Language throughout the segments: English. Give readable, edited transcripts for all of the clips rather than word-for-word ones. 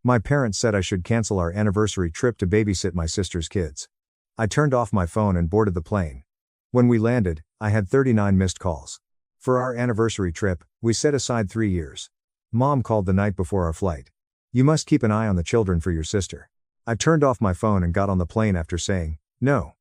My parents said I should cancel our anniversary trip to babysit my sister's kids. I turned off my phone and boarded the plane. When we landed, I had 39 missed calls. For our anniversary trip, we set aside 3 years. Mom called the night before our flight. "You must keep an eye on the children for your sister." I turned off my phone and got on the plane after saying, "No."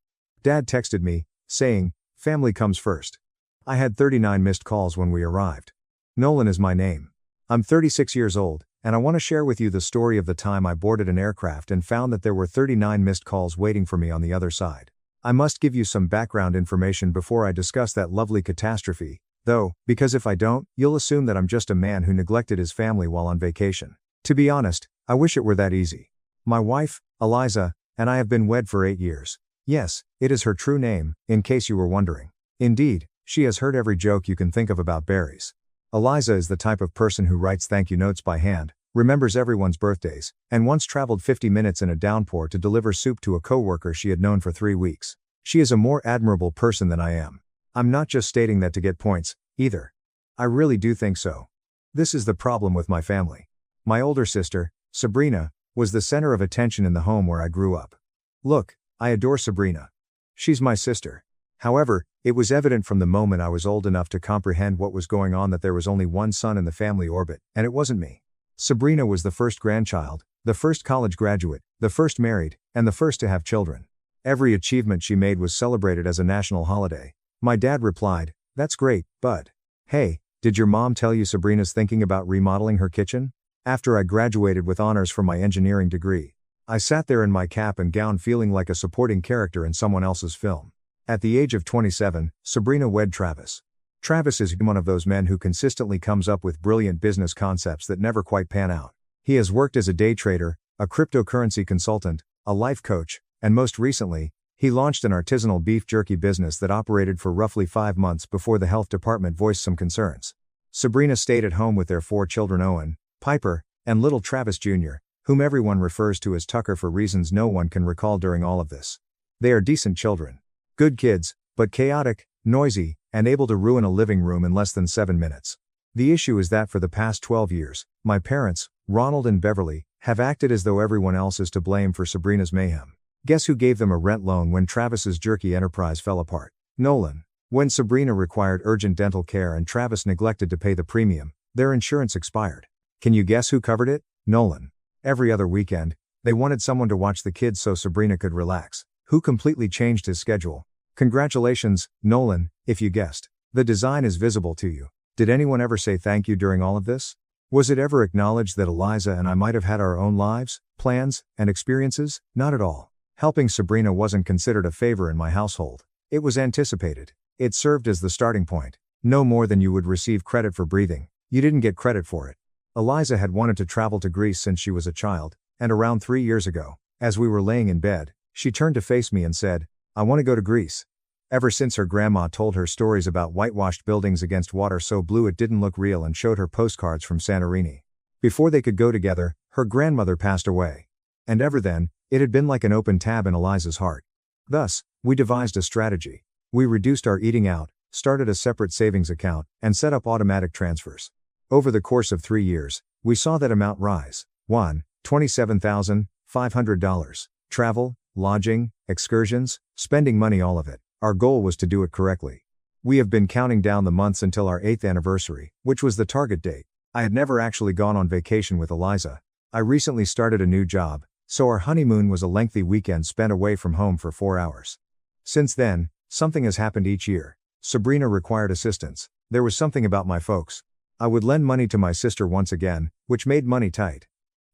Dad texted me, saying, "Family comes first." I had 39 missed calls when we arrived. Nolan is my name. I'm 36 years old, and I want to share with you the story of the time I boarded an aircraft and found that there were 39 missed calls waiting for me on the other side. I must give you some background information before I discuss that lovely catastrophe, though, because if I don't, you'll assume that I'm just a man who neglected his family while on vacation. To be honest, I wish it were that easy. My wife, Eliza, and I have been wed for 8 years. Yes, it is her true name, in case you were wondering. Indeed, she has heard every joke you can think of about berries. Eliza is the type of person who writes thank you notes by hand, remembers everyone's birthdays, and once traveled 50 minutes in a downpour to deliver soup to a coworker she had known for 3 weeks. She is a more admirable person than I am. I'm not just stating that to get points, either. I really do think so. This is the problem with my family. My older sister, Sabrina, was the center of attention in the home where I grew up. Look, I adore Sabrina. She's my sister. However, it was evident from the moment I was old enough to comprehend what was going on that there was only one son in the family orbit, and it wasn't me. Sabrina was the first grandchild, the first college graduate, the first married, and the first to have children. Every achievement she made was celebrated as a national holiday. My dad replied, "That's great, bud. Hey, did your mom tell you Sabrina's thinking about remodeling her kitchen?" After I graduated with honors from my engineering degree, I sat there in my cap and gown feeling like a supporting character in someone else's film. At the age of 27, Sabrina wed Travis. Travis is one of those men who consistently comes up with brilliant business concepts that never quite pan out. He has worked as a day trader, a cryptocurrency consultant, a life coach, and most recently, he launched an artisanal beef jerky business that operated for roughly 5 months before the health department voiced some concerns. Sabrina stayed at home with their 4 children: Owen, Piper, and little Travis Jr., whom everyone refers to as Tucker for reasons no one can recall during all of this. They are decent children. Good kids, but chaotic, noisy, and able to ruin a living room in less than 7 minutes. The issue is that for the past 12 years, my parents, Ronald and Beverly, have acted as though everyone else is to blame for Sabrina's mayhem. Guess who gave them a rent loan when Travis's jerky enterprise fell apart? Nolan. When Sabrina required urgent dental care and Travis neglected to pay the premium, their insurance expired. Can you guess who covered it? Nolan. Every other weekend, they wanted someone to watch the kids so Sabrina could relax. Who completely changed his schedule? Congratulations, Nolan, if you guessed. The design is visible to you. Did anyone ever say thank you during all of this? Was it ever acknowledged that Eliza and I might have had our own lives, plans, and experiences? Not at all. Helping Sabrina wasn't considered a favor in my household. It was anticipated. It served as the starting point. No more than you would receive credit for breathing. You didn't get credit for it. Eliza had wanted to travel to Greece since she was a child, and around 3 years ago, as we were laying in bed, she turned to face me and said, "I want to go to Greece." Ever since her grandma told her stories about whitewashed buildings against water so blue it didn't look real and showed her postcards from Santorini. Before they could go together, her grandmother passed away. And ever then, it had been like an open tab in Eliza's heart. Thus, we devised a strategy. We reduced our eating out, started a separate savings account, and set up automatic transfers. Over the course of 3 years, we saw that amount rise. 1. $27,500. Travel, lodging, excursions, spending money, all of it. Our goal was to do it correctly. We have been counting down the months until our 8th anniversary, which was the target date. I had never actually gone on vacation with Eliza. I recently started a new job, so our honeymoon was a lengthy weekend spent away from home for 4 hours. Since then, something has happened each year. Sabrina required assistance. There was something about my folks. I would lend money to my sister once again, which made money tight.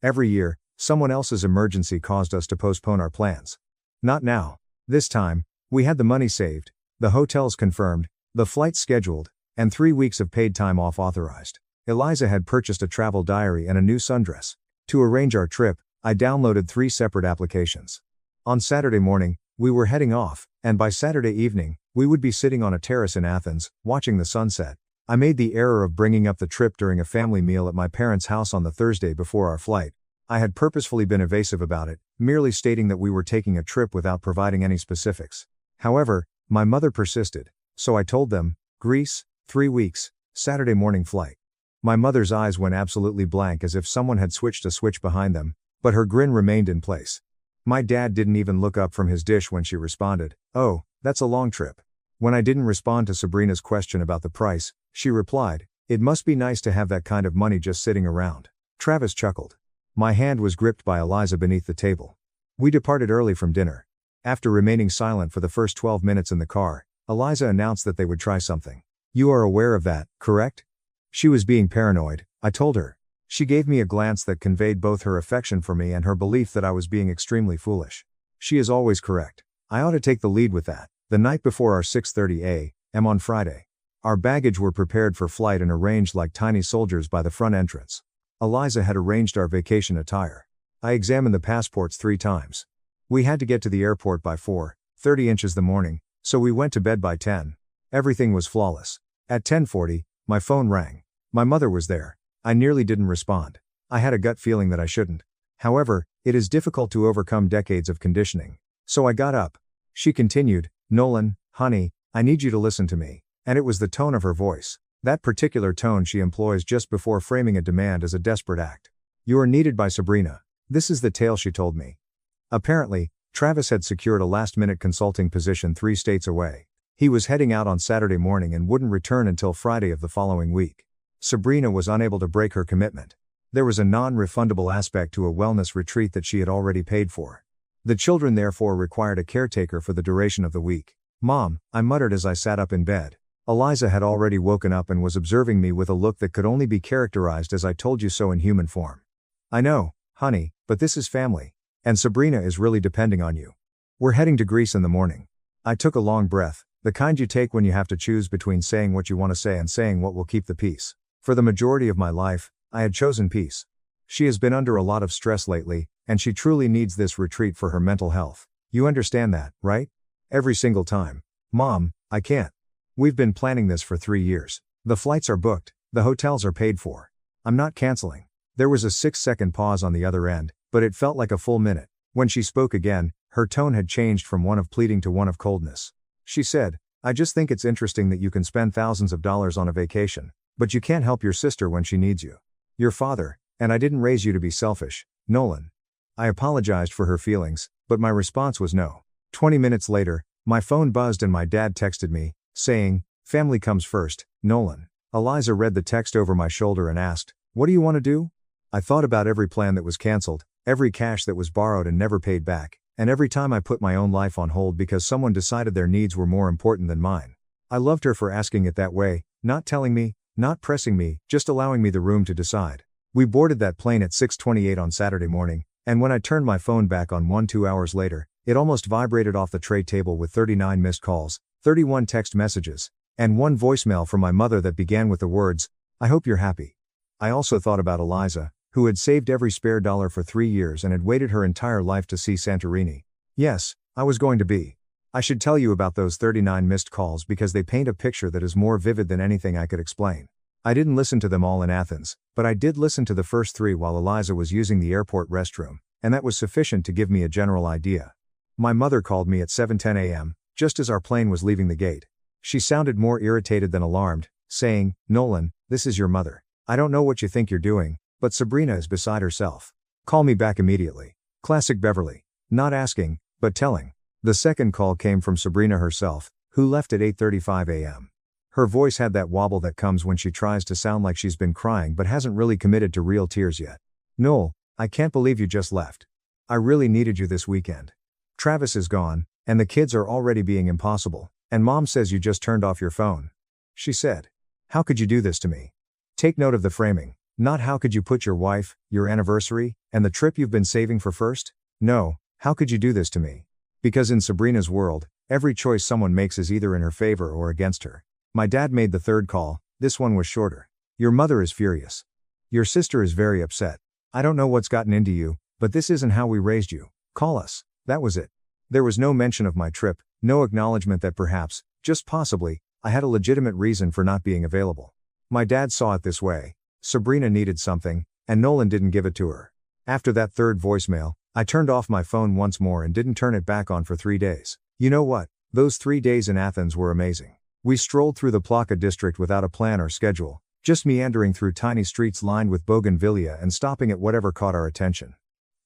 Every year, someone else's emergency caused us to postpone our plans. Not now. This time, we had the money saved, the hotels confirmed, the flights scheduled, and 3 weeks of paid time off authorized. Eliza had purchased a travel diary and a new sundress. To arrange our trip, I downloaded 3 separate applications. On Saturday morning, we were heading off, and by Saturday evening, we would be sitting on a terrace in Athens, watching the sunset. I made the error of bringing up the trip during a family meal at my parents' house on the Thursday before our flight. I had purposefully been evasive about it, merely stating that we were taking a trip without providing any specifics. However, my mother persisted, so I told them, Greece, 3 weeks, Saturday morning flight. My mother's eyes went absolutely blank as if someone had switched a switch behind them, but her grin remained in place. My dad didn't even look up from his dish when she responded, "Oh, that's a long trip." When I didn't respond to Sabrina's question about the price, she replied, "It must be nice to have that kind of money just sitting around." Travis chuckled. My hand was gripped by Eliza beneath the table. We departed early from dinner. After remaining silent for the first 12 minutes in the car, Eliza announced that they would try something. "You are aware of that, correct?" She was being paranoid, I told her. She gave me a glance that conveyed both her affection for me and her belief that I was being extremely foolish. She is always correct. I ought to take the lead with that. The night before our 6:30 a.m. on Friday, our baggage were prepared for flight and arranged like tiny soldiers by the front entrance. Eliza had arranged our vacation attire. I examined the passports 3 times. We had to get to the airport by 4:30 in the morning, so we went to bed by 10. Everything was flawless. At 10:40, my phone rang. My mother was there. I nearly didn't respond. I had a gut feeling that I shouldn't. However, it is difficult to overcome decades of conditioning. So I got up. She continued, "Nolan, honey, I need you to listen to me." And it was the tone of her voice. That particular tone she employs just before framing a demand as a desperate act. "You are needed by Sabrina." This is the tale she told me. Apparently, Travis had secured a last-minute consulting position 3 states away. He was heading out on Saturday morning and wouldn't return until Friday of the following week. Sabrina was unable to break her commitment. There was a non-refundable aspect to a wellness retreat that she had already paid for. The children therefore required a caretaker for the duration of the week. "Mom," I muttered as I sat up in bed. Eliza had already woken up and was observing me with a look that could only be characterized as "I told you so" in human form. "I know, honey, but this is family. And Sabrina is really depending on you. We're heading to Greece in the morning." I took a long breath, the kind you take when you have to choose between saying what you want to say and saying what will keep the peace. For the majority of my life, I had chosen peace. She has been under a lot of stress lately, and she truly needs this retreat for her mental health. You understand that, right? Every single time. "Mom, I can't. We've been planning this for 3 years. The flights are booked, the hotels are paid for. I'm not canceling." There was a 6-second pause on the other end, but it felt like a full minute. When she spoke again, her tone had changed from one of pleading to one of coldness. She said, "I just think it's interesting that you can spend thousands of dollars on a vacation, but you can't help your sister when she needs you. Your father, and I didn't raise you to be selfish, Nolan." I apologized for her feelings, but my response was no. 20 minutes later, my phone buzzed and my dad texted me, saying, "Family comes first, Nolan." Eliza read the text over my shoulder and asked, "What do you want to do?" I thought about every plan that was canceled, every cash that was borrowed and never paid back, and every time I put my own life on hold because someone decided their needs were more important than mine. I loved her for asking it that way, not telling me, not pressing me, just allowing me the room to decide. We boarded that plane at 6:28 on Saturday morning, and when I turned my phone back on 2 hours later, it almost vibrated off the tray table with 39 missed calls, 31 text messages, and 1 voicemail from my mother that began with the words, "I hope you're happy." I also thought about Eliza, who had saved every spare dollar for 3 years and had waited her entire life to see Santorini. Yes, I was going to be. I should tell you about those 39 missed calls because they paint a picture that is more vivid than anything I could explain. I didn't listen to them all in Athens, but I did listen to the first 3 while Eliza was using the airport restroom, and that was sufficient to give me a general idea. My mother called me at 7:10 a.m., just as our plane was leaving the gate. She sounded more irritated than alarmed, saying, "Nolan, this is your mother. I don't know what you think you're doing, but Sabrina is beside herself. Call me back immediately." Classic Beverly. Not asking, but telling. The second call came from Sabrina herself, who left at 8:35 a.m. Her voice had that wobble that comes when she tries to sound like she's been crying but hasn't really committed to real tears yet. "Noel, I can't believe you just left. I really needed you this weekend. Travis is gone, and the kids are already being impossible, and Mom says you just turned off your phone." She said, "How could you do this to me?" Take note of the framing. Not "how could you put your wife, your anniversary, and the trip you've been saving for first?" No, "how could you do this to me?" Because in Sabrina's world, every choice someone makes is either in her favor or against her. My dad made the third call. This one was shorter. "Your mother is furious. Your sister is very upset. I don't know what's gotten into you, but this isn't how we raised you. Call us." That was it. There was no mention of my trip, no acknowledgement that perhaps, just possibly, I had a legitimate reason for not being available. My dad saw it this way. Sabrina needed something, and Nolan didn't give it to her. After that third voicemail, I turned off my phone once more and didn't turn it back on for 3 days. You know what? Those 3 days in Athens were amazing. We strolled through the Plaka district without a plan or schedule, Just meandering through tiny streets lined with bougainvillea and stopping at whatever caught our attention.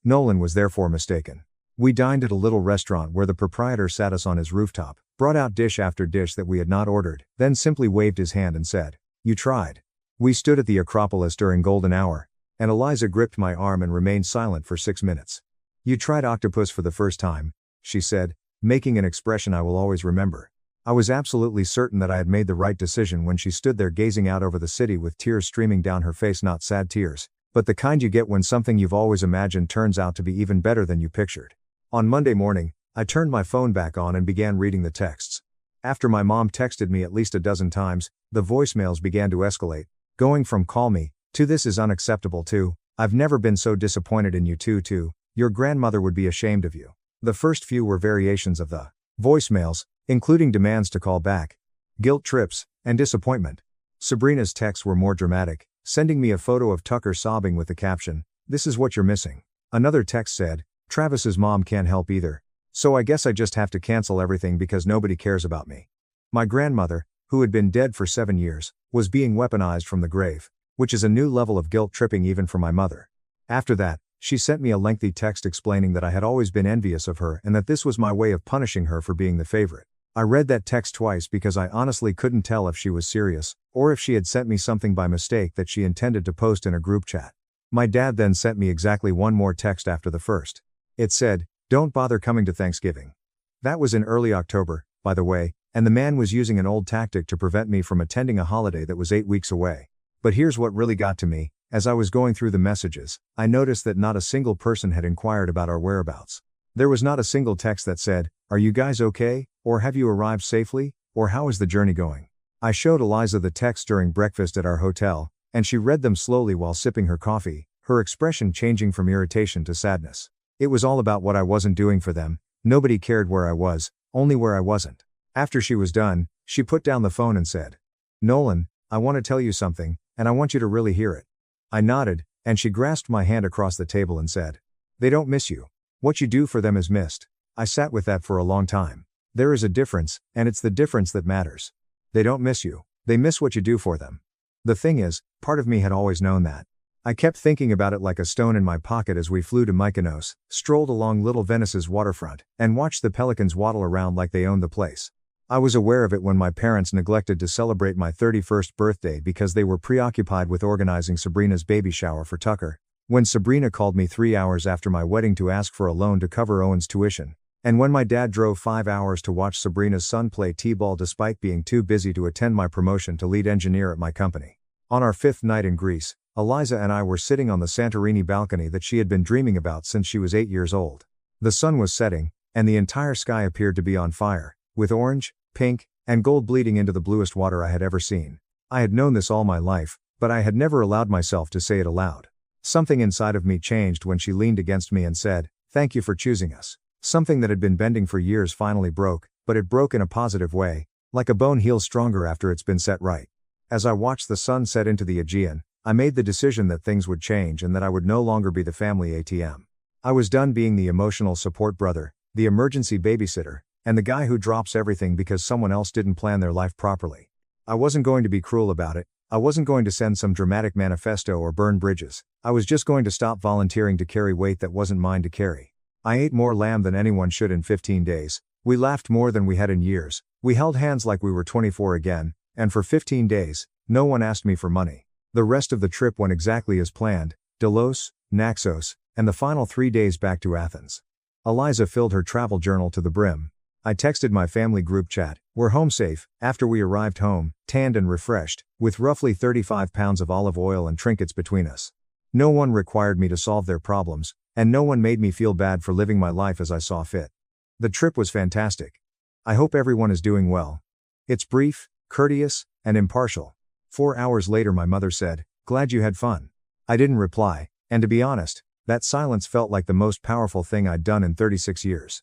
Nolan was therefore mistaken. We dined at a little restaurant where the proprietor sat us on his rooftop, brought out dish after dish that we had not ordered, then simply waved his hand and said, "You tried." We stood at the Acropolis during golden hour, and Eliza gripped my arm and remained silent for 6 minutes. "You tried octopus for the first time," she said, making an expression I will always remember. I was absolutely certain that I had made the right decision when she stood there gazing out over the city with tears streaming down her face, not sad tears, but the kind you get when something you've always imagined turns out to be even better than you pictured. On Monday morning, I turned my phone back on and began reading the texts. After my mom texted me at least a dozen times, the voicemails began to escalate, going from "call me" to "this is unacceptable" to "I've never been so disappointed in you" to "your grandmother would be ashamed of you." The first few were variations of the voicemails, including demands to call back, guilt trips, and disappointment. Sabrina's texts were more dramatic, sending me a photo of Tucker sobbing with the caption, "This is what you're missing." Another text said, "Travis's mom can't help either. So I guess I just have to cancel everything because nobody cares about me." My grandmother, who had been dead for 7 years, was being weaponized from the grave, which is a new level of guilt tripping even for my mother. After that, she sent me a lengthy text explaining that I had always been envious of her and that this was my way of punishing her for being the favorite. I read that text twice because I honestly couldn't tell if she was serious, or if she had sent me something by mistake that she intended to post in a group chat. My dad then sent me exactly one more text after the first. It said, "Don't bother coming to Thanksgiving." That was in early October, by the way, and the man was using an old tactic to prevent me from attending a holiday that was 8 weeks away. But here's what really got to me. As I was going through the messages, I noticed that not a single person had inquired about our whereabouts. There was not a single text that said, "Are you guys okay?" or "Have you arrived safely?" or "How is the journey going?" I showed Eliza the text during breakfast at our hotel, and she read them slowly while sipping her coffee, her expression changing from irritation to sadness. It was all about what I wasn't doing for them. Nobody cared where I was, only where I wasn't. After she was done, she put down the phone and said, "Nolan, I want to tell you something, and I want you to really hear it." I nodded, and she grasped my hand across the table and said, "They don't miss you. What you do for them is missed." I sat with that for a long time. There is a difference, and it's the difference that matters. They don't miss you. They miss what you do for them. The thing is, part of me had always known that. I kept thinking about it like a stone in my pocket as we flew to Mykonos, strolled along Little Venice's waterfront, and watched the pelicans waddle around like they owned the place. I was aware of it when my parents neglected to celebrate my 31st birthday because they were preoccupied with organizing Sabrina's baby shower for Tucker. When Sabrina called me 3 hours after my wedding to ask for a loan to cover Owen's tuition. And when my dad drove 5 hours to watch Sabrina's son play t-ball despite being too busy to attend my promotion to lead engineer at my company. On our 5th night in Greece, Eliza and I were sitting on the Santorini balcony that she had been dreaming about since she was 8 years old. The sun was setting, and the entire sky appeared to be on fire, with orange, pink, and gold bleeding into the bluest water I had ever seen. I had known this all my life, but I had never allowed myself to say it aloud. Something inside of me changed when she leaned against me and said, "Thank you for choosing us." Something that had been bending for years finally broke, but it broke in a positive way, like a bone heals stronger after it's been set right. As I watched the sun set into the Aegean, I made the decision that things would change and that I would no longer be the family ATM. I was done being the emotional support brother, the emergency babysitter, and the guy who drops everything because someone else didn't plan their life properly. I wasn't going to be cruel about it. I wasn't going to send some dramatic manifesto or burn bridges. I was just going to stop volunteering to carry weight that wasn't mine to carry. I ate more lamb than anyone should in 15 days. We laughed more than we had in years. We held hands like we were 24 again, and for 15 days, no one asked me for money. The rest of the trip went exactly as planned: Delos, Naxos, and the final 3 days back to Athens. Eliza filled her travel journal to the brim. I texted my family group chat, "We're home safe," after we arrived home, tanned and refreshed, with roughly 35 pounds of olive oil and trinkets between us. No one required me to solve their problems, and no one made me feel bad for living my life as I saw fit. The trip was fantastic. I hope everyone is doing well. It's brief, courteous, and impartial. 4 hours later my mother said, "Glad you had fun." I didn't reply, and to be honest, that silence felt like the most powerful thing I'd done in 36 years.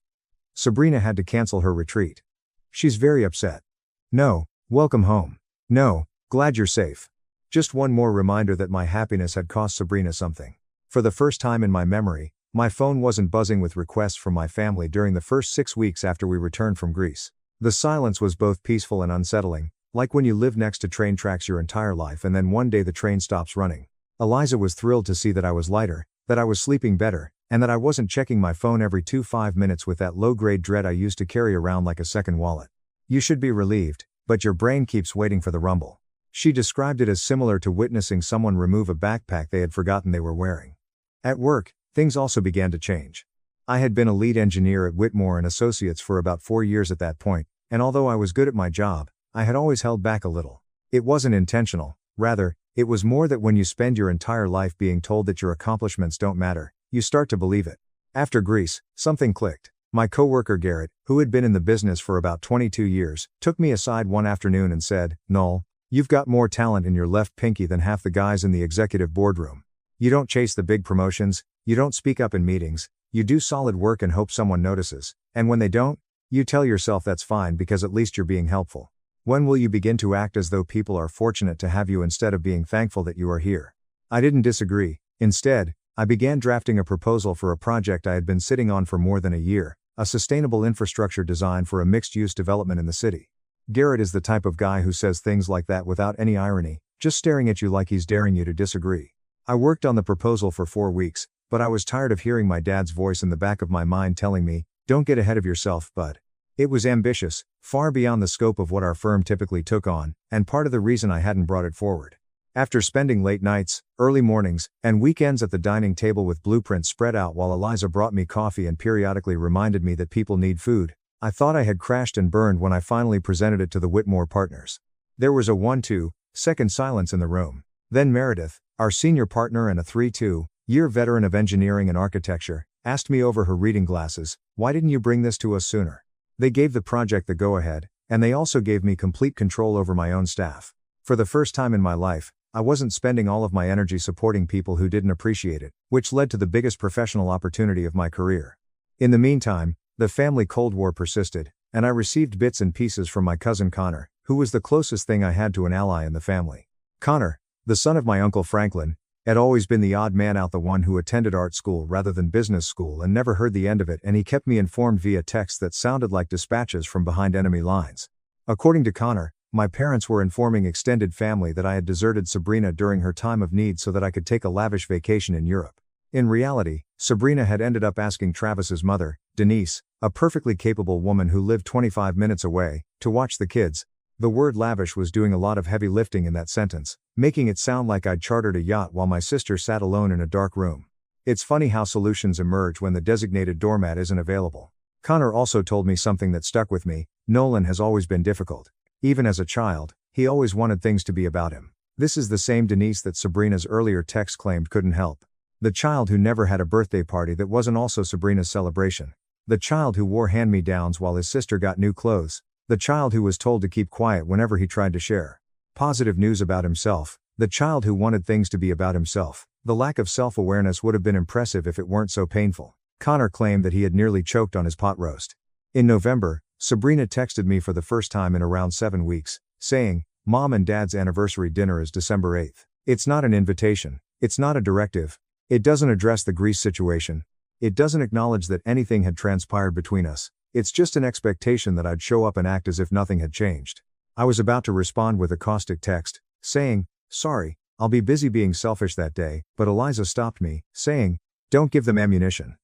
Sabrina had to cancel her retreat. She's very upset. No, welcome home. No, glad you're safe. Just one more reminder that my happiness had cost Sabrina something. For the first time in my memory, my phone wasn't buzzing with requests from my family during the first 6 weeks after we returned from Greece. The silence was both peaceful and unsettling, Like when you live next to train tracks your entire life and then one day the train stops running. Eliza was thrilled to see that I was lighter, that I was sleeping better, and that I wasn't checking my phone every 5 minutes with that low-grade dread I used to carry around like a second wallet. You should be relieved, but your brain keeps waiting for the rumble. She described it as similar to witnessing someone remove a backpack they had forgotten they were wearing. At work, things also began to change. I had been a lead engineer at Whitmore and Associates for about 4 years at that point, and although I was good at my job, I had always held back a little. It wasn't intentional, rather, it was more that when you spend your entire life being told that your accomplishments don't matter, you start to believe it. After Greece, something clicked. My coworker Garrett, who had been in the business for about 22 years, took me aside one afternoon and said, "Noel, you've got more talent in your left pinky than half the guys in the executive boardroom. You don't chase the big promotions, you don't speak up in meetings, you do solid work and hope someone notices, and when they don't, you tell yourself that's fine because at least you're being helpful. When will you begin to act as though people are fortunate to have you instead of being thankful that you are here?" I didn't disagree. Instead, I began drafting a proposal for a project I had been sitting on for more than a year, a sustainable infrastructure design for a mixed-use development in the city. Garrett is the type of guy who says things like that without any irony, just staring at you like he's daring you to disagree. I worked on the proposal for 4 weeks, but I was tired of hearing my dad's voice in the back of my mind telling me, "Don't get ahead of yourself, bud." It was ambitious, far beyond the scope of what our firm typically took on, and part of the reason I hadn't brought it forward. After spending late nights, early mornings, and weekends at the dining table with blueprints spread out while Eliza brought me coffee and periodically reminded me that people need food, I thought I had crashed and burned when I finally presented it to the Whitmore partners. There was a 1-2-second silence in the room. Then Meredith, our senior partner and a 3-2-year veteran of engineering and architecture, asked me over her reading glasses, "Why didn't you bring this to us sooner?" They gave the project the go-ahead, and they also gave me complete control over my own staff. For the first time in my life, I wasn't spending all of my energy supporting people who didn't appreciate it, which led to the biggest professional opportunity of my career. In the meantime, the family Cold War persisted, and I received bits and pieces from my cousin Connor, who was the closest thing I had to an ally in the family. Connor, the son of my uncle Franklin, had always been the odd man out, the one who attended art school rather than business school and never heard the end of it, and he kept me informed via texts that sounded like dispatches from behind enemy lines. According to Connor, my parents were informing extended family that I had deserted Sabrina during her time of need so that I could take a lavish vacation in Europe. In reality, Sabrina had ended up asking Travis's mother, Denise, a perfectly capable woman who lived 25 minutes away, to watch the kids. The word lavish was doing a lot of heavy lifting in that sentence, making it sound like I'd chartered a yacht while my sister sat alone in a dark room. It's funny how solutions emerge when the designated doormat isn't available. Connor also told me something that stuck with me: Nolan has always been difficult. Even as a child, he always wanted things to be about him. This is the same Denise that Sabrina's earlier text claimed couldn't help. The child who never had a birthday party that wasn't also Sabrina's celebration. The child who wore hand-me-downs while his sister got new clothes. The child who was told to keep quiet whenever he tried to share positive news about himself. The child who wanted things to be about himself. The lack of self-awareness would have been impressive if it weren't so painful. Connor claimed that he had nearly choked on his pot roast. In November, Sabrina texted me for the first time in around 7 weeks, saying, "Mom and Dad's anniversary dinner is December 8th. It's not an invitation. It's not a directive. It doesn't address the Greece situation. It doesn't acknowledge that anything had transpired between us. It's just an expectation that I'd show up and act as if nothing had changed." I was about to respond with a caustic text, saying, "Sorry, I'll be busy being selfish that day," but Eliza stopped me, saying, "Don't give them ammunition.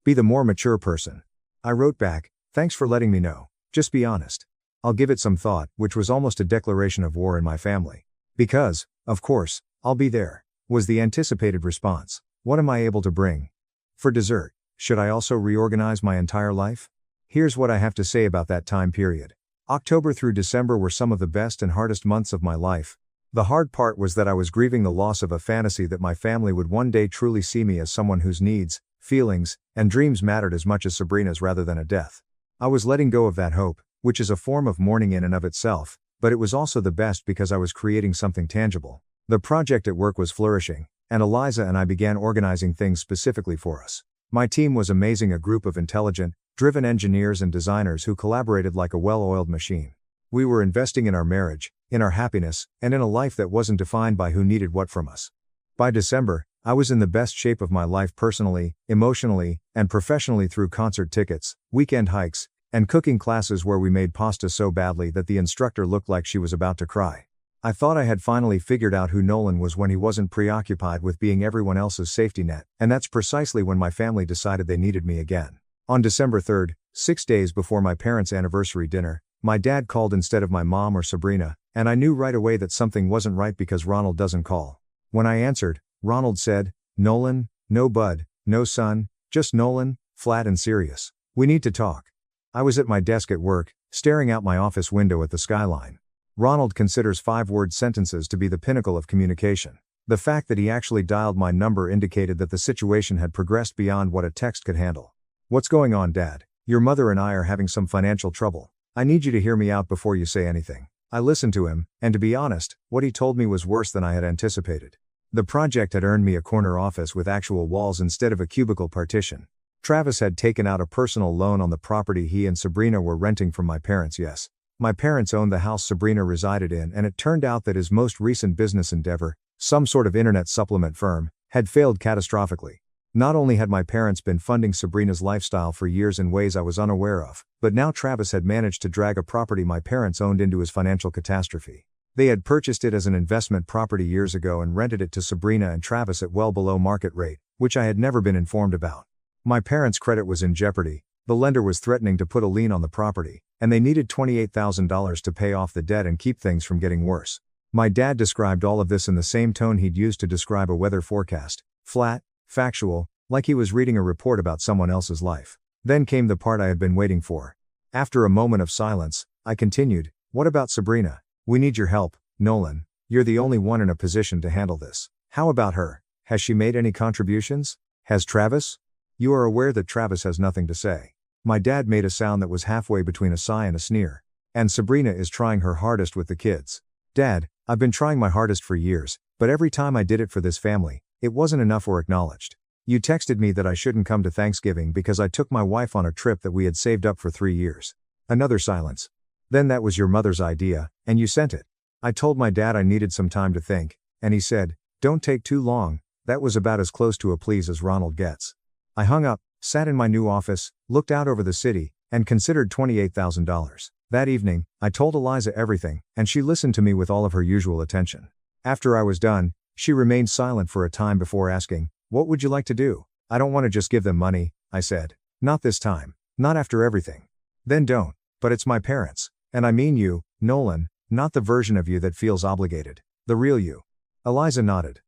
Be the more mature person." I wrote back, "Thanks for letting me know. Just be honest. I'll give it some thought," which was almost a declaration of war in my family. "Because, of course, I'll be there," was the anticipated response. What am I able to bring? For dessert, should I also reorganize my entire life? Here's what I have to say about that time period. October through December were some of the best and hardest months of my life. The hard part was that I was grieving the loss of a fantasy that my family would one day truly see me as someone whose needs, feelings, and dreams mattered as much as Sabrina's rather than a death. I was letting go of that hope, which is a form of mourning in and of itself, but it was also the best because I was creating something tangible. The project at work was flourishing, and Eliza and I began organizing things specifically for us. My team was amazing, a group of intelligent, driven engineers and designers who collaborated like a well-oiled machine. We were investing in our marriage, in our happiness, and in a life that wasn't defined by who needed what from us. By December, I was in the best shape of my life personally, emotionally, and professionally through concert tickets, weekend hikes, and cooking classes where we made pasta so badly that the instructor looked like she was about to cry. I thought I had finally figured out who Nolan was when he wasn't preoccupied with being everyone else's safety net, and that's precisely when my family decided they needed me again. On December 3rd, 6 days before my parents' anniversary dinner, my dad called instead of my mom or Sabrina, and I knew right away that something wasn't right because Ronald doesn't call. When I answered, Ronald said, "Nolan, no bud, no son, just Nolan, flat and serious. We need to talk." I was at my desk at work, staring out my office window at the skyline. Ronald considers 5-word sentences to be the pinnacle of communication. The fact that he actually dialed my number indicated that the situation had progressed beyond what a text could handle. "What's going on, Dad? Your mother and I are having some financial trouble. I need you to hear me out before you say anything." I listened to him, and to be honest, what he told me was worse than I had anticipated. The project had earned me a corner office with actual walls instead of a cubicle partition. Travis had taken out a personal loan on the property he and Sabrina were renting from my parents. Yes, my parents owned the house Sabrina resided in, and it turned out that his most recent business endeavor, some sort of internet supplement firm, had failed catastrophically. Not only had my parents been funding Sabrina's lifestyle for years in ways I was unaware of, but now Travis had managed to drag a property my parents owned into his financial catastrophe. They had purchased it as an investment property years ago and rented it to Sabrina and Travis at well below market rate, which I had never been informed about. My parents' credit was in jeopardy, the lender was threatening to put a lien on the property, and they needed $28,000 to pay off the debt and keep things from getting worse. My dad described all of this in the same tone he'd used to describe a weather forecast: flat, factual, like he was reading a report about someone else's life. Then came the part I had been waiting for. After a moment of silence, I continued, "What about Sabrina? We need your help, Nolan. You're the only one in a position to handle this. How about her? Has she made any contributions? Has Travis?" "You are aware that Travis has nothing to say." My dad made a sound that was halfway between a sigh and a sneer. "And Sabrina is trying her hardest with the kids." "Dad, I've been trying my hardest for years, but every time I did it for this family, it wasn't enough or acknowledged. You texted me that I shouldn't come to Thanksgiving because I took my wife on a trip that we had saved up for 3 years. Another silence. "Then that was your mother's idea, and you sent it." I told my dad I needed some time to think, and he said, "Don't take too long." That was about as close to a please as Ronald gets. I hung up, sat in my new office, looked out over the city, and considered $28,000. That evening, I told Eliza everything, and she listened to me with all of her usual attention. After I was done, she remained silent for a time before asking, "What would you like to do?" "I don't want to just give them money," I said. "Not this time. Not after everything." "Then don't. But it's my parents. And I mean you, Nolan, not the version of you that feels obligated. The real you." Eliza nodded.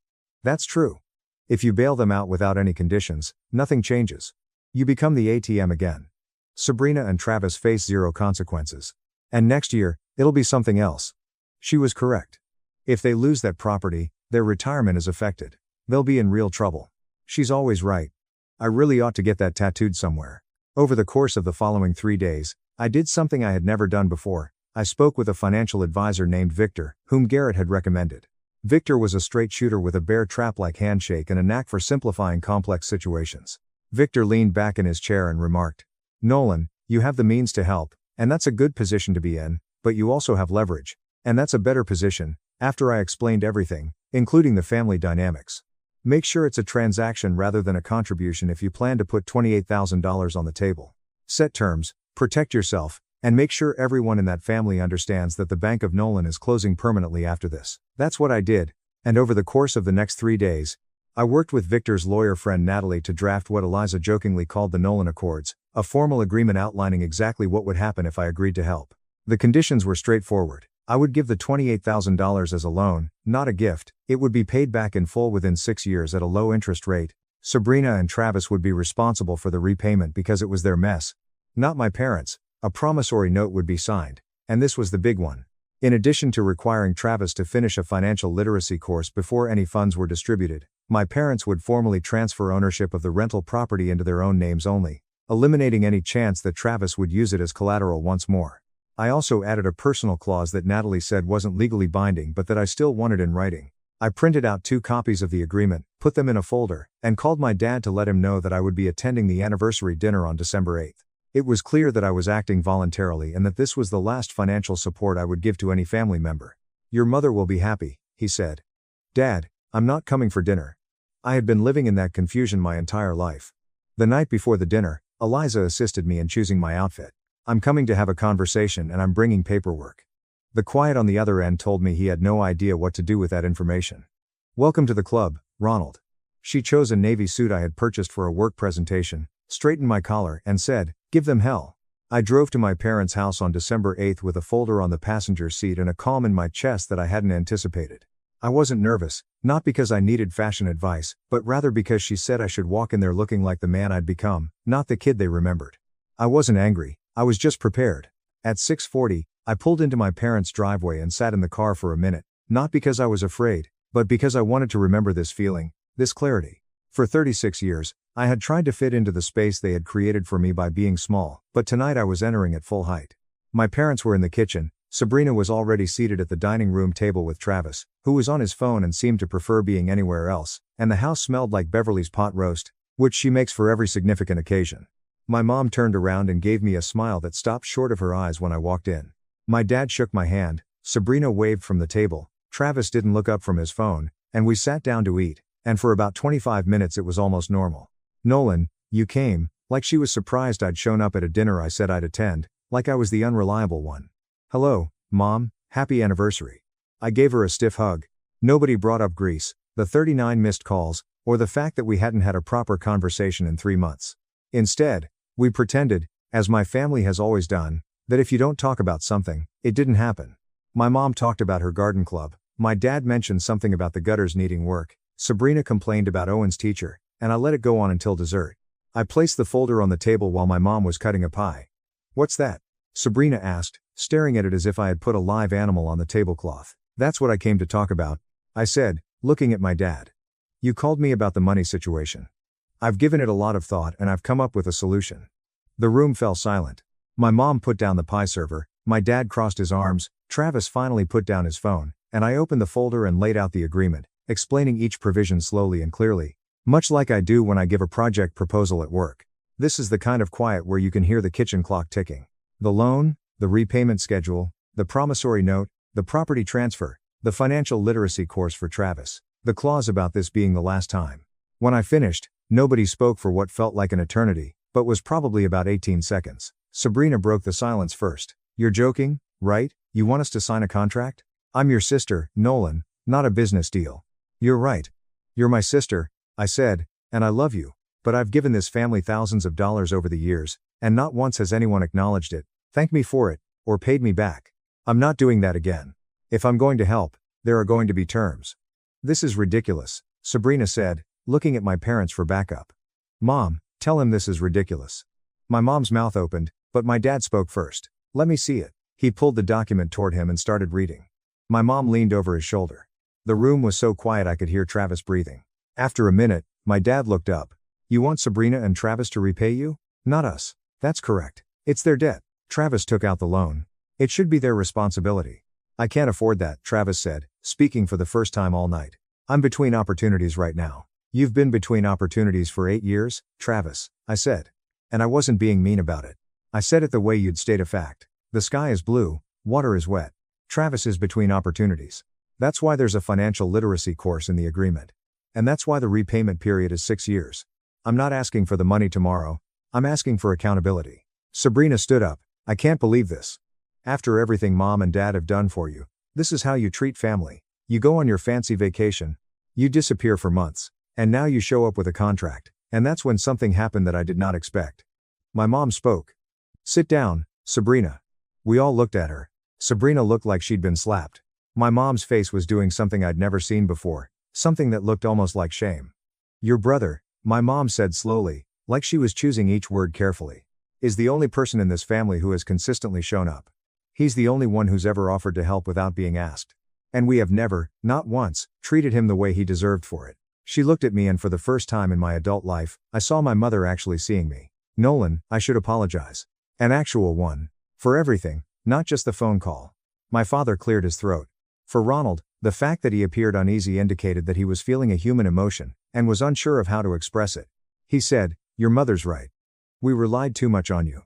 "That's true. If you bail them out without any conditions, nothing changes. You become the ATM again. Sabrina and Travis face zero consequences. And next year, it'll be something else." She was correct. If they lose that property, their retirement is affected. They'll be in real trouble. She's always right. I really ought to get that tattooed somewhere. Over the course of the following 3 days, I did something I had never done before. I spoke with a financial advisor named Victor, whom Garrett had recommended. Victor was a straight shooter with a bear trap-like handshake and a knack for simplifying complex situations. Victor leaned back in his chair and remarked, "Nolan, you have the means to help, and that's a good position to be in, but you also have leverage. And that's a better position." After I explained everything, including the family dynamics. "Make sure it's a transaction rather than a contribution if you plan to put $28,000 on the table. Set terms, protect yourself, and make sure everyone in that family understands that the Bank of Nolan is closing permanently after this." That's what I did, and over the course of the next 3 days, I worked with Victor's lawyer friend Natalie to draft what Eliza jokingly called the Nolan Accords, a formal agreement outlining exactly what would happen if I agreed to help. The conditions were straightforward. I would give the $28,000 as a loan, not a gift. It would be paid back in full within 6 years at a low interest rate. Sabrina and Travis would be responsible for the repayment because it was their mess, not my parents. A promissory note would be signed. And this was the big one. In addition to requiring Travis to finish a financial literacy course before any funds were distributed, my parents would formally transfer ownership of the rental property into their own names only, eliminating any chance that Travis would use it as collateral once more. I also added a personal clause that Natalie said wasn't legally binding but that I still wanted in writing. I printed out 2 copies of the agreement, put them in a folder, and called my dad to let him know that I would be attending the anniversary dinner on December 8th. It was clear that I was acting voluntarily and that this was the last financial support I would give to any family member. "Your mother will be happy," he said. "Dad, I'm not coming for dinner." I had been living in that confusion my entire life. The night before the dinner, Eliza assisted me in choosing my outfit. I'm coming to have a conversation and I'm bringing paperwork. The quiet on the other end told me he had no idea what to do with that information. Welcome to the club, Ronald. She chose a navy suit I had purchased for a work presentation, straightened my collar, and said, "Give them hell." I drove to my parents' house on December 8th with a folder on the passenger seat and a calm in my chest that I hadn't anticipated. I wasn't nervous, not because I needed fashion advice, but rather because she said I should walk in there looking like the man I'd become, not the kid they remembered. I wasn't angry, I was just prepared. At 6:40, I pulled into my parents' driveway and sat in the car for a minute, not because I was afraid, but because I wanted to remember this feeling, this clarity. For 36 years, I had tried to fit into the space they had created for me by being small, but tonight I was entering at full height. My parents were in the kitchen. Sabrina was already seated at the dining room table with Travis, who was on his phone and seemed to prefer being anywhere else, and the house smelled like Beverly's pot roast, which she makes for every significant occasion. My mom turned around and gave me a smile that stopped short of her eyes when I walked in. My dad shook my hand, Sabrina waved from the table, Travis didn't look up from his phone, and we sat down to eat, and for about 25 minutes it was almost normal. "Nolan, you came," like she was surprised I'd shown up at a dinner I said I'd attend, like I was the unreliable one. "Hello, Mom, happy anniversary." I gave her a stiff hug. Nobody brought up Greece, the 39 missed calls, or the fact that we hadn't had a proper conversation in 3 months. Instead, we pretended, as my family has always done, that if you don't talk about something, it didn't happen. My mom talked about her garden club, my dad mentioned something about the gutters needing work, Sabrina complained about Owen's teacher, and I let it go on until dessert. I placed the folder on the table while my mom was cutting a pie. "What's that?" Sabrina asked, staring at it as if I had put a live animal on the tablecloth. "That's what I came to talk about," I said, looking at my dad. "You called me about the money situation. I've given it a lot of thought and I've come up with a solution." The room fell silent. My mom put down the pie server, my dad crossed his arms, Travis finally put down his phone, and I opened the folder and laid out the agreement, explaining each provision slowly and clearly, much like I do when I give a project proposal at work. This is the kind of quiet where you can hear the kitchen clock ticking. The loan, the repayment schedule, the promissory note, the property transfer, the financial literacy course for Travis, the clause about this being the last time. When I finished, nobody spoke for what felt like an eternity, but was probably about 18 seconds. Sabrina broke the silence first. "You're joking, right? You want us to sign a contract? I'm your sister, Nolan, not a business deal." "You're right. You're my sister," I said, "and I love you, but I've given this family thousands of dollars over the years, and not once has anyone acknowledged it, thanked me for it, or paid me back. I'm not doing that again. If I'm going to help, there are going to be terms." "This is ridiculous," Sabrina said, looking at my parents for backup. "Mom, tell him this is ridiculous." My mom's mouth opened, but my dad spoke first. "Let me see it." He pulled the document toward him and started reading. My mom leaned over his shoulder. The room was so quiet I could hear Travis breathing. After a minute, my dad looked up. "You want Sabrina and Travis to repay you? Not us." "That's correct. It's their debt. Travis took out the loan. It should be their responsibility." "I can't afford that," Travis said, speaking for the first time all night. "I'm between opportunities right now." "You've been between opportunities for 8 years, Travis," I said. And I wasn't being mean about it. I said it the way you'd state a fact. The sky is blue, water is wet. Travis is between opportunities. That's why there's a financial literacy course in the agreement. And that's why the repayment period is 6 years. I'm not asking for the money tomorrow. I'm asking for accountability. Sabrina stood up. "I can't believe this. After everything Mom and Dad have done for you, this is how you treat family. You go on your fancy vacation. You disappear for months. And now you show up with a contract. And that's when something happened that I did not expect." My mom spoke. "Sit down, Sabrina." We all looked at her. Sabrina looked like she'd been slapped. My mom's face was doing something I'd never seen before, something that looked almost like shame. "Your brother," my mom said slowly, like she was choosing each word carefully, "is the only person in this family who has consistently shown up. He's the only one who's ever offered to help without being asked. And we have never, not once, treated him the way he deserved for it." She looked at me and for the first time in my adult life, I saw my mother actually seeing me. "Nolan, I should apologize. An actual one. For everything, not just the phone call." My father cleared his throat. For Ronald, the fact that he appeared uneasy indicated that he was feeling a human emotion, and was unsure of how to express it. He said, "Your mother's right. We relied too much on you.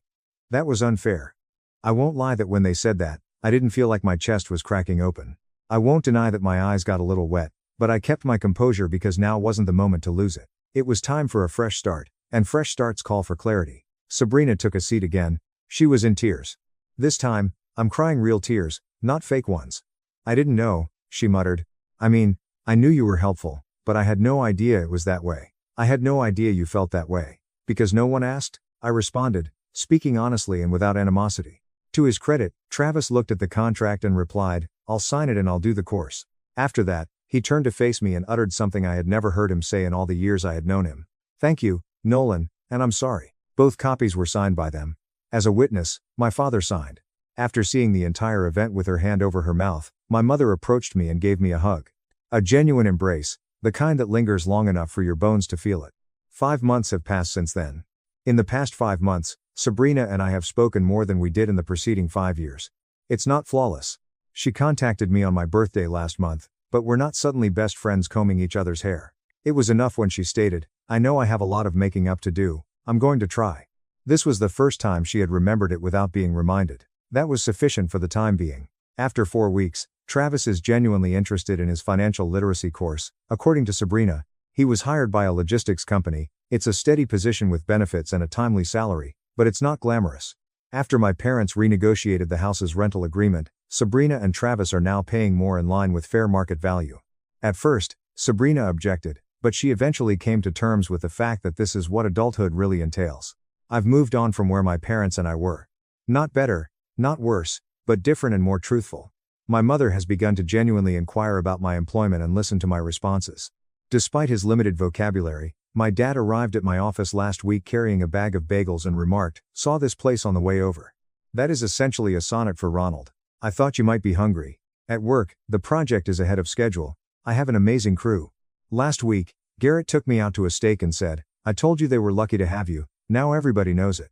That was unfair." I won't lie that when they said that, I didn't feel like my chest was cracking open. I won't deny that my eyes got a little wet, but I kept my composure because now wasn't the moment to lose it. It was time for a fresh start, and fresh starts call for clarity. Sabrina took a seat again. She was in tears. This time, I'm crying real tears, not fake ones. I didn't know, she muttered. I mean, I knew you were helpful, but I had no idea it was that way. I had no idea you felt that way. Because no one asked, I responded, speaking honestly and without animosity. To his credit, Travis looked at the contract and replied, I'll sign it and I'll do the course. After that, he turned to face me and uttered something I had never heard him say in all the years I had known him. Thank you, Nolan, and I'm sorry. Both copies were signed by them. As a witness, my father signed. After seeing the entire event with her hand over her mouth, my mother approached me and gave me a hug. A genuine embrace, the kind that lingers long enough for your bones to feel it. 5 months have passed since then. In the past 5 months, Sabrina and I have spoken more than we did in the preceding 5 years. It's not flawless. She contacted me on my birthday last month, but we're not suddenly best friends combing each other's hair. It was enough when she stated, I know I have a lot of making up to do, I'm going to try. This was the first time she had remembered it without being reminded. That was sufficient for the time being. After 4 weeks, Travis is genuinely interested in his financial literacy course. According to Sabrina, he was hired by a logistics company. It's a steady position with benefits and a timely salary, but it's not glamorous. After my parents renegotiated the house's rental agreement, Sabrina and Travis are now paying more in line with fair market value. At first, Sabrina objected, but she eventually came to terms with the fact that this is what adulthood really entails. I've moved on from where my parents and I were. Not better, not worse, but different and more truthful. My mother has begun to genuinely inquire about my employment and listen to my responses. Despite his limited vocabulary, my dad arrived at my office last week carrying a bag of bagels and remarked, saw this place on the way over. That is essentially a sonnet for Ronald. I thought you might be hungry. At work, the project is ahead of schedule. I have an amazing crew. Last week, Garrett took me out to a steak and said, I told you they were lucky to have you, now everybody knows it.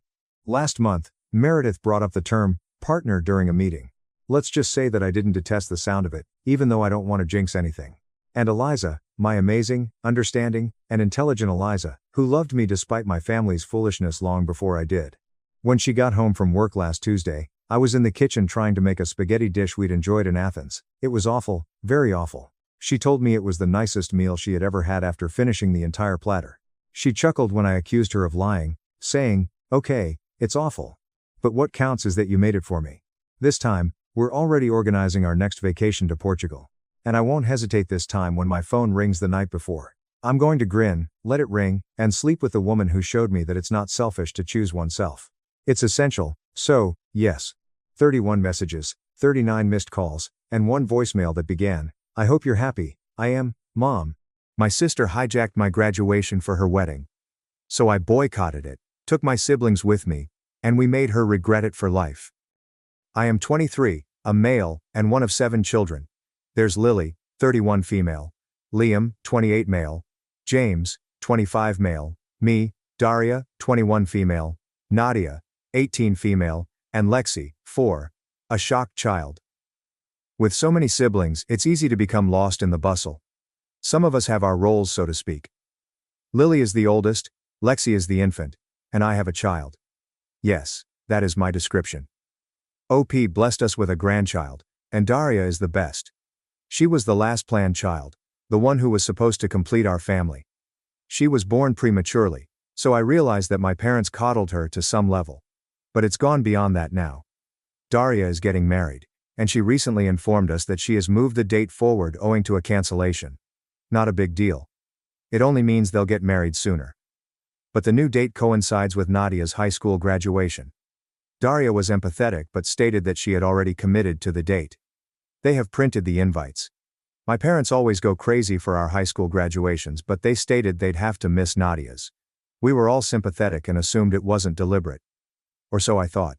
Last month, Meredith brought up the term, partner during a meeting. Let's just say that I didn't detest the sound of it, even though I don't want to jinx anything. And Eliza, my amazing, understanding, and intelligent Eliza, who loved me despite my family's foolishness long before I did. When she got home from work last Tuesday, I was in the kitchen trying to make a spaghetti dish we'd enjoyed in Athens. It was awful, very awful. She told me it was the nicest meal she had ever had after finishing the entire platter. She chuckled when I accused her of lying, saying, okay, it's awful. But what counts is that you made it for me. This time, we're already organizing our next vacation to Portugal. And I won't hesitate this time when my phone rings the night before. I'm going to grin, let it ring, and sleep with the woman who showed me that it's not selfish to choose oneself. It's essential, so, yes. 31 messages, 39 missed calls, and 1 voicemail that began, I hope you're happy, I am, Mom. My sister hijacked my graduation for her wedding. So I boycotted it, took my siblings with me, and we made her regret it for life. I am 23, a male, and one of 7 children. There's Lily, 31 female, Liam, 28 male, James, 25 male, me, Daria, 21 female, Nadia, 18 female, and Lexi, 4, a shocked child. With so many siblings, it's easy to become lost in the bustle. Some of us have our roles, so to speak. Lily is the oldest, Lexi is the infant, and I have a child. Yes, that is my description. OP blessed us with a grandchild, and Daria is the best. She was the last planned child, the one who was supposed to complete our family. She was born prematurely, so I realized that my parents coddled her to some level. But it's gone beyond that now. Daria is getting married, and she recently informed us that she has moved the date forward owing to a cancellation. Not a big deal. It only means they'll get married sooner. But the new date coincides with Nadia's high school graduation. Daria was empathetic but stated that she had already committed to the date. They have printed the invites. My parents always go crazy for our high school graduations, but they stated they'd have to miss Nadia's. We were all sympathetic and assumed it wasn't deliberate. Or so I thought.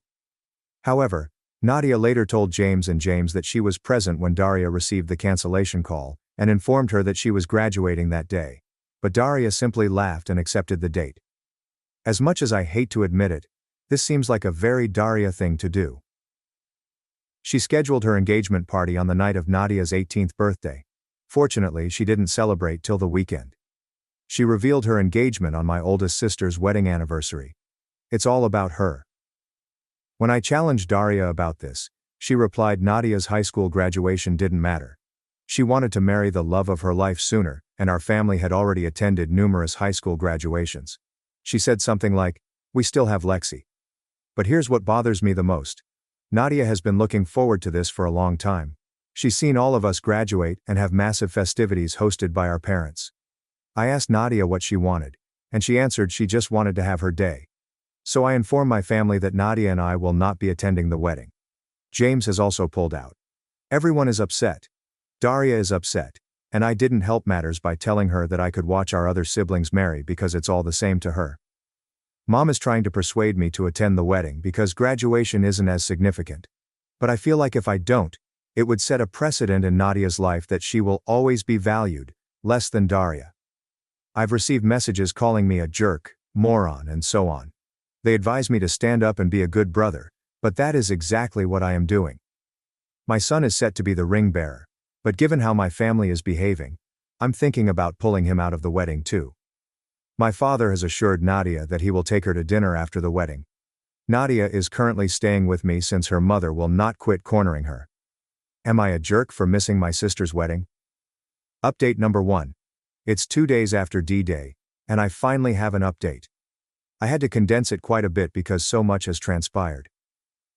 However, Nadia later told James that she was present when Daria received the cancellation call, and informed her that she was graduating that day. But Daria simply laughed and accepted the date. As much as I hate to admit it, this seems like a very Daria thing to do. She scheduled her engagement party on the night of Nadia's 18th birthday. Fortunately, she didn't celebrate till the weekend. She revealed her engagement on my oldest sister's wedding anniversary. It's all about her. When I challenged Daria about this, she replied Nadia's high school graduation didn't matter. She wanted to marry the love of her life sooner, and our family had already attended numerous high school graduations. She said something like, we still have Lexi. But here's what bothers me the most. Nadia has been looking forward to this for a long time. She's seen all of us graduate and have massive festivities hosted by our parents. I asked Nadia what she wanted, and she answered she just wanted to have her day. So I informed my family that Nadia and I will not be attending the wedding. James has also pulled out. Everyone is upset. Daria is upset, and I didn't help matters by telling her that I could watch our other siblings marry because it's all the same to her. Mom is trying to persuade me to attend the wedding because graduation isn't as significant. But I feel like if I don't, it would set a precedent in Nadia's life that she will always be valued, less than Daria. I've received messages calling me a jerk, moron, and so on. They advise me to stand up and be a good brother, but that is exactly what I am doing. My son is set to be the ring bearer, but given how my family is behaving, I'm thinking about pulling him out of the wedding too. My father has assured Nadia that he will take her to dinner after the wedding. Nadia is currently staying with me since her mother will not quit cornering her. Am I a jerk for missing my sister's wedding? Update number 1. It's 2 days after D-Day, and I finally have an update. I had to condense it quite a bit because so much has transpired.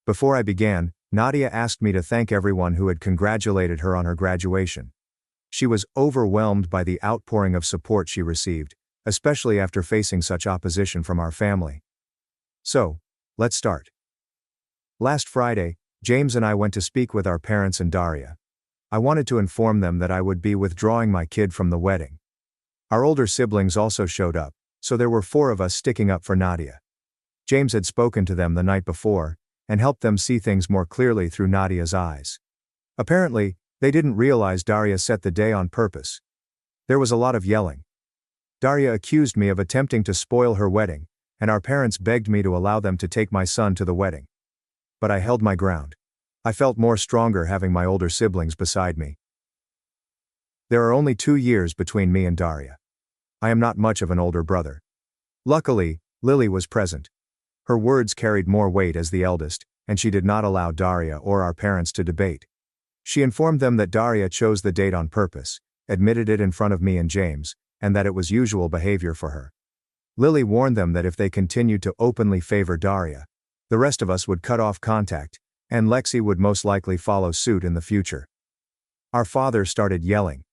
Before I began, Nadia asked me to thank everyone who had congratulated her on her graduation. She was overwhelmed by the outpouring of support she received, especially after facing such opposition from our family. So, let's start. Last Friday, James and I went to speak with our parents and Daria. I wanted to inform them that I would be withdrawing my kid from the wedding. Our older siblings also showed up, so there were 4 of us sticking up for Nadia. James had spoken to them the night before, and helped them see things more clearly through Nadia's eyes. Apparently, they didn't realize Daria set the day on purpose. There was a lot of yelling. Daria accused me of attempting to spoil her wedding, and our parents begged me to allow them to take my son to the wedding. But I held my ground. I felt more stronger having my older siblings beside me. There are only 2 years between me and Daria. I am not much of an older brother. Luckily, Lily was present. Her words carried more weight as the eldest, and she did not allow Daria or our parents to debate. She informed them that Daria chose the date on purpose, admitted it in front of me and James, and that it was usual behavior for her. Lily warned them that if they continued to openly favor Daria, the rest of us would cut off contact, and Lexi would most likely follow suit in the future. Our father started yelling.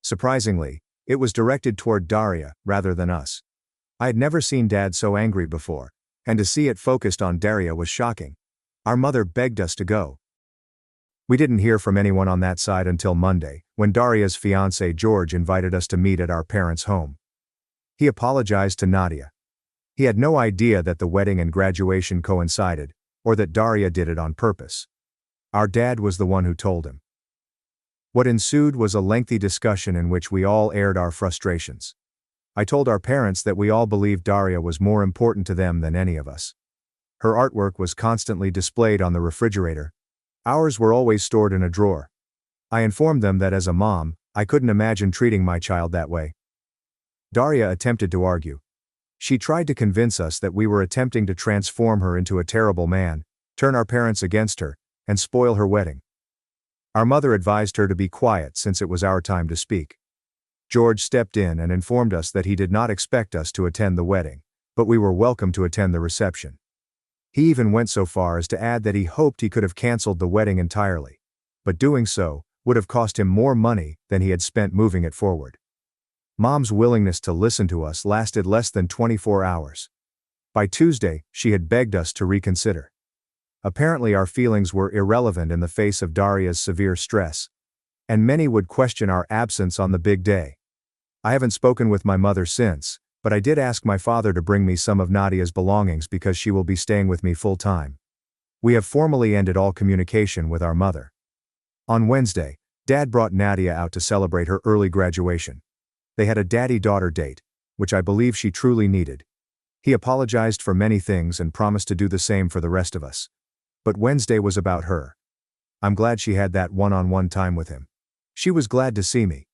Surprisingly, it was directed toward Daria, rather than us. I had never seen Dad so angry before, and to see it focused on Daria was shocking. Our mother begged us to go. We didn't hear from anyone on that side until Monday, when Daria's fiancé George invited us to meet at our parents' home. He apologized to Nadia. He had no idea that the wedding and graduation coincided, or that Daria did it on purpose. Our dad was the one who told him. What ensued was a lengthy discussion in which we all aired our frustrations. I told our parents that we all believed Daria was more important to them than any of us. Her artwork was constantly displayed on the refrigerator. Ours were always stored in a drawer. I informed them that as a mom, I couldn't imagine treating my child that way. Daria attempted to argue. She tried to convince us that we were attempting to transform her into a terrible man, turn our parents against her, and spoil her wedding. Our mother advised her to be quiet since it was our time to speak. George stepped in and informed us that he did not expect us to attend the wedding, but we were welcome to attend the reception. He even went so far as to add that he hoped he could have canceled the wedding entirely, but doing so would have cost him more money than he had spent moving it forward. Mom's willingness to listen to us lasted less than 24 hours. By Tuesday, she had begged us to reconsider. Apparently our feelings were irrelevant in the face of Daria's severe stress, and many would question our absence on the big day. I haven't spoken with my mother since, but I did ask my father to bring me some of Nadia's belongings because she will be staying with me full-time. We have formally ended all communication with our mother. On Wednesday, Dad brought Nadia out to celebrate her early graduation. They had a daddy-daughter date, which I believe she truly needed. He apologized for many things and promised to do the same for the rest of us. But Wednesday was about her. I'm glad she had that one-on-one time with him. She was glad to see me.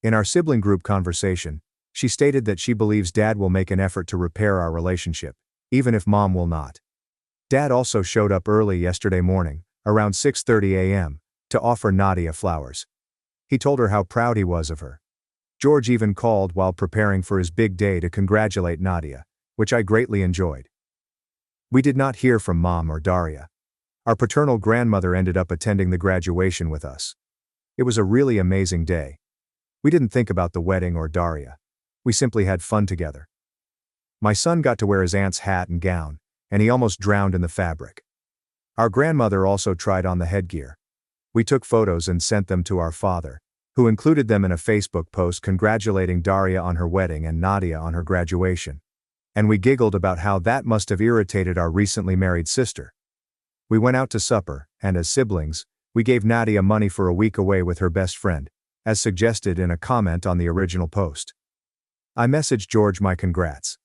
In our sibling group conversation, she stated that she believes Dad will make an effort to repair our relationship, even if Mom will not. Dad also showed up early yesterday morning, around 6:30 a.m., to offer Nadia flowers. He told her how proud he was of her. George even called while preparing for his big day to congratulate Nadia, which I greatly enjoyed. We did not hear from Mom or Daria. Our paternal grandmother ended up attending the graduation with us. It was a really amazing day. We didn't think about the wedding or Daria. We simply had fun together. My son got to wear his aunt's hat and gown, and he almost drowned in the fabric. Our grandmother also tried on the headgear. We took photos and sent them to our father, who included them in a Facebook post congratulating Daria on her wedding and Nadia on her graduation. And we giggled about how that must have irritated our recently married sister. We went out to supper, and as siblings, we gave Nadia money for a week away with her best friend, as suggested in a comment on the original post. I messaged George my congrats.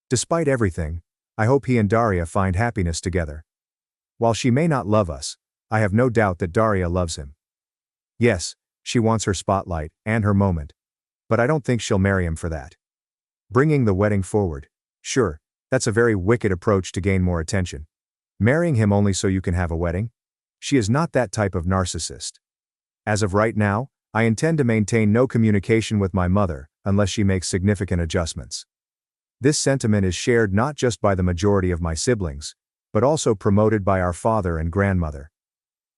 Despite everything, I hope he and Daria find happiness together. While she may not love us, I have no doubt that Daria loves him. Yes, she wants her spotlight and her moment. But I don't think she'll marry him for that. Bringing the wedding forward. Sure, that's a very wicked approach to gain more attention. Marrying him only so you can have a wedding? She is not that type of narcissist. As of right now, I intend to maintain no communication with my mother, unless she makes significant adjustments. This sentiment is shared not just by the majority of my siblings, but also promoted by our father and grandmother.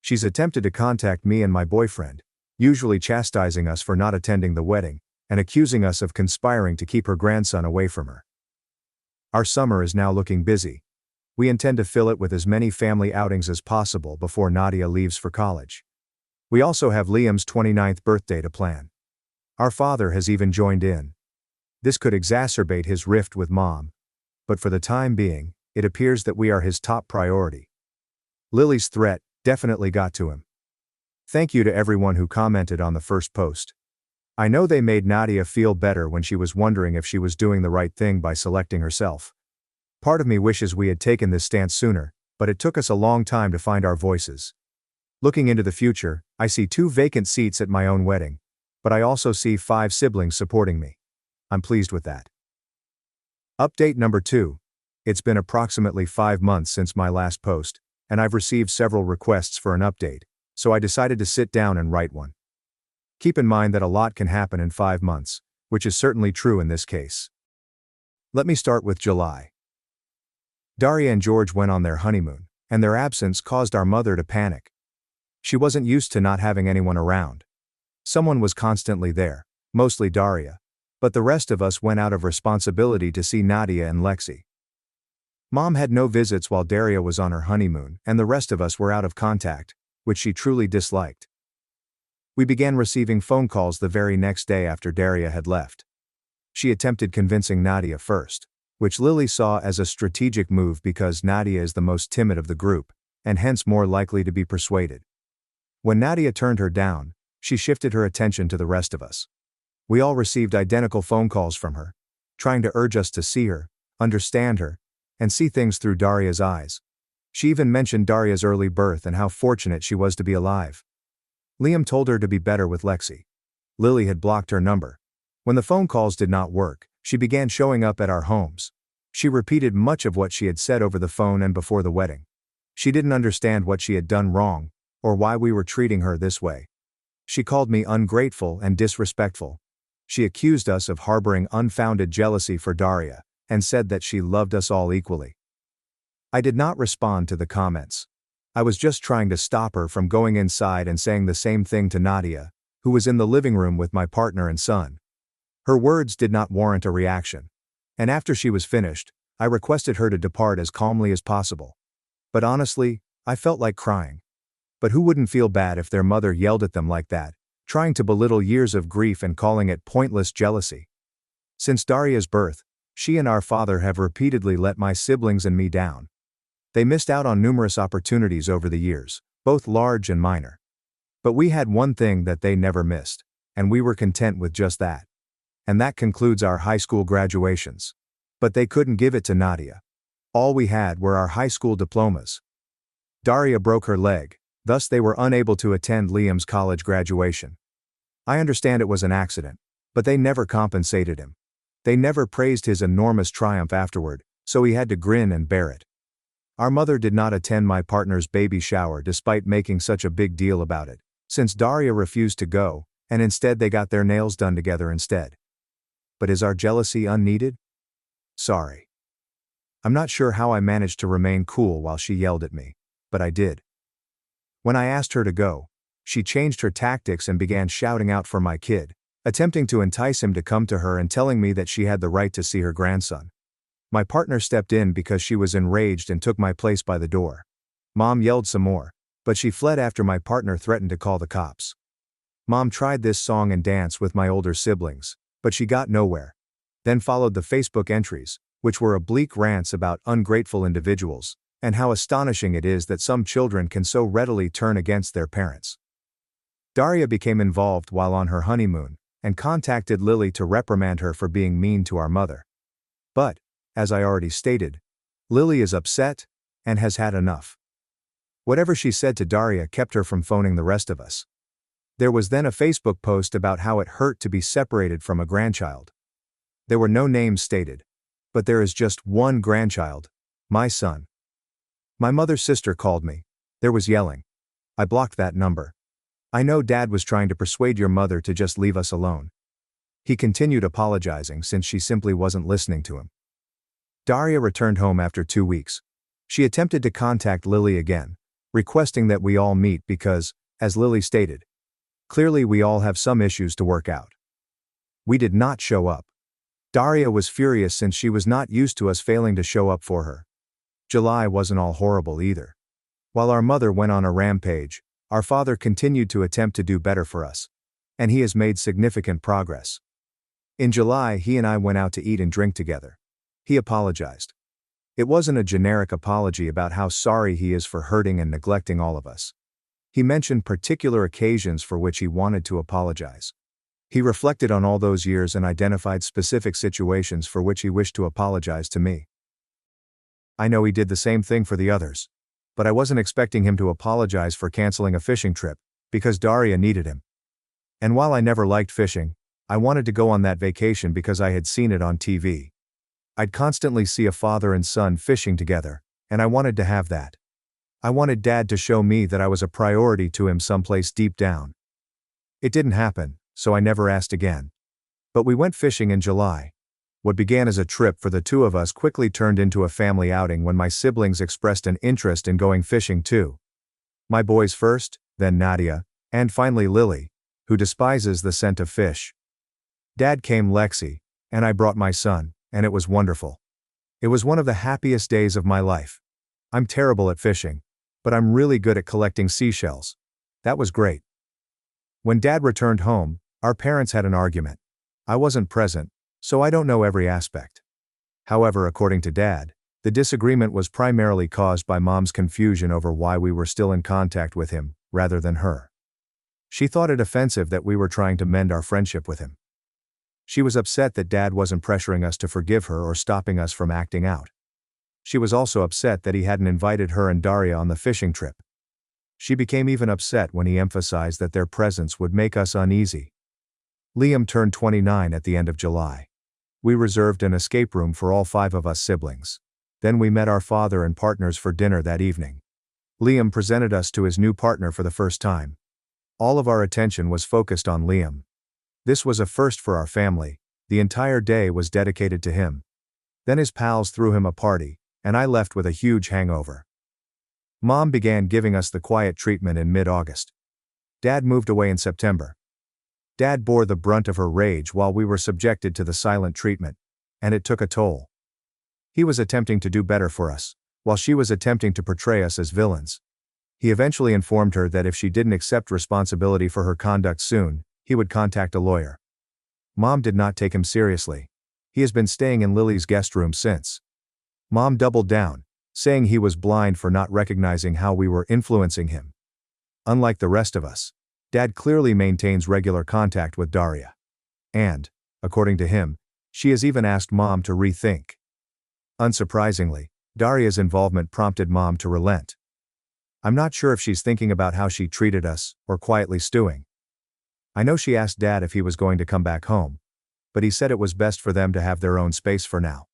She's attempted to contact me and my boyfriend, usually chastising us for not attending the wedding, and accusing us of conspiring to keep her grandson away from her. Our summer is now looking busy. We intend to fill it with as many family outings as possible before Nadia leaves for college. We also have Liam's 29th birthday to plan. Our father has even joined in. This could exacerbate his rift with Mom, but for the time being, it appears that we are his top priority. Lily's threat definitely got to him. Thank you to everyone who commented on the first post. I know they made Nadia feel better when she was wondering if she was doing the right thing by selecting herself. Part of me wishes we had taken this stance sooner, but it took us a long time to find our voices. Looking into the future, I see 2 vacant seats at my own wedding, but I also see 5 siblings supporting me. I'm pleased with that. Update number 2. It's been approximately 5 months since my last post, and I've received several requests for an update, so I decided to sit down and write one. Keep in mind that a lot can happen in 5 months, which is certainly true in this case. Let me start with July. Daria and George went on their honeymoon, and their absence caused our mother to panic. She wasn't used to not having anyone around. Someone was constantly there, mostly Daria, but the rest of us went out of responsibility to see Nadia and Lexi. Mom had no visits while Daria was on her honeymoon, and the rest of us were out of contact, which she truly disliked. We began receiving phone calls the very next day after Daria had left. She attempted convincing Nadia first, which Lily saw as a strategic move because Nadia is the most timid of the group, and hence more likely to be persuaded. When Nadia turned her down, she shifted her attention to the rest of us. We all received identical phone calls from her, trying to urge us to see her, understand her, and see things through Daria's eyes. She even mentioned Daria's early birth and how fortunate she was to be alive. Liam told her to be better with Lexi. Lily had blocked her number. When the phone calls did not work, she began showing up at our homes. She repeated much of what she had said over the phone and before the wedding. She didn't understand what she had done wrong, or why we were treating her this way. She called me ungrateful and disrespectful. She accused us of harboring unfounded jealousy for Daria, and said that she loved us all equally. I did not respond to the comments. I was just trying to stop her from going inside and saying the same thing to Nadia, who was in the living room with my partner and son. Her words did not warrant a reaction. And after she was finished, I requested her to depart as calmly as possible. But honestly, I felt like crying. But who wouldn't feel bad if their mother yelled at them like that, trying to belittle years of grief and calling it pointless jealousy? Since Daria's birth, she and our father have repeatedly let my siblings and me down. They missed out on numerous opportunities over the years, both large and minor. But we had one thing that they never missed, and we were content with just that. And that concludes our high school graduations. But they couldn't give it to Nadia. All we had were our high school diplomas. Daria broke her leg, thus they were unable to attend Liam's college graduation. I understand it was an accident, but they never compensated him. They never praised his enormous triumph afterward, so he had to grin and bear it. Our mother did not attend my partner's baby shower despite making such a big deal about it, since Daria refused to go, and instead they got their nails done together instead. But is our jealousy unneeded? Sorry. I'm not sure how I managed to remain cool while she yelled at me, but I did. When I asked her to go, she changed her tactics and began shouting out for my kid, attempting to entice him to come to her and telling me that she had the right to see her grandson. My partner stepped in because she was enraged and took my place by the door. Mom yelled some more, but she fled after my partner threatened to call the cops. Mom tried this song and dance with my older siblings, but she got nowhere. Then followed the Facebook entries, which were oblique rants about ungrateful individuals, and how astonishing it is that some children can so readily turn against their parents. Daria became involved while on her honeymoon, and contacted Lily to reprimand her for being mean to our mother. But, as I already stated, Lily is upset, and has had enough. Whatever she said to Daria kept her from phoning the rest of us. There was then a Facebook post about how it hurt to be separated from a grandchild. There were no names stated. But there is just one grandchild, my son. My mother's sister called me. There was yelling. I blocked that number. I know Dad was trying to persuade your mother to just leave us alone. He continued apologizing since she simply wasn't listening to him. Daria returned home after 2 weeks. She attempted to contact Lily again, requesting that we all meet because, as Lily stated, clearly we all have some issues to work out. We did not show up. Daria was furious since she was not used to us failing to show up for her. July wasn't all horrible either. While our mother went on a rampage, our father continued to attempt to do better for us. And he has made significant progress. In July, he and I went out to eat and drink together. He apologized. It wasn't a generic apology about how sorry he is for hurting and neglecting all of us. He mentioned particular occasions for which he wanted to apologize. He reflected on all those years and identified specific situations for which he wished to apologize to me. I know he did the same thing for the others. But I wasn't expecting him to apologize for canceling a fishing trip, because Daria needed him. And while I never liked fishing, I wanted to go on that vacation because I had seen it on TV. I'd constantly see a father and son fishing together, and I wanted to have that. I wanted Dad to show me that I was a priority to him someplace deep down. It didn't happen, so I never asked again. But we went fishing in July. What began as a trip for the two of us quickly turned into a family outing when my siblings expressed an interest in going fishing too. My boys first, then Nadia, and finally Lily, who despises the scent of fish. Dad came Lexi, and I brought my son, and it was wonderful. It was one of the happiest days of my life. I'm terrible at fishing, but I'm really good at collecting seashells. That was great. When Dad returned home, our parents had an argument. I wasn't present, so I don't know every aspect. However, according to Dad, the disagreement was primarily caused by Mom's confusion over why we were still in contact with him, rather than her. She thought it offensive that we were trying to mend our friendship with him. She was upset that Dad wasn't pressuring us to forgive her or stopping us from acting out. She was also upset that he hadn't invited her and Daria on the fishing trip. She became even upset when he emphasized that their presence would make us uneasy. Liam turned 29 at the end of July. We reserved an escape room for all 5 of us siblings. Then we met our father and partners for dinner that evening. Liam presented us to his new partner for the first time. All of our attention was focused on Liam. This was a first for our family. The entire day was dedicated to him. Then his pals threw him a party, and I left with a huge hangover. Mom began giving us the quiet treatment in mid-August. Dad moved away in September. Dad bore the brunt of her rage while we were subjected to the silent treatment, and it took a toll. He was attempting to do better for us, while she was attempting to portray us as villains. He eventually informed her that if she didn't accept responsibility for her conduct soon, he would contact a lawyer. Mom did not take him seriously. He has been staying in Lily's guest room since. Mom doubled down, saying he was blind for not recognizing how we were influencing him. Unlike the rest of us, Dad clearly maintains regular contact with Daria. And, according to him, she has even asked Mom to rethink. Unsurprisingly, Daria's involvement prompted Mom to relent. I'm not sure if she's thinking about how she treated us, or quietly stewing. I know she asked Dad if he was going to come back home, but he said it was best for them to have their own space for now.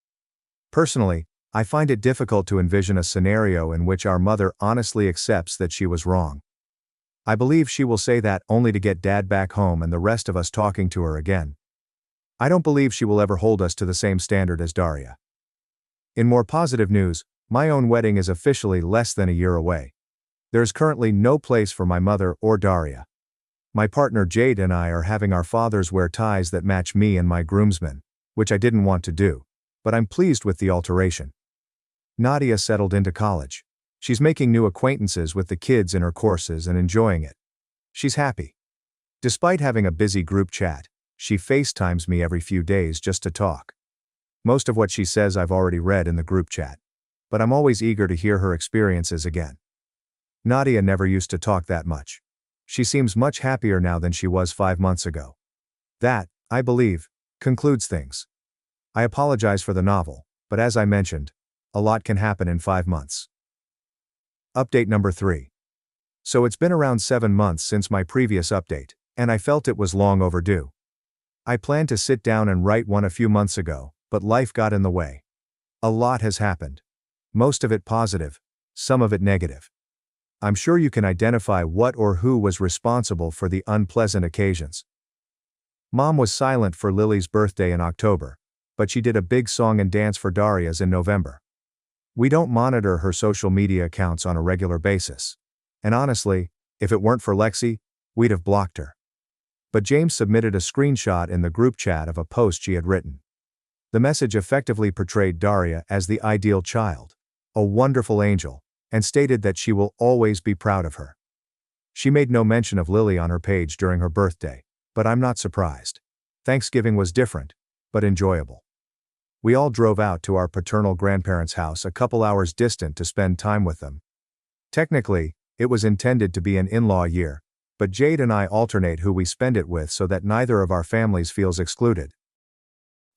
Personally, I find it difficult to envision a scenario in which our mother honestly accepts that she was wrong. I believe she will say that only to get Dad back home and the rest of us talking to her again. I don't believe she will ever hold us to the same standard as Daria. In more positive news, my own wedding is officially less than a year away. There is currently no place for my mother or Daria. My partner Jade and I are having our fathers wear ties that match me and my groomsmen, which I didn't want to do, but I'm pleased with the alteration. Nadia settled into college. She's making new acquaintances with the kids in her courses and enjoying it. She's happy. Despite having a busy group chat, she FaceTimes me every few days just to talk. Most of what she says I've already read in the group chat, but I'm always eager to hear her experiences again. Nadia never used to talk that much. She seems much happier now than she was 5 months ago. That, I believe, concludes things. I apologize for the novel, but as I mentioned, a lot can happen in 5 months. Update number 3. So it's been around 7 months since my previous update, and I felt it was long overdue. I planned to sit down and write one a few months ago, but life got in the way. A lot has happened. Most of it positive, some of it negative. I'm sure you can identify what or who was responsible for the unpleasant occasions. Mom was silent for Lily's birthday in October, but she did a big song and dance for Daria's in November. We don't monitor her social media accounts on a regular basis. And honestly, if it weren't for Lexi, we'd have blocked her. But James submitted a screenshot in the group chat of a post she had written. The message effectively portrayed Daria as the ideal child, a wonderful angel, and stated that she will always be proud of her. She made no mention of Lily on her page during her birthday, but I'm not surprised. Thanksgiving was different, but enjoyable. We all drove out to our paternal grandparents' house a couple hours distant to spend time with them. Technically, it was intended to be an in-law year, but Jade and I alternate who we spend it with so that neither of our families feels excluded.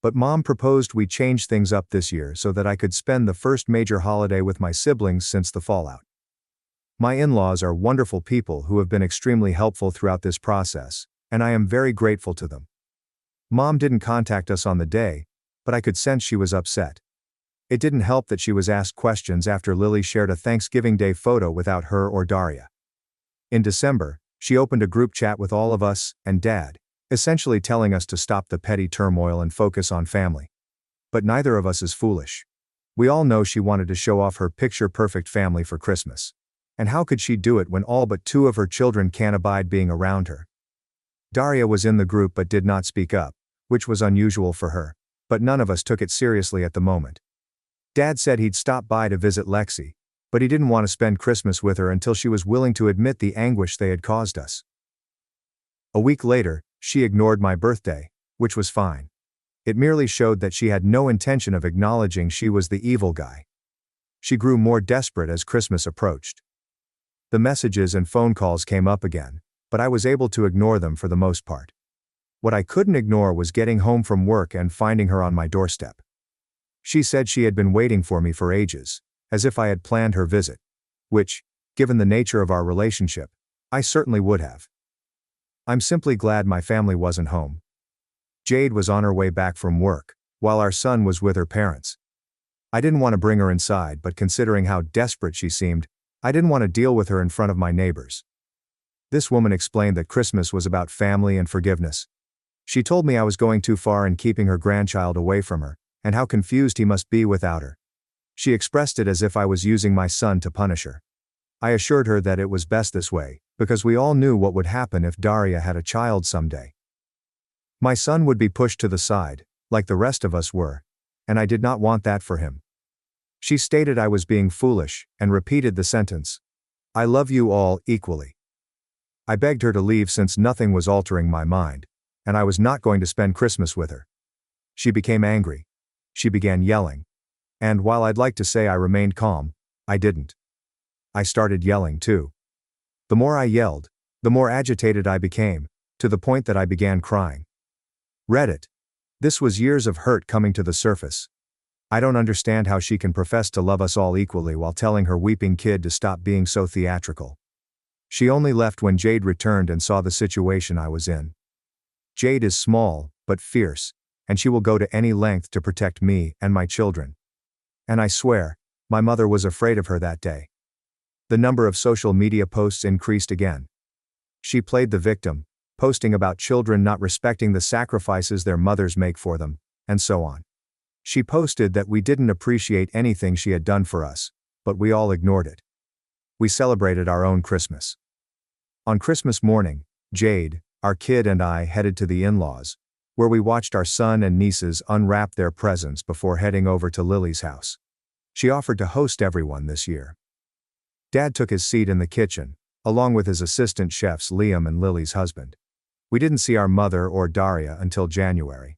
But Mom proposed we change things up this year so that I could spend the first major holiday with my siblings since the fallout. My in-laws are wonderful people who have been extremely helpful throughout this process, and I am very grateful to them. Mom didn't contact us on the day, but I could sense she was upset. It didn't help that she was asked questions after Lily shared a Thanksgiving Day photo without her or Daria. In December, she opened a group chat with all of us and Dad, essentially telling us to stop the petty turmoil and focus on family. But neither of us is foolish. We all know she wanted to show off her picture-perfect family for Christmas. And how could she do it when all but 2 of her children can't abide being around her? Daria was in the group but did not speak up, which was unusual for her, but none of us took it seriously at the moment. Dad said he'd stop by to visit Lexi, but he didn't want to spend Christmas with her until she was willing to admit the anguish they had caused us. A week later, she ignored my birthday, which was fine. It merely showed that she had no intention of acknowledging she was the evil guy. She grew more desperate as Christmas approached. The messages and phone calls came up again, but I was able to ignore them for the most part. What I couldn't ignore was getting home from work and finding her on my doorstep. She said she had been waiting for me for ages, as if I had planned her visit, which, given the nature of our relationship, I certainly would have. I'm simply glad my family wasn't home. Jade was on her way back from work, while our son was with her parents. I didn't want to bring her inside, but considering how desperate she seemed, I didn't want to deal with her in front of my neighbors. This woman explained that Christmas was about family and forgiveness. She told me I was going too far in keeping her grandchild away from her, and how confused he must be without her. She expressed it as if I was using my son to punish her. I assured her that it was best this way, because we all knew what would happen if Daria had a child someday. My son would be pushed to the side, like the rest of us were, and I did not want that for him. She stated I was being foolish, and repeated the sentence, "I love you all equally." I begged her to leave since nothing was altering my mind, and I was not going to spend Christmas with her. She became angry. She began yelling. And while I'd like to say I remained calm, I didn't. I started yelling too. The more I yelled, the more agitated I became, to the point that I began crying. Reddit. This was years of hurt coming to the surface. I don't understand how she can profess to love us all equally while telling her weeping kid to stop being so theatrical. She only left when Jade returned and saw the situation I was in. Jade is small, but fierce, and she will go to any length to protect me and my children. And I swear, my mother was afraid of her that day. The number of social media posts increased again. She played the victim, posting about children not respecting the sacrifices their mothers make for them, and so on. She posted that we didn't appreciate anything she had done for us, but we all ignored it. We celebrated our own Christmas. On Christmas morning, Jade, our kid, and I headed to the in-laws, where we watched our son and nieces unwrap their presents before heading over to Lily's house. She offered to host everyone this year. Dad took his seat in the kitchen, along with his assistant chefs Liam and Lily's husband. We didn't see our mother or Daria until January.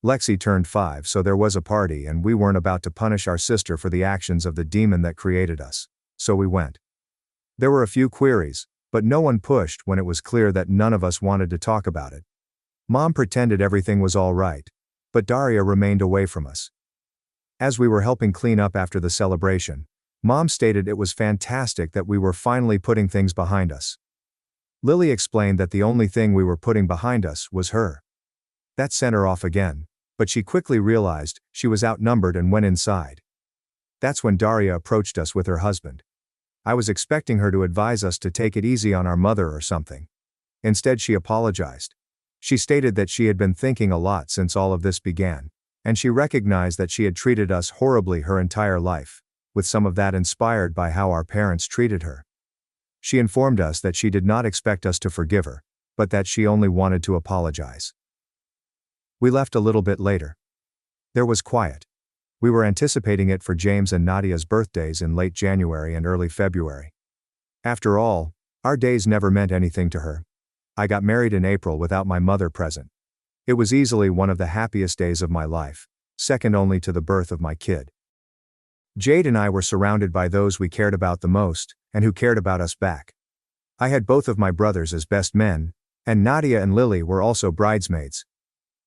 Lexi turned 5, so there was a party, and we weren't about to punish our sister for the actions of the demon that created us, so we went. There were a few queries, but no one pushed when it was clear that none of us wanted to talk about it. Mom pretended everything was all right, but Daria remained away from us. As we were helping clean up after the celebration, Mom stated it was fantastic that we were finally putting things behind us. Lily explained that the only thing we were putting behind us was her. That sent her off again, but she quickly realized she was outnumbered and went inside. That's when Daria approached us with her husband. I was expecting her to advise us to take it easy on our mother or something. Instead, she apologized. She stated that she had been thinking a lot since all of this began, and she recognized that she had treated us horribly her entire life, with some of that inspired by how our parents treated her. She informed us that she did not expect us to forgive her, but that she only wanted to apologize. We left a little bit later. There was quiet. We were anticipating it for James and Nadia's birthdays in late January and early February. After all, our days never meant anything to her. I got married in April without my mother present. It was easily one of the happiest days of my life, second only to the birth of my kid. Jade and I were surrounded by those we cared about the most, and who cared about us back. I had both of my brothers as best men, and Nadia and Lily were also bridesmaids.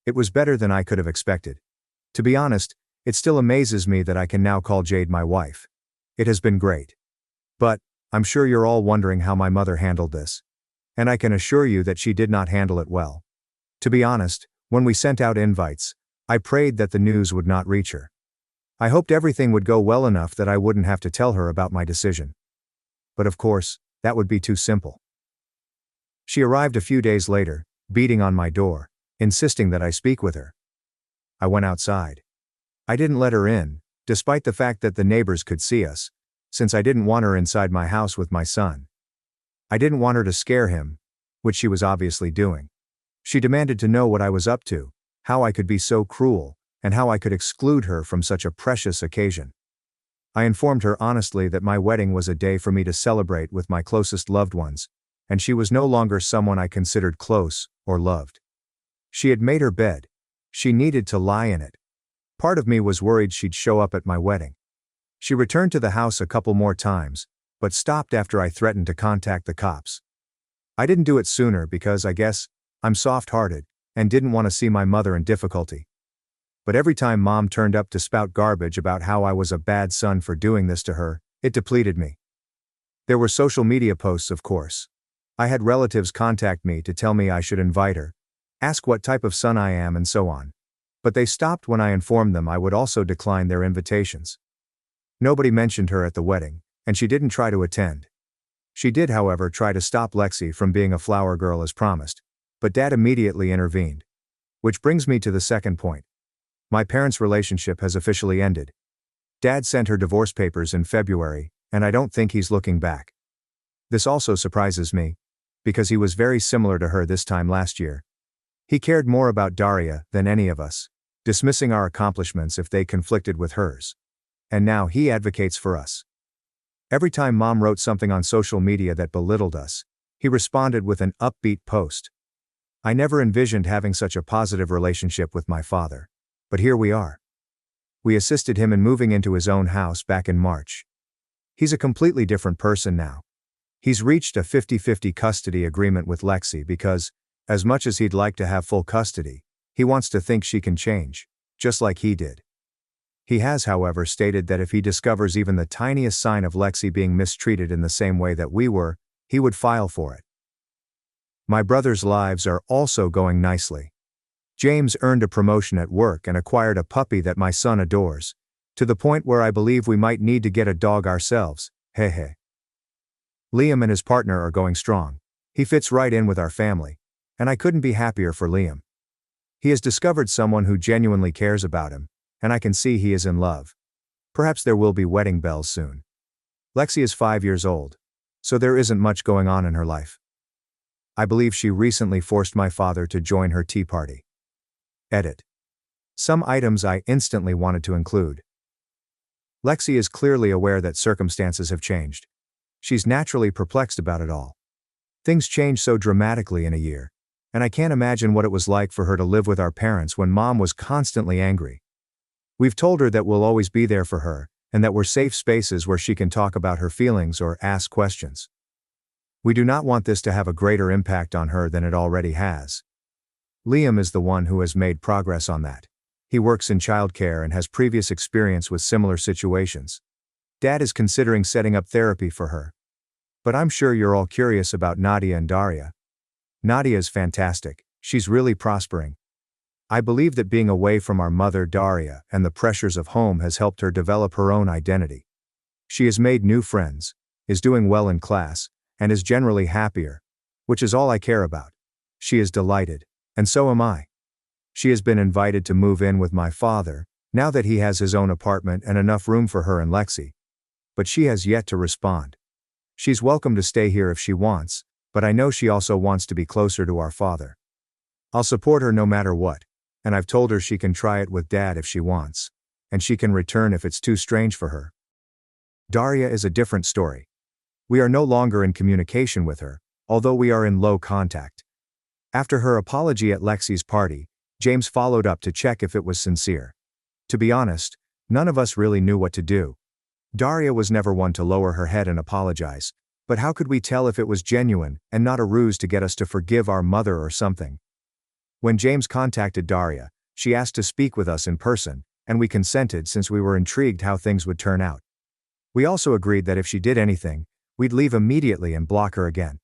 It was better than I could have expected. To be honest, it still amazes me that I can now call Jade my wife. It has been great. But, I'm sure you're all wondering how my mother handled this. And I can assure you that she did not handle it well. To be honest, when we sent out invites, I prayed that the news would not reach her. I hoped everything would go well enough that I wouldn't have to tell her about my decision. But of course, that would be too simple. She arrived a few days later, beating on my door, insisting that I speak with her. I went outside. I didn't let her in, despite the fact that the neighbors could see us, since I didn't want her inside my house with my son. I didn't want her to scare him, which she was obviously doing. She demanded to know what I was up to, how I could be so cruel, and how I could exclude her from such a precious occasion. I informed her honestly that my wedding was a day for me to celebrate with my closest loved ones, and she was no longer someone I considered close or loved. She had made her bed. She needed to lie in it. Part of me was worried she'd show up at my wedding. She returned to the house a couple more times, but stopped after I threatened to contact the cops. I didn't do it sooner because I guess I'm soft-hearted and didn't want to see my mother in difficulty. But every time Mom turned up to spout garbage about how I was a bad son for doing this to her, it depleted me. There were social media posts, of course. I had relatives contact me to tell me I should invite her, ask what type of son I am, and so on. But they stopped when I informed them I would also decline their invitations. Nobody mentioned her at the wedding, and she didn't try to attend. She did, however, try to stop Lexi from being a flower girl as promised, but Dad immediately intervened. Which brings me to the second point. My parents' relationship has officially ended. Dad sent her divorce papers in February, and I don't think he's looking back. This also surprises me, because he was very similar to her this time last year. He cared more about Daria than any of us, dismissing our accomplishments if they conflicted with hers. And now he advocates for us. Every time Mom wrote something on social media that belittled us, he responded with an upbeat post. I never envisioned having such a positive relationship with my father. But here we are. We assisted him in moving into his own house back in March. He's a completely different person now. He's reached a 50-50 custody agreement with Lexi because, as much as he'd like to have full custody, he wants to think she can change, just like he did. He has, however, stated that if he discovers even the tiniest sign of Lexi being mistreated in the same way that we were, he would file for it. My brothers' lives are also going nicely. James earned a promotion at work and acquired a puppy that my son adores, to the point where I believe we might need to get a dog ourselves, hehe. Liam and his partner are going strong. He fits right in with our family, and I couldn't be happier for Liam. He has discovered someone who genuinely cares about him, and I can see he is in love. Perhaps there will be wedding bells soon. Lexi is 5 years old, so there isn't much going on in her life. I believe she recently forced my father to join her tea party. Edit. Some items I instantly wanted to include. Lexi is clearly aware that circumstances have changed. She's naturally perplexed about it all. Things change so dramatically in a year, and I can't imagine what it was like for her to live with our parents when Mom was constantly angry. We've told her that we'll always be there for her, and that we're safe spaces where she can talk about her feelings or ask questions. We do not want this to have a greater impact on her than it already has. Liam is the one who has made progress on that. He works in childcare and has previous experience with similar situations. Dad is considering setting up therapy for her. But I'm sure you're all curious about Nadia and Daria. Nadia is fantastic, she's really prospering. I believe that being away from our mother Daria and the pressures of home has helped her develop her own identity. She has made new friends, is doing well in class, and is generally happier, which is all I care about. She is delighted, and so am I. She has been invited to move in with my father, now that he has his own apartment and enough room for her and Lexi. But she has yet to respond. She's welcome to stay here if she wants, but I know she also wants to be closer to our father. I'll support her no matter what, and I've told her she can try it with Dad if she wants, and she can return if it's too strange for her. Daria is a different story. We are no longer in communication with her, although we are in low contact. After her apology at Lexi's party, James followed up to check if it was sincere. To be honest, none of us really knew what to do. Daria was never one to lower her head and apologize, but how could we tell if it was genuine and not a ruse to get us to forgive our mother or something? When James contacted Daria, she asked to speak with us in person, and we consented since we were intrigued how things would turn out. We also agreed that if she did anything, we'd leave immediately and block her again.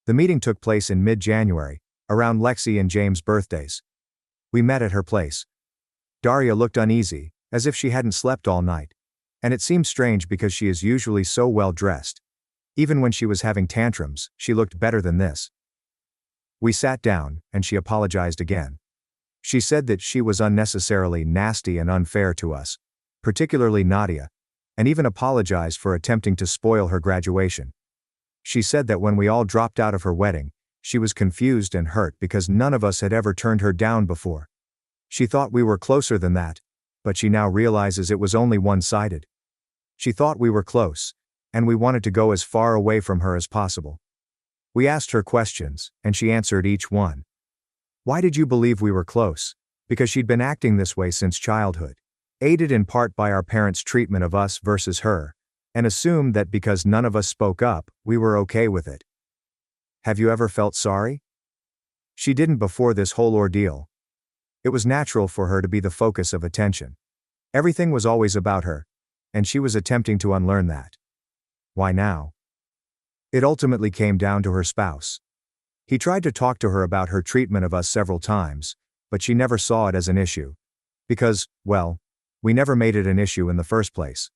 The meeting took place in mid-January, around Lexi and James' birthdays. We met at her place. Daria looked uneasy, as if she hadn't slept all night. And it seemed strange because she is usually so well dressed. Even when she was having tantrums, she looked better than this. We sat down, and she apologized again. She said that she was unnecessarily nasty and unfair to us, particularly Nadia, and even apologized for attempting to spoil her graduation. She said that when we all dropped out of her wedding, she was confused and hurt because none of us had ever turned her down before. She thought we were closer than that, but she now realizes it was only one-sided. She thought we were close, and we wanted to go as far away from her as possible. We asked her questions, and she answered each one. Why did you believe we were close? Because she'd been acting this way since childhood, aided in part by our parents' treatment of us versus her, and assumed that because none of us spoke up, we were okay with it. Have you ever felt sorry? She didn't before this whole ordeal. It was natural for her to be the focus of attention. Everything was always about her, and she was attempting to unlearn that. Why now? It ultimately came down to her spouse. He tried to talk to her about her treatment of us several times, but she never saw it as an issue. Because, well, we never made it an issue in the first place.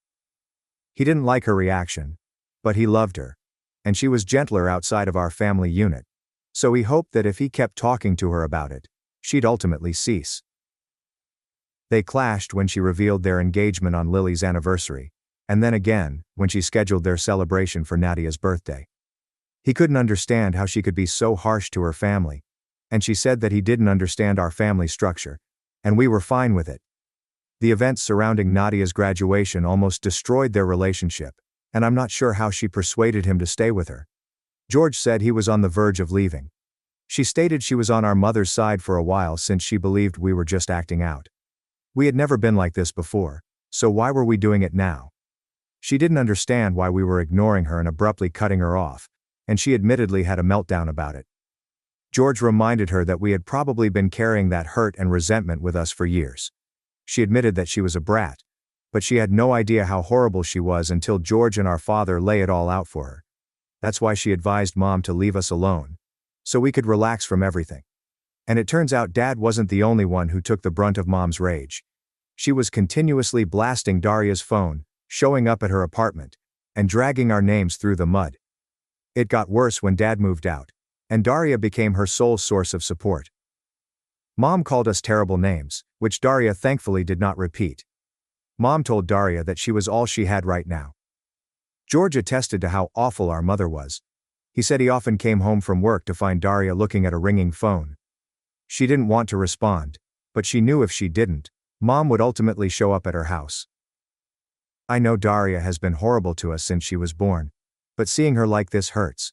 He didn't like her reaction, but he loved her, and she was gentler outside of our family unit, so he hoped that if he kept talking to her about it, she'd ultimately cease. They clashed when she revealed their engagement on Lily's anniversary, and then again, when she scheduled their celebration for Nadia's birthday. He couldn't understand how she could be so harsh to her family, and she said that he didn't understand our family structure, and we were fine with it. The events surrounding Nadia's graduation almost destroyed their relationship, and I'm not sure how she persuaded him to stay with her. George said he was on the verge of leaving. She stated she was on our mother's side for a while since she believed we were just acting out. We had never been like this before, so why were we doing it now? She didn't understand why we were ignoring her and abruptly cutting her off, and she admittedly had a meltdown about it. George reminded her that we had probably been carrying that hurt and resentment with us for years. She admitted that she was a brat, but she had no idea how horrible she was until George and our father lay it all out for her. That's why she advised Mom to leave us alone, so we could relax from everything. And it turns out Dad wasn't the only one who took the brunt of Mom's rage. She was continuously blasting Daria's phone, showing up at her apartment, and dragging our names through the mud. It got worse when Dad moved out, and Daria became her sole source of support. Mom called us terrible names, which Daria thankfully did not repeat. Mom told Daria that she was all she had right now. George attested to how awful our mother was. He said he often came home from work to find Daria looking at a ringing phone. She didn't want to respond, but she knew if she didn't, Mom would ultimately show up at her house. I know Daria has been horrible to us since she was born, but seeing her like this hurts.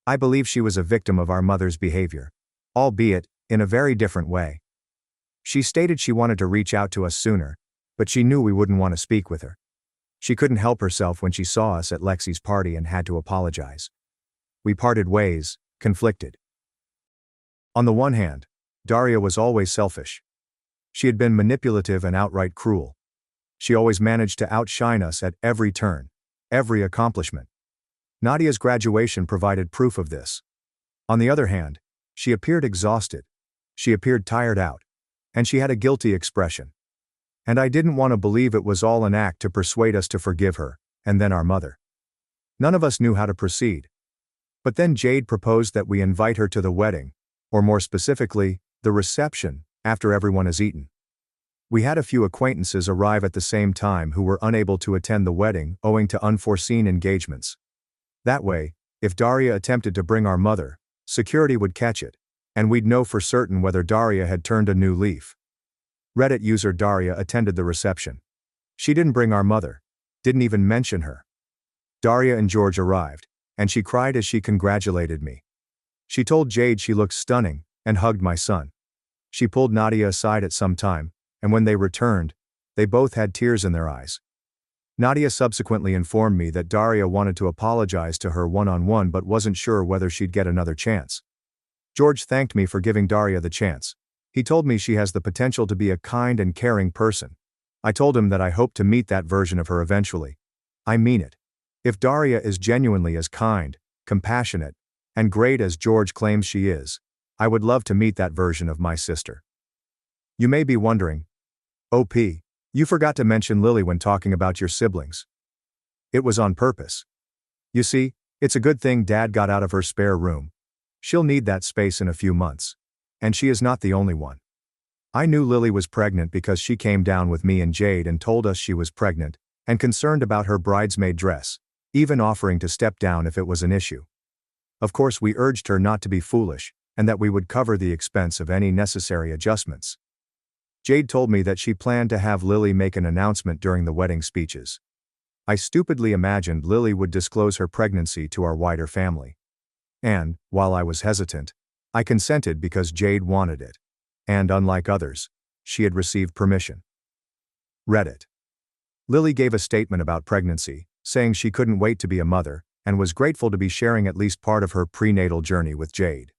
I believe she was a victim of our mother's behavior, albeit in a very different way. She stated she wanted to reach out to us sooner, but she knew we wouldn't want to speak with her. She couldn't help herself when she saw us at Lexi's party and had to apologize. We parted ways, conflicted. On the one hand, Daria was always selfish. She had been manipulative and outright cruel. She always managed to outshine us at every turn, every accomplishment. Nadia's graduation provided proof of this. On the other hand, she appeared exhausted. She appeared tired out. And she had a guilty expression. And I didn't want to believe it was all an act to persuade us to forgive her, and then our mother. None of us knew how to proceed. But then Jade proposed that we invite her to the wedding, or more specifically, the reception, after everyone has eaten. We had a few acquaintances arrive at the same time who were unable to attend the wedding owing to unforeseen engagements. That way, if Daria attempted to bring our mother, security would catch it, and we'd know for certain whether Daria had turned a new leaf. Reddit user Daria attended the reception. She didn't bring our mother, didn't even mention her. Daria and George arrived, and she cried as she congratulated me. She told Jade she looked stunning, and hugged my son. She pulled Nadia aside at some time, and when they returned, they both had tears in their eyes. Nadia subsequently informed me that Daria wanted to apologize to her one-on-one but wasn't sure whether she'd get another chance. George thanked me for giving Daria the chance. He told me she has the potential to be a kind and caring person. I told him that I hope to meet that version of her eventually. I mean it. If Daria is genuinely as kind, compassionate, and great as George claims she is, I would love to meet that version of my sister. You may be wondering, OP, you forgot to mention Lily when talking about your siblings. It was on purpose. You see, it's a good thing Dad got out of her spare room. She'll need that space in a few months. And she is not the only one. I knew Lily was pregnant because she came down with me and Jade and told us she was pregnant, and concerned about her bridesmaid dress, even offering to step down if it was an issue. Of course, we urged her not to be foolish, and that we would cover the expense of any necessary adjustments. Jade told me that she planned to have Lily make an announcement during the wedding speeches. I stupidly imagined Lily would disclose her pregnancy to our wider family. And, while I was hesitant, I consented because Jade wanted it. And unlike others, she had received permission. Reddit. Lily gave a statement about pregnancy, saying she couldn't wait to be a mother, and was grateful to be sharing at least part of her prenatal journey with Jade.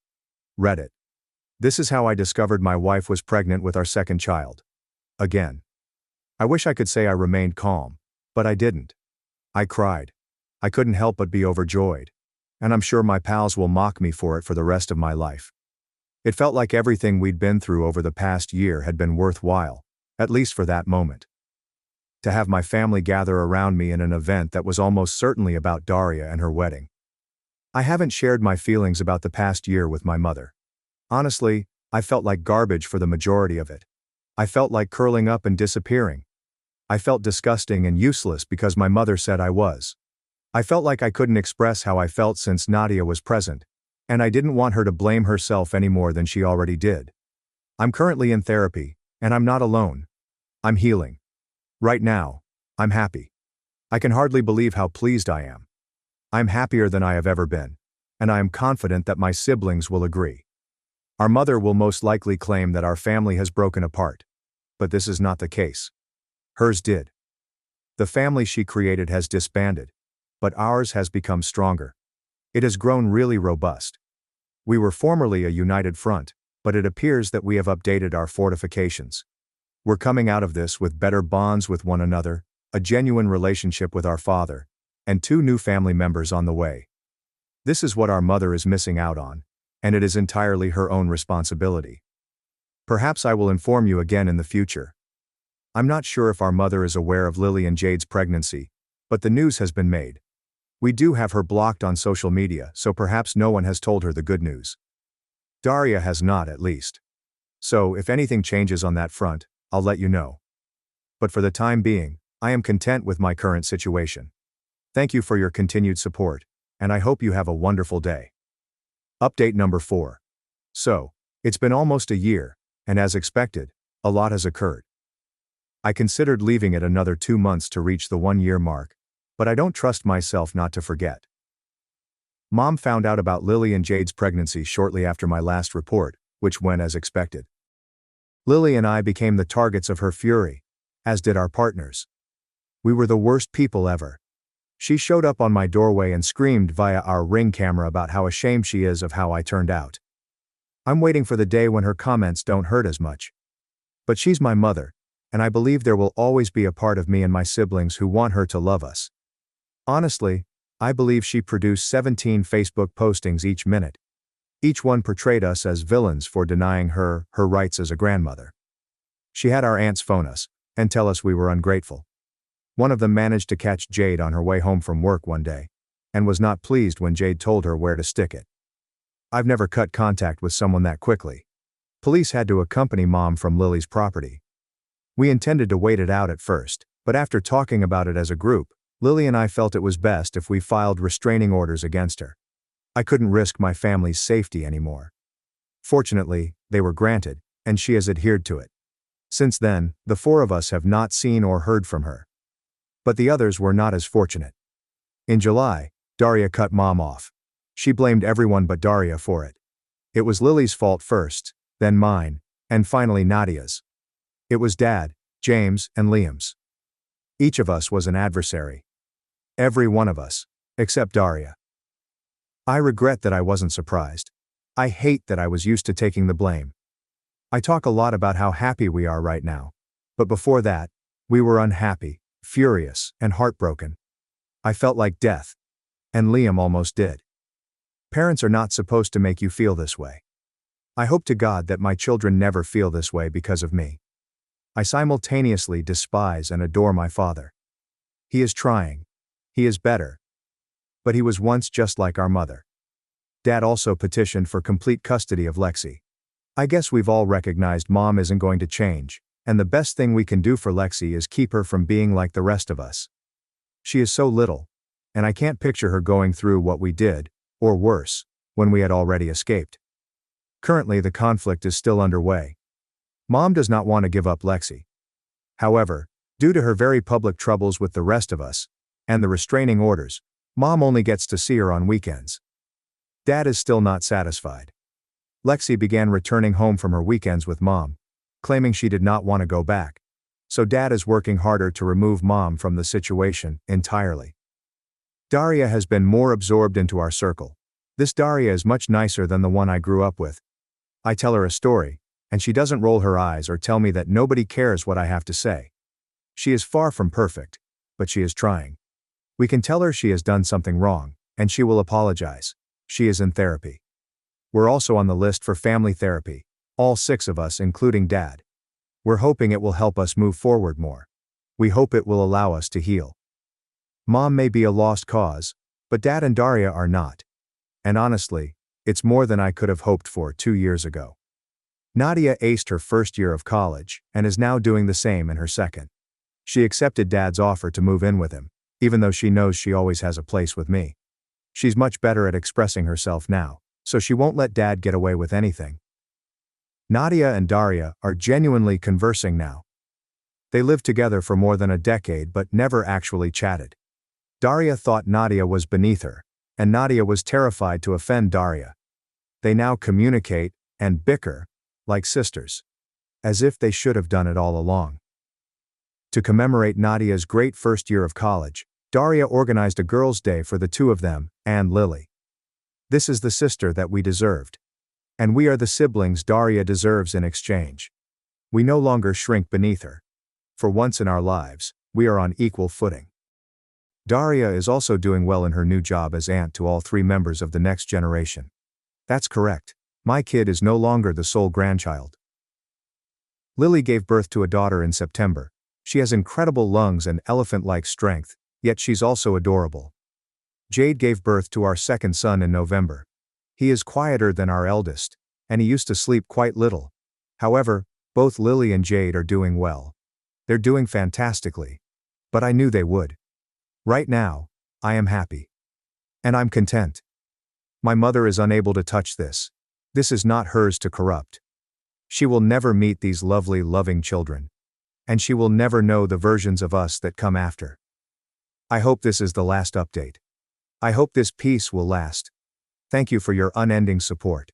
Reddit. This is how I discovered my wife was pregnant with our second child. Again. I wish I could say I remained calm, but I didn't. I cried. I couldn't help but be overjoyed. And I'm sure my pals will mock me for it for the rest of my life. It felt like everything we'd been through over the past year had been worthwhile, at least for that moment. To have my family gather around me in an event that was almost certainly about Daria and her wedding. I haven't shared my feelings about the past year with my mother. Honestly, I felt like garbage for the majority of it. I felt like curling up and disappearing. I felt disgusting and useless because my mother said I was. I felt like I couldn't express how I felt since Nadia was present, and I didn't want her to blame herself any more than she already did. I'm currently in therapy, and I'm not alone. I'm healing. Right now, I'm happy. I can hardly believe how pleased I am. I'm happier than I have ever been, and I am confident that my siblings will agree. Our mother will most likely claim that our family has broken apart, but this is not the case. Hers did. The family she created has disbanded, but ours has become stronger. It has grown really robust. We were formerly a united front, but it appears that we have updated our fortifications. We're coming out of this with better bonds with one another, a genuine relationship with our father, and 2 new family members on the way. This is what our mother is missing out on, and it is entirely her own responsibility. Perhaps I will inform you again in the future. I'm not sure if our mother is aware of Lily and Jade's pregnancy, but the news has been made. We do have her blocked on social media, so perhaps no one has told her the good news. Daria has not, at least. So, if anything changes on that front, I'll let you know. But for the time being, I am content with my current situation. Thank you for your continued support, and I hope you have a wonderful day. Update number 4. So, it's been almost a year, and as expected, a lot has occurred. I considered leaving it another 2 months to reach the 1-year mark, but I don't trust myself not to forget. Mom found out about Lily and Jade's pregnancy shortly after my last report, which went as expected. Lily and I became the targets of her fury, as did our partners. We were the worst people ever. She showed up on my doorway and screamed via our Ring camera about how ashamed she is of how I turned out. I'm waiting for the day when her comments don't hurt as much. But she's my mother, and I believe there will always be a part of me and my siblings who want her to love us. Honestly, I believe she produced 17 Facebook postings each minute. Each one portrayed us as villains for denying her rights as a grandmother. She had our aunts phone us and tell us we were ungrateful. One of them managed to catch Jade on her way home from work one day, and was not pleased when Jade told her where to stick it. I've never cut contact with someone that quickly. Police had to accompany Mom from Lily's property. We intended to wait it out at first, but after talking about it as a group, Lily and I felt it was best if we filed restraining orders against her. I couldn't risk my family's safety anymore. Fortunately, they were granted, and she has adhered to it. Since then, the 4 of us have not seen or heard from her. But the others were not as fortunate. In July, Daria cut Mom off. She blamed everyone but Daria for it. It was Lily's fault first, then mine, and finally Nadia's. It was Dad, James, and Liam's. Each of us was an adversary. Every one of us, except Daria. I regret that I wasn't surprised. I hate that I was used to taking the blame. I talk a lot about how happy we are right now. But before that, we were unhappy, furious, and heartbroken. I felt like death. And Liam almost did. Parents are not supposed to make you feel this way. I hope to God that my children never feel this way because of me. I simultaneously despise and adore my father. He is trying. He is better. But he was once just like our mother. Dad also petitioned for complete custody of Lexi. I guess we've all recognized Mom isn't going to change, and the best thing we can do for Lexi is keep her from being like the rest of us. She is so little, and I can't picture her going through what we did, or worse, when we had already escaped. Currently the conflict is still underway. Mom does not want to give up Lexi. However, due to her very public troubles with the rest of us, and the restraining orders, Mom only gets to see her on weekends. Dad is still not satisfied. Lexi began returning home from her weekends with Mom, claiming she did not want to go back. So Dad is working harder to remove Mom from the situation entirely. Daria has been more absorbed into our circle. This Daria is much nicer than the one I grew up with. I tell her a story, and she doesn't roll her eyes or tell me that nobody cares what I have to say. She is far from perfect, but she is trying. We can tell her she has done something wrong, and she will apologize. She is in therapy. We're also on the list for family therapy, all 6 of us including Dad. We're hoping it will help us move forward more. We hope it will allow us to heal. Mom may be a lost cause, but Dad and Daria are not. And honestly, it's more than I could have hoped for 2 years ago. Nadia aced her first year of college, and is now doing the same in her second. She accepted Dad's offer to move in with him, even though she knows she always has a place with me. She's much better at expressing herself now, so she won't let Dad get away with anything. Nadia and Daria are genuinely conversing now. They lived together for more than a decade but never actually chatted. Daria thought Nadia was beneath her, and Nadia was terrified to offend Daria. They now communicate, and bicker, like sisters. As if they should have done it all along. To commemorate Nadia's great first year of college, Daria organized a girls' day for the 2 of them, and Lily. This is the sister that we deserved. And we are the siblings Daria deserves in exchange. We no longer shrink beneath her. For once in our lives, we are on equal footing. Daria is also doing well in her new job as aunt to all 3 members of the next generation. That's correct. My kid is no longer the sole grandchild. Lily gave birth to a daughter in September. She has incredible lungs and elephant-like strength, yet she's also adorable. Jade gave birth to our second son in November. He is quieter than our eldest, and he used to sleep quite little. However, both Lily and Jade are doing well. They're doing fantastically. But I knew they would. Right now, I am happy. And I'm content. My mother is unable to touch this. This is not hers to corrupt. She will never meet these lovely, loving children. And she will never know the versions of us that come after. I hope this is the last update. I hope this peace will last. Thank you for your unending support.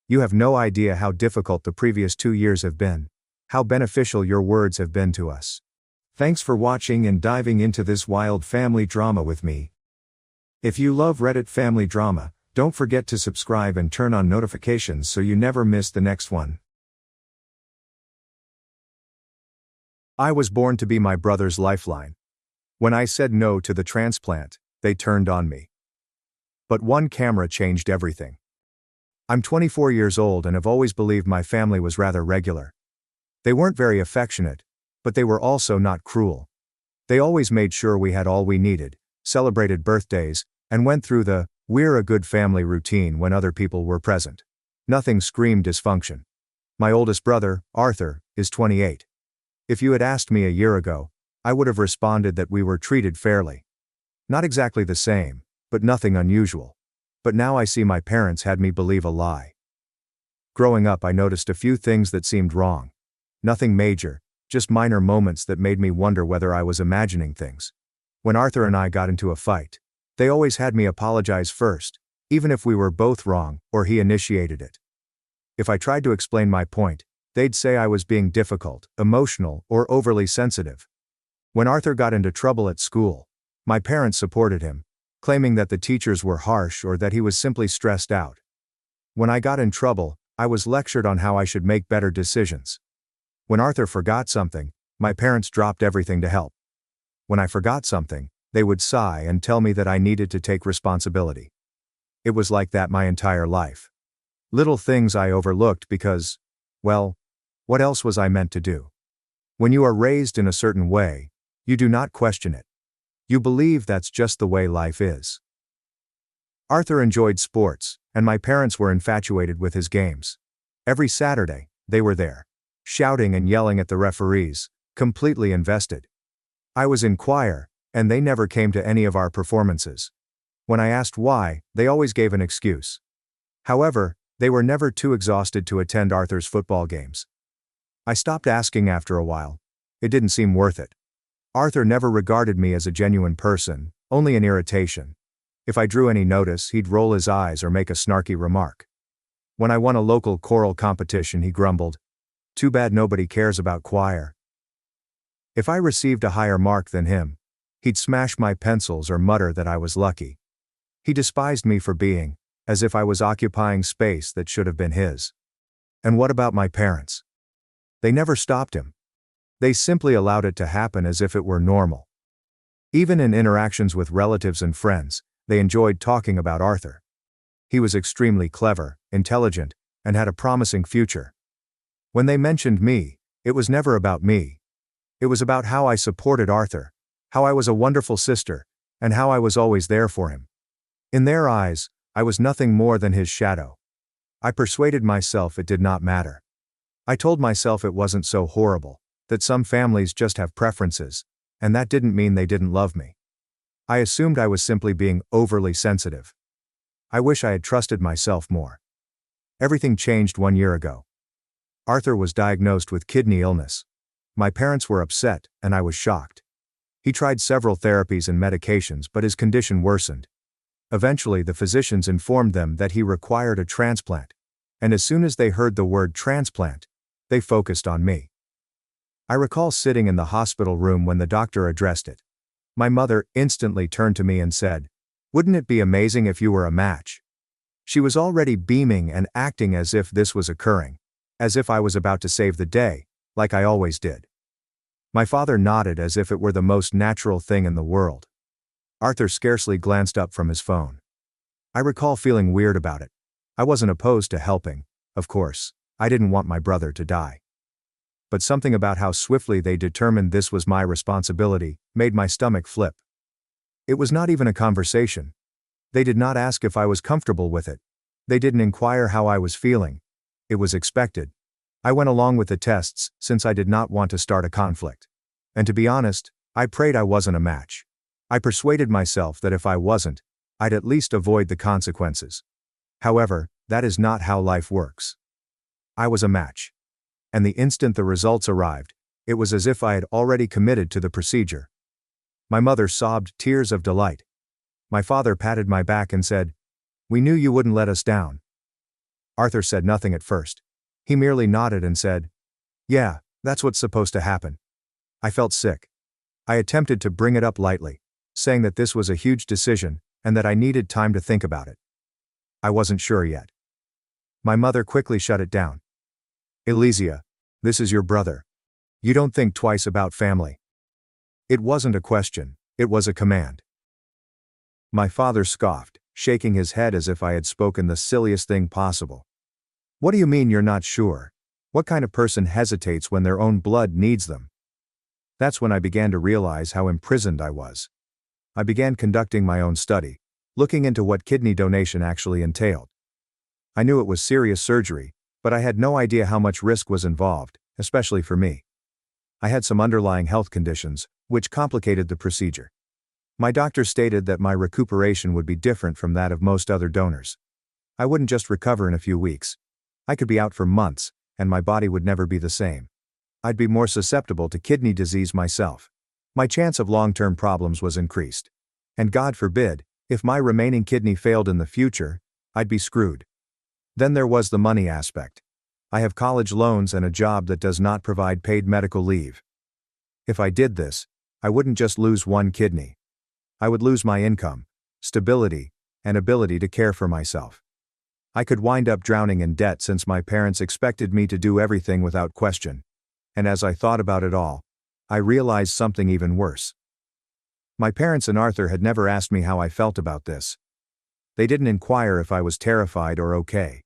You have no idea how difficult the previous 2 years have been, how beneficial your words have been to us. Thanks for watching and diving into this wild family drama with me. If you love Reddit family drama, don't forget to subscribe and turn on notifications so you never miss the next one. I was born to be my brother's lifeline. When I said no to the transplant, they turned on me. But one camera changed everything. I'm 24 years old and have always believed my family was rather regular. They weren't very affectionate, but they were also not cruel. They always made sure we had all we needed, celebrated birthdays, and went through the "we're a good family" routine when other people were present. Nothing screamed dysfunction. My oldest brother, Arthur, is 28. If you had asked me a year ago, I would have responded that we were treated fairly. Not exactly the same, but nothing unusual. But now I see my parents had me believe a lie. Growing up, I noticed a few things that seemed wrong. Nothing major, just minor moments that made me wonder whether I was imagining things. When Arthur and I got into a fight, they always had me apologize first, even if we were both wrong or he initiated it. If I tried to explain my point, they'd say I was being difficult, emotional, or overly sensitive. When Arthur got into trouble at school, my parents supported him, claiming that the teachers were harsh or that he was simply stressed out. When I got in trouble, I was lectured on how I should make better decisions. When Arthur forgot something, my parents dropped everything to help. When I forgot something, they would sigh and tell me that I needed to take responsibility. It was like that my entire life. Little things I overlooked because, well, what else was I meant to do? When you are raised in a certain way, you do not question it. You believe that's just the way life is. Arthur enjoyed sports, and my parents were infatuated with his games. Every Saturday, they were there, shouting and yelling at the referees, completely invested. I was in choir, and they never came to any of our performances. When I asked why, they always gave an excuse. However, they were never too exhausted to attend Arthur's football games. I stopped asking after a while. It didn't seem worth it. Arthur never regarded me as a genuine person, only an irritation. If I drew any notice, he'd roll his eyes or make a snarky remark. When I won a local choral competition, he grumbled, "Too bad nobody cares about choir." If I received a higher mark than him, he'd smash my pencils or mutter that I was lucky. He despised me for being, as if I was occupying space that should have been his. And what about my parents? They never stopped him. They simply allowed it to happen as if it were normal. Even in interactions with relatives and friends, they enjoyed talking about Arthur. He was extremely clever, intelligent, and had a promising future. When they mentioned me, it was never about me. It was about how I supported Arthur, how I was a wonderful sister, and how I was always there for him. In their eyes, I was nothing more than his shadow. I persuaded myself it did not matter. I told myself it wasn't so horrible, that some families just have preferences, and that didn't mean they didn't love me. I assumed I was simply being overly sensitive. I wish I had trusted myself more. Everything changed 1 year ago. Arthur was diagnosed with kidney illness. My parents were upset, and I was shocked. He tried several therapies and medications, but his condition worsened. Eventually, the physicians informed them that he required a transplant, and as soon as they heard the word transplant, they focused on me. I recall sitting in the hospital room when the doctor addressed it. My mother instantly turned to me and said, "Wouldn't it be amazing if you were a match?" She was already beaming and acting as if this was occurring, as if I was about to save the day, like I always did. My father nodded as if it were the most natural thing in the world. Arthur scarcely glanced up from his phone. I recall feeling weird about it. I wasn't opposed to helping, of course. I didn't want my brother to die. But something about how swiftly they determined this was my responsibility made my stomach flip. It was not even a conversation. They did not ask if I was comfortable with it. They didn't inquire how I was feeling. It was expected. I went along with the tests since I did not want to start a conflict. And to be honest, I prayed I wasn't a match. I persuaded myself that if I wasn't, I'd at least avoid the consequences. However, that is not how life works. I was a match. And the instant the results arrived, it was as if I had already committed to the procedure. My mother sobbed tears of delight. My father patted my back and said, "We knew you wouldn't let us down." Arthur said nothing at first. He merely nodded and said, "Yeah, that's what's supposed to happen." I felt sick. I attempted to bring it up lightly, saying that this was a huge decision and that I needed time to think about it. I wasn't sure yet. My mother quickly shut it down. "Elysia, this is your brother. You don't think twice about family." It wasn't a question, it was a command. My father scoffed, shaking his head as if I had spoken the silliest thing possible. "What do you mean you're not sure? What kind of person hesitates when their own blood needs them?" That's when I began to realize how imprisoned I was. I began conducting my own study, looking into what kidney donation actually entailed. I knew it was serious surgery, but I had no idea how much risk was involved, especially for me. I had some underlying health conditions, which complicated the procedure. My doctor stated that my recuperation would be different from that of most other donors. I wouldn't just recover in a few weeks. I could be out for months, and my body would never be the same. I'd be more susceptible to kidney disease myself. My chance of long-term problems was increased. And God forbid, if my remaining kidney failed in the future, I'd be screwed. Then there was the money aspect. I have college loans and a job that does not provide paid medical leave. If I did this, I wouldn't just lose one kidney. I would lose my income, stability, and ability to care for myself. I could wind up drowning in debt since my parents expected me to do everything without question. And as I thought about it all, I realized something even worse. My parents and Arthur had never asked me how I felt about this. They didn't inquire if I was terrified or okay.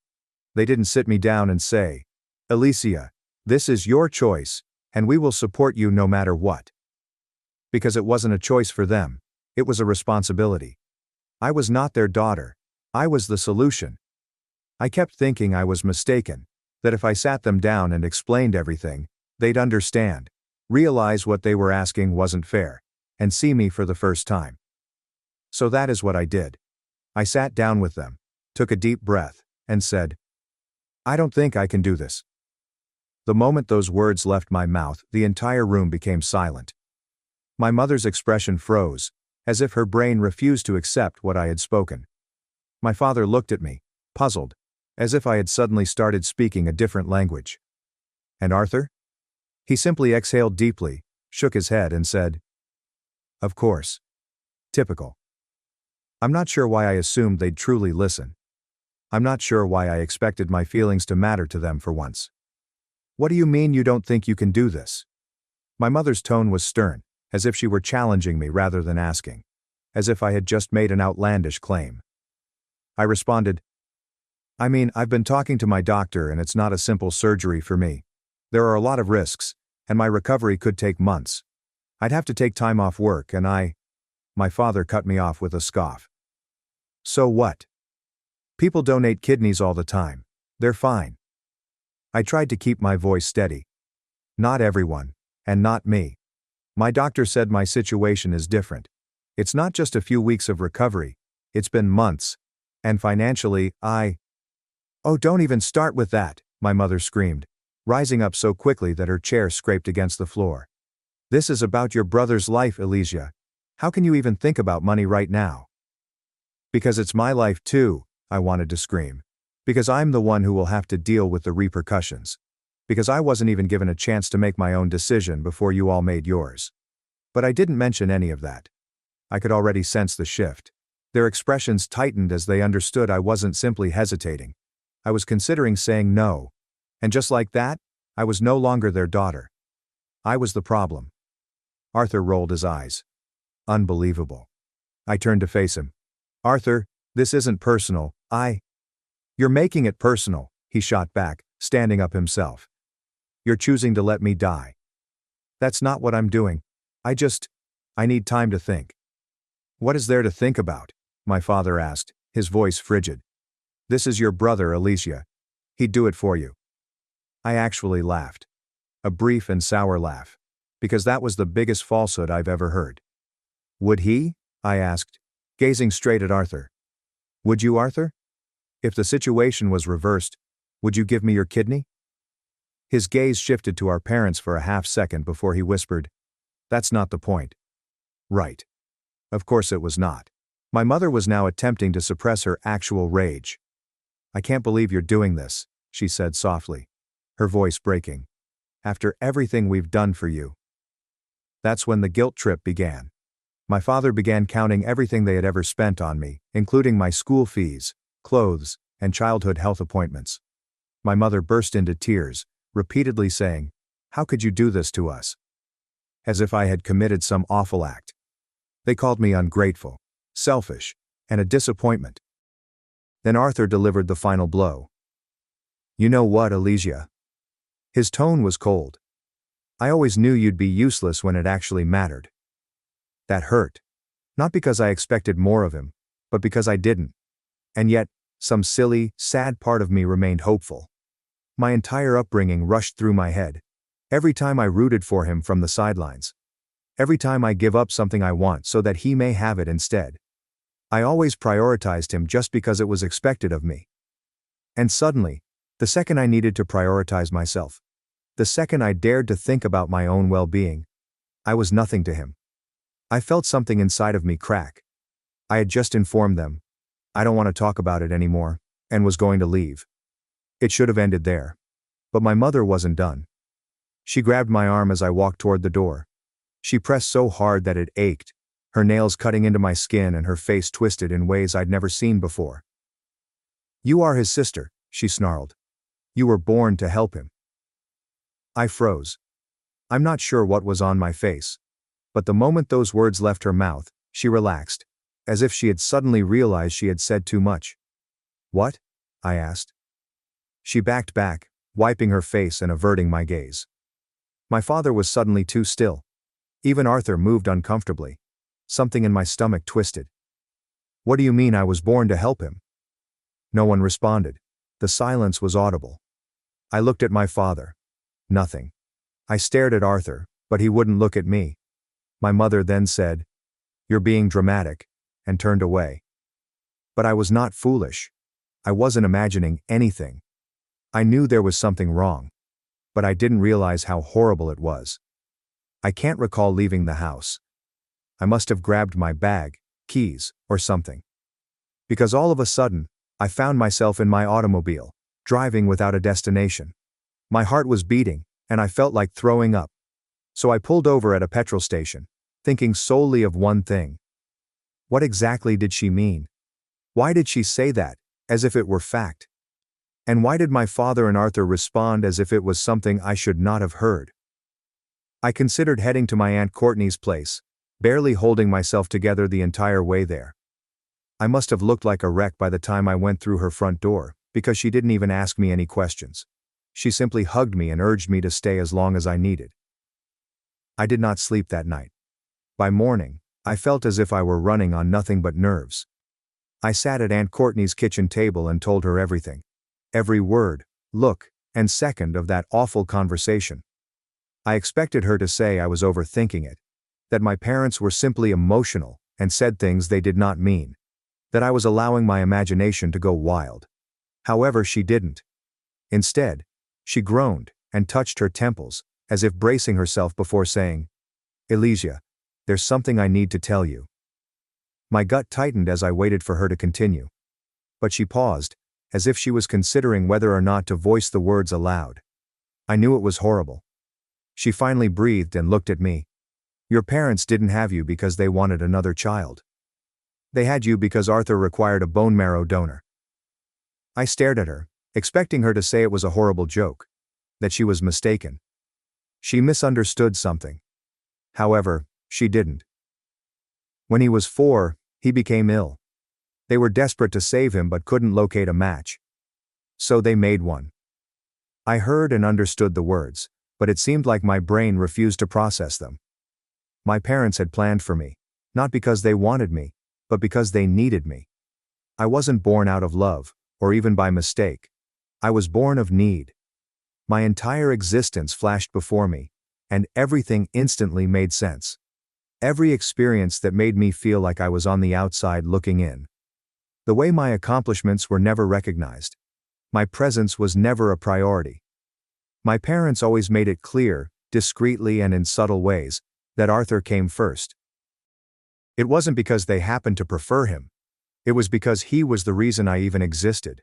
They didn't sit me down and say, "Elysia, this is your choice, and we will support you no matter what." Because it wasn't a choice for them, it was a responsibility. I was not their daughter, I was the solution. I kept thinking I was mistaken, that if I sat them down and explained everything, they'd understand, realize what they were asking wasn't fair, and see me for the first time. So that is what I did. I sat down with them, took a deep breath, and said, "I don't think I can do this." The moment those words left my mouth, the entire room became silent. My mother's expression froze, as if her brain refused to accept what I had spoken. My father looked at me, puzzled, as if I had suddenly started speaking a different language. And Arthur? He simply exhaled deeply, shook his head and said, "Of course. Typical." I'm not sure why I assumed they'd truly listen. I'm not sure why I expected my feelings to matter to them for once. "What do you mean you don't think you can do this?" My mother's tone was stern, as if she were challenging me rather than asking. As if I had just made an outlandish claim. I responded, "I mean, I've been talking to my doctor and it's not a simple surgery for me. There are a lot of risks, and my recovery could take months. I'd have to take time off work and My father cut me off with a scoff. "So what? People donate kidneys all the time. They're fine." I tried to keep my voice steady. "Not everyone, and not me. My doctor said my situation is different. It's not just a few weeks of recovery, it's been months. And financially, Oh, don't even start with that," my mother screamed, rising up so quickly that her chair scraped against the floor. "This is about your brother's life, Elysia. How can you even think about money right now?" "Because it's my life too," I wanted to scream. "Because I'm the one who will have to deal with the repercussions. Because I wasn't even given a chance to make my own decision before you all made yours." But I didn't mention any of that. I could already sense the shift. Their expressions tightened as they understood I wasn't simply hesitating. I was considering saying no. And just like that, I was no longer their daughter. I was the problem. Arthur rolled his eyes. Unbelievable. I turned to face him. "Arthur, this isn't personal, You're making it personal," he shot back, standing up himself. "You're choosing to let me die." "That's not what I'm doing. I need time to think." "What is there to think about?" my father asked, his voice frigid. "This is your brother, Elysia. He'd do it for you." I actually laughed. A brief and sour laugh. Because that was the biggest falsehood I've ever heard. Would he? I asked, gazing straight at Arthur. Would you, Arthur? If the situation was reversed, would you give me your kidney? His gaze shifted to our parents for a half-second before he whispered, That's not the point. Right. Of course it was not. My mother was now attempting to suppress her actual rage. I can't believe you're doing this, she said softly, her voice breaking. After everything we've done for you. That's when the guilt trip began. My father began counting everything they had ever spent on me, including my school fees, clothes, and childhood health appointments. My mother burst into tears, repeatedly saying, How could you do this to us? As if I had committed some awful act. They called me ungrateful, selfish, and a disappointment. Then Arthur delivered the final blow. You know what, Alicia? His tone was cold. I always knew you'd be useless when it actually mattered. That hurt. Not because I expected more of him, but because I didn't. And yet, some silly, sad part of me remained hopeful. My entire upbringing rushed through my head. Every time I rooted for him from the sidelines. Every time I give up something I want so that he may have it instead. I always prioritized him just because it was expected of me. And suddenly, the second I needed to prioritize myself, the second I dared to think about my own well-being, I was nothing to him. I felt something inside of me crack. I had just informed them, I don't want to talk about it anymore, and was going to leave. It should have ended there. But my mother wasn't done. She grabbed my arm as I walked toward the door. She pressed so hard that it ached, her nails cutting into my skin and her face twisted in ways I'd never seen before. You are his sister, she snarled. You were born to help him. I froze. I'm not sure what was on my face. But the moment those words left her mouth, she relaxed, as if she had suddenly realized she had said too much. What? I asked. She backed back, wiping her face and averting my gaze. My father was suddenly too still. Even Arthur moved uncomfortably. Something in my stomach twisted. What do you mean I was born to help him? No one responded. The silence was audible. I looked at my father. Nothing. I stared at Arthur, but he wouldn't look at me. My mother then said, You're being dramatic, and turned away. But I was not foolish. I wasn't imagining anything. I knew there was something wrong. But I didn't realize how horrible it was. I can't recall leaving the house. I must have grabbed my bag, keys, or something. Because all of a sudden, I found myself in my automobile, driving without a destination. My heart was beating, and I felt like throwing up. So I pulled over at a petrol station, thinking solely of one thing. What exactly did she mean? Why did she say that, as if it were fact? And why did my father and Arthur respond as if it was something I should not have heard? I considered heading to my Aunt Courtney's place, barely holding myself together the entire way there. I must have looked like a wreck by the time I went through her front door, because she didn't even ask me any questions. She simply hugged me and urged me to stay as long as I needed. I did not sleep that night. By morning, I felt as if I were running on nothing but nerves. I sat at Aunt Courtney's kitchen table and told her everything. Every word, look, and second of that awful conversation. I expected her to say I was overthinking it, that my parents were simply emotional and said things they did not mean, that I was allowing my imagination to go wild. However, she didn't. Instead, she groaned and touched her temples, as if bracing herself before saying, Alicia, there's something I need to tell you. My gut tightened as I waited for her to continue. But she paused, as if she was considering whether or not to voice the words aloud. I knew it was horrible. She finally breathed and looked at me. Your parents didn't have you because they wanted another child. They had you because Arthur required a bone marrow donor. I stared at her, expecting her to say it was a horrible joke, that she was mistaken. She misunderstood something. However, she didn't. When he was 4, he became ill. They were desperate to save him but couldn't locate a match. So they made one. I heard and understood the words, but it seemed like my brain refused to process them. My parents had planned for me, not because they wanted me, but because they needed me. I wasn't born out of love, or even by mistake. I was born of need. My entire existence flashed before me, and everything instantly made sense. Every experience that made me feel like I was on the outside looking in. The way my accomplishments were never recognized. My presence was never a priority. My parents always made it clear, discreetly and in subtle ways, that Arthur came first. It wasn't because they happened to prefer him. It was because he was the reason I even existed.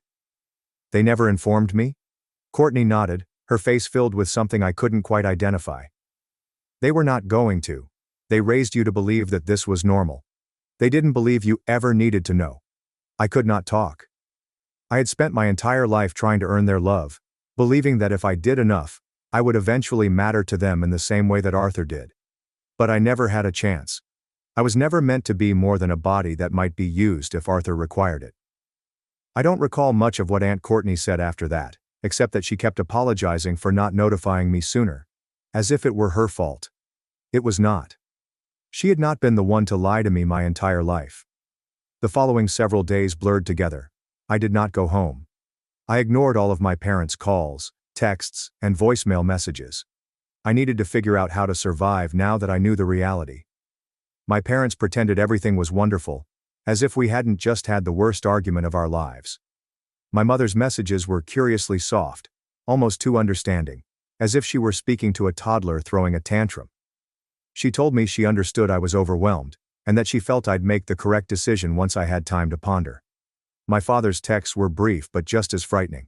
They never informed me? Courtney nodded, her face filled with something I couldn't quite identify. They were not going to. They raised you to believe that this was normal. They didn't believe you ever needed to know. I could not talk. I had spent my entire life trying to earn their love, believing that if I did enough, I would eventually matter to them in the same way that Arthur did. But I never had a chance. I was never meant to be more than a body that might be used if Arthur required it. I don't recall much of what Aunt Courtney said after that, except that she kept apologizing for not notifying me sooner, as if it were her fault. It was not. She had not been the one to lie to me my entire life. The following several days blurred together. I did not go home. I ignored all of my parents' calls, texts, and voicemail messages. I needed to figure out how to survive now that I knew the reality. My parents pretended everything was wonderful, as if we hadn't just had the worst argument of our lives. My mother's messages were curiously soft, almost too understanding, as if she were speaking to a toddler throwing a tantrum. She told me she understood I was overwhelmed, and that she felt I'd make the correct decision once I had time to ponder. My father's texts were brief but just as frightening.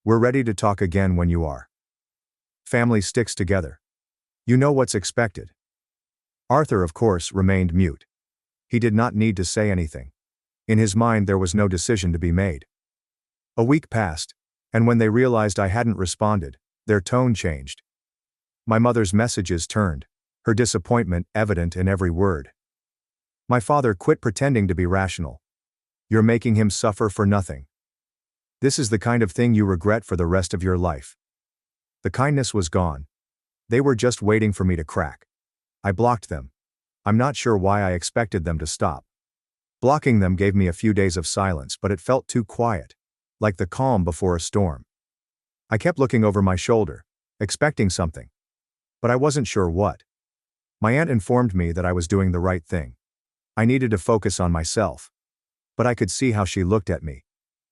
We're ready to talk again when you are. Family sticks together. You know what's expected. Arthur, of course, remained mute. He did not need to say anything. In his mind there was no decision to be made. A week passed, and when they realized I hadn't responded, their tone changed. My mother's messages turned, her disappointment evident in every word. My father quit pretending to be rational. You're making him suffer for nothing. This is the kind of thing you regret for the rest of your life. The kindness was gone. They were just waiting for me to crack. I blocked them. I'm not sure why I expected them to stop. Blocking them gave me a few days of silence, but it felt too quiet, like the calm before a storm. I kept looking over my shoulder, expecting something. But I wasn't sure what. My aunt informed me that I was doing the right thing. I needed to focus on myself. But I could see how she looked at me,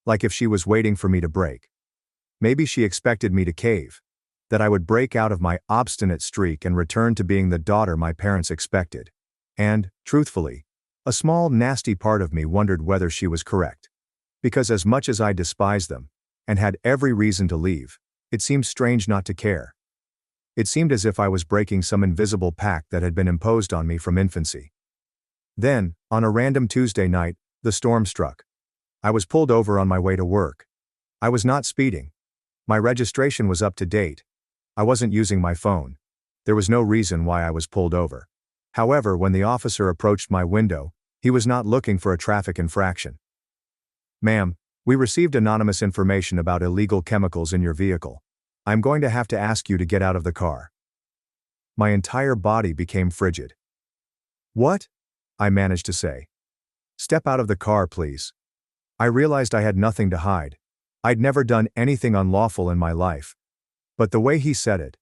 like if she was waiting for me to break. Maybe she expected me to cave, that I would break out of my obstinate streak and return to being the daughter my parents expected. And, truthfully, a small nasty part of me wondered whether she was correct. Because as much as I despised them, and had every reason to leave, it seemed strange not to care. It seemed as if I was breaking some invisible pact that had been imposed on me from infancy. Then, on a random Tuesday night, the storm struck. I was pulled over on my way to work. I was not speeding. My registration was up to date. I wasn't using my phone. There was no reason why I was pulled over. However, when the officer approached my window, he was not looking for a traffic infraction. Ma'am, we received anonymous information about illegal chemicals in your vehicle. I'm going to have to ask you to get out of the car. My entire body became frigid. What? I managed to say. Step out of the car, please. I realized I had nothing to hide. I'd never done anything unlawful in my life. But the way he said it,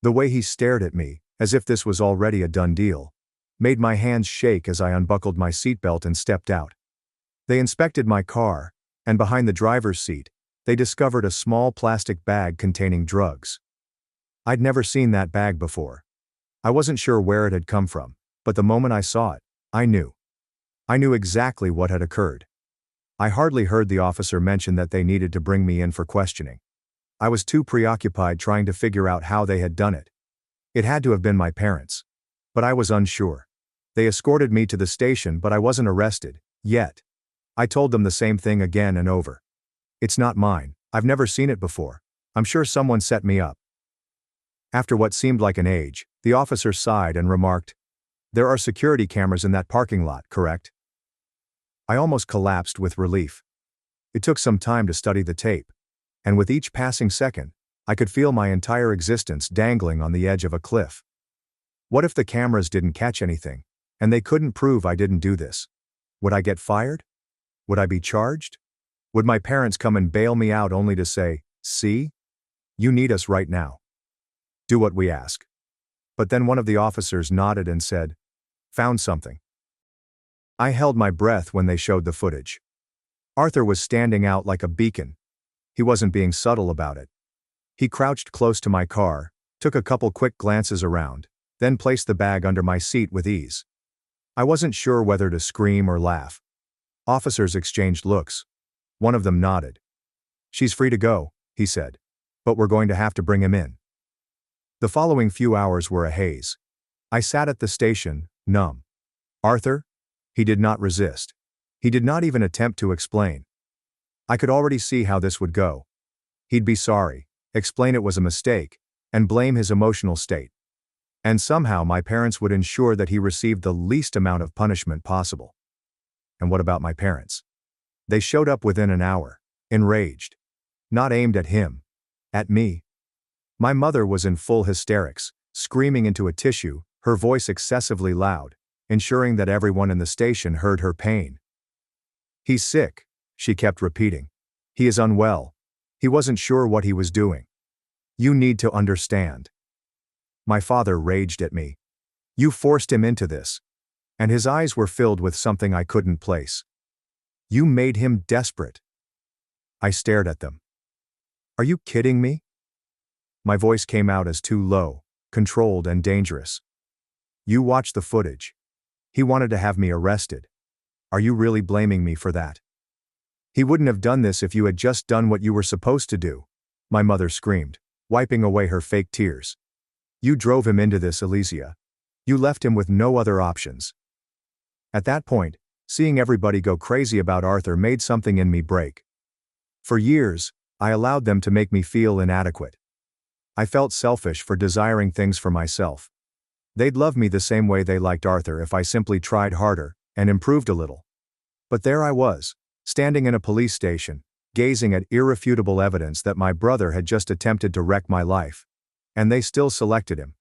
the way he stared at me, as if this was already a done deal, made my hands shake as I unbuckled my seatbelt and stepped out. They inspected my car, and behind the driver's seat, they discovered a small plastic bag containing drugs. I'd never seen that bag before. I wasn't sure where it had come from, but the moment I saw it, I knew. I knew exactly what had occurred. I hardly heard the officer mention that they needed to bring me in for questioning. I was too preoccupied trying to figure out how they had done it. It had to have been my parents. But I was unsure. They escorted me to the station, but I wasn't arrested, yet. I told them the same thing again and over. It's not mine. I've never seen it before. I'm sure someone set me up. After what seemed like an age, the officer sighed and remarked, "There are security cameras in that parking lot, correct?" I almost collapsed with relief. It took some time to study the tape, and with each passing second, I could feel my entire existence dangling on the edge of a cliff. What if the cameras didn't catch anything, and they couldn't prove I didn't do this? Would I get fired? Would I be charged? Would my parents come and bail me out only to say, "See? You need us right now. Do what we ask. But then one of the officers nodded and said, "Found something." I held my breath when they showed the footage. Arthur was standing out like a beacon. He wasn't being subtle about it. He crouched close to my car, took a couple quick glances around, then placed the bag under my seat with ease. I wasn't sure whether to scream or laugh. Officers exchanged looks. One of them nodded. "She's free to go," he said. "But we're going to have to bring him in." The following few hours were a haze. I sat at the station, numb. Arthur? He did not resist. He did not even attempt to explain. I could already see how this would go. He'd be sorry, explain it was a mistake, and blame his emotional state. And somehow my parents would ensure that he received the least amount of punishment possible. And what about my parents? They showed up within an hour, enraged. Not aimed at him. At me. My mother was in full hysterics, screaming into a tissue, her voice excessively loud, ensuring that everyone in the station heard her pain. "He's sick," she kept repeating. "He is unwell. He wasn't sure what he was doing. You need to understand." My father raged at me. "You forced him into this." And his eyes were filled with something I couldn't place. "You made him desperate." I stared at them. "Are you kidding me?" My voice came out as too low, controlled and dangerous. "You watch the footage. He wanted to have me arrested. Are you really blaming me for that? He wouldn't have done this if you had just done what you were supposed to do," my mother screamed, wiping away her fake tears. "You drove him into this, Elysia. You left him with no other options." At that point, seeing everybody go crazy about Arthur made something in me break. For years, I allowed them to make me feel inadequate. I felt selfish for desiring things for myself. They'd love me the same way they liked Arthur if I simply tried harder and improved a little. But there I was, standing in a police station, gazing at irrefutable evidence that my brother had just attempted to wreck my life. And they still selected him.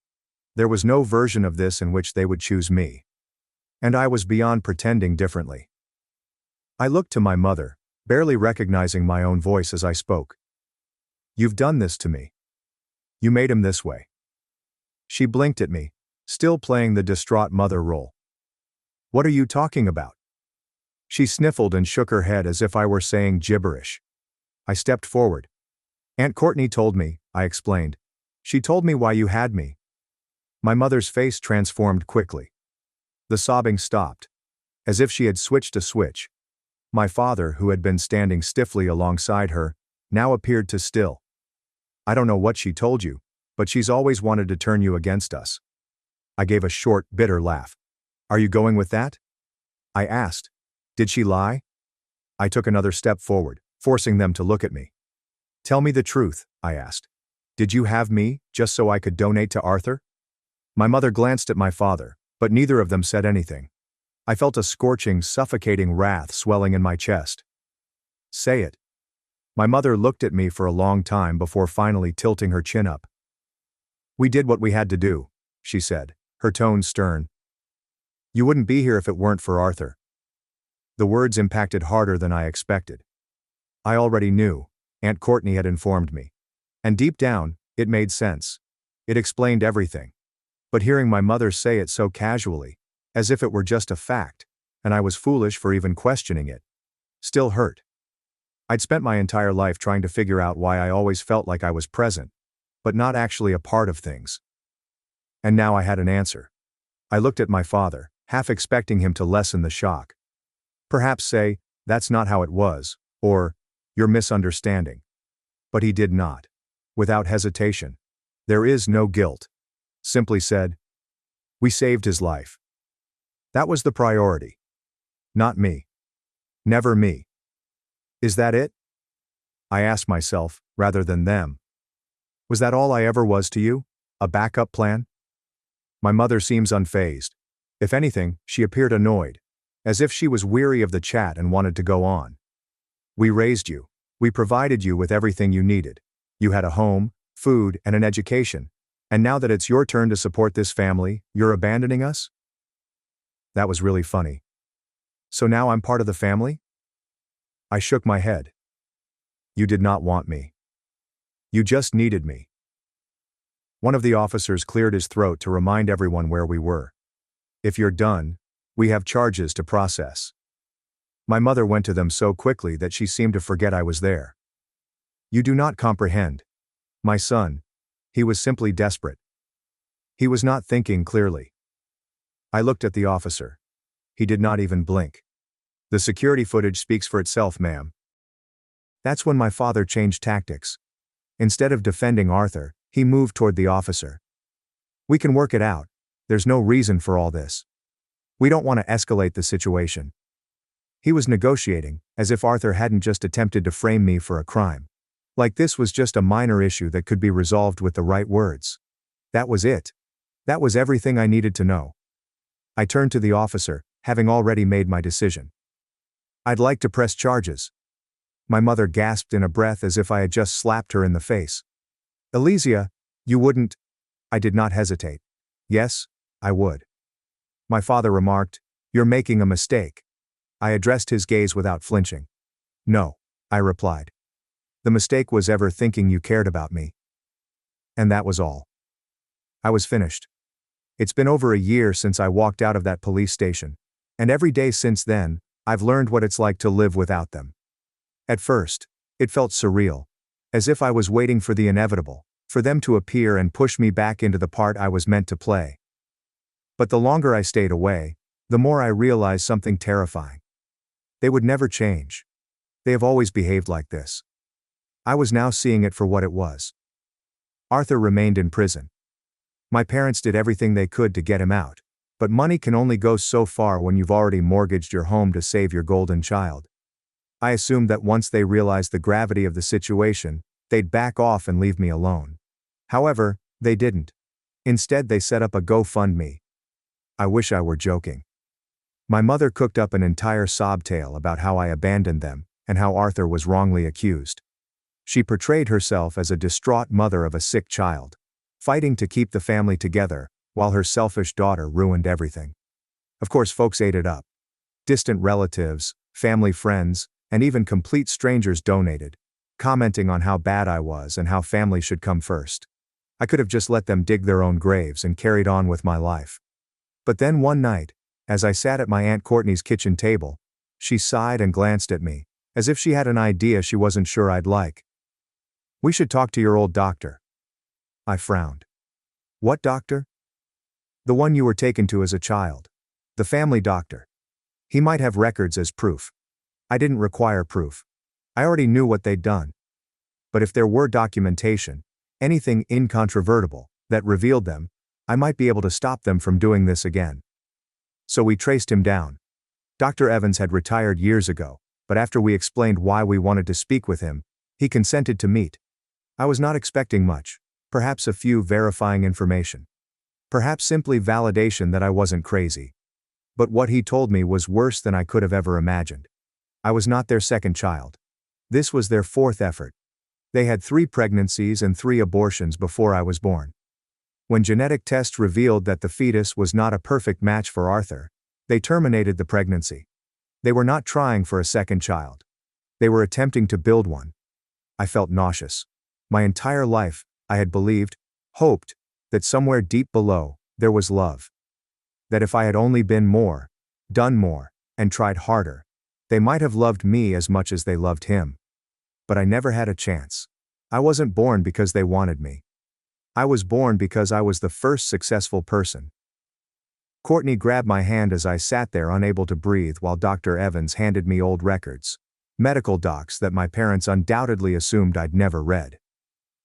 There was no version of this in which they would choose me. And I was beyond pretending differently. I looked to my mother, barely recognizing my own voice as I spoke. "You've done this to me. You made him this way." She blinked at me, still playing the distraught mother role. "What are you talking about?" She sniffled and shook her head as if I were saying gibberish. I stepped forward. "Aunt Courtney told me," I explained. "She told me why you had me." My mother's face transformed quickly. The sobbing stopped, as if she had switched a switch. My father, who had been standing stiffly alongside her, now appeared to still. "I don't know what she told you, but she's always wanted to turn you against us." I gave a short, bitter laugh. "Are you going with that?" I asked. "Did she lie?" I took another step forward, forcing them to look at me. "Tell me the truth," I asked. "Did you have me, just so I could donate to Arthur?" My mother glanced at my father, but neither of them said anything. I felt a scorching, suffocating wrath swelling in my chest. "Say it." My mother looked at me for a long time before finally tilting her chin up. "We did what we had to do," she said, her tone stern. "You wouldn't be here if it weren't for Arthur." The words impacted harder than I expected. I already knew, Aunt Courtney had informed me. And deep down, it made sense. It explained everything. But hearing my mother say it so casually, as if it were just a fact, and I was foolish for even questioning it, still hurt. I'd spent my entire life trying to figure out why I always felt like I was present, but not actually a part of things. And now I had an answer. I looked at my father, half expecting him to lessen the shock. Perhaps say, "That's not how it was," or, "You're misunderstanding." But he did not. Without hesitation. "There is no guilt." Simply said, "We saved his life." That was the priority. Not me. Never me. Is that it? I asked myself, rather than them. Was that all I ever was to you? A backup plan? My mother seems unfazed. If anything, she appeared annoyed, as if she was weary of the chat and wanted to go on. "We raised you. We provided you with everything you needed. You had a home, food, and an education. And now that it's your turn to support this family, you're abandoning us?" That was really funny. "So now I'm part of the family?" I shook my head. "You did not want me. You just needed me. One of the officers cleared his throat to remind everyone where we were. If you're done, we have charges to process. My mother went to them so quickly that she seemed to forget I was there. You do not comprehend. My son. He was simply desperate. He was not thinking clearly. I looked at the officer. He did not even blink. The security footage speaks for itself, ma'am. That's when my father changed tactics. Instead of defending Arthur, he moved toward the officer. We can work it out. There's no reason for all this. We don't want to escalate the situation. He was negotiating, as if Arthur hadn't just attempted to frame me for a crime. Like this was just a minor issue that could be resolved with the right words. That was it. That was everything I needed to know. I turned to the officer, having already made my decision. I'd like to press charges. My mother gasped in a breath as if I had just slapped her in the face. Elysia, you wouldn't. I did not hesitate. Yes, I would. My father remarked, you're making a mistake. I addressed his gaze without flinching. No, I replied. The mistake was ever thinking you cared about me. And that was all. I was finished. It's been over a year since I walked out of that police station, and every day since then, I've learned what it's like to live without them. At first, it felt surreal, as if I was waiting for the inevitable, for them to appear and push me back into the part I was meant to play. But the longer I stayed away, the more I realized something terrifying. They would never change. They have always behaved like this. I was now seeing it for what it was. Arthur remained in prison. My parents did everything they could to get him out, but money can only go so far when you've already mortgaged your home to save your golden child. I assumed that once they realized the gravity of the situation, they'd back off and leave me alone. However, they didn't. Instead, they set up a GoFundMe. I wish I were joking. My mother cooked up an entire sob tale about how I abandoned them, and how Arthur was wrongly accused. She portrayed herself as a distraught mother of a sick child, fighting to keep the family together, while her selfish daughter ruined everything. Of course, folks ate it up. Distant relatives, family friends, and even complete strangers donated, commenting on how bad I was and how family should come first. I could have just let them dig their own graves and carried on with my life. But then one night, as I sat at my Aunt Courtney's kitchen table, she sighed and glanced at me, as if she had an idea she wasn't sure I'd like. We should talk to your old doctor. I frowned. What doctor? The one you were taken to as a child. The family doctor. He might have records as proof. I didn't require proof. I already knew what they'd done. But if there were documentation, anything incontrovertible, that revealed them, I might be able to stop them from doing this again. So we traced him down. Dr. Evans had retired years ago, but after we explained why we wanted to speak with him, he consented to meet. I was not expecting much, perhaps a few verifying information. Perhaps simply validation that I wasn't crazy. But what he told me was worse than I could have ever imagined. I was not their second child. This was their fourth effort. They had 3 pregnancies and 3 abortions before I was born. When genetic tests revealed that the fetus was not a perfect match for Arthur, they terminated the pregnancy. They were not trying for a second child. They were attempting to build one. I felt nauseous. My entire life, I had believed, hoped, that somewhere deep below, there was love. That if I had only been more, done more, and tried harder, they might have loved me as much as they loved him. But I never had a chance. I wasn't born because they wanted me. I was born because I was the first successful person. Courtney grabbed my hand as I sat there unable to breathe while Dr. Evans handed me old records, medical docs that my parents undoubtedly assumed I'd never read.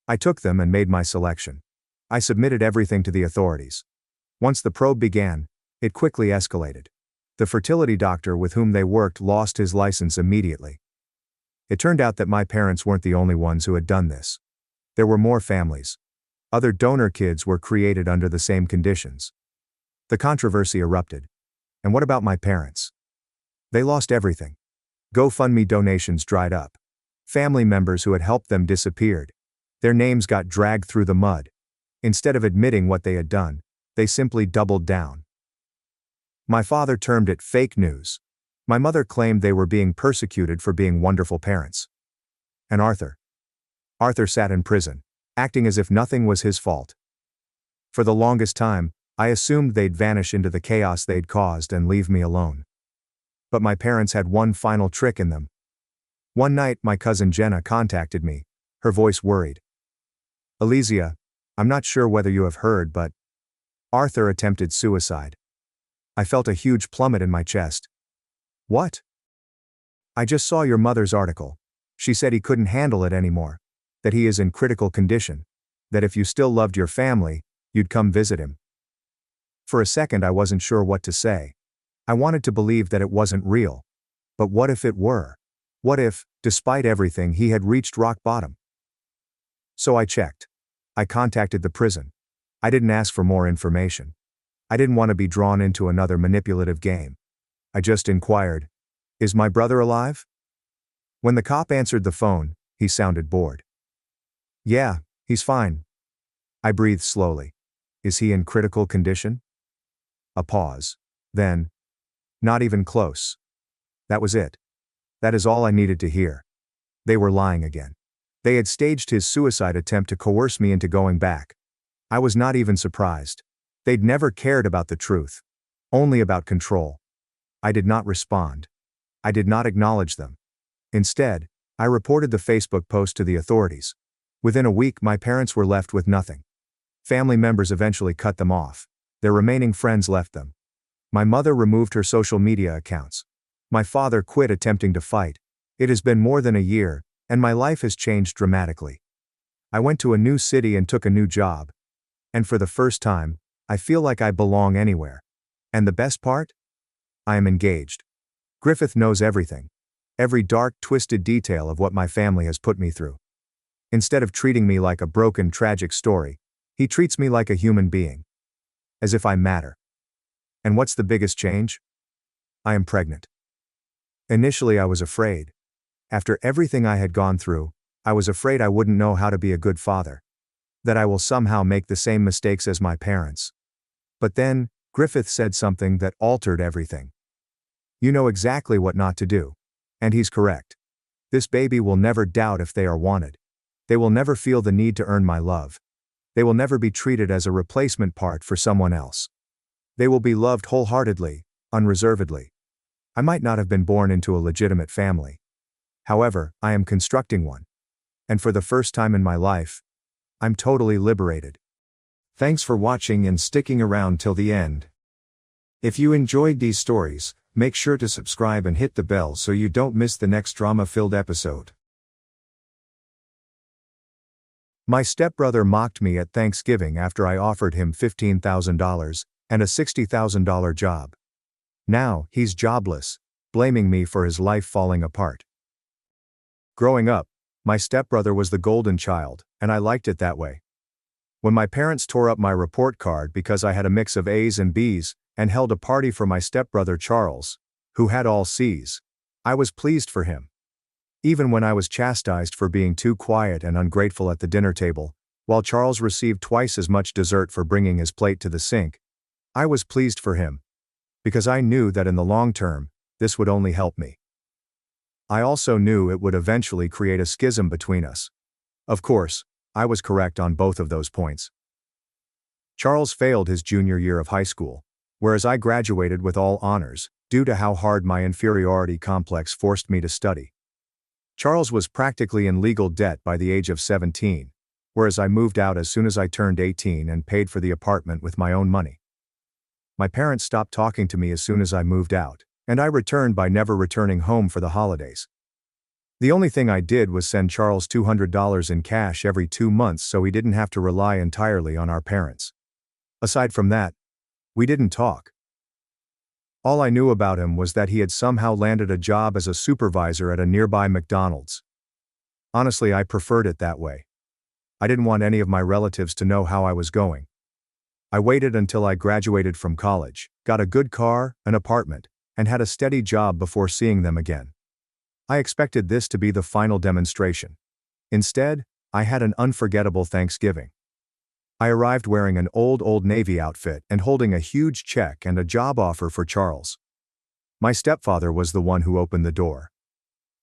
I took them and made my selection. I submitted everything to the authorities. Once the probe began, it quickly escalated. The fertility doctor with whom they worked lost his license immediately. It turned out that my parents weren't the only ones who had done this. There were more families. Other donor kids were created under the same conditions. The controversy erupted. And what about my parents? They lost everything. GoFundMe donations dried up. Family members who had helped them disappeared. Their names got dragged through the mud. Instead of admitting what they had done, they simply doubled down. My father termed it fake news. My mother claimed they were being persecuted for being wonderful parents. And Arthur? Arthur sat in prison, acting as if nothing was his fault. For the longest time, I assumed they'd vanish into the chaos they'd caused and leave me alone. But my parents had one final trick in them. One night, my cousin Jenna contacted me, her voice worried. "Alesia, I'm not sure whether you have heard, but Arthur attempted suicide." I felt a huge plummet in my chest. "What?" "I just saw your mother's article. She said he couldn't handle it anymore, that he is in critical condition, that if you still loved your family, you'd come visit him." For a second I wasn't sure what to say. I wanted to believe that it wasn't real. But what if it were? What if, despite everything, he had reached rock bottom? So I checked. I contacted the prison. I didn't ask for more information. I didn't want to be drawn into another manipulative game. I just inquired, "Is my brother alive?" When the cop answered the phone, he sounded bored. "Yeah, he's fine." I breathed slowly. "Is he in critical condition?" A pause. Then, "Not even close." That was it. That is all I needed to hear. They were lying again. They had staged his suicide attempt to coerce me into going back. I was not even surprised. They'd never cared about the truth. Only about control. I did not respond. I did not acknowledge them. Instead, I reported the Facebook post to the authorities. Within a week, my parents were left with nothing. Family members eventually cut them off. Their remaining friends left them. My mother removed her social media accounts. My father quit attempting to fight. It has been more than a year, and my life has changed dramatically. I went to a new city and took a new job. And for the first time, I feel like I belong anywhere. And the best part? I am engaged. Griffith knows everything. Every dark, twisted detail of what my family has put me through. Instead of treating me like a broken, tragic story, he treats me like a human being. As if I matter. And what's the biggest change? I am pregnant. Initially I was afraid. After everything I had gone through, I was afraid I wouldn't know how to be a good father. That I will somehow make the same mistakes as my parents. But then, Griffith said something that altered everything. "You know exactly what not to do." And he's correct. This baby will never doubt if they are wanted. They will never feel the need to earn my love. They will never be treated as a replacement part for someone else. They will be loved wholeheartedly, unreservedly. I might not have been born into a legitimate family. However, I am constructing one. And for the first time in my life, I'm totally liberated. Thanks for watching and sticking around till the end. If you enjoyed these stories, make sure to subscribe and hit the bell so you don't miss the next drama-filled episode. My stepbrother mocked me at Thanksgiving after I offered him $15,000 and a $60,000 job. Now, he's jobless, blaming me for his life falling apart. Growing up, my stepbrother was the golden child, and I liked it that way. When my parents tore up my report card because I had a mix of A's and B's, and held a party for my stepbrother Charles, who had all C's, I was pleased for him. Even when I was chastised for being too quiet and ungrateful at the dinner table, while Charles received twice as much dessert for bringing his plate to the sink, I was pleased for him. Because I knew that in the long term, this would only help me. I also knew it would eventually create a schism between us. Of course, I was correct on both of those points. Charles failed his junior year of high school, whereas I graduated with all honors, due to how hard my inferiority complex forced me to study. Charles was practically in legal debt by the age of 17, whereas I moved out as soon as I turned 18 and paid for the apartment with my own money. My parents stopped talking to me as soon as I moved out, and I returned by never returning home for the holidays. The only thing I did was send Charles $200 in cash every 2 months so he didn't have to rely entirely on our parents. Aside from that, we didn't talk. All I knew about him was that he had somehow landed a job as a supervisor at a nearby McDonald's. Honestly, I preferred it that way. I didn't want any of my relatives to know how I was going. I waited until I graduated from college, got a good car, an apartment, and had a steady job before seeing them again. I expected this to be the final demonstration. Instead, I had an unforgettable Thanksgiving. I arrived wearing an Old Navy outfit and holding a huge check and a job offer for Charles. My stepfather was the one who opened the door.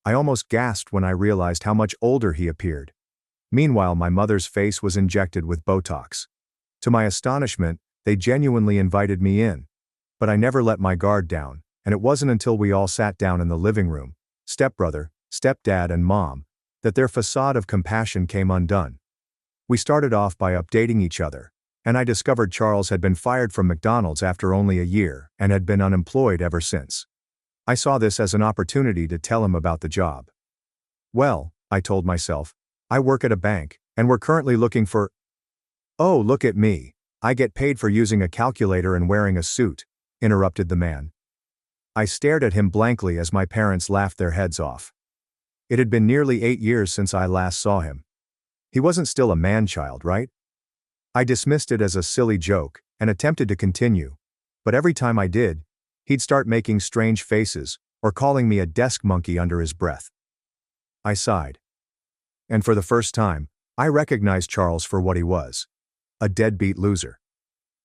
I almost gasped when I realized how much older he appeared. Meanwhile, my mother's face was injected with Botox. To my astonishment, they genuinely invited me in. But I never let my guard down, and it wasn't until we all sat down in the living room, stepbrother, stepdad, and mom, that their facade of compassion came undone. We started off by updating each other, and I discovered Charles had been fired from McDonald's after only a year and had been unemployed ever since. I saw this as an opportunity to tell him about the job. Well, I told myself, I work at a bank, and we're currently looking for. Oh, look at me. I get paid for using a calculator and wearing a suit, interrupted the man. I stared at him blankly as my parents laughed their heads off. It had been nearly 8 years since I last saw him. He wasn't still a man-child, right? I dismissed it as a silly joke and attempted to continue, but every time I did, he'd start making strange faces or calling me a desk monkey under his breath. I sighed. And for the first time, I recognized Charles for what he was. A deadbeat loser.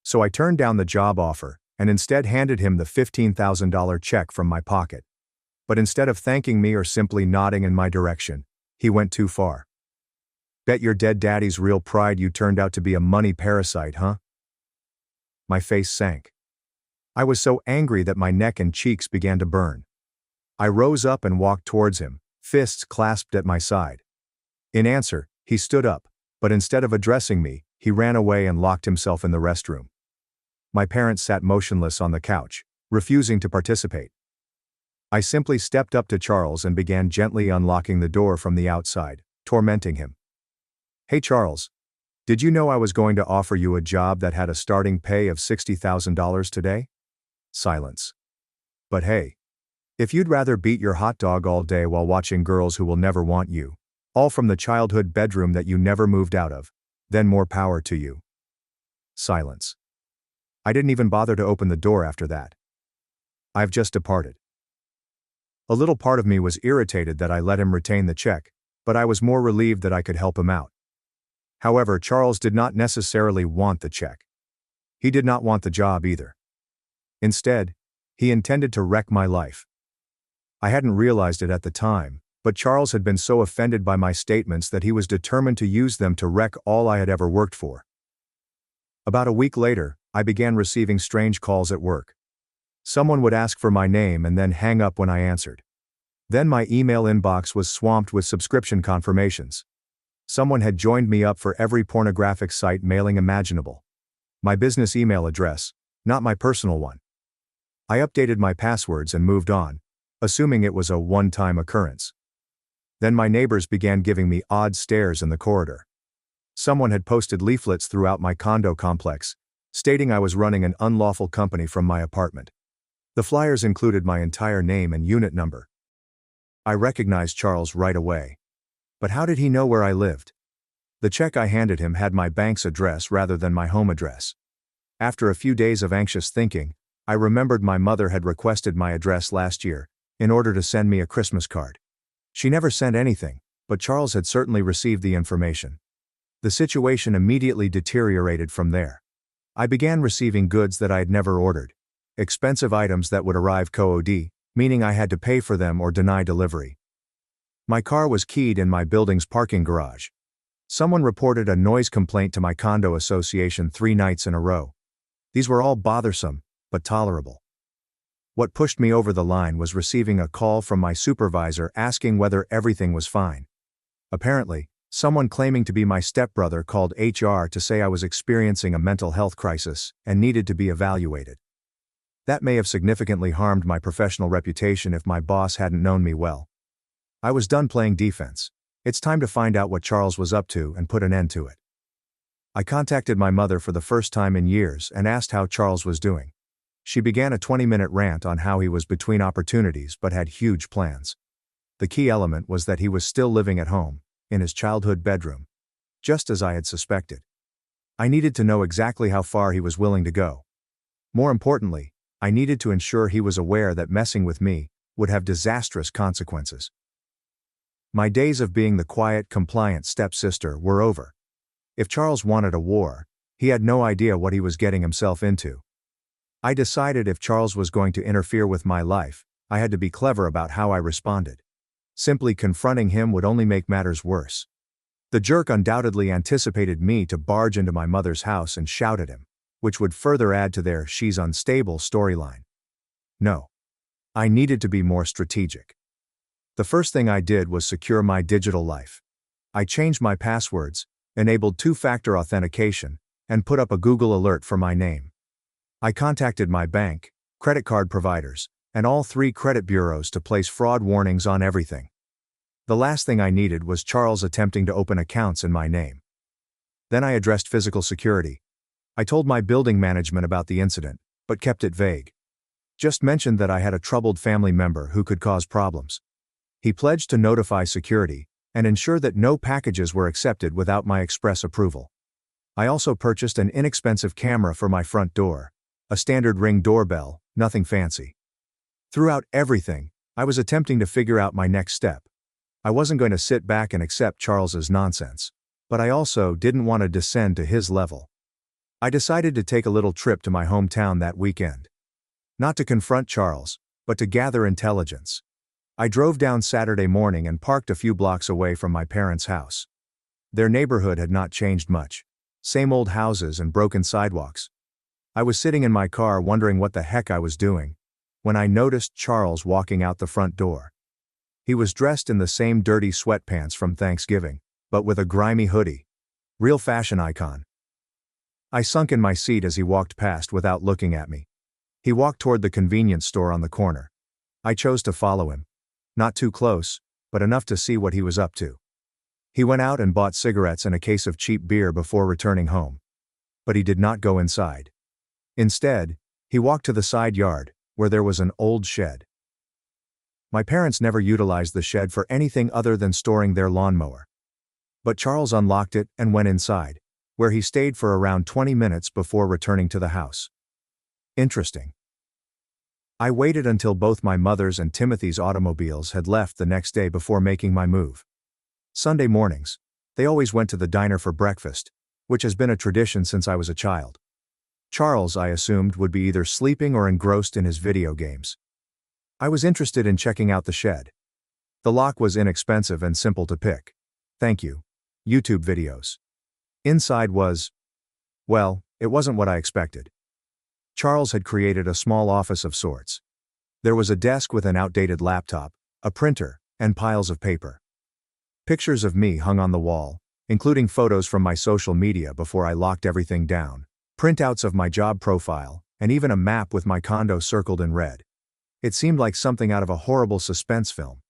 So I turned down the job offer and instead handed him the $15,000 check from my pocket. But instead of thanking me or simply nodding in my direction, he went too far. Bet your dead daddy's real pride you turned out to be a money parasite, huh? My face sank. I was so angry that my neck and cheeks began to burn. I rose up and walked towards him, fists clasped at my side. In answer, he stood up, but instead of addressing me, he ran away and locked himself in the restroom. My parents sat motionless on the couch, refusing to participate. I simply stepped up to Charles and began gently unlocking the door from the outside, tormenting him. Hey Charles, did you know I was going to offer you a job that had a starting pay of $60,000 today? Silence. But hey, if you'd rather beat your hot dog all day while watching girls who will never want you, all from the childhood bedroom that you never moved out of, then more power to you. Silence. I didn't even bother to open the door after that. I've just departed. A little part of me was irritated that I let him retain the check, but I was more relieved that I could help him out. However, Charles did not necessarily want the check. He did not want the job either. Instead, he intended to wreck my life. I hadn't realized it at the time, but Charles had been so offended by my statements that he was determined to use them to wreck all I had ever worked for. About a week later, I began receiving strange calls at work. Someone would ask for my name and then hang up when I answered. Then my email inbox was swamped with subscription confirmations. Someone had joined me up for every pornographic site mailing imaginable. My business email address, not my personal one. I updated my passwords and moved on, assuming it was a one-time occurrence. Then my neighbors began giving me odd stares in the corridor. Someone had posted leaflets throughout my condo complex, stating I was running an unlawful company from my apartment. The flyers included my entire name and unit number. I recognized Charles right away. But how did he know where I lived? The check I handed him had my bank's address rather than my home address. After a few days of anxious thinking, I remembered my mother had requested my address last year, in order to send me a Christmas card. She never sent anything, but Charles had certainly received the information. The situation immediately deteriorated from there. I began receiving goods that I had never ordered. Expensive items that would arrive COD, meaning I had to pay for them or deny delivery. My car was keyed in my building's parking garage. Someone reported a noise complaint to my condo association 3 nights in a row. These were all bothersome, but tolerable. What pushed me over the line was receiving a call from my supervisor asking whether everything was fine. Apparently, someone claiming to be my stepbrother called HR to say I was experiencing a mental health crisis and needed to be evaluated. That may have significantly harmed my professional reputation if my boss hadn't known me well. I was done playing defense. It's time to find out what Charles was up to and put an end to it. I contacted my mother for the first time in years and asked how Charles was doing. She began a 20-minute rant on how he was between opportunities but had huge plans. The key element was that he was still living at home, in his childhood bedroom. Just as I had suspected. I needed to know exactly how far he was willing to go. More importantly, I needed to ensure he was aware that messing with me would have disastrous consequences. My days of being the quiet, compliant stepsister were over. If Charles wanted a war, he had no idea what he was getting himself into. I decided if Charles was going to interfere with my life, I had to be clever about how I responded. Simply confronting him would only make matters worse. The jerk undoubtedly anticipated me to barge into my mother's house and shout at him, which would further add to their "she's unstable" storyline. No. I needed to be more strategic. The first thing I did was secure my digital life. I changed my passwords, enabled two-factor authentication, and put up a Google alert for my name. I contacted my bank, credit card providers, and all 3 credit bureaus to place fraud warnings on everything. The last thing I needed was Charles attempting to open accounts in my name. Then I addressed physical security. I told my building management about the incident, but kept it vague. Just mentioned that I had a troubled family member who could cause problems. He pledged to notify security and ensure that no packages were accepted without my express approval. I also purchased an inexpensive camera for my front door, a standard Ring doorbell, nothing fancy. Throughout everything, I was attempting to figure out my next step. I wasn't going to sit back and accept Charles's nonsense, but I also didn't want to descend to his level. I decided to take a little trip to my hometown that weekend. Not to confront Charles, but to gather intelligence. I drove down Saturday morning and parked a few blocks away from my parents' house. Their neighborhood had not changed much. Same old houses and broken sidewalks. I was sitting in my car wondering what the heck I was doing, when I noticed Charles walking out the front door. He was dressed in the same dirty sweatpants from Thanksgiving, but with a grimy hoodie. Real fashion icon. I sunk in my seat as he walked past without looking at me. He walked toward the convenience store on the corner. I chose to follow him. Not too close, but enough to see what he was up to. He went out and bought cigarettes and a case of cheap beer before returning home. But he did not go inside. Instead, he walked to the side yard, where there was an old shed. My parents never utilized the shed for anything other than storing their lawnmower. But Charles unlocked it and went inside, where he stayed for around 20 minutes before returning to the house. Interesting. I waited until both my mother's and Timothy's automobiles had left the next day before making my move. Sunday mornings, they always went to the diner for breakfast, which has been a tradition since I was a child. Charles, I assumed, would be either sleeping or engrossed in his video games. I was interested in checking out the shed. The lock was inexpensive and simple to pick. Thank you. YouTube videos. Inside was, well, it wasn't what I expected. Charles had created a small office of sorts. There was a desk with an outdated laptop, a printer, and piles of paper. Pictures of me hung on the wall, including photos from my social media before I locked everything down, printouts of my job profile, and even a map with my condo circled in red. It seemed like something out of a horrible suspense film.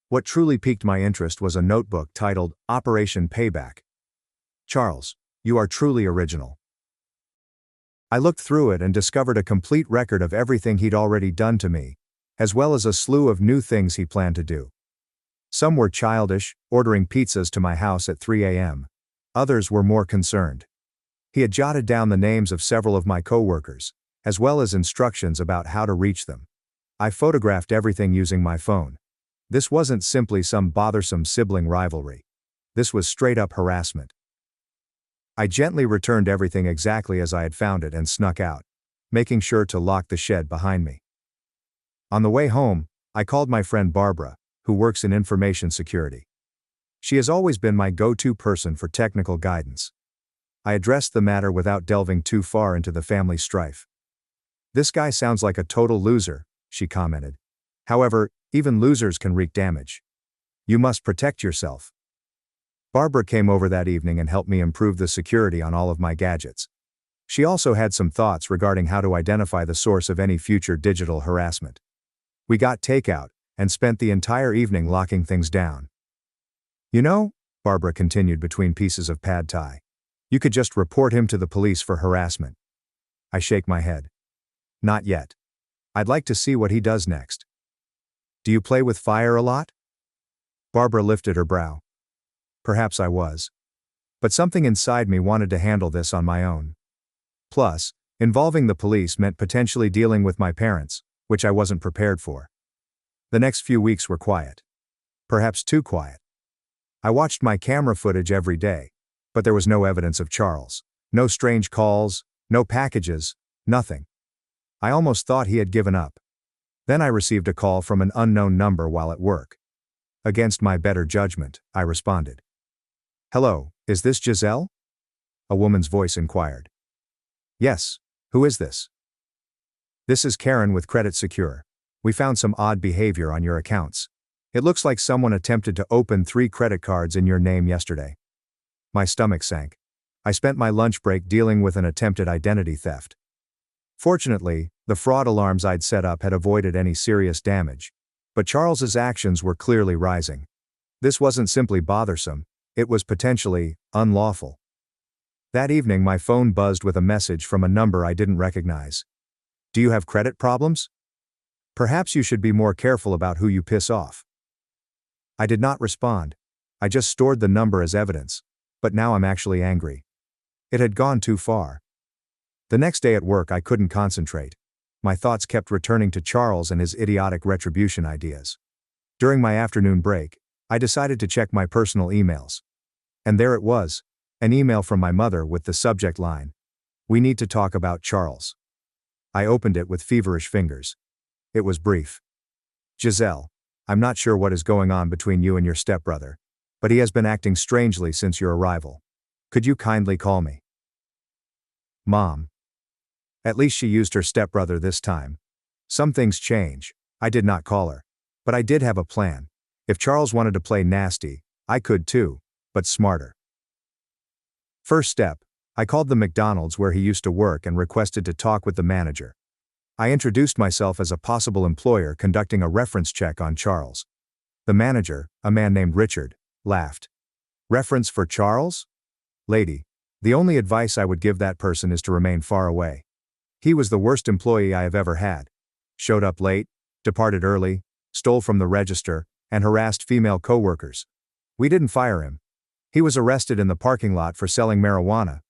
What truly piqued my interest was a notebook titled Operation Payback. Charles, you are truly original. I looked through it and discovered a complete record of everything he'd already done to me, as well as a slew of new things he planned to do. Some were childish, ordering pizzas to my house at 3 a.m. Others were more concerned. He had jotted down the names of several of my coworkers, as well as instructions about how to reach them. I photographed everything using my phone. This wasn't simply some bothersome sibling rivalry. This was straight-up harassment. I gently returned everything exactly as I had found it and snuck out, making sure to lock the shed behind me. On the way home, I called my friend Barbara, who works in information security. She has always been my go-to person for technical guidance. I addressed the matter without delving too far into the family strife. "This guy sounds like a total loser," she commented. "However, even losers can wreak damage. You must protect yourself." Barbara came over that evening and helped me improve the security on all of my gadgets. She also had some thoughts regarding how to identify the source of any future digital harassment. We got takeout and spent the entire evening locking things down. "You know," Barbara continued between pieces of pad thai, "you could just report him to the police for harassment." I shake my head. "Not yet. I'd like to see what he does next." "Do you play with fire a lot?" Barbara lifted her brow. Perhaps I was. But something inside me wanted to handle this on my own. Plus, involving the police meant potentially dealing with my parents, which I wasn't prepared for. The next few weeks were quiet. Perhaps too quiet. I watched my camera footage every day, but there was no evidence of Charles. No strange calls, no packages, nothing. I almost thought he had given up. Then I received a call from an unknown number while at work. Against my better judgment, I responded. Hello, is this Giselle? A woman's voice inquired. Yes, who is this? This is Karen with Credit Secure. We found some odd behavior on your accounts. It looks like someone attempted to open 3 credit cards in your name yesterday. My stomach sank. I spent my lunch break dealing with an attempted identity theft. Fortunately, the fraud alarms I'd set up had avoided any serious damage. But Charles's actions were clearly rising. This wasn't simply bothersome, it was potentially unlawful. That evening my phone buzzed with a message from a number I didn't recognize. Do you have credit problems? Perhaps you should be more careful about who you piss off. I did not respond. I just stored the number as evidence. But now I'm actually angry. It had gone too far. The next day at work I couldn't concentrate. My thoughts kept returning to Charles and his idiotic retribution ideas. During my afternoon break, I decided to check my personal emails. And there it was, an email from my mother with the subject line, "We need to talk about Charles." I opened it with feverish fingers. It was brief. Giselle, I'm not sure what is going on between you and your stepbrother, but he has been acting strangely since your arrival. Could you kindly call me? Mom. At least she used her stepbrother this time. Some things change. I did not call her. But I did have a plan. If Charles wanted to play nasty, I could too, but smarter. First step, I called the McDonald's where he used to work and requested to talk with the manager. I introduced myself as a possible employer conducting a reference check on Charles. The manager, a man named Richard, laughed. Reference for Charles? Lady, the only advice I would give that person is to remain far away. He was the worst employee I have ever had. Showed up late, departed early, stole from the register, and harassed female coworkers. We didn't fire him. He was arrested in the parking lot for selling marijuana.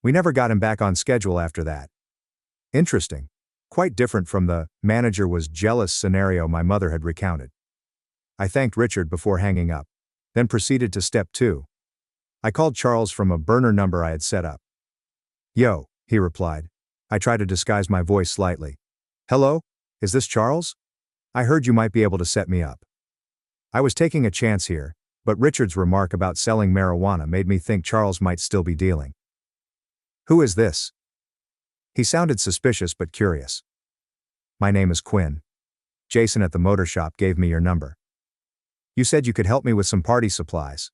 We never got him back on schedule after that. Interesting. Quite different from the manager was jealous scenario my mother had recounted. I thanked Richard before hanging up, then proceeded to step 2. I called Charles from a burner number I had set up. Yo, he replied. I tried to disguise my voice slightly. Hello? Is this Charles? I heard you might be able to set me up. I was taking a chance here, but Richard's remark about selling marijuana made me think Charles might still be dealing. Who is this? He sounded suspicious but curious. My name is Quinn. Jason at the motor shop gave me your number. You said you could help me with some party supplies.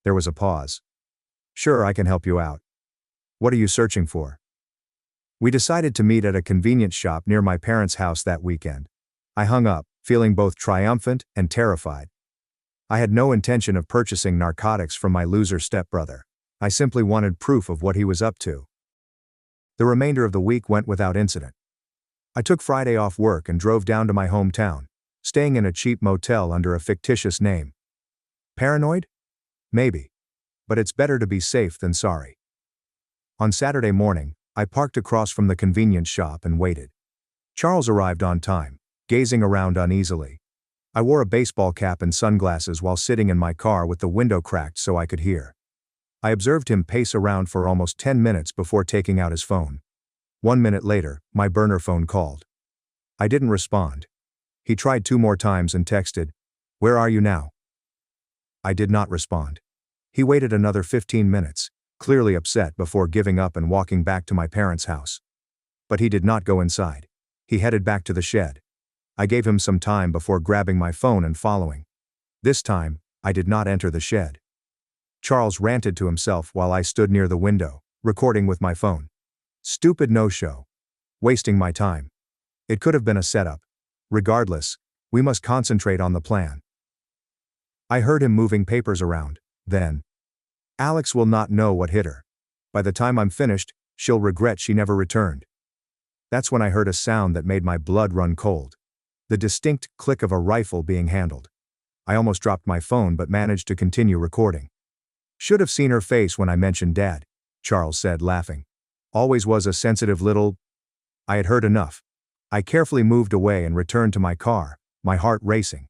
There was a pause. Sure, I can help you out. What are you searching for? We decided to meet at a convenience shop near my parents' house that weekend. I hung up, feeling both triumphant and terrified. I had no intention of purchasing narcotics from my loser stepbrother. I simply wanted proof of what he was up to. The remainder of the week went without incident. I took Friday off work and drove down to my hometown, staying in a cheap motel under a fictitious name. Paranoid? Maybe. But it's better to be safe than sorry. On Saturday morning, I parked across from the convenience shop and waited. Charles arrived on time, gazing around uneasily. I wore a baseball cap and sunglasses while sitting in my car with the window cracked so I could hear. I observed him pace around for almost 10 minutes before taking out his phone. 1 minute later, my burner phone called. I didn't respond. He tried 2 more times and texted, "Where are you now?" I did not respond. He waited another 15 minutes, clearly upset before giving up and walking back to my parents' house. But he did not go inside. He headed back to the shed. I gave him some time before grabbing my phone and following. This time, I did not enter the shed. Charles ranted to himself while I stood near the window, recording with my phone. Stupid no-show. Wasting my time. It could have been a setup. Regardless, we must concentrate on the plan. I heard him moving papers around, then. Alex will not know what hit her. By the time I'm finished, she'll regret she never returned. That's when I heard a sound that made my blood run cold. The distinct click of a rifle being handled. I almost dropped my phone but managed to continue recording. Should have seen her face when I mentioned Dad, Charles said, laughing. Always was a sensitive little... I had heard enough. I carefully moved away and returned to my car, my heart racing.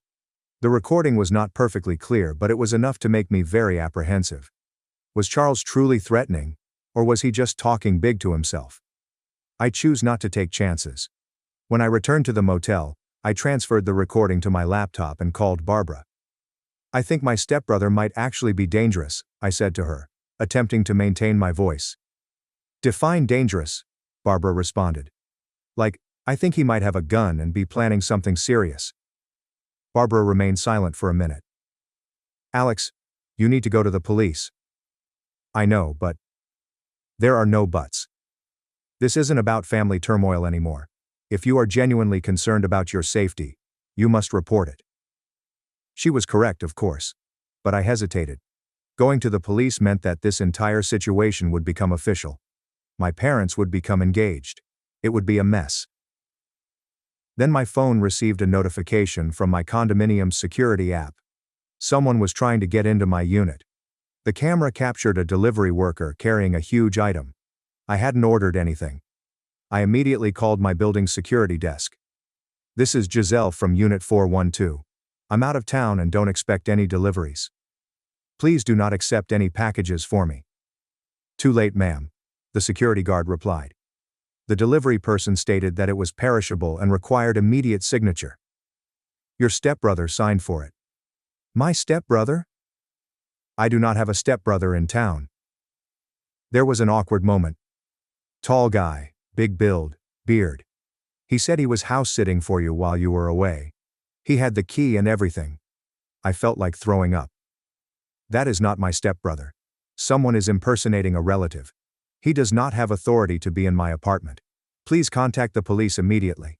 The recording was not perfectly clear, but it was enough to make me very apprehensive. Was Charles truly threatening, or was he just talking big to himself? I choose not to take chances. When I returned to the motel, I transferred the recording to my laptop and called Barbara. I think my stepbrother might actually be dangerous, I said to her, attempting to maintain my voice. Define dangerous, Barbara responded. Like, I think he might have a gun and be planning something serious. Barbara remained silent for a minute. Alex, you need to go to the police. I know, but. There are no buts. This isn't about family turmoil anymore. If you are genuinely concerned about your safety, you must report it. She was correct, of course. But I hesitated. Going to the police meant that this entire situation would become official. My parents would become engaged. It would be a mess. Then my phone received a notification from my condominium's security app. Someone was trying to get into my unit. The camera captured a delivery worker carrying a huge item. I hadn't ordered anything. I immediately called my building's security desk. This is Giselle from Unit 412. I'm out of town and don't expect any deliveries. Please do not accept any packages for me. Too late, ma'am, the security guard replied. The delivery person stated that it was perishable and required immediate signature. Your stepbrother signed for it. My stepbrother? I do not have a stepbrother in town. There was an awkward moment. Tall guy, big build, beard. He said he was house-sitting for you while you were away. He had the key and everything. I felt like throwing up. That is not my stepbrother. Someone is impersonating a relative. He does not have authority to be in my apartment. Please contact the police immediately.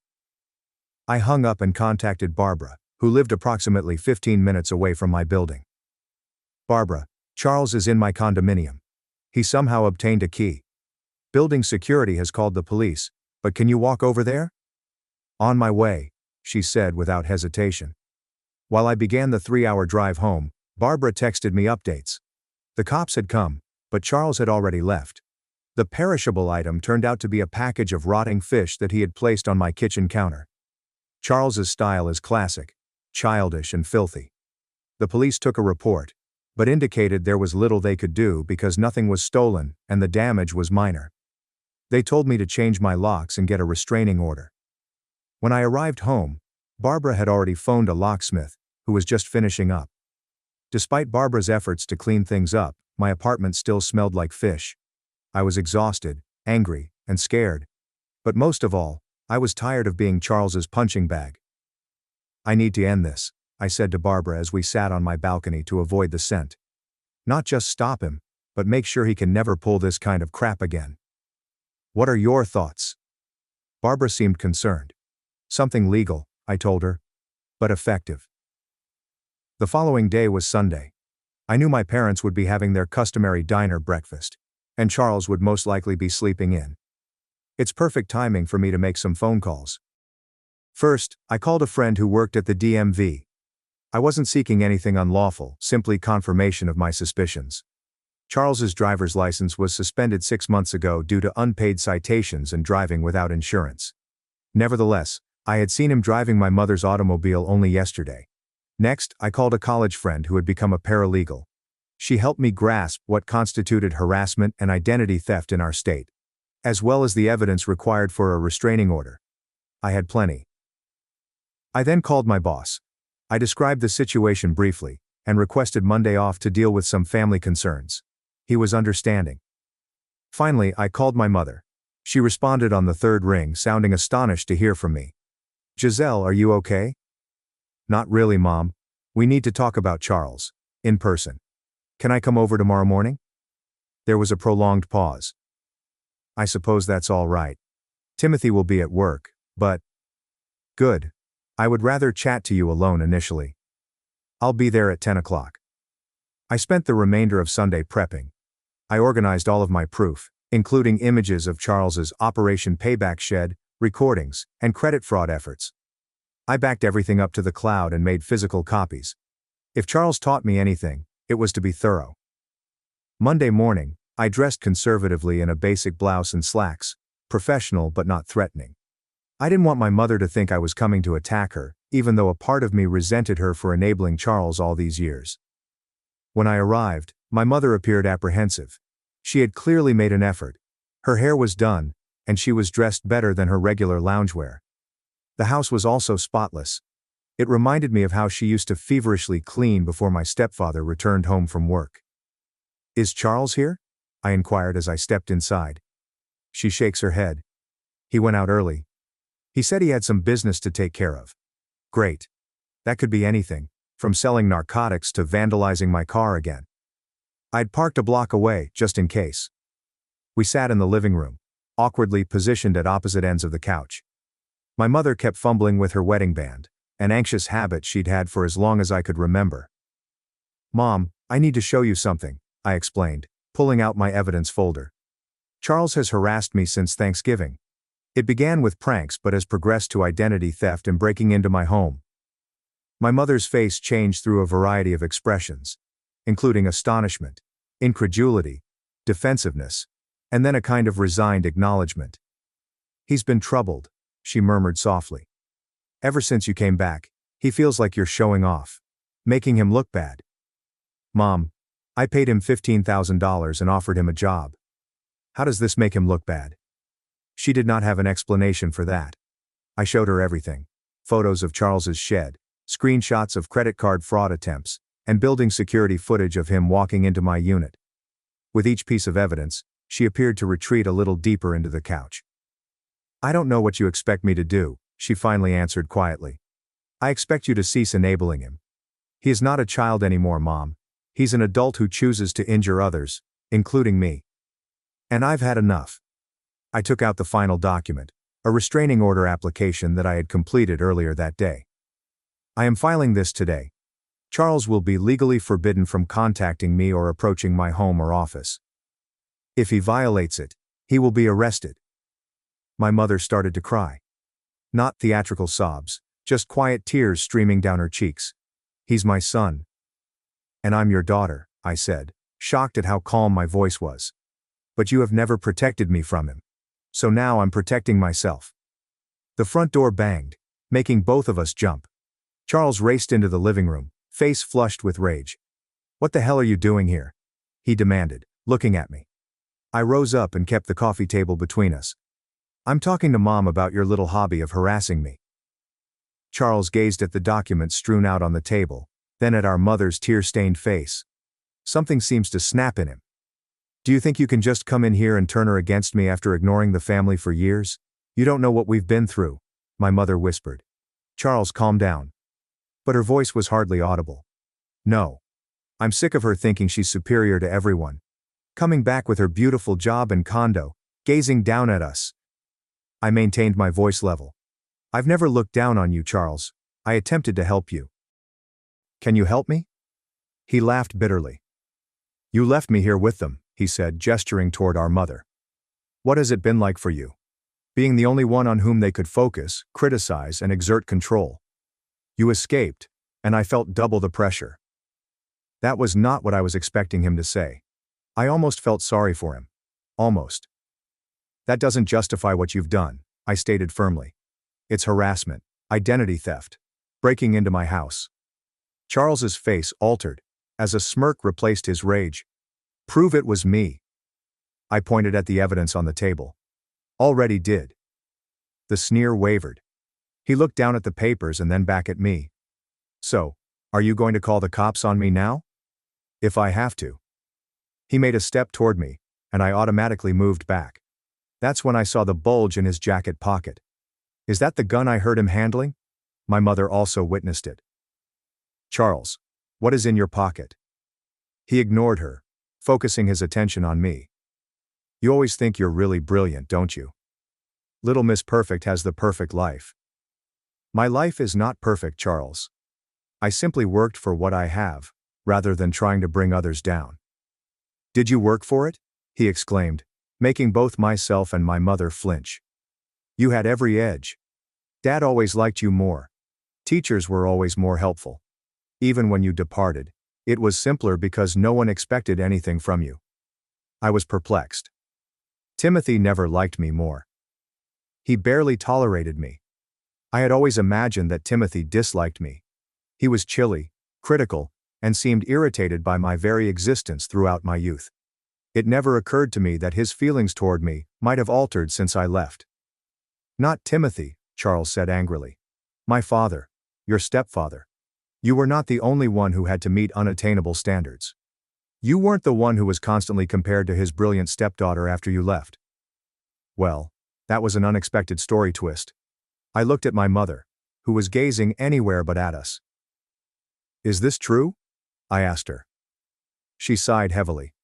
I hung up and contacted Barbara, who lived approximately 15 minutes away from my building. Barbara, Charles is in my condominium. He somehow obtained a key. Building security has called the police, but can you walk over there? On my way, she said without hesitation. While I began the 3-hour drive home, Barbara texted me updates. The cops had come, but Charles had already left. The perishable item turned out to be a package of rotting fish that he had placed on my kitchen counter. Charles's style is classic, childish and filthy. The police took a report, but indicated there was little they could do because nothing was stolen and the damage was minor. They told me to change my locks and get a restraining order. When I arrived home, Barbara had already phoned a locksmith, who was just finishing up. Despite Barbara's efforts to clean things up, my apartment still smelled like fish. I was exhausted, angry, and scared. But most of all, I was tired of being Charles's punching bag. I need to end this, I said to Barbara as we sat on my balcony to avoid the scent. Not just stop him, but make sure he can never pull this kind of crap again. What are your thoughts? Barbara seemed concerned. Something legal, I told her. But effective. The following day was Sunday. I knew my parents would be having their customary diner breakfast, and Charles would most likely be sleeping in. It's perfect timing for me to make some phone calls. First, I called a friend who worked at the DMV. I wasn't seeking anything unlawful, simply confirmation of my suspicions. Charles's driver's license was suspended 6 months ago due to unpaid citations and driving without insurance. Nevertheless, I had seen him driving my mother's automobile only yesterday. Next, I called a college friend who had become a paralegal. She helped me grasp what constituted harassment and identity theft in our state, as well as the evidence required for a restraining order. I had plenty. I then called my boss. I described the situation briefly, and requested Monday off to deal with some family concerns. He was understanding. Finally, I called my mother. She responded on the third ring, sounding astonished to hear from me. Giselle, are you okay? Not really, Mom. We need to talk about Charles, in person. Can I come over tomorrow morning? There was a prolonged pause. I suppose that's all right. Timothy will be at work, but. Good. I would rather chat to you alone initially. I'll be there at 10 o'clock. I spent the remainder of Sunday prepping. I organized all of my proof, including images of Charles's Operation Payback shed, recordings, and credit fraud efforts. I backed everything up to the cloud and made physical copies. If Charles taught me anything, it was to be thorough. Monday morning, I dressed conservatively in a basic blouse and slacks, professional but not threatening. I didn't want my mother to think I was coming to attack her, even though a part of me resented her for enabling Charles all these years. When I arrived, my mother appeared apprehensive. She had clearly made an effort. Her hair was done, and she was dressed better than her regular loungewear. The house was also spotless. It reminded me of how she used to feverishly clean before my stepfather returned home from work. "Is Charles here?" I inquired as I stepped inside. She shakes her head. "He went out early. He said he had some business to take care of." Great. That could be anything, from selling narcotics to vandalizing my car again. I'd parked a block away, just in case. We sat in the living room, awkwardly positioned at opposite ends of the couch. My mother kept fumbling with her wedding band, an anxious habit she'd had for as long as I could remember. "Mom, I need to show you something," I explained, pulling out my evidence folder. "Charles has harassed me since Thanksgiving. It began with pranks but has progressed to identity theft and breaking into my home." My mother's face changed through a variety of expressions, including astonishment, incredulity, defensiveness, and then a kind of resigned acknowledgement. "He's been troubled," she murmured softly. "Ever since you came back, he feels like you're showing off, making him look bad." "Mom, I paid him $15,000 and offered him a job. How does this make him look bad?" She did not have an explanation for that. I showed her everything: photos of Charles's shed, screenshots of credit card fraud attempts, and building security footage of him walking into my unit. With each piece of evidence, she appeared to retreat a little deeper into the couch. "I don't know what you expect me to do," she finally answered quietly. "I expect you to cease enabling him. He is not a child anymore, Mom. He's an adult who chooses to injure others, including me. And I've had enough." I took out the final document, a restraining order application that I had completed earlier that day. "I am filing this today. Charles will be legally forbidden from contacting me or approaching my home or office. If he violates it, he will be arrested." My mother started to cry. Not theatrical sobs, just quiet tears streaming down her cheeks. "He's my son." "And I'm your daughter," I said, shocked at how calm my voice was. "But you have never protected me from him. So now I'm protecting myself." The front door banged, making both of us jump. Charles raced into the living room, face flushed with rage. "What the hell are you doing here?" he demanded, looking at me. I rose up and kept the coffee table between us. "I'm talking to Mom about your little hobby of harassing me." Charles gazed at the document strewn out on the table, then at our mother's tear-stained face. Something seems to snap in him. "Do you think you can just come in here and turn her against me after ignoring the family for years? You don't know what we've been through," my mother whispered. "Charles, calm down." But her voice was hardly audible. "No. I'm sick of her thinking she's superior to everyone. Coming back with her beautiful job and condo, gazing down at us." I maintained my voice level. "I've never looked down on you, Charles. I attempted to help you." "Can you help me?" He laughed bitterly. "You left me here with them," he said, gesturing toward our mother. "What has it been like for you? Being the only one on whom they could focus, criticize, and exert control. You escaped, and I felt double the pressure." That was not what I was expecting him to say. I almost felt sorry for him. Almost. "That doesn't justify what you've done," I stated firmly. "It's harassment, identity theft, breaking into my house." Charles's face altered, as a smirk replaced his rage. "Prove it was me." I pointed at the evidence on the table. "Already did." The sneer wavered. He looked down at the papers and then back at me. "So, are you going to call the cops on me now?" "If I have to." He made a step toward me, and I automatically moved back. That's when I saw the bulge in his jacket pocket. "Is that the gun I heard him handling?" My mother also witnessed it. "Charles, what is in your pocket?" He ignored her, focusing his attention on me. "You always think you're really brilliant, don't you? Little Miss Perfect has the perfect life." My life is not perfect, Charles. I simply worked for what I have, rather than trying to bring others down. "Did you work for it?" he exclaimed, making both myself and my mother flinch. "You had every edge. Dad always liked you more. Teachers were always more helpful. Even when you departed, it was simpler because no one expected anything from you." I was perplexed. Timothy never liked me more. He barely tolerated me. I had always imagined that Timothy disliked me. He was chilly, critical, and seemed irritated by my very existence throughout my youth. It never occurred to me that his feelings toward me might have altered since I left. "Not Timothy," Charles said angrily. "My father. your stepfather. You were not the only one who had to meet unattainable standards. You weren't the one who was constantly compared to his brilliant stepdaughter after you left. Well, that was an unexpected story twist. I looked at my mother, who was gazing anywhere but at us. Is this true? I asked her. She sighed heavily.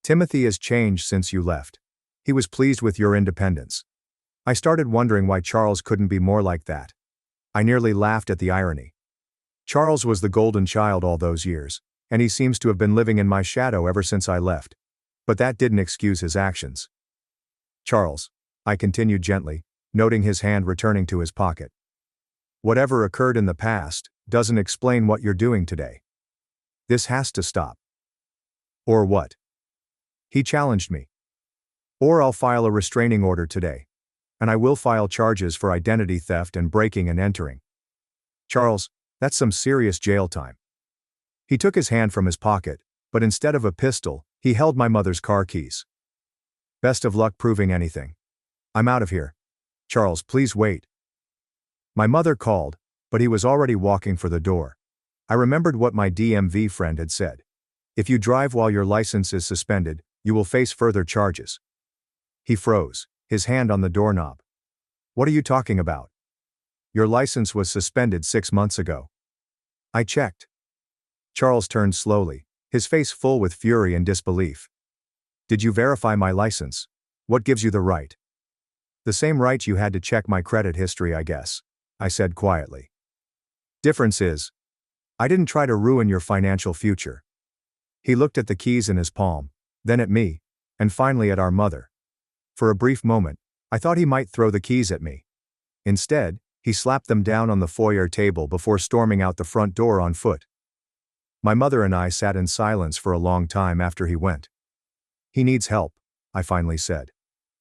Timothy has changed since you left. He was pleased with your independence. I started wondering why Charles couldn't be more like that. I nearly laughed at the irony. Charles was the golden child all those years, and he seems to have been living in my shadow ever since I left. But that didn't excuse his actions. Charles, I continued gently, noting his hand returning to his pocket. Whatever occurred in the past doesn't explain what you're doing today. This has to stop. Or what? He challenged me. Or I'll file a restraining order today. And I will file charges for identity theft and breaking and entering. Charles, that's some serious jail time. He took his hand from his pocket, but instead of a pistol, he held my mother's car keys. Best of luck proving anything. I'm out of here. Charles, please wait. My mother called, but he was already walking for the door. I remembered what my DMV friend had said. If you drive while your license is suspended, you will face further charges. He froze, his hand on the doorknob. What are you talking about? Your license was suspended 6 months ago. I checked. Charles turned slowly, his face full with fury and disbelief. Did you verify my license? What gives you the right? The same right you had to check my credit history, I guess, I said quietly. Difference is, I didn't try to ruin your financial future. He looked at the keys in his palm, then at me, and finally at our mother. For a brief moment, I thought he might throw the keys at me. Instead, he slapped them down on the foyer table before storming out the front door on foot. My mother and I sat in silence for a long time after he went. He needs help, I finally said.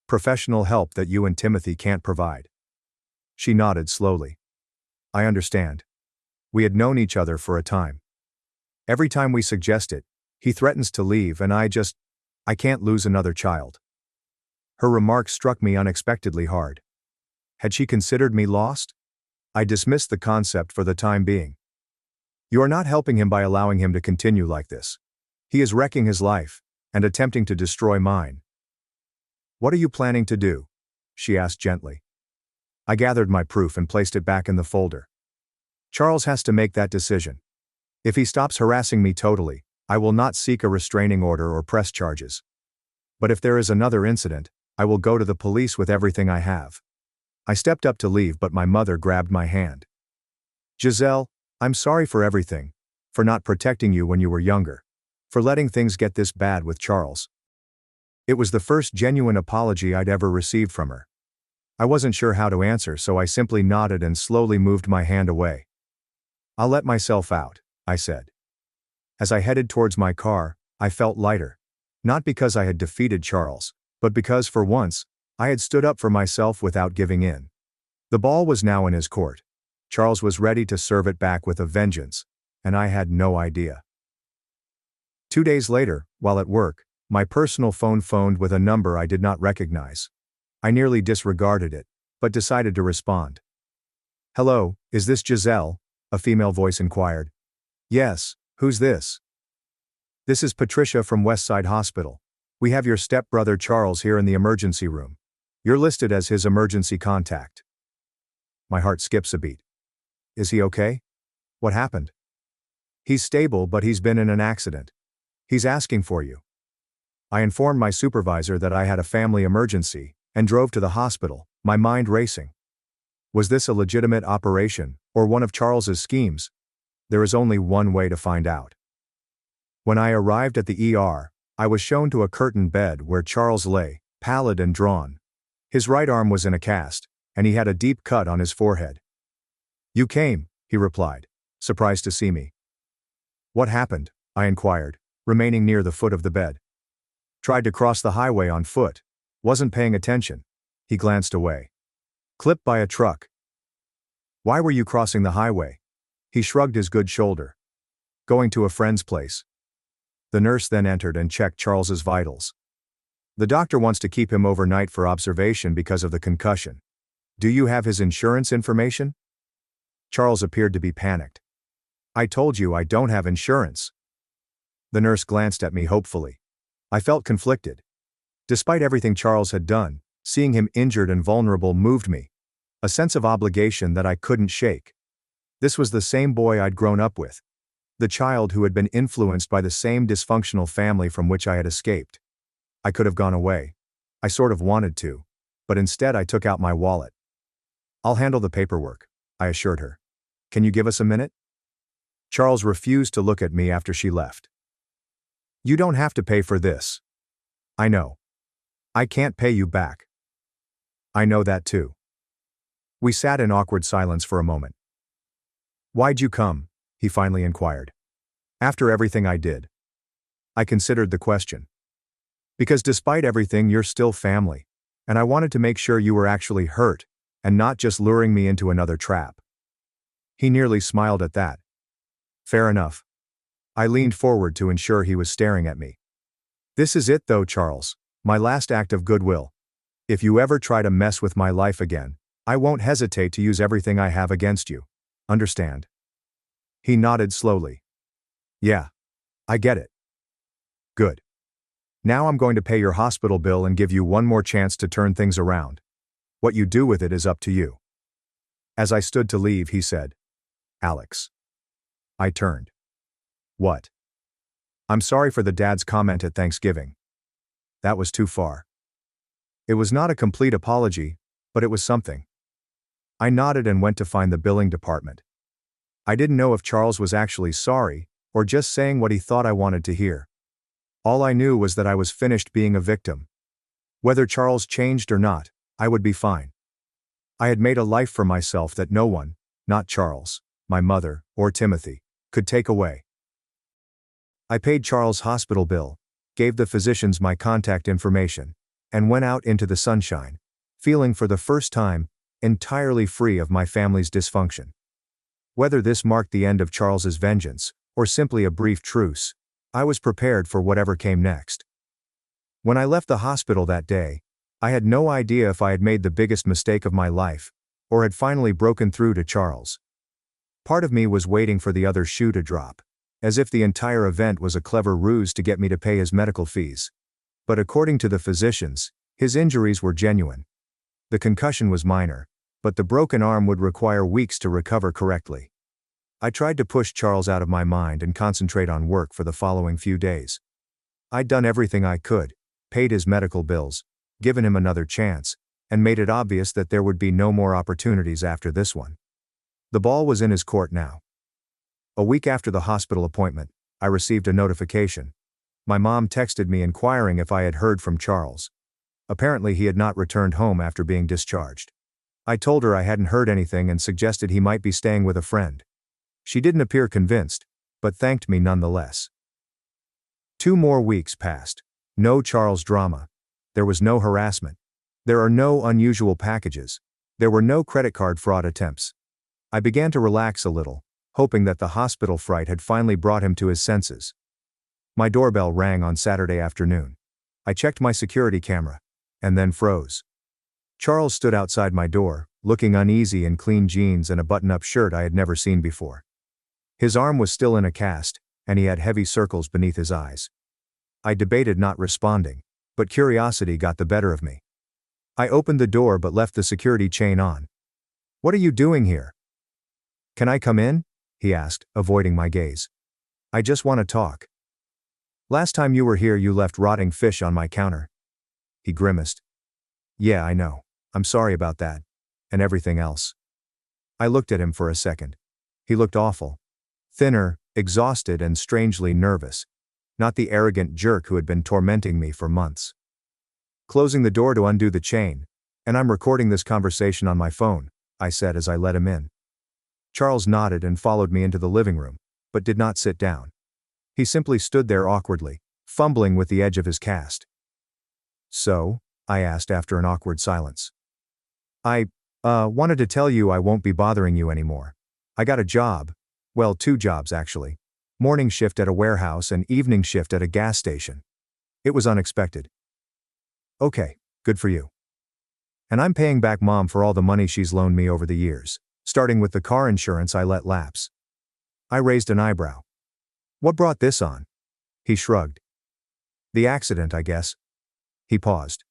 Professional help that you and Timothy can't provide. She nodded slowly. I understand. We had known each other for a time. Every time we suggest it, he threatens to leave and I can't lose another child. Her remark struck me unexpectedly hard. Had she considered me lost? I dismissed the concept for the time being. You are not helping him by allowing him to continue like this. He is wrecking his life, and attempting to destroy mine. What are you planning to do? She asked gently. I gathered my proof and placed it back in the folder. Charles has to make that decision. If he stops harassing me totally, I will not seek a restraining order or press charges. But if there is another incident, I will go to the police with everything I have. I stepped up to leave, but my mother grabbed my hand. Giselle, I'm sorry for everything, for not protecting you when you were younger, for letting things get this bad with Charles. It was the first genuine apology I'd ever received from her. I wasn't sure how to answer, so I simply nodded and slowly moved my hand away. I'll let myself out, I said. As I headed towards my car, I felt lighter. Not because I had defeated Charles, but because for once, I had stood up for myself without giving in. The ball was now in his court. Charles was ready to serve it back with a vengeance, and I had no idea. 2 days later, while at work, my personal phone phoned with a number I did not recognize. I nearly disregarded it, but decided to respond. Hello, is this Giselle? A female voice inquired. Yes, who's this? This is Patricia from Westside Hospital. We have your stepbrother Charles here in the emergency room. You're listed as his emergency contact. My heart skips a beat. Is he okay? What happened? He's stable, but he's been in an accident. He's asking for you. I informed my supervisor that I had a family emergency, and drove to the hospital, my mind racing. Was this a legitimate operation, or one of Charles's schemes? There is only one way to find out. When I arrived at the ER, I was shown to a curtained bed where Charles lay, pallid and drawn. His right arm was in a cast, and he had a deep cut on his forehead. You came, he replied, surprised to see me. What happened? I inquired, remaining near the foot of the bed. Tried to cross the highway on foot. Wasn't paying attention. He glanced away. Clipped by a truck. Why were you crossing the highway? He shrugged his good shoulder. Going to a friend's place. The nurse then entered and checked Charles's vitals. The doctor wants to keep him overnight for observation because of the concussion. Do you have his insurance information? Charles appeared to be panicked. "I told you I don't have insurance." The nurse glanced at me hopefully. I felt conflicted. Despite everything Charles had done, seeing him injured and vulnerable moved me. A sense of obligation that I couldn't shake. This was the same boy I'd grown up with. The child who had been influenced by the same dysfunctional family from which I had escaped. I could have gone away. I sort of wanted to. But instead I took out my wallet. "I'll handle the paperwork," I assured her. "Can you give us a minute?" Charles refused to look at me after she left. "You don't have to pay for this." "I know. I can't pay you back." "I know that too." We sat in awkward silence for a moment. "Why'd you come?" he finally inquired. "After everything I did." I considered the question. "Because despite everything you're still family. And I wanted to make sure you were actually hurt, and not just luring me into another trap." He nearly smiled at that. "Fair enough." I leaned forward to ensure he was staring at me. "This is it though, Charles, my last act of goodwill. If you ever try to mess with my life again, I won't hesitate to use everything I have against you. Understand?" He nodded slowly. "Yeah. I get it." "Good. Now I'm going to pay your hospital bill and give you one more chance to turn things around. What you do with it is up to you." As I stood to leave, he said, "Alex." I turned. "What?" "I'm sorry for the dad's comment at Thanksgiving. That was too far." It was not a complete apology, but it was something. I nodded and went to find the billing department. I didn't know if Charles was actually sorry, or just saying what he thought I wanted to hear. All I knew was that I was finished being a victim. Whether Charles changed or not, I would be fine. I had made a life for myself that no one, not Charles, my mother, or Timothy, could take away. I paid Charles' hospital bill, gave the physicians my contact information, and went out into the sunshine, feeling for the first time, entirely free of my family's dysfunction. Whether this marked the end of Charles's vengeance, or simply a brief truce, I was prepared for whatever came next. When I left the hospital that day, I had no idea if I had made the biggest mistake of my life, or had finally broken through to Charles. Part of me was waiting for the other shoe to drop, as if the entire event was a clever ruse to get me to pay his medical fees. But according to the physicians, his injuries were genuine. The concussion was minor, but the broken arm would require weeks to recover correctly. I tried to push Charles out of my mind and concentrate on work for the following few days. I'd done everything I could, paid his medical bills, given him another chance, and made it obvious that there would be no more opportunities after this one. The ball was in his court now. A week after the hospital appointment, I received a notification. My mom texted me inquiring if I had heard from Charles. Apparently he had not returned home after being discharged. I told her I hadn't heard anything and suggested he might be staying with a friend. She didn't appear convinced, but thanked me nonetheless. 2 more weeks passed. No Charles drama. There was no harassment. There are no unusual packages. There were no credit card fraud attempts. I began to relax a little, hoping that the hospital fright had finally brought him to his senses. My doorbell rang on Saturday afternoon. I checked my security camera, and then froze. Charles stood outside my door, looking uneasy in clean jeans and a button-up shirt I had never seen before. His arm was still in a cast, and he had heavy circles beneath his eyes. I debated not responding, but curiosity got the better of me. I opened the door but left the security chain on. "What are you doing here?" "Can I come in?" he asked, avoiding my gaze. "I just want to talk." "Last time you were here you left rotting fish on my counter." He grimaced. "Yeah, I know. I'm sorry about that. And everything else." I looked at him for a second. He looked awful. Thinner, exhausted and strangely nervous. Not the arrogant jerk who had been tormenting me for months. Closing the door to undo the chain, "And I'm recording this conversation on my phone," I said as I let him in. Charles nodded and followed me into the living room, but did not sit down. He simply stood there awkwardly, fumbling with the edge of his cast. "So?" I asked after an awkward silence. I wanted to tell you I won't be bothering you anymore. I got a job. Well, 2 jobs actually. Morning shift at a warehouse and evening shift at a gas station. It was unexpected." "Okay, good for you." "And I'm paying back Mom for all the money she's loaned me over the years. starting with the car insurance I let lapse. I raised an eyebrow. What brought this on? He shrugged. The accident, I guess. He paused.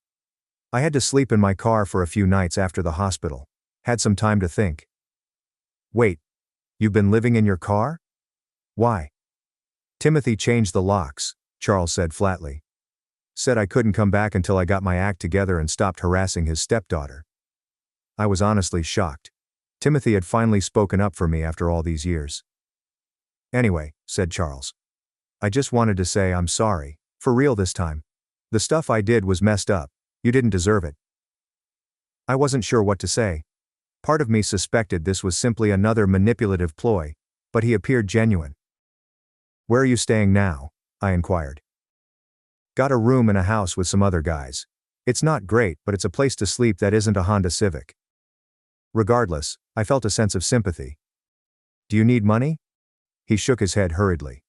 I had to sleep in my car for a few nights after the hospital. Had some time to think. Wait. You've been living in your car? Why? Timothy changed the locks, Charles said flatly. Said I couldn't come back until I got my act together and stopped harassing his stepdaughter. I was honestly shocked. Timothy had finally spoken up for me after all these years. Anyway, said Charles. I just wanted to say I'm sorry, for real this time. The stuff I did was messed up. You didn't deserve it. I wasn't sure what to say. Part of me suspected this was simply another manipulative ploy, but he appeared genuine. Where are you staying now? I inquired. Got a room in a house with some other guys. It's not great, but it's a place to sleep that isn't a Honda Civic. Regardless, I felt a sense of sympathy. Do you need money? He shook his head hurriedly.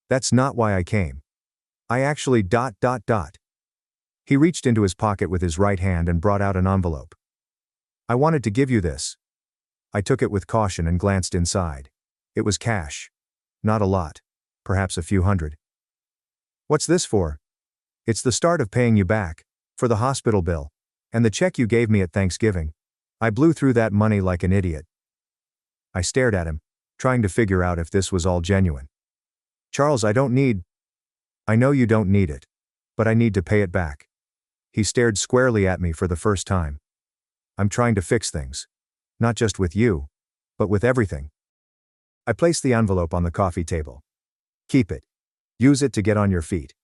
That's not why I came. I actually ... He reached into his pocket with his right hand and brought out an envelope. I wanted to give you this. I took it with caution and glanced inside. It was cash. Not a lot. Perhaps a few hundred. What's this for? It's the start of paying you back, for the hospital bill, and the check you gave me at Thanksgiving. I blew through that money like an idiot. I stared at him, trying to figure out if this was all genuine. Charles, I know you don't need it, but I need to pay it back. He stared squarely at me for the first time. I'm trying to fix things. Not just with you, but with everything. I placed the envelope on the coffee table. Keep it. Use it to get on your feet.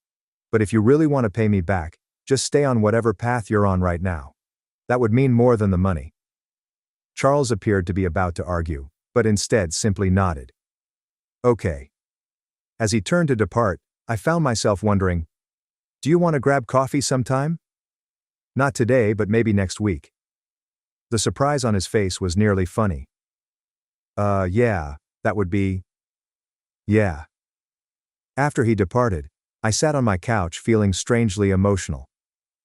But if you really want to pay me back, just stay on whatever path you're on right now. That would mean more than the money. Charles appeared to be about to argue, but instead simply nodded. Okay. As he turned to depart, I found myself wondering, do you want to grab coffee sometime? Not today, but maybe next week. The surprise on his face was nearly funny. Yeah, that would be. Yeah. After he departed, I sat on my couch feeling strangely emotional.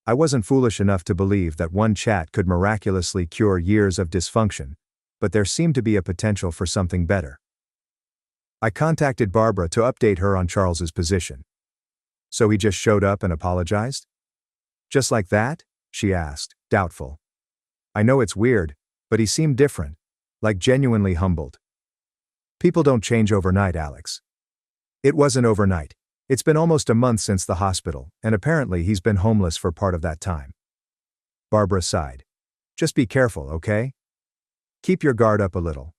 I wasn't foolish enough to believe that one chat could miraculously cure years of dysfunction, but there seemed to be a potential for something better. I contacted Barbara to update her on Charles's position. So he just showed up and apologized? Just like that? She asked, doubtful. I know it's weird, but he seemed different, like genuinely humbled. People don't change overnight, Alex. It wasn't overnight. It's been almost a month since the hospital, and apparently he's been homeless for part of that time. Barbara sighed. Just be careful, okay? Keep your guard up a little.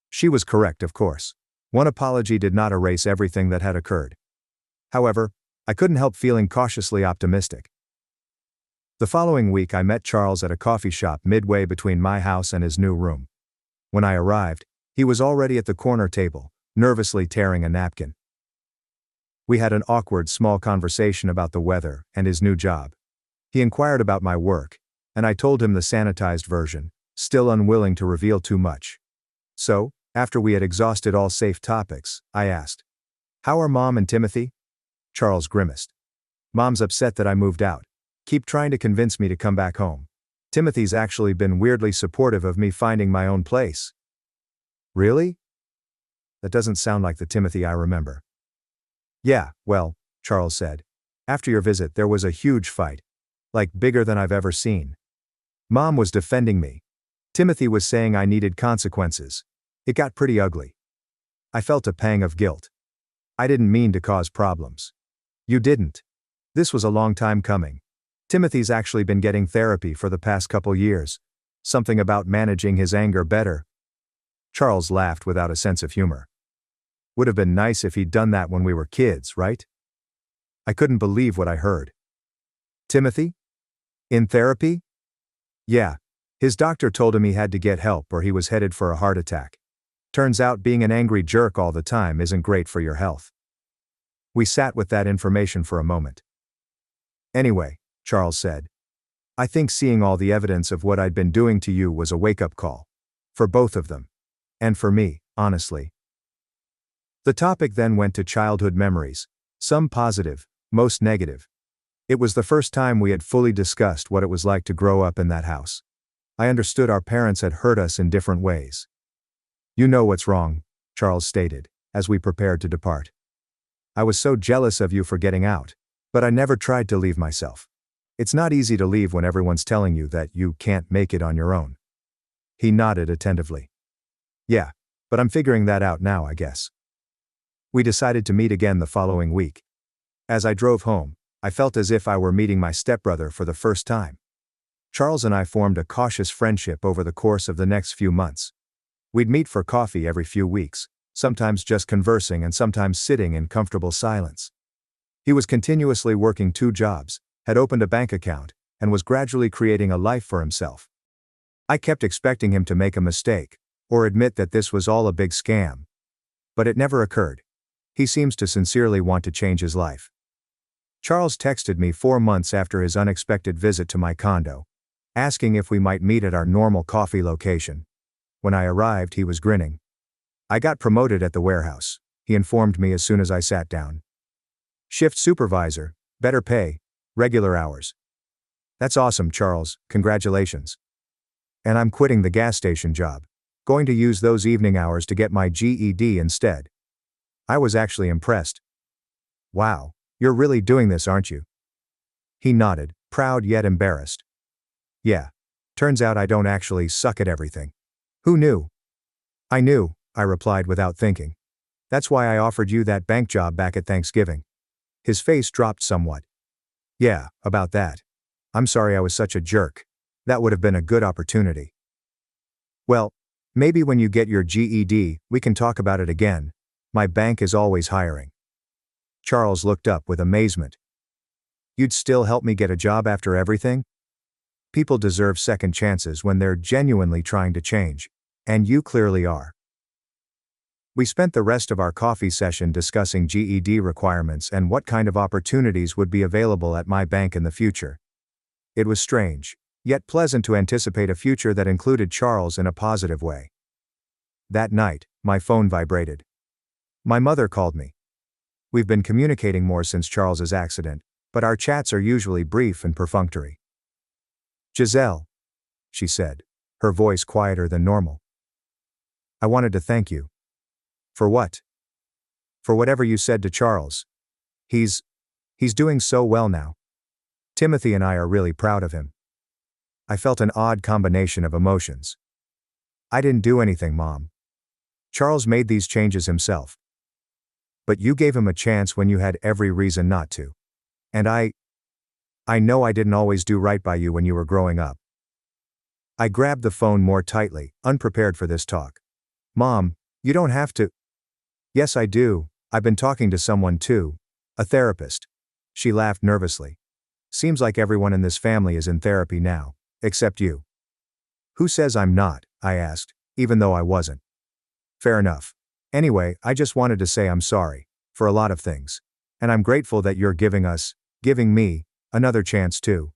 She was correct, of course. One apology did not erase everything that had occurred. However, I couldn't help feeling cautiously optimistic. The following week I met Charles at a coffee shop midway between my house and his new room. When I arrived, he was already at the corner table, nervously tearing a napkin. We had an awkward small conversation about the weather and his new job. He inquired about my work, and I told him the sanitized version, still unwilling to reveal too much. So, after we had exhausted all safe topics, I asked, "How are Mom and Timothy?" Charles grimaced. "Mom's upset that I moved out. Keep trying to convince me to come back home. Timothy's actually been weirdly supportive of me finding my own place." Really? That doesn't sound like the Timothy I remember. Yeah, well, Charles said. After your visit there was a huge fight. Like bigger than I've ever seen. Mom was defending me. Timothy was saying I needed consequences. It got pretty ugly. I felt a pang of guilt. I didn't mean to cause problems. You didn't. This was a long time coming. Timothy's actually been getting therapy for the past couple years. Something about managing his anger better. Charles laughed without a sense of humor. Would have been nice if he'd done that when we were kids, right? I couldn't believe what I heard. Timothy? In therapy? Yeah. His doctor told him he had to get help or he was headed for a heart attack. Turns out being an angry jerk all the time isn't great for your health. We sat with that information for a moment. Anyway, Charles said. I think seeing all the evidence of what I'd been doing to you was a wake-up call. For both of them. And for me, honestly. The topic then went to childhood memories. Some positive, most negative. It was the first time we had fully discussed what it was like to grow up in that house. I understood our parents had hurt us in different ways. You know what's wrong, Charles stated, as we prepared to depart. I was so jealous of you for getting out. But I never tried to leave myself. It's not easy to leave when everyone's telling you that you can't make it on your own. He nodded attentively. Yeah, but I'm figuring that out now, I guess. We decided to meet again the following week. As I drove home, I felt as if I were meeting my stepbrother for the first time. Charles and I formed a cautious friendship over the course of the next few months. We'd meet for coffee every few weeks, sometimes just conversing and sometimes sitting in comfortable silence. He was continuously working 2 jobs, had opened a bank account, and was gradually creating a life for himself. I kept expecting him to make a mistake, or admit that this was all a big scam. But it never occurred. He seems to sincerely want to change his life. Charles texted me 4 months after his unexpected visit to my condo, asking if we might meet at our normal coffee location. When I arrived, he was grinning. I got promoted at the warehouse, he informed me as soon as I sat down. Shift supervisor, better pay, regular hours. That's awesome, Charles, congratulations. And I'm quitting the gas station job, going to use those evening hours to get my GED instead. I was actually impressed. Wow, you're really doing this, aren't you? He nodded, proud yet embarrassed. Yeah, turns out I don't actually suck at everything. Who knew? I knew, I replied without thinking. That's why I offered you that bank job back at Thanksgiving. His face dropped somewhat. Yeah, about that. I'm sorry I was such a jerk. That would have been a good opportunity. Well, maybe when you get your GED, we can talk about it again. My bank is always hiring. Charles looked up with amazement. You'd still help me get a job after everything? People deserve second chances when they're genuinely trying to change. And you clearly are. We spent the rest of our coffee session discussing GED requirements and what kind of opportunities would be available at my bank in the future. It was strange, yet pleasant to anticipate a future that included Charles in a positive way. That night, my phone vibrated. My mother called me. We've been communicating more since Charles's accident, but our chats are usually brief and perfunctory. Giselle, she said, her voice quieter than normal. I wanted to thank you. For what? For whatever you said to Charles. He's doing so well now. Timothy and I are really proud of him. I felt an odd combination of emotions. I didn't do anything, Mom. Charles made these changes himself. But you gave him a chance when you had every reason not to. And I know I didn't always do right by you when you were growing up. I grabbed the phone more tightly, unprepared for this talk. Mom, you don't have to. Yes, I do. I've been talking to someone too. A therapist. She laughed nervously. Seems like everyone in this family is in therapy now, except you. Who says I'm not? I asked, even though I wasn't. Fair enough. Anyway, I just wanted to say I'm sorry, for a lot of things. And I'm grateful that you're giving me, another chance too.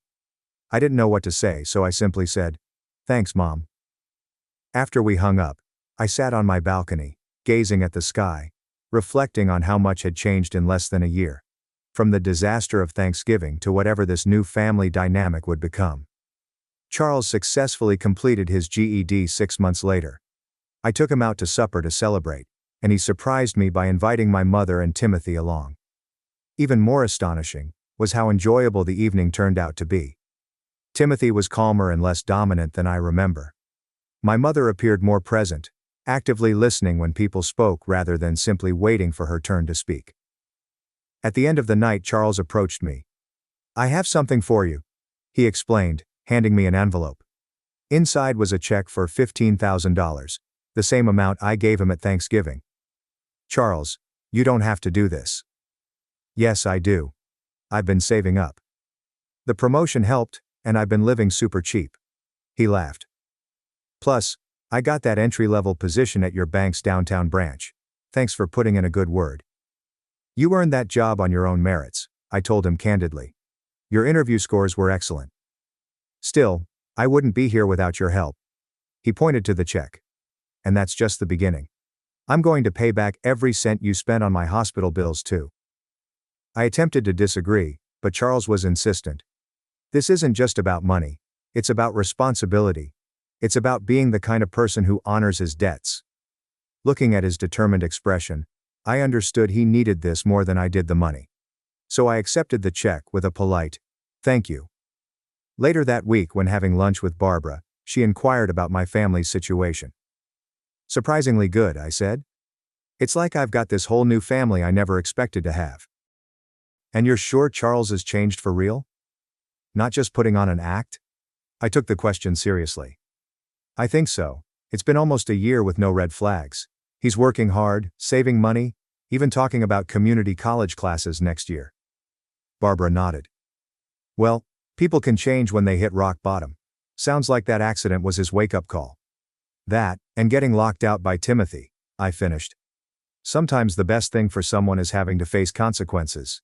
I didn't know what to say, so I simply said, thanks, Mom. After we hung up, I sat on my balcony, gazing at the sky, reflecting on how much had changed in less than a year. From the disaster of Thanksgiving to whatever this new family dynamic would become. Charles successfully completed his GED 6 months later. I took him out to supper to celebrate, and he surprised me by inviting my mother and Timothy along. Even more astonishing was how enjoyable the evening turned out to be. Timothy was calmer and less dominant than I remember. My mother appeared more present, actively listening when people spoke rather than simply waiting for her turn to speak. At the end of the night, Charles approached me. I have something for you, he explained, handing me an envelope. Inside was a check for $15,000, the same amount I gave him at Thanksgiving. Charles, you don't have to do this. Yes, I do. I've been saving up. The promotion helped, and I've been living super cheap. He laughed. Plus, I got that entry-level position at your bank's downtown branch. Thanks for putting in a good word. You earned that job on your own merits, I told him candidly. Your interview scores were excellent. Still, I wouldn't be here without your help. He pointed to the check. And that's just the beginning. I'm going to pay back every cent you spent on my hospital bills too. I attempted to disagree, but Charles was insistent. This isn't just about money. It's about responsibility. It's about being the kind of person who honors his debts. Looking at his determined expression, I understood he needed this more than I did the money. So I accepted the check with a polite, "Thank you." Later that week, when having lunch with Barbara, she inquired about my family's situation. "Surprisingly good," I said. "It's like I've got this whole new family I never expected to have." "And you're sure Charles has changed for real? Not just putting on an act?" I took the question seriously. "I think so. It's been almost a year with no red flags. He's working hard, saving money, even talking about community college classes next year." Barbara nodded. "Well, people can change when they hit rock bottom. Sounds like that accident was his wake-up call." "That, and getting locked out by Timothy," I finished. "Sometimes the best thing for someone is having to face consequences."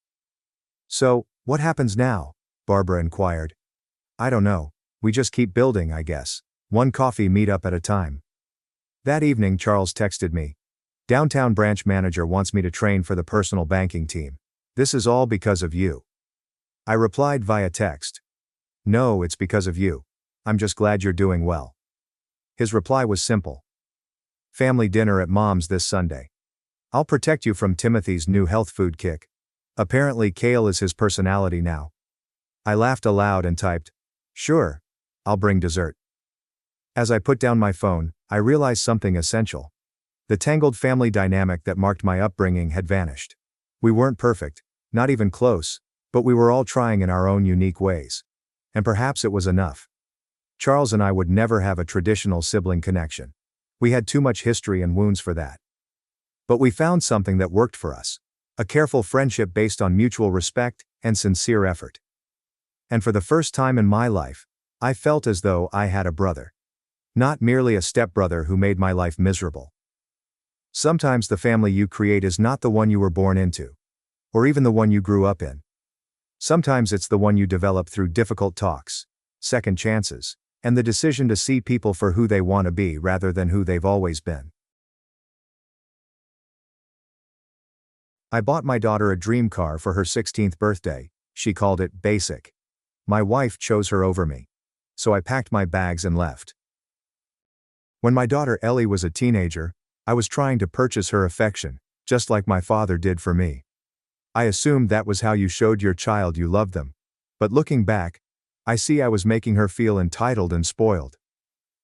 "So, what happens now?" Barbara inquired. "I don't know. We just keep building, I guess. One coffee meetup at a time." That evening Charles texted me. "Downtown branch manager wants me to train for the personal banking team. This is all because of you." I replied via text. "No, it's because of you. I'm just glad you're doing well." His reply was simple. "Family dinner at Mom's this Sunday. I'll protect you from Timothy's new health food kick. Apparently kale is his personality now." I laughed aloud and typed, "Sure. I'll bring dessert." As I put down my phone, I realized something essential. The tangled family dynamic that marked my upbringing had vanished. We weren't perfect, not even close, but we were all trying in our own unique ways. And perhaps it was enough. Charles and I would never have a traditional sibling connection. We had too much history and wounds for that. But we found something that worked for us. A careful friendship based on mutual respect and sincere effort. And for the first time in my life, I felt as though I had a brother. Not merely a stepbrother who made my life miserable. Sometimes the family you create is not the one you were born into. Or even the one you grew up in. Sometimes it's the one you develop through difficult talks, second chances, and the decision to see people for who they want to be rather than who they've always been. I bought my daughter a dream car for her 16th birthday. She called it Basic. My wife chose her over me. So I packed my bags and left. When my daughter Ellie was a teenager, I was trying to purchase her affection, just like my father did for me. I assumed that was how you showed your child you loved them. But looking back, I see I was making her feel entitled and spoiled.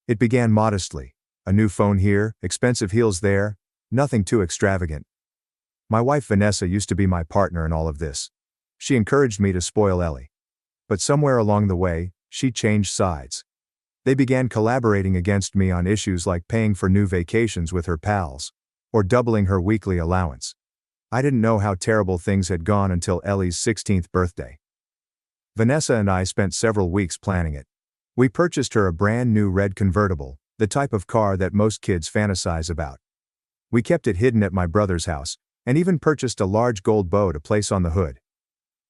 It began modestly. A new phone here, expensive heels there, nothing too extravagant. My wife Vanessa used to be my partner in all of this. She encouraged me to spoil Ellie. But somewhere along the way, she changed sides. They began collaborating against me on issues like paying for new vacations with her pals, or doubling her weekly allowance. I didn't know how terrible things had gone until Ellie's 16th birthday. Vanessa and I spent several weeks planning it. We purchased her a brand new red convertible, the type of car that most kids fantasize about. We kept it hidden at my brother's house, and even purchased a large gold bow to place on the hood.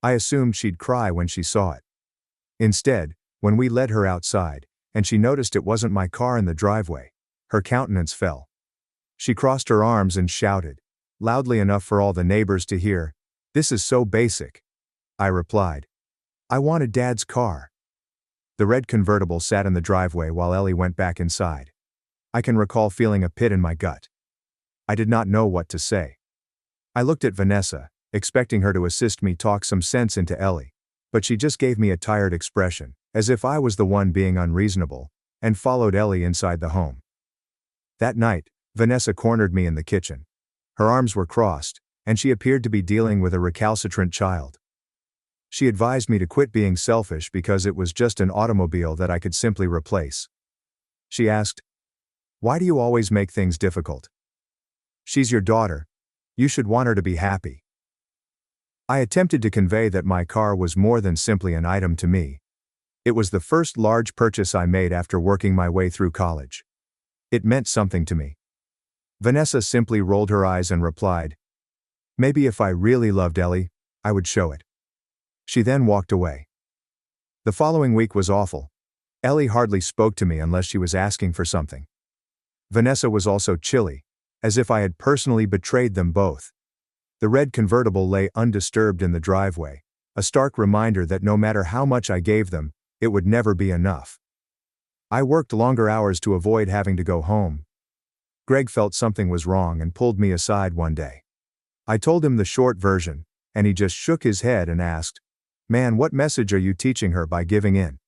I assumed she'd cry when she saw it. Instead, when we led her outside, and she noticed it wasn't my car in the driveway, her countenance fell. She crossed her arms and shouted, loudly enough for all the neighbors to hear, "This is so basic." I replied, "I wanted Dad's car." The red convertible sat in the driveway while Ellie went back inside. I can recall feeling a pit in my gut. I did not know what to say. I looked at Vanessa, expecting her to assist me talk some sense into Ellie, but she just gave me a tired expression, as if I was the one being unreasonable, and followed Ellie inside the home. That night, Vanessa cornered me in the kitchen. Her arms were crossed, and she appeared to be dealing with a recalcitrant child. She advised me to quit being selfish because it was just an automobile that I could simply replace. She asked, "Why do you always make things difficult? She's your daughter. You should want her to be happy." I attempted to convey that my car was more than simply an item to me. It was the first large purchase I made after working my way through college. It meant something to me. Vanessa simply rolled her eyes and replied, "Maybe if I really loved Ellie, I would show it." She then walked away. The following week was awful. Ellie hardly spoke to me unless she was asking for something. Vanessa was also chilly, as if I had personally betrayed them both. The red convertible lay undisturbed in the driveway, a stark reminder that no matter how much I gave them, it would never be enough. I worked longer hours to avoid having to go home. Greg felt something was wrong and pulled me aside one day. I told him the short version, and he just shook his head and asked, "Man, what message are you teaching her by giving in?"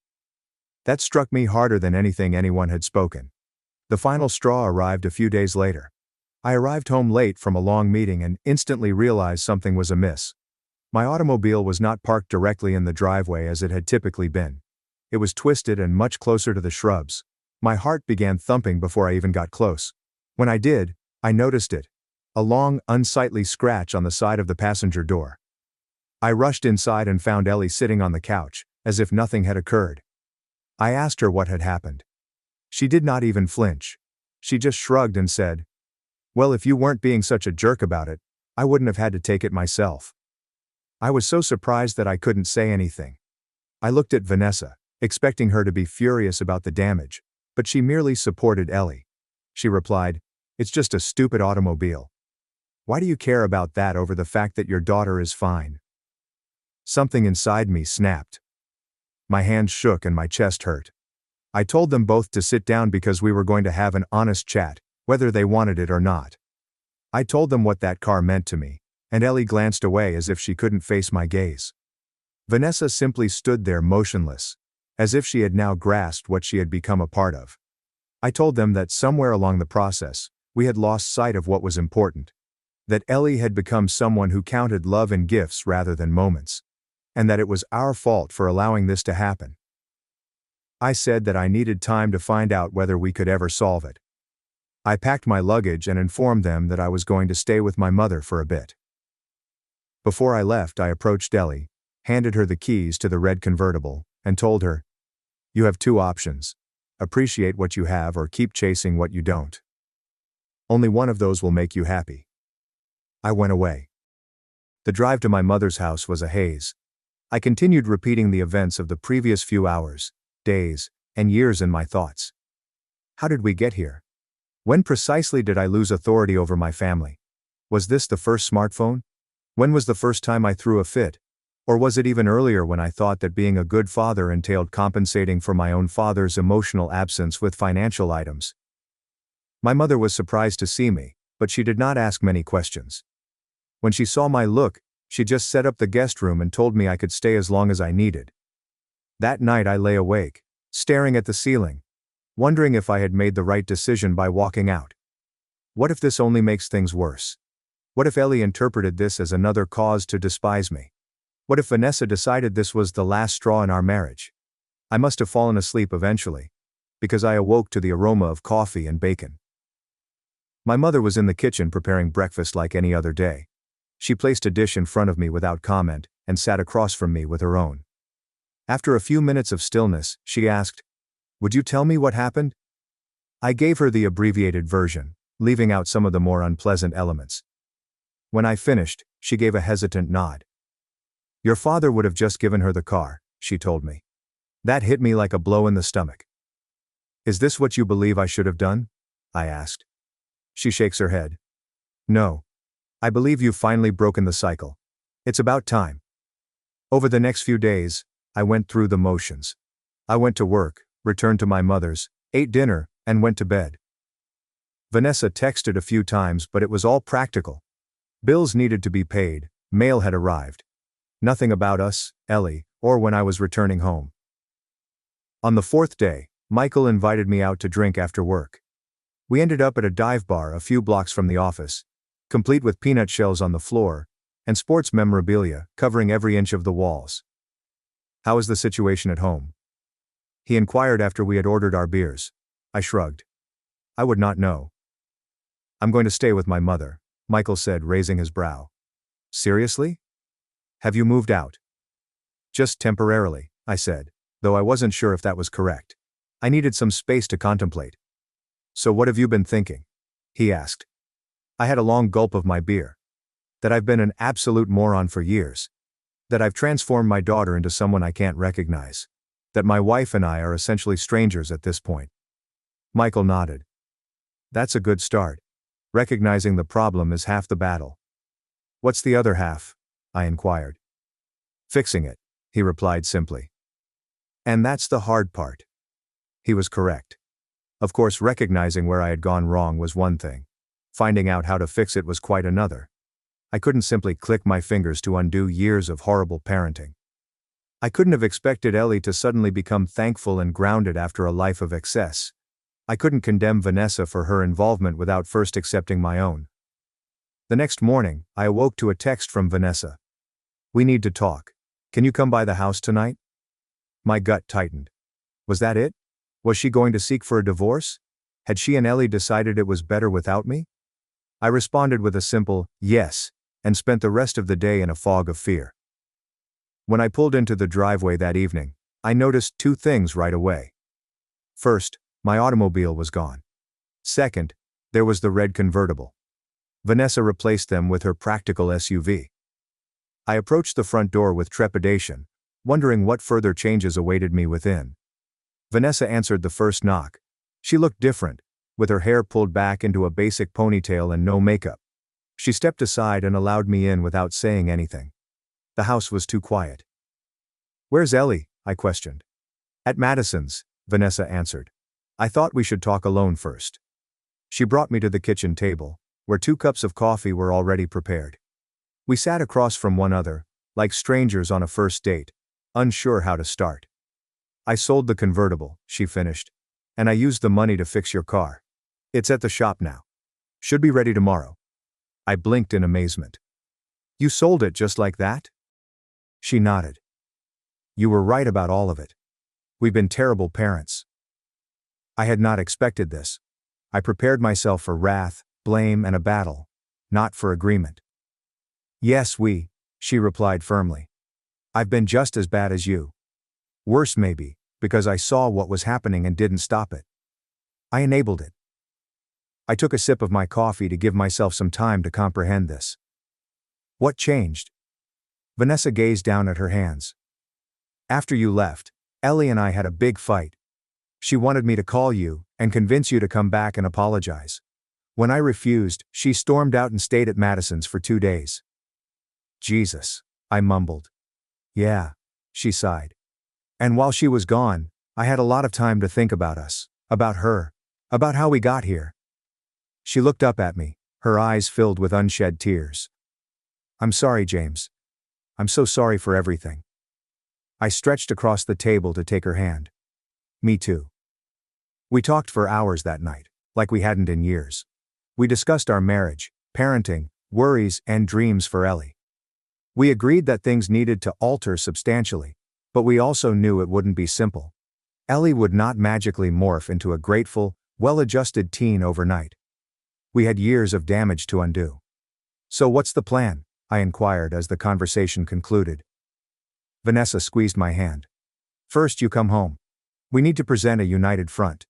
That struck me harder than anything anyone had spoken. The final straw arrived a few days later. I arrived home late from a long meeting and instantly realized something was amiss. My automobile was not parked directly in the driveway as it had typically been. It was twisted and much closer to the shrubs. My heart began thumping before I even got close. When I did, I noticed it. A long, unsightly scratch on the side of the passenger door. I rushed inside and found Ellie sitting on the couch, as if nothing had occurred. I asked her what had happened. She did not even flinch. She just shrugged and said, "Well, if you weren't being such a jerk about it, I wouldn't have had to take it myself." I was so surprised that I couldn't say anything. I looked at Vanessa, expecting her to be furious about the damage, but she merely supported Ellie. She replied, "It's just a stupid automobile. Why do you care about that over the fact that your daughter is fine?" Something inside me snapped. My hands shook and my chest hurt. I told them both to sit down because we were going to have an honest chat, whether they wanted it or not. I told them what that car meant to me, and Ellie glanced away as if she couldn't face my gaze. Vanessa simply stood there motionless, as if she had now grasped what she had become a part of. I told them that somewhere along the process, we had lost sight of what was important. That Ellie had become someone who counted love in gifts rather than moments. And that it was our fault for allowing this to happen. I said that I needed time to find out whether we could ever solve it. I packed my luggage and informed them that I was going to stay with my mother for a bit. Before I left, I approached Ellie, handed her the keys to the red convertible, and told her, "You have two options. Appreciate what you have or keep chasing what you don't. Only one of those will make you happy." I went away. The drive to my mother's house was a haze. I continued repeating the events of the previous few hours, days, and years in my thoughts. How did we get here? When precisely did I lose authority over my family? Was this the first smartphone? When was the first time I threw a fit? Or was it even earlier when I thought that being a good father entailed compensating for my own father's emotional absence with financial items? My mother was surprised to see me, but she did not ask many questions. When she saw my look, she just set up the guest room and told me I could stay as long as I needed. That night I lay awake, staring at the ceiling, wondering if I had made the right decision by walking out. What if this only makes things worse? What if Ellie interpreted this as another cause to despise me? What if Vanessa decided this was the last straw in our marriage? I must have fallen asleep eventually, because I awoke to the aroma of coffee and bacon. My mother was in the kitchen preparing breakfast like any other day. She placed a dish in front of me without comment, and sat across from me with her own. After a few minutes of stillness, she asked, "Would you tell me what happened?" I gave her the abbreviated version, leaving out some of the more unpleasant elements. When I finished, she gave a hesitant nod. "Your father would have just given her the car," she told me. That hit me like a blow in the stomach. "Is this what you believe I should have done?" I asked. She shakes her head. "No. I believe you've finally broken the cycle. It's about time." Over the next few days, I went through the motions. I went to work, returned to my mother's, ate dinner, and went to bed. Vanessa texted a few times, but it was all practical. Bills needed to be paid, mail had arrived. Nothing about us, Ellie, or when I was returning home. On the fourth day, Michael invited me out to drink after work. We ended up at a dive bar a few blocks from the office, complete with peanut shells on the floor, and sports memorabilia covering every inch of the walls. "How is the situation at home?" he inquired after we had ordered our beers. I shrugged. I would not know. "I'm going to stay with my mother," Michael said, raising his brow. "Seriously? Have you moved out?" "Just temporarily," I said, though I wasn't sure if that was correct. I needed some space to contemplate. "So what have you been thinking?" he asked. I had a long gulp of my beer. That I've been an absolute moron for years. That I've transformed my daughter into someone I can't recognize. That my wife and I are essentially strangers at this point. Michael nodded. "That's a good start. Recognizing the problem is half the battle." "What's the other half?" I inquired. "Fixing it," he replied simply. And that's the hard part. He was correct. Of course, recognizing where I had gone wrong was one thing. Finding out how to fix it was quite another. I couldn't simply click my fingers to undo years of horrible parenting. I couldn't have expected Ellie to suddenly become thankful and grounded after a life of excess. I couldn't condemn Vanessa for her involvement without first accepting my own. The next morning, I awoke to a text from Vanessa. "We need to talk. Can you come by the house tonight?" My gut tightened. Was that it? Was she going to seek for a divorce? Had she and Ellie decided it was better without me? I responded with a simple, yes, and spent the rest of the day in a fog of fear. When I pulled into the driveway that evening, I noticed two things right away. First, my automobile was gone. Second, there was the red convertible. Vanessa replaced them with her practical SUV. I approached the front door with trepidation, wondering what further changes awaited me within. Vanessa answered the first knock. She looked different, with her hair pulled back into a basic ponytail and no makeup. She stepped aside and allowed me in without saying anything. The house was too quiet. "Where's Ellie?" I questioned. "At Madison's," Vanessa answered. "I thought we should talk alone first." She brought me to the kitchen table, where 2 cups of coffee were already prepared. We sat across from one another, like strangers on a first date, unsure how to start. "I sold the convertible," she finished, "and I used the money to fix your car. It's at the shop now. Should be ready tomorrow." I blinked in amazement. "You sold it just like that?" She nodded. "You were right about all of it. We've been terrible parents." I had not expected this. I prepared myself for wrath, blame, and a battle, not for agreement. "Yes, she replied firmly. "I've been just as bad as you. Worse maybe, because I saw what was happening and didn't stop it. I enabled it." I took a sip of my coffee to give myself some time to comprehend this. "What changed?" Vanessa gazed down at her hands. "After you left, Ellie and I had a big fight. She wanted me to call you and convince you to come back and apologize. When I refused, she stormed out and stayed at Madison's for 2 days." "Jesus," I mumbled. "Yeah," she sighed. "And while she was gone, I had a lot of time to think about us, about her, about how we got here." She looked up at me, her eyes filled with unshed tears. "I'm sorry, James. I'm so sorry for everything." I stretched across the table to take her hand. "Me too." We talked for hours that night, like we hadn't in years. We discussed our marriage, parenting, worries, and dreams for Ellie. We agreed that things needed to alter substantially, but we also knew it wouldn't be simple. Ellie would not magically morph into a grateful, well-adjusted teen overnight. We had years of damage to undo. "So what's the plan?" I inquired as the conversation concluded. Vanessa squeezed my hand. "First you come home. We need to present a united front.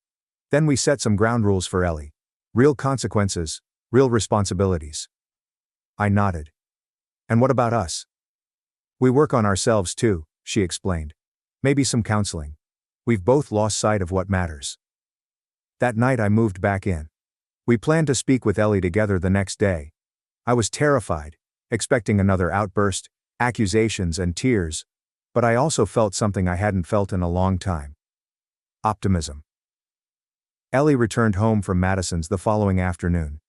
Then we set some ground rules for Ellie. Real consequences, real responsibilities." I nodded. "And what about us?" "We work on ourselves too," she explained. "Maybe some counseling. We've both lost sight of what matters." That night I moved back in. We planned to speak with Ellie together the next day. I was terrified, expecting another outburst, accusations and tears, but I also felt something I hadn't felt in a long time. Optimism. Ellie returned home from Madison's the following afternoon.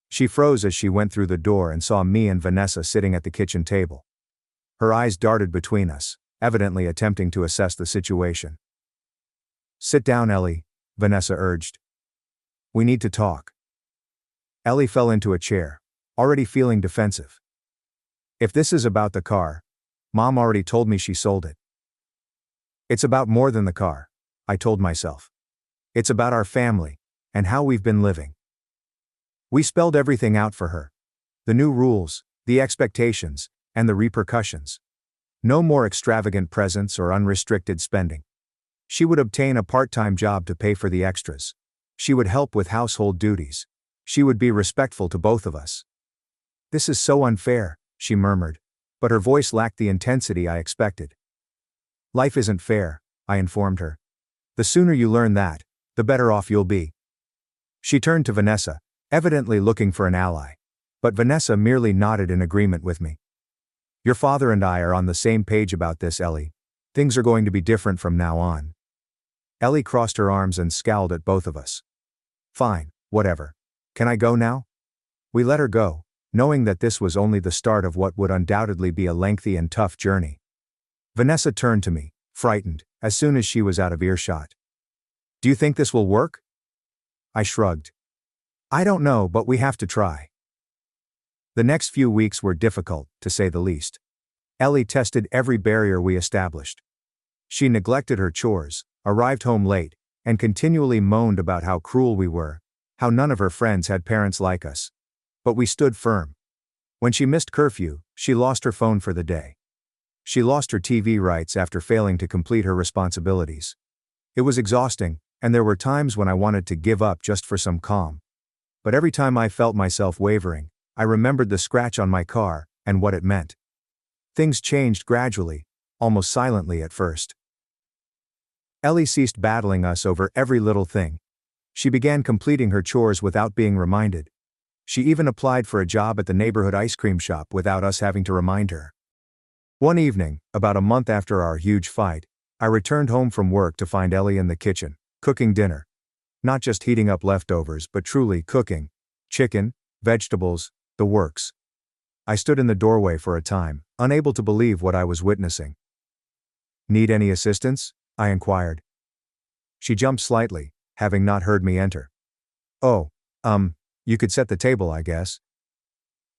She froze as she went through the door and saw me and Vanessa sitting at the kitchen table. Her eyes darted between us, evidently attempting to assess the situation. "Sit down, Ellie," Vanessa urged. "We need to talk." Ellie fell into a chair, already feeling defensive. "If this is about the car, Mom already told me she sold it." "It's about more than the car," I told myself. "It's about our family, and how we've been living." We spelled everything out for her. The new rules, the expectations, and the repercussions. No more extravagant presents or unrestricted spending. She would obtain a part-time job to pay for the extras. She would help with household duties. She would be respectful to both of us. "This is so unfair," she murmured, but her voice lacked the intensity I expected. "Life isn't fair," I informed her. "The sooner you learn that, the better off you'll be." She turned to Vanessa, evidently looking for an ally. But Vanessa merely nodded in agreement with me. "Your father and I are on the same page about this, Ellie. Things are going to be different from now on." Ellie crossed her arms and scowled at both of us. Fine, whatever. Can I go now? We let her go, knowing that this was only the start of what would undoubtedly be a lengthy and tough journey. Vanessa turned to me, frightened, as soon as she was out of earshot. Do you think this will work? I shrugged. I don't know, but we have to try. The next few weeks were difficult, to say the least. Ellie tested every barrier we established. She neglected her chores, arrived home late, and continually moaned about how cruel we were, how none of her friends had parents like us. But we stood firm. When she missed curfew, she lost her phone for the day. She lost her TV rights after failing to complete her responsibilities. It was exhausting, and there were times when I wanted to give up just for some calm. But every time I felt myself wavering, I remembered the scratch on my car, and what it meant. Things changed gradually, almost silently at first. Ellie ceased battling us over every little thing. She began completing her chores without being reminded. She even applied for a job at the neighborhood ice cream shop without us having to remind her. One evening, about a month after our huge fight, I returned home from work to find Ellie in the kitchen, cooking dinner. Not just heating up leftovers, but truly cooking. Chicken, vegetables, the works. I stood in the doorway for a time, unable to believe what I was witnessing. Need any assistance? I inquired. She jumped slightly, having not heard me enter. Oh, you could set the table, I guess.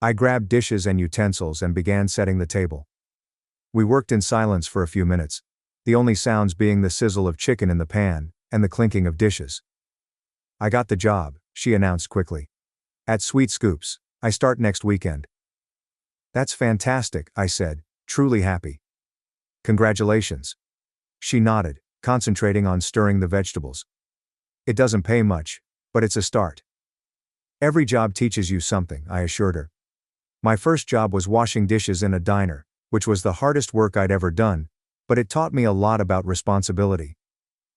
I grabbed dishes and utensils and began setting the table. We worked in silence for a few minutes, the only sounds being the sizzle of chicken in the pan and the clinking of dishes. I got the job, she announced quickly. At Sweet Scoops, I start next weekend. That's fantastic, I said, truly happy. Congratulations. She nodded, concentrating on stirring the vegetables. It doesn't pay much, but it's a start. Every job teaches you something, I assured her. My first job was washing dishes in a diner, which was the hardest work I'd ever done, but it taught me a lot about responsibility.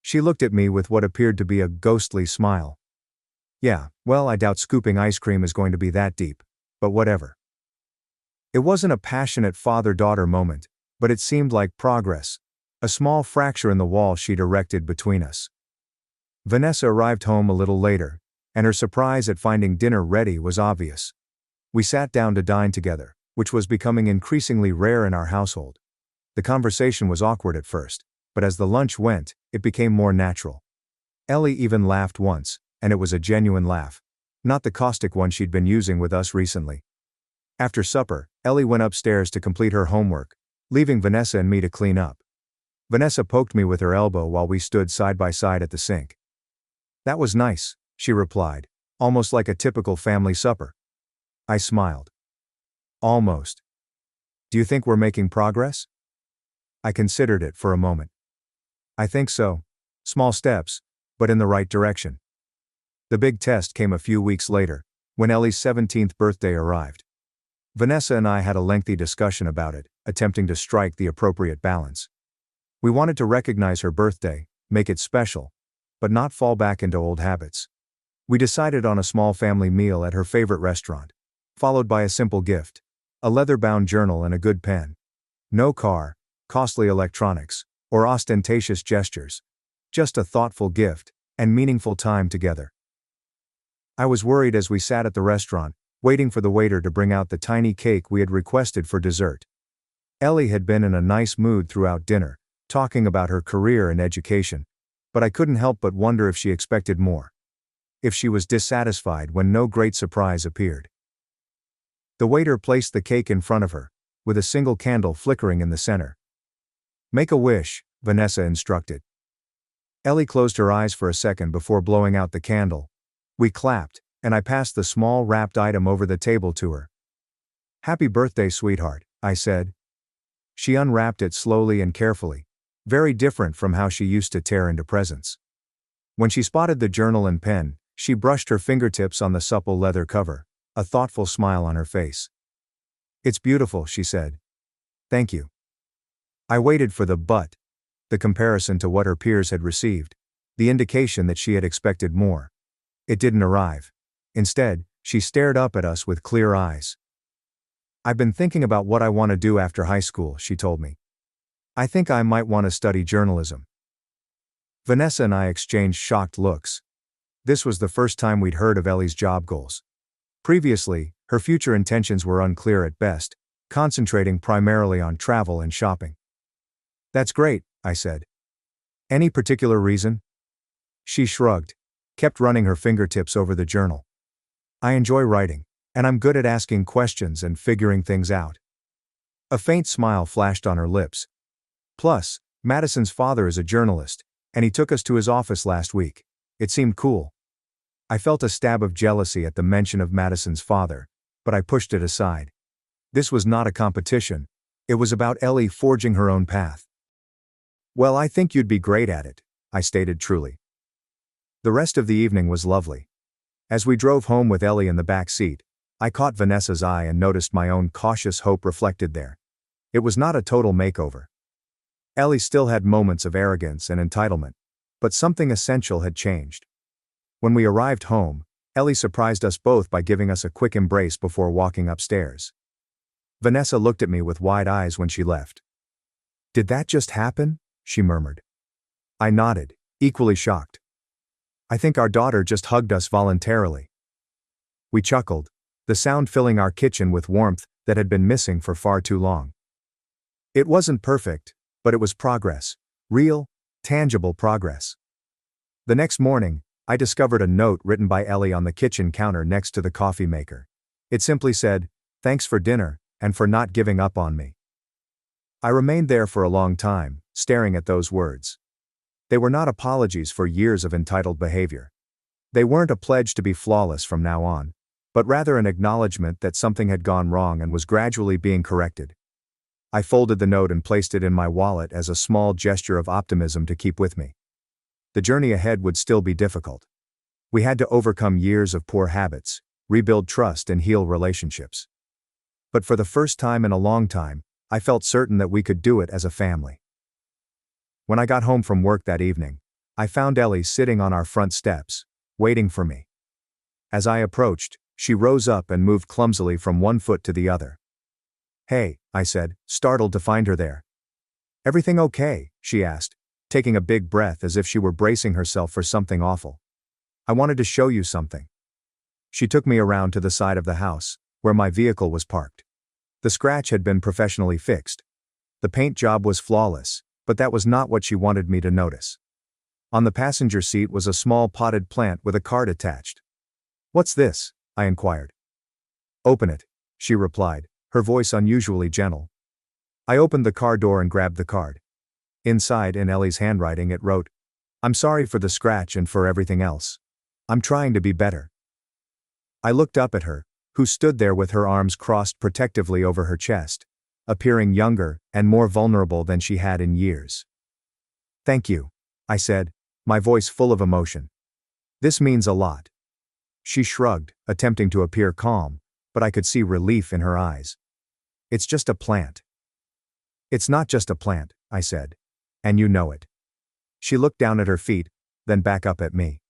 She looked at me with what appeared to be a ghostly smile. Yeah, well, I doubt scooping ice cream is going to be that deep, but whatever. It wasn't a passionate father-daughter moment, but it seemed like progress, a small fracture in the wall she'd erected between us. Vanessa arrived home a little later, and her surprise at finding dinner ready was obvious. We sat down to dine together, which was becoming increasingly rare in our household. The conversation was awkward at first, but as the lunch went, it became more natural. Ellie even laughed once, and it was a genuine laugh, not the caustic one she'd been using with us recently. After supper, Ellie went upstairs to complete her homework, leaving Vanessa and me to clean up. Vanessa poked me with her elbow while we stood side by side at the sink. That was nice, she replied, almost like a typical family supper. I smiled. Almost. Do you think we're making progress? I considered it for a moment. I think so. Small steps, but in the right direction. The big test came a few weeks later, when Ellie's 17th birthday arrived. Vanessa and I had a lengthy discussion about it, attempting to strike the appropriate balance. We wanted to recognize her birthday, make it special, but not fall back into old habits. We decided on a small family meal at her favorite restaurant, followed by a simple gift, a leather-bound journal and a good pen. No car, costly electronics, or ostentatious gestures. Just a thoughtful gift, and meaningful time together. I was worried as we sat at the restaurant, waiting for the waiter to bring out the tiny cake we had requested for dessert. Ellie had been in a nice mood throughout dinner, talking about her career and education, but I couldn't help but wonder if she expected more. If she was dissatisfied when no great surprise appeared. The waiter placed the cake in front of her, with a single candle flickering in the center. Make a wish, Vanessa instructed. Ellie closed her eyes for a second before blowing out the candle. We clapped, and I passed the small wrapped item over the table to her. Happy birthday, sweetheart, I said. She unwrapped it slowly and carefully, very different from how she used to tear into presents. When she spotted the journal and pen, she brushed her fingertips on the supple leather cover, a thoughtful smile on her face. It's beautiful, she said. Thank you. I waited for the but, the comparison to what her peers had received, the indication that she had expected more. It didn't arrive. Instead, she stared up at us with clear eyes. I've been thinking about what I want to do after high school, she told me. I think I might want to study journalism. Vanessa and I exchanged shocked looks. This was the first time we'd heard of Ellie's job goals. Previously, her future intentions were unclear at best, concentrating primarily on travel and shopping. "That's great," I said. "Any particular reason?" She shrugged, kept running her fingertips over the journal. "I enjoy writing, and I'm good at asking questions and figuring things out." A faint smile flashed on her lips. "Plus, Madison's father is a journalist, and he took us to his office last week. It seemed cool." I felt a stab of jealousy at the mention of Madison's father, but I pushed it aside. This was not a competition. It was about Ellie forging her own path. "Well, I think you'd be great at it," I stated truly. The rest of the evening was lovely. As we drove home with Ellie in the back seat, I caught Vanessa's eye and noticed my own cautious hope reflected there. It was not a total makeover. Ellie still had moments of arrogance and entitlement, but something essential had changed. When we arrived home, Ellie surprised us both by giving us a quick embrace before walking upstairs. Vanessa looked at me with wide eyes when she left. "Did that just happen?" she murmured. I nodded, equally shocked. "I think our daughter just hugged us voluntarily." We chuckled, the sound filling our kitchen with warmth that had been missing for far too long. It wasn't perfect, but it was progress. Real, tangible progress. The next morning, I discovered a note written by Ellie on the kitchen counter next to the coffee maker. It simply said, "Thanks for dinner, and for not giving up on me." I remained there for a long time, staring at those words. They were not apologies for years of entitled behavior. They weren't a pledge to be flawless from now on, but rather an acknowledgement that something had gone wrong and was gradually being corrected. I folded the note and placed it in my wallet as a small gesture of optimism to keep with me. The journey ahead would still be difficult. We had to overcome years of poor habits, rebuild trust and heal relationships. But for the first time in a long time, I felt certain that we could do it as a family. When I got home from work that evening, I found Ellie sitting on our front steps, waiting for me. As I approached, she rose up and moved clumsily from one foot to the other. "Hey," I said, startled to find her there. "Everything okay?" she asked, taking a big breath as if she were bracing herself for something awful. "I wanted to show you something." She took me around to the side of the house, where my vehicle was parked. The scratch had been professionally fixed. The paint job was flawless, but that was not what she wanted me to notice. On the passenger seat was a small potted plant with a card attached. "What's this?" I inquired. "Open it," she replied, her voice unusually gentle. I opened the car door and grabbed the card. Inside, in Ellie's handwriting, it wrote, "I'm sorry for the scratch and for everything else. I'm trying to be better." I looked up at her, who stood there with her arms crossed protectively over her chest, appearing younger and more vulnerable than she had in years. "Thank you," I said, my voice full of emotion. "This means a lot." She shrugged, attempting to appear calm, but I could see relief in her eyes. "It's just a plant." "It's not just a plant," I said. "And you know it." She looked down at her feet, then back up at me.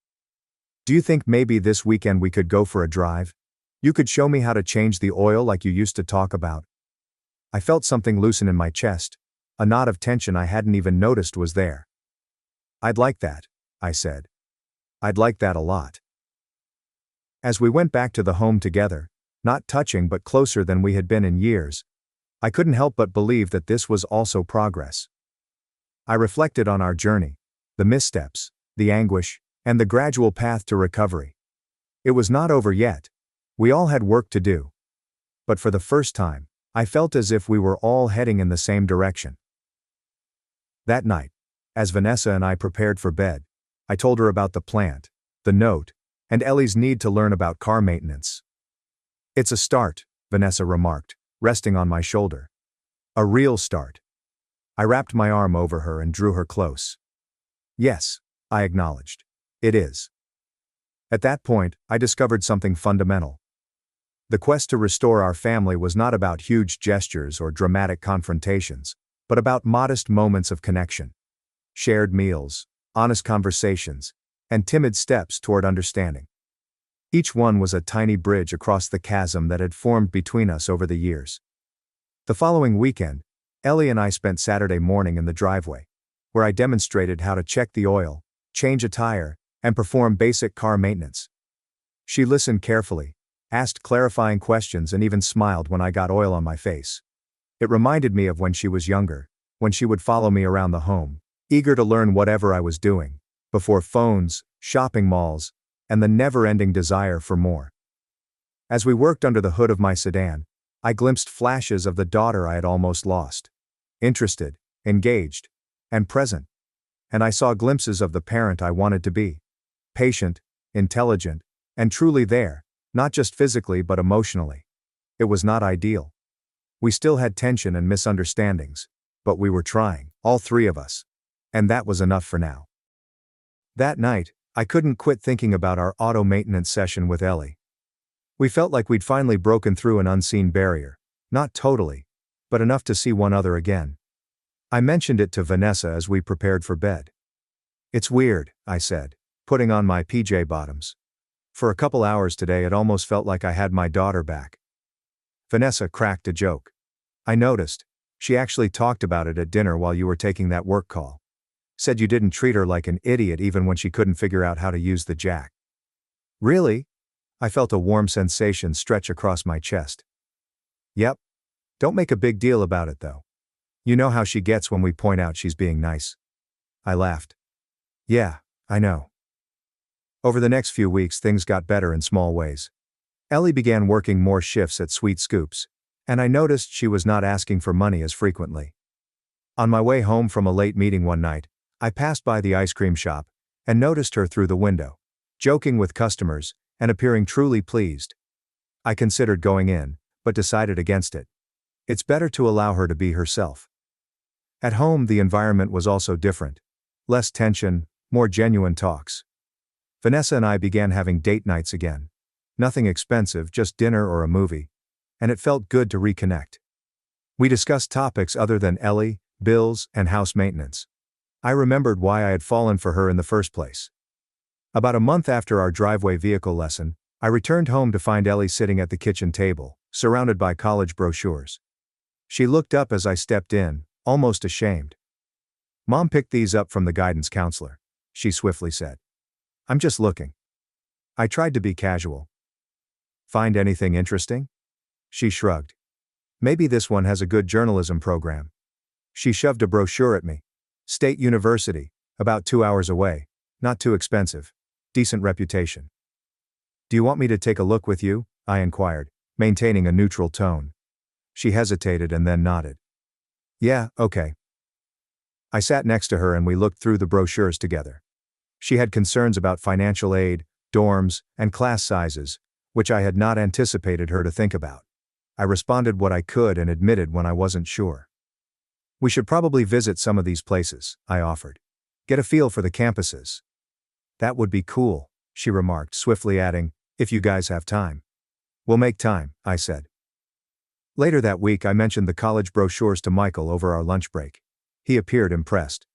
"Do you think maybe this weekend we could go for a drive? You could show me how to change the oil like you used to talk about." I felt something loosen in my chest, a knot of tension I hadn't even noticed was there. "I'd like that," I said. "I'd like that a lot." As we went back to the home together, not touching but closer than we had been in years, I couldn't help but believe that this was also progress. I reflected on our journey, the missteps, the anguish, and the gradual path to recovery. It was not over yet. We all had work to do. But for the first time, I felt as if we were all heading in the same direction. That night, as Vanessa and I prepared for bed, I told her about the plant, the note, and Ellie's need to learn about car maintenance. "It's a start," Vanessa remarked, resting on my shoulder. "A real start." I wrapped my arm over her and drew her close. "Yes," I acknowledged. "It is." At that point, I discovered something fundamental. The quest to restore our family was not about huge gestures or dramatic confrontations, but about modest moments of connection. Shared meals, honest conversations, and timid steps toward understanding. Each one was a tiny bridge across the chasm that had formed between us over the years. The following weekend, Ellie and I spent Saturday morning in the driveway, where I demonstrated how to check the oil, change a tire, and perform basic car maintenance. She listened carefully, asked clarifying questions, and even smiled when I got oil on my face. It reminded me of when she was younger, when she would follow me around the home, eager to learn whatever I was doing, before phones, shopping malls, and the never-ending desire for more. As we worked under the hood of my sedan, I glimpsed flashes of the daughter I had almost lost. Interested, engaged, and present. And I saw glimpses of the parent I wanted to be. Patient, intelligent, and truly there, not just physically but emotionally. It was not ideal. We still had tension and misunderstandings, but we were trying, all three of us. And that was enough for now. That night, I couldn't quit thinking about our auto maintenance session with Ellie. We felt like we'd finally broken through an unseen barrier, not totally, but enough to see one another again. I mentioned it to Vanessa as we prepared for bed. "It's weird," I said, putting on my PJ bottoms. "For a couple hours today it almost felt like I had my daughter back." Vanessa cracked a joke. "I noticed. She actually talked about it at dinner while you were taking that work call. Said you didn't treat her like an idiot even when she couldn't figure out how to use the jack." "Really?" I felt a warm sensation stretch across my chest. "Yep. Don't make a big deal about it though. You know how she gets when we point out she's being nice." I laughed. "Yeah, I know." Over the next few weeks things got better in small ways. Ellie began working more shifts at Sweet Scoops, and I noticed she was not asking for money as frequently. On my way home from a late meeting one night, I passed by the ice cream shop, and noticed her through the window, joking with customers, and appearing truly pleased. I considered going in, but decided against it. It's better to allow her to be herself. At home the environment was also different. Less tension, more genuine talks. Vanessa and I began having date nights again. Nothing expensive, just dinner or a movie. And it felt good to reconnect. We discussed topics other than Ellie, bills, and house maintenance. I remembered why I had fallen for her in the first place. About a month after our driveway vehicle lesson, I returned home to find Ellie sitting at the kitchen table, surrounded by college brochures. She looked up as I stepped in, almost ashamed. "Mom picked these up from the guidance counselor," she swiftly said. "I'm just looking." I tried to be casual. "Find anything interesting?" She shrugged. "Maybe this one has a good journalism program." She shoved a brochure at me. "State University, about 2 hours away, not too expensive, decent reputation." "Do you want me to take a look with you?" I inquired, maintaining a neutral tone. She hesitated and then nodded. "Yeah, okay." I sat next to her and we looked through the brochures together. She had concerns about financial aid, dorms, and class sizes, which I had not anticipated her to think about. I responded what I could and admitted when I wasn't sure. "We should probably visit some of these places," I offered. "Get a feel for the campuses." "That would be cool," she remarked, swiftly adding, "if you guys have time." "We'll make time," I said. Later that week I mentioned the college brochures to Michael over our lunch break. He appeared impressed.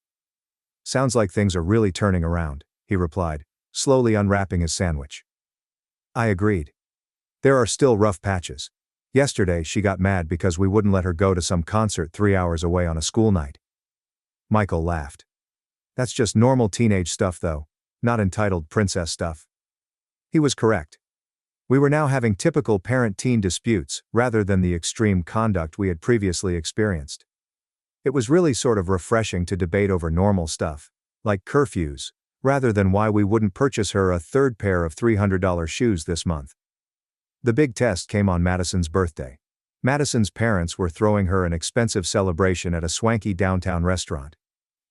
"Sounds like things are really turning around," he replied, slowly unwrapping his sandwich. I agreed. There are still rough patches. Yesterday she got mad because we wouldn't let her go to some concert 3 hours away on a school night. Michael laughed. "That's just normal teenage stuff though, not entitled princess stuff." He was correct. We were now having typical parent-teen disputes, rather than the extreme conduct we had previously experienced. It was really sort of refreshing to debate over normal stuff, like curfews, rather than why we wouldn't purchase her a third pair of $300 shoes this month. The big test came on Madison's birthday. Madison's parents were throwing her an expensive celebration at a swanky downtown restaurant.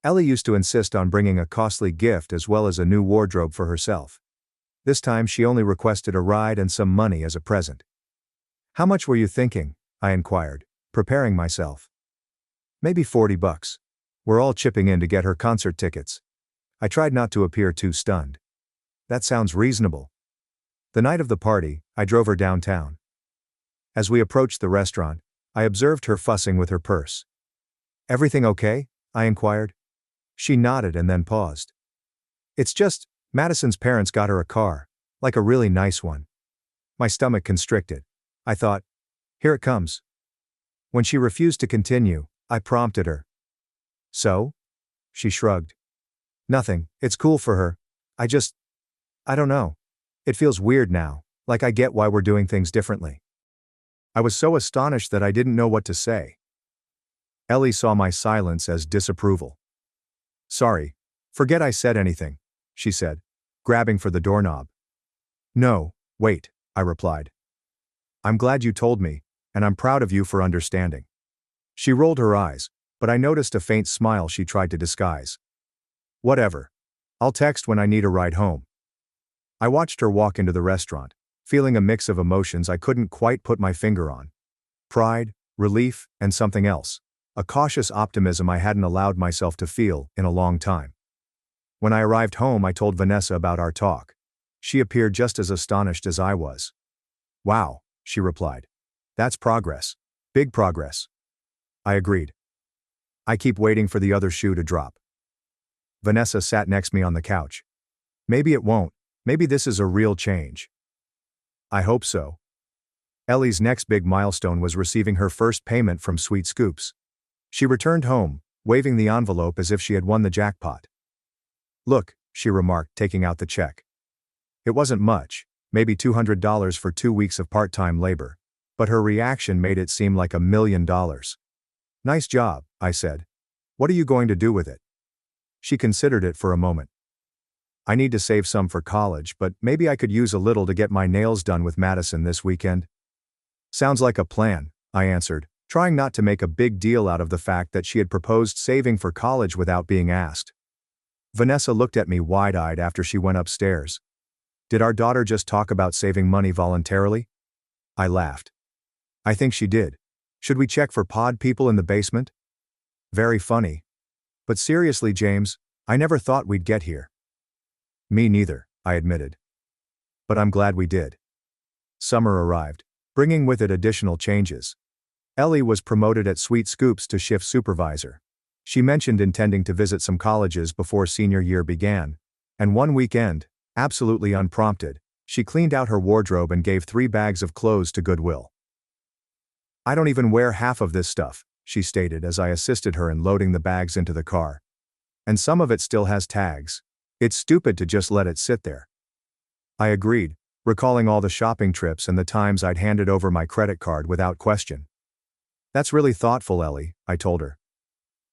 Ellie used to insist on bringing a costly gift as well as a new wardrobe for herself. This time she only requested a ride and some money as a present. "How much were you thinking?" I inquired, preparing myself. "Maybe $40. We're all chipping in to get her concert tickets." I tried not to appear too stunned. "That sounds reasonable." The night of the party, I drove her downtown. As we approached the restaurant, I observed her fussing with her purse. "Everything okay?" I inquired. She nodded and then paused. "It's just, Madison's parents got her a car, like a really nice one." My stomach constricted. I thought, here it comes. When she refused to continue, I prompted her. "So?" She shrugged. "Nothing, it's cool for her. I just, I don't know. It feels weird now, like I get why we're doing things differently. I was so astonished that I didn't know what to say. Ellie saw my silence as disapproval. Sorry. Forget I said anything, she said, grabbing for the doorknob. No, wait, I replied. I'm glad you told me, and I'm proud of you for understanding. She rolled her eyes, but I noticed a faint smile she tried to disguise. Whatever. I'll text when I need a ride home. I watched her walk into the restaurant, feeling a mix of emotions I couldn't quite put my finger on. Pride, relief, and something else. A cautious optimism I hadn't allowed myself to feel in a long time. When I arrived home, I told Vanessa about our talk. She appeared just as astonished as I was. Wow, she replied. That's progress. Big progress. I agreed. I keep waiting for the other shoe to drop. Vanessa sat next to me on the couch. Maybe it won't. Maybe this is a real change. I hope so. Ellie's next big milestone was receiving her first payment from Sweet Scoops. She returned home, waving the envelope as if she had won the jackpot. Look, she remarked, taking out the check. It wasn't much, maybe $200 for 2 weeks of part-time labor, but her reaction made it seem like $1 million. Nice job, I said. What are you going to do with it? She considered it for a moment. I need to save some for college, but maybe I could use a little to get my nails done with Madison this weekend. Sounds like a plan, I answered, trying not to make a big deal out of the fact that she had proposed saving for college without being asked. Vanessa looked at me wide-eyed after she went upstairs. Did our daughter just talk about saving money voluntarily? I laughed. I think she did. Should we check for pod people in the basement? Very funny. But seriously, James, I never thought we'd get here. Me neither, I admitted. But I'm glad we did. Summer arrived, bringing with it additional changes. Ellie was promoted at Sweet Scoops to shift supervisor. She mentioned intending to visit some colleges before senior year began, and one weekend, absolutely unprompted, she cleaned out her wardrobe and gave 3 bags of clothes to Goodwill. I don't even wear half of this stuff, she stated as I assisted her in loading the bags into the car. And some of it still has tags. It's stupid to just let it sit there. I agreed, recalling all the shopping trips and the times I'd handed over my credit card without question. That's really thoughtful, Ellie, I told her.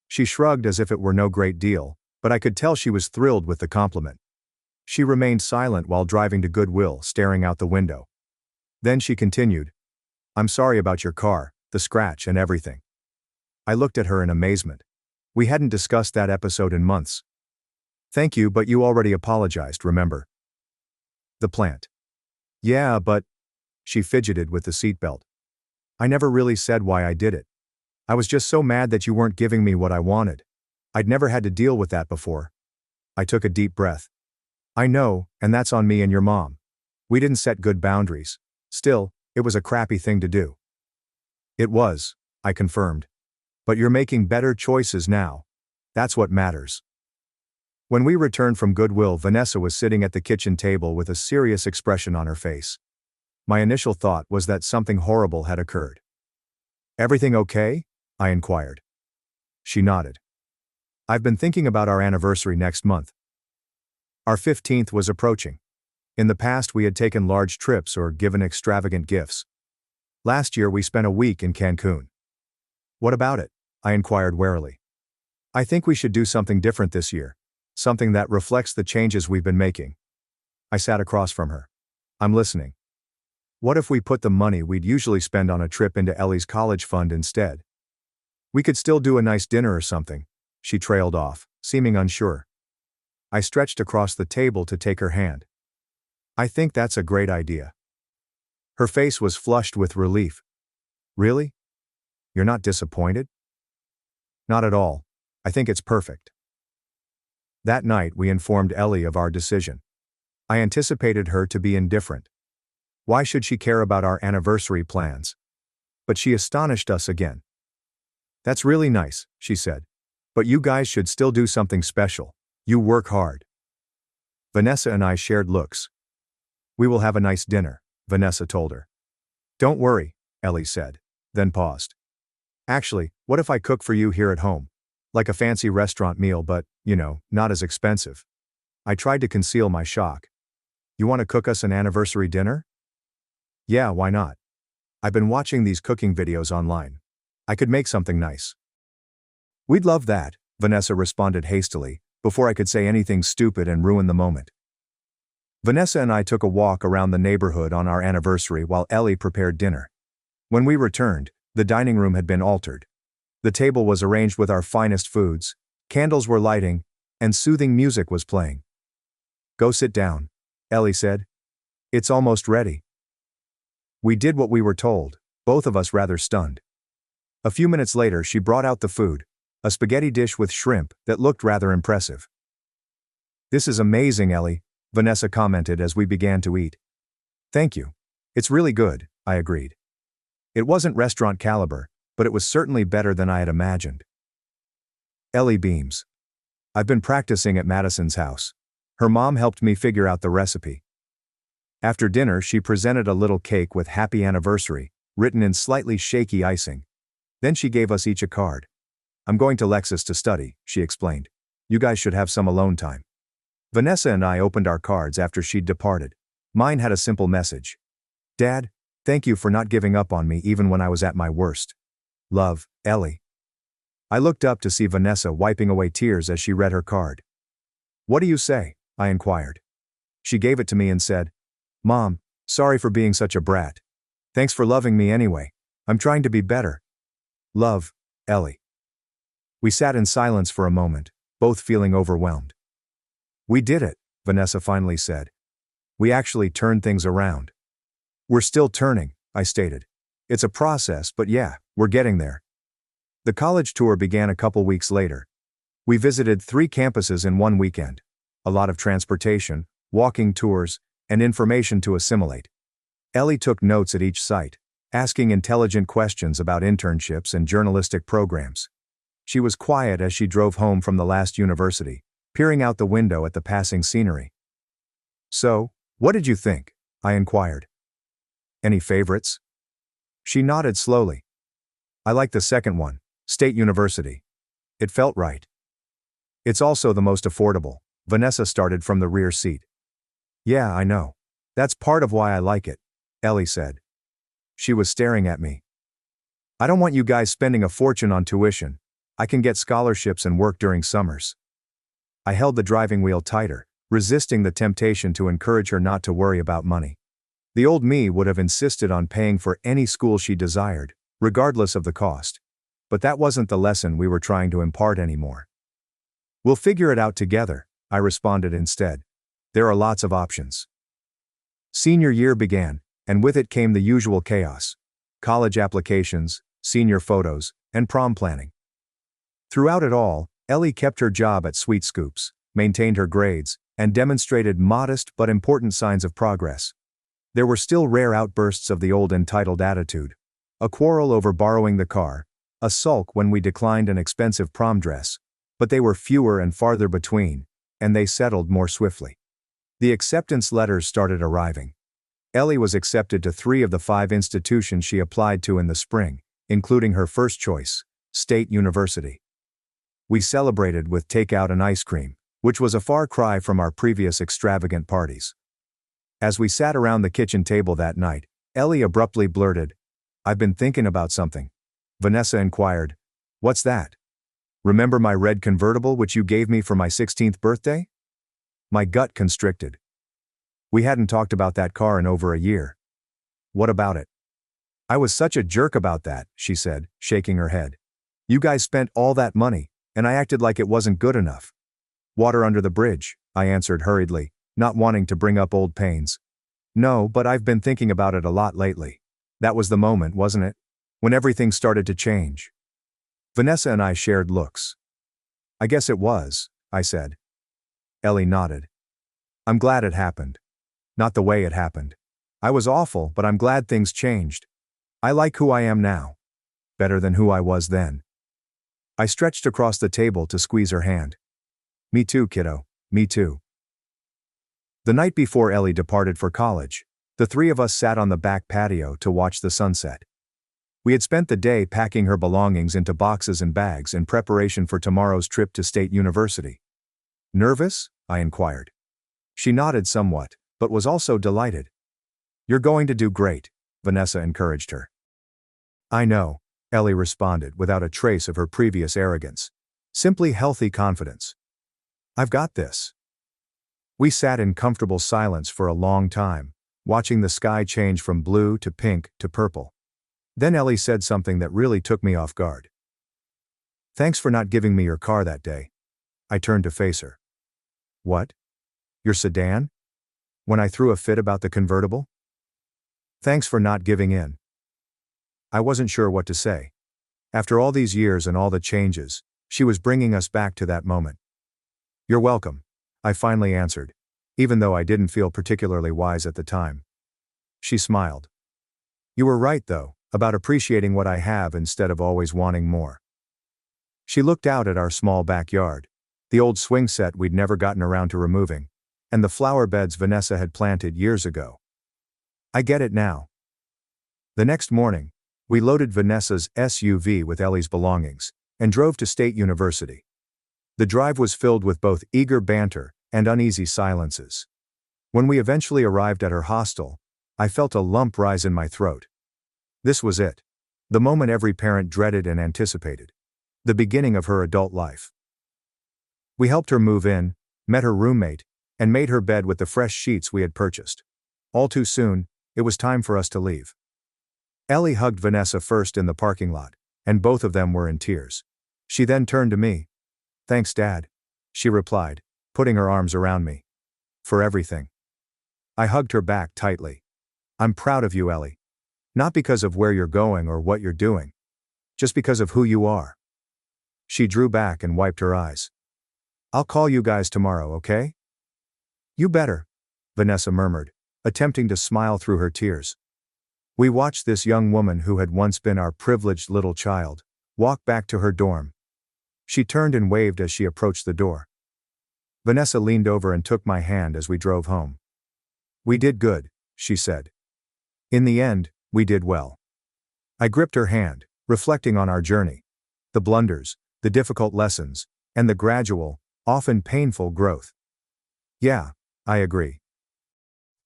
She shrugged as if it were no great deal, but I could tell she was thrilled with the compliment. She remained silent while driving to Goodwill, staring out the window. Then she continued, I'm sorry about your car, the scratch and everything. I looked at her in amazement. We hadn't discussed that episode in months. Thank you, but you already apologized, remember? The plant. Yeah, but... She fidgeted with the seatbelt. I never really said why I did it. I was just so mad that you weren't giving me what I wanted. I'd never had to deal with that before. I took a deep breath. I know, and that's on me and your mom. We didn't set good boundaries. Still, it was a crappy thing to do. It was, I confirmed. But you're making better choices now. That's what matters. When we returned from Goodwill, Vanessa was sitting at the kitchen table with a serious expression on her face. My initial thought was that something horrible had occurred. Everything okay? I inquired. She nodded. I've been thinking about our anniversary next month. Our 15th was approaching. In the past, we had taken large trips or given extravagant gifts. Last year, we spent a week in Cancun. What about it? I inquired warily. I think we should do something different this year. Something that reflects the changes we've been making. I sat across from her. I'm listening. What if we put the money we'd usually spend on a trip into Ellie's college fund instead? We could still do a nice dinner or something. She trailed off, seeming unsure. I stretched across the table to take her hand. I think that's a great idea. Her face was flushed with relief. Really? You're not disappointed? Not at all. I think it's perfect. That night we informed Ellie of our decision. I anticipated her to be indifferent. Why should she care about our anniversary plans? But she astonished us again. That's really nice, she said. But you guys should still do something special. You work hard. Vanessa and I shared looks. We will have a nice dinner, Vanessa told her. Don't worry, Ellie said, then paused. Actually, what if I cook for you here at home? Like a fancy restaurant meal, but, not as expensive. I tried to conceal my shock. You want to cook us an anniversary dinner? Yeah, why not? I've been watching these cooking videos online. I could make something nice. We'd love that, Vanessa responded hastily, before I could say anything stupid and ruin the moment. Vanessa and I took a walk around the neighborhood on our anniversary while Ellie prepared dinner. When we returned, the dining room had been altered. The table was arranged with our finest foods, candles were lighting, and soothing music was playing. Go sit down, Ellie said. It's almost ready. We did what we were told, both of us rather stunned. A few minutes later she brought out the food, a spaghetti dish with shrimp that looked rather impressive. This is amazing, Ellie, Vanessa commented as we began to eat. Thank you. It's really good, I agreed. It wasn't restaurant caliber, but it was certainly better than I had imagined. Ellie beams. I've been practicing at Madison's house. Her mom helped me figure out the recipe. After dinner she presented a little cake with Happy Anniversary, written in slightly shaky icing. Then she gave us each a card. I'm going to Lexus to study, she explained. You guys should have some alone time. Vanessa and I opened our cards after she'd departed. Mine had a simple message. Dad, thank you for not giving up on me even when I was at my worst. Love, Ellie. I looked up to see Vanessa wiping away tears as she read her card. What do you say? I inquired. She gave it to me and said, Mom, sorry for being such a brat. Thanks for loving me anyway. I'm trying to be better. Love, Ellie. We sat in silence for a moment, both feeling overwhelmed. We did it, Vanessa finally said. We actually turned things around. We're still turning, I stated. It's a process, but yeah, we're getting there. The college tour began a couple weeks later. We visited 3 campuses in one weekend. A lot of transportation, walking tours, and information to assimilate. Ellie took notes at each site, asking intelligent questions about internships and journalistic programs. She was quiet as she drove home from the last university, peering out the window at the passing scenery. So, what did you think? I inquired. Any favorites? She nodded slowly. I like the second one, State University. It felt right. It's also the most affordable, Vanessa started from the rear seat. Yeah, I know. That's part of why I like it, Ellie said. She was staring at me. I don't want you guys spending a fortune on tuition. I can get scholarships and work during summers. I held the driving wheel tighter, resisting the temptation to encourage her not to worry about money. The old me would have insisted on paying for any school she desired, regardless of the cost. But that wasn't the lesson we were trying to impart anymore. We'll figure it out together, I responded instead. There are lots of options. Senior year began, and with it came the usual chaos. College applications, senior photos, and prom planning. Throughout it all, Ellie kept her job at Sweet Scoops, maintained her grades, and demonstrated modest but important signs of progress. There were still rare outbursts of the old entitled attitude. A quarrel over borrowing the car, a sulk when we declined an expensive prom dress, but they were fewer and farther between, and they settled more swiftly. The acceptance letters started arriving. Ellie was accepted to 3 of the 5 institutions she applied to in the spring, including her first choice, State University. We celebrated with takeout and ice cream, which was a far cry from our previous extravagant parties. As we sat around the kitchen table that night, Ellie abruptly blurted, I've been thinking about something. Vanessa inquired, What's that? Remember my red convertible which you gave me for my 16th birthday? My gut constricted. We hadn't talked about that car in over a year. What about it? I was such a jerk about that, she said, shaking her head. You guys spent all that money, and I acted like it wasn't good enough. Water under the bridge, I answered hurriedly, not wanting to bring up old pains. No, but I've been thinking about it a lot lately. That was the moment, wasn't it? When everything started to change. Vanessa and I shared looks. I guess it was, I said. Ellie nodded. I'm glad it happened. Not the way it happened. I was awful, but I'm glad things changed. I like who I am now. Better than who I was then. I stretched across the table to squeeze her hand. Me too, kiddo, me too. The night before Ellie departed for college, the 3 of us sat on the back patio to watch the sunset. We had spent the day packing her belongings into boxes and bags in preparation for tomorrow's trip to State University. Nervous? I inquired. She nodded somewhat, but was also delighted. "You're going to do great," Vanessa encouraged her. "I know," Ellie responded without a trace of her previous arrogance. Simply healthy confidence. "I've got this." We sat in comfortable silence for a long time, watching the sky change from blue to pink to purple. Then Ellie said something that really took me off guard. "Thanks for not giving me your car that day." I turned to face her. "What? Your sedan? When I threw a fit about the convertible?" "Thanks for not giving in." I wasn't sure what to say. After all these years and all the changes, she was bringing us back to that moment. "You're welcome," I finally answered, even though I didn't feel particularly wise at the time. She smiled. "You were right, though, about appreciating what I have instead of always wanting more." She looked out at our small backyard, the old swing set we'd never gotten around to removing, and the flower beds Vanessa had planted years ago. "I get it now." The next morning, we loaded Vanessa's SUV with Ellie's belongings and drove to State University. The drive was filled with both eager banter and uneasy silences. When we eventually arrived at her hostel, I felt a lump rise in my throat. This was it. The moment every parent dreaded and anticipated. The beginning of her adult life. We helped her move in, met her roommate, and made her bed with the fresh sheets we had purchased. All too soon, it was time for us to leave. Ellie hugged Vanessa first in the parking lot, and both of them were in tears. She then turned to me. "Thanks, Dad," she replied, putting her arms around me. "For everything." I hugged her back tightly. "I'm proud of you, Ellie. Not because of where you're going or what you're doing. Just because of who you are." She drew back and wiped her eyes. "I'll call you guys tomorrow, okay?" "You better," Vanessa murmured, attempting to smile through her tears. We watched this young woman who had once been our privileged little child walk back to her dorm. She turned and waved as she approached the door. Vanessa leaned over and took my hand as we drove home. "We did good," she said. "In the end, we did well." I gripped her hand, reflecting on our journey. The blunders, the difficult lessons, and the gradual, often painful growth. "Yeah, I agree."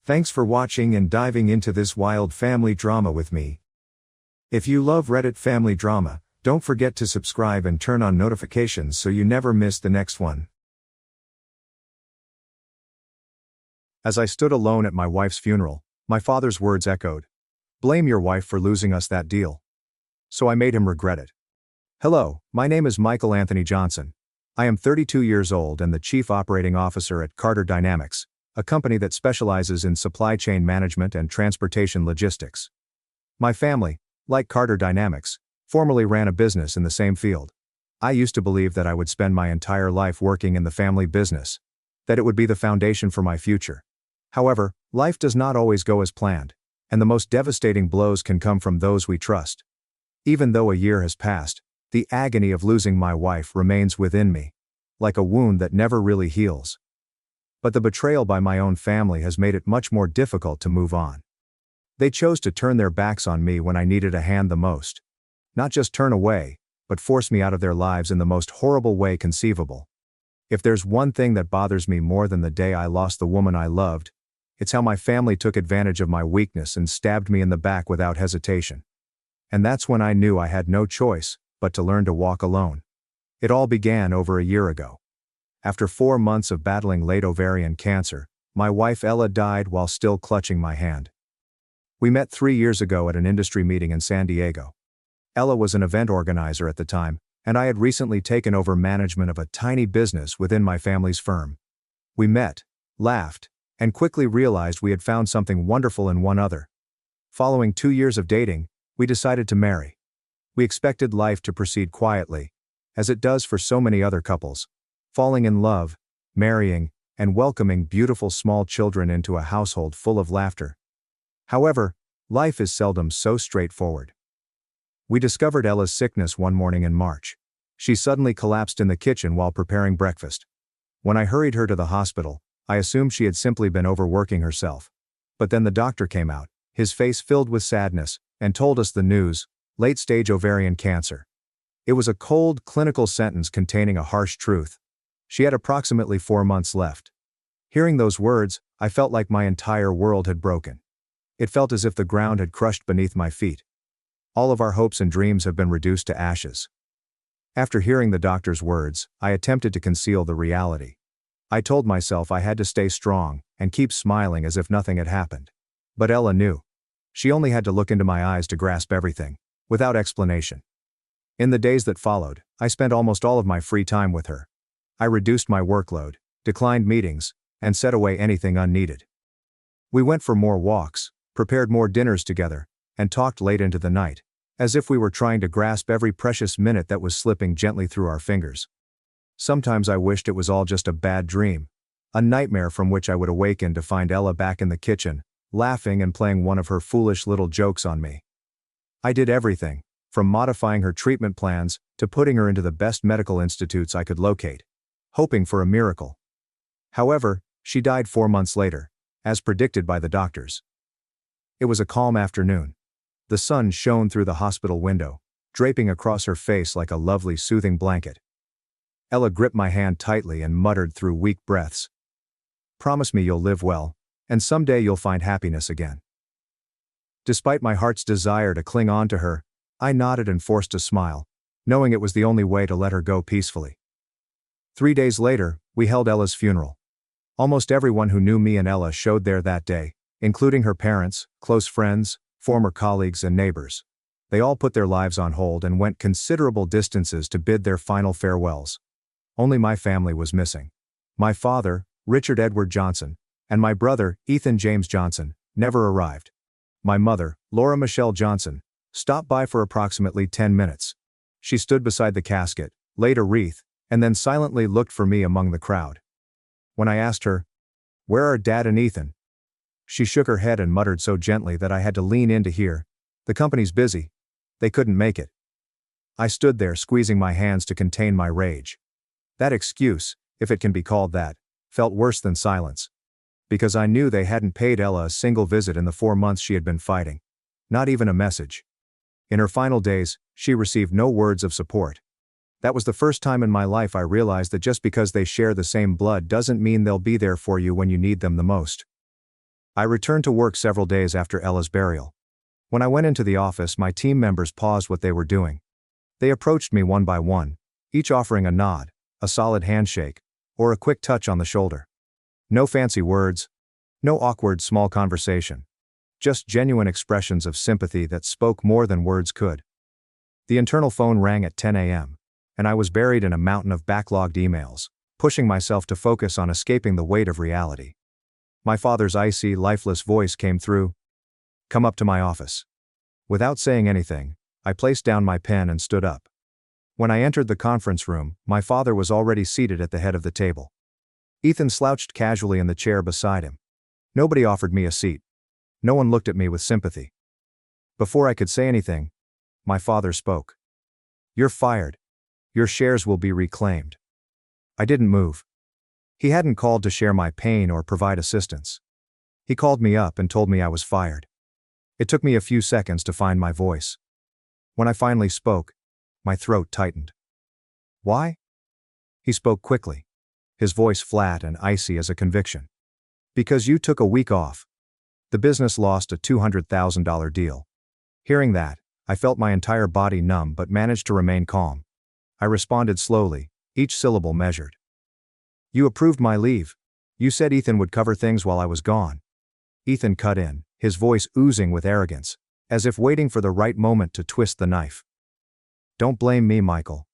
Thanks for watching and diving into this wild family drama with me. If you love Reddit family drama, don't forget to subscribe and turn on notifications so you never miss the next one. As I stood alone at my wife's funeral, my father's words echoed. "Blame your wife for losing us that deal." So I made him regret it. Hello, my name is Michael Anthony Johnson. I am 32 years old and the Chief Operating Officer at Carter Dynamics, a company that specializes in supply chain management and transportation logistics. My family, like Carter Dynamics, formerly ran a business in the same field. I used to believe that I would spend my entire life working in the family business, that it would be the foundation for my future. However, life does not always go as planned, and the most devastating blows can come from those we trust. Even though a year has passed, the agony of losing my wife remains within me, like a wound that never really heals. But the betrayal by my own family has made it much more difficult to move on. They chose to turn their backs on me when I needed a hand the most. Not just turn away, but force me out of their lives in the most horrible way conceivable. If there's one thing that bothers me more than the day I lost the woman I loved, it's how my family took advantage of my weakness and stabbed me in the back without hesitation. And that's when I knew I had no choice but to learn to walk alone. It all began over a year ago. After 4 months of battling late ovarian cancer, my wife Ella died while still clutching my hand. We met 3 years ago at an industry meeting in San Diego. Ella was an event organizer at the time, and I had recently taken over management of a tiny business within my family's firm. We met, laughed, and quickly realized we had found something wonderful in one another. Following 2 years of dating, we decided to marry. We expected life to proceed quietly, as it does for so many other couples. Falling in love, marrying, and welcoming beautiful small children into a household full of laughter. However, life is seldom so straightforward. We discovered Ella's sickness one morning in March. She suddenly collapsed in the kitchen while preparing breakfast. When I hurried her to the hospital, I assumed she had simply been overworking herself. But then the doctor came out, his face filled with sadness, and told us the news: late-stage ovarian cancer. It was a cold, clinical sentence containing a harsh truth. She had approximately 4 months left. Hearing those words, I felt like my entire world had broken. It felt as if the ground had crushed beneath my feet. All of our hopes and dreams have been reduced to ashes. After hearing the doctor's words, I attempted to conceal the reality. I told myself I had to stay strong and keep smiling as if nothing had happened. But Ella knew. She only had to look into my eyes to grasp everything, without explanation. In the days that followed, I spent almost all of my free time with her. I reduced my workload, declined meetings, and set away anything unneeded. We went for more walks, prepared more dinners together, and talked late into the night, as if we were trying to grasp every precious minute that was slipping gently through our fingers. Sometimes I wished it was all just a bad dream, a nightmare from which I would awaken to find Ella back in the kitchen, laughing and playing one of her foolish little jokes on me. I did everything, from modifying her treatment plans to putting her into the best medical institutes I could locate, hoping for a miracle. However, she died 4 months later, as predicted by the doctors. It was a calm afternoon. The sun shone through the hospital window, draping across her face like a lovely soothing blanket. Ella gripped my hand tightly and muttered through weak breaths, "Promise me you'll live well, and someday you'll find happiness again." Despite my heart's desire to cling on to her, I nodded and forced a smile, knowing it was the only way to let her go peacefully. 3 days later, we held Ella's funeral. Almost everyone who knew me and Ella showed there that day, including her parents, close friends, former colleagues and neighbors. They all put their lives on hold and went considerable distances to bid their final farewells. Only my family was missing. My father, Richard Edward Johnson, and my brother, Ethan James Johnson, never arrived. My mother, Laura Michelle Johnson, stopped by for approximately 10 minutes. She stood beside the casket, laid a wreath, and then silently looked for me among the crowd. When I asked her, "Where are Dad and Ethan?" she shook her head and muttered so gently that I had to lean in to hear, "The company's busy. They couldn't make it." I stood there squeezing my hands to contain my rage. That excuse, if it can be called that, felt worse than silence. Because I knew they hadn't paid Ella a single visit in the 4 months she had been fighting. Not even a message. In her final days, she received no words of support. That was the first time in my life I realized that just because they share the same blood doesn't mean they'll be there for you when you need them the most. I returned to work several days after Ella's burial. When I went into the office, my team members paused what they were doing. They approached me one by one, each offering a nod, a solid handshake, or a quick touch on the shoulder. No fancy words, no awkward small conversation. Just genuine expressions of sympathy that spoke more than words could. The internal phone rang at 10 a.m., and I was buried in a mountain of backlogged emails, pushing myself to focus on escaping the weight of reality. My father's icy, lifeless voice came through, "Come up to my office." Without saying anything, I placed down my pen and stood up. When I entered the conference room, my father was already seated at the head of the table. Ethan slouched casually in the chair beside him. Nobody offered me a seat. No one looked at me with sympathy. Before I could say anything, my father spoke. "You're fired. Your shares will be reclaimed." I didn't move. He hadn't called to share my pain or provide assistance. He called me up and told me I was fired. It took me a few seconds to find my voice. When I finally spoke, my throat tightened. "Why?" He spoke quickly, his voice flat and icy as a conviction. "Because you took a week off. The business lost a $200,000 deal." Hearing that, I felt my entire body numb but managed to remain calm. I responded slowly, each syllable measured. "You approved my leave. You said Ethan would cover things while I was gone." Ethan cut in, his voice oozing with arrogance, as if waiting for the right moment to twist the knife. "Don't blame me, Michael.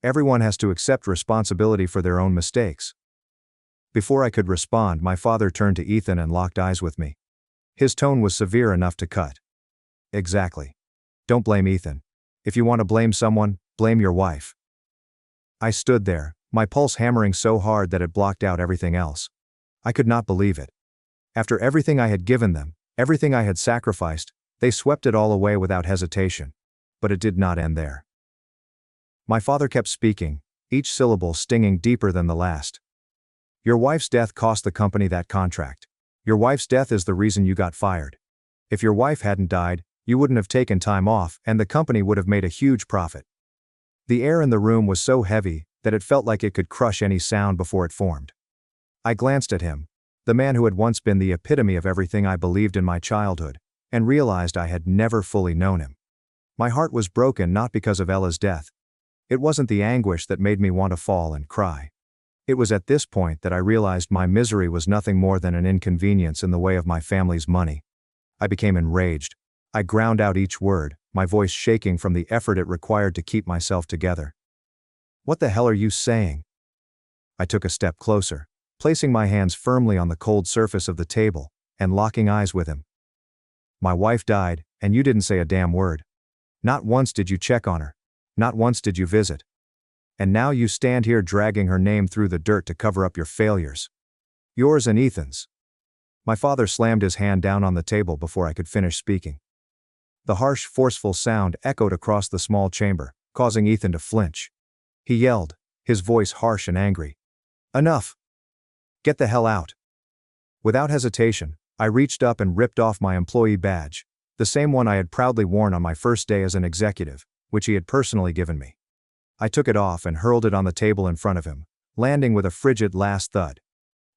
Everyone has to accept responsibility for their own mistakes." Before I could respond, my father turned to Ethan and locked eyes with me. His tone was severe enough to cut. "Exactly. Don't blame Ethan. If you want to blame someone, blame your wife." I stood there, my pulse hammering so hard that it blocked out everything else. I could not believe it. After everything I had given them, everything I had sacrificed, they swept it all away without hesitation. But it did not end there. My father kept speaking, each syllable stinging deeper than the last. "Your wife's death cost the company that contract. Your wife's death is the reason you got fired. If your wife hadn't died, you wouldn't have taken time off and the company would have made a huge profit." The air in the room was so heavy that it felt like it could crush any sound before it formed. I glanced at him, the man who had once been the epitome of everything I believed in my childhood, and realized I had never fully known him. My heart was broken not because of Ella's death. It wasn't the anguish that made me want to fall and cry. It was at this point that I realized my misery was nothing more than an inconvenience in the way of my family's money. I became enraged. I ground out each word, my voice shaking from the effort it required to keep myself together. "What the hell are you saying?" I took a step closer, placing my hands firmly on the cold surface of the table, and locking eyes with him. "My wife died, and you didn't say a damn word. Not once did you check on her. Not once did you visit. And now you stand here dragging her name through the dirt to cover up your failures. Yours and Ethan's." My father slammed his hand down on the table before I could finish speaking. The harsh, forceful sound echoed across the small chamber, causing Ethan to flinch. He yelled, his voice harsh and angry. "Enough! Get the hell out!" Without hesitation, I reached up and ripped off my employee badge, the same one I had proudly worn on my first day as an executive, which he had personally given me. I took it off and hurled it on the table in front of him, landing with a frigid last thud.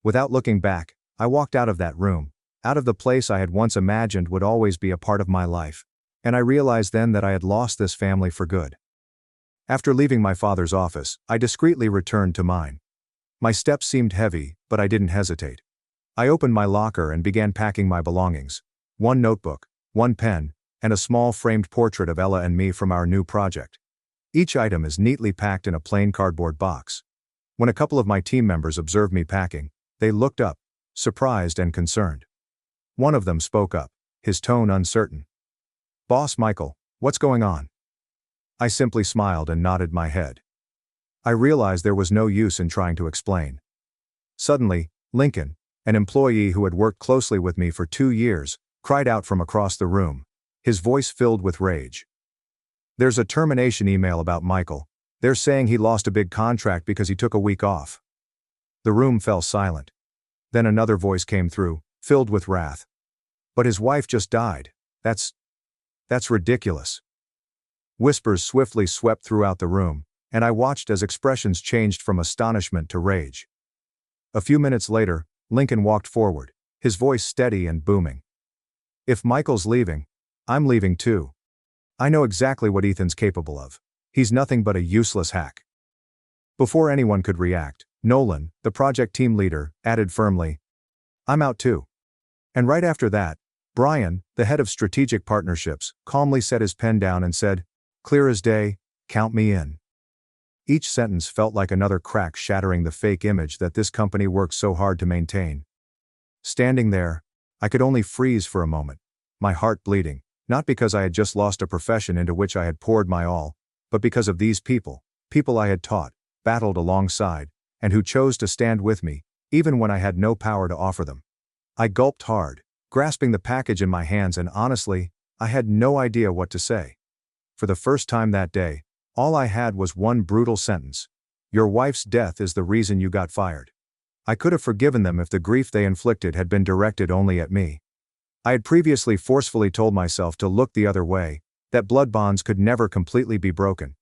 Without looking back, I walked out of that room, out of the place I had once imagined would always be a part of my life, and I realized then that I had lost this family for good. After leaving my father's office, I discreetly returned to mine. My steps seemed heavy, but I didn't hesitate. I opened my locker and began packing my belongings: one notebook, one pen, and a small framed portrait of Ella and me from our new project. Each item is neatly packed in a plain cardboard box. When a couple of my team members observed me packing, they looked up, surprised and concerned. One of them spoke up, his tone uncertain. "Boss Michael, what's going on?" I simply smiled and nodded my head. I realized there was no use in trying to explain. Suddenly, Lincoln, an employee who had worked closely with me for 2 years, cried out from across the room, his voice filled with rage. "There's a termination email about Michael. They're saying he lost a big contract because he took a week off." The room fell silent. Then another voice came through, filled with wrath. "But his wife just died. That's ridiculous." Whispers swiftly swept throughout the room, and I watched as expressions changed from astonishment to rage. A few minutes later, Lincoln walked forward, his voice steady and booming. "If Michael's leaving, I'm leaving too. I know exactly what Ethan's capable of. He's nothing but a useless hack." Before anyone could react, Nolan, the project team leader, added firmly, "I'm out too." And right after that, Brian, the head of strategic partnerships, calmly set his pen down and said, "Clear as day, count me in." Each sentence felt like another crack shattering the fake image that this company worked so hard to maintain. Standing there, I could only freeze for a moment, my heart bleeding, not because I had just lost a profession into which I had poured my all, but because of these people I had taught, battled alongside, and who chose to stand with me, even when I had no power to offer them. I gulped hard, grasping the package in my hands, and honestly, I had no idea what to say. For the first time that day, all I had was one brutal sentence: "Your wife's death is the reason you got fired." I could have forgiven them if the grief they inflicted had been directed only at me. I had previously forcefully told myself to look the other way, that blood bonds could never completely be broken.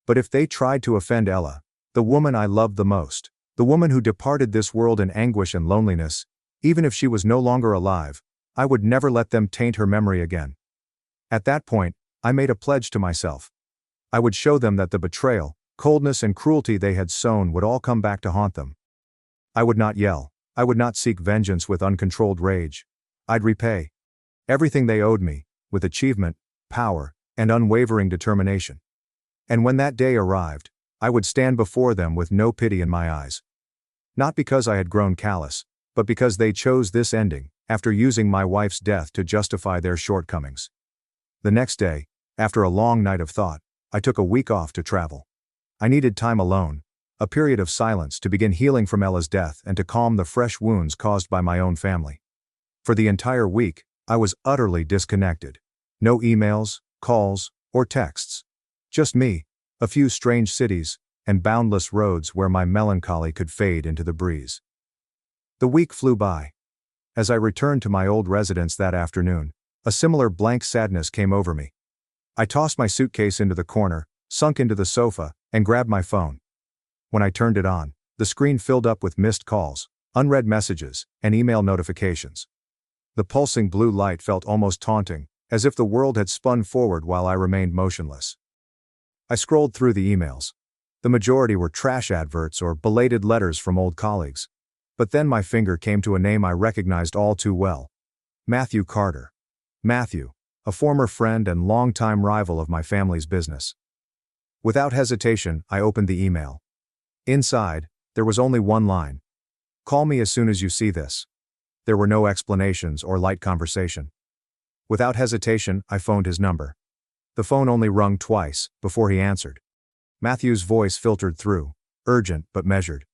But if they tried to offend Ella, the woman I loved the most, the woman who departed this world in anguish and loneliness, even if she was no longer alive, I would never let them taint her memory again. At that point, I made a pledge to myself. I would show them that the betrayal, coldness and cruelty they had sown would all come back to haunt them. I would not yell. I would not seek vengeance with uncontrolled rage. I'd repay everything they owed me, with achievement, power, and unwavering determination. And when that day arrived, I would stand before them with no pity in my eyes. Not because I had grown callous, but because they chose this ending, after using my wife's death to justify their shortcomings. The next day, after a long night of thought, I took a week off to travel. I needed time alone, a period of silence to begin healing from Ella's death and to calm the fresh wounds caused by my own family. For the entire week, I was utterly disconnected. No emails, calls, or texts. Just me, a few strange cities, and boundless roads where my melancholy could fade into the breeze. The week flew by. As I returned to my old residence that afternoon, a similar blank sadness came over me. I tossed my suitcase into the corner, sunk into the sofa, and grabbed my phone. When I turned it on, the screen filled up with missed calls, unread messages, and email notifications. The pulsing blue light felt almost taunting, as if the world had spun forward while I remained motionless. I scrolled through the emails. The majority were trash adverts or belated letters from old colleagues. But then my finger came to a name I recognized all too well. Matthew Carter. Matthew, a former friend and longtime rival of my family's business. Without hesitation, I opened the email. Inside, there was only one line. Call me as soon as you see this. There were no explanations or light conversation. Without hesitation, I phoned his number. The phone only rung twice, before he answered. Matthew's voice filtered through, urgent but measured.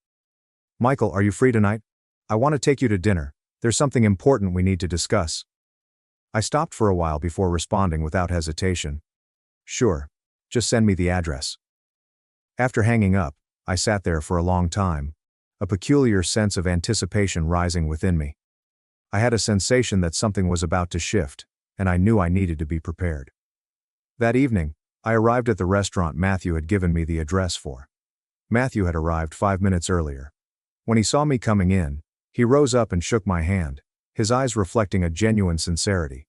Michael, are you free tonight? I want to take you to dinner. There's something important we need to discuss. I stopped for a while before responding without hesitation. Sure. Just send me the address. After hanging up, I sat there for a long time, a peculiar sense of anticipation rising within me. I had a sensation that something was about to shift, and I knew I needed to be prepared. That evening, I arrived at the restaurant Matthew had given me the address for. Matthew had arrived 5 minutes earlier. When he saw me coming in, he rose up and shook my hand, his eyes reflecting a genuine sincerity.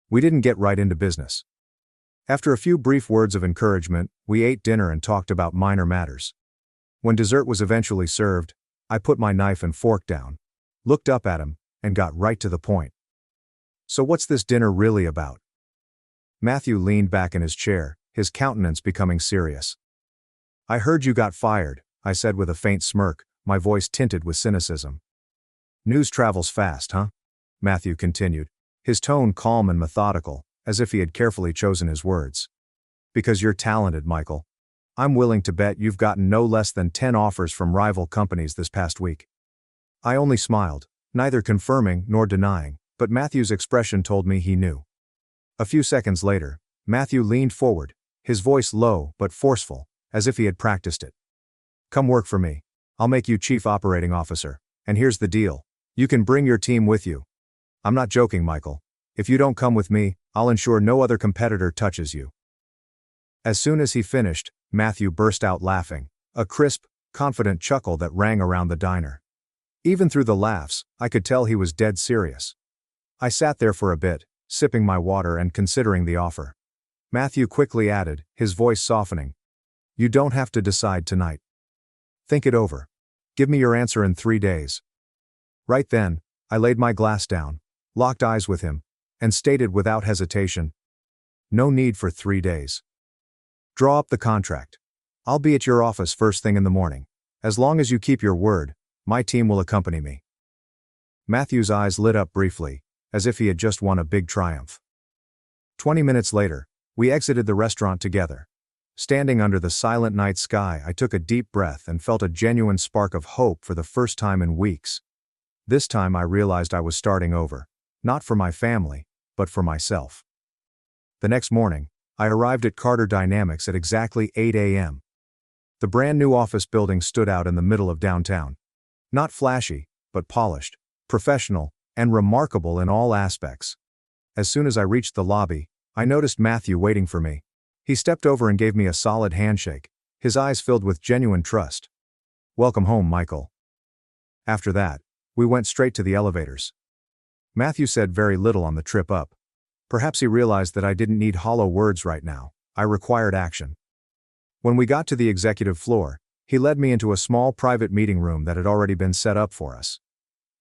We didn't get right into business. After a few brief words of encouragement, we ate dinner and talked about minor matters. When dessert was eventually served, I put my knife and fork down, looked up at him, and got right to the point. So what's this dinner really about? Matthew leaned back in his chair, his countenance becoming serious. I heard you got fired, I said with a faint smirk, my voice tinted with cynicism. News travels fast, huh? Matthew continued, his tone calm and methodical, as if he had carefully chosen his words. Because you're talented, Michael. I'm willing to bet you've gotten no less than 10 offers from rival companies this past week. I only smiled, neither confirming nor denying, but Matthew's expression told me he knew. A few seconds later, Matthew leaned forward, his voice low but forceful, as if he had practiced it. Come work for me. I'll make you Chief Operating Officer, and here's the deal. You can bring your team with you. I'm not joking, Michael. If you don't come with me, I'll ensure no other competitor touches you. As soon as he finished, Matthew burst out laughing, a crisp, confident chuckle that rang around the diner. Even through the laughs, I could tell he was dead serious. I sat there for a bit, sipping my water and considering the offer. Matthew quickly added, his voice softening. You don't have to decide tonight. Think it over. Give me your answer in 3 days. Right then, I laid my glass down, locked eyes with him, and stated without hesitation. No need for 3 days. Draw up the contract. I'll be at your office first thing in the morning. As long as you keep your word, my team will accompany me. Matthew's eyes lit up briefly, as if he had just won a big triumph. 20 minutes later, we exited the restaurant together. Standing under the silent night sky, I took a deep breath and felt a genuine spark of hope for the first time in weeks. This time I realized I was starting over, not for my family, but for myself. The next morning, I arrived at Carter Dynamics at exactly 8 a.m. The brand new office building stood out in the middle of downtown. Not flashy, but polished, professional, and remarkable in all aspects. As soon as I reached the lobby, I noticed Matthew waiting for me. He stepped over and gave me a solid handshake, his eyes filled with genuine trust. Welcome home, Michael. After that, we went straight to the elevators. Matthew said very little on the trip up. Perhaps he realized that I didn't need hollow words right now. I required action. When we got to the executive floor, he led me into a small private meeting room that had already been set up for us.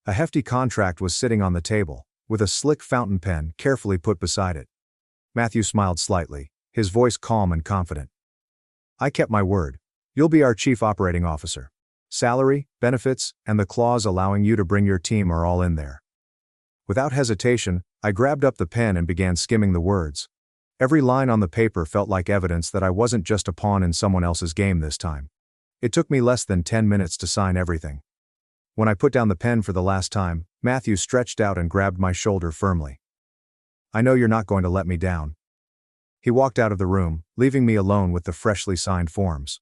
A hefty contract was sitting on the table, with a slick fountain pen carefully put beside it. Matthew smiled slightly, his voice calm and confident. I kept my word. You'll be our Chief Operating Officer. Salary, benefits, and the clause allowing you to bring your team are all in there. Without hesitation, I grabbed up the pen and began skimming the words. Every line on the paper felt like evidence that I wasn't just a pawn in someone else's game this time. It took me less than 10 minutes to sign everything. When I put down the pen for the last time, Matthew stretched out and grabbed my shoulder firmly. I know you're not going to let me down. He walked out of the room, leaving me alone with the freshly signed forms.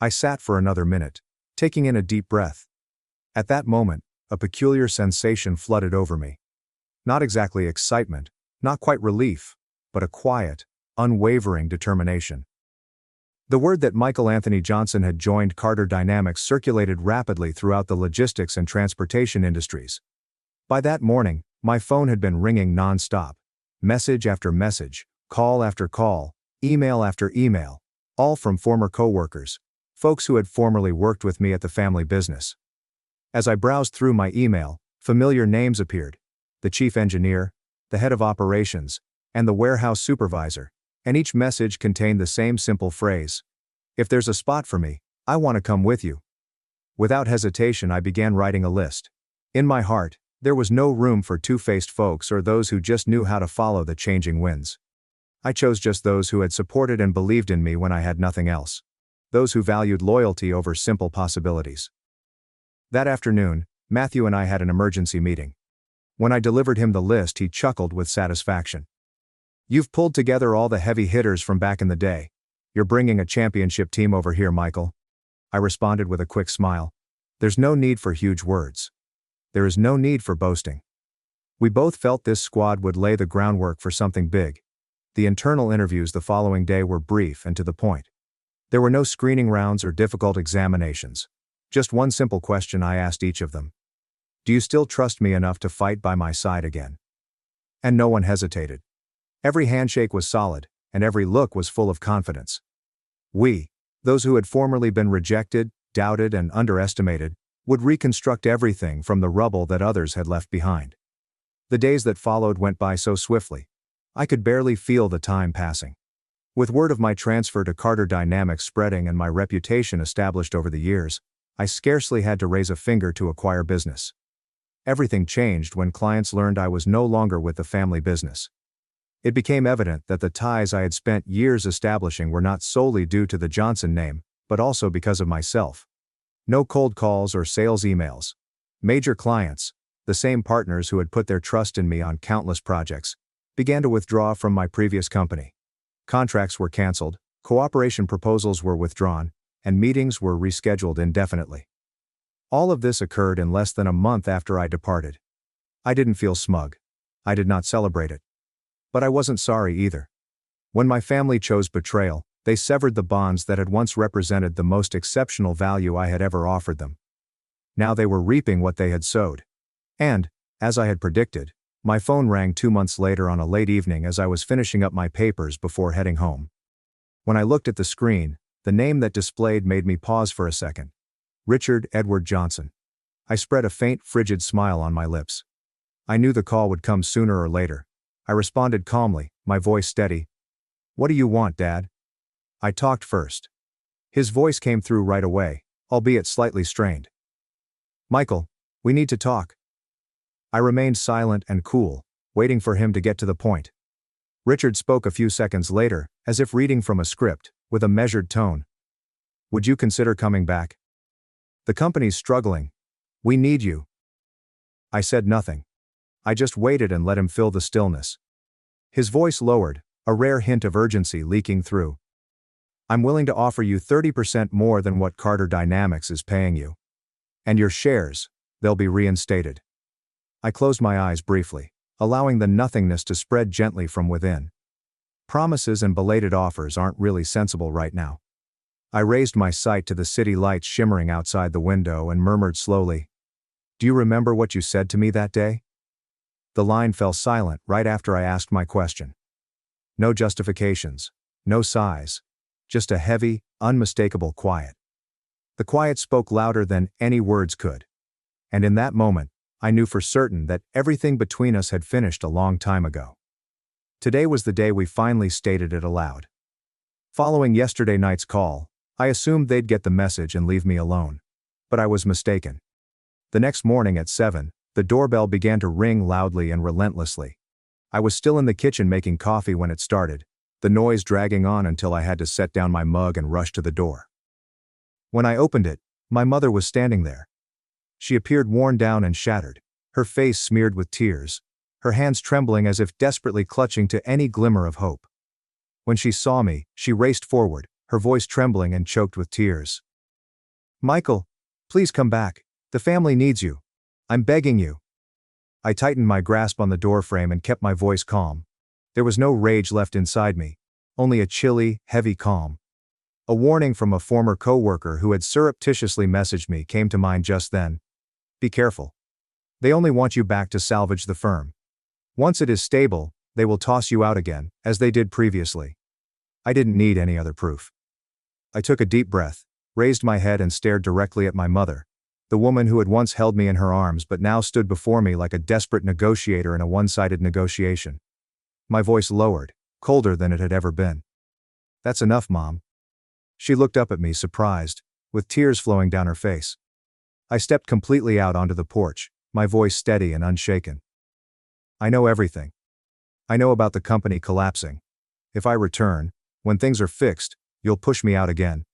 I sat for another minute, taking in a deep breath. At that moment, a peculiar sensation flooded over me. Not exactly excitement, not quite relief, but a quiet, unwavering determination. The word that Michael Anthony Johnson had joined Carter Dynamics circulated rapidly throughout the logistics and transportation industries. By that morning, my phone had been ringing non-stop. Message after message, call after call, email after email, all from former coworkers, folks who had formerly worked with me at the family business. As I browsed through my email, familiar names appeared: the chief engineer, the head of operations, and the warehouse supervisor, and each message contained the same simple phrase: "If there's a spot for me, I want to come with you." Without hesitation, I began writing a list. In my heart, there was no room for two-faced folks or those who just knew how to follow the changing winds. I chose just those who had supported and believed in me when I had nothing else. Those who valued loyalty over simple possibilities. That afternoon, Matthew and I had an emergency meeting. When I delivered him the list, he chuckled with satisfaction. "You've pulled together all the heavy hitters from back in the day. You're bringing a championship team over here, Michael." I responded with a quick smile. "There's no need for huge words. There is no need for boasting." We both felt this squad would lay the groundwork for something big. The internal interviews the following day were brief and to the point. There were no screening rounds or difficult examinations. Just one simple question I asked each of them: "Do you still trust me enough to fight by my side again?" And no one hesitated. Every handshake was solid, and every look was full of confidence. We, those who had formerly been rejected, doubted, and underestimated, would reconstruct everything from the rubble that others had left behind. The days that followed went by so swiftly. I could barely feel the time passing. With word of my transfer to Carter Dynamics spreading and my reputation established over the years, I scarcely had to raise a finger to acquire business. Everything changed when clients learned I was no longer with the family business. It became evident that the ties I had spent years establishing were not solely due to the Johnson name, but also because of myself. No cold calls or sales emails. Major clients, the same partners who had put their trust in me on countless projects, began to withdraw from my previous company. Contracts were canceled, cooperation proposals were withdrawn, and meetings were rescheduled indefinitely. All of this occurred in less than a month after I departed. I didn't feel smug. I did not celebrate it. But I wasn't sorry either. When my family chose betrayal, they severed the bonds that had once represented the most exceptional value I had ever offered them. Now they were reaping what they had sowed. And, as I had predicted, my phone rang 2 months later on a late evening as I was finishing up my papers before heading home. When I looked at the screen, the name that displayed made me pause for a second. Richard Edward Johnson. I spread a faint, frigid smile on my lips. I knew the call would come sooner or later. I responded calmly, my voice steady. "What do you want, Dad?" I talked first. His voice came through right away, albeit slightly strained. "Michael, we need to talk." I remained silent and cool, waiting for him to get to the point. Richard spoke a few seconds later, as if reading from a script, with a measured tone. "Would you consider coming back? The company's struggling. We need you." I said nothing. I just waited and let him fill the stillness. His voice lowered, a rare hint of urgency leaking through. "I'm willing to offer you 30% more than what Carter Dynamics is paying you. And your shares, they'll be reinstated." I closed my eyes briefly, allowing the nothingness to spread gently from within. Promises and belated offers aren't really sensible right now. I raised my sight to the city lights shimmering outside the window and murmured slowly, "Do you remember what you said to me that day?" The line fell silent right after I asked my question. No justifications, no sighs, just a heavy, unmistakable quiet. The quiet spoke louder than any words could. And in that moment, I knew for certain that everything between us had finished a long time ago. Today was the day we finally stated it aloud. Following yesterday night's call, I assumed they'd get the message and leave me alone. But I was mistaken. The next morning at 7, the doorbell began to ring loudly and relentlessly. I was still in the kitchen making coffee when it started, the noise dragging on until I had to set down my mug and rush to the door. When I opened it, my mother was standing there. She appeared worn down and shattered, her face smeared with tears, her hands trembling as if desperately clutching to any glimmer of hope. When she saw me, she raced forward, her voice trembling and choked with tears. "Michael, please come back. The family needs you. I'm begging you." I tightened my grasp on the doorframe and kept my voice calm. There was no rage left inside me, only a chilly, heavy calm. A warning from a former coworker who had surreptitiously messaged me came to mind just then. Be careful. They only want you back to salvage the firm. Once it is stable, they will toss you out again, as they did previously. I didn't need any other proof. I took a deep breath, raised my head and stared directly at my mother, the woman who had once held me in her arms but now stood before me like a desperate negotiator in a one-sided negotiation. My voice lowered, colder than it had ever been. That's enough, Mom. She looked up at me surprised, with tears flowing down her face. I stepped completely out onto the porch, my voice steady and unshaken. I know everything. I know about the company collapsing. If I return, when things are fixed, you'll push me out again.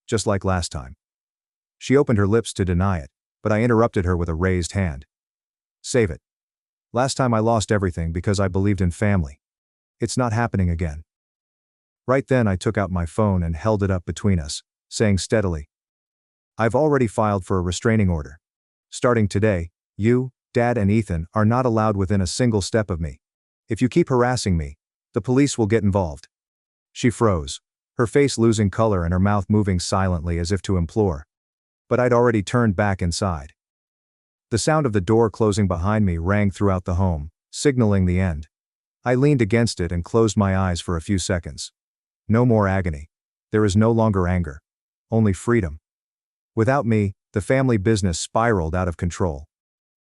Just like last time. She opened her lips to deny it, but I interrupted her with a raised hand. Save it. Last time I lost everything because I believed in family. It's not happening again. Right then I took out my phone and held it up between us, saying steadily, I've already filed for a restraining order. Starting today, you, Dad and Ethan are not allowed within a single step of me. If you keep harassing me, the police will get involved. She froze, her face losing color and her mouth moving silently as if to implore. But I'd already turned back inside. The sound of the door closing behind me rang throughout the home, signaling the end. I leaned against it and closed my eyes for a few seconds. No more agony. There is no longer anger. Only freedom. Without me, the family business spiraled out of control.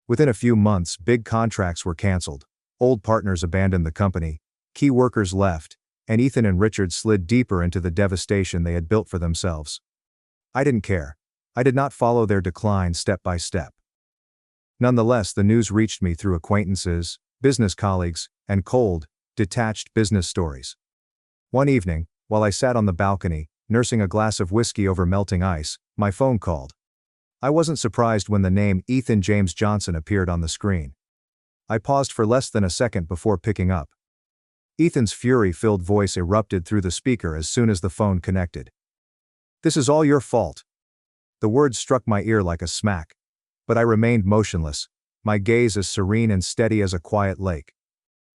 Within a few months, big contracts were canceled, old partners abandoned the company, key workers left, and Ethan and Richard slid deeper into the devastation they had built for themselves. I didn't care. I did not follow their decline step by step. Nonetheless, the news reached me through acquaintances, business colleagues, and cold, detached business stories. One evening, while I sat on the balcony, nursing a glass of whiskey over melting ice, my phone called. I wasn't surprised when the name Ethan James Johnson appeared on the screen. I paused for less than a second before picking up. Ethan's fury-filled voice erupted through the speaker as soon as the phone connected. This is all your fault. The words struck my ear like a smack. But I remained motionless, my gaze as serene and steady as a quiet lake.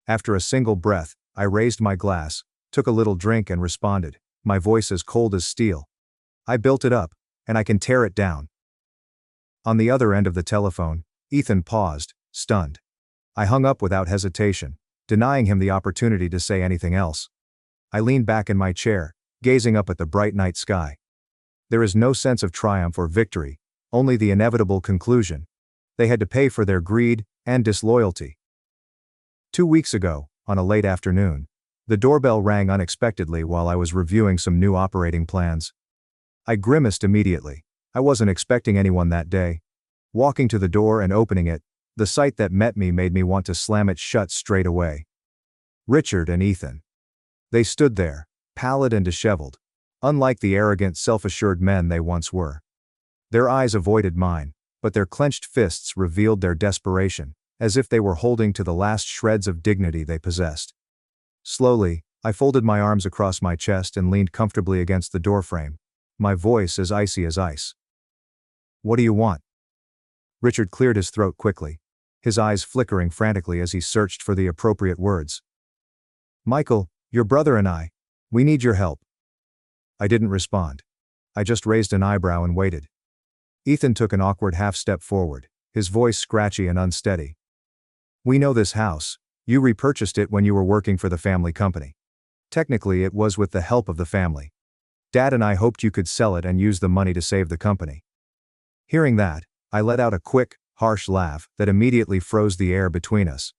After a single breath, I raised my glass, took a little drink and responded, my voice as cold as steel. I built it up, and I can tear it down. On the other end of the telephone, Ethan paused, stunned. I hung up without hesitation, denying him the opportunity to say anything else. I leaned back in my chair, gazing up at the bright night sky. There is no sense of triumph or victory, only the inevitable conclusion. They had to pay for their greed and disloyalty. 2 weeks ago, on a late afternoon, the doorbell rang unexpectedly while I was reviewing some new operating plans. I grimaced immediately. I wasn't expecting anyone that day. Walking to the door and opening it, the sight that met me made me want to slam it shut straight away. Richard and Ethan. They stood there, pallid and disheveled, unlike the arrogant, self-assured men they once were. Their eyes avoided mine, but their clenched fists revealed their desperation, as if they were holding to the last shreds of dignity they possessed. Slowly, I folded my arms across my chest and leaned comfortably against the doorframe, my voice as icy as ice. What do you want? Richard cleared his throat quickly, his eyes flickering frantically as he searched for the appropriate words. Michael, your brother and we need your help. I didn't respond. I just raised an eyebrow and waited. Ethan took an awkward half-step forward, his voice scratchy and unsteady. We know this house. You repurchased it when you were working for the family company. Technically, it was with the help of the family. Dad and I hoped you could sell it and use the money to save the company. Hearing that, I let out a quick, harsh laugh that immediately froze the air between us.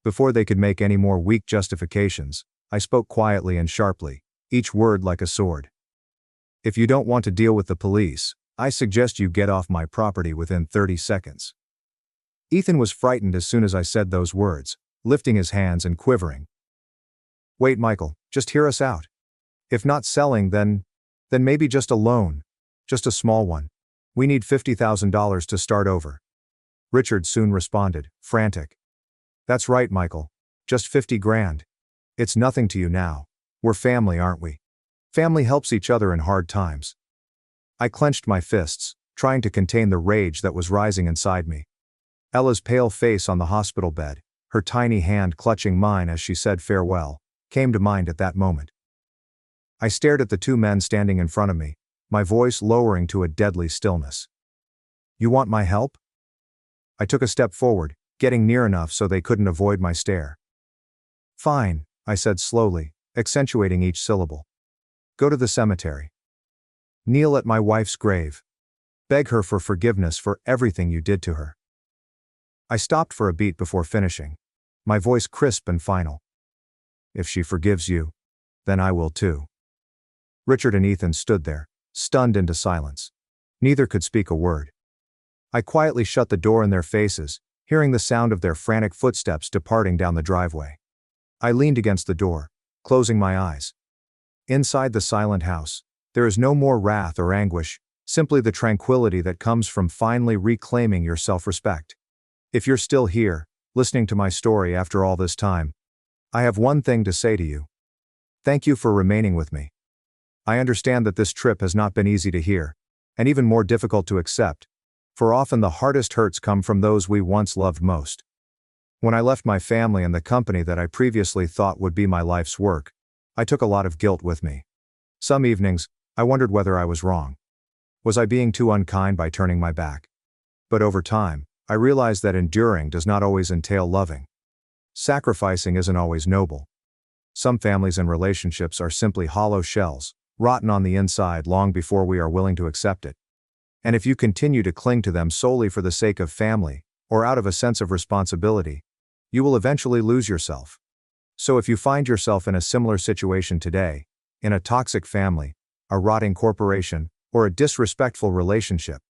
Before they could make any more weak justifications, I spoke quietly and sharply, each word like a sword. If you don't want to deal with the police, I suggest you get off my property within 30 seconds. Ethan was frightened as soon as I said those words, lifting his hands and quivering. Wait, Michael, just hear us out. If not selling, then maybe just a loan. Just a small one. We need $50,000 to start over. Richard soon responded, frantic. That's right, Michael. Just 50 grand. It's nothing to you now. We're family, aren't we? Family helps each other in hard times. I clenched my fists, trying to contain the rage that was rising inside me. Ella's pale face on the hospital bed, her tiny hand clutching mine as she said farewell, came to mind at that moment. I stared at the two men standing in front of me, my voice lowering to a deadly stillness. You want my help? I took a step forward, getting near enough so they couldn't avoid my stare. Fine, I said slowly, accentuating each syllable. Go to the cemetery. Kneel at my wife's grave. Beg her for forgiveness for everything you did to her. I stopped for a beat before finishing, my voice crisp and final. If she forgives you, then I will too. Richard and Ethan stood there, stunned into silence. Neither could speak a word. I quietly shut the door in their faces, hearing the sound of their frantic footsteps departing down the driveway. I leaned against the door, closing my eyes. Inside the silent house, there is no more wrath or anguish, simply the tranquility that comes from finally reclaiming your self-respect. If you're still here, listening to my story after all this time, I have one thing to say to you. Thank you for remaining with me. I understand that this trip has not been easy to hear, and even more difficult to accept, for often the hardest hurts come from those we once loved most. When I left my family and the company that I previously thought would be my life's work, I took a lot of guilt with me. Some evenings, I wondered whether I was wrong. Was I being too unkind by turning my back? But over time, I realized that enduring does not always entail loving. Sacrificing isn't always noble. Some families and relationships are simply hollow shells, rotten on the inside long before we are willing to accept it. And if you continue to cling to them solely for the sake of family, or out of a sense of responsibility, you will eventually lose yourself. So if you find yourself in a similar situation today, in a toxic family, a rotting corporation, or a disrespectful relationship,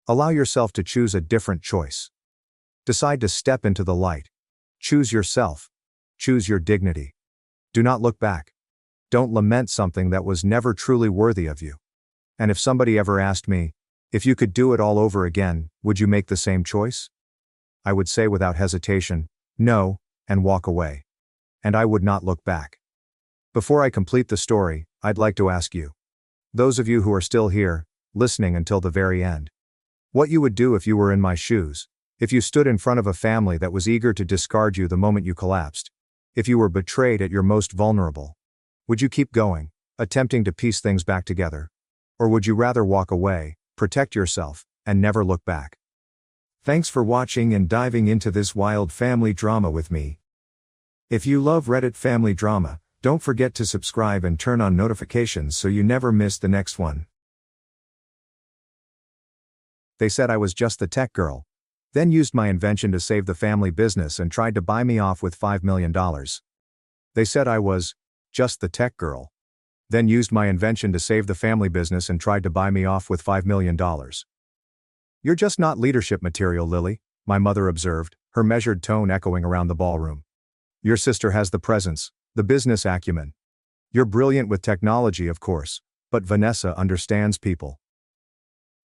allow yourself to choose a different choice. Decide to step into the light. Choose yourself. Choose your dignity. Do not look back. Don't lament something that was never truly worthy of you. And if somebody ever asked me, if you could do it all over again, would you make the same choice? I would say without hesitation, no, and walk away. And I would not look back. Before I complete the story, I'd like to ask you, those of you who are still here, listening until the very end, what you would do if you were in my shoes, if you stood in front of a family that was eager to discard you the moment you collapsed, if you were betrayed at your most vulnerable. Would you keep going, attempting to piece things back together? Or would you rather walk away, protect yourself, and never look back? Thanks for watching and diving into this wild family drama with me. If you love Reddit family drama, don't forget to subscribe and turn on notifications so you never miss the next one. They said I was just the tech girl, then used my invention to save the family business and tried to buy me off with $5 million. They said I was just the tech girl, then used my invention to save the family business and tried to buy me off with $5 million. You're just not leadership material, Lily, my mother observed, her measured tone echoing around the ballroom. Your sister has the presence, the business acumen. You're brilliant with technology, of course, but Vanessa understands people.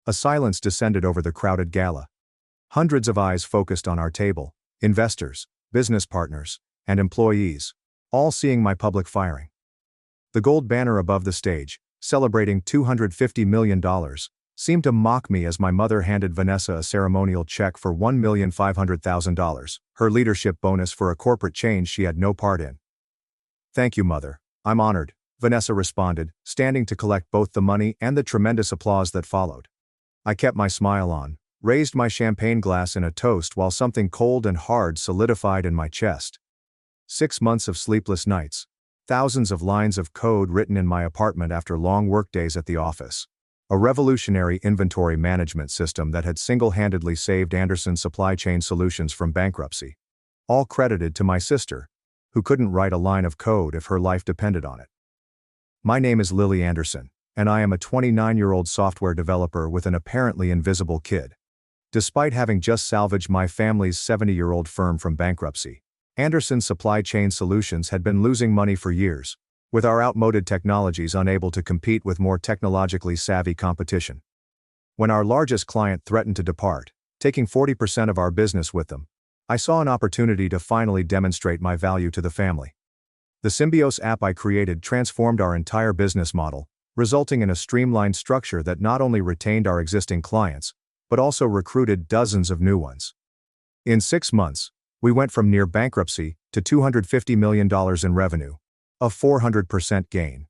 A silence descended over the crowded gala. Hundreds of eyes focused on our table, investors, business partners, and employees, all seeing my public firing. The gold banner above the stage, celebrating $250 million, seemed to mock me as my mother handed Vanessa a ceremonial check for $1,500,000, her leadership bonus for a corporate change she had no part in. Thank you, Mother. I'm honored, Vanessa responded, standing to collect both the money and the tremendous applause that followed. I kept my smile on, raised my champagne glass in a toast while something cold and hard solidified in my chest. 6 months of sleepless nights. Thousands of lines of code written in my apartment after long workdays at the office. A revolutionary inventory management system that had single-handedly saved Anderson Supply Chain Solutions from bankruptcy. All credited to my sister, who couldn't write a line of code if her life depended on it. My name is Lily Anderson, and I am a 29-year-old software developer with an apparently invisible kid. Despite having just salvaged my family's 70-year-old firm from bankruptcy, Anderson Supply Chain Solutions had been losing money for years, with our outmoded technologies unable to compete with more technologically savvy competition. When our largest client threatened to depart, taking 40% of our business with them, I saw an opportunity to finally demonstrate my value to the family. The Symbios app I created transformed our entire business model, resulting in a streamlined structure that not only retained our existing clients, but also recruited dozens of new ones. In 6 months, we went from near bankruptcy to $250 million in revenue, a 400% gain.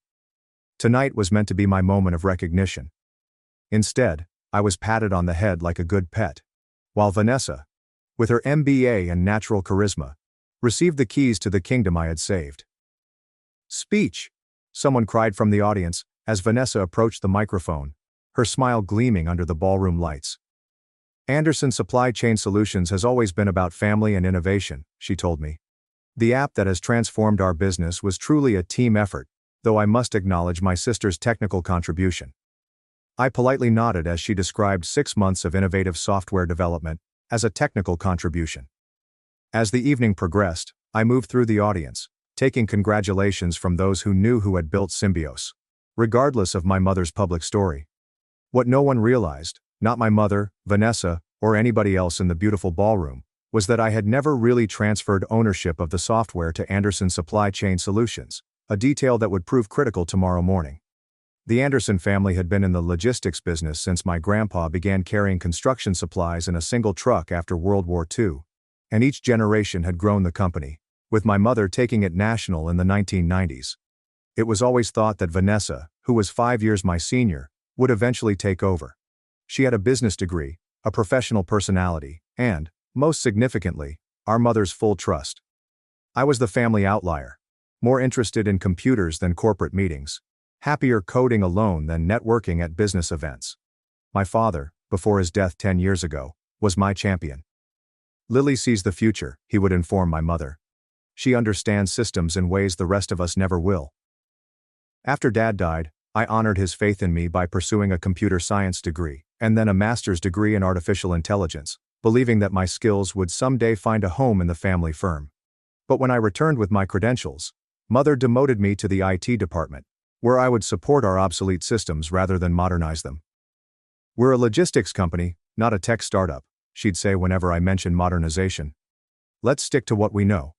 Tonight was meant to be my moment of recognition. Instead, I was patted on the head like a good pet. While Vanessa, with her MBA and natural charisma, received the keys to the kingdom I had saved. Speech! Someone cried from the audience as Vanessa approached the microphone, her smile gleaming under the ballroom lights. Anderson Supply Chain Solutions has always been about family and innovation, she told me. The app that has transformed our business was truly a team effort, though I must acknowledge my sister's technical contribution. I politely nodded as she described 6 months of innovative software development as a technical contribution. As the evening progressed, I moved through the audience, taking congratulations from those who knew who had built Symbios, regardless of my mother's public story. What no one realized, not my mother, Vanessa, or anybody else in the beautiful ballroom, was that I had never really transferred ownership of the software to Anderson Supply Chain Solutions, a detail that would prove critical tomorrow morning. The Anderson family had been in the logistics business since my grandpa began carrying construction supplies in a single truck after World War II, and each generation had grown the company, with my mother taking it national in the 1990s. It was always thought that Vanessa, who was 5 years my senior, would eventually take over. She had a business degree, a professional personality, and, most significantly, our mother's full trust. I was the family outlier, more interested in computers than corporate meetings, happier coding alone than networking at business events. My father, before his death 10 years ago, was my champion. Lily sees the future, he would inform my mother. She understands systems in ways the rest of us never will. After Dad died, I honored his faith in me by pursuing a computer science degree, and then a master's degree in artificial intelligence, believing that my skills would someday find a home in the family firm. But when I returned with my credentials, Mother demoted me to the IT department, where I would support our obsolete systems rather than modernize them. "We're a logistics company, not a tech startup," she'd say whenever I mentioned modernization. "Let's stick to what we know."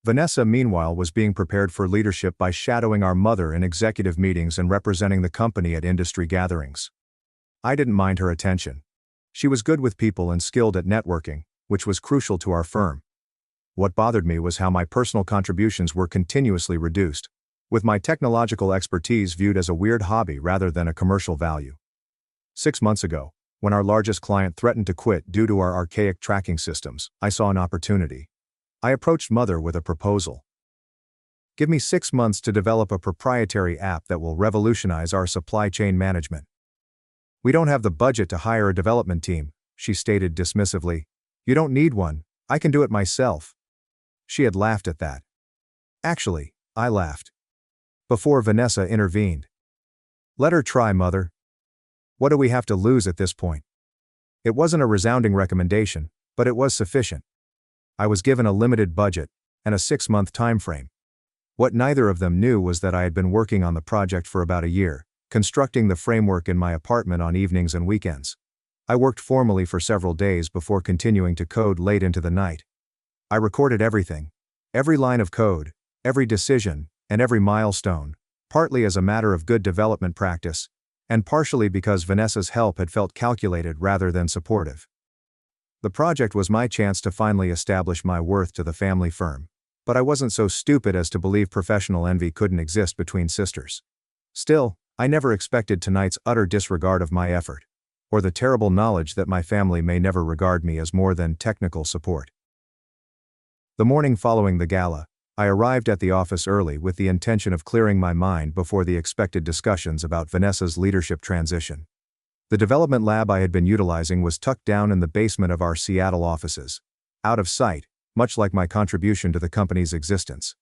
Vanessa, meanwhile, was being prepared for leadership by shadowing our mother in executive meetings and representing the company at industry gatherings. I didn't mind her attention. She was good with people and skilled at networking, which was crucial to our firm. What bothered me was how my personal contributions were continuously reduced, with my technological expertise viewed as a weird hobby rather than a commercial value. 6 months ago, when our largest client threatened to quit due to our archaic tracking systems, I saw an opportunity. I approached Mother with a proposal. "Give me 6 months to develop a proprietary app that will revolutionize our supply chain management." "We don't have the budget to hire a development team," she stated dismissively. "You don't need one, I can do it myself." She had laughed at that. Actually, I laughed. Before Vanessa intervened. "Let her try, Mother. What do we have to lose at this point?" It wasn't a resounding recommendation, but it was sufficient. I was given a limited budget and a 6-month time frame. What neither of them knew was that I had been working on the project for about a year, constructing the framework in my apartment on evenings and weekends. I worked formally for several days before continuing to code late into the night. I recorded everything, every line of code, every decision, and every milestone, partly as a matter of good development practice, and partially because Vanessa's help had felt calculated rather than supportive. The project was my chance to finally establish my worth to the family firm, but I wasn't so stupid as to believe professional envy couldn't exist between sisters. Still, I never expected tonight's utter disregard of my effort, or the terrible knowledge that my family may never regard me as more than technical support. The morning following the gala, I arrived at the office early with the intention of clearing my mind before the expected discussions about Vanessa's leadership transition. The development lab I had been utilizing was tucked down in the basement of our Seattle offices, out of sight, much like my contribution to the company's existence.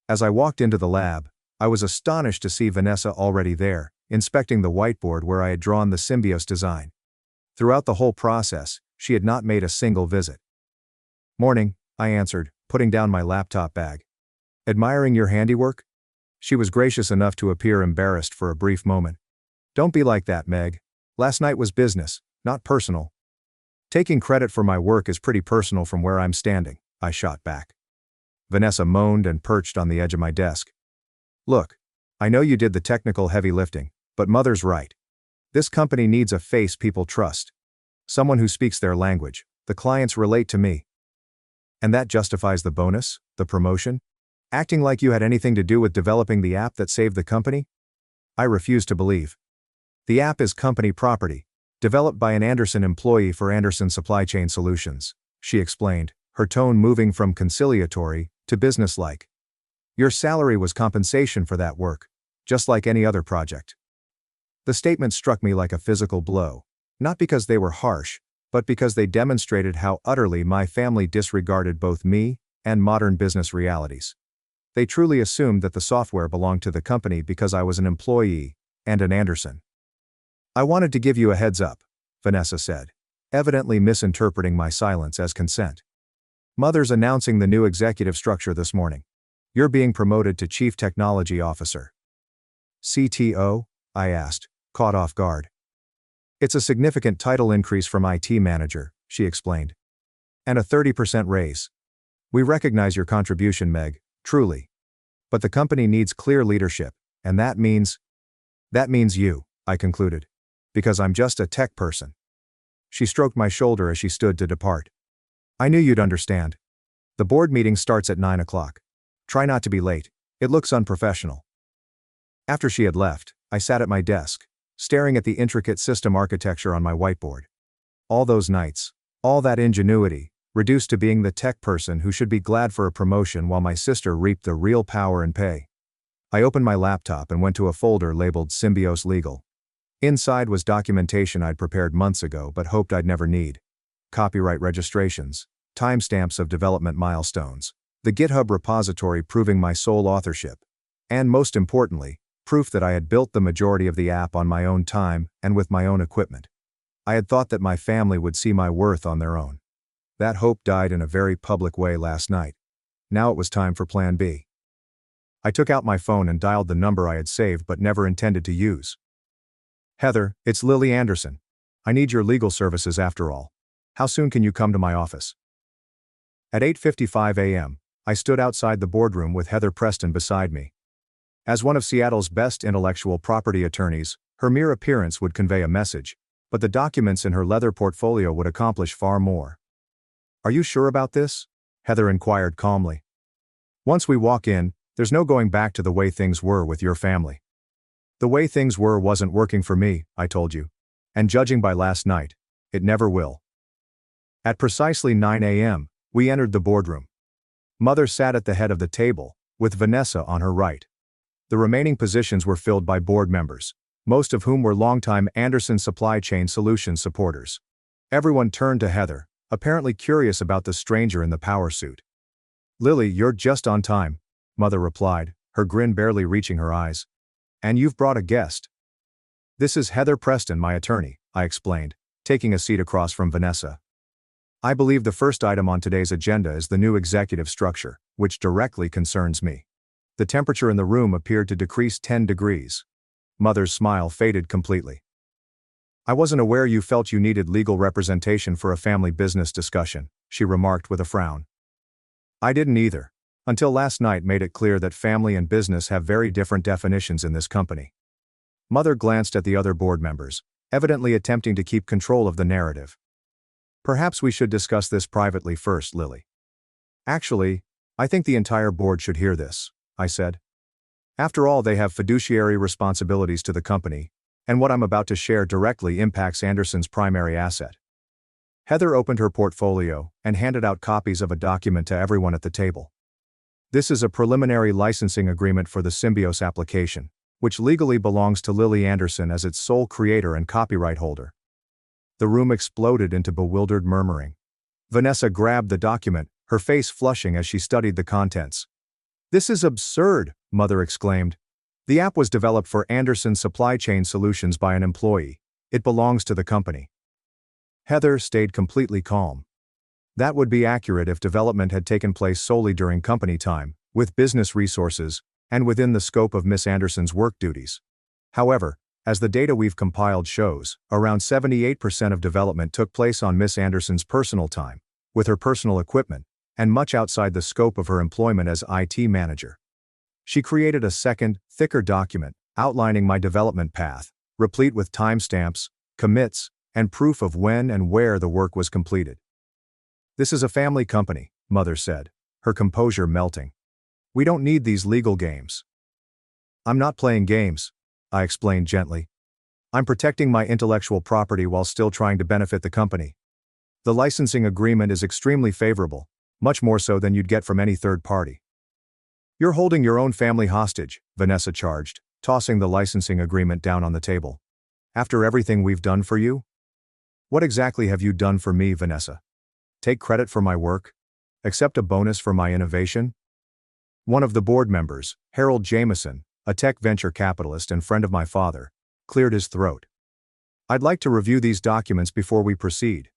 As I walked into the lab, I was astonished to see Vanessa already there, inspecting the whiteboard where I had drawn the Symbios design. Throughout the whole process, she had not made a single visit. "Morning," I answered, putting down my laptop bag. "Admiring your handiwork?" She was gracious enough to appear embarrassed for a brief moment. "Don't be like that, Meg. Last night was business, not personal." "Taking credit for my work is pretty personal from where I'm standing," I shot back. Vanessa moaned and perched on the edge of my desk. "Look, I know you did the technical heavy lifting, but Mother's right. This company needs a face people trust. Someone who speaks their language. The clients relate to me. And that justifies the bonus, the promotion? Acting like you had anything to do with developing the app that saved the company?" I refused to believe. The app is company property, developed by an Anderson employee for Anderson Supply Chain Solutions, she explained, her tone moving from conciliatory to businesslike. Your salary was compensation for that work, just like any other project. The statement struck me like a physical blow, not because they were harsh, but because they demonstrated how utterly my family disregarded both me and modern business realities. They truly assumed that the software belonged to the company because I was an employee and an Anderson. I wanted to give you a heads up, Vanessa said, evidently misinterpreting my silence as consent. Mother's announcing the new executive structure this morning. You're being promoted to Chief Technology Officer. CTO? I asked, caught off guard. It's a significant title increase from IT manager, she explained. And a 30% raise. We recognize your contribution, Meg, truly. But the company needs clear leadership, and that means you, I concluded. Because I'm just a tech person. She stroked my shoulder as she stood to depart. I knew you'd understand. The board meeting starts at 9 o'clock. Try not to be late. It looks unprofessional. After she had left, I sat at my desk, staring at the intricate system architecture on my whiteboard. All those nights, all that ingenuity, reduced to being the tech person who should be glad for a promotion while my sister reaped the real power and pay. I opened my laptop and went to a folder labeled Symbios Legal. Inside was documentation I'd prepared months ago but hoped I'd never need. Copyright registrations, timestamps of development milestones, the GitHub repository proving my sole authorship, and most importantly, proof that I had built the majority of the app on my own time and with my own equipment. I had thought that my family would see my worth on their own. That hope died in a very public way last night. Now it was time for Plan B. I took out my phone and dialed the number I had saved but never intended to use. Heather, it's Lily Anderson. I need your legal services after all. How soon can you come to my office? At 8:55 a.m., I stood outside the boardroom with Heather Preston beside me. As one of Seattle's best intellectual property attorneys, her mere appearance would convey a message, but the documents in her leather portfolio would accomplish far more. Are you sure about this? Heather inquired calmly. Once we walk in, there's no going back to the way things were with your family. The way things were wasn't working for me, I told you. And judging by last night, it never will. At precisely 9 a.m., we entered the boardroom. Mother sat at the head of the table, with Vanessa on her right. The remaining positions were filled by board members, most of whom were longtime Anderson Supply Chain Solutions supporters. Everyone turned to Heather, apparently curious about the stranger in the power suit. Lily, you're just on time, Mother replied, her grin barely reaching her eyes. And you've brought a guest. This is Heather Preston, my attorney, I explained, taking a seat across from Vanessa. I believe the first item on today's agenda is the new executive structure, which directly concerns me. The temperature in the room appeared to decrease 10 degrees. Mother's smile faded completely. I wasn't aware you felt you needed legal representation for a family business discussion, she remarked with a frown. I didn't either, until last night made it clear that family and business have very different definitions in this company. Mother glanced at the other board members, evidently attempting to keep control of the narrative. Perhaps we should discuss this privately first, Lily. Actually, I think the entire board should hear this, I said. After all, they have fiduciary responsibilities to the company, and what I'm about to share directly impacts Anderson's primary asset. Heather opened her portfolio and handed out copies of a document to everyone at the table. This is a preliminary licensing agreement for the Symbios application, which legally belongs to Lily Anderson as its sole creator and copyright holder. The room exploded into bewildered murmuring. Vanessa grabbed the document, her face flushing as she studied the contents. This is absurd, Mother exclaimed. The app was developed for Anderson Supply Chain Solutions by an employee. It belongs to the company. Heather stayed completely calm. That would be accurate if development had taken place solely during company time, with business resources, and within the scope of Miss Anderson's work duties. However, as the data we've compiled shows, around 78% of development took place on Miss Anderson's personal time, with her personal equipment, and much outside the scope of her employment as IT manager. She created a second, thicker document, outlining my development path, replete with timestamps, commits, and proof of when and where the work was completed. This is a family company, Mother said, her composure melting. We don't need these legal games. I'm not playing games, I explained gently. I'm protecting my intellectual property while still trying to benefit the company. The licensing agreement is extremely favorable, much more so than you'd get from any third party. You're holding your own family hostage, Vanessa charged, tossing the licensing agreement down on the table. After everything we've done for you? What exactly have you done for me, Vanessa? Take credit for my work? Accept a bonus for my innovation? One of the board members, Harold Jameson, a tech venture capitalist and friend of my father, cleared his throat. I'd like to review these documents before we proceed.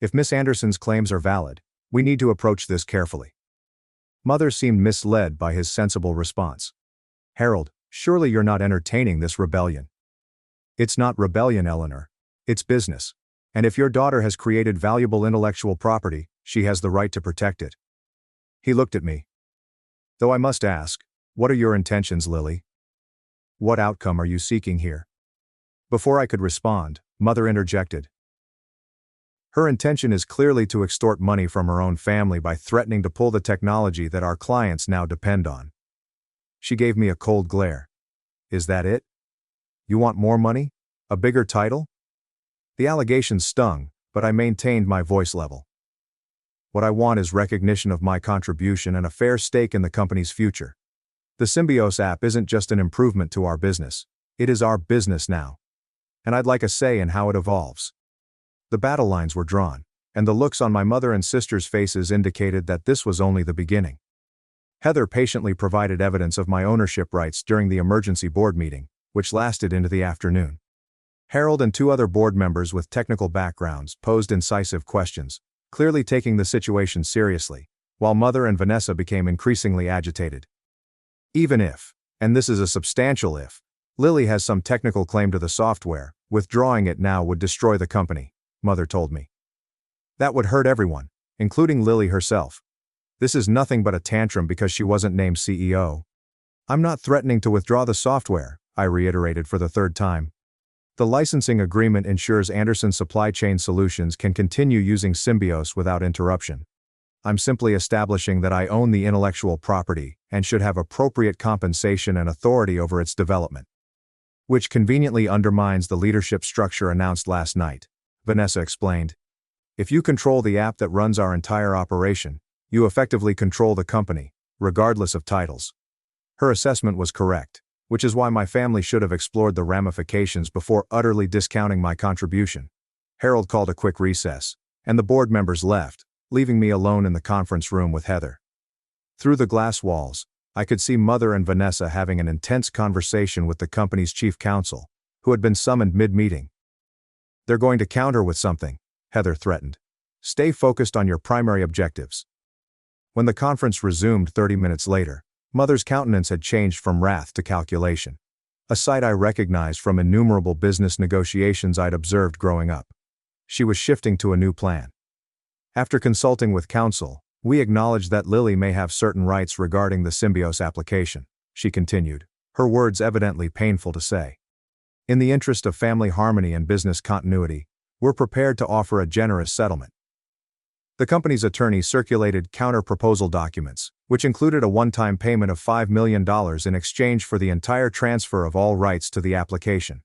If Miss Anderson's claims are valid, we need to approach this carefully. Mother seemed misled by his sensible response. Harold, surely you're not entertaining this rebellion. It's not rebellion, Eleanor. It's business. And if your daughter has created valuable intellectual property, she has the right to protect it. He looked at me. Though I must ask, what are your intentions, Lily? What outcome are you seeking here? Before I could respond, Mother interjected. Her intention is clearly to extort money from her own family by threatening to pull the technology that our clients now depend on. She gave me a cold glare. Is that it? You want more money? A bigger title? The allegations stung, but I maintained my voice level. What I want is recognition of my contribution and a fair stake in the company's future. The Symbios app isn't just an improvement to our business. It is our business now. And I'd like a say in how it evolves. The battle lines were drawn, and the looks on my mother and sister's faces indicated that this was only the beginning. Heather patiently provided evidence of my ownership rights during the emergency board meeting, which lasted into the afternoon. Harold and two other board members with technical backgrounds posed incisive questions, clearly taking the situation seriously, while Mother and Vanessa became increasingly agitated. Even if, and this is a substantial if, Lily has some technical claim to the software, withdrawing it now would destroy the company, Mother told me. That would hurt everyone, including Lily herself. This is nothing but a tantrum because she wasn't named CEO. I'm not threatening to withdraw the software, I reiterated for the third time. The licensing agreement ensures Anderson Supply Chain Solutions can continue using Symbios without interruption. I'm simply establishing that I own the intellectual property and should have appropriate compensation and authority over its development. Which conveniently undermines the leadership structure announced last night, Vanessa explained. If you control the app that runs our entire operation, you effectively control the company, regardless of titles. Her assessment was correct, which is why my family should have explored the ramifications before utterly discounting my contribution. Harold called a quick recess, and the board members left, leaving me alone in the conference room with Heather. Through the glass walls, I could see Mother and Vanessa having an intense conversation with the company's chief counsel, who had been summoned mid-meeting. They're going to counter with something, Heather threatened. Stay focused on your primary objectives. When the conference resumed 30 minutes later, Mother's countenance had changed from wrath to calculation. A sight I recognized from innumerable business negotiations I'd observed growing up. She was shifting to a new plan. After consulting with counsel, we acknowledged that Lily may have certain rights regarding the Symbios application, she continued, her words evidently painful to say. In the interest of family harmony and business continuity, we're prepared to offer a generous settlement. The company's attorney circulated counter-proposal documents, which included a one-time payment of $5 million in exchange for the entire transfer of all rights to the application.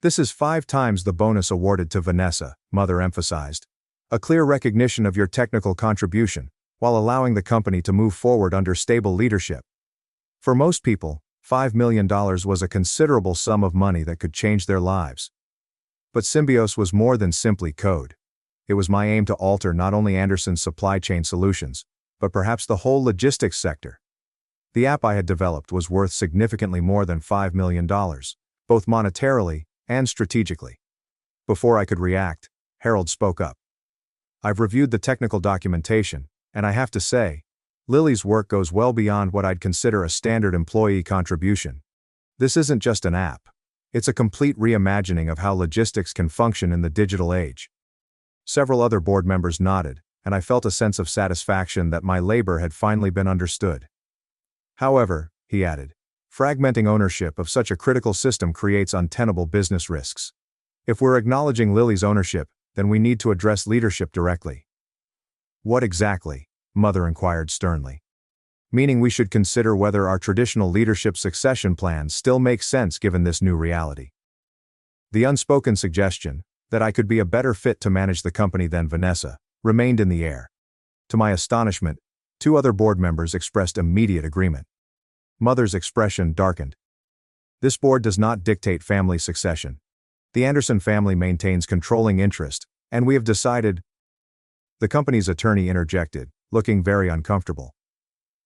This is 5 times the bonus awarded to Vanessa, Mother emphasized. A clear recognition of your technical contribution, while allowing the company to move forward under stable leadership. For most people, $5 million was a considerable sum of money that could change their lives. But Symbios was more than simply code. It was my aim to alter not only Anderson's supply chain solutions, but perhaps the whole logistics sector. The app I had developed was worth significantly more than $5 million, both monetarily and strategically. Before I could react, Harold spoke up. I've reviewed the technical documentation, and I have to say, Lily's work goes well beyond what I'd consider a standard employee contribution. This isn't just an app. It's a complete reimagining of how logistics can function in the digital age. Several other board members nodded, and I felt a sense of satisfaction that my labor had finally been understood. However, he added, fragmenting ownership of such a critical system creates untenable business risks. If we're acknowledging Lily's ownership, then we need to address leadership directly. What exactly? Mother inquired sternly. meaning we should consider whether our traditional leadership succession plans still make sense given this new reality. The unspoken suggestion that I could be a better fit to manage the company than Vanessa remained in the air. To my astonishment, 2 other board members expressed immediate agreement. Mother's expression darkened. This board does not dictate family succession. The Anderson family maintains controlling interest, and we have decided. The company's attorney interjected, looking very uncomfortable.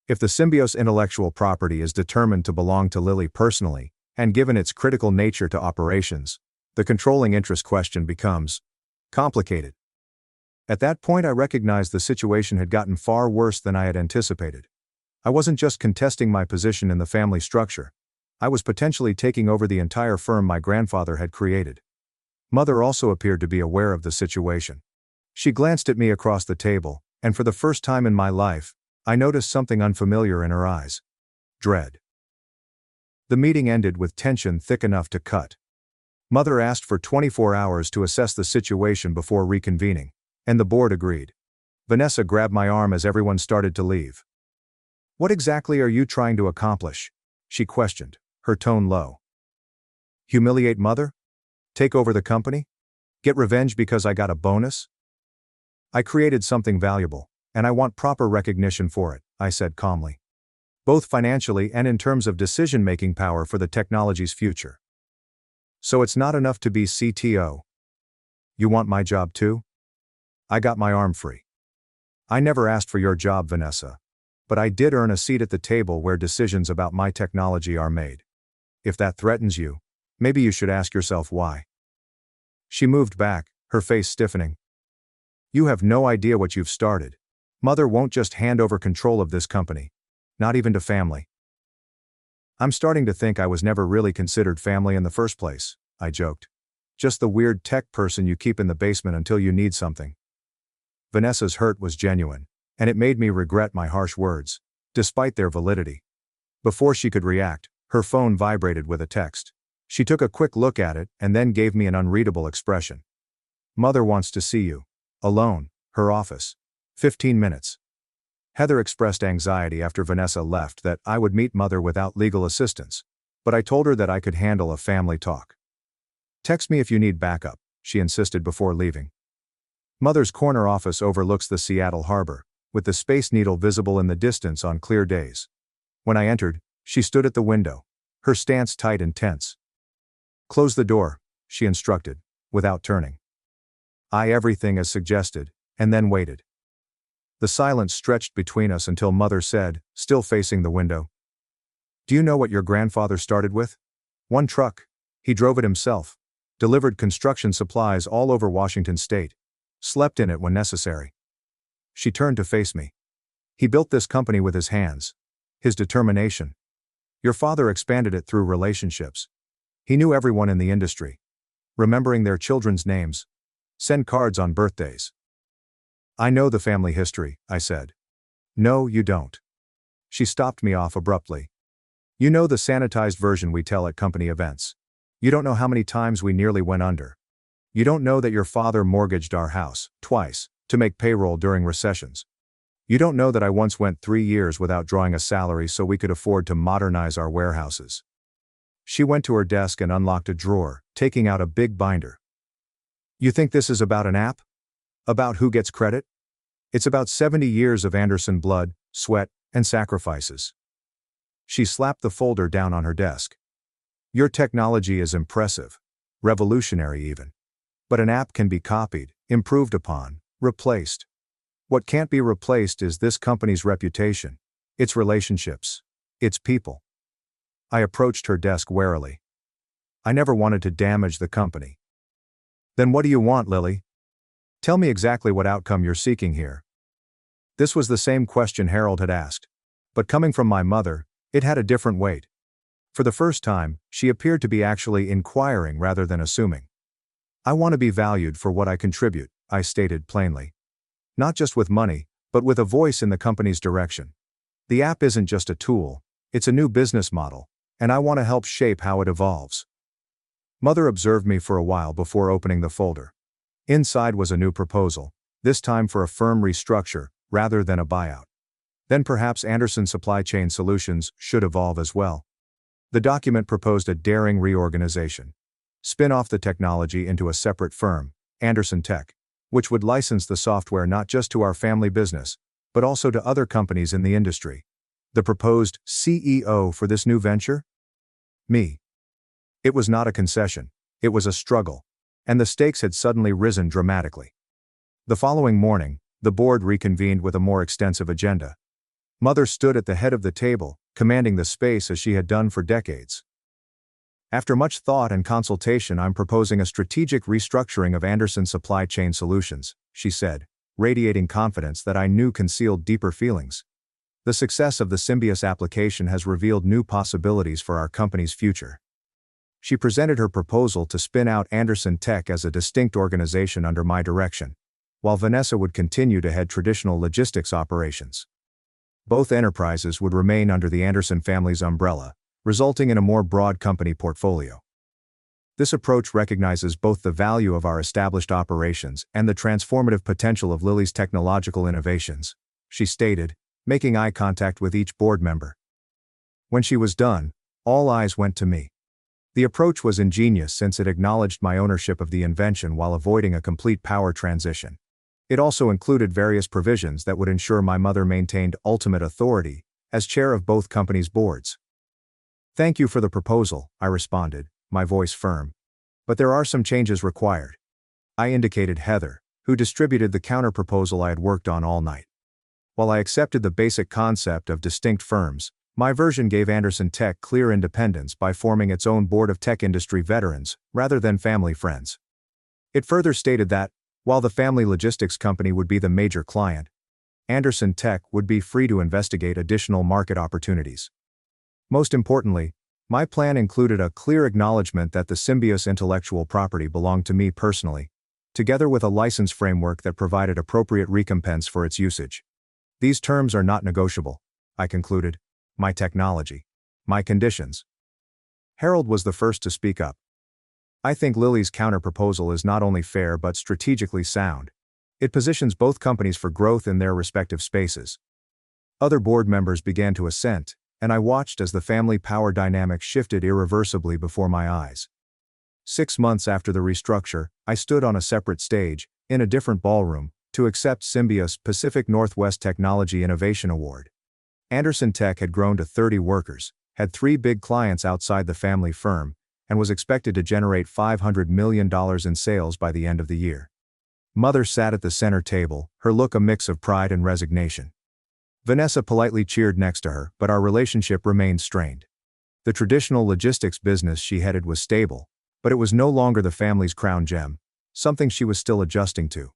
If the Symbio's intellectual property is determined to belong to Lily personally, and given its critical nature to operations, the controlling interest question becomes complicated. At that point, I recognized the situation had gotten far worse than I had anticipated. I wasn't just contesting my position in the family structure. I was potentially taking over the entire firm my grandfather had created. Mother also appeared to be aware of the situation. She glanced at me across the table, and for the first time in my life, I noticed something unfamiliar in her eyes. Dread. The meeting ended with tension thick enough to cut. Mother asked for 24 hours to assess the situation before reconvening, and the board agreed. Vanessa grabbed my arm as everyone started to leave. "What exactly are you trying to accomplish?" she questioned, her tone low. "Humiliate Mother? Take over the company? Get revenge because I got a bonus?" "I created something valuable, and I want proper recognition for it," I said calmly. "Both financially and in terms of decision-making power for the technology's future." "So it's not enough to be CTO? You want my job too?" I got my arm free. "I never asked for your job, Vanessa. But I did earn a seat at the table where decisions about my technology are made. If that threatens you, maybe you should ask yourself why." She moved back, her face stiffening. "You have no idea what you've started. Mother won't just hand over control of this company. Not even to family." "I'm starting to think I was never really considered family in the first place," I joked. "Just the weird tech person you keep in the basement until you need something." Vanessa's hurt was genuine, and it made me regret my harsh words, despite their validity. Before she could react, her phone vibrated with a text. She took a quick look at it and then gave me an unreadable expression. "Mother wants to see you. Alone, her office. 15 minutes. Heather expressed anxiety after Vanessa left that I would meet Mother without legal assistance, but I told her that I could handle a family talk. "Text me if you need backup," she insisted before leaving. Mother's corner office overlooks the Seattle harbor, with the Space Needle visible in the distance on clear days. When I entered, she stood at the window, her stance tight and tense. "Close the door," she instructed, without turning. I everything as suggested, and then waited. The silence stretched between us until Mother said, still facing the window, "Do you know what your grandfather started with? 1 truck. He drove it himself. Delivered construction supplies all over Washington state. Slept in it when necessary." She turned to face me. "He built this company with his hands. His determination. Your father expanded it through relationships. He knew everyone in the industry. Remembering their children's names. Send cards on birthdays." "I know the family history," I said. "No, you don't." She stopped me off abruptly. "You know the sanitized version we tell at company events. You don't know how many times we nearly went under. You don't know that your father mortgaged our house, twice, to make payroll during recessions. You don't know that I once went 3 years without drawing a salary so we could afford to modernize our warehouses." She went to her desk and unlocked a drawer, taking out a big binder. "You think this is about an app? About who gets credit? It's about 70 years of Anderson blood, sweat, and sacrifices." She slapped the folder down on her desk. "Your technology is impressive. Revolutionary even. But an app can be copied, improved upon, replaced. What can't be replaced is this company's reputation, its relationships, its people." I approached her desk warily. "I never wanted to damage the company." "Then what do you want, Lily? Tell me exactly what outcome you're seeking here." This was the same question Harold had asked. But coming from my mother, it had a different weight. For the first time, she appeared to be actually inquiring rather than assuming. "I want to be valued for what I contribute," I stated plainly. "Not just with money, but with a voice in the company's direction. The app isn't just a tool, it's a new business model, and I want to help shape how it evolves." Mother observed me for a while before opening the folder. Inside was a new proposal, this time for a firm restructure, rather than a buyout. Then perhaps Anderson Supply Chain Solutions should evolve as well. The document proposed a daring reorganization. Spin off the technology into a separate firm, Anderson Tech, which would license the software not just to our family business, but also to other companies in the industry. The proposed CEO for this new venture? Me. It was not a concession, it was a struggle, and the stakes had suddenly risen dramatically. The following morning, the board reconvened with a more extensive agenda. Mother stood at the head of the table, commanding the space as she had done for decades. After much thought and consultation, I'm proposing a strategic restructuring of Anderson Supply Chain Solutions, she said, radiating confidence that I knew concealed deeper feelings. The success of the Symbios application has revealed new possibilities for our company's future. She presented her proposal to spin out Anderson Tech as a distinct organization under my direction, while Vanessa would continue to head traditional logistics operations. Both enterprises would remain under the Anderson family's umbrella, resulting in a more broad company portfolio. This approach recognizes both the value of our established operations and the transformative potential of Lilly's technological innovations, she stated, making eye contact with each board member. When she was done, all eyes went to me. The approach was ingenious since it acknowledged my ownership of the invention while avoiding a complete power transition. It also included various provisions that would ensure my mother maintained ultimate authority as chair of both companies' boards. Thank you for the proposal, I responded, my voice firm. But there are some changes required. I indicated Heather, who distributed the counter-proposal I had worked on all night. While I accepted the basic concept of distinct firms, my version gave Anderson Tech clear independence by forming its own board of tech industry veterans, rather than family friends. It further stated that, while the family logistics company would be the major client, Anderson Tech would be free to investigate additional market opportunities. Most importantly, my plan included a clear acknowledgement that the Symbios intellectual property belonged to me personally, together with a license framework that provided appropriate recompense for its usage. These terms are not negotiable, I concluded. My technology. My conditions. Harold was the first to speak up. I think Lilly's counter-proposal is not only fair but strategically sound. It positions both companies for growth in their respective spaces. Other board members began to assent, and I watched as the family power dynamic shifted irreversibly before my eyes. 6 months after the restructure, I stood on a separate stage, in a different ballroom, to accept Symbios Pacific Northwest Technology Innovation Award. Anderson Tech had grown to 30 workers, had 3 big clients outside the family firm, and was expected to generate $500 million in sales by the end of the year. Mother sat at the center table, her look a mix of pride and resignation. Vanessa politely cheered next to her, but our relationship remained strained. The traditional logistics business she headed was stable, but it was no longer the family's crown gem, something she was still adjusting to.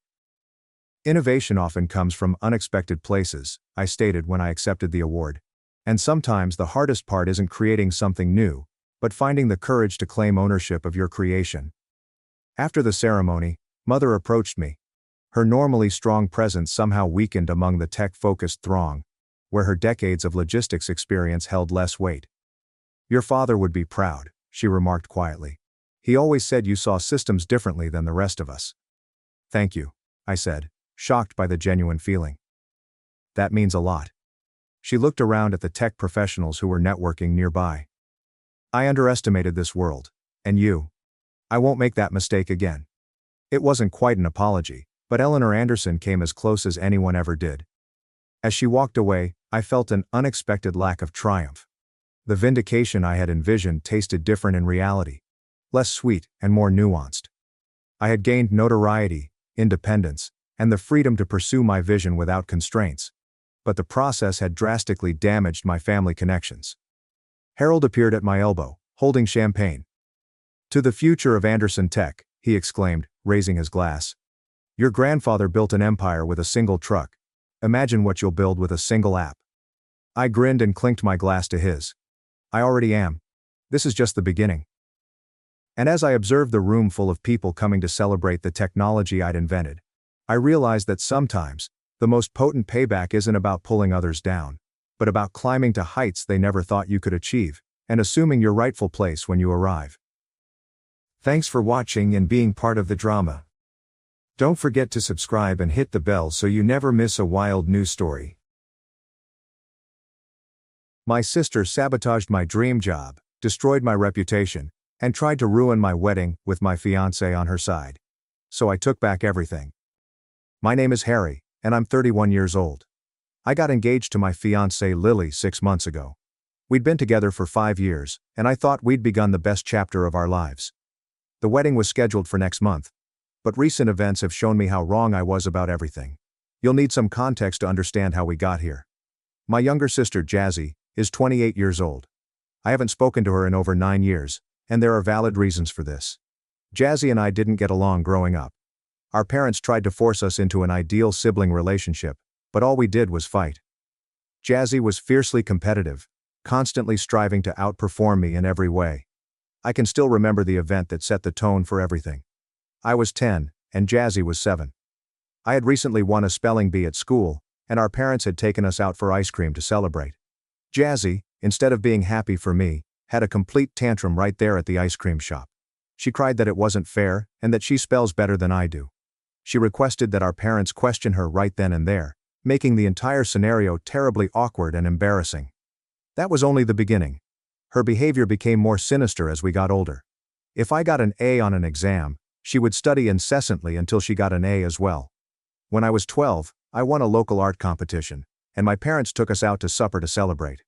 Innovation often comes from unexpected places, I stated when I accepted the award. And sometimes the hardest part isn't creating something new, but finding the courage to claim ownership of your creation. After the ceremony, Mother approached me. Her normally strong presence somehow weakened among the tech-focused throng, where her decades of logistics experience held less weight. Your father would be proud, she remarked quietly. He always said you saw systems differently than the rest of us. Thank you, I said, shocked by the genuine feeling. That means a lot. She looked around at the tech professionals who were networking nearby. I underestimated this world, and you. I won't make that mistake again. It wasn't quite an apology, but Eleanor Anderson came as close as anyone ever did. As she walked away, I felt an unexpected lack of triumph. The vindication I had envisioned tasted different in reality, less sweet and more nuanced. I had gained notoriety, independence, and the freedom to pursue my vision without constraints. But the process had drastically damaged my family connections. Harold appeared at my elbow, holding champagne. To the future of Anderson Tech, he exclaimed, raising his glass. Your grandfather built an empire with a single truck. Imagine what you'll build with a single app. I grinned and clinked my glass to his. I already am. This is just the beginning. And as I observed the room full of people coming to celebrate the technology I'd invented, I realized that sometimes, the most potent payback isn't about pulling others down, but about climbing to heights they never thought you could achieve, and assuming your rightful place when you arrive. Thanks for watching and being part of the drama. Don't forget to subscribe and hit the bell so you never miss a wild news story. My sister sabotaged my dream job, destroyed my reputation, and tried to ruin my wedding with my fiancé on her side. So I took back everything. My name is Harry, and I'm 31 years old. I got engaged to my fiancée Lily 6 months ago. We'd been together for 5 years, and I thought we'd begun the best chapter of our lives. The wedding was scheduled for next month. But recent events have shown me how wrong I was about everything. You'll need some context to understand how we got here. My younger sister Jazzy is 28 years old. I haven't spoken to her in over 9 years, and there are valid reasons for this. Jazzy and I didn't get along growing up. Our parents tried to force us into an ideal sibling relationship, but all we did was fight. Jazzy was fiercely competitive, constantly striving to outperform me in every way. I can still remember the event that set the tone for everything. I was 10, and Jazzy was 7. I had recently won a spelling bee at school, and our parents had taken us out for ice cream to celebrate. Jazzy, instead of being happy for me, had a complete tantrum right there at the ice cream shop. She cried that it wasn't fair, and that she spells better than I do. She requested that our parents question her right then and there, making the entire scenario terribly awkward and embarrassing. That was only the beginning. Her behavior became more sinister as we got older. If I got an A on an exam, she would study incessantly until she got an A as well. When I was 12, I won a local art competition, and my parents took us out to supper to celebrate.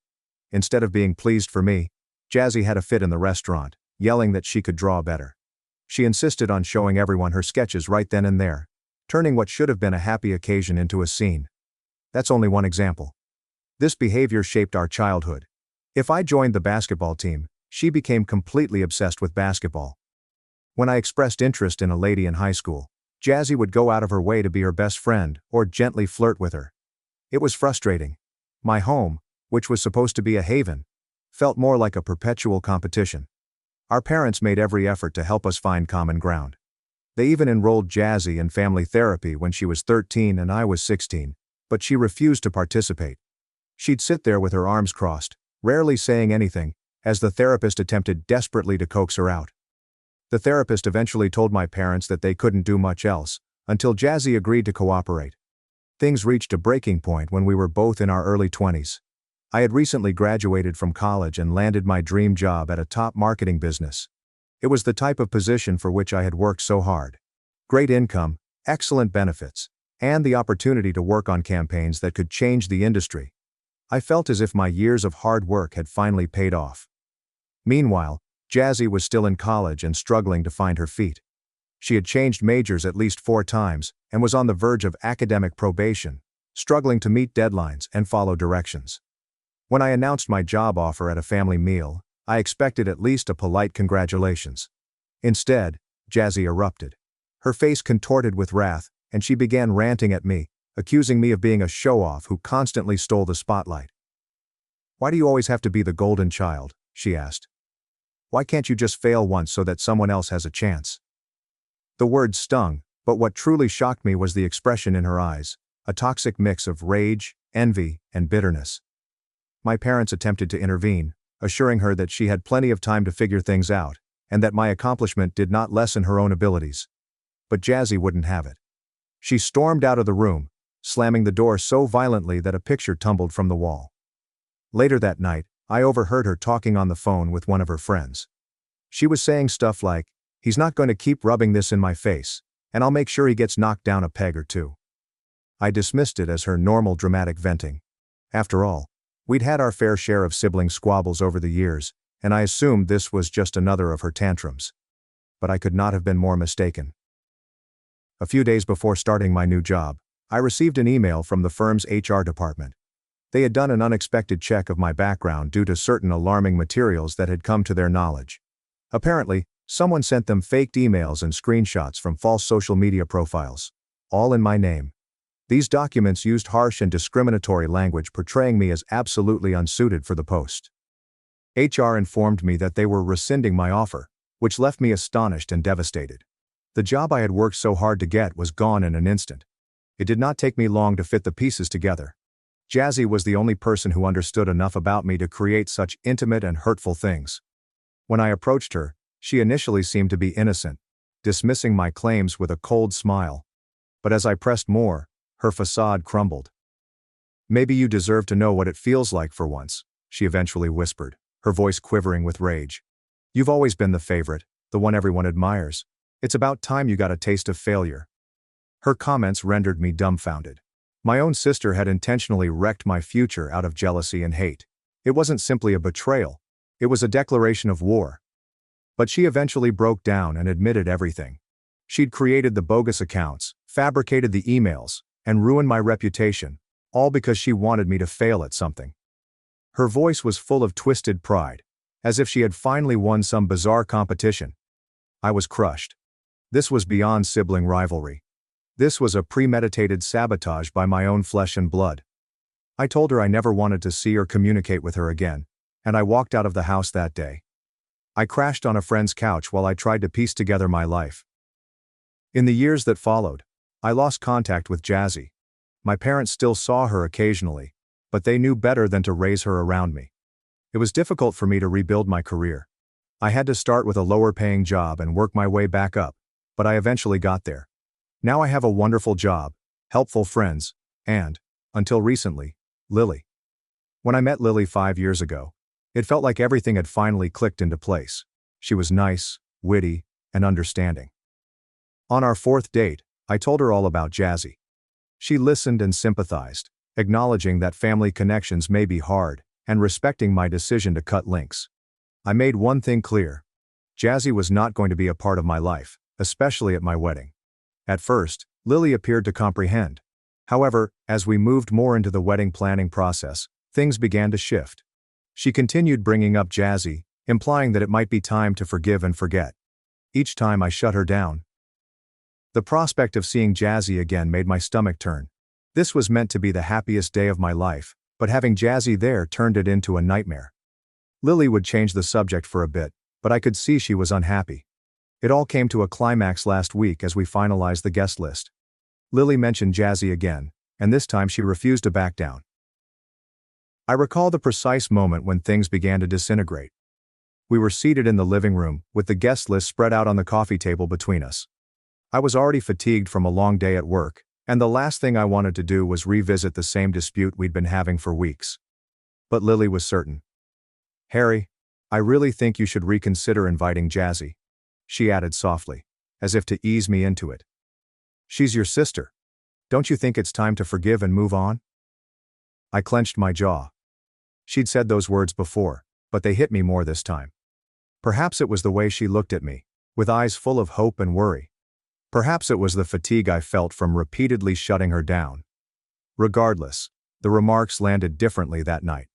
Instead of being pleased for me, Jazzy had a fit in the restaurant, yelling that she could draw better. She insisted on showing everyone her sketches right then and there, turning what should have been a happy occasion into a scene. That's only one example. This behavior shaped our childhood. If I joined the basketball team, she became completely obsessed with basketball. When I expressed interest in a lady in high school, Jazzy would go out of her way to be her best friend or gently flirt with her. It was frustrating. My home, which was supposed to be a haven, felt more like a perpetual competition. Our parents made every effort to help us find common ground. They even enrolled Jazzy in family therapy when she was 13 and I was 16, but she refused to participate. She'd sit there with her arms crossed, rarely saying anything, as the therapist attempted desperately to coax her out. The therapist eventually told my parents that they couldn't do much else, until Jazzy agreed to cooperate. Things reached a breaking point when we were both in our early 20s. I had recently graduated from college and landed my dream job at a top marketing business. It was the type of position for which I had worked so hard. Great income, excellent benefits, and the opportunity to work on campaigns that could change the industry. I felt as if my years of hard work had finally paid off. Meanwhile, Jazzy was still in college and struggling to find her feet. She had changed majors at least 4 times and was on the verge of academic probation, struggling to meet deadlines and follow directions. When I announced my job offer at a family meal, I expected at least a polite congratulations. Instead, Jazzy erupted. Her face contorted with wrath, and she began ranting at me, accusing me of being a show-off who constantly stole the spotlight. "Why do you always have to be the golden child?" she asked. "Why can't you just fail once so that someone else has a chance?" The words stung, but what truly shocked me was the expression in her eyes, a toxic mix of rage, envy, and bitterness. My parents attempted to intervene, assuring her that she had plenty of time to figure things out, and that my accomplishment did not lessen her own abilities. But Jazzy wouldn't have it. She stormed out of the room, slamming the door so violently that a picture tumbled from the wall. Later that night, I overheard her talking on the phone with one of her friends. She was saying stuff like, "He's not going to keep rubbing this in my face, and I'll make sure he gets knocked down a peg or two." I dismissed it as her normal dramatic venting. After all, we'd had our fair share of sibling squabbles over the years, and I assumed this was just another of her tantrums. But I could not have been more mistaken. A few days before starting my new job, I received an email from the firm's HR department. They had done an unexpected check of my background due to certain alarming materials that had come to their knowledge. Apparently, someone sent them faked emails and screenshots from false social media profiles, all in my name. These documents used harsh and discriminatory language portraying me as absolutely unsuited for the post. HR informed me that they were rescinding my offer, which left me astonished and devastated. The job I had worked so hard to get was gone in an instant. It did not take me long to fit the pieces together. Jazzy was the only person who understood enough about me to create such intimate and hurtful things. When I approached her, she initially seemed to be innocent, dismissing my claims with a cold smile. But as I pressed more, her facade crumbled. "Maybe you deserve to know what it feels like for once," she eventually whispered, her voice quivering with rage. "You've always been the favorite, the one everyone admires. It's about time you got a taste of failure." Her comments rendered me dumbfounded. My own sister had intentionally wrecked my future out of jealousy and hate. It wasn't simply a betrayal, it was a declaration of war. But she eventually broke down and admitted everything. She'd created the bogus accounts, fabricated the emails, and ruined my reputation, all because she wanted me to fail at something. Her voice was full of twisted pride, as if she had finally won some bizarre competition. I was crushed. This was beyond sibling rivalry. This was a premeditated sabotage by my own flesh and blood. I told her I never wanted to see or communicate with her again, and I walked out of the house that day. I crashed on a friend's couch while I tried to piece together my life. In the years that followed, I lost contact with Jazzy. My parents still saw her occasionally, but they knew better than to raise her around me. It was difficult for me to rebuild my career. I had to start with a lower-paying job and work my way back up, but I eventually got there. Now I have a wonderful job, helpful friends, and, until recently, Lily. When I met Lily 5 years ago, it felt like everything had finally clicked into place. She was nice, witty, and understanding. On our 4th date, I told her all about Jazzy. She listened and sympathized, acknowledging that family connections may be hard, and respecting my decision to cut links. I made one thing clear. Jazzy was not going to be a part of my life, especially at my wedding. At first, Lily appeared to comprehend. However, as we moved more into the wedding planning process, things began to shift. She continued bringing up Jazzy, implying that it might be time to forgive and forget. Each time I shut her down. The prospect of seeing Jazzy again made my stomach turn. This was meant to be the happiest day of my life, but having Jazzy there turned it into a nightmare. Lily would change the subject for a bit, but I could see she was unhappy. It all came to a climax last week as we finalized the guest list. Lily mentioned Jazzy again, and this time she refused to back down. I recall the precise moment when things began to disintegrate. We were seated in the living room, with the guest list spread out on the coffee table between us. I was already fatigued from a long day at work, and the last thing I wanted to do was revisit the same dispute we'd been having for weeks. But Lily was certain. "Harry, I really think you should reconsider inviting Jazzy," she added softly, as if to ease me into it. "She's your sister. Don't you think it's time to forgive and move on?" I clenched my jaw. She'd said those words before, but they hit me more this time. Perhaps it was the way she looked at me, with eyes full of hope and worry. Perhaps it was the fatigue I felt from repeatedly shutting her down. Regardless, the remarks landed differently that night.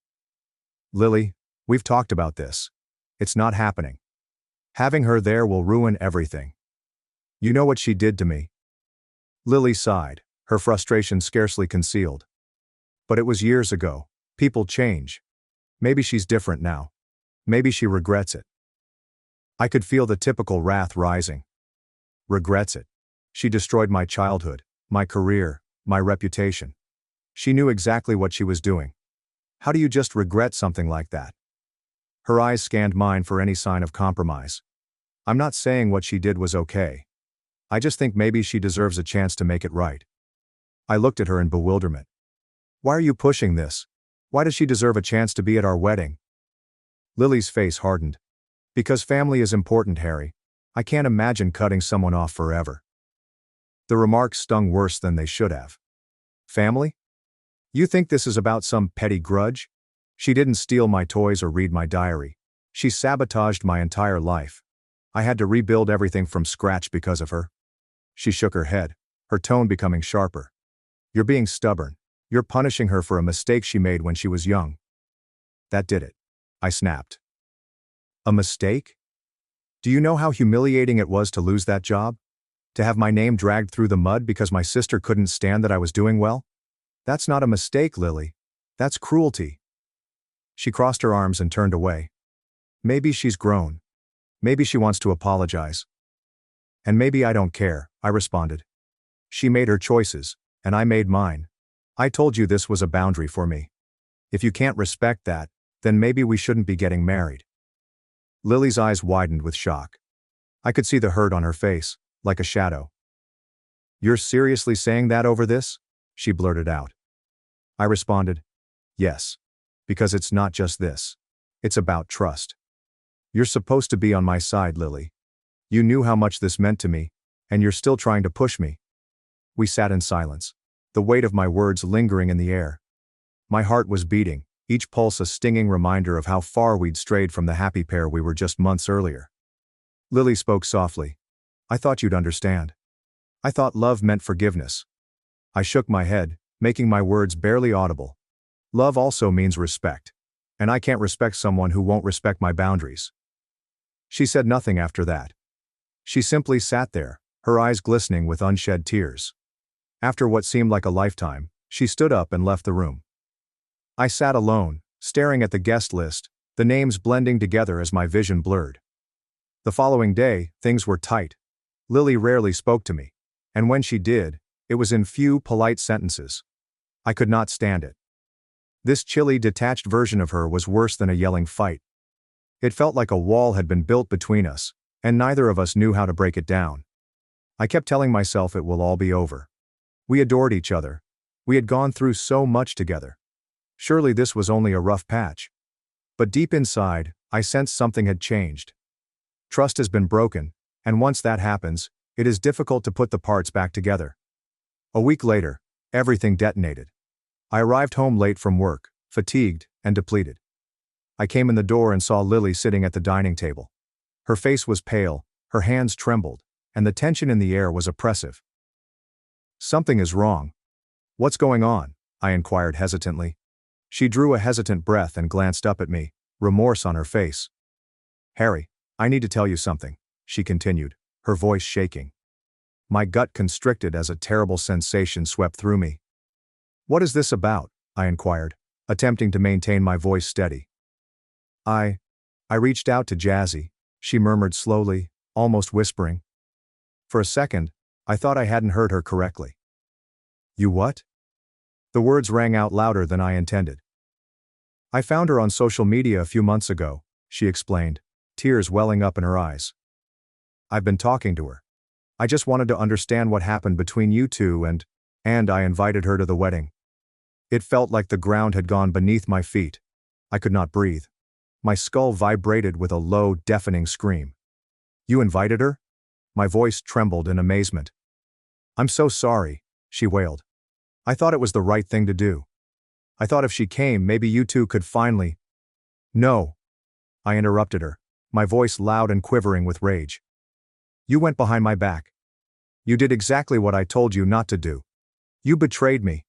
"Lily, we've talked about this. It's not happening. Having her there will ruin everything. You know what she did to me." Lily sighed, her frustration scarcely concealed. "But it was years ago. People change. Maybe she's different now. Maybe she regrets it." I could feel the typical wrath rising. Regrets it. She destroyed my childhood, my career, my reputation. She knew exactly what she was doing. How do you just regret something like that? Her eyes scanned mine for any sign of compromise. "I'm not saying what she did was okay. I just think maybe she deserves a chance to make it right." I looked at her in bewilderment. "Why are you pushing this? Why does she deserve a chance to be at our wedding?" Lily's face hardened. "Because family is important, Harry. I can't imagine cutting someone off forever." The remarks stung worse than they should have. "Family? You think this is about some petty grudge? She didn't steal my toys or read my diary. She sabotaged my entire life. I had to rebuild everything from scratch because of her." She shook her head, her tone becoming sharper. "You're being stubborn. You're punishing her for a mistake she made when she was young." "That did it," I snapped. "A mistake? Do you know how humiliating it was to lose that job? To have my name dragged through the mud because my sister couldn't stand that I was doing well? That's not a mistake, Lily. That's cruelty." She crossed her arms and turned away. "Maybe she's grown. Maybe she wants to apologize. And maybe I don't care," I responded. "She made her choices, and I made mine. I told you this was a boundary for me. If you can't respect that, then maybe we shouldn't be getting married." Lily's eyes widened with shock. I could see the hurt on her face, like a shadow. "You're seriously saying that over this?" she blurted out. I responded, "Yes. Because it's not just this. It's about trust. You're supposed to be on my side, Lily. You knew how much this meant to me, and you're still trying to push me. We sat in silence, the weight of my words lingering in the air. My heart was beating, each pulse a stinging reminder of how far we'd strayed from the happy pair we were just months earlier. Lily spoke softly. I thought you'd understand. I thought love meant forgiveness. I shook my head, making my words barely audible. Love also means respect. And I can't respect someone who won't respect my boundaries. She said nothing after that. She simply sat there, her eyes glistening with unshed tears. After what seemed like a lifetime, she stood up and left the room. I sat alone, staring at the guest list, the names blending together as my vision blurred. The following day, things were tight. Lily rarely spoke to me, and when she did, it was in few, polite sentences. I could not stand it. This chilly, detached version of her was worse than a yelling fight. It felt like a wall had been built between us, and neither of us knew how to break it down. I kept telling myself it will all be over. We adored each other. We had gone through so much together. Surely this was only a rough patch. But deep inside, I sensed something had changed. Trust has been broken, and once that happens, it is difficult to put the parts back together. A week later, everything detonated. I arrived home late from work, fatigued and depleted. I came in the door and saw Lily sitting at the dining table. Her face was pale, her hands trembled, and the tension in the air was oppressive. Something is wrong. What's going on? I inquired hesitantly. She drew a hesitant breath and glanced up at me, remorse on her face. Harry, I need to tell you something, she continued, her voice shaking. My gut constricted as a terrible sensation swept through me. What is this about? I inquired, attempting to maintain my voice steady. I reached out to Jazzy, she murmured slowly, almost whispering. For a second, I thought I hadn't heard her correctly. You what? The words rang out louder than I intended. I found her on social media a few months ago, she explained, tears welling up in her eyes. I've been talking to her. I just wanted to understand what happened between you two and I invited her to the wedding. It felt like the ground had gone beneath my feet. I could not breathe. My skull vibrated with a low, deafening scream. You invited her? My voice trembled in amazement. I'm so sorry, she wailed. I thought it was the right thing to do. I thought if she came, maybe you two could finally. No. I interrupted her, my voice loud and quivering with rage. You went behind my back. You did exactly what I told you not to do. You betrayed me.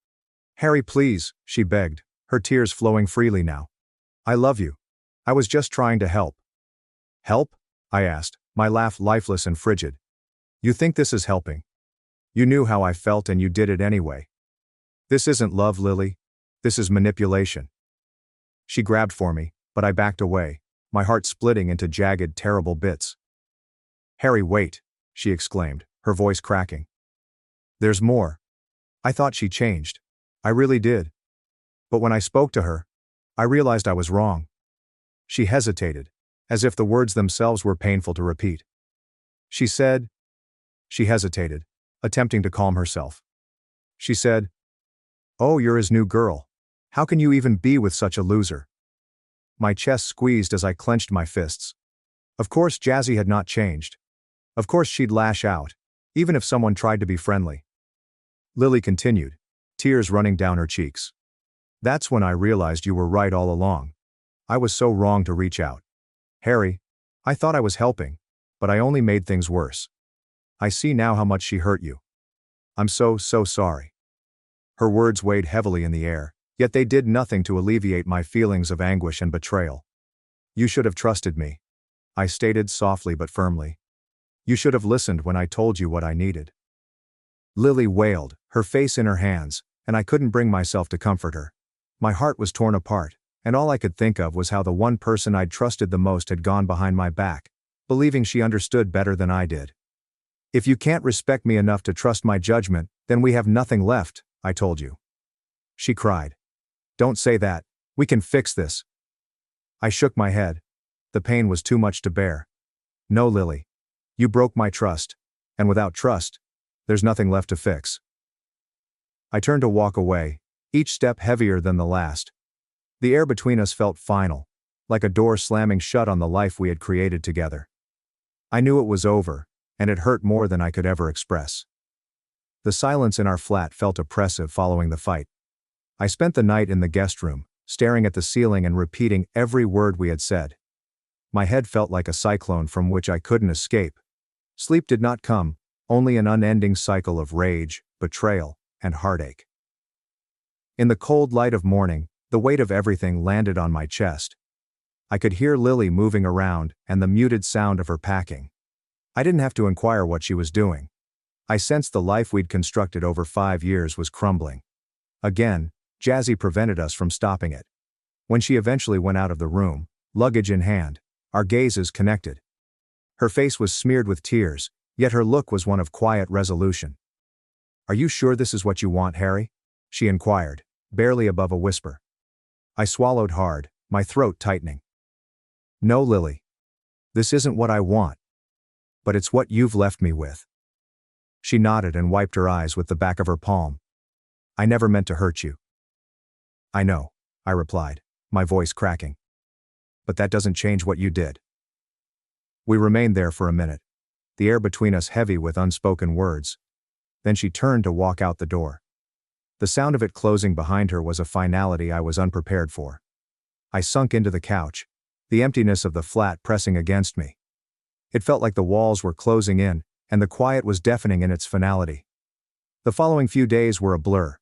Harry, please, she begged, her tears flowing freely now. I love you. I was just trying to help. Help? I asked, my laugh lifeless and frigid. You think this is helping? You knew how I felt and you did it anyway. This isn't love, Lily. This is manipulation. She grabbed for me, but I backed away, my heart splitting into jagged, terrible bits. Harry, wait, she exclaimed, her voice cracking. There's more. I thought she changed. I really did. But when I spoke to her, I realized I was wrong. She hesitated, as if the words themselves were painful to repeat. She hesitated, attempting to calm herself. She said, "Oh, you're his new girl. How can you even be with such a loser?" My chest squeezed as I clenched my fists. Of course Jazzy had not changed. Of course she'd lash out, even if someone tried to be friendly. Lily continued, tears running down her cheeks. That's when I realized you were right all along. I was so wrong to reach out. Harry, I thought I was helping, but I only made things worse. I see now how much she hurt you. I'm so sorry. Her words weighed heavily in the air, yet they did nothing to alleviate my feelings of anguish and betrayal. You should have trusted me, I stated softly but firmly. You should have listened when I told you what I needed. Lily wailed, her face in her hands, and I couldn't bring myself to comfort her. My heart was torn apart, and all I could think of was how the one person I'd trusted the most had gone behind my back, believing she understood better than I did. If you can't respect me enough to trust my judgment, then we have nothing left, I told you. She cried. Don't say that. We can fix this. I shook my head. The pain was too much to bear. No, Lily. You broke my trust, and without trust, there's nothing left to fix. I turned to walk away, each step heavier than the last. The air between us felt final, like a door slamming shut on the life we had created together. I knew it was over, and it hurt more than I could ever express. The silence in our flat felt oppressive following the fight. I spent the night in the guest room, staring at the ceiling and repeating every word we had said. My head felt like a cyclone from which I couldn't escape. Sleep did not come, only an unending cycle of rage, betrayal, and heartache. In the cold light of morning, the weight of everything landed on my chest. I could hear Lily moving around and the muted sound of her packing. I didn't have to inquire what she was doing. I sensed the life we'd constructed over 5 years was crumbling. Again, Jazzy prevented us from stopping it. When she eventually went out of the room, luggage in hand, our gazes connected. Her face was smeared with tears, yet her look was one of quiet resolution. "Are you sure this is what you want, Harry?" she inquired, barely above a whisper. I swallowed hard, my throat tightening. "No, Lily. This isn't what I want. But it's what you've left me with." She nodded and wiped her eyes with the back of her palm. "I never meant to hurt you." "I know," I replied, my voice cracking. "But that doesn't change what you did." We remained there for a minute, the air between us heavy with unspoken words. Then she turned to walk out the door. The sound of it closing behind her was a finality I was unprepared for. I sunk into the couch, the emptiness of the flat pressing against me. It felt like the walls were closing in, and the quiet was deafening in its finality. The following few days were a blur.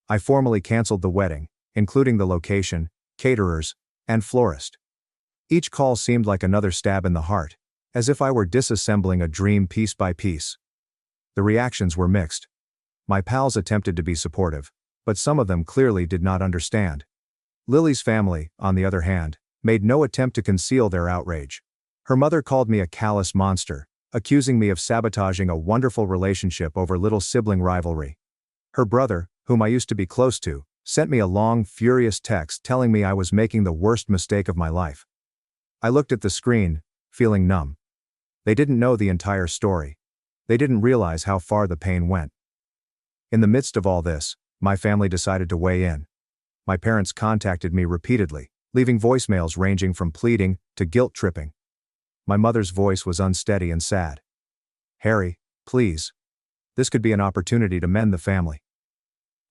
I formally canceled the wedding, including the location, caterers, and florist. Each call seemed like another stab in the heart, as if I were disassembling a dream piece by piece. The reactions were mixed. My pals attempted to be supportive, but some of them clearly did not understand. Lily's family, on the other hand, made no attempt to conceal their outrage. Her mother called me a callous monster, accusing me of sabotaging a wonderful relationship over little sibling rivalry. Her brother, whom I used to be close to, sent me a long, furious text telling me I was making the worst mistake of my life. I looked at the screen, feeling numb. They didn't know the entire story. They didn't realize how far the pain went. In the midst of all this, my family decided to weigh in. My parents contacted me repeatedly, leaving voicemails ranging from pleading to guilt-tripping. My mother's voice was unsteady and sad. "Harry, please. This could be an opportunity to mend the family.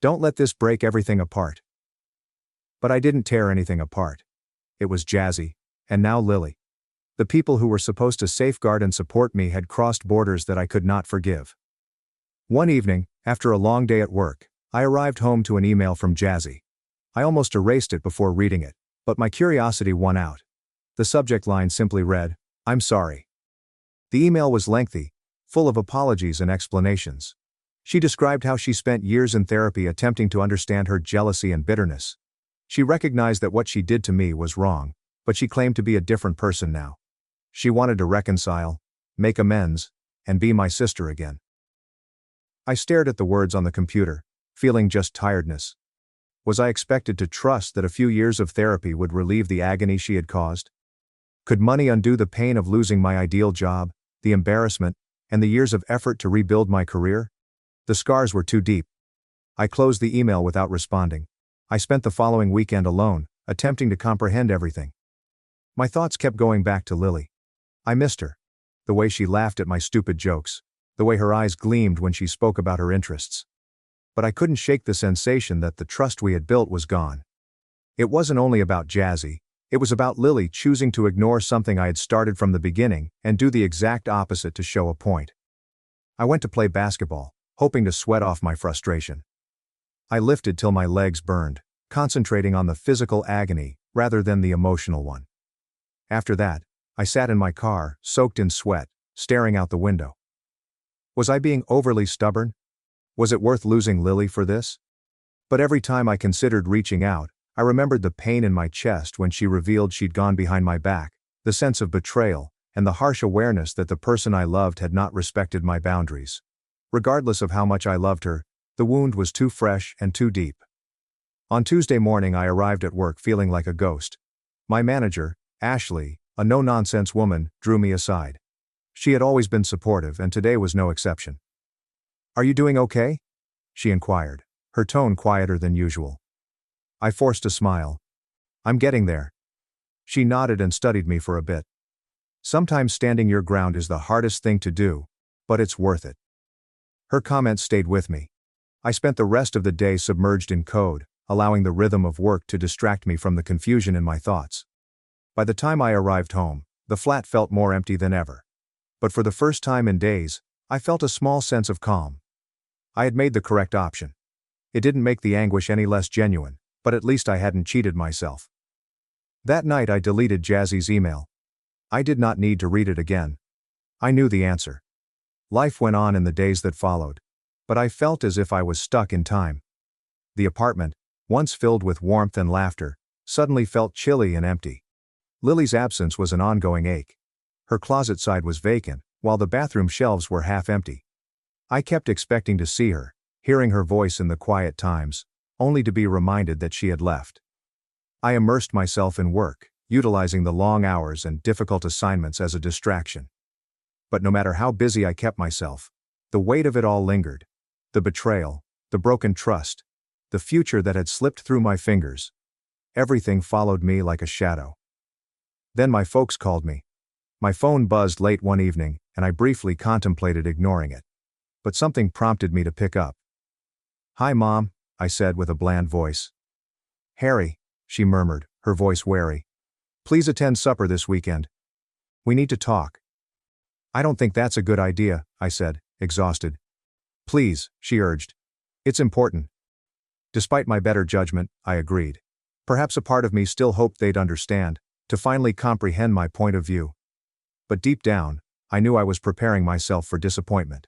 Don't let this break everything apart." But I didn't tear anything apart. It was Jazzy, and now Lily. The people who were supposed to safeguard and support me had crossed borders that I could not forgive. One evening, after a long day at work, I arrived home to an email from Jazzy. I almost erased it before reading it, but my curiosity won out. The subject line simply read, "I'm sorry." The email was lengthy, full of apologies and explanations. She described how she spent years in therapy attempting to understand her jealousy and bitterness. She recognized that what she did to me was wrong, but she claimed to be a different person now. She wanted to reconcile, make amends, and be my sister again. I stared at the words on the computer, feeling just tiredness. Was I expected to trust that a few years of therapy would relieve the agony she had caused? Could money undo the pain of losing my ideal job, the embarrassment, and the years of effort to rebuild my career? The scars were too deep. I closed the email without responding. I spent the following weekend alone, attempting to comprehend everything. My thoughts kept going back to Lily. I missed her. The way she laughed at my stupid jokes. The way her eyes gleamed when she spoke about her interests. But I couldn't shake the sensation that the trust we had built was gone. It wasn't only about Jazzy, it was about Lily choosing to ignore something I had started from the beginning and do the exact opposite to show a point. I went to play basketball, hoping to sweat off my frustration. I lifted till my legs burned, concentrating on the physical agony rather than the emotional one. After that, I sat in my car, soaked in sweat, staring out the window. Was I being overly stubborn? Was it worth losing Lily for this? But every time I considered reaching out, I remembered the pain in my chest when she revealed she'd gone behind my back, the sense of betrayal, and the harsh awareness that the person I loved had not respected my boundaries. Regardless of how much I loved her, the wound was too fresh and too deep. On Tuesday morning I arrived at work feeling like a ghost. My manager, Ashley, a no-nonsense woman, drew me aside. She had always been supportive and today was no exception. "Are you doing okay?" she inquired, her tone quieter than usual. I forced a smile. I'm getting there. She nodded and studied me for a bit. Sometimes standing your ground is the hardest thing to do, but it's worth it. Her comments stayed with me. I spent the rest of the day submerged in code, allowing the rhythm of work to distract me from the confusion in my thoughts. By the time I arrived home, the flat felt more empty than ever. But for the first time in days, I felt a small sense of calm. I had made the correct option. It didn't make the anguish any less genuine, but at least I hadn't cheated myself. That night I deleted Jazzy's email. I did not need to read it again. I knew the answer. Life went on in the days that followed, but I felt as if I was stuck in time. The apartment, once filled with warmth and laughter, suddenly felt chilly and empty. Lily's absence was an ongoing ache. Her closet side was vacant, while the bathroom shelves were half empty. I kept expecting to see her, hearing her voice in the quiet times, only to be reminded that she had left. I immersed myself in work, utilizing the long hours and difficult assignments as a distraction. But no matter how busy I kept myself, the weight of it all lingered. The betrayal, the broken trust, the future that had slipped through my fingers. Everything followed me like a shadow. Then my folks called me. My phone buzzed late one evening, and I briefly contemplated ignoring it. But something prompted me to pick up. "Hi, Mom," I said with a bland voice. "Harry," she murmured, her voice wary. "Please attend supper this weekend. We need to talk." "I don't think that's a good idea," I said, exhausted. "Please," she urged. "It's important." Despite my better judgment, I agreed. Perhaps a part of me still hoped they'd understand, to finally comprehend my point of view. But deep down, I knew I was preparing myself for disappointment.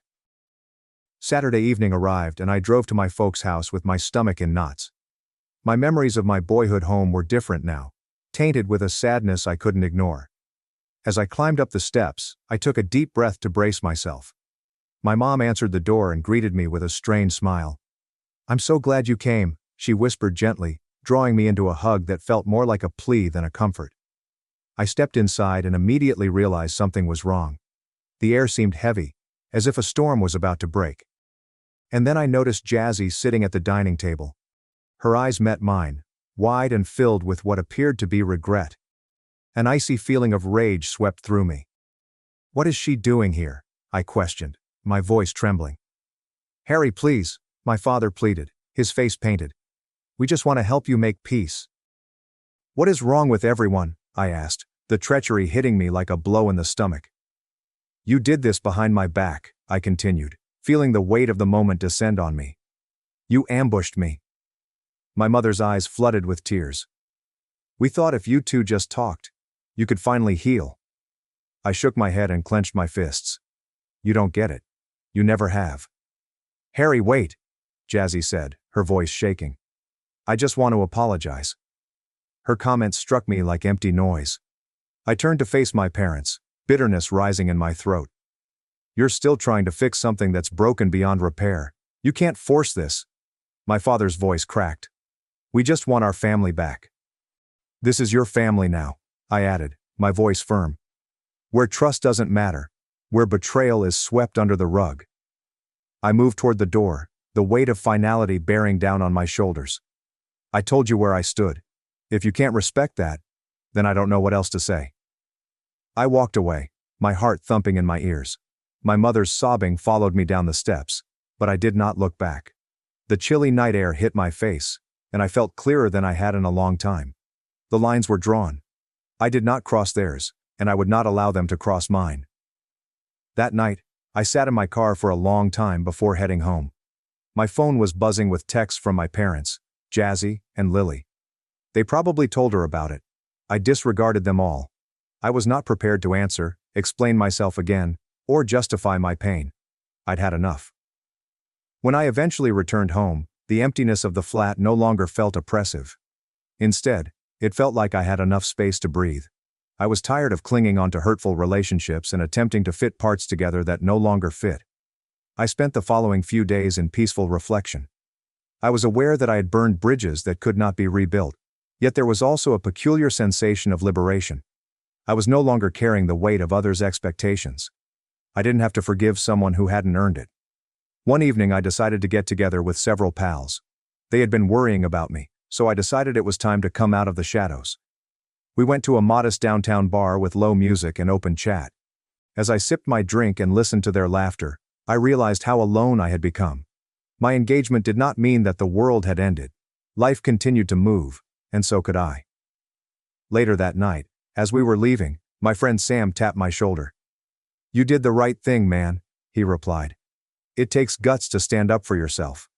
Saturday evening arrived and I drove to my folks' house with my stomach in knots. My memories of my boyhood home were different now, tainted with a sadness I couldn't ignore. As I climbed up the steps, I took a deep breath to brace myself. My mom answered the door and greeted me with a strained smile. "I'm so glad you came," she whispered gently, drawing me into a hug that felt more like a plea than a comfort. I stepped inside and immediately realized something was wrong. The air seemed heavy, as if a storm was about to break. And then I noticed Jazzy sitting at the dining table. Her eyes met mine, wide and filled with what appeared to be regret. An icy feeling of rage swept through me. "What is she doing here?" I questioned, my voice trembling. "Harry, please," my father pleaded, his face painted. "We just want to help you make peace." "What is wrong with everyone?" I asked, the treachery hitting me like a blow in the stomach. "You did this behind my back," I continued, feeling the weight of the moment descend on me. "You ambushed me." My mother's eyes flooded with tears. "We thought if you two just talked, you could finally heal." I shook my head and clenched my fists. "You don't get it. You never have." "Harry, wait," Jazzy said, her voice shaking. "I just want to apologize." Her comments struck me like empty noise. I turned to face my parents, bitterness rising in my throat. "You're still trying to fix something that's broken beyond repair. You can't force this." My father's voice cracked. "We just want our family back." "This is your family now," I added, my voice firm. "Where trust doesn't matter, where betrayal is swept under the rug." I moved toward the door, the weight of finality bearing down on my shoulders. "I told you where I stood. If you can't respect that, then I don't know what else to say." I walked away, my heart thumping in my ears. My mother's sobbing followed me down the steps, but I did not look back. The chilly night air hit my face, and I felt clearer than I had in a long time. The lines were drawn. I did not cross theirs, and I would not allow them to cross mine. That night, I sat in my car for a long time before heading home. My phone was buzzing with texts from my parents, Jazzy, and Lily. They probably told her about it. I disregarded them all. I was not prepared to answer, explain myself again, or justify my pain. I'd had enough. When I eventually returned home, the emptiness of the flat no longer felt oppressive. Instead, it felt like I had enough space to breathe. I was tired of clinging onto hurtful relationships and attempting to fit parts together that no longer fit. I spent the following few days in peaceful reflection. I was aware that I had burned bridges that could not be rebuilt, yet there was also a peculiar sensation of liberation. I was no longer carrying the weight of others' expectations. I didn't have to forgive someone who hadn't earned it. One evening I decided to get together with several pals. They had been worrying about me, so I decided it was time to come out of the shadows. We went to a modest downtown bar with low music and open chat. As I sipped my drink and listened to their laughter, I realized how alone I had become. My engagement did not mean that the world had ended. Life continued to move, and so could I. Later that night, as we were leaving, my friend Sam tapped my shoulder. "You did the right thing, man," he replied. "It takes guts to stand up for yourself."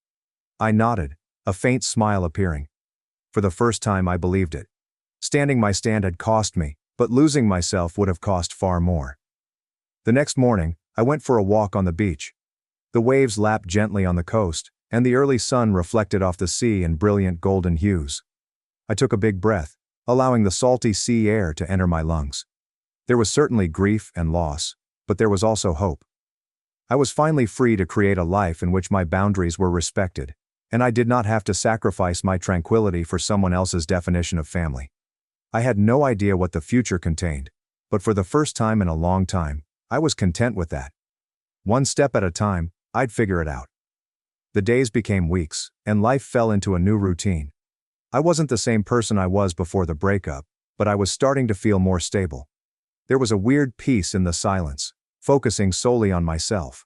I nodded, a faint smile appearing. For the first time I believed it. Standing my stand had cost me, but losing myself would have cost far more. The next morning, I went for a walk on the beach. The waves lapped gently on the coast, and the early sun reflected off the sea in brilliant golden hues. I took a big breath, allowing the salty sea air to enter my lungs. There was certainly grief and loss, but there was also hope. I was finally free to create a life in which my boundaries were respected, and I did not have to sacrifice my tranquility for someone else's definition of family. I had no idea what the future contained, but for the first time in a long time, I was content with that. One step at a time, I'd figure it out. The days became weeks, and life fell into a new routine. I wasn't the same person I was before the breakup, but I was starting to feel more stable. There was a weird peace in the silence, focusing solely on myself.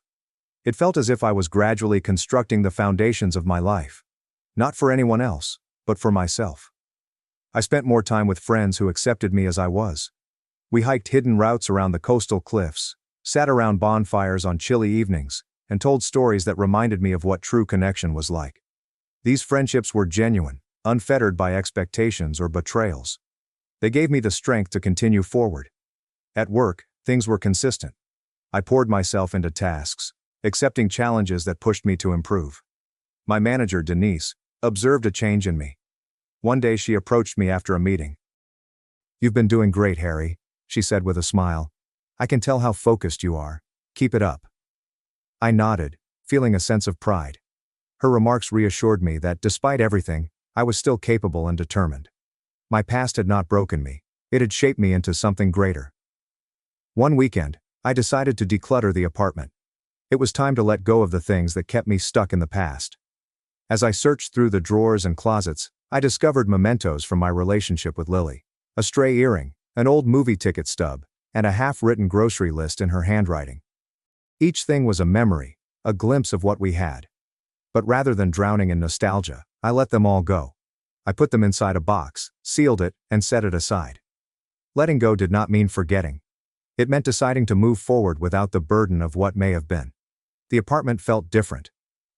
It felt as if I was gradually constructing the foundations of my life. Not for anyone else, but for myself. I spent more time with friends who accepted me as I was. We hiked hidden routes around the coastal cliffs, sat around bonfires on chilly evenings, and told stories that reminded me of what true connection was like. These friendships were genuine, unfettered by expectations or betrayals. They gave me the strength to continue forward. At work, things were consistent. I poured myself into tasks, accepting challenges that pushed me to improve. My manager, Denise, observed a change in me. One day she approached me after a meeting. "You've been doing great, Harry," she said with a smile. "I can tell how focused you are. Keep it up." I nodded, feeling a sense of pride. Her remarks reassured me that despite everything, I was still capable and determined. My past had not broken me. It had shaped me into something greater. One weekend, I decided to declutter the apartment. It was time to let go of the things that kept me stuck in the past. As I searched through the drawers and closets, I discovered mementos from my relationship with Lily. A stray earring, an old movie ticket stub, and a half-written grocery list in her handwriting. Each thing was a memory, a glimpse of what we had. But rather than drowning in nostalgia, I let them all go. I put them inside a box, sealed it, and set it aside. Letting go did not mean forgetting. It meant deciding to move forward without the burden of what may have been. The apartment felt different,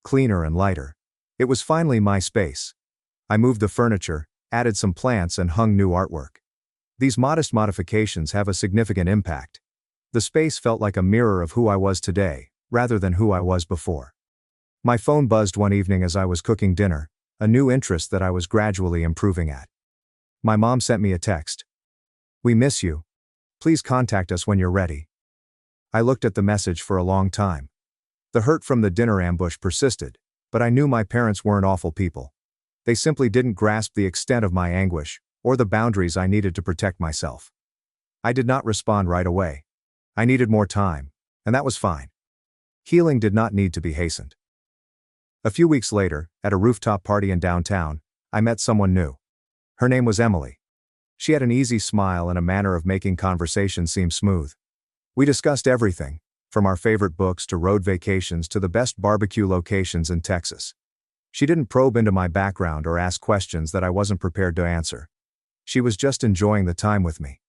cleaner and lighter. It was finally my space. I moved the furniture, added some plants and hung new artwork. These modest modifications have a significant impact. The space felt like a mirror of who I was today, rather than who I was before. My phone buzzed one evening as I was cooking dinner, a new interest that I was gradually improving at. My mom sent me a text. "We miss you. Please contact us when you're ready." I looked at the message for a long time. The hurt from the dinner ambush persisted, but I knew my parents weren't awful people. They simply didn't grasp the extent of my anguish, or the boundaries I needed to protect myself. I did not respond right away. I needed more time, and that was fine. Healing did not need to be hastened. A few weeks later, at a rooftop party in downtown, I met someone new. Her name was Emily. She had an easy smile and a manner of making conversation seem smooth. We discussed everything, from our favorite books to road vacations to the best barbecue locations in Texas. She didn't probe into my background or ask questions that I wasn't prepared to answer. She was just enjoying the time with me.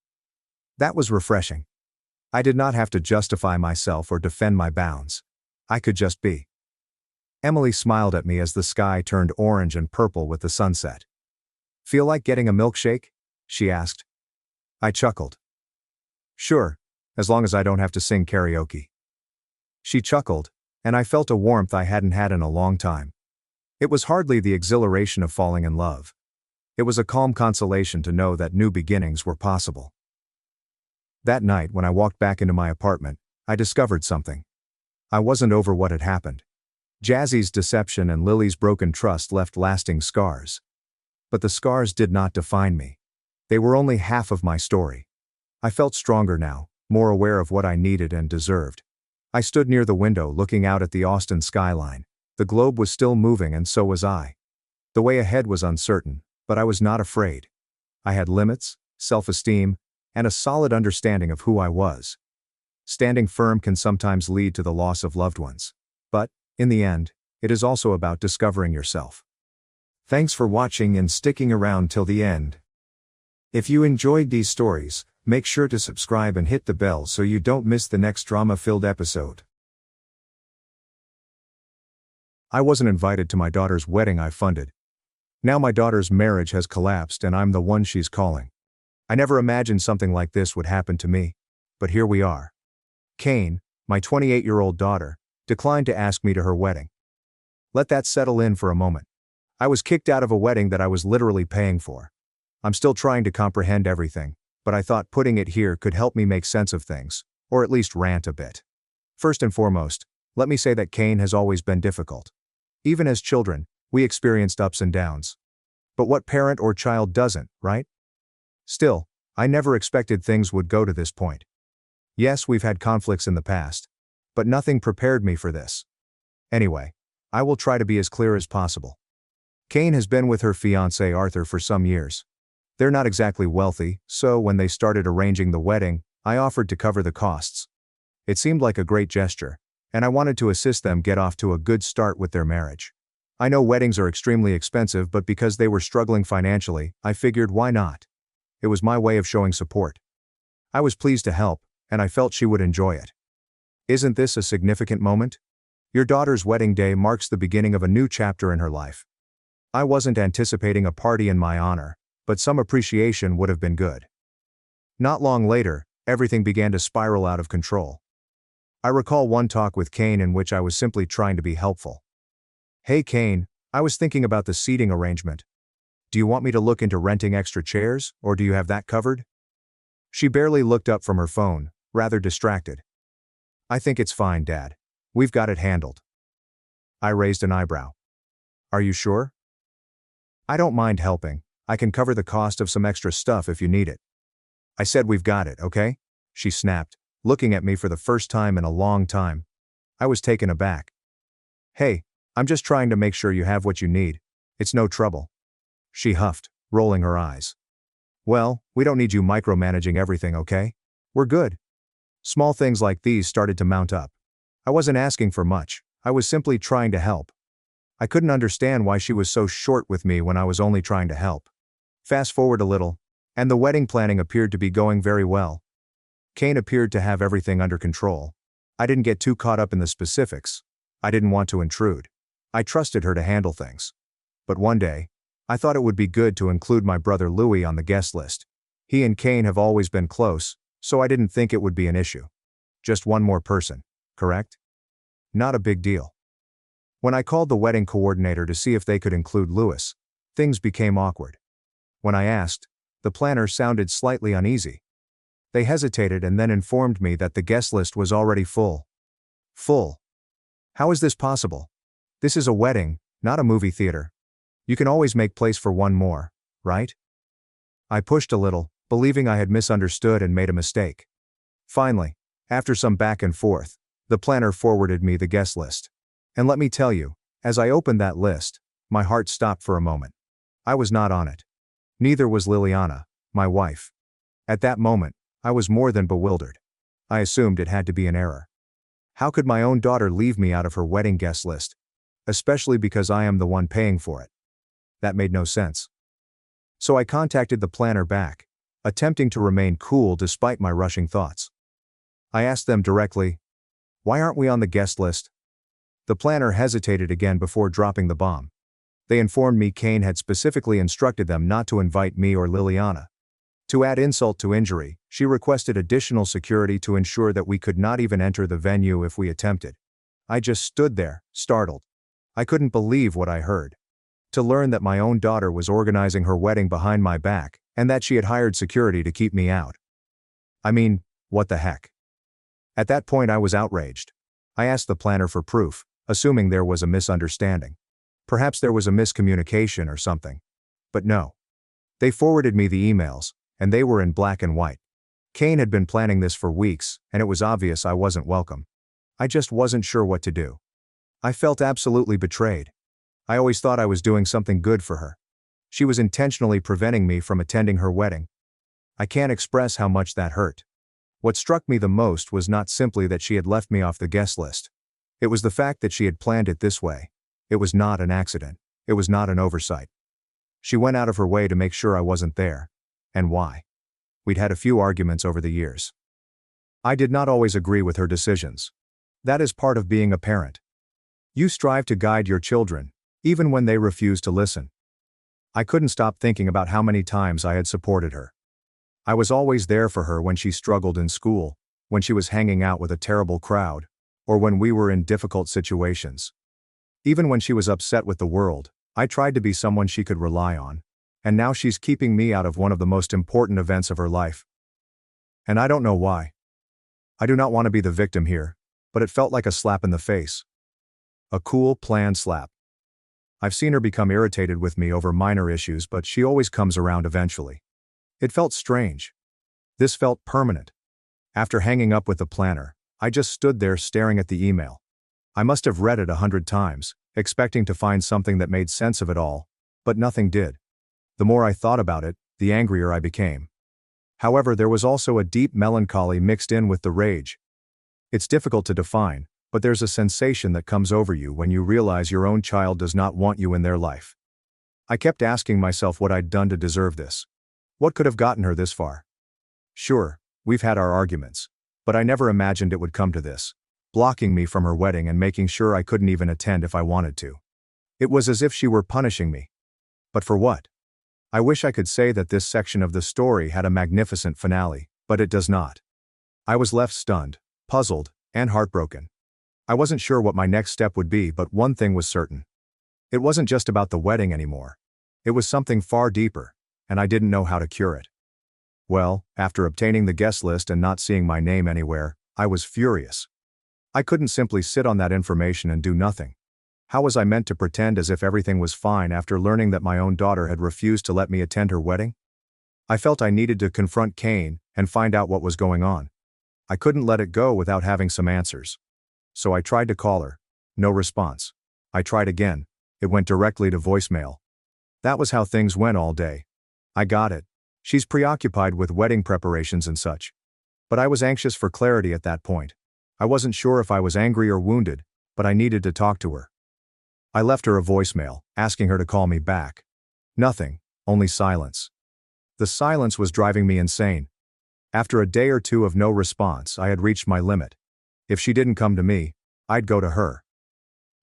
That was refreshing. I did not have to justify myself or defend my bounds. I could just be. Emily smiled at me as the sky turned orange and purple with the sunset. "Feel like getting a milkshake?" she asked. I chuckled. "Sure, as long as I don't have to sing karaoke." She chuckled, and I felt a warmth I hadn't had in a long time. It was hardly the exhilaration of falling in love. It was a calm consolation to know that new beginnings were possible. That night when I walked back into my apartment, I discovered something. I wasn't over what had happened. Jazzy's deception and Lily's broken trust left lasting scars. But the scars did not define me. They were only half of my story. I felt stronger now, more aware of what I needed and deserved. I stood near the window looking out at the Austin skyline. The globe was still moving and so was I. The way ahead was uncertain, But I was not afraid. I had limits, self-esteem, and a solid understanding of who I was. Standing firm can sometimes lead to the loss of loved ones. But, in the end, it is also about discovering yourself. Thanks for watching and sticking around till the end. If you enjoyed these stories, make sure to subscribe and hit the bell so you don't miss the next drama-filled episode. I wasn't invited to my daughter's wedding I funded. Now my daughter's marriage has collapsed and I'm the one she's calling. I never imagined something like this would happen to me. But here we are. Kane, my 28-year-old daughter, declined to ask me to her wedding. Let that settle in for a moment. I was kicked out of a wedding that I was literally paying for. I'm still trying to comprehend everything, but I thought putting it here could help me make sense of things, or at least rant a bit. First and foremost, let me say that Kane has always been difficult. Even as children, we experienced ups and downs. But what parent or child doesn't, right? Still, I never expected things would go to this point. Yes, we've had conflicts in the past, but nothing prepared me for this. Anyway, I will try to be as clear as possible. Kane has been with her fiancé Arthur for some years. They're not exactly wealthy, so when they started arranging the wedding, I offered to cover the costs. It seemed like a great gesture, and I wanted to assist them get off to a good start with their marriage. I know weddings are extremely expensive, but because they were struggling financially, I figured why not? It was my way of showing support. I was pleased to help, and I felt she would enjoy it. Isn't this a significant moment? Your daughter's wedding day marks the beginning of a new chapter in her life. I wasn't anticipating a party in my honor, but some appreciation would have been good. Not long later, everything began to spiral out of control. I recall one talk with Kane in which I was simply trying to be helpful. Hey Kane, I was thinking about the seating arrangement. Do you want me to look into renting extra chairs, or do you have that covered? She barely looked up from her phone, rather distracted. I think it's fine, Dad. We've got it handled. I raised an eyebrow. Are you sure? I don't mind helping. I can cover the cost of some extra stuff if you need it. I said we've got it, okay? She snapped, looking at me for the first time in a long time. I was taken aback. Hey, I'm just trying to make sure you have what you need. It's no trouble. She huffed, rolling her eyes. Well, we don't need you micromanaging everything, okay? We're good. Small things like these started to mount up. I wasn't asking for much, I was simply trying to help. I couldn't understand why she was so short with me when I was only trying to help. Fast forward a little, and the wedding planning appeared to be going very well. Kane appeared to have everything under control. I didn't get too caught up in the specifics. I didn't want to intrude. I trusted her to handle things. But one day, I thought it would be good to include my brother Louis on the guest list. He and Kane have always been close, so I didn't think it would be an issue. Just one more person, correct? Not a big deal. When I called the wedding coordinator to see if they could include Louis, things became awkward. When I asked, the planner sounded slightly uneasy. They hesitated and then informed me that the guest list was already full. Full? How is this possible? This is a wedding, not a movie theater. You can always make place for one more, right? I pushed a little, believing I had misunderstood and made a mistake. Finally, after some back and forth, the planner forwarded me the guest list. And let me tell you, as I opened that list, my heart stopped for a moment. I was not on it. Neither was Liliana, my wife. At that moment, I was more than bewildered. I assumed it had to be an error. How could my own daughter leave me out of her wedding guest list? Especially because I am the one paying for it. That made no sense. So I contacted the planner back, attempting to remain cool despite my rushing thoughts. I asked them directly, why aren't we on the guest list? The planner hesitated again before dropping the bomb. They informed me Kane had specifically instructed them not to invite me or Liliana. To add insult to injury, she requested additional security to ensure that we could not even enter the venue if we attempted. I just stood there, startled. I couldn't believe what I heard. To learn that my own daughter was organizing her wedding behind my back, and that she had hired security to keep me out. I mean, what the heck? At that point I was outraged. I asked the planner for proof, assuming there was a misunderstanding. Perhaps there was a miscommunication or something. But no. They forwarded me the emails, and they were in black and white. Kane had been planning this for weeks, and it was obvious I wasn't welcome. I just wasn't sure what to do. I felt absolutely betrayed. I always thought I was doing something good for her. She was intentionally preventing me from attending her wedding. I can't express how much that hurt. What struck me the most was not simply that she had left me off the guest list. It was the fact that she had planned it this way. It was not an accident. It was not an oversight. She went out of her way to make sure I wasn't there. And why? We'd had a few arguments over the years. I did not always agree with her decisions. That is part of being a parent. You strive to guide your children, even when they refuse to listen. I couldn't stop thinking about how many times I had supported her. I was always there for her when she struggled in school, when she was hanging out with a terrible crowd, or when we were in difficult situations. Even when she was upset with the world, I tried to be someone she could rely on, and now she's keeping me out of one of the most important events of her life. And I don't know why. I do not want to be the victim here, but it felt like a slap in the face. A cool, planned slap. I've seen her become irritated with me over minor issues, but she always comes around eventually. It felt strange. This felt permanent. After hanging up with the planner, I just stood there staring at the email. I must have read it 100 times, expecting to find something that made sense of it all, but nothing did. The more I thought about it, the angrier I became. However, there was also a deep melancholy mixed in with the rage. It's difficult to define, but there's a sensation that comes over you when you realize your own child does not want you in their life. I kept asking myself what I'd done to deserve this. What could have gotten her this far? Sure, we've had our arguments, but I never imagined it would come to this, blocking me from her wedding and making sure I couldn't even attend if I wanted to. It was as if she were punishing me. But for what? I wish I could say that this section of the story had a magnificent finale, but it does not. I was left stunned, puzzled, and heartbroken. I wasn't sure what my next step would be, but one thing was certain. It wasn't just about the wedding anymore. It was something far deeper, and I didn't know how to cure it. Well, after obtaining the guest list and not seeing my name anywhere, I was furious. I couldn't simply sit on that information and do nothing. How was I meant to pretend as if everything was fine after learning that my own daughter had refused to let me attend her wedding? I felt I needed to confront Kane and find out what was going on. I couldn't let it go without having some answers. So I tried to call her. No response. I tried again. It went directly to voicemail. That was how things went all day. I got it. She's preoccupied with wedding preparations and such. But I was anxious for clarity at that point. I wasn't sure if I was angry or wounded, but I needed to talk to her. I left her a voicemail, asking her to call me back. Nothing, only silence. The silence was driving me insane. After a day or two of no response, I had reached my limit. If she didn't come to me, I'd go to her.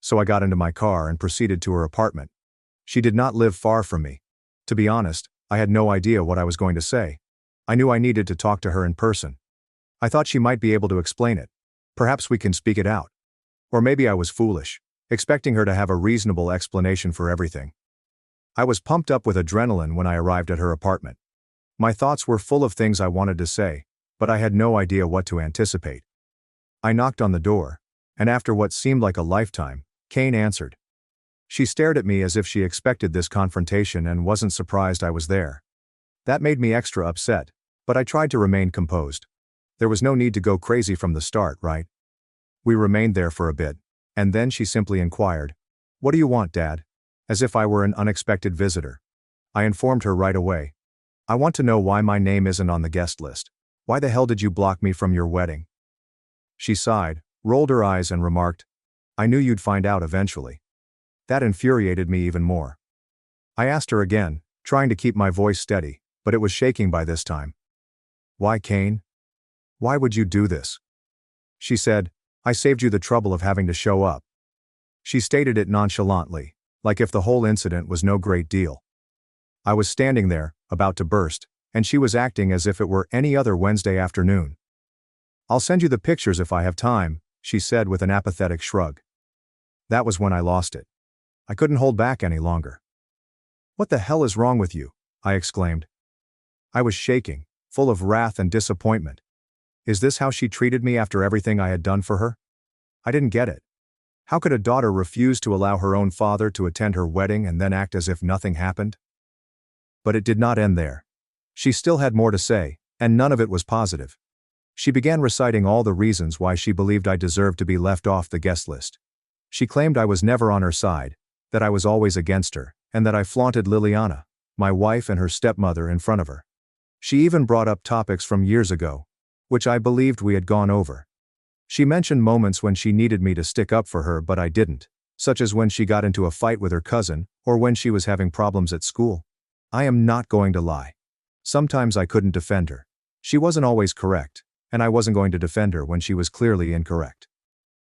So I got into my car and proceeded to her apartment. She did not live far from me. To be honest, I had no idea what I was going to say. I knew I needed to talk to her in person. I thought she might be able to explain it. Perhaps we can speak it out. Or maybe I was foolish, expecting her to have a reasonable explanation for everything. I was pumped up with adrenaline when I arrived at her apartment. My thoughts were full of things I wanted to say, but I had no idea what to anticipate. I knocked on the door, and after what seemed like a lifetime, Kane answered. She stared at me as if she expected this confrontation and wasn't surprised I was there. That made me extra upset, but I tried to remain composed. There was no need to go crazy from the start, right? We remained there for a bit, and then she simply inquired, "What do you want, Dad?" As if I were an unexpected visitor. I informed her right away. "I want to know why my name isn't on the guest list. Why the hell did you block me from your wedding?" She sighed, rolled her eyes and remarked, "I knew you'd find out eventually." That infuriated me even more. I asked her again, trying to keep my voice steady, but it was shaking by this time. "Why, Kane? Why would you do this?" She said, "I saved you the trouble of having to show up." She stated it nonchalantly, like if the whole incident was no great deal. I was standing there, about to burst, and she was acting as if it were any other Wednesday afternoon. "I'll send you the pictures if I have time," she said with an apathetic shrug. That was when I lost it. I couldn't hold back any longer. "What the hell is wrong with you?" I exclaimed. I was shaking, full of wrath and disappointment. Is this how she treated me after everything I had done for her? I didn't get it. How could a daughter refuse to allow her own father to attend her wedding and then act as if nothing happened? But it did not end there. She still had more to say, and none of it was positive. She began reciting all the reasons why she believed I deserved to be left off the guest list. She claimed I was never on her side, that I was always against her, and that I flaunted Liliana. my wife and her stepmother in front of her. She even brought up topics from years ago, which I believed we had gone over. She mentioned moments when she needed me to stick up for her but I didn't, such as when she got into a fight with her cousin, or when she was having problems at school. I am not going to lie. Sometimes I couldn't defend her. She wasn't always correct, and I wasn't going to defend her when she was clearly incorrect.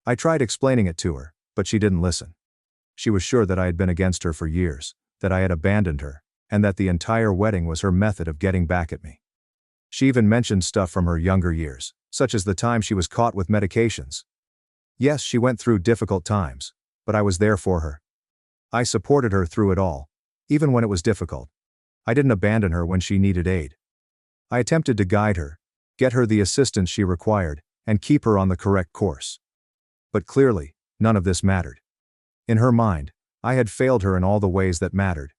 I tried explaining it to her, but she didn't listen. She was sure that I had been against her for years, that I had abandoned her, and that the entire wedding was her method of getting back at me. She even mentioned stuff from her younger years, such as the time she was caught with medications. Yes, she went through difficult times, but I was there for her. I supported her through it all, even when it was difficult. I didn't abandon her when she needed aid. I attempted to guide her, get her the assistance she required, and keep her on the correct course. But clearly, none of this mattered. In her mind, I had failed her in all the ways that mattered.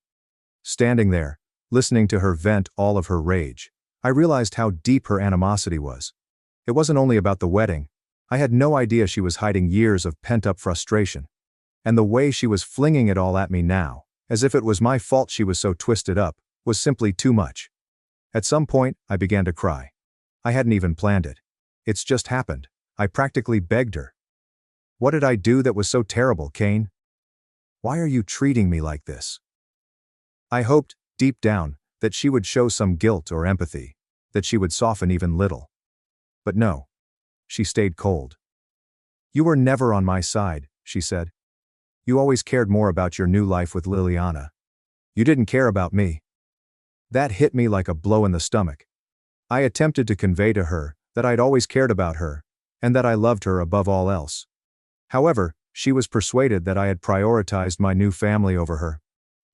Standing there, listening to her vent all of her rage, I realized how deep her animosity was. It wasn't only about the wedding. I had no idea she was hiding years of pent-up frustration. And the way she was flinging it all at me now, as if it was my fault she was so twisted up, was simply too much. At some point, I began to cry. I hadn't even planned it. It's just happened. I practically begged her. What did I do that was so terrible, Kane? Why are you treating me like this? I hoped, deep down, that she would show some guilt or empathy, that she would soften even little. But no. She stayed cold. You were never on my side, she said. You always cared more about your new life with Liliana. You didn't care about me. That hit me like a blow in the stomach. I attempted to convey to her that I'd always cared about her, and that I loved her above all else. However, she was persuaded that I had prioritized my new family over her.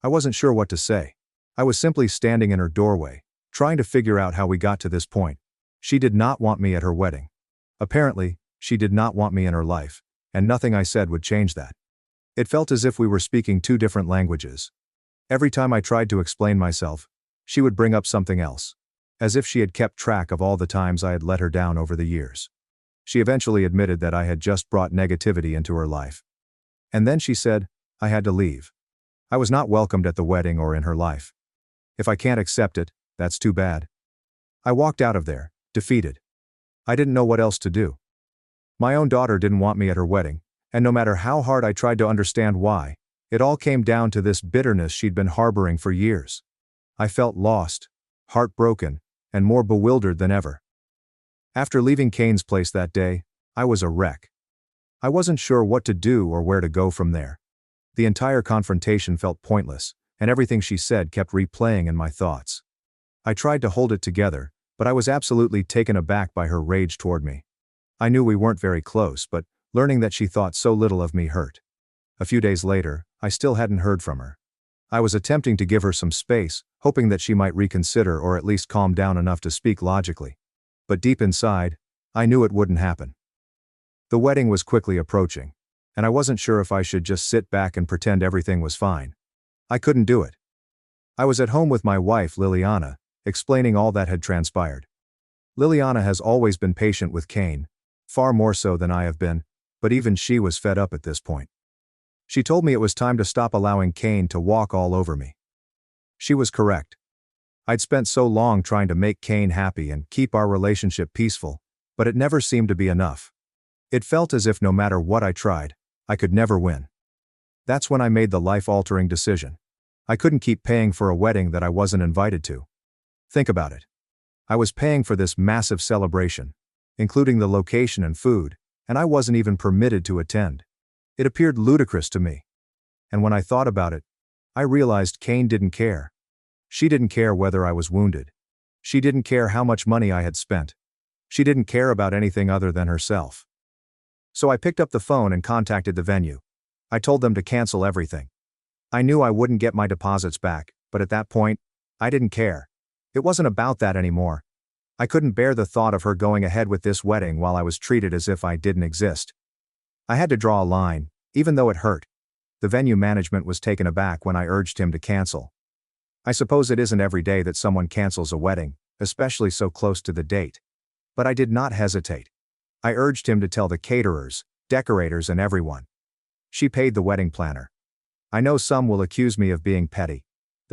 I wasn't sure what to say. I was simply standing in her doorway, trying to figure out how we got to this point. She did not want me at her wedding. Apparently, she did not want me in her life, and nothing I said would change that. It felt as if we were speaking two different languages. Every time I tried to explain myself, she would bring up something else, as if she had kept track of all the times I had let her down over the years. She eventually admitted that I had just brought negativity into her life. And then she said, I had to leave. I was not welcomed at the wedding or in her life. If I can't accept it, that's too bad. I walked out of there, defeated. I didn't know what else to do. My own daughter didn't want me at her wedding, and no matter how hard I tried to understand why, it all came down to this bitterness she'd been harboring for years. I felt lost, heartbroken, and more bewildered than ever. After leaving Kane's place that day, I was a wreck. I wasn't sure what to do or where to go from there. The entire confrontation felt pointless, and everything she said kept replaying in my thoughts. I tried to hold it together, but I was absolutely taken aback by her rage toward me. I knew we weren't very close, but learning that she thought so little of me hurt. A few days later, I still hadn't heard from her. I was attempting to give her some space, hoping that she might reconsider or at least calm down enough to speak logically. But deep inside, I knew it wouldn't happen. The wedding was quickly approaching, and I wasn't sure if I should just sit back and pretend everything was fine. I couldn't do it. I was at home with my wife, Liliana, explaining all that had transpired. Liliana has always been patient with Kane, far more so than I have been, but even she was fed up at this point. She told me it was time to stop allowing Kane to walk all over me. She was correct. I'd spent so long trying to make Kane happy and keep our relationship peaceful, but it never seemed to be enough. It felt as if no matter what I tried, I could never win. That's when I made the life-altering decision. I couldn't keep paying for a wedding that I wasn't invited to. Think about it. I was paying for this massive celebration, including the location and food, and I wasn't even permitted to attend. It appeared ludicrous to me. And when I thought about it, I realized Kane didn't care. She didn't care whether I was wounded. She didn't care how much money I had spent. She didn't care about anything other than herself. So I picked up the phone and contacted the venue. I told them to cancel everything. I knew I wouldn't get my deposits back, but at that point, I didn't care. It wasn't about that anymore. I couldn't bear the thought of her going ahead with this wedding while I was treated as if I didn't exist. I had to draw a line, even though it hurt. The venue management was taken aback when I urged him to cancel. I suppose it isn't every day that someone cancels a wedding, especially so close to the date. But I did not hesitate. I urged him to tell the caterers, decorators, and everyone. She paid the wedding planner. I know some will accuse me of being petty,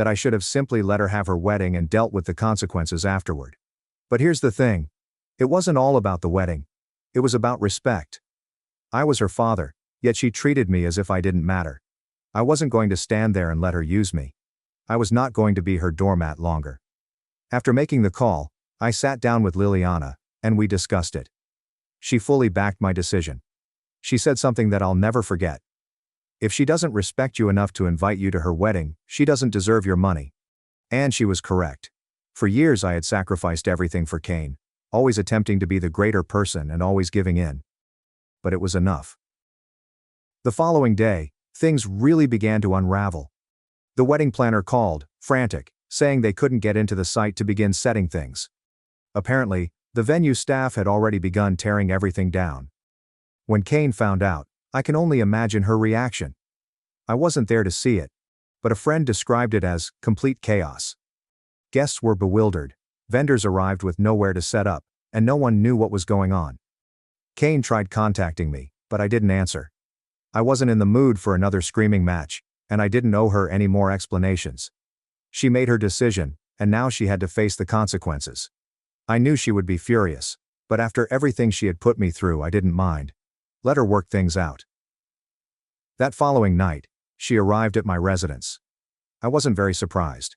that I should have simply let her have her wedding and dealt with the consequences afterward. But here's the thing. It wasn't all about the wedding. It was about respect. I was her father, yet she treated me as if I didn't matter. I wasn't going to stand there and let her use me. I was not going to be her doormat longer. After making the call, I sat down with Liliana, and we discussed it. She fully backed my decision. She said something that I'll never forget. If she doesn't respect you enough to invite you to her wedding, she doesn't deserve your money. And she was correct. For years I had sacrificed everything for Kane, always attempting to be the greater person and always giving in. But it was enough. The following day, things really began to unravel. The wedding planner called, frantic, saying they couldn't get into the site to begin setting things. Apparently, the venue staff had already begun tearing everything down. When Kane found out, I can only imagine her reaction. I wasn't there to see it, but a friend described it as complete chaos. Guests were bewildered, vendors arrived with nowhere to set up, and no one knew what was going on. Kane tried contacting me, but I didn't answer. I wasn't in the mood for another screaming match, and I didn't owe her any more explanations. She made her decision, and now she had to face the consequences. I knew she would be furious, but after everything she had put me through, I didn't mind. Let her work things out. That following night, she arrived at my residence. I wasn't very surprised.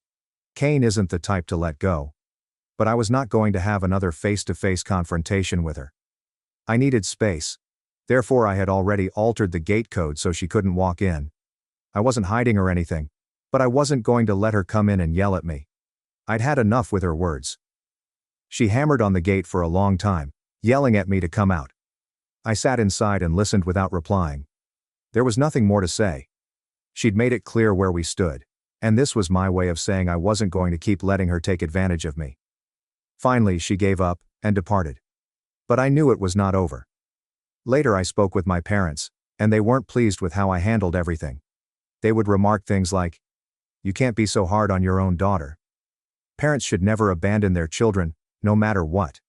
Kane isn't the type to let go. But I was not going to have another face-to-face confrontation with her. I needed space. Therefore I had already altered the gate code so she couldn't walk in. I wasn't hiding or anything, but I wasn't going to let her come in and yell at me. I'd had enough with her words. She hammered on the gate for a long time, yelling at me to come out. I sat inside and listened without replying. There was nothing more to say. She'd made it clear where we stood, and this was my way of saying I wasn't going to keep letting her take advantage of me. Finally, she gave up and departed. But I knew it was not over. Later I spoke with my parents, and they weren't pleased with how I handled everything. They would remark things like, "You can't be so hard on your own daughter. Parents should never abandon their children, no matter what."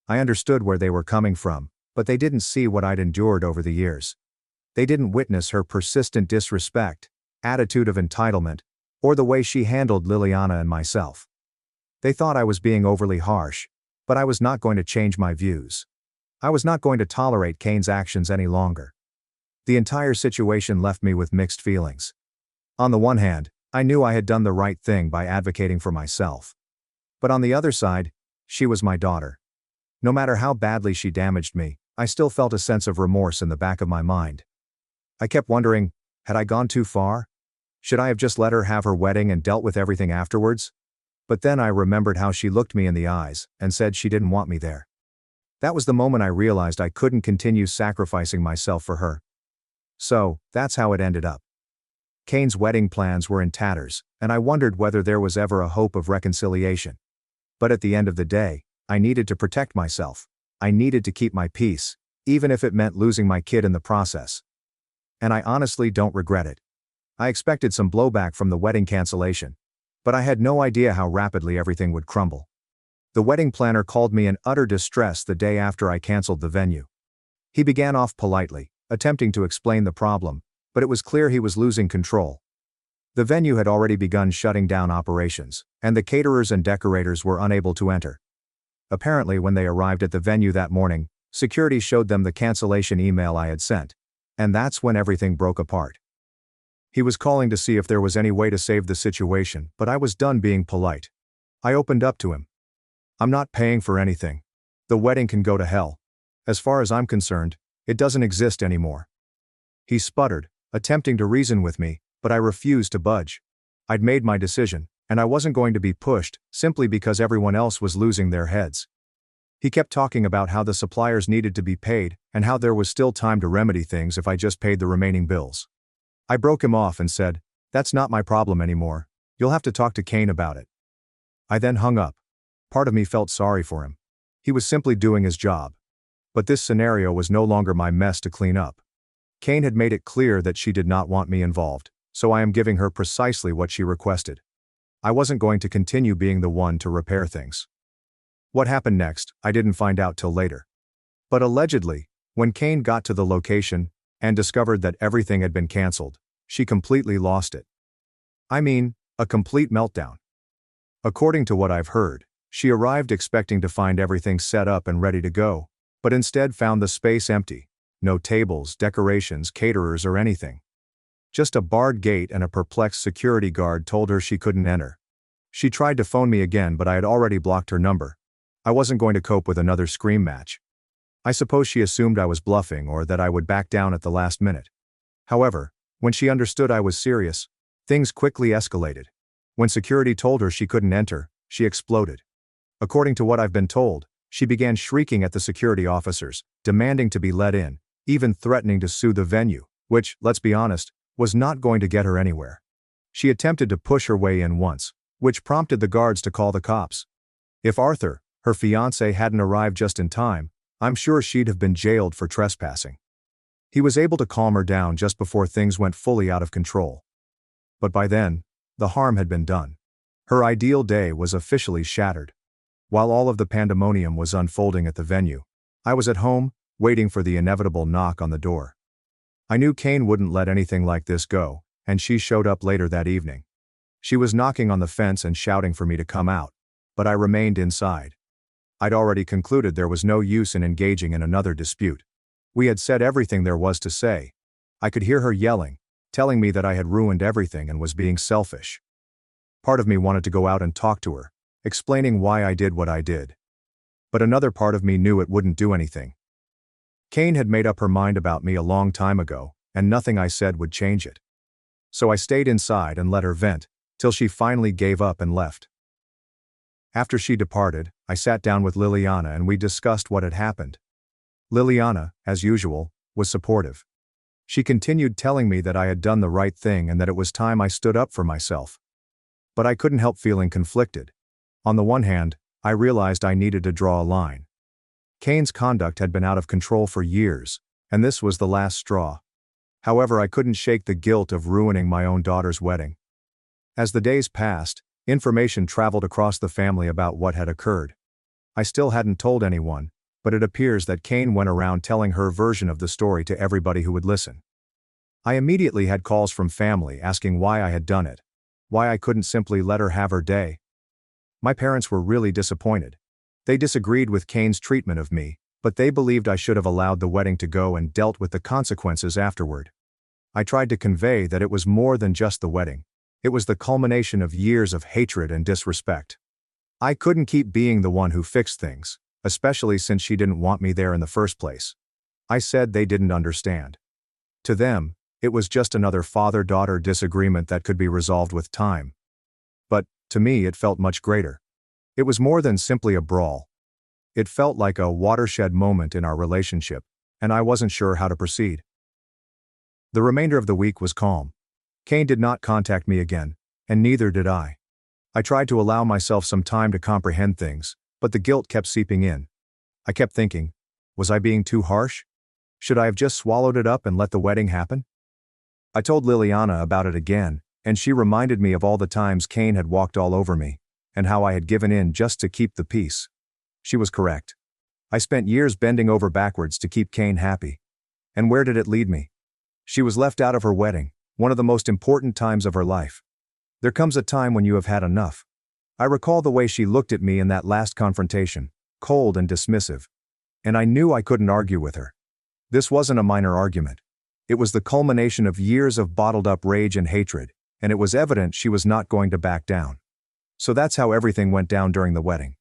I understood where they were coming from, but they didn't see what I'd endured over the years. They didn't witness her persistent disrespect, attitude of entitlement, or the way she handled Liliana and myself. They thought I was being overly harsh, but I was not going to change my views. I was not going to tolerate Kane's actions any longer. The entire situation left me with mixed feelings. On the one hand, I knew I had done the right thing by advocating for myself. But on the other side, she was my daughter. No matter how badly she damaged me, I still felt a sense of remorse in the back of my mind. I kept wondering, had I gone too far? Should I have just let her have her wedding and dealt with everything afterwards? But then I remembered how she looked me in the eyes and said she didn't want me there. That was the moment I realized I couldn't continue sacrificing myself for her. So, that's how it ended up. Kane's wedding plans were in tatters, and I wondered whether there was ever a hope of reconciliation. But at the end of the day, I needed to protect myself. I needed to keep my peace, even if it meant losing my kid in the process. And I honestly don't regret it. I expected some blowback from the wedding cancellation, but I had no idea how rapidly everything would crumble. The wedding planner called me in utter distress the day after I canceled the venue. He began off politely, attempting to explain the problem, but it was clear he was losing control. The venue had already begun shutting down operations, and the caterers and decorators were unable to enter. Apparently, when they arrived at the venue that morning, security showed them the cancellation email I had sent, and that's when everything broke apart. He was calling to see if there was any way to save the situation, but I was done being polite. I opened up to him. "I'm not paying for anything. The wedding can go to hell. As far as I'm concerned, it doesn't exist anymore." He sputtered, attempting to reason with me, but I refused to budge. I'd made my decision, and I wasn't going to be pushed, simply because everyone else was losing their heads. He kept talking about how the suppliers needed to be paid, and how there was still time to remedy things if I just paid the remaining bills. I broke him off and said, "That's not my problem anymore. You'll have to talk to Kane about it." I then hung up. Part of me felt sorry for him. He was simply doing his job. But this scenario was no longer my mess to clean up. Kane had made it clear that she did not want me involved, so I am giving her precisely what she requested. I wasn't going to continue being the one to repair things. What happened next, I didn't find out till later. But allegedly, when Kane got to the location and discovered that everything had been canceled, she completely lost it. I mean, A complete meltdown. According to what I've heard, she arrived expecting to find everything set up and ready to go, but instead found the space empty. No tables, decorations, caterers, or anything. Just a barred gate, and a perplexed security guard told her she couldn't enter. She tried to phone me again, but I had already blocked her number. I wasn't going to cope with another scream match. I suppose she assumed I was bluffing or that I would back down at the last minute. However, when she understood I was serious, things quickly escalated. When security told her she couldn't enter, she exploded. According to what I've been told, she began shrieking at the security officers, demanding to be let in, even threatening to sue the venue, which, let's be honest, was not going to get her anywhere. She attempted to push her way in once, which prompted the guards to call the cops. If Arthur, her fiancé, hadn't arrived just in time, I'm sure she'd have been jailed for trespassing. He was able to calm her down just before things went fully out of control. But by then, the harm had been done. Her ideal day was officially shattered. While all of the pandemonium was unfolding at the venue, I was at home, waiting for the inevitable knock on the door. I knew Kane wouldn't let anything like this go, and she showed up later that evening. She was knocking on the fence and shouting for me to come out, but I remained inside. I'd already concluded there was no use in engaging in another dispute. We had said everything there was to say. I could hear her yelling, telling me that I had ruined everything and was being selfish. Part of me wanted to go out and talk to her, explaining why I did what I did. But another part of me knew it wouldn't do anything. Kane had made up her mind about me a long time ago, and nothing I said would change it. So I stayed inside and let her vent, till she finally gave up and left. After she departed, I sat down with Liliana and we discussed what had happened. Liliana, as usual, was supportive. She continued telling me that I had done the right thing and that it was time I stood up for myself. But I couldn't help feeling conflicted. On the one hand, I realized I needed to draw a line. Kane's conduct had been out of control for years, and this was the last straw. However, I couldn't shake the guilt of ruining my own daughter's wedding. As the days passed, information traveled across the family about what had occurred. I still hadn't told anyone, but it appears that Kane went around telling her version of the story to everybody who would listen. I immediately had calls from family asking why I had done it, why I couldn't simply let her have her day. My parents were really disappointed. They disagreed with Kane's treatment of me, but they believed I should have allowed the wedding to go and dealt with the consequences afterward. I tried to convey that it was more than just the wedding. It was the culmination of years of hatred and disrespect. I couldn't keep being the one who fixed things, especially since she didn't want me there in the first place. I said they didn't understand. To them, it was just another father-daughter disagreement that could be resolved with time. But, to me, it felt much greater. It was more than simply a brawl. It felt like a watershed moment in our relationship, and I wasn't sure how to proceed. The remainder of the week was calm. Kane did not contact me again, and neither did I. I tried to allow myself some time to comprehend things, but the guilt kept seeping in. I kept thinking, was I being too harsh? Should I have just swallowed it up and let the wedding happen? I told Liliana about it again, and she reminded me of all the times Kane had walked all over me, and how I had given in just to keep the peace. She was correct. I spent years bending over backwards to keep Kane happy. And where did it lead me? She was left out of her wedding, one of the most important times of her life. There comes a time when you have had enough. I recall the way she looked at me in that last confrontation, cold and dismissive. And I knew I couldn't argue with her. This wasn't a minor argument. It was the culmination of years of bottled-up rage and hatred, and it was evident she was not going to back down. So that's how everything went down during the wedding.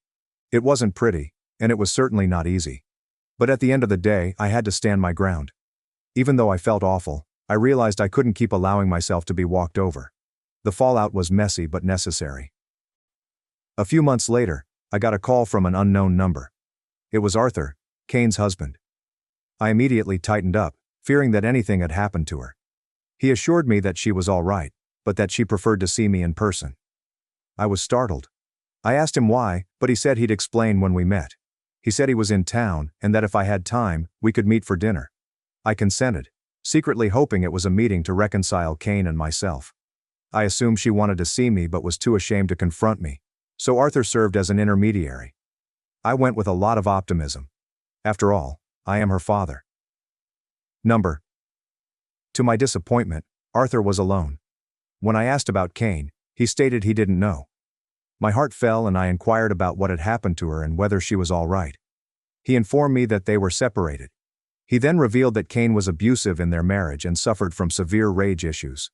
It wasn't pretty, and it was certainly not easy. But at the end of the day, I had to stand my ground. Even though I felt awful, I realized I couldn't keep allowing myself to be walked over. The fallout was messy but necessary. A few months later, I got a call from an unknown number. It was Arthur, Kane's husband. I immediately tightened up, fearing that anything had happened to her. He assured me that she was all right, but that she preferred to see me in person. I was startled. I asked him why, but he said he'd explain when we met. He said he was in town, and that if I had time, we could meet for dinner. I consented, secretly hoping it was a meeting to reconcile Kane and myself. I assumed she wanted to see me but was too ashamed to confront me, so Arthur served as an intermediary. I went with a lot of optimism. After all, I am her father. To my disappointment, Arthur was alone. When I asked about Kane, He stated he didn't know. My heart fell and I inquired about what had happened to her and whether she was all right. He informed me that they were separated. He then revealed that Kane was abusive in their marriage and suffered from severe rage issues.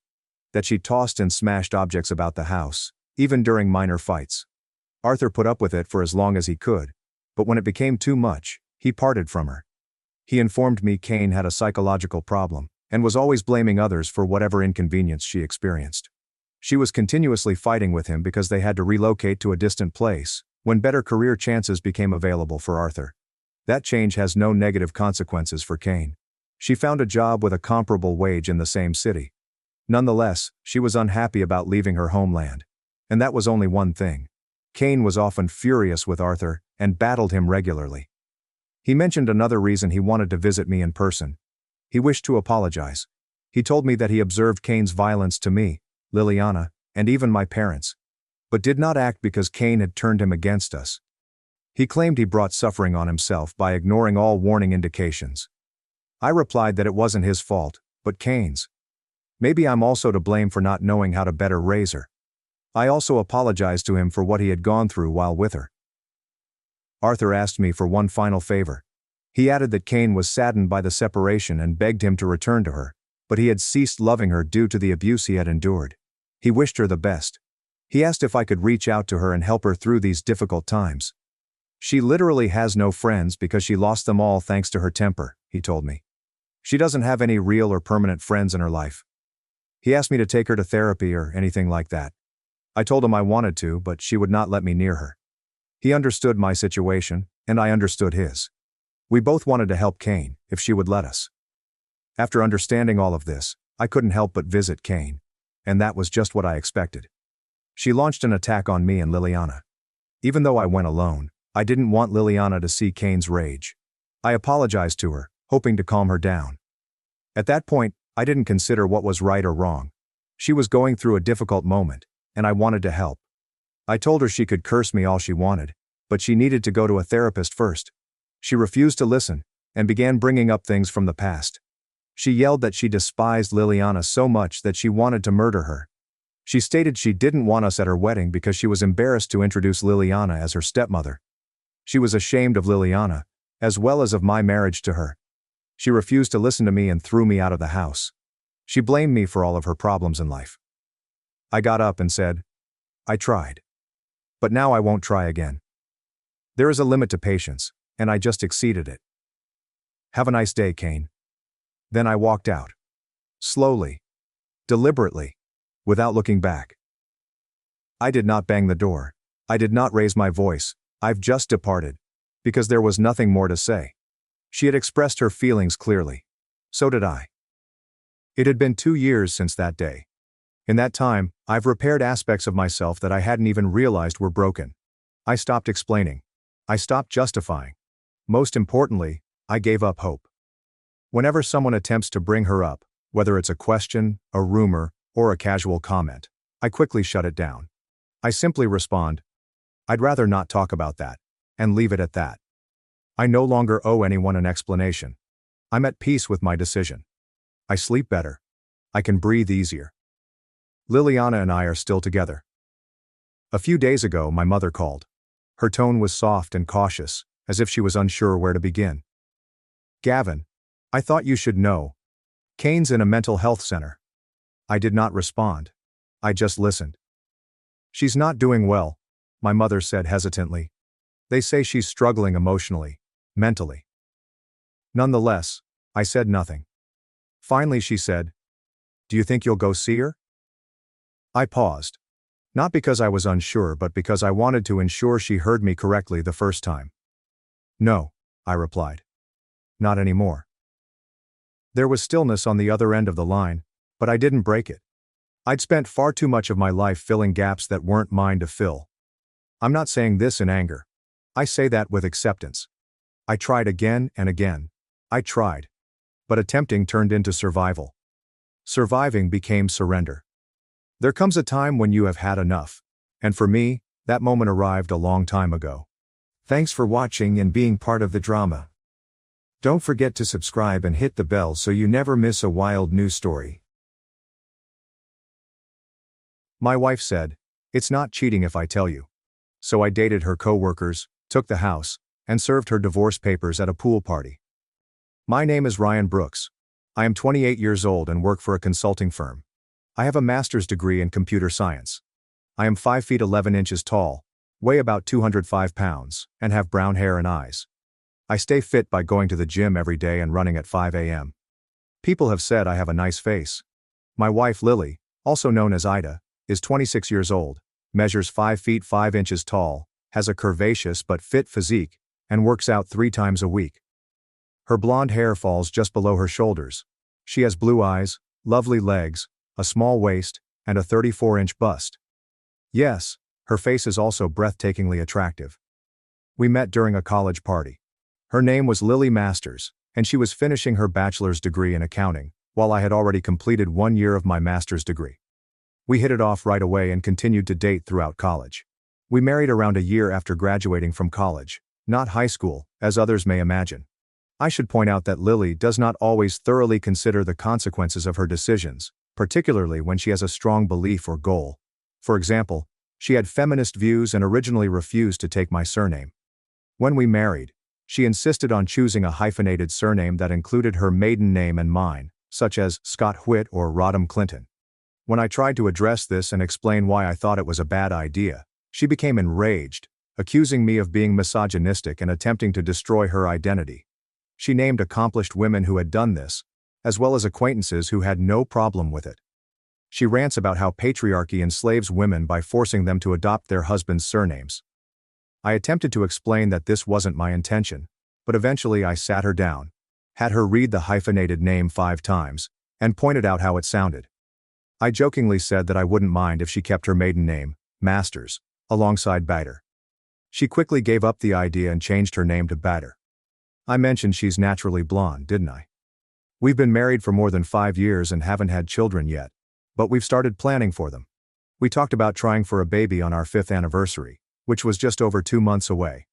That she tossed and smashed objects about the house, even during minor fights. Arthur put up with it for as long as he could, but when it became too much, he parted from her. He informed me Kane had a psychological problem, and was always blaming others for whatever inconvenience she experienced. She was continuously fighting with him because they had to relocate to a distant place, when better career chances became available for Arthur. That change has no negative consequences for Kane. She found a job with a comparable wage in the same city. Nonetheless, she was unhappy about leaving her homeland. And that was only one thing. Kane was often furious with Arthur, and battled him regularly. He mentioned another reason he wanted to visit me in person. He wished to apologize. He told me that he observed Kane's violence to me, Liliana, and even my parents, but did not act because Kane had turned him against us. He claimed he brought suffering on himself by ignoring all warning indications. I replied that it wasn't his fault, but Kane's. Maybe I'm also to blame for not knowing how to better raise her. I also apologized to him for what he had gone through while with her. Arthur asked me for one final favor. He added that Kane was saddened by the separation and begged him to return to her, but he had ceased loving her due to the abuse he had endured. He wished her the best. He asked if I could reach out to her and help her through these difficult times. She literally has no friends because she lost them all thanks to her temper, he told me. She doesn't have any real or permanent friends in her life. He asked me to take her to therapy or anything like that. I told him I wanted to, but she would not let me near her. He understood my situation, and I understood his. We both wanted to help Kane, if she would let us. After understanding all of this, I couldn't help but visit Kane. And that was just what I expected. She launched an attack on me and Liliana. Even though I went alone, I didn't want Liliana to see Kane's rage. I apologized to her, hoping to calm her down. At that point, I didn't consider what was right or wrong. She was going through a difficult moment, and I wanted to help. I told her she could curse me all she wanted, but she needed to go to a therapist first. She refused to listen, and began bringing up things from the past. She yelled that she despised Liliana so much that she wanted to murder her. She stated she didn't want us at her wedding because she was embarrassed to introduce Liliana as her stepmother. She was ashamed of Liliana, as well as of my marriage to her. She refused to listen to me and threw me out of the house. She blamed me for all of her problems in life. I got up and said, I tried. But now I won't try again. There is a limit to patience, and I just exceeded it. Have a nice day, Kane. Then I walked out. Slowly. Deliberately. Without looking back. I did not bang the door. I did not raise my voice. I've just departed. Because there was nothing more to say. She had expressed her feelings clearly. So did I. It had been 2 years since that day. In that time, I've repaired aspects of myself that I hadn't even realized were broken. I stopped explaining. I stopped justifying. Most importantly, I gave up hope. Whenever someone attempts to bring her up, whether it's a question, a rumor, or a casual comment, I quickly shut it down. I simply respond, I'd rather not talk about that, and leave it at that. I no longer owe anyone an explanation. I'm at peace with my decision. I sleep better. I can breathe easier. Liliana and I are still together. A few days ago, my mother called. Her tone was soft and cautious, as if she was unsure where to begin. Gavin, I thought you should know. Kane's in a mental health center. I did not respond. I just listened. She's not doing well, my mother said hesitantly. They say she's struggling emotionally, mentally. Nonetheless, I said nothing. Finally she said, Do you think you'll go see her? I paused. Not because I was unsure but because I wanted to ensure she heard me correctly the first time. No, I replied. Not anymore. There was stillness on the other end of the line, but I didn't break it. I'd spent far too much of my life filling gaps that weren't mine to fill. I'm not saying this in anger. I say that with acceptance. I tried again and again. I tried. But attempting turned into survival. Surviving became surrender. There comes a time when you have had enough. And for me, that moment arrived a long time ago. Thanks for watching and being part of the drama. Don't forget to subscribe and hit the bell so you never miss a wild news story. My wife said, "It's not cheating if I tell you." So I dated her co-workers, took the house, and served her divorce papers at a pool party. My name is Ryan Brooks. I am 28 years old and work for a consulting firm. I have a master's degree in computer science. I am 5 feet 11 inches tall, weigh about 205 pounds, and have brown hair and eyes. I stay fit by going to the gym every day and running at 5 a.m. People have said I have a nice face. My wife Lily, also known as Aita, is 26 years old, measures 5 feet 5 inches tall, has a curvaceous but fit physique, and works out 3 times a week. Her blonde hair falls just below her shoulders. She has blue eyes, lovely legs, a small waist, and a 34-inch bust. Yes, her face is also breathtakingly attractive. We met during a college party. Her name was Lily Masters, and she was finishing her bachelor's degree in accounting, while I had already completed 1 year of my master's degree. We hit it off right away and continued to date throughout college. We married around a year after graduating from college, not high school, as others may imagine. I should point out that Lily does not always thoroughly consider the consequences of her decisions, particularly when she has a strong belief or goal. For example, she had feminist views and originally refused to take my surname. When we married, she insisted on choosing a hyphenated surname that included her maiden name and mine, such as Scott Whitt or Rodham Clinton. When I tried to address this and explain why I thought it was a bad idea, she became enraged, accusing me of being misogynistic and attempting to destroy her identity. She named accomplished women who had done this, as well as acquaintances who had no problem with it. She rants about how patriarchy enslaves women by forcing them to adopt their husbands' surnames. I attempted to explain that this wasn't my intention, but eventually I sat her down, had her read the hyphenated name 5 times, and pointed out how it sounded. I jokingly said that I wouldn't mind if she kept her maiden name, Masters, alongside Bader. She quickly gave up the idea and changed her name to Bader. I mentioned she's naturally blonde, didn't I? We've been married for more than 5 years and haven't had children yet, but we've started planning for them. We talked about trying for a baby on our 5th anniversary, which was just over 2 months away.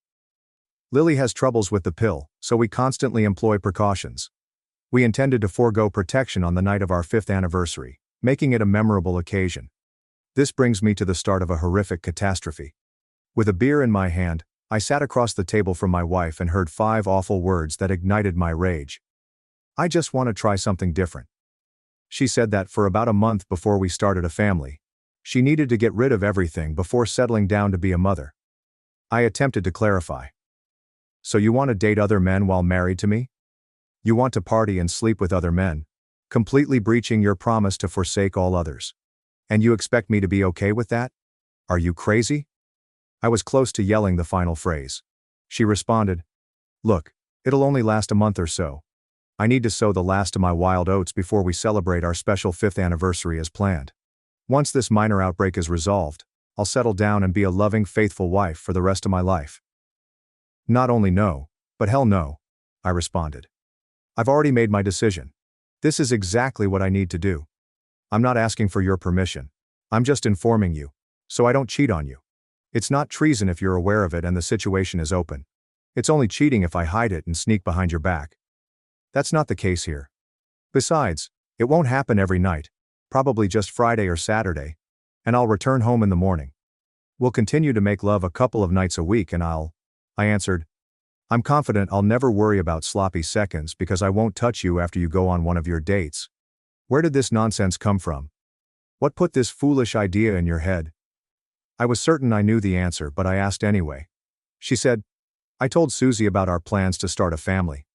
Lily has troubles with the pill, so we constantly employ precautions. We intended to forego protection on the night of our 5th anniversary, making it a memorable occasion. This brings me to the start of a horrific catastrophe. With a beer in my hand, I sat across the table from my wife and heard 5 awful words that ignited my rage. "I just want to try something different." She said that for about a month before we started a family, she needed to get rid of everything before settling down to be a mother. I attempted to clarify. "So you want to date other men while married to me? You want to party and sleep with other men, completely breaching your promise to forsake all others. And you expect me to be okay with that? Are you crazy?" I was close to yelling the final phrase. She responded, "Look, it'll only last a month or so. I need to sow the last of my wild oats before we celebrate our special 5th anniversary as planned. Once this minor outbreak is resolved, I'll settle down and be a loving, faithful wife for the rest of my life." "Not only no, but hell no," I responded. "I've already made my decision. This is exactly what I need to do. I'm not asking for your permission. I'm just informing you, so I don't cheat on you. It's not treason if you're aware of it and the situation is open. It's only cheating if I hide it and sneak behind your back. That's not the case here. Besides, it won't happen every night, probably just Friday or Saturday, and I'll return home in the morning. We'll continue to make love a couple of nights a week and I answered, "I'm confident I'll never worry about sloppy seconds because I won't touch you after you go on one of your dates. Where did this nonsense come from? What put this foolish idea in your head?" I was certain I knew the answer, but I asked anyway. She said, "I told Susie about our plans to start a family."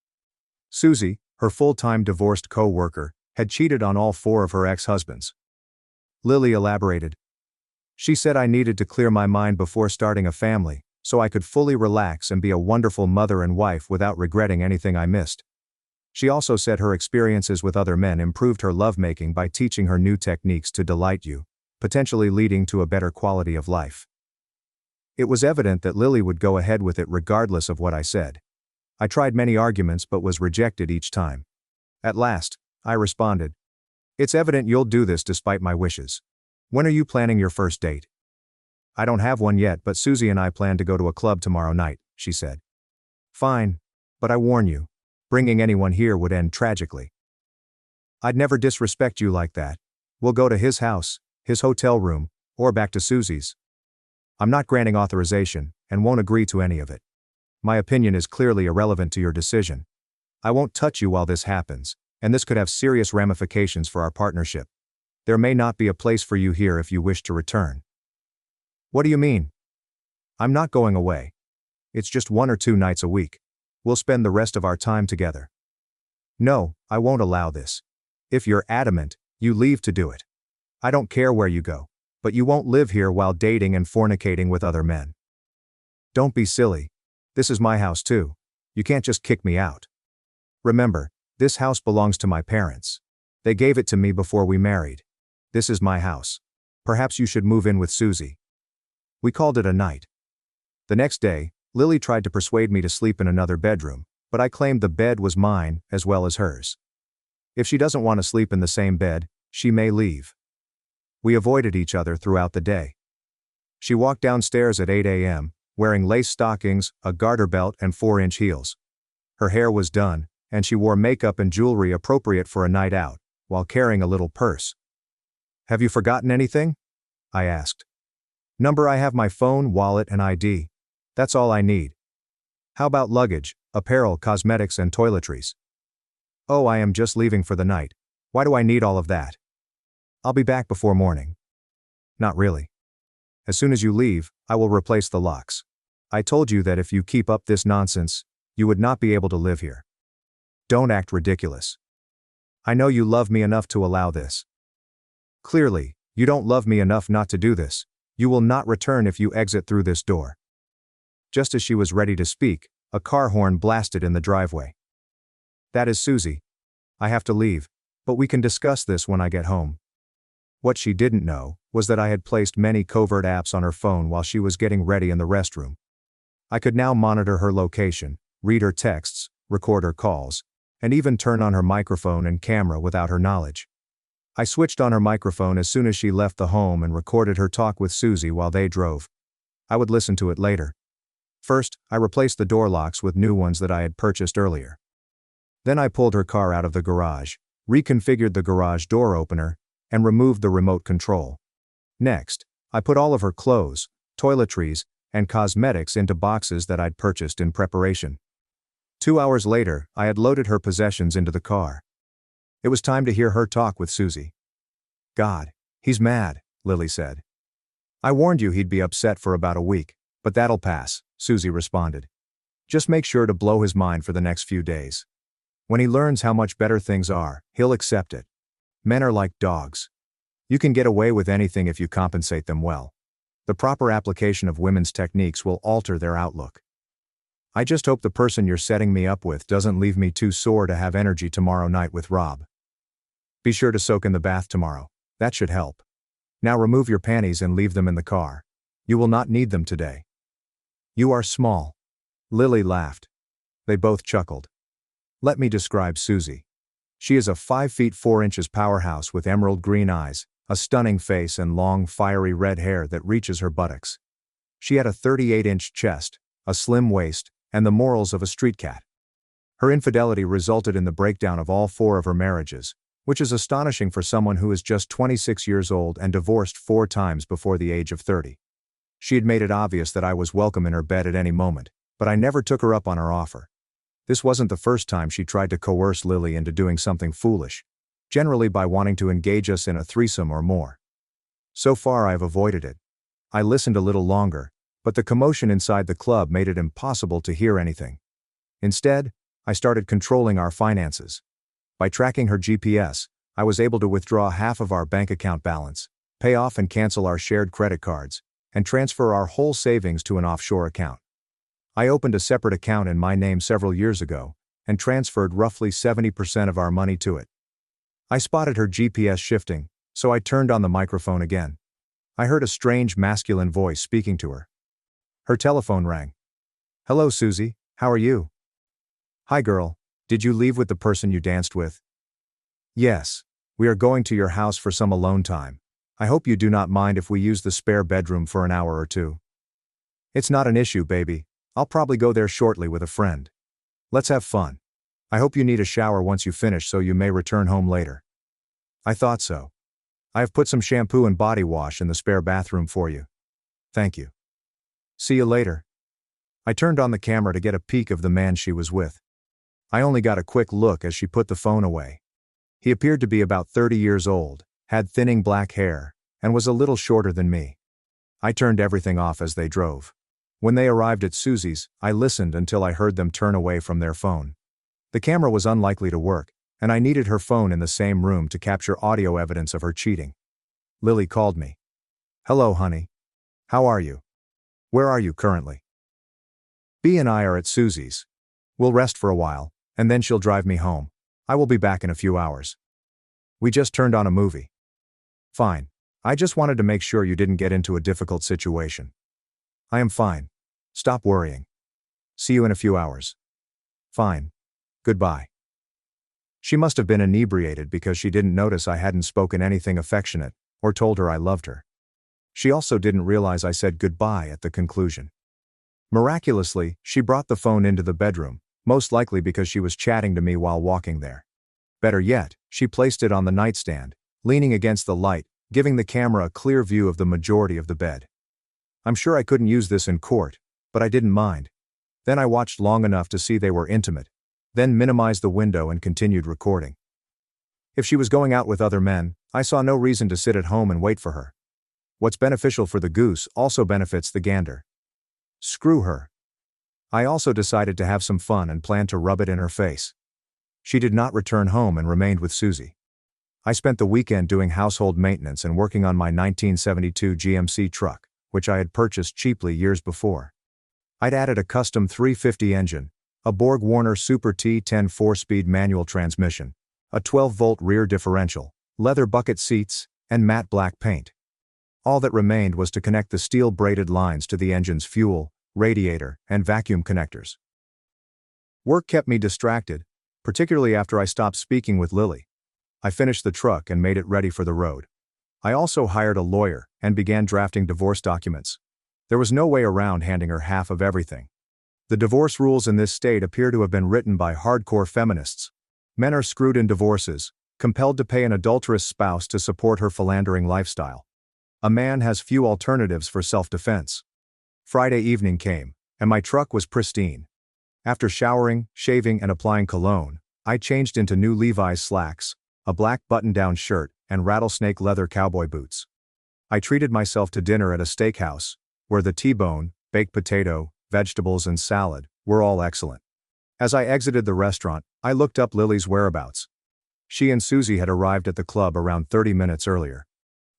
Susie, her full-time divorced co-worker, had cheated on all 4 of her ex-husbands. Lily elaborated. "She said I needed to clear my mind before starting a family, so I could fully relax and be a wonderful mother and wife without regretting anything I missed. She also said her experiences with other men improved her lovemaking by teaching her new techniques to delight you, potentially leading to a better quality of life." It was evident that Lily would go ahead with it regardless of what I said. I tried many arguments but was rejected each time. At last, I responded, "It's evident you'll do this despite my wishes. When are you planning your first date?" "I don't have one yet, but Susie and I plan to go to a club tomorrow night," she said. "Fine, but I warn you, bringing anyone here would end tragically." "I'd never disrespect you like that. We'll go to his house, his hotel room, Or back to Susie's. I'm not granting authorization, and won't agree to any of it. My opinion is clearly irrelevant to your decision. I won't touch you while this happens, and this could have serious ramifications for our partnership. There may not be a place for you here if you wish to return. What do you mean? I'm not going away. It's just 1 or 2 nights a week. We'll spend the rest of our time together. No, I won't allow this. If you're adamant, you leave to do it. I don't care where you go, but you won't live here while dating and fornicating with other men. Don't be silly. This is my house too. You can't just kick me out. Remember, this house belongs to my parents. They gave it to me before we married. This is my house. Perhaps you should move in with Susie. We called it a night. The next day, Lily tried to persuade me to sleep in another bedroom, but I claimed the bed was mine as well as hers. If she doesn't want to sleep in the same bed, she may leave. We avoided each other throughout the day. She walked downstairs at 8 a.m., wearing lace stockings, a garter belt, and 4-inch heels. Her hair was done, and she wore makeup and jewelry appropriate for a night out, while carrying a little purse. Have you forgotten anything? I asked. Number, I have my phone, wallet, and ID. That's all I need. How about luggage, apparel, cosmetics, and toiletries? Oh, I am just leaving for the night. Why do I need all of that? I'll be back before morning. Not really. As soon as you leave, I will replace the locks. I told you that if you keep up this nonsense, you would not be able to live here. Don't act ridiculous. I know you love me enough to allow this. Clearly, you don't love me enough not to do this. You will not return if you exit through this door. Just as she was ready to speak, a car horn blasted in the driveway. That is Susie. I have to leave, but we can discuss this when I get home. What she didn't know was that I had placed many covert apps on her phone while she was getting ready in the restroom. I could now monitor her location, read her texts, record her calls, and even turn on her microphone and camera without her knowledge. I switched on her microphone as soon as she left the home and recorded her talk with Susie while they drove. I would listen to it later. First, I replaced the door locks with new ones that I had purchased earlier. Then I pulled her car out of the garage, reconfigured the garage door opener, and removed the remote control. Next, I put all of her clothes, toiletries, and cosmetics into boxes that I'd purchased in preparation. 2 hours later, I had loaded her possessions into the car. It was time to hear her talk with Susie. God, he's mad, Lily said. I warned you he'd be upset for about a week, but that'll pass, Susie responded. Just make sure to blow his mind for the next few days. When he learns how much better things are, he'll accept it. Men are like dogs. You can get away with anything if you compensate them well. The proper application of women's techniques will alter their outlook. I just hope the person you're setting me up with doesn't leave me too sore to have energy tomorrow night with Rob. Be sure to soak in the bath tomorrow. That should help. Now remove your panties and leave them in the car. You will not need them today. You are small. Lily laughed. They both chuckled. Let me describe Susie. She is a 5 feet 4 inches powerhouse with emerald green eyes, a stunning face, and long, fiery red hair that reaches her buttocks. She had a 38-inch chest, a slim waist, and the morals of a street cat. Her infidelity resulted in the breakdown of all 4 of her marriages, which is astonishing for someone who is just 26 years old and divorced 4 times before the age of 30. She had made it obvious that I was welcome in her bed at any moment, but I never took her up on her offer. This wasn't the first time she tried to coerce Lily into doing something foolish, generally by wanting to engage us in a threesome or more. So far I have avoided it. I listened a little longer, but the commotion inside the club made it impossible to hear anything. Instead, I started controlling our finances. By tracking her GPS, I was able to withdraw half of our bank account balance, pay off and cancel our shared credit cards, and transfer our whole savings to an offshore account. I opened a separate account in my name several years ago, and transferred roughly 70% of our money to it. I spotted her GPS shifting, so I turned on the microphone again. I heard a strange masculine voice speaking to her. Her telephone rang. Hello, Susie, how are you? Hi, girl, did you leave with the person you danced with? Yes, we are going to your house for some alone time. I hope you do not mind if we use the spare bedroom for an hour or two. It's not an issue, baby. I'll probably go there shortly with a friend. Let's have fun. I hope you need a shower once you finish so you may return home later. I thought so. I have put some shampoo and body wash in the spare bathroom for you. Thank you. See you later. I turned on the camera to get a peek of the man she was with. I only got a quick look as she put the phone away. He appeared to be about 30 years old, had thinning black hair, and was a little shorter than me. I turned everything off as they drove. When they arrived at Susie's, I listened until I heard them turn away from their phone. The camera was unlikely to work, and I needed her phone in the same room to capture audio evidence of her cheating. Lily called me. Hello, honey. How are you? Where are you currently? B and I are at Susie's. We'll rest for a while, and then she'll drive me home. I will be back in a few hours. We just turned on a movie. Fine. I just wanted to make sure you didn't get into a difficult situation. I am fine. Stop worrying. See you in a few hours. Fine. Goodbye. She must have been inebriated because she didn't notice I hadn't spoken anything affectionate, or told her I loved her. She also didn't realize I said goodbye at the conclusion. Miraculously, she brought the phone into the bedroom, most likely because she was chatting to me while walking there. Better yet, she placed it on the nightstand, leaning against the light, giving the camera a clear view of the majority of the bed. I'm sure I couldn't use this in court, but I didn't mind. Then I watched long enough to see they were intimate, then minimized the window and continued recording. If she was going out with other men, I saw no reason to sit at home and wait for her. What's beneficial for the goose also benefits the gander. Screw her. I also decided to have some fun and planned to rub it in her face. She did not return home and remained with Susie. I spent the weekend doing household maintenance and working on my 1972 GMC truck, which I had purchased cheaply years before. I'd added a custom 350 engine, a Borg-Warner Super T10 4-speed manual transmission, a 12-volt rear differential, leather bucket seats, and matte black paint. All that remained was to connect the steel braided lines to the engine's fuel, radiator, and vacuum connectors. Work kept me distracted, particularly after I stopped speaking with Lily. I finished the truck and made it ready for the road. I also hired a lawyer and began drafting divorce documents. There was no way around handing her half of everything. The divorce rules in this state appear to have been written by hardcore feminists. Men are screwed in divorces, compelled to pay an adulterous spouse to support her philandering lifestyle. A man has few alternatives for self-defense. Friday evening came, and my truck was pristine. After showering, shaving, and applying cologne, I changed into new Levi's slacks, a black button-down shirt, and rattlesnake leather cowboy boots. I treated myself to dinner at a steakhouse, where the T-bone, baked potato, vegetables, and salad were all excellent. As I exited the restaurant, I looked up Lily's whereabouts. She and Susie had arrived at the club around 30 minutes earlier.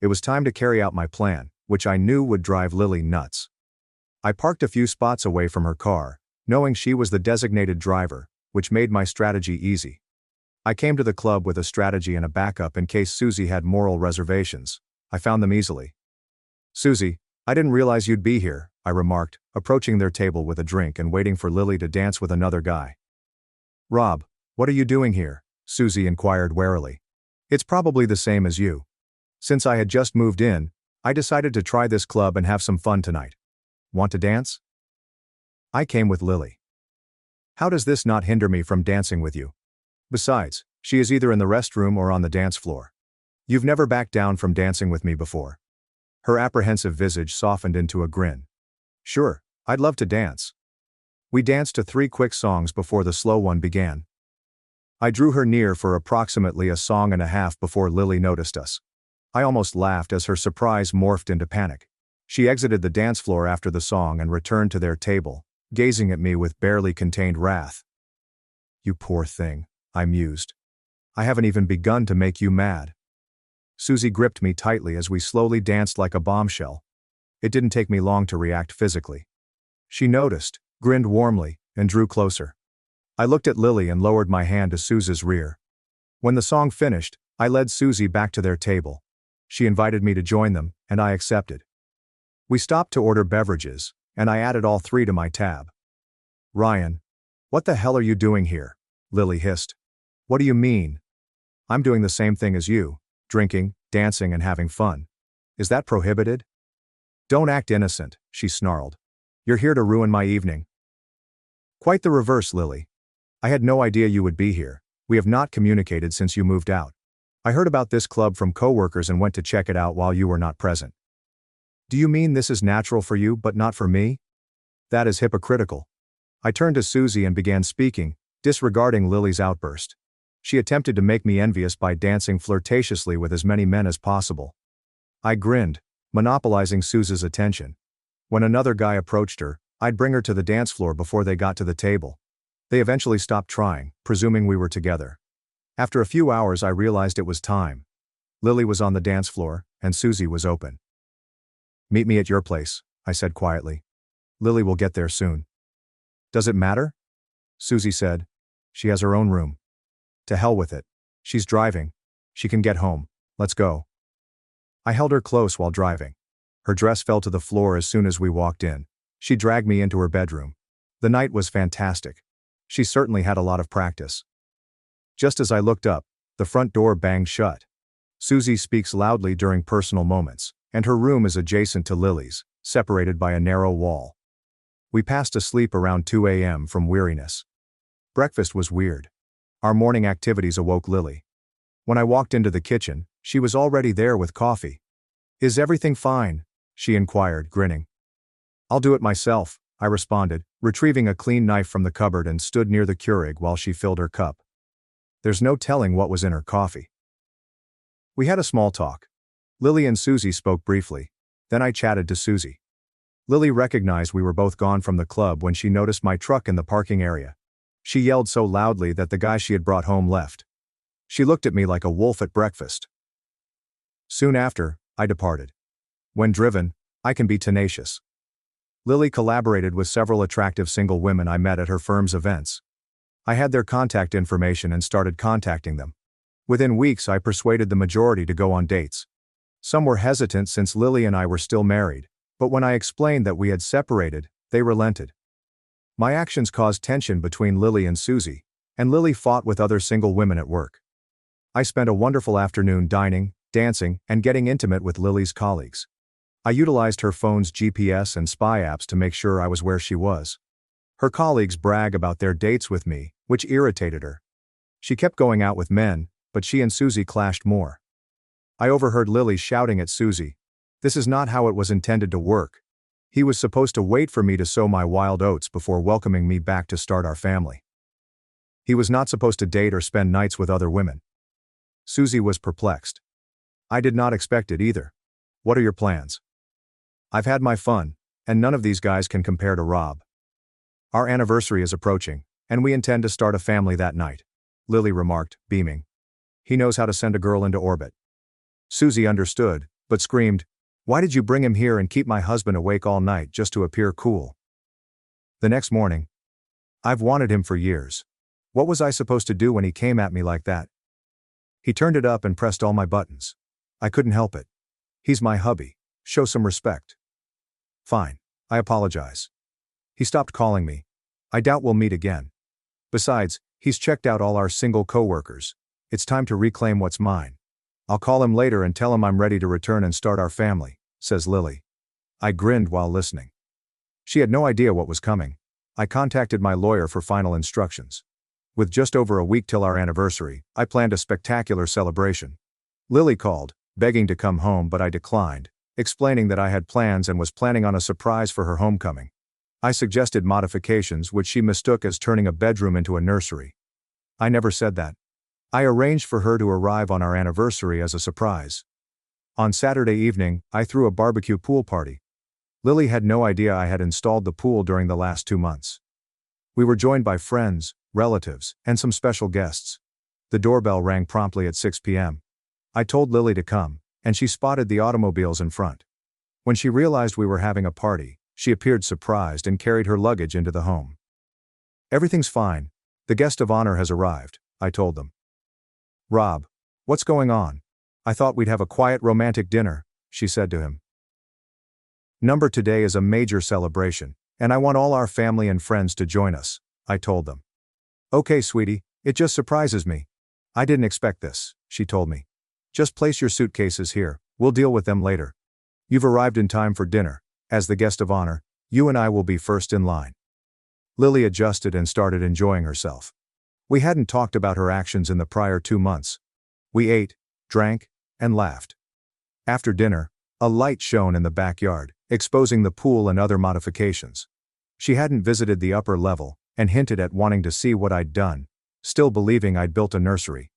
It was time to carry out my plan, which I knew would drive Lily nuts. I parked a few spots away from her car, knowing she was the designated driver, which made my strategy easy. I came to the club with a strategy and a backup in case Susie had moral reservations. I found them easily. Susie, I didn't realize you'd be here, I remarked, approaching their table with a drink and waiting for Lily to dance with another guy. Rob, what are you doing here? Susie inquired warily. It's probably the same as you. Since I had just moved in, I decided to try this club and have some fun tonight. Want to dance? I came with Lily. How does this not hinder me from dancing with you? Besides, she is either in the restroom or on the dance floor. You've never backed down from dancing with me before. Her apprehensive visage softened into a grin. Sure, I'd love to dance. We danced to 3 quick songs before the slow one began. I drew her near for approximately a song and a half before Lily noticed us. I almost laughed as her surprise morphed into panic. She exited the dance floor after the song and returned to their table, gazing at me with barely contained wrath. You poor thing, I mused. I haven't even begun to make you mad. Susie gripped me tightly as we slowly danced like a bombshell. It didn't take me long to react physically. She noticed, grinned warmly, and drew closer. I looked at Lily and lowered my hand to Susie's rear. When the song finished, I led Susie back to their table. She invited me to join them, and I accepted. We stopped to order beverages, and I added all 3 to my tab. Ryan, what the hell are you doing here? Lily hissed. What do you mean? I'm doing the same thing as you, drinking, dancing, and having fun. Is that prohibited? Don't act innocent, she snarled. You're here to ruin my evening. Quite the reverse, Lily. I had no idea you would be here. We have not communicated since you moved out. I heard about this club from coworkers and went to check it out while you were not present. Do you mean this is natural for you but not for me? That is hypocritical. I turned to Susie and began speaking, disregarding Lily's outburst. She attempted to make me envious by dancing flirtatiously with as many men as possible. I grinned, monopolizing Susie's attention. When another guy approached her, I'd bring her to the dance floor before they got to the table. They eventually stopped trying, presuming we were together. After a few hours I realized it was time. Lily was on the dance floor, and Susie was open. Meet me at your place, I said quietly. Lily will get there soon. Does it matter? Susie said. She has her own room. To hell with it. She's driving. She can get home. Let's go. I held her close while driving. Her dress fell to the floor as soon as we walked in. She dragged me into her bedroom. The night was fantastic. She certainly had a lot of practice. Just as I looked up, the front door banged shut. Susie speaks loudly during personal moments, and her room is adjacent to Lily's, separated by a narrow wall. We passed asleep around 2 a.m. from weariness. Breakfast was weird. Our morning activities awoke Lily. When I walked into the kitchen, she was already there with coffee. Is everything fine? She inquired, grinning. I'll do it myself, I responded, retrieving a clean knife from the cupboard and stood near the Keurig while she filled her cup. There's no telling what was in her coffee. We had a small talk. Lily and Susie spoke briefly. Then I chatted to Susie. Lily recognized we were both gone from the club when she noticed my truck in the parking area. She yelled so loudly that the guy she had brought home left. She looked at me like a wolf at breakfast. Soon after, I departed. When driven, I can be tenacious. Lily collaborated with several attractive single women I met at her firm's events. I had their contact information and started contacting them. Within weeks I persuaded the majority to go on dates. Some were hesitant since Lily and I were still married, but when I explained that we had separated, they relented. My actions caused tension between Lily and Susie, and Lily fought with other single women at work. I spent a wonderful afternoon dining, dancing, and getting intimate with Lily's colleagues. I utilized her phone's GPS and spy apps to make sure I was where she was. Her colleagues brag about their dates with me, which irritated her. She kept going out with men, but she and Susie clashed more. I overheard Lily shouting at Susie, "This is not how it was intended to work. He was supposed to wait for me to sow my wild oats before welcoming me back to start our family. He was not supposed to date or spend nights with other women." Susie was perplexed. I did not expect it either. What are your plans? I've had my fun, and none of these guys can compare to Rob. Our anniversary is approaching, and we intend to start a family that night, Lily remarked, beaming. He knows how to send a girl into orbit. Susie understood, but screamed, "Why did you bring him here and keep my husband awake all night just to appear cool?" The next morning, "I've wanted him for years. What was I supposed to do when he came at me like that? He turned it up and pressed all my buttons. I couldn't help it. He's my hubby. Show some respect." Fine. I apologize. He stopped calling me. I doubt we'll meet again. Besides, he's checked out all our single coworkers. It's time to reclaim what's mine. I'll call him later and tell him I'm ready to return and start our family, says Lily. I grinned while listening. She had no idea what was coming. I contacted my lawyer for final instructions. With just over a week till our anniversary, I planned a spectacular celebration. Lily called, begging to come home, but I declined, explaining that I had plans and was planning on a surprise for her homecoming. I suggested modifications which she mistook as turning a bedroom into a nursery. I never said that. I arranged for her to arrive on our anniversary as a surprise. On Saturday evening, I threw a barbecue pool party. Lily had no idea I had installed the pool during the last 2 months. We were joined by friends, relatives, and some special guests. The doorbell rang promptly at 6 p.m. I told Lily to come, and she spotted the automobiles in front. When she realized we were having a party, she appeared surprised and carried her luggage into the home. "Everything's fine. The guest of honor has arrived," I told them. "Rob, what's going on? I thought we'd have a quiet romantic dinner," she said to him. "Number today is a major celebration, and I want all our family and friends to join us," I told them. "Okay, sweetie, it just surprises me. I didn't expect this," she told me. "Just place your suitcases here, we'll deal with them later. You've arrived in time for dinner. As the guest of honor, you and I will be first in line." Lily adjusted and started enjoying herself. We hadn't talked about her actions in the prior 2 months. We ate, drank, and laughed. After dinner, a light shone in the backyard, exposing the pool and other modifications. She hadn't visited the upper level, and hinted at wanting to see what I'd done, still believing I'd built a nursery.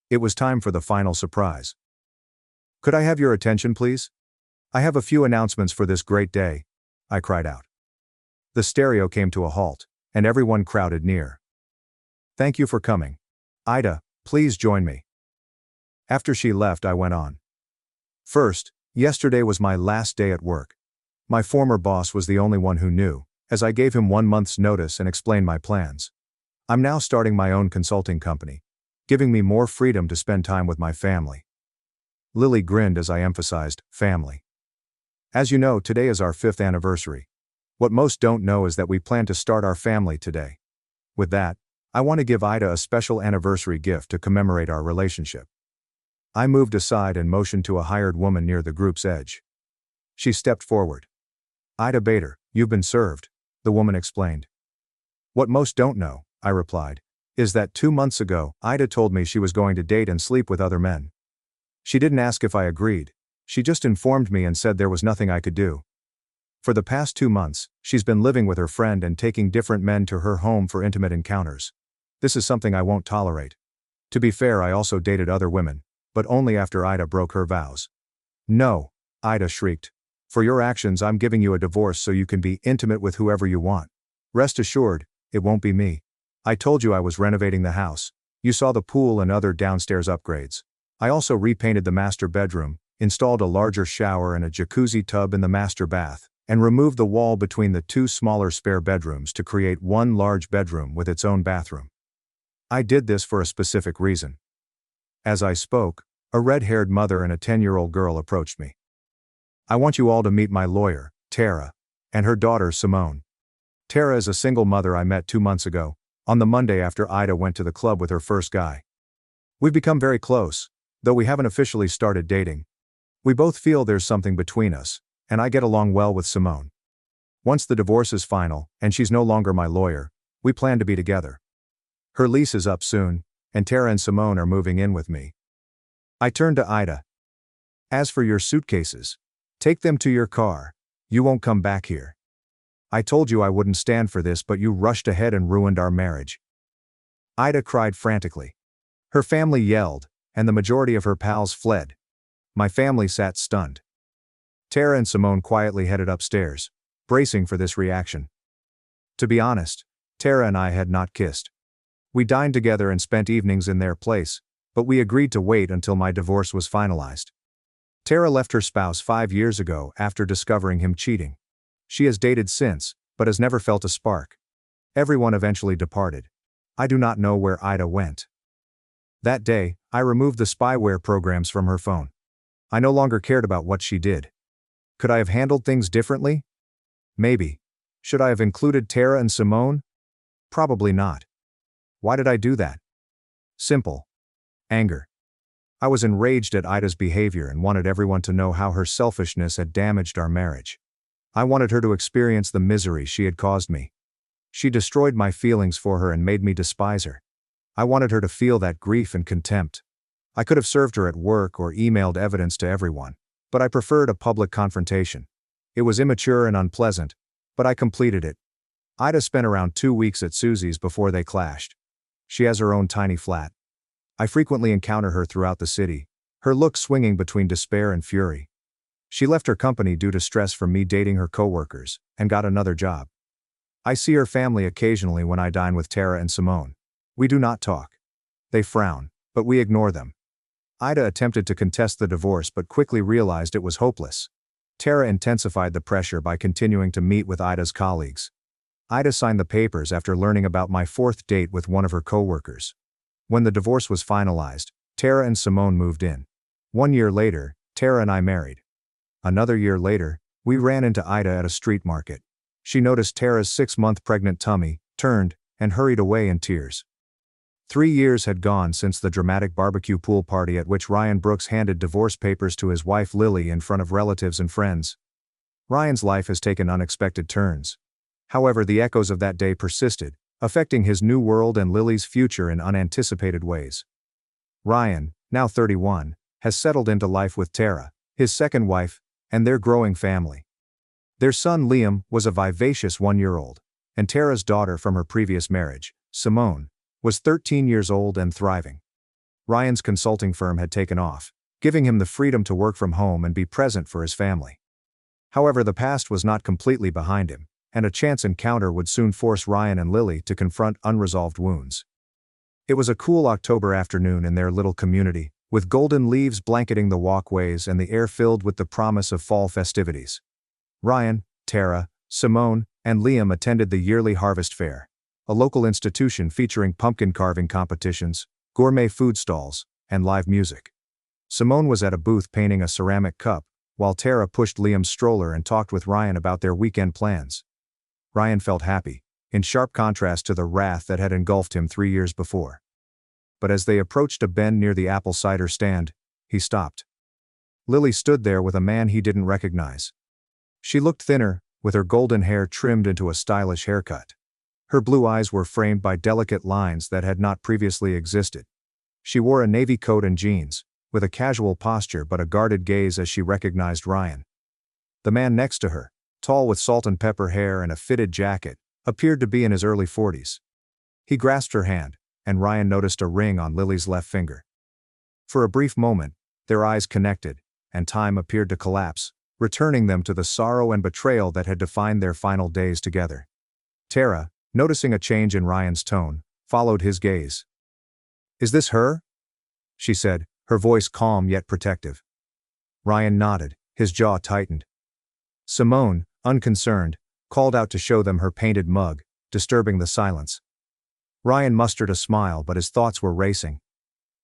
It was time for the final surprise. "Could I have your attention, please? I have a few announcements for this great day," I cried out. The stereo came to a halt, and everyone crowded near. "Thank you for coming. Aita, please join me." After she left, I went on. "First, yesterday was my last day at work. My former boss was the only one who knew, as I gave him 1 month's notice and explained my plans. I'm now starting my own consulting company, giving me more freedom to spend time with my family." Lily grinned as I emphasized, family. "As you know, today is our 5th anniversary. What most don't know is that we plan to start our family today. With that, I want to give Aita a special anniversary gift to commemorate our relationship." I moved aside and motioned to a hired woman near the group's edge. She stepped forward. "Aita Bader, you've been served," the woman explained. "What most don't know," I replied, "is that 2 months ago, Aita told me she was going to date and sleep with other men. She didn't ask if I agreed, she just informed me and said there was nothing I could do. For the past 2 months, she's been living with her friend and taking different men to her home for intimate encounters. This is something I won't tolerate. To be fair, I also dated other women, but only after Aita broke her vows." "No," Aita shrieked. "For your actions, I'm giving you a divorce so you can be intimate with whoever you want. Rest assured, it won't be me. I told you I was renovating the house. You saw the pool and other downstairs upgrades. I also repainted the master bedroom, installed a larger shower and a jacuzzi tub in the master bath, and removed the wall between the 2 smaller spare bedrooms to create 1 large bedroom with its own bathroom. I did this for a specific reason." As I spoke, a red-haired mother and a 10-year-old girl approached me. "I want you all to meet my lawyer, Tara, and her daughter, Simone. Tara is a single mother I met 2 months ago, on the Monday after Aita went to the club with her first guy. We've become very close, though we haven't officially started dating. We both feel there's something between us, and I get along well with Simone. Once the divorce is final, and she's no longer my lawyer, we plan to be together. Her lease is up soon, and Tara and Simone are moving in with me." I turned to Aita. "As for your suitcases, take them to your car. You won't come back here. I told you I wouldn't stand for this, but you rushed ahead and ruined our marriage." Aita cried frantically. Her family yelled, and the majority of her pals fled. My family sat stunned. Tara and Simone quietly headed upstairs, bracing for this reaction. To be honest, Tara and I had not kissed. We dined together and spent evenings in their place, but we agreed to wait until my divorce was finalized. Tara left her spouse 5 years ago after discovering him cheating. She has dated since, but has never felt a spark. Everyone eventually departed. I do not know where Aita went. That day, I removed the spyware programs from her phone. I no longer cared about what she did. Could I have handled things differently? Maybe. Should I have included Tara and Simone? Probably not. Why did I do that? Simple. Anger. I was enraged at Aita's behavior and wanted everyone to know how her selfishness had damaged our marriage. I wanted her to experience the misery she had caused me. She destroyed my feelings for her and made me despise her. I wanted her to feel that grief and contempt. I could have served her at work or emailed evidence to everyone, but I preferred a public confrontation. It was immature and unpleasant, but I completed it. Aita spent around 2 weeks at Susie's before they clashed. She has her own tiny flat. I frequently encounter her throughout the city, her look swinging between despair and fury. She left her company due to stress from me dating her coworkers, and got another job. I see her family occasionally when I dine with Tara and Simone. We do not talk. They frown, but we ignore them. Aita attempted to contest the divorce but quickly realized it was hopeless. Tara intensified the pressure by continuing to meet with Aita's colleagues. Aita signed the papers after learning about my 4th date with one of her coworkers. When the divorce was finalized, Tara and Simone moved in. 1 year later, Tara and I married. Another year later, we ran into Aita at a street market. She noticed Tara's 6-month pregnant tummy, turned, and hurried away in tears. 3 years had gone since the dramatic barbecue pool party at which Ryan Brooks handed divorce papers to his wife Lily in front of relatives and friends. Ryan's life has taken unexpected turns. However, the echoes of that day persisted, affecting his new world and Lily's future in unanticipated ways. Ryan, now 31, has settled into life with Tara, his second wife, and their growing family. Their son Liam was a vivacious 1-year-old, and Tara's daughter from her previous marriage, Simone, was 13 years old and thriving. Ryan's consulting firm had taken off, giving him the freedom to work from home and be present for his family. However, the past was not completely behind him, and a chance encounter would soon force Ryan and Lily to confront unresolved wounds. It was a cool October afternoon in their little community, with golden leaves blanketing the walkways and the air filled with the promise of fall festivities. Ryan, Tara, Simone, and Liam attended the yearly Harvest Fair, a local institution featuring pumpkin carving competitions, gourmet food stalls, and live music. Simone was at a booth painting a ceramic cup, while Tara pushed Liam's stroller and talked with Ryan about their weekend plans. Ryan felt happy, in sharp contrast to the wrath that had engulfed him 3 years before. But as they approached a bend near the apple cider stand, he stopped. Lily stood there with a man he didn't recognize. She looked thinner, with her golden hair trimmed into a stylish haircut. Her blue eyes were framed by delicate lines that had not previously existed. She wore a navy coat and jeans, with a casual posture but a guarded gaze as she recognized Ryan. The man next to her, tall with salt and pepper hair and a fitted jacket, appeared to be in his early 40s. He grasped her hand, and Ryan noticed a ring on Lily's left finger. For a brief moment, their eyes connected, and time appeared to collapse, returning them to the sorrow and betrayal that had defined their final days together. Tara, noticing a change in Ryan's tone, followed his gaze. "Is this her?" she said, her voice calm yet protective. Ryan nodded, his jaw tightened. Simone, unconcerned, called out to show them her painted mug, disturbing the silence. Ryan mustered a smile, but his thoughts were racing.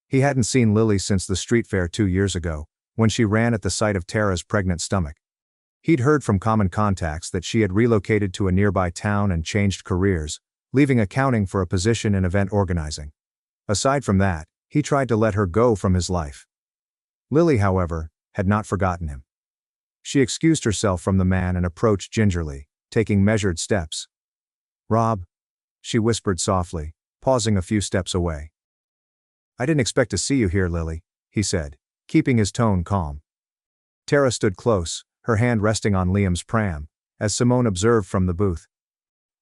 He hadn't seen Lily since the street fair 2 years ago, when she ran at the sight of Tara's pregnant stomach. He'd heard from common contacts that she had relocated to a nearby town and changed careers, leaving accounting for a position in event organizing. Aside from that, he tried to let her go from his life. Lily, however, had not forgotten him. She excused herself from the man and approached gingerly, taking measured steps. "Rob," she whispered softly, pausing a few steps away. "I didn't expect to see you here, Lily," he said, keeping his tone calm. Tara stood close, her hand resting on Liam's pram, as Simone observed from the booth.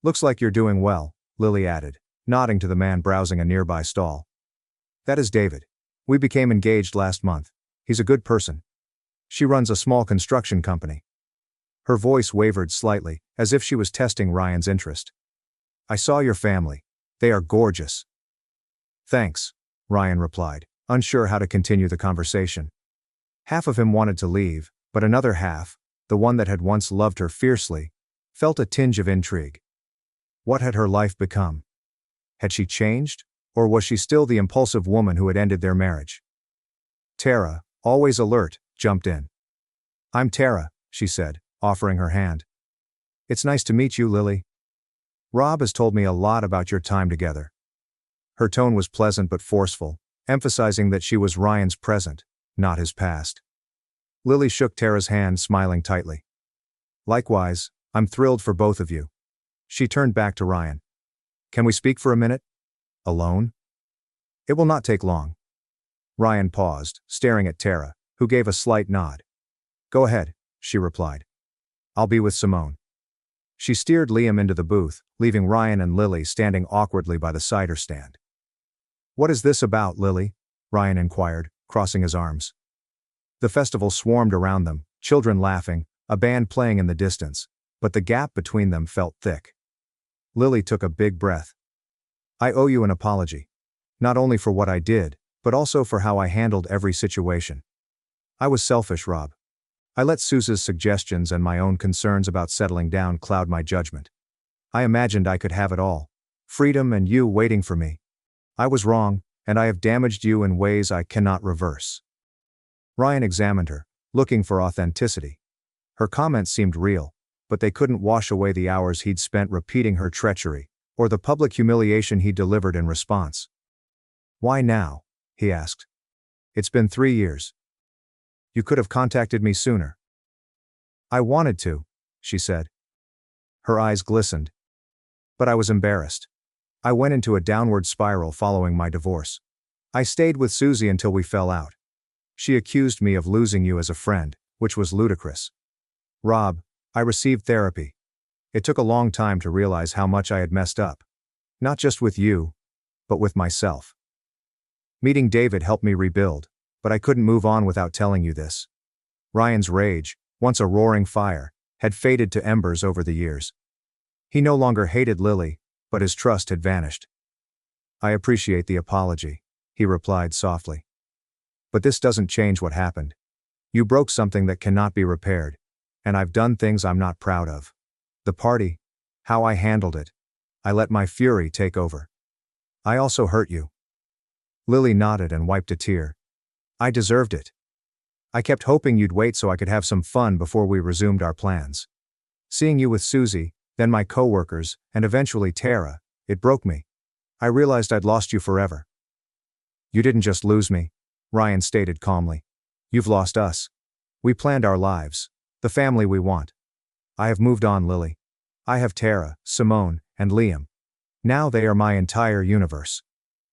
"Looks like you're doing well," Lily added, nodding to the man browsing a nearby stall. "That is David. We became engaged last month. He's a good person. She runs a small construction company." Her voice wavered slightly, as if she was testing Ryan's interest. "I saw your family. They are gorgeous." "Thanks," Ryan replied, unsure how to continue the conversation. Half of him wanted to leave, but another half, the one that had once loved her fiercely, felt a tinge of intrigue. What had her life become? Had she changed, or was she still the impulsive woman who had ended their marriage? Tara, always alert, jumped in. "I'm Tara," she said, offering her hand. "It's nice to meet you, Lily. Rob has told me a lot about your time together." Her tone was pleasant but forceful, emphasizing that she was Ryan's present, not his past. Lily shook Tara's hand, smiling tightly. "Likewise, I'm thrilled for both of you." She turned back to Ryan. "Can we speak for a minute? Alone?" "It will not take long." Ryan paused, staring at Tara, who gave a slight nod. "Go ahead," she replied. "I'll be with Simone." She steered Liam into the booth, leaving Ryan and Lily standing awkwardly by the cider stand. "What is this about, Lily?" Ryan inquired, crossing his arms. The festival swarmed around them, children laughing, a band playing in the distance, but the gap between them felt thick. Lily took a big breath. "I owe you an apology. Not only for what I did, but also for how I handled every situation. I was selfish, Rob. I let Suze's suggestions and my own concerns about settling down cloud my judgment. I imagined I could have it all. Freedom and you waiting for me. I was wrong, and I have damaged you in ways I cannot reverse." Ryan examined her, looking for authenticity. Her comments seemed real, but they couldn't wash away the hours he'd spent repeating her treachery, or the public humiliation he delivered in response. "Why now?" he asked. "It's been 3 years. You could have contacted me sooner." "I wanted to," she said. Her eyes glistened. "But I was embarrassed. I went into a downward spiral following my divorce. I stayed with Susie until we fell out. She accused me of losing you as a friend, which was ludicrous. Rob, I received therapy. It took a long time to realize how much I had messed up. Not just with you, but with myself. Meeting David helped me rebuild, but I couldn't move on without telling you this. Ryan's rage, once a roaring fire, had faded to embers over the years. He no longer hated Lily, but his trust had vanished. I appreciate the apology, he replied softly. But this doesn't change what happened. You broke something that cannot be repaired, and I've done things I'm not proud of. The party, how I handled it. I let my fury take over. I also hurt you. Lily nodded and wiped a tear. I deserved it. I kept hoping you'd wait so I could have some fun before we resumed our plans. Seeing you with Susie, then my coworkers, and eventually Tara, it broke me. I realized I'd lost you forever. You didn't just lose me, Ryan stated calmly. You've lost us. We planned our lives, the family we want. I have moved on, Lily. I have Tara, Simone, and Liam. Now they are my entire universe.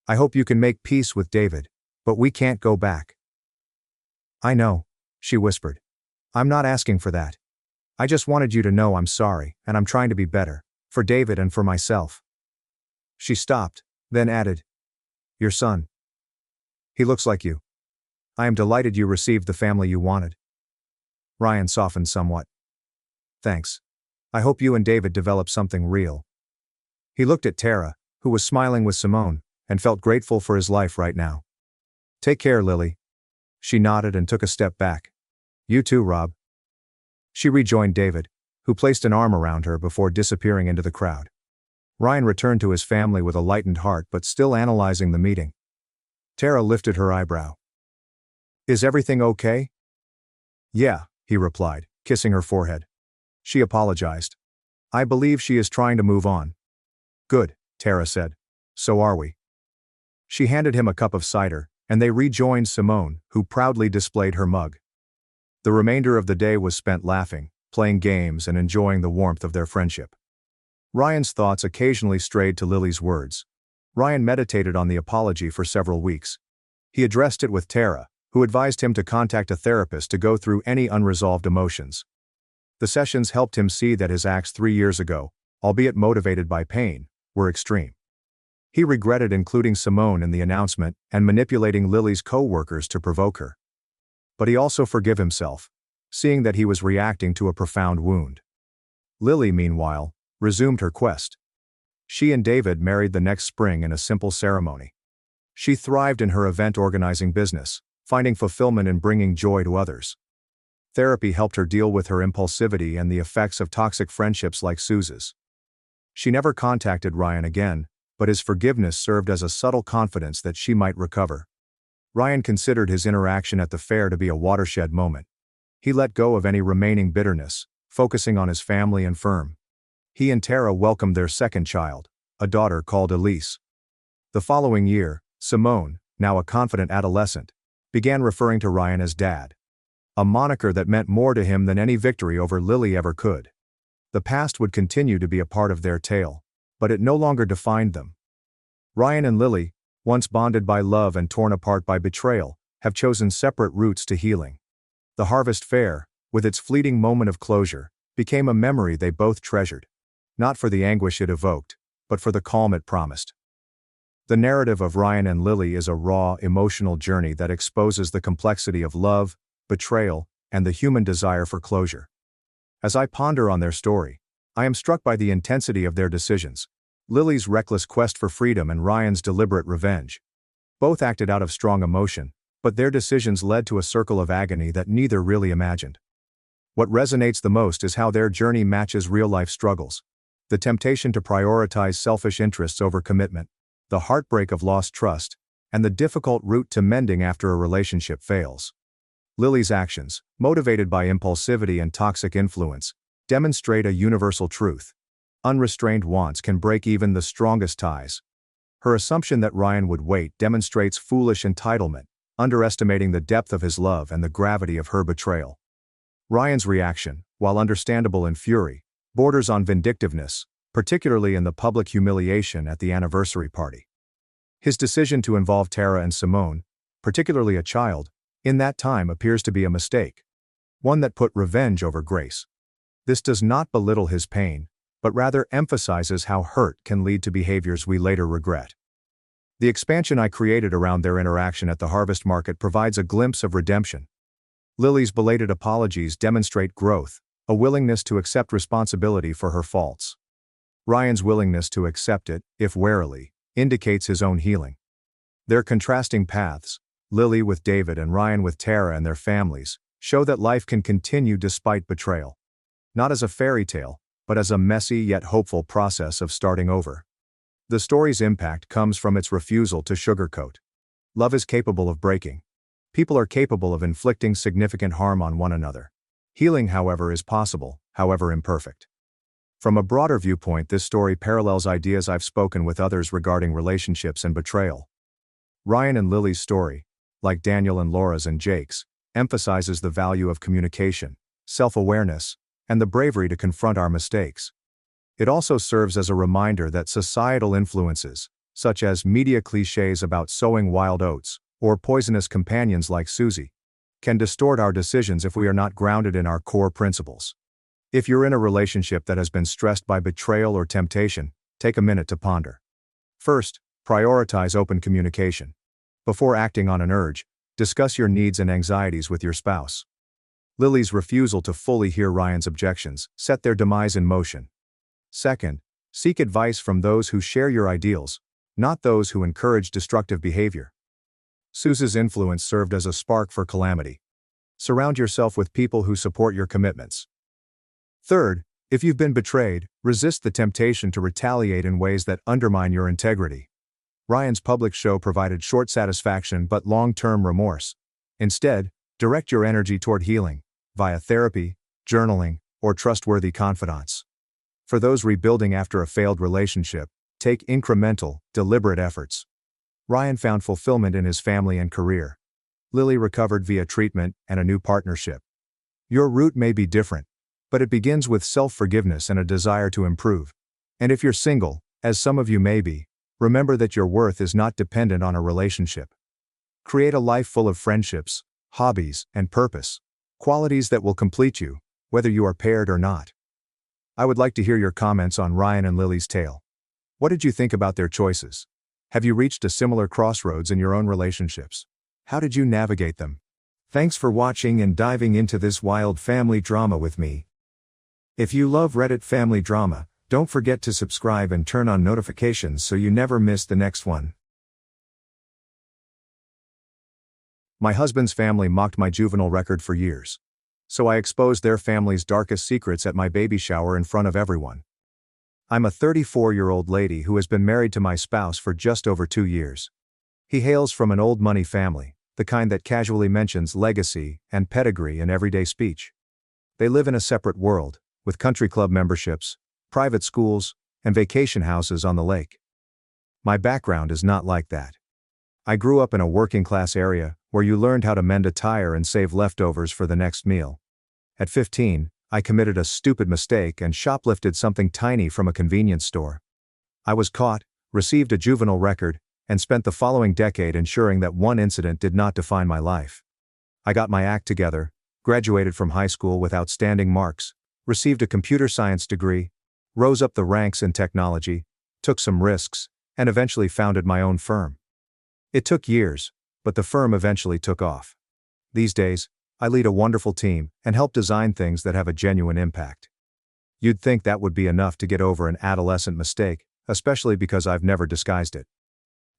I hope you can make peace with David, but we can't go back. I know, she whispered. I'm not asking for that. I just wanted you to know I'm sorry, and I'm trying to be better, for David and for myself. She stopped, then added, Your son. He looks like you. I am delighted you received the family you wanted. Ryan softened somewhat. Thanks. I hope you and David develop something real. He looked at Tara, who was smiling with Simone, and felt grateful for his life right now. Take care, Lily. She nodded and took a step back. You too, Rob. She rejoined David, who placed an arm around her before disappearing into the crowd. Ryan returned to his family with a lightened heart but still analyzing the meeting. Tara lifted her eyebrow. Is everything okay? Yeah, he replied, kissing her forehead. She apologized. I believe she is trying to move on. Good, Tara said. So are we. She handed him a cup of cider, and they rejoined Simone, who proudly displayed her mug. The remainder of the day was spent laughing, playing games and enjoying the warmth of their friendship. Ryan's thoughts occasionally strayed to Lily's words. Ryan meditated on the apology for several weeks. He addressed it with Tara, who advised him to contact a therapist to go through any unresolved emotions. The sessions helped him see that his acts 3 years ago, albeit motivated by pain, were extreme. He regretted including Simone in the announcement and manipulating Lily's co-workers to provoke her. But he also forgave himself, seeing that he was reacting to a profound wound. Lily, meanwhile, resumed her quest. She and David married the next spring in a simple ceremony. She thrived in her event organizing business, finding fulfillment in bringing joy to others. Therapy helped her deal with her impulsivity and the effects of toxic friendships like Suze's. She never contacted Ryan again, but his forgiveness served as a subtle confidence that she might recover. Ryan considered his interaction at the fair to be a watershed moment. He let go of any remaining bitterness, focusing on his family and firm. He and Tara welcomed their second child, a daughter called Elise. The following year, Simone, now a confident adolescent, began referring to Ryan as Dad. A moniker that meant more to him than any victory over Lily ever could. The past would continue to be a part of their tale, but it no longer defined them. Ryan and Lily, once bonded by love and torn apart by betrayal, have chosen separate routes to healing. The Harvest Fair, with its fleeting moment of closure, became a memory they both treasured. Not for the anguish it evoked, but for the calm it promised. The narrative of Ryan and Lily is a raw, emotional journey that exposes the complexity of love, betrayal, and the human desire for closure. As I ponder on their story, I am struck by the intensity of their decisions. Lily's reckless quest for freedom and Ryan's deliberate revenge. Both acted out of strong emotion, but their decisions led to a circle of agony that neither really imagined. What resonates the most is how their journey matches real-life struggles. The temptation to prioritize selfish interests over commitment, the heartbreak of lost trust, and the difficult route to mending after a relationship fails. Lily's actions, motivated by impulsivity and toxic influence, demonstrate a universal truth. Unrestrained wants can break even the strongest ties. Her assumption that Ryan would wait demonstrates foolish entitlement, underestimating the depth of his love and the gravity of her betrayal. Ryan's reaction, while understandable in fury, borders on vindictiveness, particularly in the public humiliation at the anniversary party. His decision to involve Tara and Simone, particularly a child, in that time appears to be a mistake. One that put revenge over grace. This does not belittle his pain, but rather emphasizes how hurt can lead to behaviors we later regret. The expansion I created around their interaction at the harvest market provides a glimpse of redemption. Lily's belated apologies demonstrate growth, a willingness to accept responsibility for her faults. Ryan's willingness to accept it, if warily, indicates his own healing. Their contrasting paths, Lily with David and Ryan with Tara and their families, show that life can continue despite betrayal. Not as a fairy tale, but as a messy yet hopeful process of starting over. The story's impact comes from its refusal to sugarcoat. Love is capable of breaking. People are capable of inflicting significant harm on one another. Healing, however, is possible, however imperfect. From a broader viewpoint, this story parallels ideas I've spoken with others regarding relationships and betrayal. Ryan and Lily's story, like Daniel and Laura's and Jake's, emphasizes the value of communication, self-awareness, and the bravery to confront our mistakes. It also serves as a reminder that societal influences, such as media cliches about sowing wild oats, or poisonous companions like Susie, can distort our decisions if we are not grounded in our core principles. If you're in a relationship that has been stressed by betrayal or temptation, take a minute to ponder. First, prioritize open communication. Before acting on an urge, discuss your needs and anxieties with your spouse. Lily's refusal to fully hear Ryan's objections set their demise in motion. Second, seek advice from those who share your ideals, not those who encourage destructive behavior. Susie's influence served as a spark for calamity. Surround yourself with people who support your commitments. Third, if you've been betrayed, resist the temptation to retaliate in ways that undermine your integrity. Ryan's public show provided short satisfaction but long-term remorse. Instead, direct your energy toward healing, via therapy, journaling, or trustworthy confidants. For those rebuilding after a failed relationship, take incremental, deliberate efforts. Ryan found fulfillment in his family and career. Lily recovered via treatment and a new partnership. Your route may be different, but it begins with self-forgiveness and a desire to improve. And if you're single, as some of you may be, remember that your worth is not dependent on a relationship. Create a life full of friendships, hobbies, and purpose, qualities that will complete you, whether you are paired or not. I would like to hear your comments on Ryan and Lily's tale. What did you think about their choices? Have you reached a similar crossroads in your own relationships? How did you navigate them? Thanks for watching and diving into this wild family drama with me. If you love Reddit family drama, don't forget to subscribe and turn on notifications so you never miss the next one. My husband's family mocked my juvenile record for years. So I exposed their family's darkest secrets at my baby shower in front of everyone. I'm a 34-year-old lady who has been married to my spouse for just over 2 years. He hails from an old money family, the kind that casually mentions legacy and pedigree in everyday speech. They live in a separate world, with country club memberships, private schools, and vacation houses on the lake. My background is not like that. I grew up in a working-class area, where you learned how to mend a tire and save leftovers for the next meal. At 15, I committed a stupid mistake and shoplifted something tiny from a convenience store. I was caught, received a juvenile record, and spent the following decade ensuring that one incident did not define my life. I got my act together, graduated from high school with outstanding marks, received a computer science degree, rose up the ranks in technology, took some risks, and eventually founded my own firm. It took years, but the firm eventually took off. These days, I lead a wonderful team and help design things that have a genuine impact. You'd think that would be enough to get over an adolescent mistake, especially because I've never disguised it.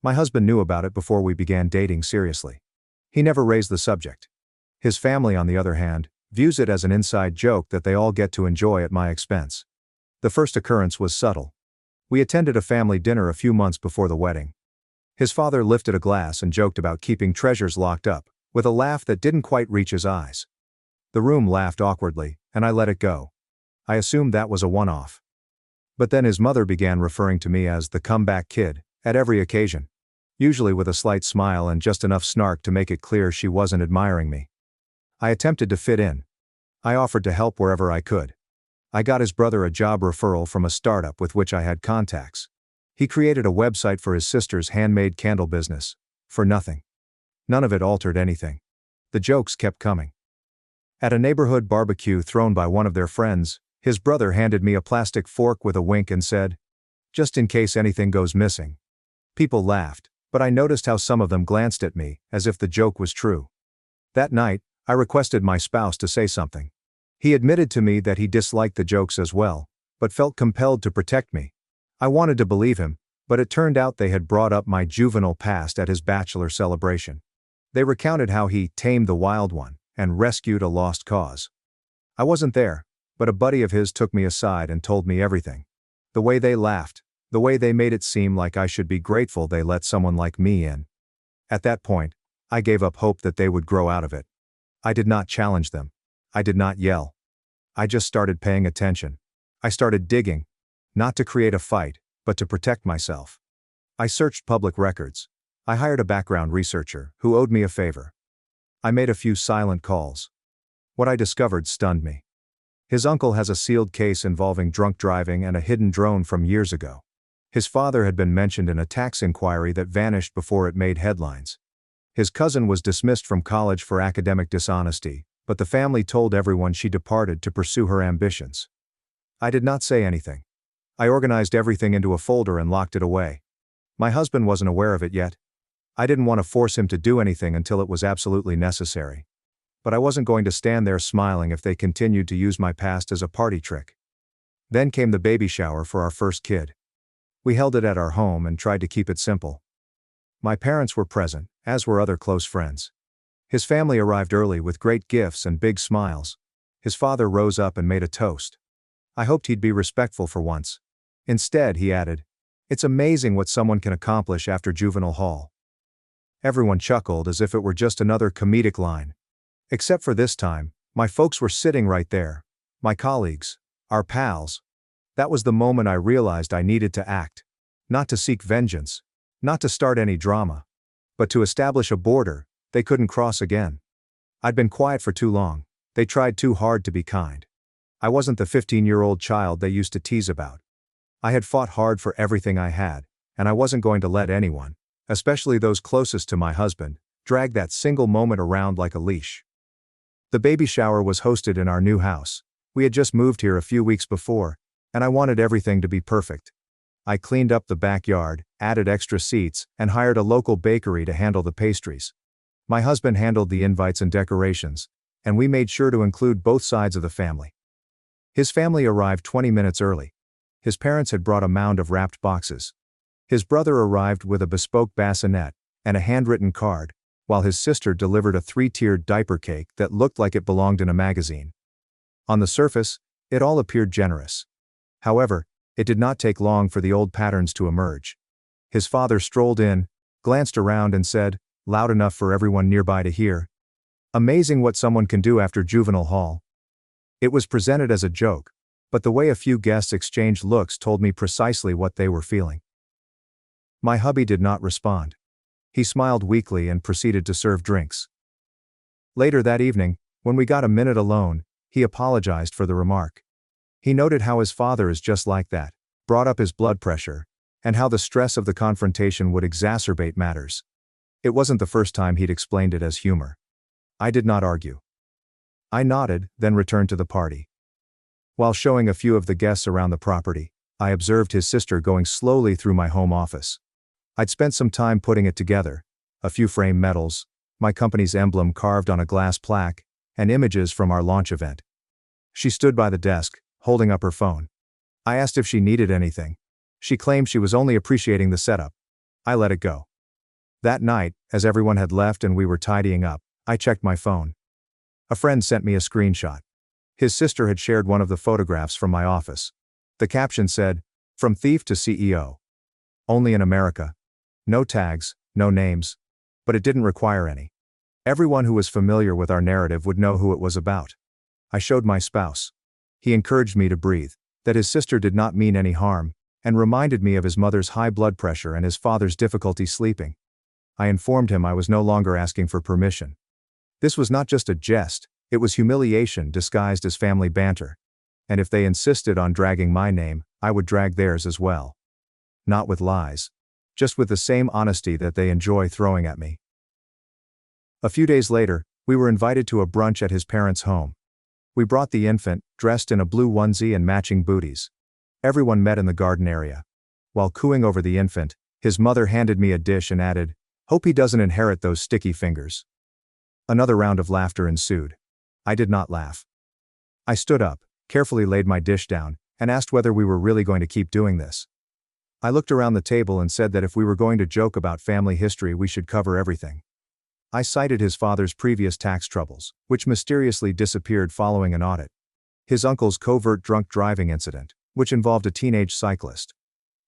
My husband knew about it before we began dating seriously. He never raised the subject. His family, on the other hand, views it as an inside joke that they all get to enjoy at my expense. The first occurrence was subtle. We attended a family dinner a few months before the wedding. His father lifted a glass and joked about keeping treasures locked up, with a laugh that didn't quite reach his eyes. The room laughed awkwardly, and I let it go. I assumed that was a one-off. But then his mother began referring to me as the comeback kid, at every occasion. Usually with a slight smile and just enough snark to make it clear she wasn't admiring me. I attempted to fit in. I offered to help wherever I could. I got his brother a job referral from a startup with which I had contacts. He created a website for his sister's handmade candle business, for nothing. None of it altered anything. The The jokes kept coming. At a neighborhood barbecue thrown by one of their friends, his brother handed me a plastic fork with a wink and said, "Just in case anything goes missing." People laughed, but I noticed how some of them glanced at me, as if the joke was true. That night, I requested my spouse to say something. He admitted to me that he disliked the jokes as well, but felt compelled to protect me. I wanted to believe him, but it turned out they had brought up my juvenile past at his bachelor celebration. They recounted how he tamed the wild one and rescued a lost cause. I wasn't there, but a buddy of his took me aside and told me everything. The way they laughed, the way they made it seem like I should be grateful they let someone like me in. At that point, I gave up hope that they would grow out of it. I did not challenge them. I did not yell. I just started paying attention. I started digging, not to create a fight, but to protect myself. I searched public records. I hired a background researcher who owed me a favor. I made a few silent calls. What I discovered stunned me. His uncle has a sealed case involving drunk driving and a hidden drone from years ago. His father had been mentioned in a tax inquiry that vanished before it made headlines. His cousin was dismissed from college for academic dishonesty, but the family told everyone she departed to pursue her ambitions. I did not say anything. I organized everything into a folder and locked it away. My husband wasn't aware of it yet. I didn't want to force him to do anything until it was absolutely necessary. But I wasn't going to stand there smiling if they continued to use my past as a party trick. Then came the baby shower for our first kid. We held it at our home and tried to keep it simple. My parents were present, as were other close friends. His family arrived early with great gifts and big smiles. His father rose up and made a toast. I hoped he'd be respectful for once. Instead, he added, "It's amazing what someone can accomplish after juvenile hall." Everyone chuckled as if it were just another comedic line. Except for this time, my folks were sitting right there. My colleagues, our pals. That was the moment I realized I needed to act. Not to seek vengeance. Not to start any drama. But to establish a border they couldn't cross again. I'd been quiet for too long. They tried too hard to be kind. I wasn't the 15-year-old child they used to tease about. I had fought hard for everything I had, and I wasn't going to let anyone, especially those closest to my husband, drag that single moment around like a leash. The baby shower was hosted in our new house. We had just moved here a few weeks before, and I wanted everything to be perfect. I cleaned up the backyard, added extra seats, and hired a local bakery to handle the pastries. My husband handled the invites and decorations, and we made sure to include both sides of the family. His family arrived 20 minutes early. His parents had brought a mound of wrapped boxes. His brother arrived with a bespoke bassinet and a handwritten card, while his sister delivered a 3-tiered diaper cake that looked like it belonged in a magazine. On the surface, it all appeared generous. However, it did not take long for the old patterns to emerge. His father strolled in, glanced around and said, loud enough for everyone nearby to hear, "Amazing what someone can do after juvenile hall." It was presented as a joke, but the way a few guests exchanged looks told me precisely what they were feeling. My hubby did not respond. He smiled weakly and proceeded to serve drinks. Later that evening, when we got a minute alone, he apologized for the remark. He noted how his father is just like that, brought up his blood pressure, and how the stress of the confrontation would exacerbate matters. It wasn't the first time he'd explained it as humor. I did not argue. I nodded, then returned to the party. While showing a few of the guests around the property, I observed his sister going slowly through my home office. I'd spent some time putting it together, a few framed medals, my company's emblem carved on a glass plaque, and images from our launch event. She stood by the desk, holding up her phone. I asked if she needed anything. She claimed she was only appreciating the setup. I let it go. That night, as everyone had left and we were tidying up, I checked my phone. A friend sent me a screenshot. His sister had shared one of the photographs from my office. The caption said, "From thief to CEO. Only in America." No tags, no names. But it didn't require any. Everyone who was familiar with our narrative would know who it was about. I showed my spouse. He encouraged me to breathe, that his sister did not mean any harm, and reminded me of his mother's high blood pressure and his father's difficulty sleeping. I informed him I was no longer asking for permission. This was not just a jest, it was humiliation disguised as family banter. And if they insisted on dragging my name, I would drag theirs as well. Not with lies. Just with the same honesty that they enjoy throwing at me. A few days later, We were invited to a brunch at his parents' home. We brought the infant, dressed in a blue onesie and matching booties. Everyone met in the garden area. While cooing over the infant, his mother handed me a dish and added, "Hope he doesn't inherit those sticky fingers." Another round of laughter ensued. I did not laugh. I stood up, carefully laid my dish down, and asked whether we were really going to keep doing this. I looked around the table and said that if we were going to joke about family history, we should cover everything. I cited his father's previous tax troubles, which mysteriously disappeared following an audit. His uncle's covert drunk driving incident, which involved a teenage cyclist.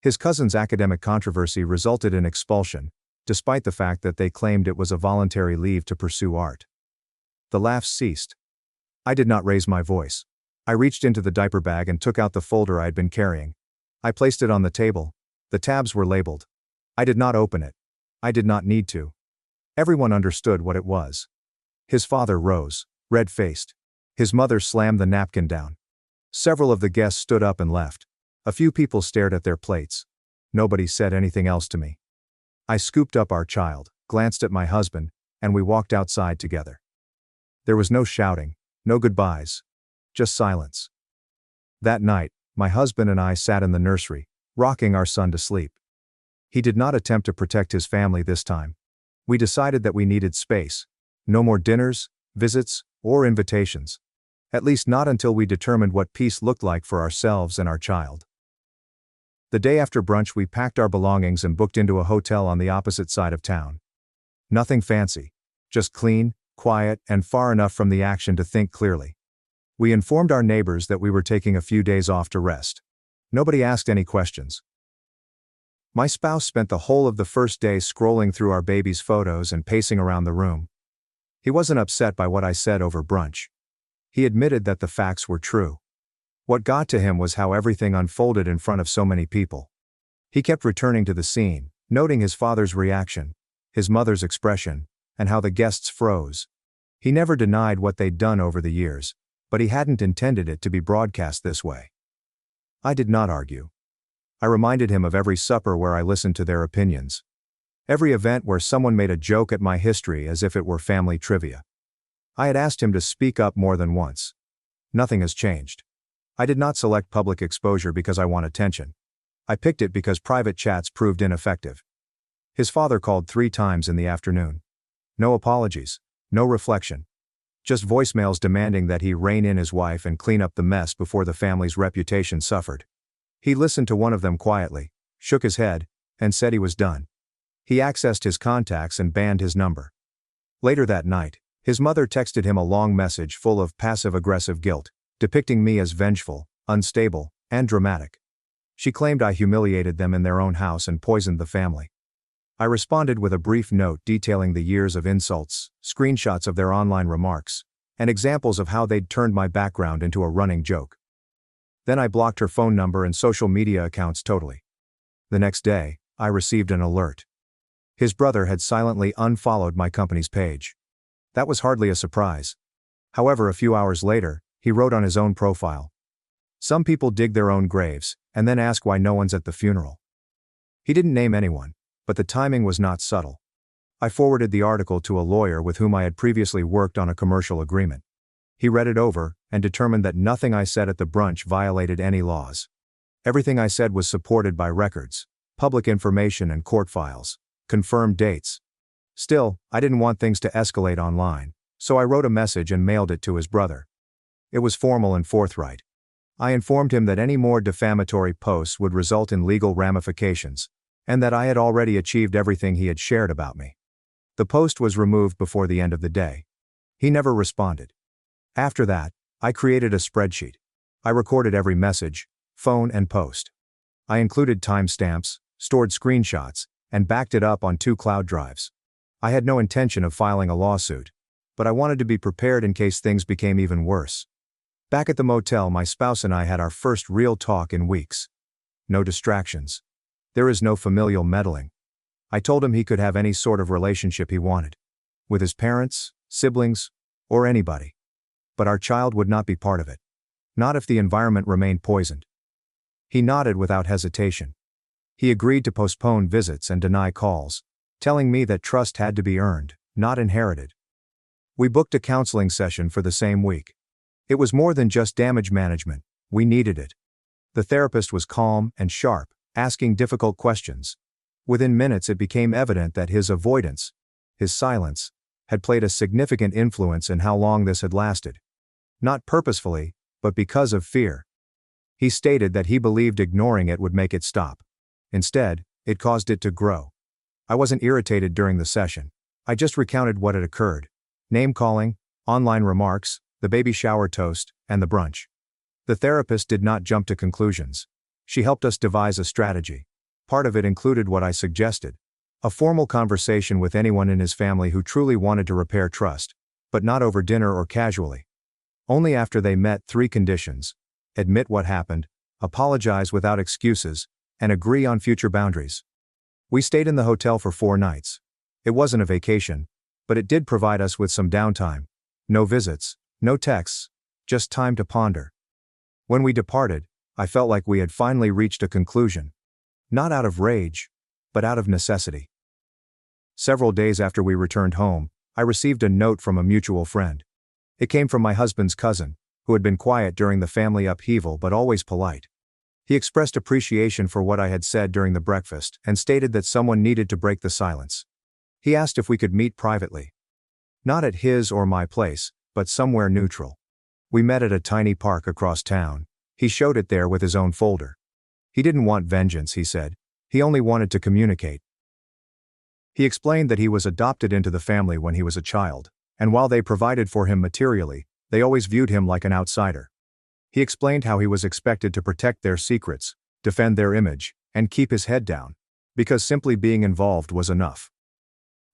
His cousin's academic controversy resulted in expulsion, despite the fact that they claimed it was a voluntary leave to pursue art. The laughs ceased. I did not raise my voice. I reached into the diaper bag and took out the folder I had been carrying. I placed it on the table. The tabs were labeled. I did not open it. I did not need to. Everyone understood what it was. His father rose, red-faced. His mother slammed the napkin down. Several of the guests stood up and left. A few people stared at their plates. Nobody said anything else to me. I scooped up our child, glanced at my husband, and we walked outside together. There was no shouting, no goodbyes, just silence. That night, my husband and I sat in the nursery, rocking our son to sleep. He did not attempt to protect his family this time. We decided that we needed space. No more dinners, visits, or invitations. At least not until we determined what peace looked like for ourselves and our child. The day after brunch, we packed our belongings and booked into a hotel on the opposite side of town. Nothing fancy. Just clean, quiet, and far enough from the action to think clearly. We informed our neighbors that we were taking a few days off to rest. Nobody asked any questions. My spouse spent the whole of the first day scrolling through our baby's photos and pacing around the room. He wasn't upset by what I said over brunch. He admitted that the facts were true. What got to him was how everything unfolded in front of so many people. He kept returning to the scene, noting his father's reaction, his mother's expression, and how the guests froze. He never denied what they'd done over the years, but he hadn't intended it to be broadcast this way. I did not argue. I reminded him of every supper where I listened to their opinions. Every event where someone made a joke at my history as if it were family trivia. I had asked him to speak up more than once. Nothing has changed. I did not select public exposure because I want attention. I picked it because private chats proved ineffective. His father called 3 times in the afternoon. No apologies, no reflection. Just voicemails demanding that he rein in his wife and clean up the mess before the family's reputation suffered. He listened to one of them quietly, shook his head, and said he was done. He accessed his contacts and banned his number. Later that night, his mother texted him a long message full of passive-aggressive guilt, depicting me as vengeful, unstable, and dramatic. She claimed I humiliated them in their own house and poisoned the family. I responded with a brief note detailing the years of insults, screenshots of their online remarks, and examples of how they'd turned my background into a running joke. Then I blocked her phone number and social media accounts totally. The next day, I received an alert. His brother had silently unfollowed my company's page. That was hardly a surprise. However, a few hours later, he wrote on his own profile, "Some people dig their own graves, and then ask why no one's at the funeral." He didn't name anyone, but the timing was not subtle. I forwarded the article to a lawyer with whom I had previously worked on a commercial agreement. He read it over, and determined that nothing I said at the brunch violated any laws. Everything I said was supported by records, public information and court files, confirmed dates. Still, I didn't want things to escalate online, so I wrote a message and mailed it to his brother. It was formal and forthright. I informed him that any more defamatory posts would result in legal ramifications, and that I had already achieved everything he had shared about me. The post was removed before the end of the day. He never responded. After that, I created a spreadsheet. I recorded every message, phone and post. I included timestamps, stored screenshots, and backed it up on 2 cloud drives. I had no intention of filing a lawsuit, but I wanted to be prepared in case things became even worse. Back at the motel, my spouse and I had our first real talk in weeks. No distractions. There is no familial meddling. I told him he could have any sort of relationship he wanted. With his parents, siblings, or anybody. But our child would not be part of it. Not if the environment remained poisoned. He nodded without hesitation. He agreed to postpone visits and deny calls, telling me that trust had to be earned, not inherited. We booked a counseling session for the same week. It was more than just damage management, we needed it. The therapist was calm and sharp, asking difficult questions. Within minutes it became evident that his avoidance, his silence, had played a significant influence in how long this had lasted. Not purposefully, but because of fear. He stated that he believed ignoring it would make it stop. Instead, it caused it to grow. I wasn't irritated during the session. I just recounted what had occurred. Name-calling, online remarks, the baby shower toast, and the brunch. The therapist did not jump to conclusions. She helped us devise a strategy. Part of it included what I suggested. A formal conversation with anyone in his family who truly wanted to repair trust, but not over dinner or casually. Only after they met 3 conditions: admit what happened, apologize without excuses, and agree on future boundaries. We stayed in the hotel for 4 nights. It wasn't a vacation, but it did provide us with some downtime. No visits, no texts, just time to ponder. When we departed, I felt like we had finally reached a conclusion. Not out of rage, but out of necessity. Several days after we returned home, I received a note from a mutual friend. It came from my husband's cousin, who had been quiet during the family upheaval but always polite. He expressed appreciation for what I had said during the breakfast and stated that someone needed to break the silence. He asked if we could meet privately. Not at his or my place, but somewhere neutral. We met at a tiny park across town. He showed it there with his own folder. He didn't want vengeance, he said. He only wanted to communicate. He explained that he was adopted into the family when he was a child, and while they provided for him materially, they always viewed him like an outsider. He explained how he was expected to protect their secrets, defend their image, and keep his head down, because simply being involved was enough.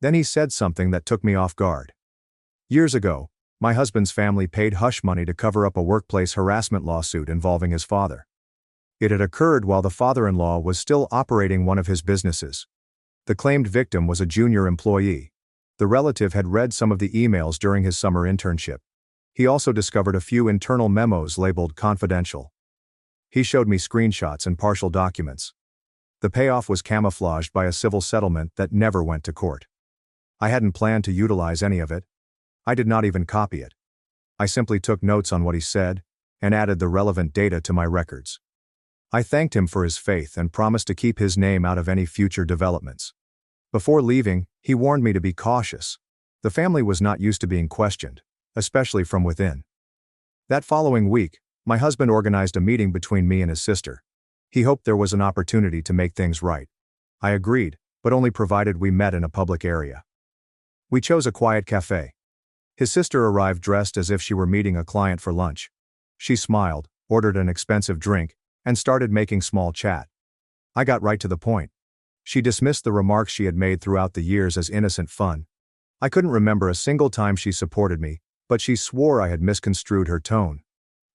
Then he said something that took me off guard. Years ago, my husband's family paid hush money to cover up a workplace harassment lawsuit involving his father. It had occurred while the father-in-law was still operating one of his businesses. The claimed victim was a junior employee. The relative had read some of the emails during his summer internship. He also discovered a few internal memos labeled confidential. He showed me screenshots and partial documents. The payoff was camouflaged by a civil settlement that never went to court. I hadn't planned to utilize any of it. I did not even copy it. I simply took notes on what he said and added the relevant data to my records. I thanked him for his faith and promised to keep his name out of any future developments. Before leaving, he warned me to be cautious. The family was not used to being questioned, especially from within. That following week, my husband organized a meeting between me and his sister. He hoped there was an opportunity to make things right. I agreed, but only provided we met in a public area. We chose a quiet cafe. His sister arrived dressed as if she were meeting a client for lunch. She smiled, ordered an expensive drink, and started making small chat. I got right to the point. She dismissed the remarks she had made throughout the years as innocent fun. I couldn't remember a single time she supported me, but she swore I had misconstrued her tone.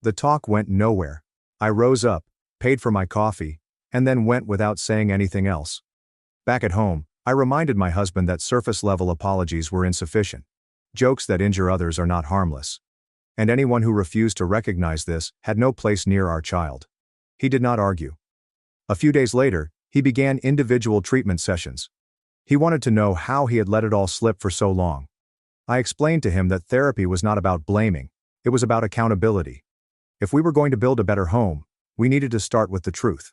The talk went nowhere. I rose up, paid for my coffee, and then went without saying anything else. Back at home, I reminded my husband that surface-level apologies were insufficient. Jokes that injure others are not harmless. And anyone who refused to recognize this had no place near our child. He did not argue. A few days later, he began individual treatment sessions. He wanted to know how he had let it all slip for so long. I explained to him that therapy was not about blaming, it was about accountability. If we were going to build a better home, we needed to start with the truth.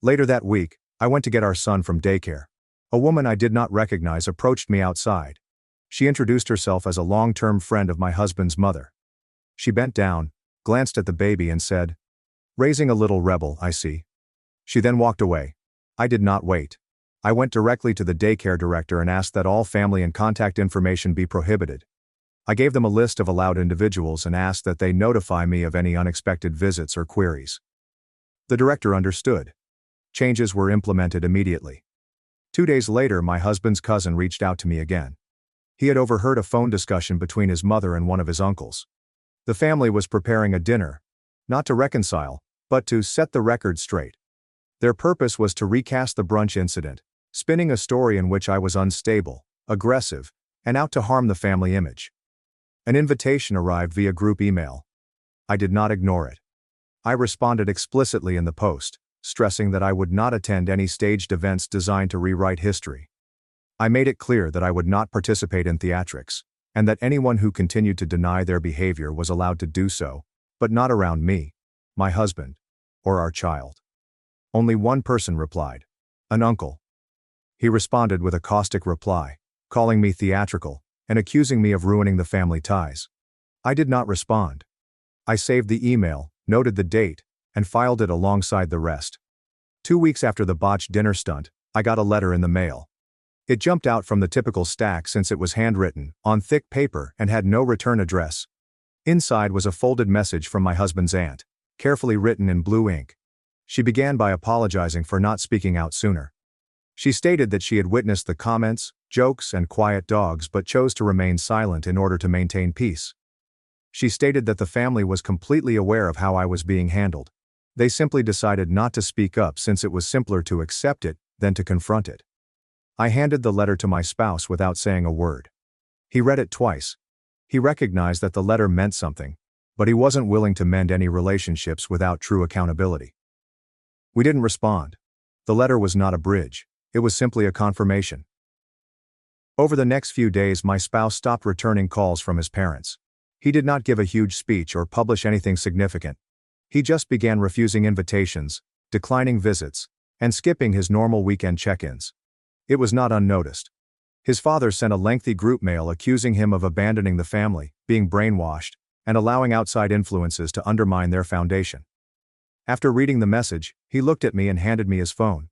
Later that week, I went to get our son from daycare. A woman I did not recognize approached me outside. She introduced herself as a long-term friend of my husband's mother. She bent down, glanced at the baby and said, "Raising a little rebel, I see." She then walked away. I did not wait. I went directly to the daycare director and asked that all family and contact information be prohibited. I gave them a list of allowed individuals and asked that they notify me of any unexpected visits or queries. The director understood. Changes were implemented immediately. 2 days later, my husband's cousin reached out to me again. He had overheard a phone discussion between his mother and one of his uncles. The family was preparing a dinner, not to reconcile, but to set the record straight. Their purpose was to recast the brunch incident, spinning a story in which I was unstable, aggressive, and out to harm the family image. An invitation arrived via group email. I did not ignore it. I responded explicitly in the post, stressing that I would not attend any staged events designed to rewrite history. I made it clear that I would not participate in theatrics, and that anyone who continued to deny their behavior was allowed to do so, but not around me, my husband, or our child. Only one person replied. An uncle. He responded with a caustic reply, calling me theatrical, and accusing me of ruining the family ties. I did not respond. I saved the email, noted the date, and filed it alongside the rest. 2 weeks after the botched dinner stunt, I got a letter in the mail. It jumped out from the typical stack since it was handwritten, on thick paper, and had no return address. Inside was a folded message from my husband's aunt, carefully written in blue ink. She began by apologizing for not speaking out sooner. She stated that she had witnessed the comments, jokes, and quiet dogs but chose to remain silent in order to maintain peace. She stated that the family was completely aware of how I was being handled. They simply decided not to speak up since it was simpler to accept it than to confront it. I handed the letter to my spouse without saying a word. He read it twice. He recognized that the letter meant something, but he wasn't willing to mend any relationships without true accountability. We didn't respond. The letter was not a bridge, it was simply a confirmation. Over the next few days, my spouse stopped returning calls from his parents. He did not give a huge speech or publish anything significant. He just began refusing invitations, declining visits, and skipping his normal weekend check-ins. It was not unnoticed. His father sent a lengthy group mail accusing him of abandoning the family, being brainwashed, and allowing outside influences to undermine their foundation. After reading the message, he looked at me and handed me his phone.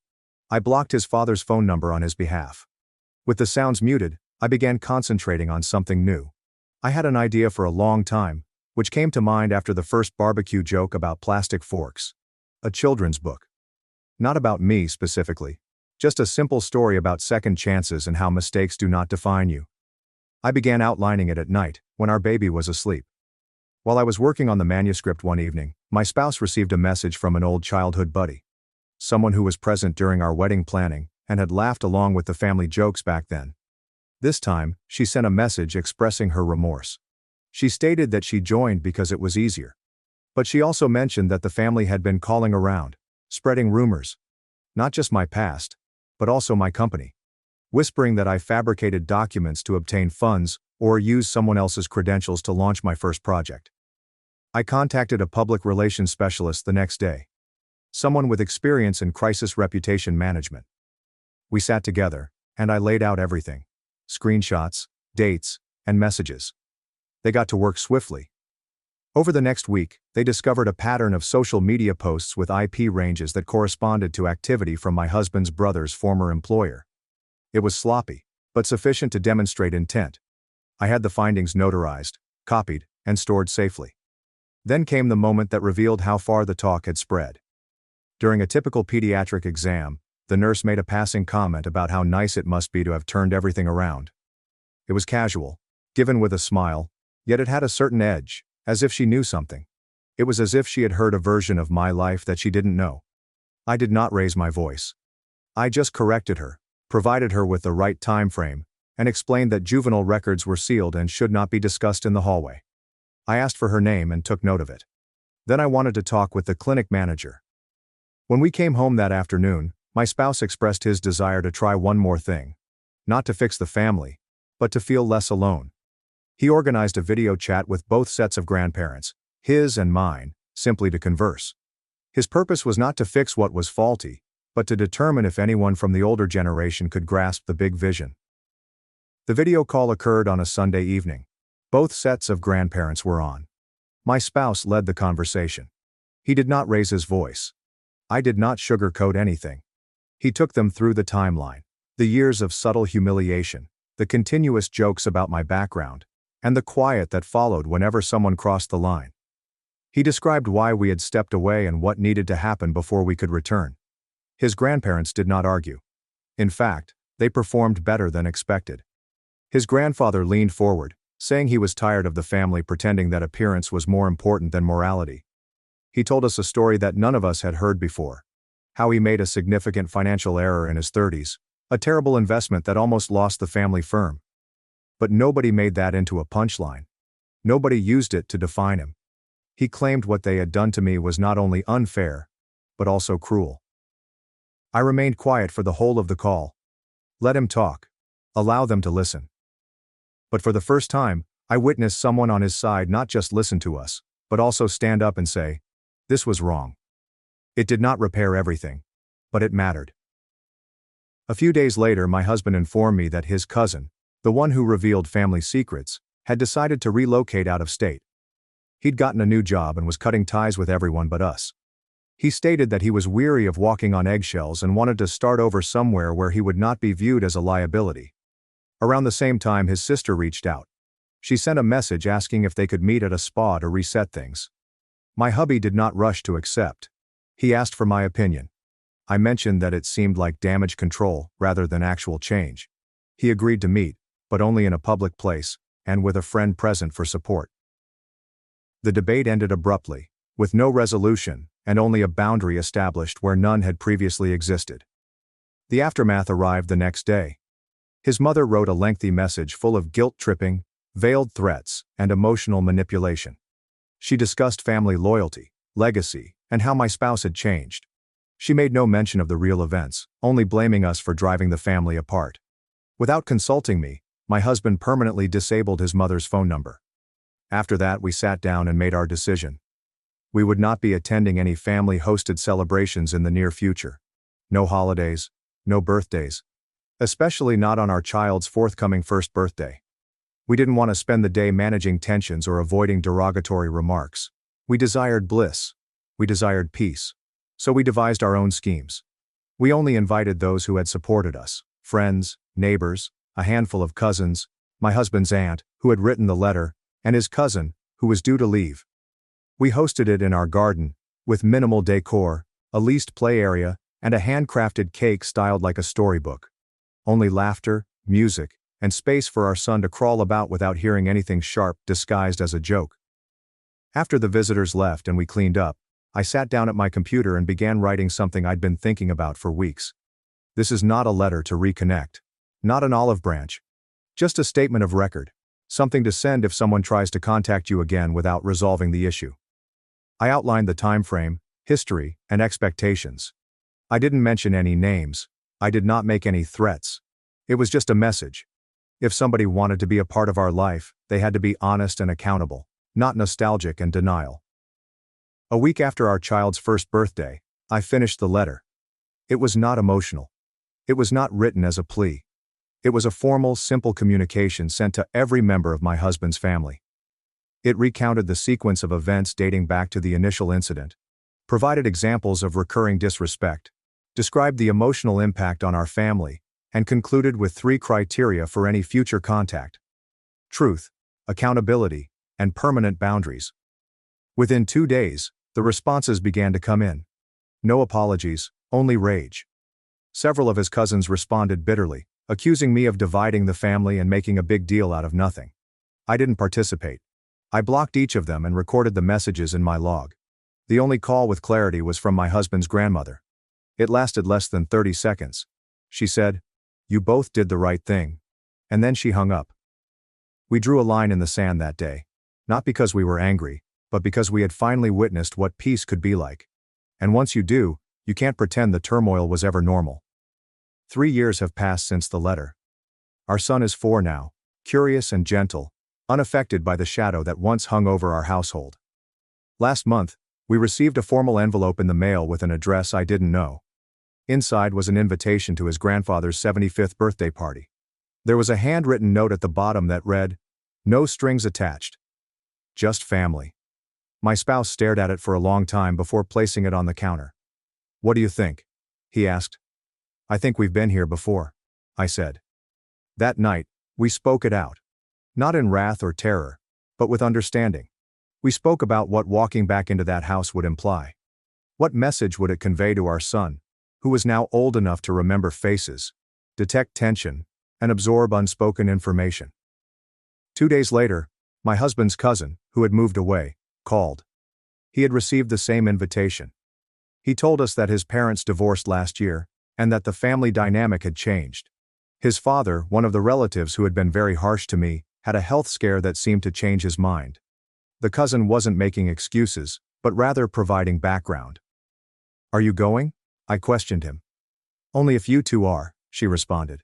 I blocked his father's phone number on his behalf. With the sounds muted, I began concentrating on something new. I had an idea for a long time, which came to mind after the first barbecue joke about plastic forks. A children's book. Not about me specifically. Just a simple story about second chances and how mistakes do not define you. I began outlining it at night, when our baby was asleep. While I was working on the manuscript one evening, my spouse received a message from an old childhood buddy. Someone who was present during our wedding planning, and had laughed along with the family jokes back then. This time, she sent a message expressing her remorse. She stated that she joined because it was easier. But she also mentioned that the family had been calling around, spreading rumors. Not just my past, but also my company. Whispering that I fabricated documents to obtain funds, or used someone else's credentials to launch my first project. I contacted a public relations specialist the next day. Someone with experience in crisis reputation management. We sat together, and I laid out everything. Screenshots, dates, and messages. They got to work swiftly. Over the next week, they discovered a pattern of social media posts with IP ranges that corresponded to activity from my husband's brother's former employer. It was sloppy, but sufficient to demonstrate intent. I had the findings notarized, copied, and stored safely. Then came the moment that revealed how far the talk had spread. During a typical pediatric exam, the nurse made a passing comment about how nice it must be to have turned everything around. It was casual, given with a smile, yet it had a certain edge, as if she knew something. It was as if she had heard a version of my life that she didn't know. I did not raise my voice. I just corrected her, provided her with the right time frame, and explained that juvenile records were sealed and should not be discussed in the hallway. I asked for her name and took note of it. Then I wanted to talk with the clinic manager. When we came home that afternoon, my spouse expressed his desire to try one more thing. Not to fix the family, but to feel less alone. He organized a video chat with both sets of grandparents, his and mine, simply to converse. His purpose was not to fix what was faulty, but to determine if anyone from the older generation could grasp the big vision. The video call occurred on a Sunday evening. Both sets of grandparents were on. My spouse led the conversation. He did not raise his voice. I did not sugarcoat anything. He took them through the timeline, the years of subtle humiliation, the continuous jokes about my background, and the quiet that followed whenever someone crossed the line. He described why we had stepped away and what needed to happen before we could return. His grandparents did not argue. In fact, they performed better than expected. His grandfather leaned forward, saying he was tired of the family pretending that appearance was more important than morality. He told us a story that none of us had heard before. How he made a significant financial error in his 30s, a terrible investment that almost lost the family firm. But nobody made that into a punchline. Nobody used it to define him. He claimed what they had done to me was not only unfair, but also cruel. I remained quiet for the whole of the call. Let him talk. Allow them to listen. But for the first time, I witnessed someone on his side not just listen to us, but also stand up and say, "This was wrong." It did not repair everything, but it mattered. A few days later, my husband informed me that his cousin, the one who revealed family secrets, had decided to relocate out of state. He'd gotten a new job and was cutting ties with everyone but us. He stated that he was weary of walking on eggshells and wanted to start over somewhere where he would not be viewed as a liability. Around the same time, his sister reached out. She sent a message asking if they could meet at a spa to reset things. My hubby did not rush to accept. He asked for my opinion. I mentioned that it seemed like damage control rather than actual change. He agreed to meet, but only in a public place, and with a friend present for support. The debate ended abruptly, with no resolution, and only a boundary established where none had previously existed. The aftermath arrived the next day. His mother wrote a lengthy message full of guilt-tripping, veiled threats, and emotional manipulation. She discussed family loyalty, legacy, and how my spouse had changed. She made no mention of the real events, only blaming us for driving the family apart. Without consulting me, my husband permanently disabled his mother's phone number. After that, we sat down and made our decision. We would not be attending any family-hosted celebrations in the near future. No holidays, no birthdays. Especially not on our child's forthcoming first birthday. We didn't want to spend the day managing tensions or avoiding derogatory remarks. We desired bliss. We desired peace. So we devised our own schemes. We only invited those who had supported us, friends, neighbors, a handful of cousins, my husband's aunt, who had written the letter, and his cousin, who was due to leave. We hosted it in our garden, with minimal decor, a leased play area, and a handcrafted cake styled like a storybook. Only laughter, music, and space for our son to crawl about without hearing anything sharp disguised as a joke. After the visitors left and we cleaned up, I sat down at my computer and began writing something I'd been thinking about for weeks. This is not a letter to reconnect. Not an olive branch. Just a statement of record. Something to send if someone tries to contact you again without resolving the issue. I outlined the time frame, history, and expectations. I didn't mention any names. I did not make any threats. It was just a message. If somebody wanted to be a part of our life, they had to be honest and accountable, not nostalgic and denial. A week after our child's first birthday, I finished the letter. It was not emotional. It was not written as a plea. It was a formal, simple communication sent to every member of my husband's family. It recounted the sequence of events dating back to the initial incident, provided examples of recurring disrespect, described the emotional impact on our family, and concluded with 3 criteria for any future contact: truth, accountability, and permanent boundaries. Within 2 days, the responses began to come in. No apologies, only rage. Several of his cousins responded bitterly, accusing me of dividing the family and making a big deal out of nothing. I didn't participate. I blocked each of them and recorded the messages in my log. The only call with clarity was from my husband's grandmother. It lasted less than 30 seconds. She said, "You both did the right thing." And then she hung up. We drew a line in the sand that day, not because we were angry, but because we had finally witnessed what peace could be like. And once you do, you can't pretend the turmoil was ever normal. 3 years have passed since the letter. Our son is 4 now, curious and gentle, unaffected by the shadow that once hung over our household. Last month, we received a formal envelope in the mail with an address I didn't know. Inside was an invitation to his grandfather's 75th birthday party. There was a handwritten note at the bottom that read, "No strings attached. Just family." My spouse stared at it for a long time before placing it on the counter. "What do you think?" he asked. "I think we've been here before," I said. That night, we spoke it out. Not in wrath or terror, but with understanding. We spoke about what walking back into that house would imply. What message would it convey to our son, who was now old enough to remember faces, detect tension, and absorb unspoken information. 2 days later, my husband's cousin, who had moved away, called. He had received the same invitation. He told us that his parents divorced last year, and that the family dynamic had changed. His father, one of the relatives who had been very harsh to me, had a health scare that seemed to change his mind. The cousin wasn't making excuses, but rather providing background. "Are you going?" I questioned him. "Only if you two are," she responded.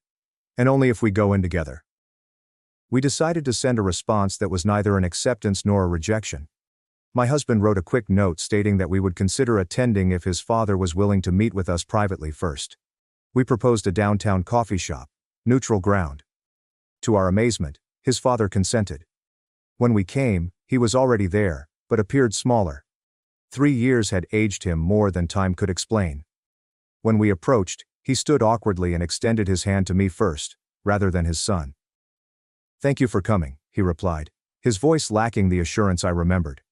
"And only if we go in together." We decided to send a response that was neither an acceptance nor a rejection. My husband wrote a quick note stating that we would consider attending if his father was willing to meet with us privately first. We proposed a downtown coffee shop, neutral ground. To our amazement, his father consented. When we came, he was already there, but appeared smaller. 3 years had aged him more than time could explain. When we approached, he stood awkwardly and extended his hand to me first, rather than his son. "Thank you for coming," he replied, his voice lacking the assurance I remembered.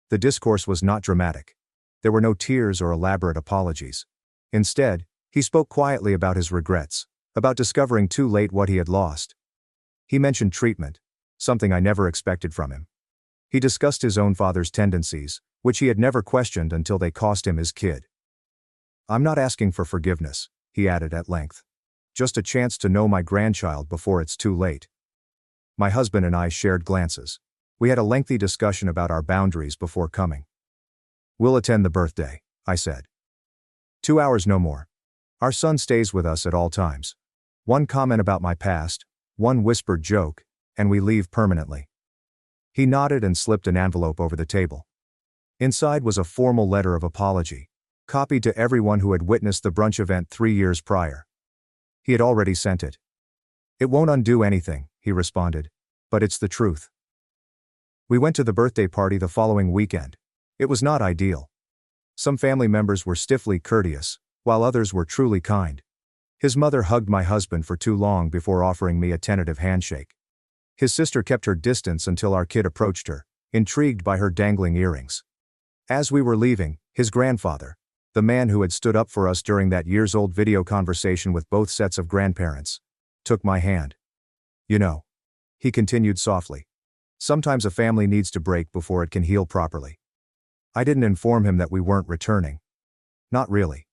The discourse was not dramatic. There were no tears or elaborate apologies. Instead, he spoke quietly about his regrets, about discovering too late what he had lost. He mentioned treatment, something I never expected from him. He discussed his own father's tendencies, which he had never questioned until they cost him his kid. "I'm not asking for forgiveness," he added at length. "Just a chance to know my grandchild before it's too late." My husband and I shared glances. We had a lengthy discussion about our boundaries before coming. "We'll attend the birthday," I said. 2 hours no more. Our son stays with us at all times. One comment about my past, one whispered joke, and we leave permanently. He nodded and slipped an envelope over the table. Inside was a formal letter of apology, copied to everyone who had witnessed the brunch event 3 years prior. He had already sent it. "It won't undo anything," he responded, "but it's the truth." We went to the birthday party the following weekend. It was not ideal. Some family members were stiffly courteous, while others were truly kind. His mother hugged my husband for too long before offering me a tentative handshake. His sister kept her distance until our kid approached her, intrigued by her dangling earrings. As we were leaving, his grandfather, the man who had stood up for us during that years-old video conversation with both sets of grandparents, took my hand. "You know," he continued softly, "sometimes a family needs to break before it can heal properly." I didn't inform him that we weren't returning. Not really.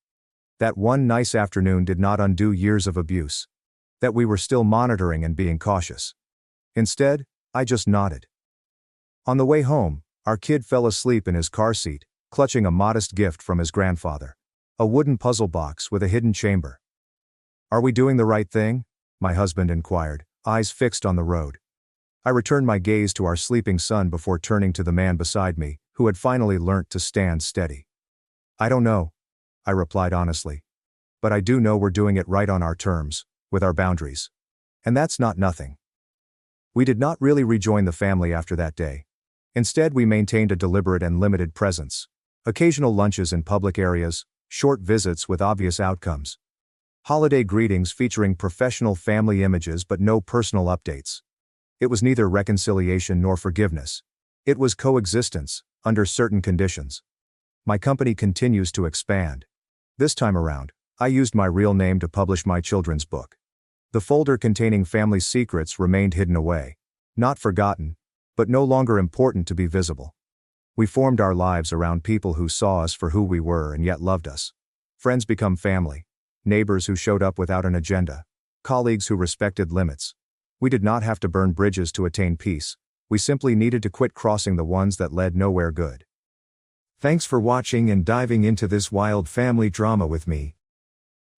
That one nice afternoon did not undo years of abuse. That we were still monitoring and being cautious. Instead, I just nodded. On the way home, our kid fell asleep in his car seat, clutching a modest gift from his grandfather. A wooden puzzle box with a hidden chamber. "Are we doing the right thing?" my husband inquired, eyes fixed on the road. I returned my gaze to our sleeping son before turning to the man beside me, who had finally learnt to stand steady. "I don't know," I replied honestly. "But I do know we're doing it right on our terms, with our boundaries. And that's not nothing." We did not really rejoin the family after that day. Instead, we maintained a deliberate and limited presence. Occasional lunches in public areas, short visits with obvious outcomes. Holiday greetings featuring professional family images but no personal updates. It was neither reconciliation nor forgiveness. It was coexistence, under certain conditions. My company continues to expand. This time around, I used my real name to publish my children's book. The folder containing family secrets remained hidden away. Not forgotten, but no longer important to be visible. We formed our lives around people who saw us for who we were and yet loved us. Friends become family. Neighbors who showed up without an agenda. Colleagues who respected limits. We did not have to burn bridges to attain peace. We simply needed to quit crossing the ones that led nowhere good. Thanks for watching and diving into this wild family drama with me.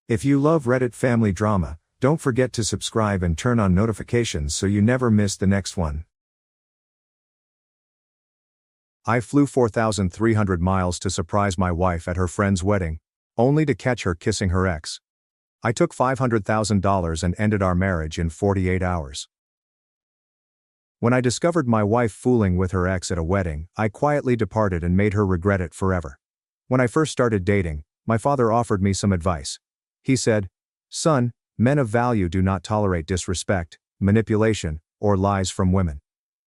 If you love Reddit family drama, don't forget to subscribe and turn on notifications so you never miss the next one. I flew 4,300 miles to surprise my wife at her friend's wedding, only to catch her kissing her ex. I took $500,000 and ended our marriage in 48 hours. When I discovered my wife fooling with her ex at a wedding, I quietly departed and made her regret it forever. When I first started dating, my father offered me some advice. He said, "Son, men of value do not tolerate disrespect, manipulation, or lies from women.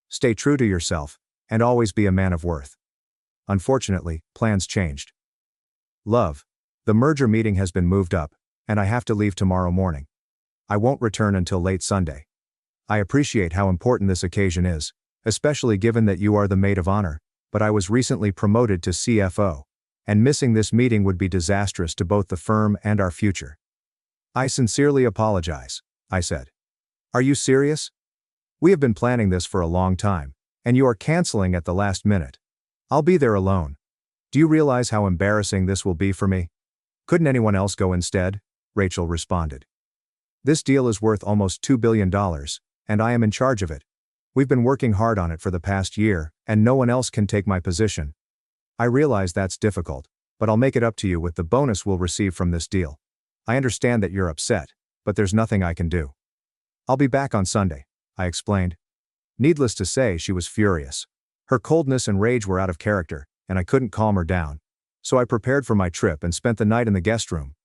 Stay true to yourself, and always be a man of worth." Unfortunately, plans changed. Love. The merger meeting has been moved up, and I have to leave tomorrow morning. I won't return until late Sunday. I appreciate how important this occasion is, especially given that you are the maid of honor, but I was recently promoted to CFO, and missing this meeting would be disastrous to both the firm and our future. "I sincerely apologize," I said. "Are you serious? We have been planning this for a long time, and you are canceling at the last minute. I'll be there alone. Do you realize how embarrassing this will be for me? Couldn't anyone else go instead?" Rachel responded. "This deal is worth almost $2 billion, and I am in charge of it. We've been working hard on it for the past year, and no one else can take my position. I realize that's difficult, but I'll make it up to you with the bonus we'll receive from this deal. I understand that you're upset, but there's nothing I can do. I'll be back on Sunday, I explained. Needless to say, she was furious. Her coldness and rage were out of character, and I couldn't calm her down. So I prepared for my trip and spent the night in the guest room.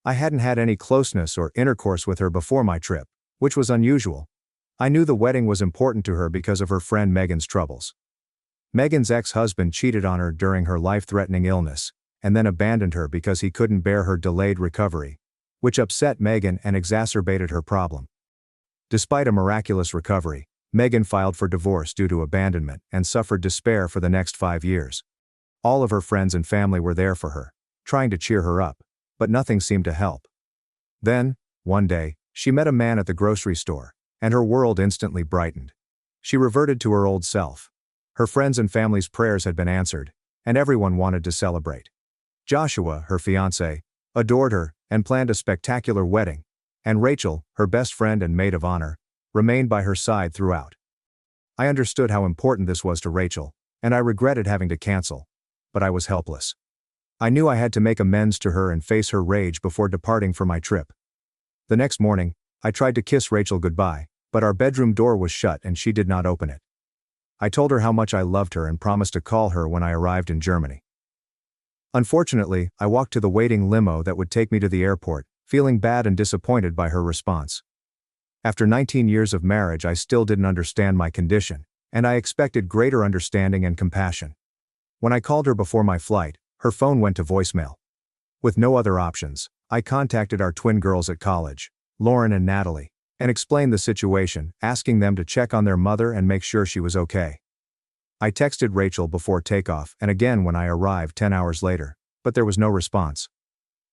I hadn't had any closeness or intercourse with her before my trip, which was unusual. I knew the wedding was important to her because of her friend Megan's troubles. Megan's ex-husband cheated on her during her life-threatening illness, and then abandoned her because he couldn't bear her delayed recovery, which upset Megan and exacerbated her problem. Despite a miraculous recovery, Megan filed for divorce due to abandonment and suffered despair for the next 5 years. All of her friends and family were there for her, trying to cheer her up, but nothing seemed to help. Then, one day, she met a man at the grocery store, and her world instantly brightened. She reverted to her old self. Her friends and family's prayers had been answered, and everyone wanted to celebrate. Joshua, her fiancé, adored her and planned a spectacular wedding, and Rachel, her best friend and maid of honor, remained by her side throughout. I understood how important this was to Rachel, and I regretted having to cancel, but I was helpless. I knew I had to make amends to her and face her rage before departing for my trip. The next morning, I tried to kiss Rachel goodbye, but our bedroom door was shut and she did not open it. I told her how much I loved her and promised to call her when I arrived in Germany. Unfortunately, I walked to the waiting limo that would take me to the airport, feeling bad and disappointed by her response. After 19 years of marriage, I still didn't understand my condition, and I expected greater understanding and compassion. When I called her before my flight, her phone went to voicemail. With no other options, I contacted our twin girls at college, Lauren and Natalie, and explained the situation, asking them to check on their mother and make sure she was okay. I texted Rachel before takeoff and again when I arrived 10 hours later, but there was no response.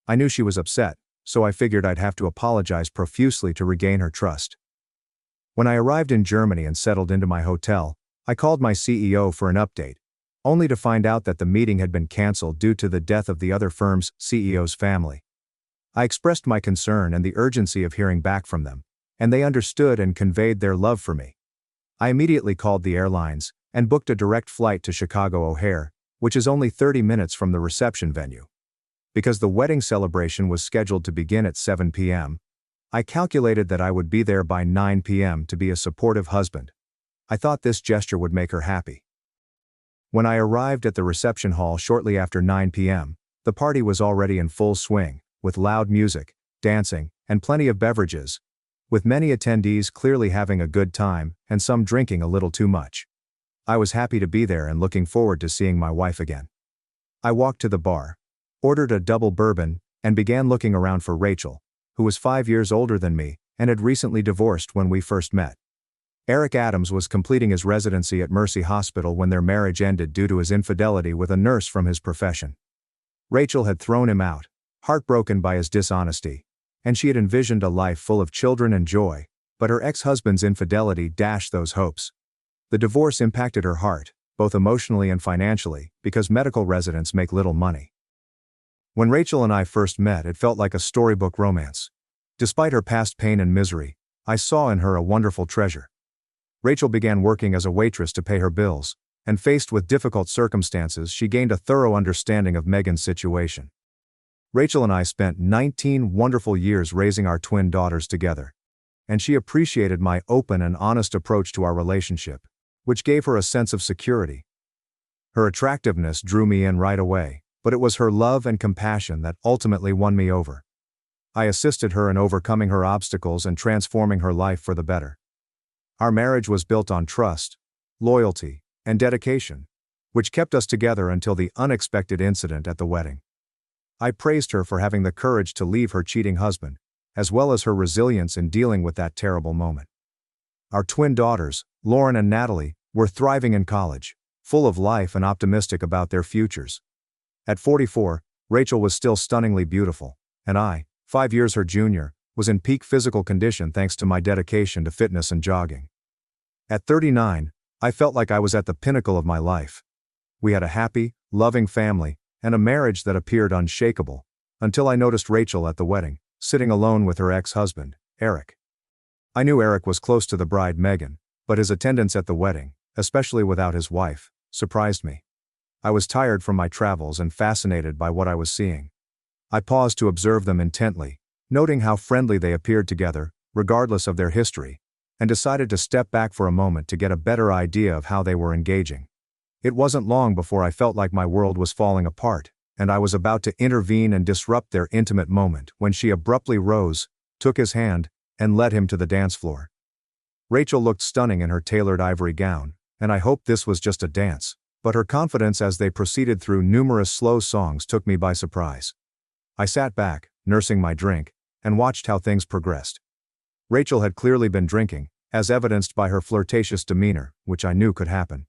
I knew she was upset, so I figured I'd have to apologize profusely to regain her trust. When I arrived in Germany and settled into my hotel, I called my CEO for an update, only to find out that the meeting had been canceled due to the death of the other firm's CEO's family. I expressed my concern and the urgency of hearing back from them, and they understood and conveyed their love for me. I immediately called the airlines and booked a direct flight to Chicago O'Hare, which is only 30 minutes from the reception venue. Because the wedding celebration was scheduled to begin at 7 p.m., I calculated that I would be there by 9 p.m. to be a supportive husband. I thought this gesture would make her happy. When I arrived at the reception hall shortly after 9 p.m., the party was already in full swing, with loud music, dancing, and plenty of beverages, with many attendees clearly having a good time and some drinking a little too much. I was happy to be there and looking forward to seeing my wife again. I walked to the bar, ordered a double bourbon, and began looking around for Rachel, who was 5 years older than me and had recently divorced when we first met. Eric Adams was completing his residency at Mercy Hospital when their marriage ended due to his infidelity with a nurse from his profession. Rachel had thrown him out, heartbroken by his dishonesty, and she had envisioned a life full of children and joy, but her ex-husband's infidelity dashed those hopes. The divorce impacted her heart, both emotionally and financially, because medical residents make little money. When Rachel and I first met, it felt like a storybook romance. Despite her past pain and misery, I saw in her a wonderful treasure. Rachel began working as a waitress to pay her bills, and faced with difficult circumstances, she gained a thorough understanding of Megan's situation. Rachel and I spent 19 wonderful years raising our twin daughters together, and she appreciated my open and honest approach to our relationship, which gave her a sense of security. Her attractiveness drew me in right away, but it was her love and compassion that ultimately won me over. I assisted her in overcoming her obstacles and transforming her life for the better. Our marriage was built on trust, loyalty, and dedication, which kept us together until the unexpected incident at the wedding. I praised her for having the courage to leave her cheating husband, as well as her resilience in dealing with that terrible moment. Our twin daughters, Lauren and Natalie, were thriving in college, full of life and optimistic about their futures. At 44, Rachel was still stunningly beautiful, and I, 5 years her junior, was in peak physical condition thanks to my dedication to fitness and jogging. At 39, I felt like I was at the pinnacle of my life. We had a happy, loving family, and a marriage that appeared unshakable, until I noticed Rachel at the wedding, sitting alone with her ex-husband, Eric. I knew Eric was close to the bride Megan, but his attendance at the wedding, especially without his wife, surprised me. I was tired from my travels and fascinated by what I was seeing. I paused to observe them intently, noting how friendly they appeared together, regardless of their history, and decided to step back for a moment to get a better idea of how they were engaging. It wasn't long before I felt like my world was falling apart, and I was about to intervene and disrupt their intimate moment when she abruptly rose, took his hand, and led him to the dance floor. Rachel looked stunning in her tailored ivory gown, and I hoped this was just a dance, but her confidence as they proceeded through numerous slow songs took me by surprise. I sat back, nursing my drink, and watched how things progressed. Rachel had clearly been drinking, as evidenced by her flirtatious demeanor, which I knew could happen.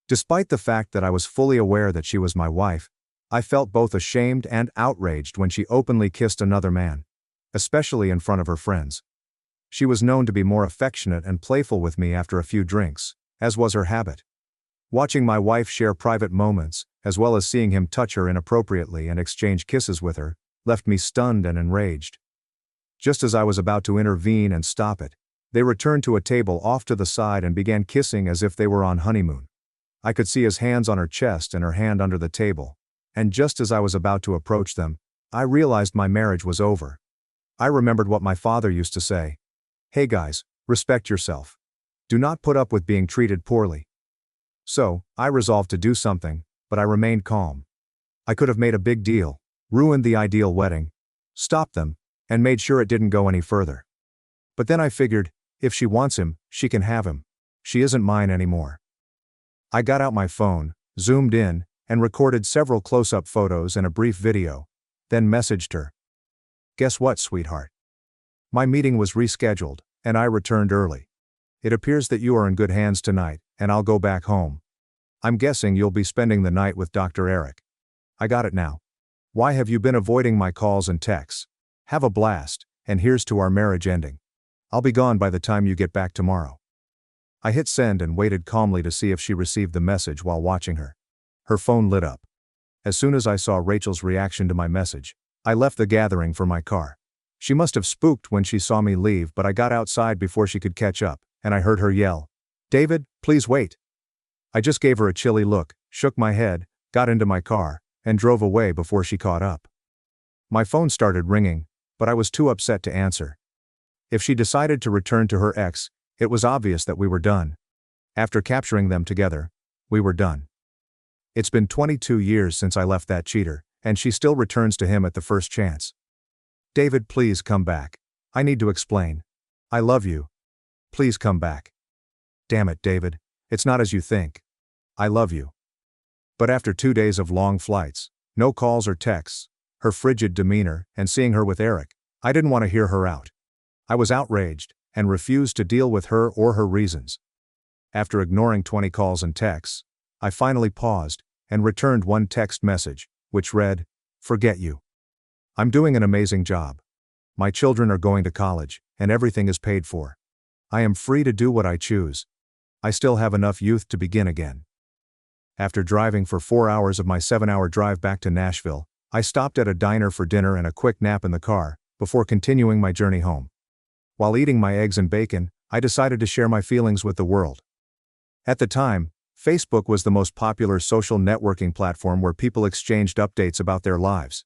Despite the fact that I was fully aware that she was my wife, I felt both ashamed and outraged when she openly kissed another man, especially in front of her friends. She was known to be more affectionate and playful with me after a few drinks, as was her habit. Watching my wife share private moments, as well as seeing him touch her inappropriately and exchange kisses with her, left me stunned and enraged. Just as I was about to intervene and stop it, they returned to a table off to the side and began kissing as if they were on honeymoon. I could see his hands on her chest and her hand under the table, and just as I was about to approach them, I realized my marriage was over. I remembered what my father used to say. Hey guys, respect yourself. Do not put up with being treated poorly. So, I resolved to do something, but I remained calm. I could have made a big deal, ruined the ideal wedding, stopped them, and made sure it didn't go any further. But then I figured, if she wants him, she can have him. She isn't mine anymore. I got out my phone, zoomed in, and recorded several close-up photos and a brief video, then messaged her. Guess what, sweetheart? My meeting was rescheduled, and I returned early. It appears that you are in good hands tonight, and I'll go back home. I'm guessing you'll be spending the night with Dr. Eric. I got it now. Why have you been avoiding my calls and texts? Have a blast, and here's to our marriage ending. I'll be gone by the time you get back tomorrow. I hit send and waited calmly to see if she received the message while watching her. Her phone lit up. As soon as I saw Rachel's reaction to my message, I left the gathering for my car. She must have spooked when she saw me leave, but I got outside before she could catch up, and I heard her yell, "David, please wait." I just gave her a chilly look, shook my head, got into my car, and drove away before she caught up. My phone started ringing, but I was too upset to answer. If she decided to return to her ex, it was obvious that we were done. After capturing them together, we were done. It's been 22 years since I left that cheater, and she still returns to him at the first chance. David, please come back. I need to explain. I love you. Please come back. Damn it, David. It's not as you think. I love you. But after 2 days of long flights, no calls or texts, her frigid demeanor, and seeing her with Eric, I didn't want to hear her out. I was outraged, and refused to deal with her or her reasons. After ignoring 20 calls and texts, I finally paused, and returned one text message, which read, "Forget you. I'm doing an amazing job. My children are going to college, and everything is paid for. I am free to do what I choose. I still have enough youth to begin again." After driving for 4 hours of my 7-hour drive back to Nashville, I stopped at a diner for dinner and a quick nap in the car, before continuing my journey home. While eating my eggs and bacon, I decided to share my feelings with the world. At the time, Facebook was the most popular social networking platform where people exchanged updates about their lives.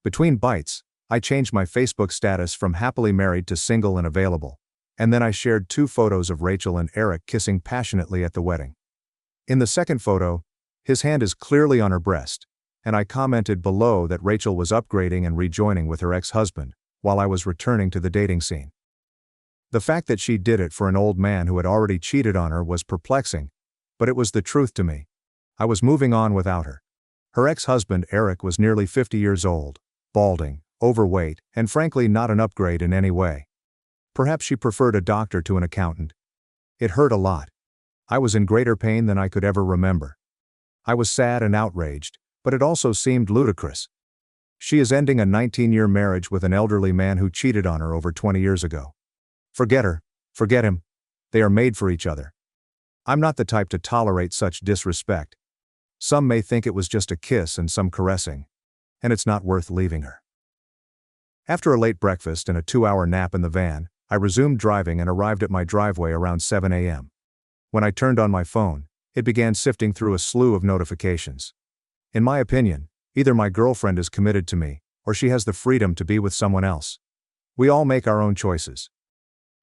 Between bites, I changed my Facebook status from happily married to single and available, and then I shared 2 photos of Rachel and Eric kissing passionately at the wedding. In the second photo, his hand is clearly on her breast, and I commented below that Rachel was upgrading and rejoining with her ex-husband, while I was returning to the dating scene. The fact that she did it for an old man who had already cheated on her was perplexing, but it was the truth to me. I was moving on without her. Her ex-husband Eric was nearly 50 years old, balding, overweight, and frankly not an upgrade in any way. Perhaps she preferred a doctor to an accountant. It hurt a lot. I was in greater pain than I could ever remember. I was sad and outraged, but it also seemed ludicrous. She is ending a 19-year marriage with an elderly man who cheated on her over 20 years ago. Forget her, forget him. They are made for each other. I'm not the type to tolerate such disrespect. Some may think it was just a kiss and some caressing, and it's not worth leaving her. After a late breakfast and a 2-hour nap in the van, I resumed driving and arrived at my driveway around 7 a.m. When I turned on my phone, it began sifting through a slew of notifications. In my opinion, either my girlfriend is committed to me, or she has the freedom to be with someone else. We all make our own choices.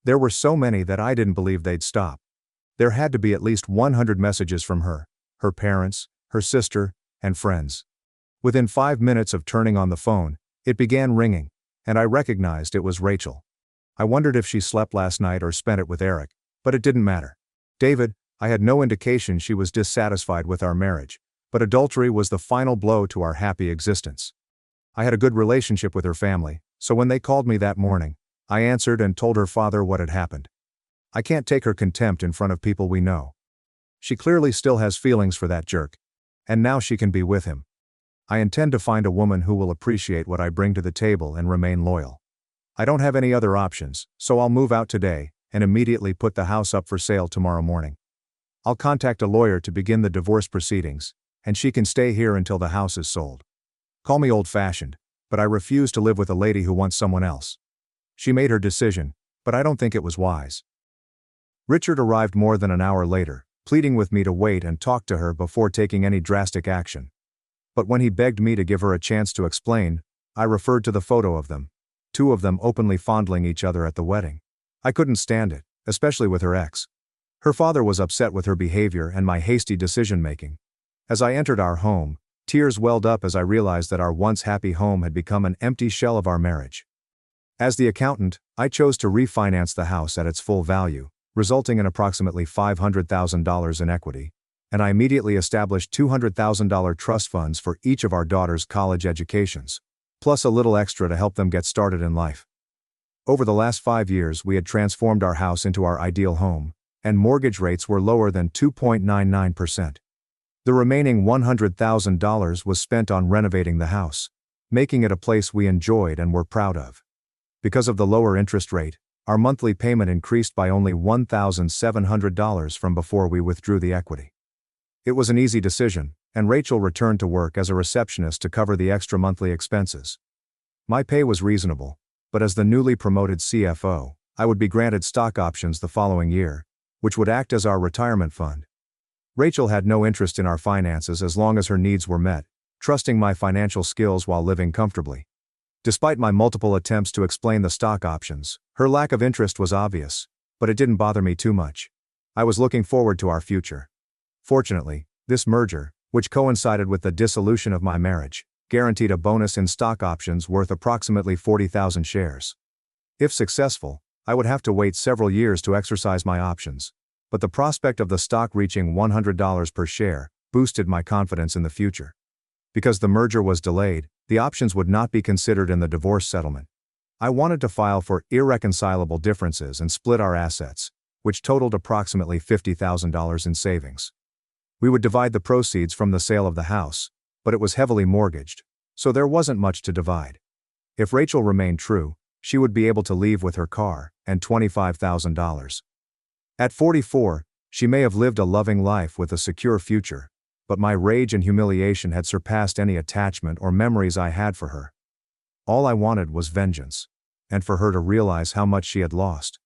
There were so many that I didn't believe they'd stop. There had to be at least 100 messages from her, her parents, her sister, and friends. Within 5 minutes of turning on the phone, it began ringing, and I recognized it was Rachel. I wondered if she slept last night or spent it with Eric, but it didn't matter. David, I had no indication she was dissatisfied with our marriage, but adultery was the final blow to our happy existence. I had a good relationship with her family, so when they called me that morning, I answered and told her father what had happened. I can't take her contempt in front of people we know. She clearly still has feelings for that jerk, and now she can be with him. I intend to find a woman who will appreciate what I bring to the table and remain loyal. I don't have any other options, so I'll move out today and immediately put the house up for sale tomorrow morning. I'll contact a lawyer to begin the divorce proceedings, and she can stay here until the house is sold. Call me old-fashioned, but I refuse to live with a lady who wants someone else. She made her decision, but I don't think it was wise. Richard arrived more than an hour later, pleading with me to wait and talk to her before taking any drastic action. But when he begged me to give her a chance to explain, I referred to the photo of them, two of them openly fondling each other at the wedding. I couldn't stand it, especially with her ex. Her father was upset with her behavior and my hasty decision-making. As I entered our home, tears welled up as I realized that our once happy home had become an empty shell of our marriage. As the accountant, I chose to refinance the house at its full value, resulting in approximately $500,000 in equity, and I immediately established $200,000 trust funds for each of our daughters' college educations, plus a little extra to help them get started in life. Over the last 5 years, we had transformed our house into our ideal home, and mortgage rates were lower than 2.99%. The remaining $100,000 was spent on renovating the house, making it a place we enjoyed and were proud of. Because of the lower interest rate, our monthly payment increased by only $1,700 from before we withdrew the equity. It was an easy decision, and Rachel returned to work as a receptionist to cover the extra monthly expenses. My pay was reasonable, but as the newly promoted CFO, I would be granted stock options the following year, which would act as our retirement fund. Rachel had no interest in our finances as long as her needs were met, trusting my financial skills while living comfortably. Despite my multiple attempts to explain the stock options, her lack of interest was obvious, but it didn't bother me too much. I was looking forward to our future. Fortunately, this merger, which coincided with the dissolution of my marriage, guaranteed a bonus in stock options worth approximately 40,000 shares. If successful, I would have to wait several years to exercise my options, but the prospect of the stock reaching $100 per share boosted my confidence in the future. Because the merger was delayed, the options would not be considered in the divorce settlement. I wanted to file for irreconcilable differences and split our assets, which totaled approximately $50,000 in savings. We would divide the proceeds from the sale of the house, but it was heavily mortgaged, so there wasn't much to divide. If Rachel remained true, she would be able to leave with her car and $25,000. At 44, she may have lived a loving life with a secure future, but my rage and humiliation had surpassed any attachment or memories I had for her. All I wanted was vengeance, and for her to realize how much she had lost.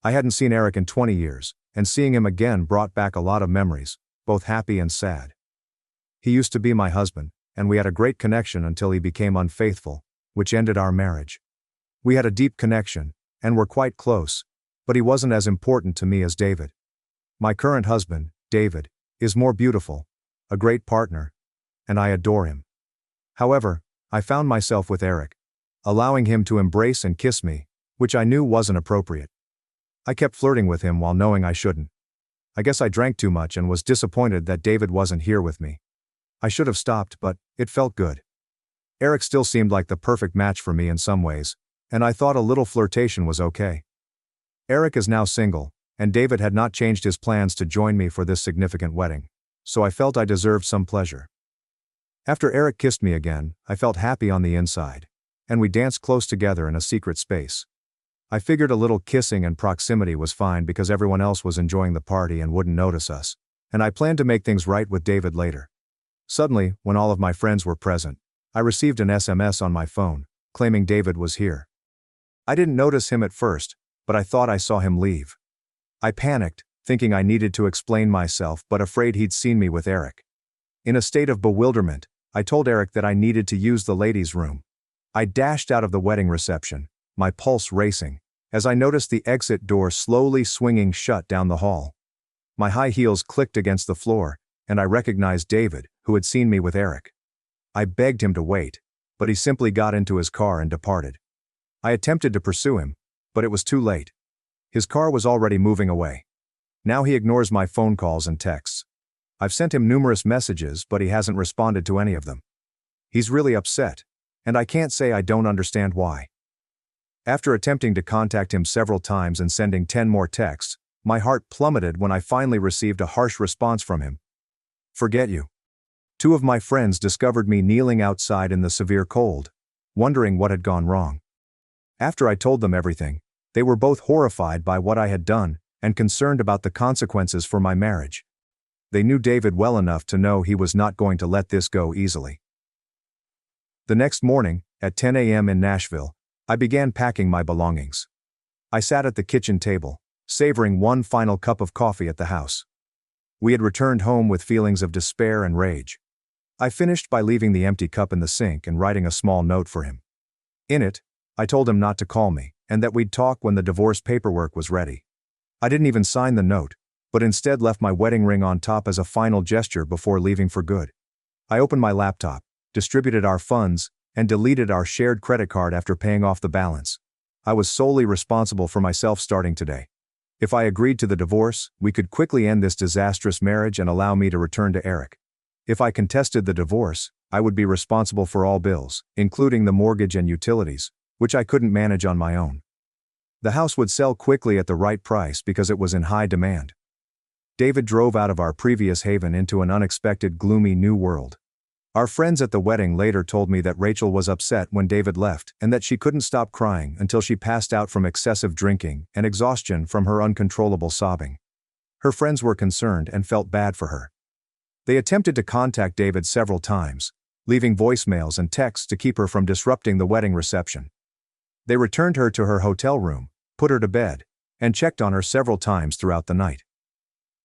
I hadn't seen Eric in 20 years, and seeing him again brought back a lot of memories, both happy and sad. He used to be my husband, and we had a great connection until he became unfaithful, which ended our marriage. We had a deep connection, and were quite close, but he wasn't as important to me as David. My current husband, David, is more beautiful, a great partner, and I adore him. However, I found myself with Eric, allowing him to embrace and kiss me, which I knew wasn't appropriate. I kept flirting with him while knowing I shouldn't. I guess I drank too much and was disappointed that David wasn't here with me. I should have stopped, but it felt good. Eric still seemed like the perfect match for me in some ways, and I thought a little flirtation was okay. Eric is now single, and David had not changed his plans to join me for this significant wedding, so I felt I deserved some pleasure. After Eric kissed me again, I felt happy on the inside, and we danced close together in a secret space. I figured a little kissing and proximity was fine because everyone else was enjoying the party and wouldn't notice us, and I planned to make things right with David later. Suddenly, when all of my friends were present, I received an SMS on my phone, claiming David was here. I didn't notice him at first, but I thought I saw him leave. I panicked, thinking I needed to explain myself but afraid he'd seen me with Eric. In a state of bewilderment, I told Eric that I needed to use the ladies' room. I dashed out of the wedding reception, my pulse racing, as I noticed the exit door slowly swinging shut down the hall. My high heels clicked against the floor, and I recognized David, who had seen me with Eric. I begged him to wait, but he simply got into his car and departed. I attempted to pursue him, but it was too late. His car was already moving away. Now he ignores my phone calls and texts. I've sent him numerous messages, but he hasn't responded to any of them. He's really upset, and I can't say I don't understand why. After attempting to contact him several times and sending 10 more texts, my heart plummeted when I finally received a harsh response from him. Forget you. 2 of my friends discovered me kneeling outside in the severe cold, wondering what had gone wrong. After I told them everything, they were both horrified by what I had done and concerned about the consequences for my marriage. They knew David well enough to know he was not going to let this go easily. The next morning, at 10 a.m. in Nashville, I began packing my belongings. I sat at the kitchen table, savoring one final cup of coffee at the house. We had returned home with feelings of despair and rage. I finished by leaving the empty cup in the sink and writing a small note for him. In it, I told him not to call me, and that we'd talk when the divorce paperwork was ready. I didn't even sign the note, but instead left my wedding ring on top as a final gesture before leaving for good. I opened my laptop, distributed our funds, and deleted our shared credit card after paying off the balance. I was solely responsible for myself starting today. If I agreed to the divorce, we could quickly end this disastrous marriage and allow me to return to Eric. If I contested the divorce, I would be responsible for all bills, including the mortgage and utilities, which I couldn't manage on my own. The house would sell quickly at the right price because it was in high demand. David drove out of our previous haven into an unexpected gloomy new world. Our friends at the wedding later told me that Rachel was upset when David left and that she couldn't stop crying until she passed out from excessive drinking and exhaustion from her uncontrollable sobbing. Her friends were concerned and felt bad for her. They attempted to contact David several times, leaving voicemails and texts to keep her from disrupting the wedding reception. They returned her to her hotel room, put her to bed, and checked on her several times throughout the night.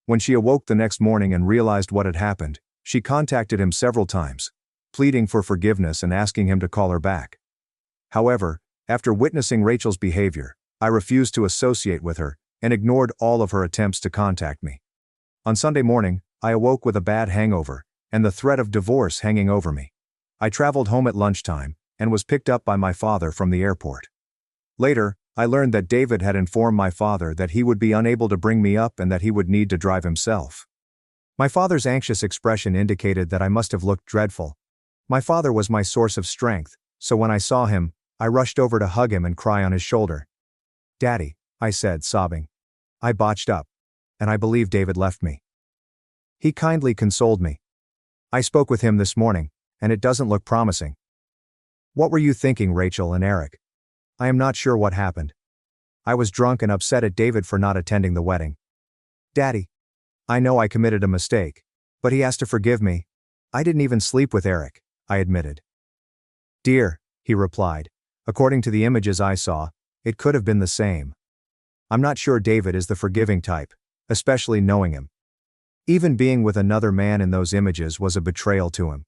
When she awoke the next morning and realized what had happened, she contacted him several times, pleading for forgiveness and asking him to call her back. However, after witnessing Rachel's behavior, I refused to associate with her and ignored all of her attempts to contact me. On Sunday morning, I awoke with a bad hangover and the threat of divorce hanging over me. I traveled home at lunchtime and was picked up by my father from the airport. Later, I learned that David had informed my father that he would be unable to bring me up and that he would need to drive himself. My father's anxious expression indicated that I must have looked dreadful. My father was my source of strength, so when I saw him, I rushed over to hug him and cry on his shoulder. "Daddy," I said, sobbing. I botched up, and I believe David left me. He kindly consoled me. "I spoke with him this morning, and it doesn't look promising." "What were you thinking, Rachel and Eric?" "I am not sure what happened. I was drunk and upset at David for not attending the wedding." "Daddy, I know I committed a mistake, but he has to forgive me. I didn't even sleep with Eric," I admitted. "Dear," he replied, "according to the images I saw, it could have been the same. I'm not sure David is the forgiving type, especially knowing him. Even being with another man in those images was a betrayal to him."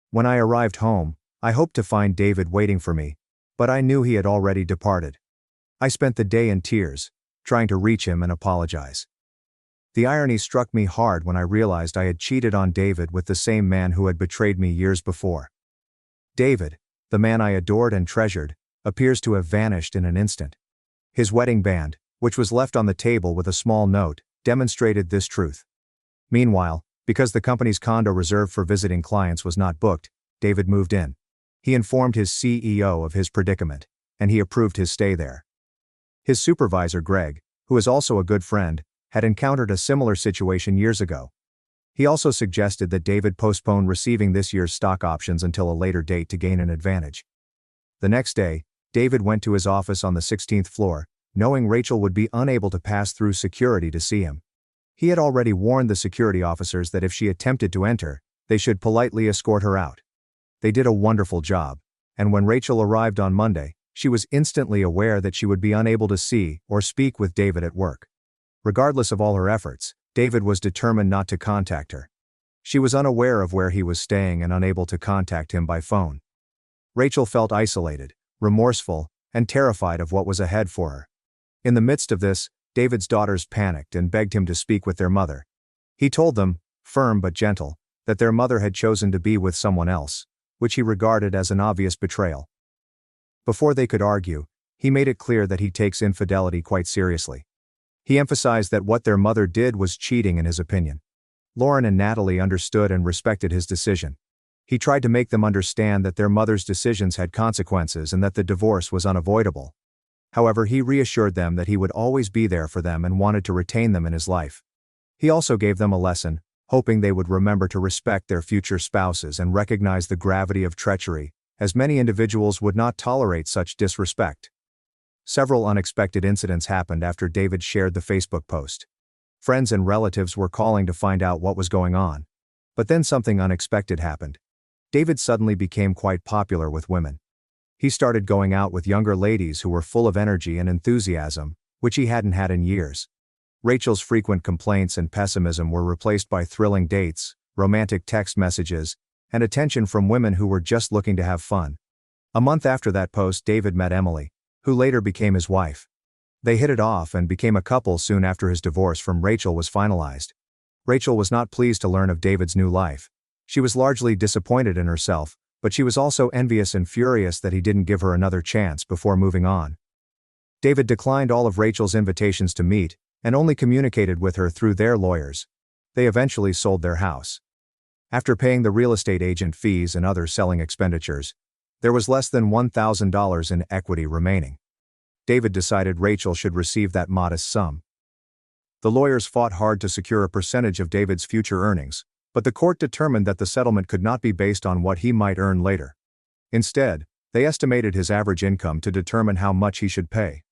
When I arrived home, I hoped to find David waiting for me, but I knew he had already departed. I spent the day in tears, trying to reach him and apologize. The irony struck me hard when I realized I had cheated on David with the same man who had betrayed me years before. David, the man I adored and treasured, appears to have vanished in an instant. His wedding band, which was left on the table with a small note, demonstrated this truth. Meanwhile, because the company's condo reserved for visiting clients was not booked, David moved in. He informed his CEO of his predicament, and he approved his stay there. His supervisor, Greg, who is also a good friend, had encountered a similar situation years ago. He also suggested that David postpone receiving this year's stock options until a later date to gain an advantage. The next day, David went to his office on the 16th floor, knowing Rachel would be unable to pass through security to see him. He had already warned the security officers that if she attempted to enter, they should politely escort her out. They did a wonderful job, and when Rachel arrived on Monday, She was instantly aware that she would be unable to see or speak with David at work. Regardless of all her efforts, David was determined not to contact her. She was unaware of where he was staying and unable to contact him by phone. Rachel felt isolated, remorseful, and terrified of what was ahead for her. In the midst of this, David's daughters panicked and begged him to speak with their mother. He told them, firm but gentle, that their mother had chosen to be with someone else, which he regarded as an obvious betrayal. Before they could argue, he made it clear that he takes infidelity quite seriously. He emphasized that what their mother did was cheating in his opinion. Lauren and Natalie understood and respected his decision. He tried to make them understand that their mother's decisions had consequences and that the divorce was unavoidable. However, he reassured them that he would always be there for them and wanted to retain them in his life. He also gave them a lesson, hoping they would remember to respect their future spouses and recognize the gravity of treachery, as many individuals would not tolerate such disrespect. Several unexpected incidents happened after David shared the Facebook post. Friends and relatives were calling to find out what was going on. But then something unexpected happened. David suddenly became quite popular with women. He started going out with younger ladies who were full of energy and enthusiasm, which he hadn't had in years. Rachel's frequent complaints and pessimism were replaced by thrilling dates, romantic text messages, and attention from women who were just looking to have fun. A month after that post, David met Emily, who later became his wife. They hit it off and became a couple soon after his divorce from Rachel was finalized. Rachel was not pleased to learn of David's new life. She was largely disappointed in herself, but she was also envious and furious that he didn't give her another chance before moving on. David declined all of Rachel's invitations to meet, and only communicated with her through their lawyers. They eventually sold their house. After paying the real estate agent fees and other selling expenditures, there was less than $1,000 in equity remaining. David decided Rachel should receive that modest sum. The lawyers fought hard to secure a percentage of David's future earnings, but the court determined that the settlement could not be based on what he might earn later. Instead, they estimated his average income to determine how much he should pay.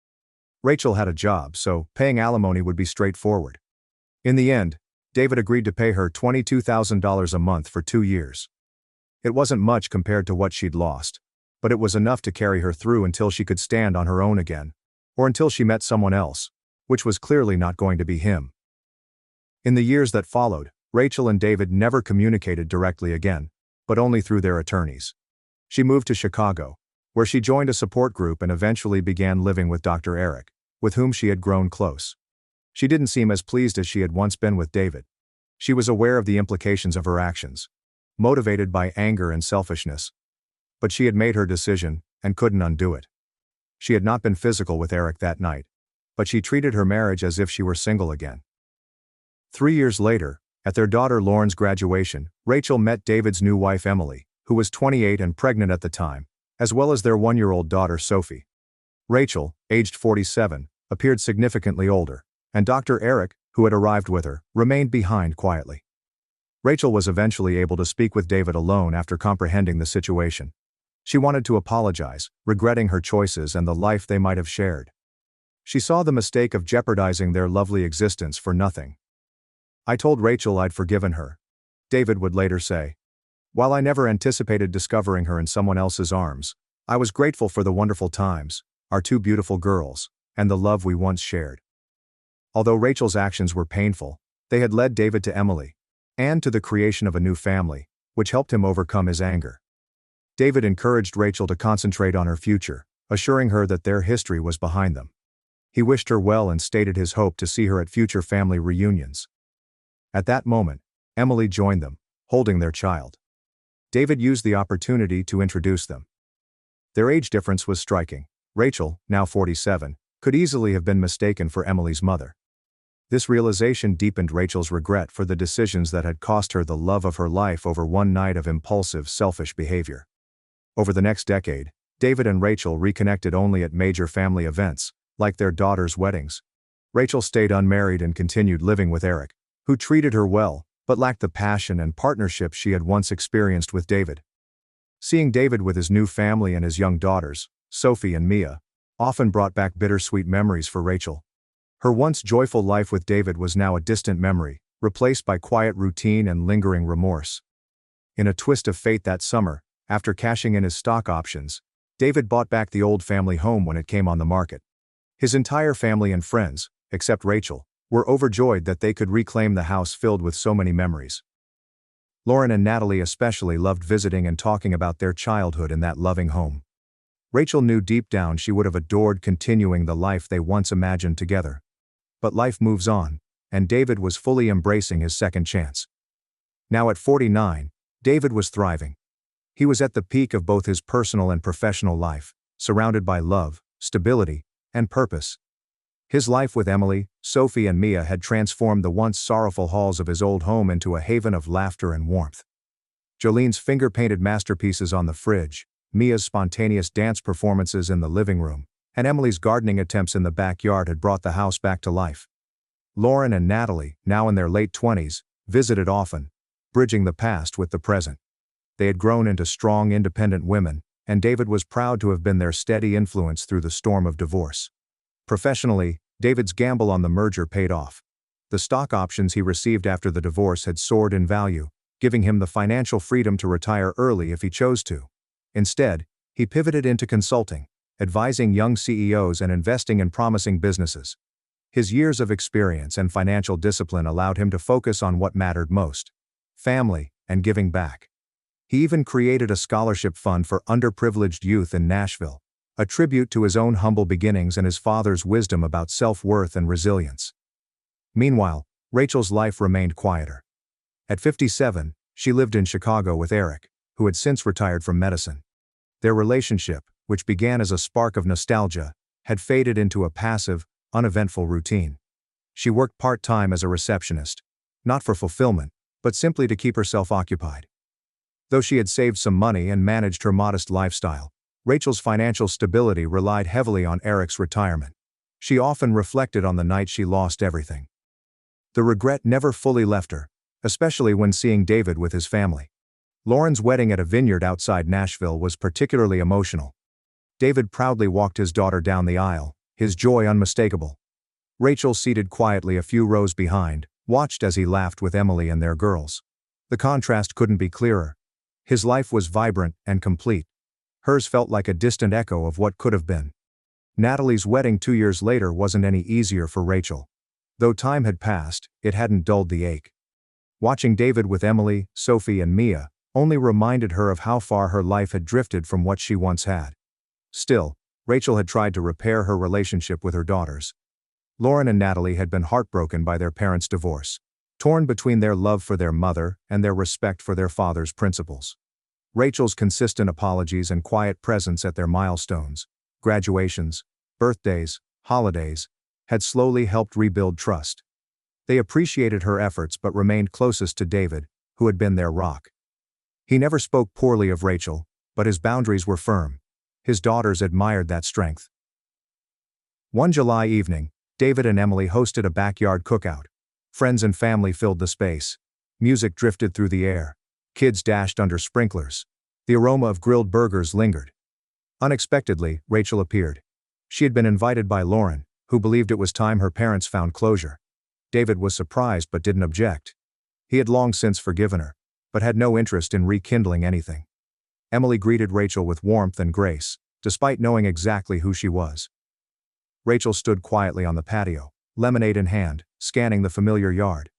Rachel had a job, so paying alimony would be straightforward. In the end, David agreed to pay her $22,000 a month for 2 years. It wasn't much compared to what she'd lost, but it was enough to carry her through until she could stand on her own again, or until she met someone else, which was clearly not going to be him. In the years that followed, Rachel and David never communicated directly again, but only through their attorneys. She moved to Chicago, where she joined a support group and eventually began living with Dr. Eric, with whom she had grown close. She didn't seem as pleased as she had once been with David. She was aware of the implications of her actions, motivated by anger and selfishness. But she had made her decision, and couldn't undo it. She had not been physical with Eric that night, but she treated her marriage as if she were single again. 3 years later, at their daughter Lauren's graduation, Rachel met David's new wife Emily, who was 28 and pregnant at the time, as well as their 1-year-old daughter Sophie. Rachel, aged 47, appeared significantly older, and Dr. Eric, who had arrived with her, remained behind quietly. Rachel was eventually able to speak with David alone after comprehending the situation. She wanted to apologize, regretting her choices and the life they might have shared. She saw the mistake of jeopardizing their lovely existence for nothing. "I told Rachel I'd forgiven her," David would later say. "While I never anticipated discovering her in someone else's arms, I was grateful for the wonderful times, our 2 beautiful girls, and the love we once shared." Although Rachel's actions were painful, they had led David to Emily, and to the creation of a new family, which helped him overcome his anger. David encouraged Rachel to concentrate on her future, assuring her that their history was behind them. He wished her well and stated his hope to see her at future family reunions. At that moment, Emily joined them, holding their child. David used the opportunity to introduce them. Their age difference was striking. Rachel, now 47, could easily have been mistaken for Emily's mother. This realization deepened Rachel's regret for the decisions that had cost her the love of her life over one night of impulsive, selfish behavior. Over the next decade, David and Rachel reconnected only at major family events, like their daughters' weddings. Rachel stayed unmarried and continued living with Eric, who treated her well, but lacked the passion and partnership she had once experienced with David. Seeing David with his new family and his young daughters, Sophie and Mia, often brought back bittersweet memories for Rachel. Her once joyful life with David was now a distant memory, replaced by quiet routine and lingering remorse. In a twist of fate that summer, after cashing in his stock options, David bought back the old family home when it came on the market. His entire family and friends, except Rachel, were overjoyed that they could reclaim the house filled with so many memories. Lauren and Natalie especially loved visiting and talking about their childhood in that loving home. Rachel knew deep down she would have adored continuing the life they once imagined together. But life moves on, and David was fully embracing his second chance. Now at 49, David was thriving. He was at the peak of both his personal and professional life, surrounded by love, stability, and purpose. His life with Emily, Sophie and Mia had transformed the once sorrowful halls of his old home into a haven of laughter and warmth. Jolene's finger-painted masterpieces on the fridge, Mia's spontaneous dance performances in the living room, and Emily's gardening attempts in the backyard had brought the house back to life. Lauren and Natalie, now in their late 20s, visited often, bridging the past with the present. They had grown into strong, independent women, and David was proud to have been their steady influence through the storm of divorce. Professionally, David's gamble on the merger paid off. The stock options he received after the divorce had soared in value, giving him the financial freedom to retire early if he chose to. Instead, he pivoted into consulting, advising young CEOs and investing in promising businesses. His years of experience and financial discipline allowed him to focus on what mattered most: family and giving back. He even created a scholarship fund for underprivileged youth in Nashville, a tribute to his own humble beginnings and his father's wisdom about self-worth and resilience. Meanwhile, Rachel's life remained quieter. At 57, she lived in Chicago with Eric, who had since retired from medicine. Their relationship, which began as a spark of nostalgia, had faded into a passive, uneventful routine. She worked part-time as a receptionist, not for fulfillment, but simply to keep herself occupied. Though she had saved some money and managed her modest lifestyle, Rachel's financial stability relied heavily on Eric's retirement. She often reflected on the night she lost everything. The regret never fully left her, especially when seeing David with his family. Lauren's wedding at a vineyard outside Nashville was particularly emotional. David proudly walked his daughter down the aisle, his joy unmistakable. Rachel, seated quietly a few rows behind, watched as he laughed with Emily and their girls. The contrast couldn't be clearer. His life was vibrant and complete. Hers felt like a distant echo of what could have been. Natalie's wedding 2 years later wasn't any easier for Rachel. Though time had passed, it hadn't dulled the ache. Watching David with Emily, Sophie and Mia only reminded her of how far her life had drifted from what she once had. Still, Rachel had tried to repair her relationship with her daughters. Lauren and Natalie had been heartbroken by their parents' divorce, torn between their love for their mother and their respect for their father's principles. Rachel's consistent apologies and quiet presence at their milestones, graduations, birthdays, holidays, had slowly helped rebuild trust. They appreciated her efforts but remained closest to David, who had been their rock. He never spoke poorly of Rachel, but his boundaries were firm. His daughters admired that strength. One July evening, David and Emily hosted a backyard cookout. Friends and family filled the space. Music drifted through the air. Kids dashed under sprinklers. The aroma of grilled burgers lingered. Unexpectedly, Rachel appeared. She had been invited by Lauren, who believed it was time her parents found closure. David was surprised but didn't object. He had long since forgiven her, but had no interest in rekindling anything. Emily greeted Rachel with warmth and grace, despite knowing exactly who she was. Rachel stood quietly on the patio, lemonade in hand, scanning the familiar yard.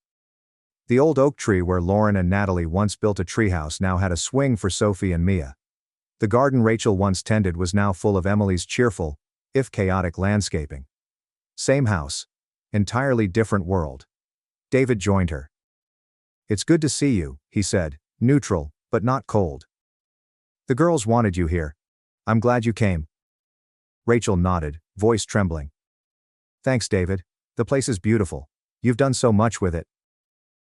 The old oak tree where Lauren and Natalie once built a treehouse now had a swing for Sophie and Mia. The garden Rachel once tended was now full of Emily's cheerful, if chaotic, landscaping. Same house, entirely different world. David joined her. "It's good to see you," he said, neutral, but not cold. "The girls wanted you here. I'm glad you came." Rachel nodded, voice trembling. "Thanks, David. The place is beautiful. You've done so much with it."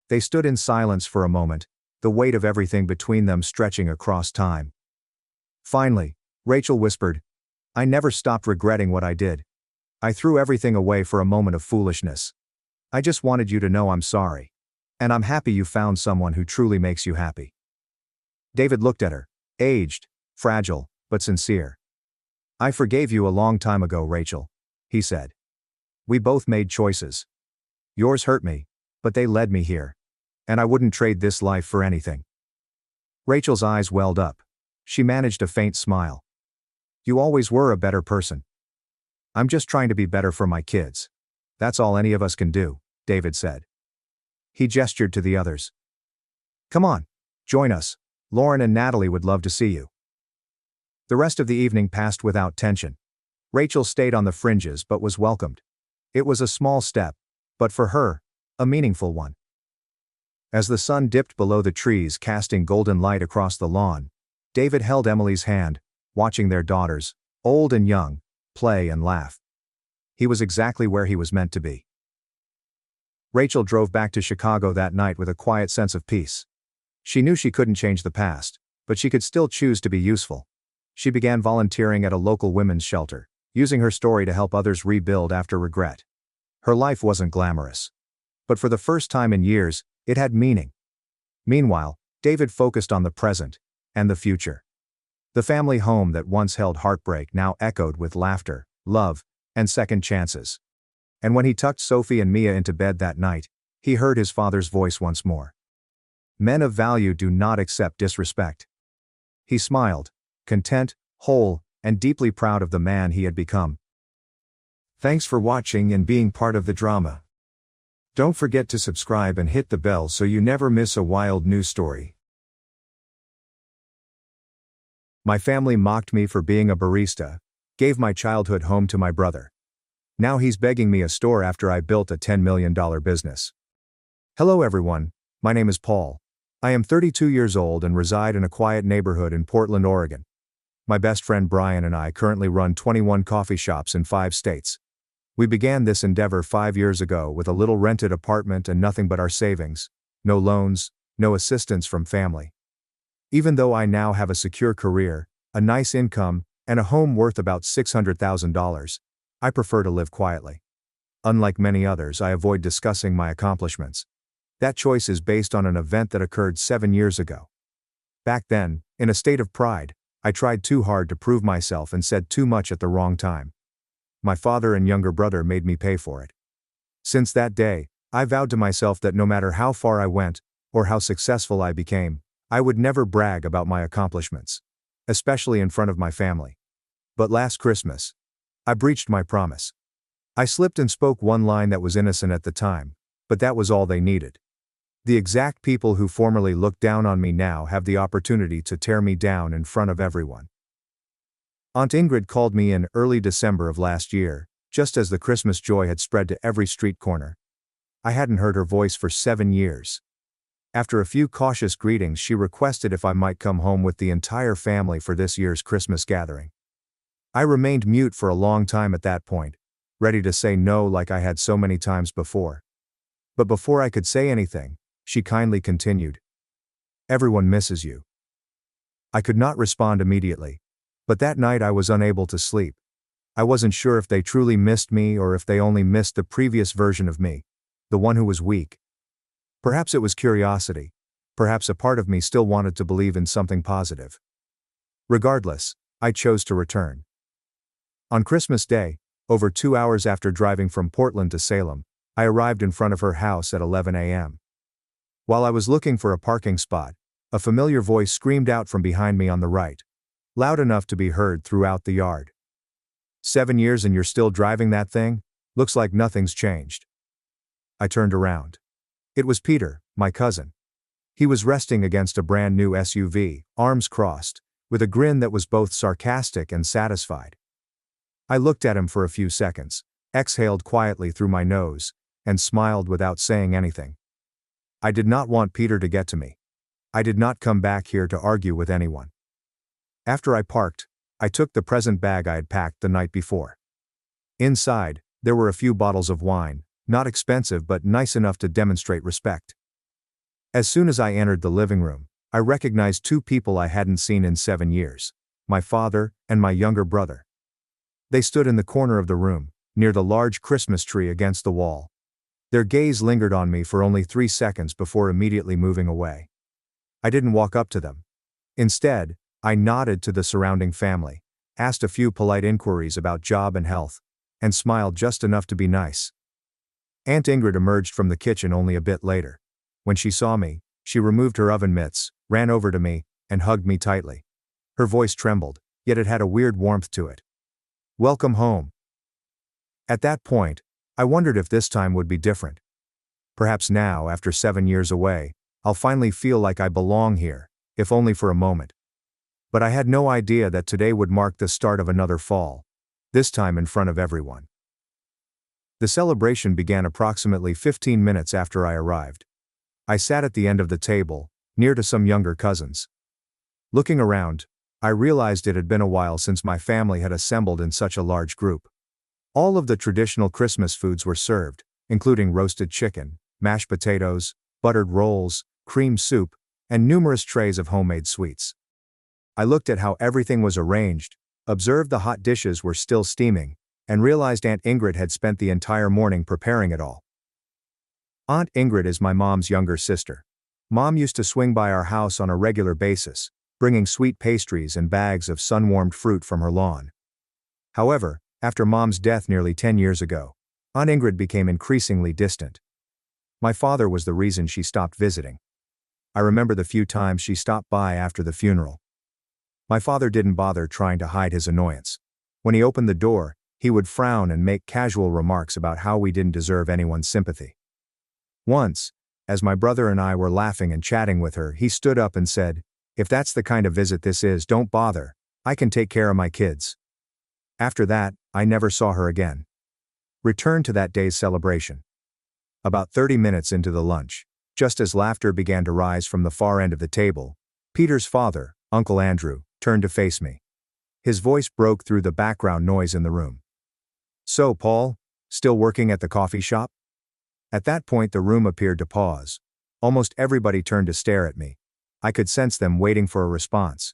They stood in silence for a moment, the weight of everything between them stretching across time. Finally, Rachel whispered, "I never stopped regretting what I did. I threw everything away for a moment of foolishness. I just wanted you to know I'm sorry. And I'm happy you found someone who truly makes you happy." David looked at her, aged, fragile, but sincere. "I forgave you a long time ago, Rachel," he said. "We both made choices. Yours hurt me, but they led me here. And I wouldn't trade this life for anything." Rachel's eyes welled up. She managed a faint smile. You always were a better person. I'm just trying to be better for my kids. That's all any of us can do, David said. He gestured to the others. Come on, join us. Lauren and Natalie would love to see you. The rest of the evening passed without tension. Rachel stayed on the fringes but was welcomed. It was a small step, but for her, a meaningful one. As the sun dipped below the trees casting golden light across the lawn, David held Emily's hand, watching their daughters, old and young, play and laugh. He was exactly where he was meant to be. Rachel drove back to Chicago that night with a quiet sense of peace. She knew she couldn't change the past, but she could still choose to be useful. She began volunteering at a local women's shelter, using her story to help others rebuild after regret. Her life wasn't glamorous. But for the first time in years, it had meaning. Meanwhile, David focused on the present and the future. The family home that once held heartbreak now echoed with laughter, love, and second chances. And when he tucked Sophie and Mia into bed that night, he heard his father's voice once more. Men of value do not accept disrespect. He smiled, content, whole, and deeply proud of the man he had become. Thanks for watching and being part of the drama. Don't forget to subscribe and hit the bell so you never miss a wild news story. My family mocked me for being a barista, gave my childhood home to my brother. Now he's begging me a store after I built a $10 million business. Hello everyone, my name is Paul. I am 32 years old and reside in a quiet neighborhood in Portland, Oregon. My best friend Brian and I currently run 21 coffee shops in 5 states. We began this endeavor 5 years ago with a little rented apartment and nothing but our savings, no loans, no assistance from family. Even though I now have a secure career, a nice income, and a home worth about $600,000, I prefer to live quietly. Unlike many others, I avoid discussing my accomplishments. That choice is based on an event that occurred 7 years ago. Back then, in a state of pride, I tried too hard to prove myself and said too much at the wrong time. My father and younger brother made me pay for it. Since that day, I vowed to myself that no matter how far I went, or how successful I became, I would never brag about my accomplishments, especially in front of my family. But last Christmas, I breached my promise. I slipped and spoke one line that was innocent at the time, but that was all they needed. The exact people who formerly looked down on me now have the opportunity to tear me down in front of everyone. Aunt Ingrid called me in early December of last year, just as the Christmas joy had spread to every street corner. I hadn't heard her voice for 7 years. After a few cautious greetings, she requested if I might come home with the entire family for this year's Christmas gathering. I remained mute for a long time at that point, ready to say no like I had so many times before. But before I could say anything, she kindly continued, "Everyone misses you." I could not respond immediately, but that night I was unable to sleep. I wasn't sure if they truly missed me or if they only missed the previous version of me, the one who was weak. Perhaps it was curiosity. Perhaps a part of me still wanted to believe in something positive. Regardless, I chose to return. On Christmas Day, over 2 hours after driving from Portland to Salem, I arrived in front of her house at 11 a.m. While I was looking for a parking spot, a familiar voice screamed out from behind me on the right, loud enough to be heard throughout the yard. 7 years and you're still driving that thing? Looks like nothing's changed. I turned around. It was Peter, my cousin. He was resting against a brand new SUV, arms crossed, with a grin that was both sarcastic and satisfied. I looked at him for a few seconds, exhaled quietly through my nose, and smiled without saying anything. I did not want Peter to get to me. I did not come back here to argue with anyone. After I parked, I took the present bag I had packed the night before. Inside, there were a few bottles of wine, not expensive but nice enough to demonstrate respect. As soon as I entered the living room, I recognized 2 people I hadn't seen in 7 years, my father and my younger brother. They stood in the corner of the room, near the large Christmas tree against the wall. Their gaze lingered on me for only 3 seconds before immediately moving away. I didn't walk up to them. Instead, I nodded to the surrounding family, asked a few polite inquiries about job and health, and smiled just enough to be nice. Aunt Ingrid emerged from the kitchen only a bit later. When she saw me, she removed her oven mitts, ran over to me, and hugged me tightly. Her voice trembled, yet it had a weird warmth to it. "Welcome home." At that point, I wondered if this time would be different. Perhaps now, after 7 years away, I'll finally feel like I belong here, if only for a moment. But I had no idea that today would mark the start of another fall, this time in front of everyone. The celebration began approximately 15 minutes after I arrived. I sat at the end of the table, near to some younger cousins. Looking around, I realized it had been a while since my family had assembled in such a large group. All of the traditional Christmas foods were served, including roasted chicken, mashed potatoes, buttered rolls, cream soup, and numerous trays of homemade sweets. I looked at how everything was arranged, observed the hot dishes were still steaming, and realized Aunt Ingrid had spent the entire morning preparing it all. Aunt Ingrid is my mom's younger sister. Mom used to swing by our house on a regular basis, bringing sweet pastries and bags of sun-warmed fruit from her lawn. However, after Mom's death nearly 10 years ago, Aunt Ingrid became increasingly distant. My father was the reason she stopped visiting. I remember the few times she stopped by after the funeral. My father didn't bother trying to hide his annoyance. When he opened the door, he would frown and make casual remarks about how we didn't deserve anyone's sympathy. Once, as my brother and I were laughing and chatting with her, he stood up and said, "If that's the kind of visit this is, don't bother. I can take care of my kids." After that, I never saw her again. Return to that day's celebration. About 30 minutes into the lunch, just as laughter began to rise from the far end of the table, Peter's father, Uncle Andrew, turned to face me. His voice broke through the background noise in the room. "So, Paul, still working at the coffee shop?" At that point the room appeared to pause. Almost everybody turned to stare at me. I could sense them waiting for a response.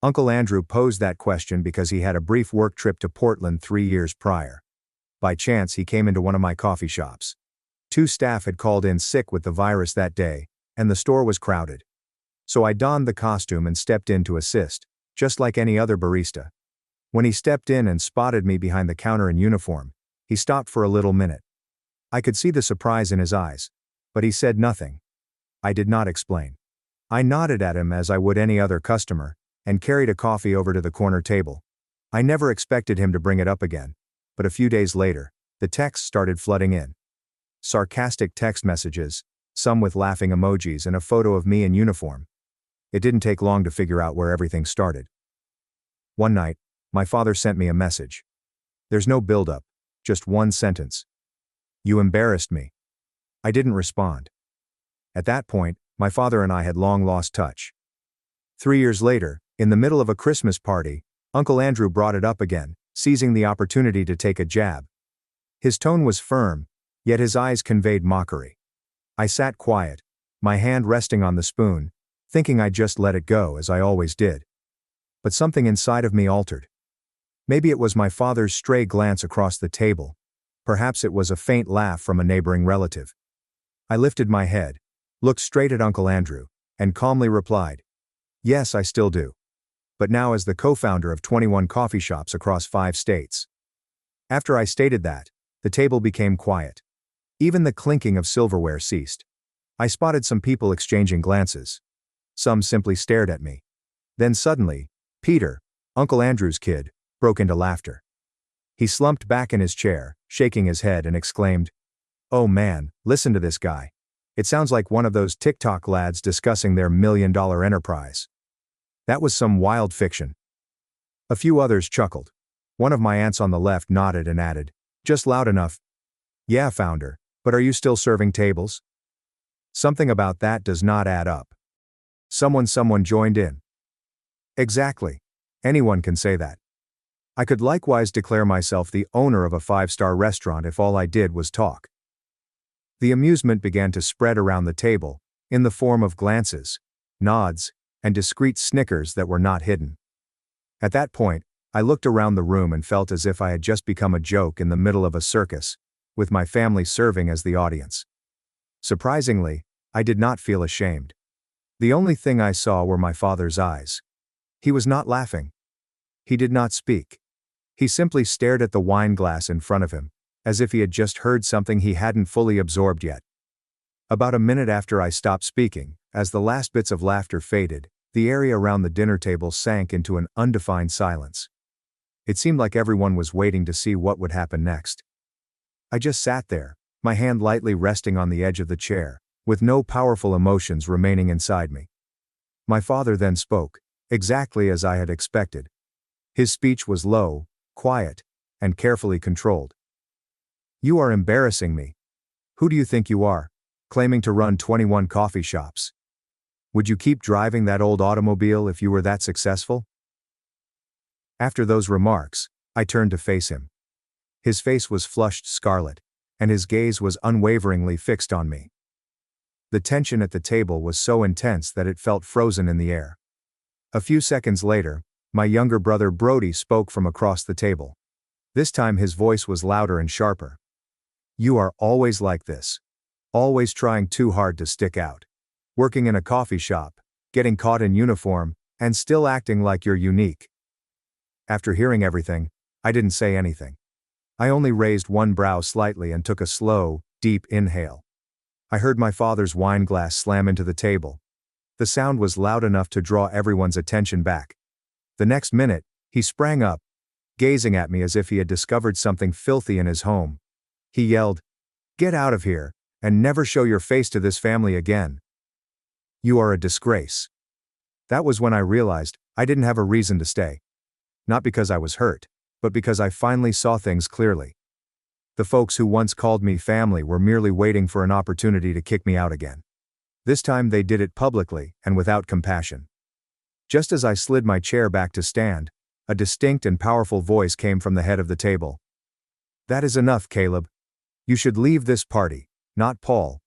Uncle Andrew posed that question because he had a brief work trip to Portland 3 years prior. By chance he came into one of my coffee shops. 2 staff had called in sick with the virus that day, and the store was crowded. So I donned the costume and stepped in to assist, just like any other barista. When he stepped in and spotted me behind the counter in uniform, he stopped for a little minute. I could see the surprise in his eyes, but he said nothing. I did not explain. I nodded at him as I would any other customer, and carried a coffee over to the corner table. I never expected him to bring it up again, but a few days later, the texts started flooding in. Sarcastic text messages, some with laughing emojis and a photo of me in uniform. It didn't take long to figure out where everything started. One night, my father sent me a message. There's no build-up, just one sentence. "You embarrassed me." I didn't respond. At that point, my father and I had long lost touch. 3 years later, in the middle of a Christmas party, Uncle Andrew brought it up again, seizing the opportunity to take a jab. His tone was firm, yet his eyes conveyed mockery. I sat quiet, my hand resting on the spoon, thinking I'd just let it go as I always did. But something inside of me altered. Maybe it was my father's stray glance across the table. Perhaps it was a faint laugh from a neighboring relative. I lifted my head, looked straight at Uncle Andrew, and calmly replied, "Yes, I still do. But now as the co-founder of 21 coffee shops across 5 states." After I stated that, the table became quiet. Even the clinking of silverware ceased. I spotted some people exchanging glances. Some simply stared at me. Then suddenly, Peter, Uncle Andrew's kid, broke into laughter. He slumped back in his chair, shaking his head, and exclaimed, "Oh man, listen to this guy. It sounds like one of those TikTok lads discussing their $1 million enterprise." That was some wild fiction. A few others chuckled. One of my aunts on the left nodded and added, just loud enough, "Yeah, founder, but are you still serving tables?" Something about that does not add up. Someone joined in. Exactly. Anyone can say that. I could likewise declare myself the owner of a 5-star restaurant if all I did was talk. The amusement began to spread around the table, in the form of glances, nods, and discreet snickers that were not hidden. At that point, I looked around the room and felt as if I had just become a joke in the middle of a circus, with my family serving as the audience. Surprisingly, I did not feel ashamed. The only thing I saw were my father's eyes. He was not laughing. He did not speak. He simply stared at the wine glass in front of him, as if he had just heard something he hadn't fully absorbed yet. About a minute after I stopped speaking, as the last bits of laughter faded, The area around the dinner table sank into an undefined silence. It seemed like everyone was waiting to see what would happen next. I just sat there, my hand lightly resting on the edge of the chair, with no powerful emotions remaining inside me. My father then spoke, exactly as I had expected. His speech was low, quiet, and carefully controlled. "You are embarrassing me. Who do you think you are, claiming to run 21 coffee shops? Would you keep driving that old automobile if you were that successful?" After those remarks, I turned to face him. His face was flushed scarlet, and his gaze was unwaveringly fixed on me. The tension at the table was so intense that it felt frozen in the air. A few seconds later, my younger brother Brody spoke from across the table. This time his voice was louder and sharper. "You are always like this. Always trying too hard to stick out. Working in a coffee shop, getting caught in uniform, and still acting like you're unique." After hearing everything, I didn't say anything. I only raised one brow slightly and took a slow, deep inhale. I heard my father's wine glass slam into the table. The sound was loud enough to draw everyone's attention back. The next minute, he sprang up, gazing at me as if he had discovered something filthy in his home. He yelled, "Get out of here, and never show your face to this family again. You are a disgrace." That was when I realized I didn't have a reason to stay. Not because I was hurt, but because I finally saw things clearly. The folks who once called me family were merely waiting for an opportunity to kick me out again. This time they did it publicly and without compassion. Just as I slid my chair back to stand, a distinct and powerful voice came from the head of the table. "That is enough, Caleb. You should leave this party, not Paul.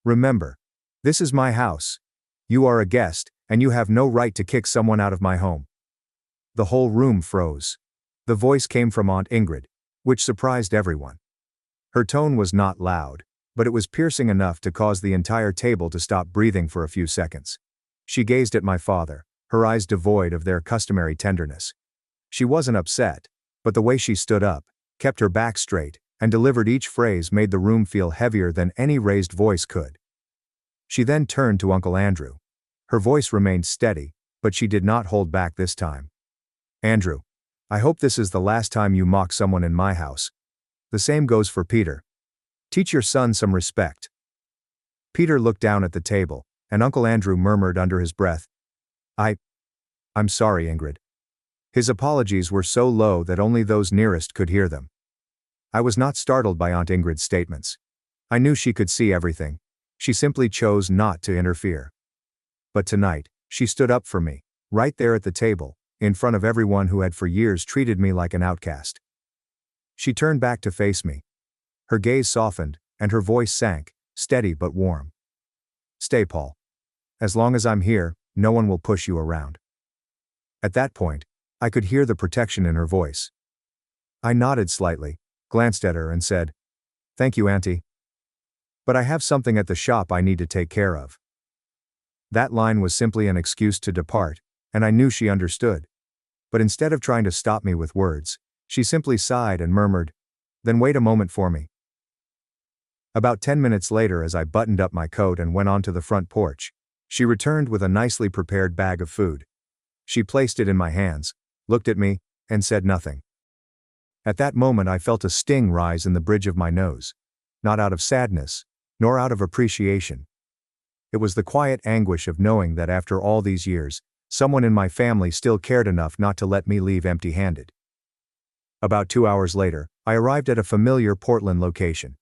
Remember, this is my house. You are a guest, and you have no right to kick someone out of my home." The whole room froze. The voice came from Aunt Ingrid, which surprised everyone. Her tone was not loud, but it was piercing enough to cause the entire table to stop breathing for a few seconds. She gazed at my father, her eyes devoid of their customary tenderness. She wasn't upset, but the way she stood up, kept her back straight, and delivered each phrase made the room feel heavier than any raised voice could. She then turned to Uncle Andrew. Her voice remained steady, but she did not hold back this time. "Andrew, I hope this is the last time you mock someone in my house. The same goes for Peter. Teach your son some respect." Peter looked down at the table, and Uncle Andrew murmured under his breath, I'm sorry, Ingrid." His apologies were so low that only those nearest could hear them. I was not startled by Aunt Ingrid's statements. I knew she could see everything. She simply chose not to interfere. But tonight, she stood up for me, right there at the table, in front of everyone who had for years treated me like an outcast. She turned back to face me. Her gaze softened, and her voice sank, steady but warm. "Stay, Paul. As long as I'm here, no one will push you around." At that point, I could hear the protection in her voice. I nodded slightly, glanced at her and said, "Thank you, Auntie. But I have something at the shop I need to take care of." That line was simply an excuse to depart, and I knew she understood. But instead of trying to stop me with words, she simply sighed and murmured, "Then wait a moment for me." About 10 minutes later, as I buttoned up my coat and went onto the front porch, she returned with a nicely prepared bag of food. She placed it in my hands, looked at me, and said nothing. At that moment I felt a sting rise in the bridge of my nose. Not out of sadness, nor out of appreciation. It was the quiet anguish of knowing that after all these years, someone in my family still cared enough not to let me leave empty-handed. About 2 hours later, I arrived at a familiar Portland location.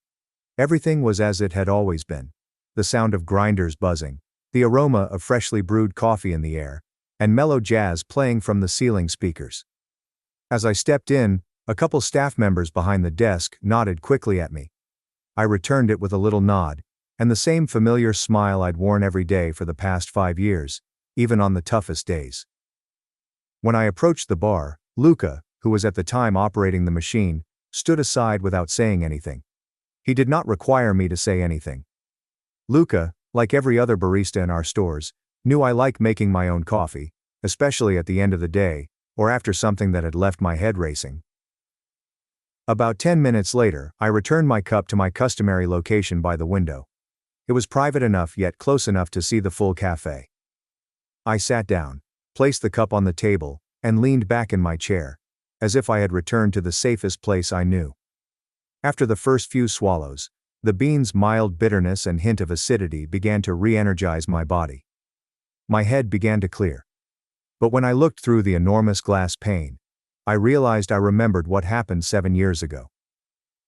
Everything was as it had always been. The sound of grinders buzzing, the aroma of freshly brewed coffee in the air, and mellow jazz playing from the ceiling speakers. As I stepped in, a couple staff members behind the desk nodded quickly at me. I returned it with a little nod, and the same familiar smile I'd worn every day for the past 5 years, even on the toughest days. When I approached the bar, Luca, who was at the time operating the machine, stood aside without saying anything. He did not require me to say anything. Luca, like every other barista in our stores, knew I like making my own coffee, especially at the end of the day, or after something that had left my head racing. About 10 minutes later, I returned my cup to my customary location by the window. It was private enough yet close enough to see the full cafe. I sat down, placed the cup on the table, and leaned back in my chair, as if I had returned to the safest place I knew. After the first few swallows, the bean's mild bitterness and hint of acidity began to re-energize my body. My head began to clear. But when I looked through the enormous glass pane, I realized I remembered what happened 7 years ago.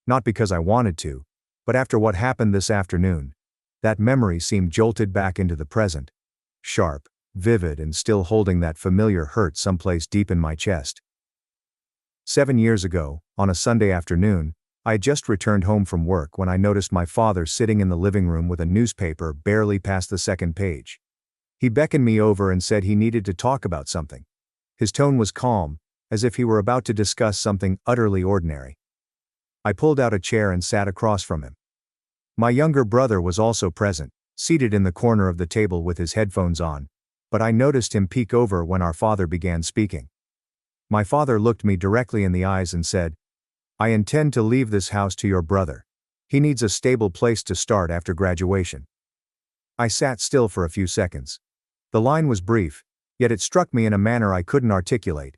Not because I wanted to, but after what happened this afternoon, that memory seemed jolted back into the present, sharp, vivid, and still holding that familiar hurt someplace deep in my chest. 7 years ago, on a Sunday afternoon, I had just returned home from work when I noticed my father sitting in the living room with a newspaper barely past the second page. He beckoned me over and said he needed to talk about something. His tone was calm, as if he were about to discuss something utterly ordinary. I pulled out a chair and sat across from him. My younger brother was also present, seated in the corner of the table with his headphones on, but I noticed him peek over when our father began speaking. My father looked me directly in the eyes and said, "I intend to leave this house to your brother. He needs a stable place to start after graduation." I sat still for a few seconds. The line was brief, yet it struck me in a manner I couldn't articulate.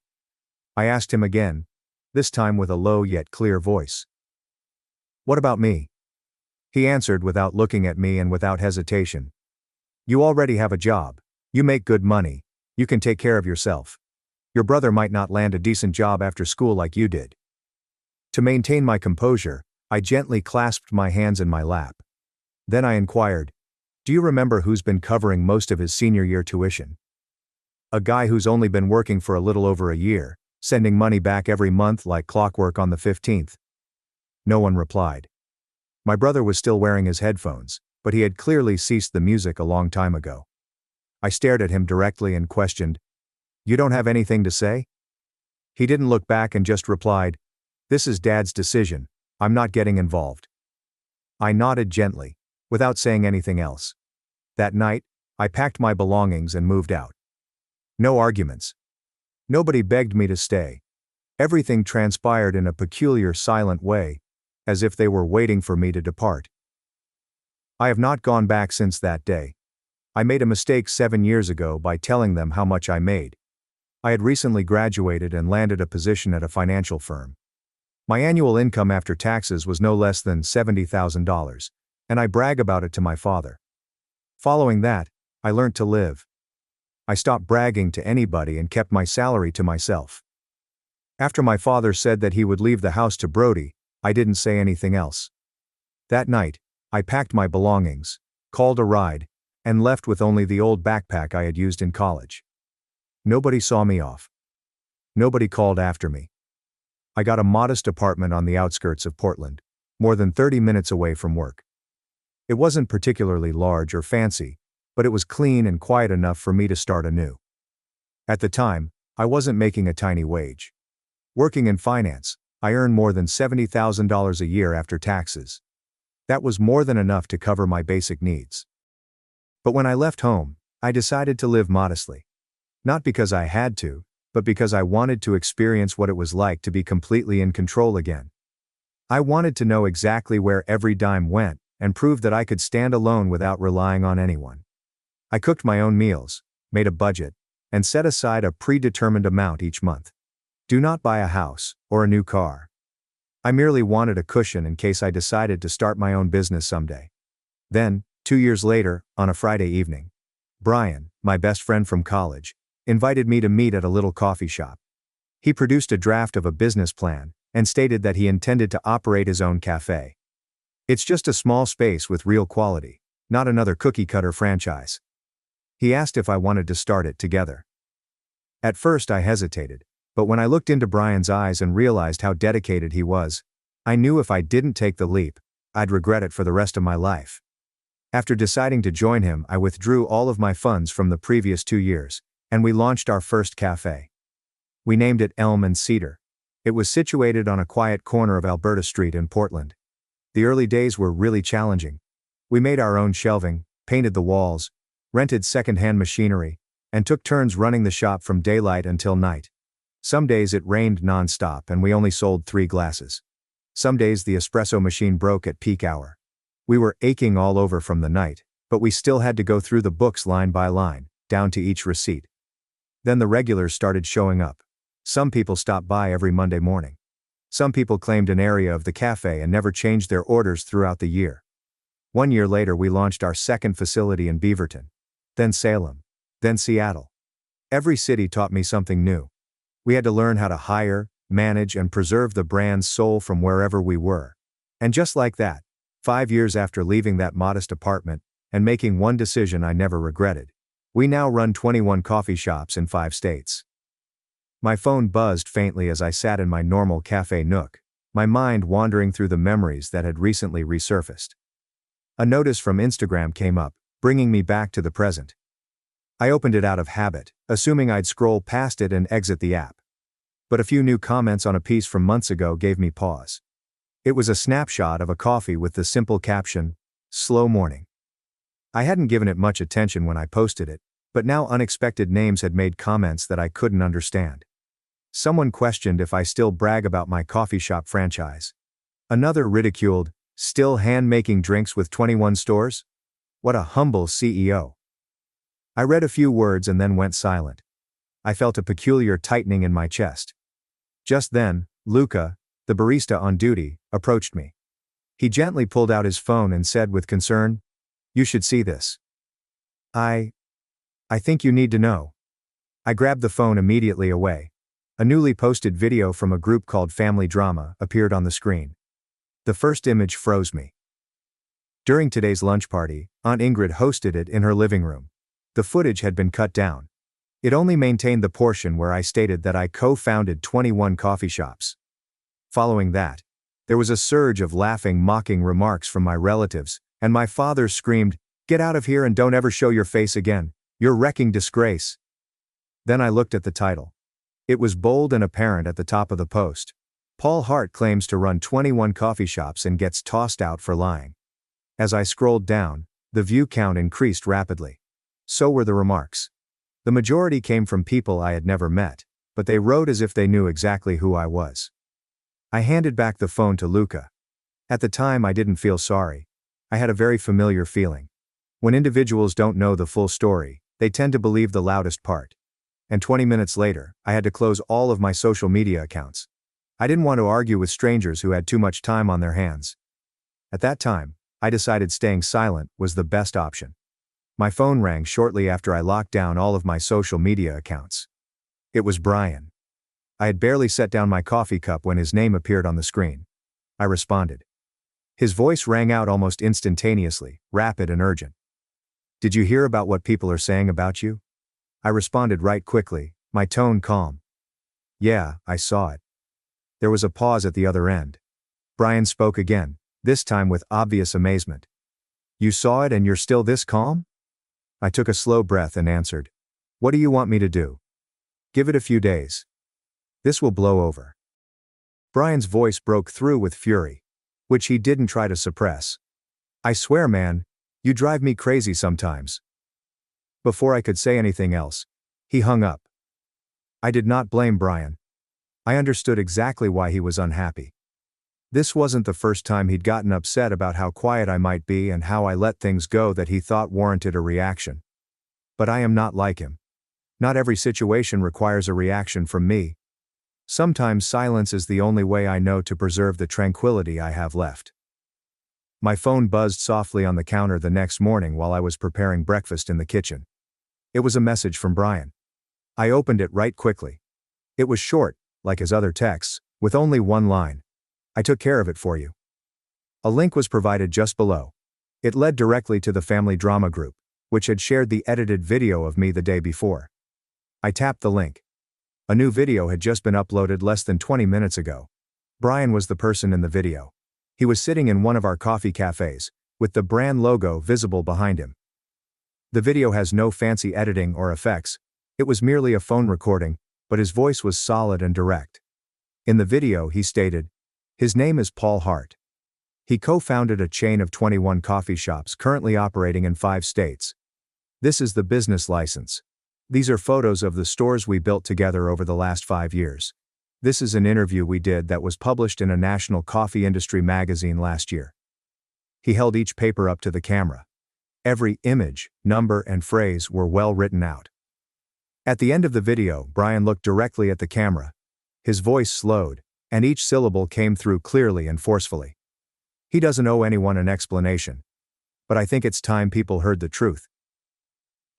I asked him again, this time with a low yet clear voice. "What about me?" He answered without looking at me and without hesitation. "You already have a job. You make good money. You can take care of yourself. Your brother might not land a decent job after school like you did." To maintain my composure, I gently clasped my hands in my lap. Then I inquired, "Do you remember who's been covering most of his senior year tuition?" "A guy who's only been working for a little over a year, sending money back every month like clockwork on the 15th. No one replied. My brother was still wearing his headphones, but he had clearly ceased the music a long time ago. I stared at him directly and questioned, "You don't have anything to say?" He didn't look back and just replied, "This is Dad's decision, I'm not getting involved." I nodded gently, without saying anything else. That night, I packed my belongings and moved out. No arguments. Nobody begged me to stay. Everything transpired in a peculiar silent way, as if they were waiting for me to depart. I have not gone back since that day. I made a mistake 7 years ago by telling them how much I made. I had recently graduated and landed a position at a financial firm. My annual income after taxes was no less than $70,000, and I brag about it to my father. Following that, I learned to live. I stopped bragging to anybody and kept my salary to myself. After my father said that he would leave the house to Brody, I didn't say anything else. That night, I packed my belongings, called a ride, and left with only the old backpack I had used in college. Nobody saw me off. Nobody called after me. I got a modest apartment on the outskirts of Portland, more than 30 minutes away from work. It wasn't particularly large or fancy, but it was clean and quiet enough for me to start anew. At the time, I wasn't making a tiny wage. Working in finance, I earned more than $70,000 a year after taxes. That was more than enough to cover my basic needs. But when I left home, I decided to live modestly. Not because I had to, but because I wanted to experience what it was like to be completely in control again. I wanted to know exactly where every dime went, and prove that I could stand alone without relying on anyone. I cooked my own meals, made a budget, and set aside a predetermined amount each month. Do not buy a house, or a new car. I merely wanted a cushion in case I decided to start my own business someday. Then, 2 years later, on a Friday evening, Brian, my best friend from college, invited me to meet at a little coffee shop. He produced a draft of a business plan, and stated that he intended to operate his own cafe. It's just a small space with real quality, not another cookie-cutter franchise. He asked if I wanted to start it together. At first I hesitated, but when I looked into Brian's eyes and realized how dedicated he was, I knew if I didn't take the leap, I'd regret it for the rest of my life. After deciding to join him, I withdrew all of my funds from the previous 2 years, and we launched our first cafe. We named it Elm and Cedar. It was situated on a quiet corner of Alberta Street in Portland. The early days were really challenging. We made our own shelving, painted the walls, rented second-hand machinery, and took turns running the shop from daylight until night. Some days it rained non-stop and we only sold 3 glasses. Some days the espresso machine broke at peak hour. We were aching all over from the night, but we still had to go through the books line by line, down to each receipt. Then the regulars started showing up. Some people stopped by every Monday morning. Some people claimed an area of the cafe and never changed their orders throughout the year. 1 year later we launched our second facility in Beaverton. Then Salem. Then Seattle. Every city taught me something new. We had to learn how to hire, manage and preserve the brand's soul from wherever we were. And just like that, 5 years after leaving that modest apartment, and making one decision I never regretted, we now run 21 coffee shops in 5 states. My phone buzzed faintly as I sat in my normal cafe nook, my mind wandering through the memories that had recently resurfaced. A notice from Instagram came up, bringing me back to the present. I opened it out of habit, assuming I'd scroll past it and exit the app. But a few new comments on a piece from months ago gave me pause. It was a snapshot of a coffee with the simple caption, "Slow morning." I hadn't given it much attention when I posted it, but now unexpected names had made comments that I couldn't understand. Someone questioned if I still brag about my coffee shop franchise. Another ridiculed, "Still hand-making drinks with 21 stores? What a humble CEO." I read a few words and then went silent. I felt a peculiar tightening in my chest. Just then, Luca, the barista on duty, approached me. He gently pulled out his phone and said with concern, "You should see this." I think you need to know." I grabbed the phone immediately away. A newly posted video from a group called Family Drama appeared on the screen. The first image froze me. During today's lunch party, Aunt Ingrid hosted it in her living room. The footage had been cut down. It only maintained the portion where I stated that I co-founded 21 coffee shops. Following that, there was a surge of laughing, mocking remarks from my relatives, and my father screamed, "Get out of here and don't ever show your face again. You're wrecking disgrace." Then I looked at the title. It was bold and apparent at the top of the post. "Paul Hart claims to run 21 coffee shops and gets tossed out for lying." As I scrolled down, the view count increased rapidly. So were the remarks. The majority came from people I had never met, but they wrote as if they knew exactly who I was. I handed back the phone to Luca. At the time I didn't feel sorry. I had a very familiar feeling. When individuals don't know the full story, they tend to believe the loudest part. And 20 minutes later, I had to close all of my social media accounts. I didn't want to argue with strangers who had too much time on their hands. At that time, I decided staying silent was the best option. My phone rang shortly after I locked down all of my social media accounts. It was Brian. I had barely set down my coffee cup when his name appeared on the screen. I responded. His voice rang out almost instantaneously, rapid and urgent. "Did you hear about what people are saying about you?" I responded right quickly, my tone calm. "Yeah, I saw it." There was a pause at the other end. Brian spoke again, this time with obvious amazement. "You saw it and you're still this calm?" I took a slow breath and answered, "What do you want me to do? Give it a few days. This will blow over." Brian's voice broke through with fury, which he didn't try to suppress. "I swear, man, you drive me crazy sometimes." Before I could say anything else, he hung up. I did not blame Brian. I understood exactly why he was unhappy. This wasn't the first time he'd gotten upset about how quiet I might be and how I let things go that he thought warranted a reaction. But I am not like him. Not every situation requires a reaction from me. Sometimes silence is the only way I know to preserve the tranquility I have left. My phone buzzed softly on the counter the next morning while I was preparing breakfast in the kitchen. It was a message from Brian. I opened it right quickly. It was short, like his other texts, with only one line. "I took care of it for you." A link was provided just below. It led directly to the Family Drama group, which had shared the edited video of me the day before. I tapped the link. A new video had just been uploaded less than 20 minutes ago. Brian was the person in the video. He was sitting in one of our coffee cafes, with the brand logo visible behind him. The video has no fancy editing or effects. It was merely a phone recording, but his voice was solid and direct. In the video he stated, his name is Paul Hart. He co-founded a chain of 21 coffee shops currently operating in 5 states. This is the business license. These are photos of the stores we built together over the last 5 years. This is an interview we did that was published in a national coffee industry magazine last year. He held each paper up to the camera. Every image, number, and phrase were well written out. At the end of the video, Brian looked directly at the camera. His voice slowed, and each syllable came through clearly and forcefully. He doesn't owe anyone an explanation. But I think it's time people heard the truth.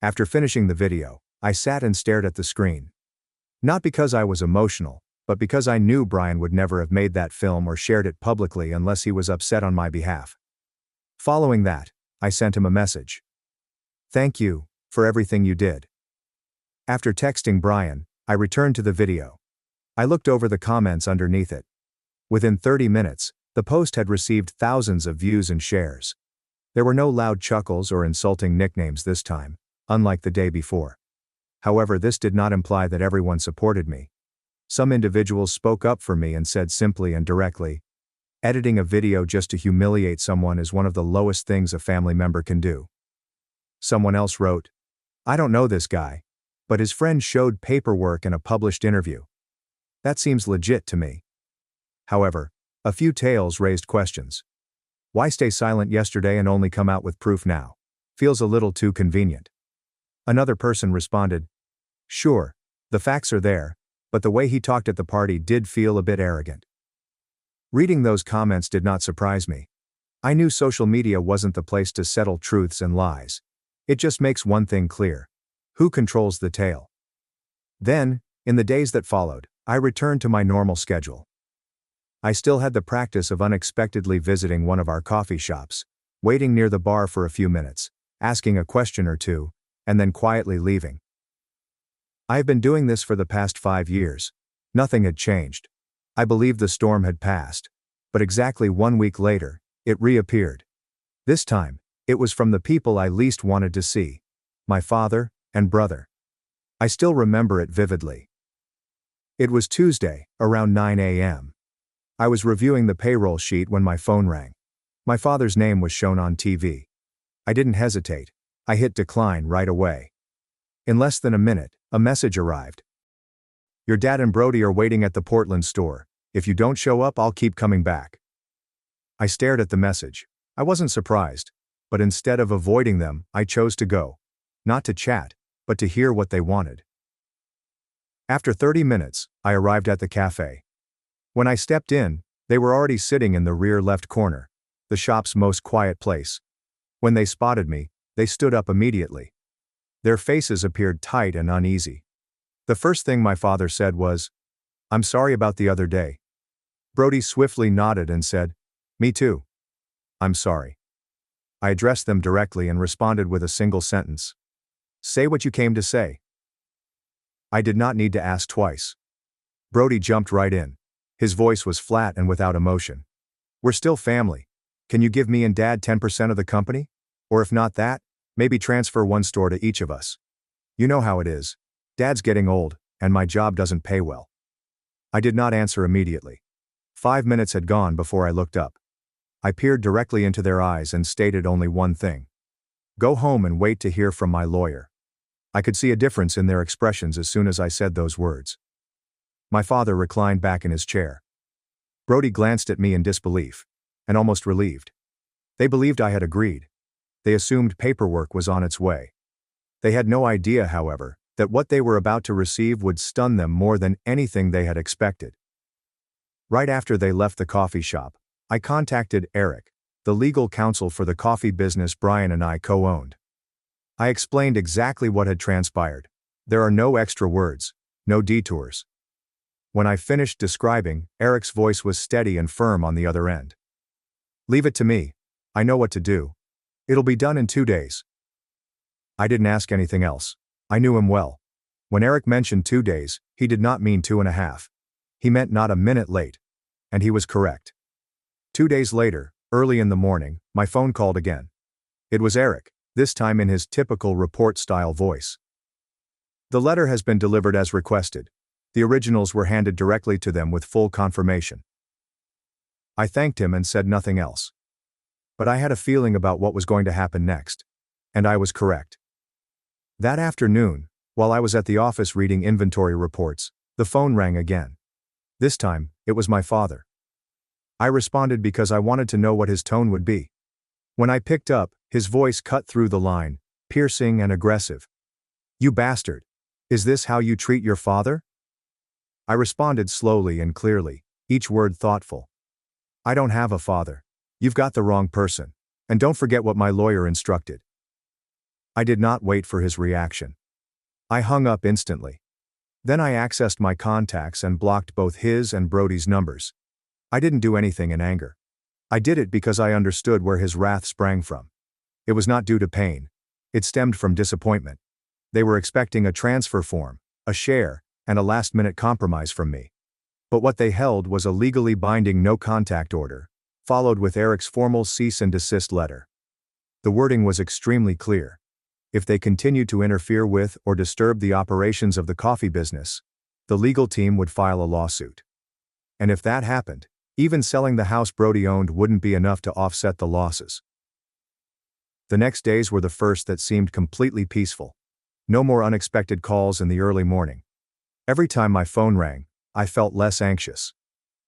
After finishing the video, I sat and stared at the screen. Not because I was emotional, but because I knew Brian would never have made that film or shared it publicly unless he was upset on my behalf. Following that, I sent him a message. Thank you for everything you did. After texting Brian, I returned to the video. I looked over the comments underneath it. Within 30 minutes, the post had received thousands of views and shares. There were no loud chuckles or insulting nicknames this time, unlike the day before. However, this did not imply that everyone supported me. Some individuals spoke up for me and said simply and directly, editing a video just to humiliate someone is one of the lowest things a family member can do. Someone else wrote, I don't know this guy, but his friend showed paperwork and a published interview. That seems legit to me. However, a few tales raised questions. Why stay silent yesterday and only come out with proof now? Feels a little too convenient. Another person responded, sure, the facts are there, but the way he talked at the party did feel a bit arrogant. Reading those comments did not surprise me. I knew social media wasn't the place to settle truths and lies. It just makes one thing clear. Who controls the tale? Then, in the days that followed, I returned to my normal schedule. I still had the practice of unexpectedly visiting one of our coffee shops, waiting near the bar for a few minutes, asking a question or two, and then quietly leaving. I have been doing this for the past 5 years. Nothing had changed. I believed the storm had passed. But exactly 1 week later, it reappeared. This time, it was from the people I least wanted to see. My father and brother. I still remember it vividly. It was Tuesday, around 9 a.m. I was reviewing the payroll sheet when my phone rang. My father's name was shown on TV. I didn't hesitate. I hit decline right away. In less than a minute, a message arrived. Your dad and Brody are waiting at the Portland store. If you don't show up, I'll keep coming back. I stared at the message. I wasn't surprised, but instead of avoiding them, I chose to go. Not to chat, but to hear what they wanted. After 30 minutes, I arrived at the cafe. When I stepped in, they were already sitting in the rear left corner, the shop's most quiet place. When they spotted me, they stood up immediately. Their faces appeared tight and uneasy. The first thing my father said was, I'm sorry about the other day. Brody swiftly nodded and said, me too. I'm sorry. I addressed them directly and responded with a single sentence. Say what you came to say. I did not need to ask twice. Brody jumped right in. His voice was flat and without emotion. We're still family. Can you give me and Dad 10% of the company? Or if not that, maybe transfer one store to each of us. You know how it is. Dad's getting old, and my job doesn't pay well. I did not answer immediately. 5 minutes had gone before I looked up. I peered directly into their eyes and stated only one thing. Go home and wait to hear from my lawyer. I could see a difference in their expressions as soon as I said those words. My father reclined back in his chair. Brody glanced at me in disbelief, and almost relieved. They believed I had agreed. They assumed paperwork was on its way. They had no idea, however, that what they were about to receive would stun them more than anything they had expected. Right after they left the coffee shop, I contacted Eric, the legal counsel for the coffee business Brian and I co-owned. I explained exactly what had transpired. There are no extra words, no detours. When I finished describing, Eric's voice was steady and firm on the other end. Leave it to me. I know what to do. It'll be done in 2 days. I didn't ask anything else. I knew him well. When Eric mentioned 2 days, he did not mean 2.5. He meant not a minute late. And he was correct. 2 days later, early in the morning, my phone called again. It was Eric, this time in his typical report-style voice. The letter has been delivered as requested. The originals were handed directly to them with full confirmation. I thanked him and said nothing else. But I had a feeling about what was going to happen next. And I was correct. That afternoon, while I was at the office reading inventory reports, the phone rang again. This time, it was my father. I responded because I wanted to know what his tone would be. When I picked up, His voice cut through the line, piercing and aggressive. "You bastard! Is this how you treat your father?" I responded slowly and clearly, each word thoughtful. "I don't have a father. You've got the wrong person. And don't forget what my lawyer instructed." I did not wait for his reaction. I hung up instantly. Then I accessed my contacts and blocked both his and Brody's numbers. I didn't do anything in anger. I did it because I understood where his wrath sprang from. It was not due to pain. It stemmed from disappointment. They were expecting a transfer form, a share, and a last-minute compromise from me. But what they held was a legally binding no-contact order, followed with Eric's formal cease-and-desist letter. The wording was extremely clear. If they continued to interfere with or disturb the operations of the coffee business, the legal team would file a lawsuit. And if that happened, even selling the house Brody owned wouldn't be enough to offset the losses. The next days were the first that seemed completely peaceful. No more unexpected calls in the early morning. Every time my phone rang, I felt less anxious.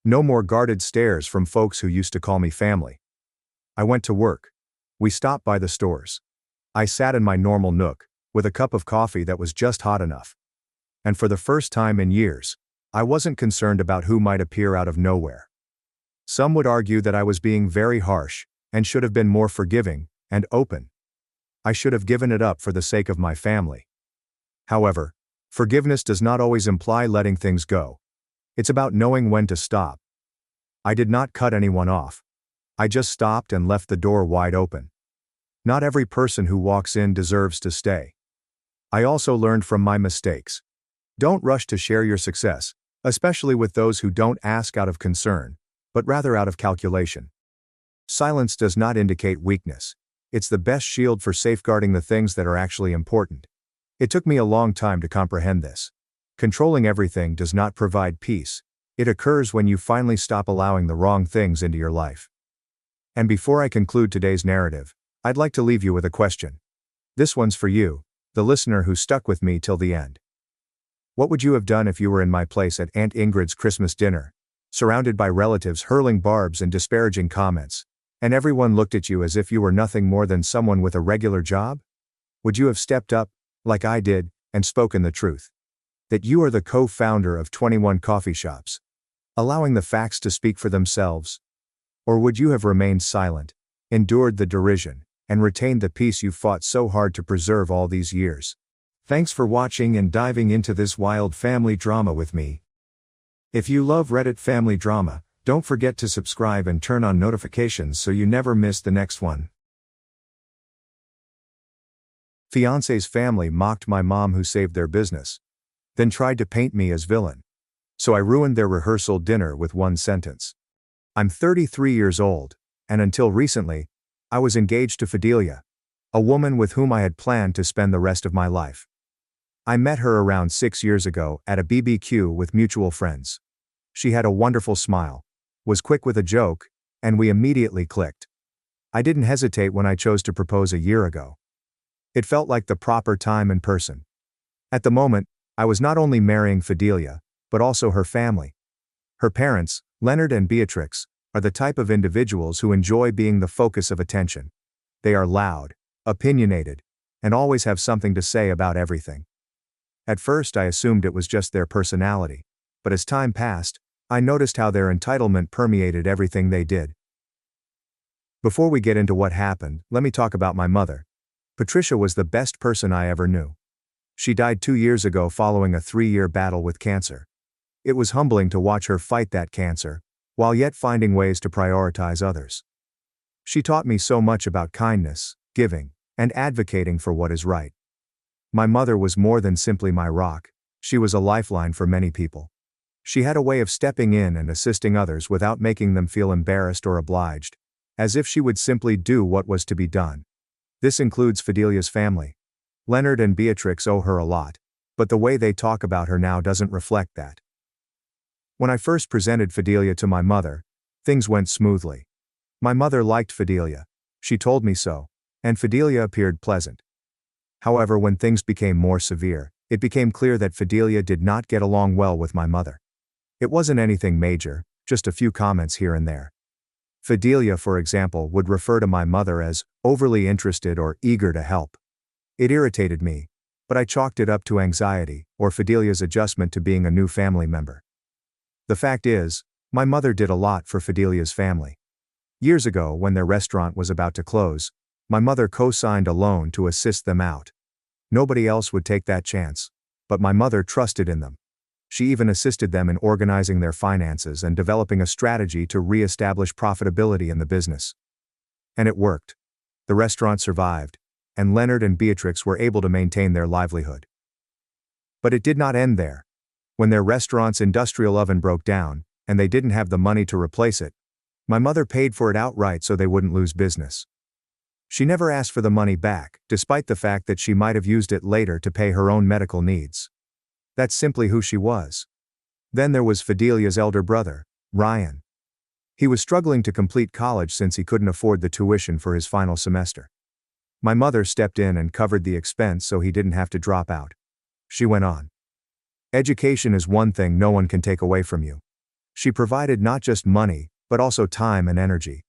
No more guarded stares from folks who used to call me family. I went to work. We stopped by the stores. I sat in my normal nook, with a cup of coffee that was just hot enough. And for the first time in years, I wasn't concerned about who might appear out of nowhere. Some would argue that I was being very harsh, and should have been more forgiving and open. I should have given it up for the sake of my family. However, forgiveness does not always imply letting things go. It's about knowing when to stop. I did not cut anyone off. I just stopped and left the door wide open. Not every person who walks in deserves to stay. I also learned from my mistakes. Don't rush to share your success, especially with those who don't ask out of concern, but rather out of calculation. Silence does not indicate weakness. It's the best shield for safeguarding the things that are actually important. It took me a long time to comprehend this. Controlling everything does not provide peace. It occurs when you finally stop allowing the wrong things into your life. And before I conclude today's narrative, I'd like to leave you with a question. This one's for you, the listener who stuck with me till the end. What would you have done if you were in my place at Aunt Ingrid's Christmas dinner, surrounded by relatives hurling barbs and disparaging comments, and everyone looked at you as if you were nothing more than someone with a regular job? Would you have stepped up, like I did, and spoken the truth? That you are the co-founder of 21 coffee shops, allowing the facts to speak for themselves? Or would you have remained silent, endured the derision, and retained the peace you fought so hard to preserve all these years? Thanks for watching and diving into this wild family drama with me. If you love Reddit family drama, don't forget to subscribe and turn on notifications so you never miss the next one. Fiance's family mocked my mom who saved their business, then tried to paint me as villain. So I ruined their rehearsal dinner with one sentence. I'm 33 years old, and until recently, I was engaged to Fidelia, a woman with whom I had planned to spend the rest of my life. I met her around 6 years ago at a BBQ with mutual friends. She had a wonderful smile, was quick with a joke, and we immediately clicked. I didn't hesitate when I chose to propose a year ago. It felt like the proper time and person. At the moment, I was not only marrying Fidelia, but also her family. Her parents, Leonard and Beatrix, are the type of individuals who enjoy being the focus of attention. They are loud, opinionated, and always have something to say about everything. At first I assumed it was just their personality, but as time passed, I noticed how their entitlement permeated everything they did. Before we get into what happened, let me talk about my mother. Patricia was the best person I ever knew. She died 2 years ago following a 3-year battle with cancer. It was humbling to watch her fight that cancer, while yet finding ways to prioritize others. She taught me so much about kindness, giving, and advocating for what is right. My mother was more than simply my rock, she was a lifeline for many people. She had a way of stepping in and assisting others without making them feel embarrassed or obliged, as if she would simply do what was to be done. This includes Fidelia's family. Leonard and Beatrix owe her a lot, but the way they talk about her now doesn't reflect that. When I first presented Fidelia to my mother, things went smoothly. My mother liked Fidelia. She told me so, and Fidelia appeared pleasant. However, when things became more severe, it became clear that Fidelia did not get along well with my mother. It wasn't anything major, just a few comments here and there. Fidelia, for example, would refer to my mother as overly interested or eager to help. It irritated me, but I chalked it up to anxiety, or Fidelia's adjustment to being a new family member. The fact is, my mother did a lot for Fidelia's family. Years ago, when their restaurant was about to close, my mother co-signed a loan to assist them out. Nobody else would take that chance, but my mother trusted in them. She even assisted them in organizing their finances and developing a strategy to re-establish profitability in the business. And it worked. The restaurant survived, and Leonard and Beatrix were able to maintain their livelihood. But it did not end there. When their restaurant's industrial oven broke down, and they didn't have the money to replace it, my mother paid for it outright so they wouldn't lose business. She never asked for the money back, despite the fact that she might have used it later to pay her own medical needs. That's simply who she was. Then there was Fidelia's elder brother, Ryan. He was struggling to complete college since he couldn't afford the tuition for his final semester. My mother stepped in and covered the expense so he didn't have to drop out. She went on. Education is one thing no one can take away from you. She provided not just money, but also time and energy.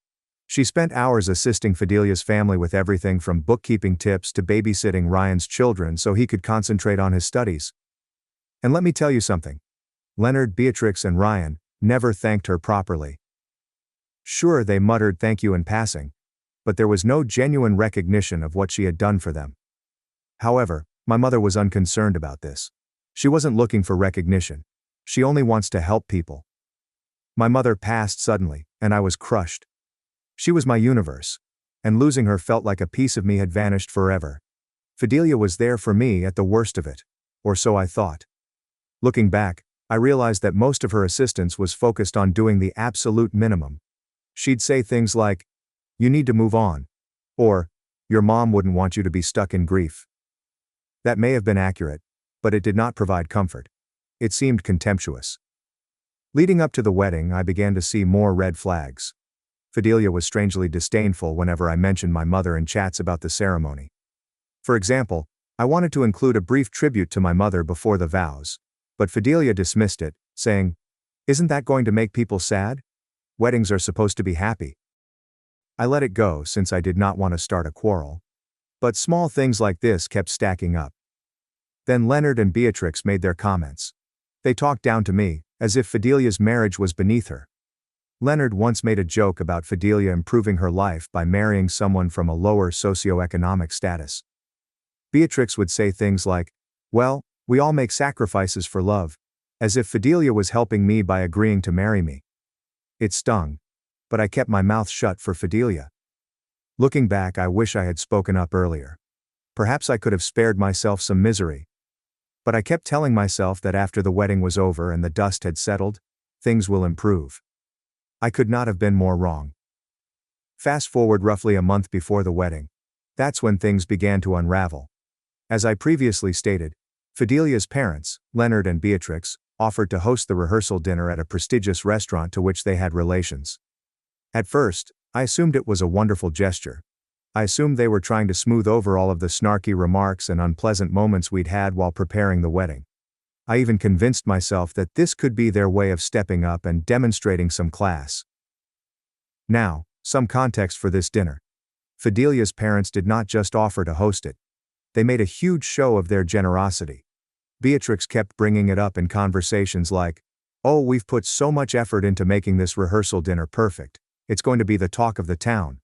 She spent hours assisting Fidelia's family with everything from bookkeeping tips to babysitting Ryan's children so he could concentrate on his studies. And let me tell you something. Leonard, Beatrix, and Ryan never thanked her properly. Sure, they muttered thank you in passing, but there was no genuine recognition of what she had done for them. However, my mother was unconcerned about this. She wasn't looking for recognition. She only wants to help people. My mother passed suddenly, and I was crushed. She was my universe, and losing her felt like a piece of me had vanished forever. Fidelia was there for me at the worst of it, or so I thought. Looking back, I realized that most of her assistance was focused on doing the absolute minimum. She'd say things like, "You need to move on," or, "Your mom wouldn't want you to be stuck in grief." That may have been accurate, but it did not provide comfort. It seemed contemptuous. Leading up to the wedding, I began to see more red flags. Fidelia was strangely disdainful whenever I mentioned my mother in chats about the ceremony. For example, I wanted to include a brief tribute to my mother before the vows, but Fidelia dismissed it, saying, "Isn't that going to make people sad? Weddings are supposed to be happy." I let it go since I did not want to start a quarrel. But small things like this kept stacking up. Then Leonard and Beatrix made their comments. They talked down to me, as if Fidelia's marriage was beneath her. Leonard once made a joke about Fidelia improving her life by marrying someone from a lower socioeconomic status. Beatrix would say things like, "Well, we all make sacrifices for love," as if Fidelia was helping me by agreeing to marry me. It stung, but I kept my mouth shut for Fidelia. Looking back, I wish I had spoken up earlier. Perhaps I could have spared myself some misery. But I kept telling myself that after the wedding was over and the dust had settled, things will improve. I could not have been more wrong. Fast forward roughly a month before the wedding. That's when things began to unravel. As I previously stated, Fidelia's parents, Leonard and Beatrix, offered to host the rehearsal dinner at a prestigious restaurant to which they had relations. At first, I assumed it was a wonderful gesture. I assumed they were trying to smooth over all of the snarky remarks and unpleasant moments we'd had while preparing the wedding. I even convinced myself that this could be their way of stepping up and demonstrating some class. Now, some context for this dinner. Fidelia's parents did not just offer to host it. They made a huge show of their generosity. Beatrix kept bringing it up in conversations like, "Oh, we've put so much effort into making this rehearsal dinner perfect. It's going to be the talk of the town."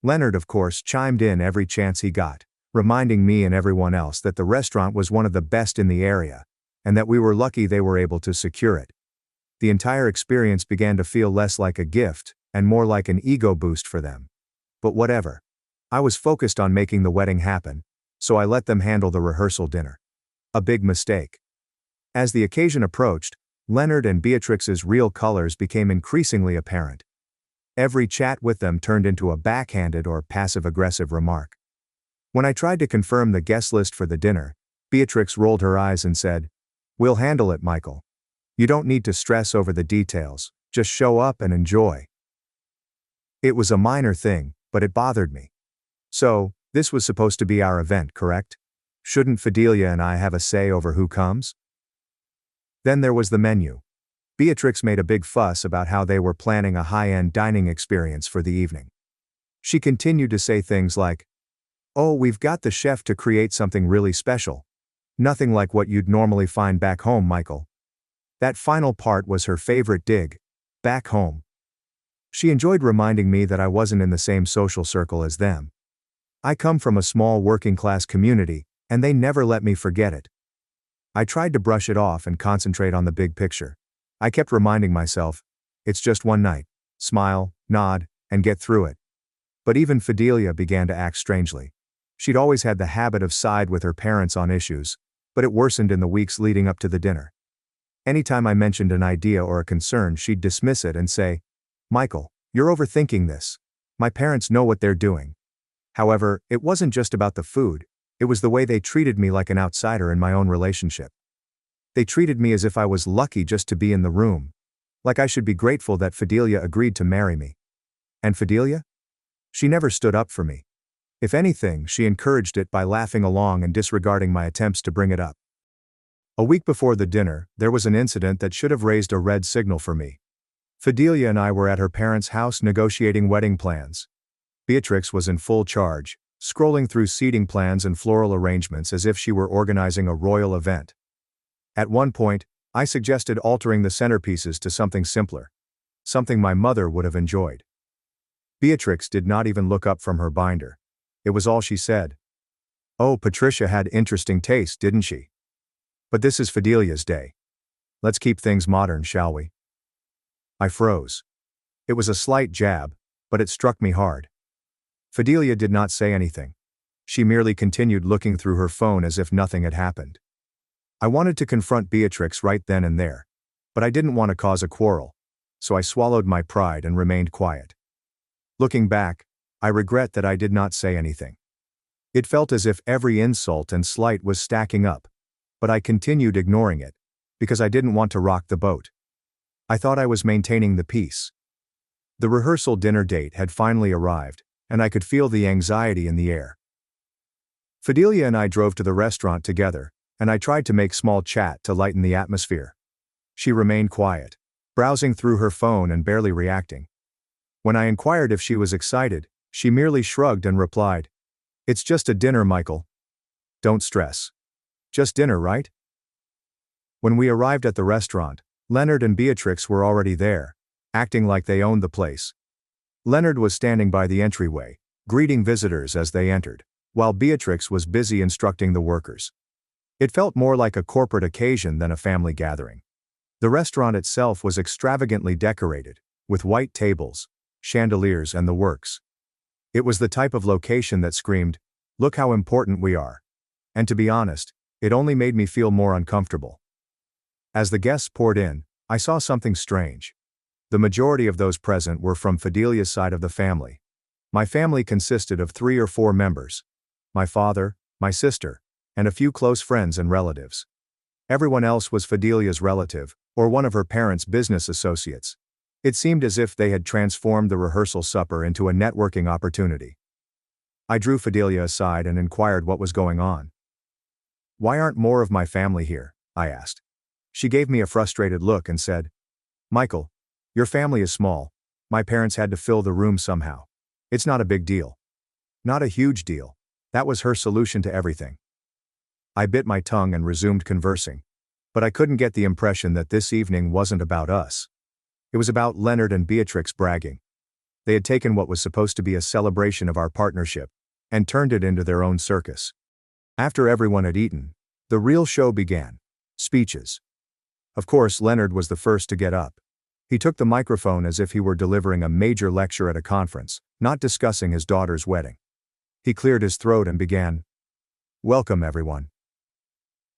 Leonard, of course, chimed in every chance he got, reminding me and everyone else that the restaurant was one of the best in the area, and that we were lucky they were able to secure it. The entire experience began to feel less like a gift, and more like an ego boost for them. But whatever. I was focused on making the wedding happen, so I let them handle the rehearsal dinner. A big mistake. As the occasion approached, Leonard and Beatrix's real colors became increasingly apparent. Every chat with them turned into a backhanded or passive-aggressive remark. When I tried to confirm the guest list for the dinner, Beatrix rolled her eyes and said, "We'll handle it, Michael. You don't need to stress over the details, just show up and enjoy." It was a minor thing, but it bothered me. So, this was supposed to be our event, correct? Shouldn't Fidelia and I have a say over who comes? Then there was the menu. Beatrix made a big fuss about how they were planning a high-end dining experience for the evening. She continued to say things like, "Oh, we've got the chef to create something really special. Nothing like what you'd normally find back home, Michael." That final part was her favorite dig. Back home. She enjoyed reminding me that I wasn't in the same social circle as them. I come from a small working-class community, and they never let me forget it. I tried to brush it off and concentrate on the big picture. I kept reminding myself, it's just one night. Smile, nod, and get through it. But even Fidelia began to act strangely. She'd always had the habit of side with her parents on issues, but it worsened in the weeks leading up to the dinner. Anytime I mentioned an idea or a concern, she'd dismiss it and say, "Michael, you're overthinking this. My parents know what they're doing." However, it wasn't just about the food, it was the way they treated me like an outsider in my own relationship. They treated me as if I was lucky just to be in the room. Like I should be grateful that Fidelia agreed to marry me. And Fidelia? She never stood up for me. If anything, she encouraged it by laughing along and disregarding my attempts to bring it up. A week before the dinner, there was an incident that should have raised a red signal for me. Fidelia and I were at her parents' house negotiating wedding plans. Beatrix was in full charge, scrolling through seating plans and floral arrangements as if she were organizing a royal event. At one point, I suggested altering the centerpieces to something simpler. Something my mother would have enjoyed. Beatrix did not even look up from her binder. It was all she said. "Oh, Patricia had interesting taste, didn't she? But this is Fidelia's day. Let's keep things modern, shall we?" I froze. It was a slight jab, but it struck me hard. Fidelia did not say anything. She merely continued looking through her phone as if nothing had happened. I wanted to confront Beatrix right then and there, but I didn't want to cause a quarrel, so I swallowed my pride and remained quiet. Looking back, I regret that I did not say anything. It felt as if every insult and slight was stacking up, but I continued ignoring it, because I didn't want to rock the boat. I thought I was maintaining the peace. The rehearsal dinner date had finally arrived, and I could feel the anxiety in the air. Fidelia and I drove to the restaurant together, and I tried to make small chat to lighten the atmosphere. She remained quiet, browsing through her phone and barely reacting. When I inquired if she was excited, she merely shrugged and replied, "It's just a dinner, Michael. Don't stress. Just dinner, right?" When we arrived at the restaurant, Leonard and Beatrix were already there, acting like they owned the place. Leonard was standing by the entryway, greeting visitors as they entered, while Beatrix was busy instructing the workers. It felt more like a corporate occasion than a family gathering. The restaurant itself was extravagantly decorated, with white tables, chandeliers and the works. It was the type of location that screamed, "Look how important we are." And to be honest, it only made me feel more uncomfortable. As the guests poured in, I saw something strange. The majority of those present were from Fidelia's side of the family. My family consisted of 3 or 4 members. My father, my sister, and a few close friends and relatives. Everyone else was Fidelia's relative, or one of her parents' business associates. It seemed as if they had transformed the rehearsal supper into a networking opportunity. I drew Fidelia aside and inquired what was going on. "Why aren't more of my family here?" I asked. She gave me a frustrated look and said, "Michael, your family is small. My parents had to fill the room somehow. It's not a big deal." Not a huge deal. That was her solution to everything. I bit my tongue and resumed conversing. But I couldn't get the impression that this evening wasn't about us. It was about Leonard and Beatrix bragging. They had taken what was supposed to be a celebration of our partnership, and turned it into their own circus. After everyone had eaten, the real show began. Speeches. Of course, Leonard was the first to get up. He took the microphone as if he were delivering a major lecture at a conference, not discussing his daughter's wedding. He cleared his throat and began, "Welcome, everyone.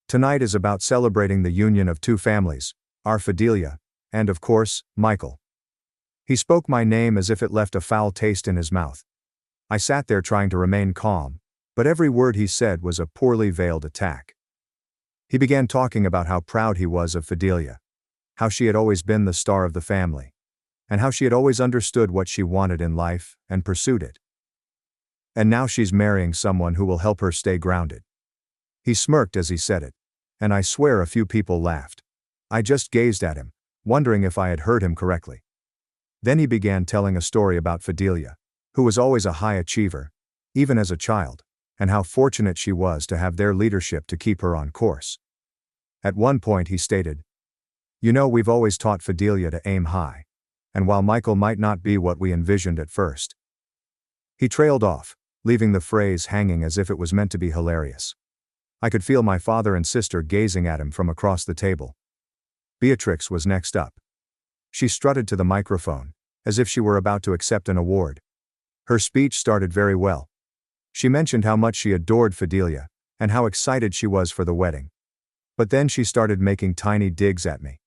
Tonight is about celebrating the union of 2 families, our Fidelia, and of course, Michael." He spoke my name as if it left a foul taste in his mouth. I sat there trying to remain calm, but every word he said was a poorly veiled attack. He began talking about how proud he was of Fidelia, how she had always been the star of the family, and how she had always understood what she wanted in life and pursued it. And now she's marrying someone who will help her stay grounded. He smirked as he said it, and I swear a few people laughed. I just gazed at him, wondering if I had heard him correctly. Then he began telling a story about Fidelia, who was always a high achiever, even as a child, and how fortunate she was to have their leadership to keep her on course. At one point he stated, "You know, we've always taught Fidelia to aim high. And while Michael might not be what we envisioned at first." He trailed off, leaving the phrase hanging as if it was meant to be hilarious. I could feel my father and sister gazing at him from across the table. Beatrix was next up. She strutted to the microphone, as if she were about to accept an award. Her speech started very well. She mentioned how much she adored Fidelia, and how excited she was for the wedding. But then she started making tiny digs at me.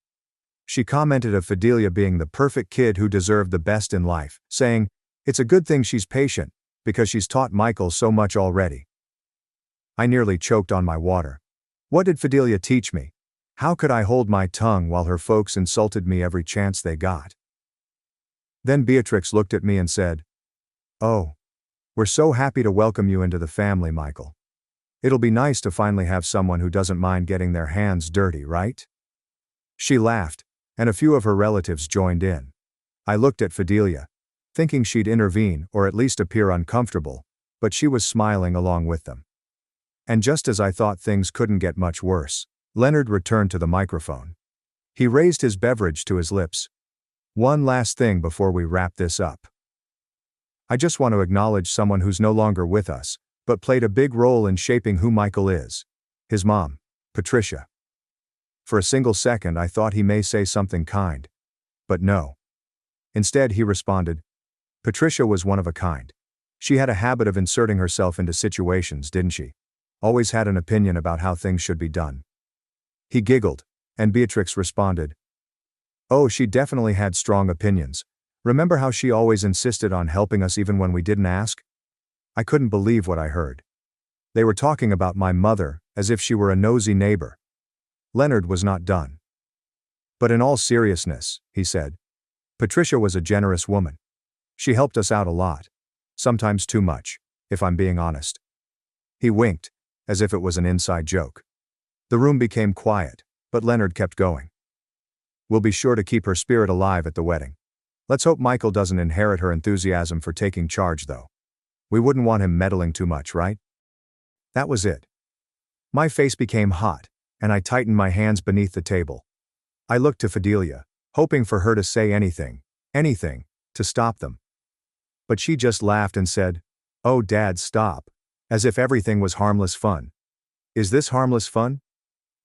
She commented of Fidelia being the perfect kid who deserved the best in life, saying, "It's a good thing she's patient, because she's taught Michael so much already." I nearly choked on my water. What did Fidelia teach me? How could I hold my tongue while her folks insulted me every chance they got? Then Beatrix looked at me and said, "Oh, we're so happy to welcome you into the family, Michael. It'll be nice to finally have someone who doesn't mind getting their hands dirty, right?" She laughed, and a few of her relatives joined in. I looked at Fidelia, thinking she'd intervene or at least appear uncomfortable, but she was smiling along with them. And just as I thought things couldn't get much worse, Leonard returned to the microphone. He raised his beverage to his lips. "One last thing before we wrap this up. I just want to acknowledge someone who's no longer with us, but played a big role in shaping who Michael is. His mom, Patricia." For a single second I thought he may say something kind. But no. Instead he responded, "Patricia was one of a kind. She had a habit of inserting herself into situations, didn't she? Always had an opinion about how things should be done." He giggled, and Beatrix responded, "Oh, she definitely had strong opinions. Remember how she always insisted on helping us even when we didn't ask?" I couldn't believe what I heard. They were talking about my mother, as if she were a nosy neighbor. Leonard was not done. "But in all seriousness," he said, "Patricia was a generous woman. She helped us out a lot. Sometimes too much, if I'm being honest." He winked, as if it was an inside joke. The room became quiet, but Leonard kept going. "We'll be sure to keep her spirit alive at the wedding. Let's hope Michael doesn't inherit her enthusiasm for taking charge, though. We wouldn't want him meddling too much, right?" That was it. My face became hot, and I tightened my hands beneath the table. I looked to Fidelia, hoping for her to say anything, to stop them. But she just laughed and said, "Oh, Dad, stop," as if everything was harmless fun. Is this harmless fun?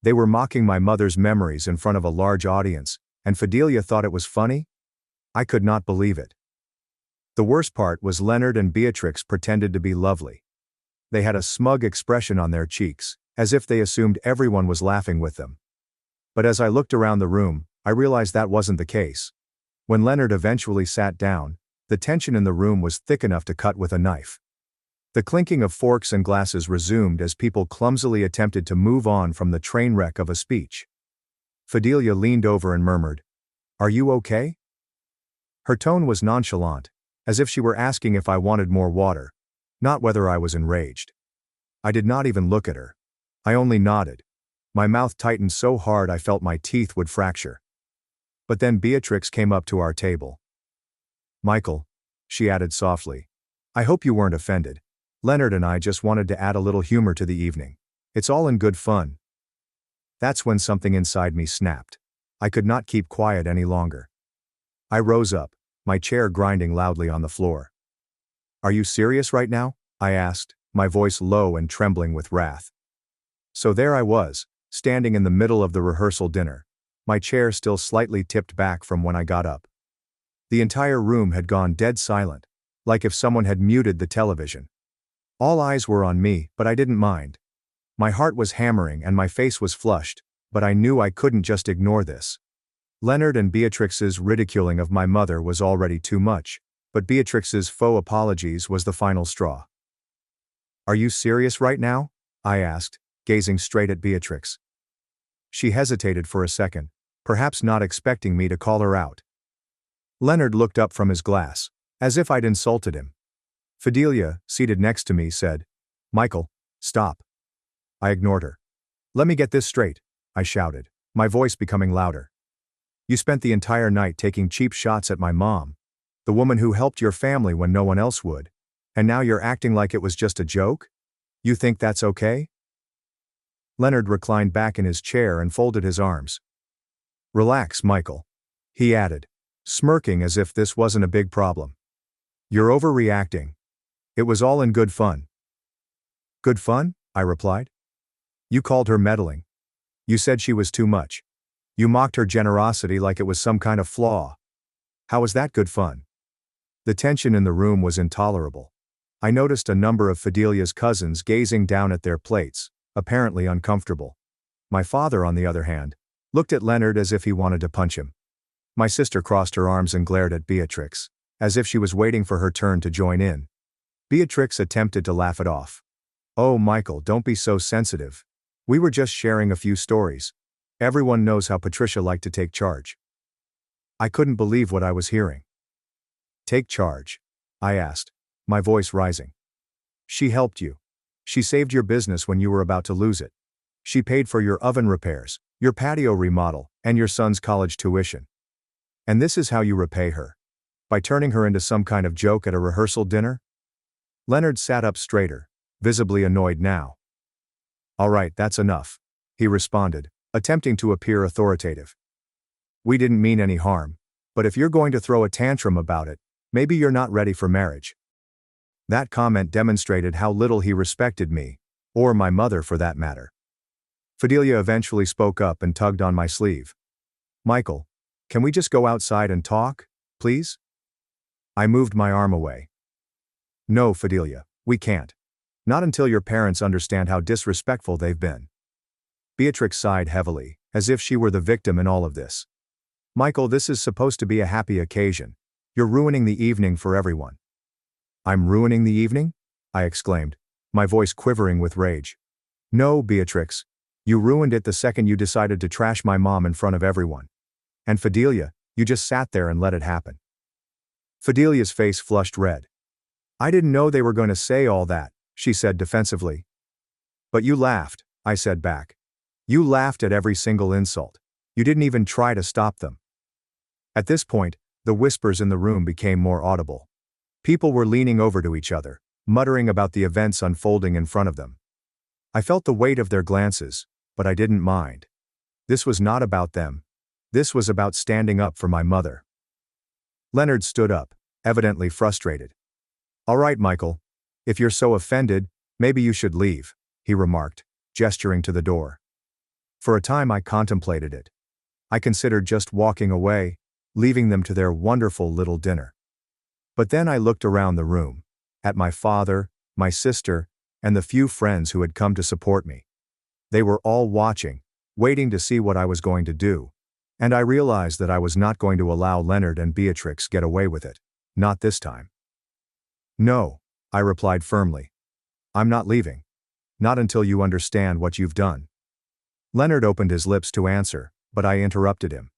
They were mocking my mother's memories in front of a large audience, and Fidelia thought it was funny? I could not believe it. The worst part was Leonard and Beatrix pretended to be lovely. They had a smug expression on their cheeks, as if they assumed everyone was laughing with them. But as I looked around the room, I realized that wasn't the case. When Leonard eventually sat down, the tension in the room was thick enough to cut with a knife. The clinking of forks and glasses resumed as people clumsily attempted to move on from the train wreck of a speech. Fidelia leaned over and murmured, "Are you okay?" Her tone was nonchalant, as if she were asking if I wanted more water, not whether I was enraged. I did not even look at her. I only nodded. My mouth tightened so hard I felt my teeth would fracture. But then Beatrix came up to our table. "Michael," she added softly, "I hope you weren't offended. Leonard and I just wanted to add a little humor to the evening. It's all in good fun." That's when something inside me snapped. I could not keep quiet any longer. I rose up, my chair grinding loudly on the floor. "Are you serious right now?" I asked, my voice low and trembling with wrath. So there I was, standing in the middle of the rehearsal dinner, my chair still slightly tipped back from when I got up. The entire room had gone dead silent, like if someone had muted the television. All eyes were on me, but I didn't mind. My heart was hammering and my face was flushed, but I knew I couldn't just ignore this. Leonard and Beatrix's ridiculing of my mother was already too much, but Beatrix's faux apologies was the final straw. "Are you serious right now?" I asked, gazing straight at Beatrix. She hesitated for a second, perhaps not expecting me to call her out. Leonard looked up from his glass, as if I'd insulted him. Fidelia, seated next to me, said, "Michael, stop." I ignored her. "Let me get this straight," I shouted, my voice becoming louder. You spent the entire night taking cheap shots at my mom, the woman who helped your family when no one else would, and now you're acting like it was just a joke? You think that's okay?" Leonard reclined back in his chair and folded his arms. "Relax, Michael," he added, smirking as if this wasn't a big problem. "You're overreacting. It was all in good fun." "Good fun?" I replied. "You called her meddling. You said she was too much. You mocked her generosity like it was some kind of flaw. How was that good fun?" The tension in the room was intolerable. I noticed a number of Fidelia's cousins gazing down at their plates, apparently uncomfortable. My father, on the other hand, looked at Leonard as if he wanted to punch him. My sister crossed her arms and glared at Beatrix, as if she was waiting for her turn to join in. Beatrix attempted to laugh it off. "Oh, Michael, don't be so sensitive. We were just sharing a few stories. Everyone knows how Patricia liked to take charge." I couldn't believe what I was hearing. "Take charge?" I asked, my voice rising. "She helped you. She saved your business when you were about to lose it. She paid for your oven repairs, your patio remodel, and your son's college tuition. And this is how you repay her? By turning her into some kind of joke at a rehearsal dinner?" Leonard sat up straighter, visibly annoyed now. "All right, that's enough," he responded, attempting to appear authoritative. "We didn't mean any harm, but if you're going to throw a tantrum about it, maybe you're not ready for marriage." That comment demonstrated how little he respected me, or my mother for that matter. Fidelia eventually spoke up and tugged on my sleeve. "Michael, can we just go outside and talk, please?" I moved my arm away. "No, Fidelia, we can't. Not until your parents understand how disrespectful they've been." Beatrix sighed heavily, as if she were the victim in all of this. "Michael, this is supposed to be a happy occasion. You're ruining the evening for everyone." "I'm ruining the evening?" I exclaimed, my voice quivering with rage. "No, Beatrix. You ruined it the second you decided to trash my mom in front of everyone. And Fidelia, you just sat there and let it happen." Fidelia's face flushed red. "I didn't know they were going to say all that," she said defensively. "But you laughed," I said back. "You laughed at every single insult. You didn't even try to stop them." At this point, the whispers in the room became more audible. People were leaning over to each other, muttering about the events unfolding in front of them. I felt the weight of their glances, but I didn't mind. This was not about them. This was about standing up for my mother. Leonard stood up, evidently frustrated. "All right, Michael. If you're so offended, maybe you should leave," he remarked, gesturing to the door. For a time I contemplated it. I considered just walking away, leaving them to their wonderful little dinner. But then I looked around the room, at my father, my sister, and the few friends who had come to support me. They were all watching, waiting to see what I was going to do, and I realized that I was not going to allow Leonard and Beatrix get away with it, not this time. "No," I replied firmly. "I'm not leaving. Not until you understand what you've done." Leonard opened his lips to answer, but I interrupted him.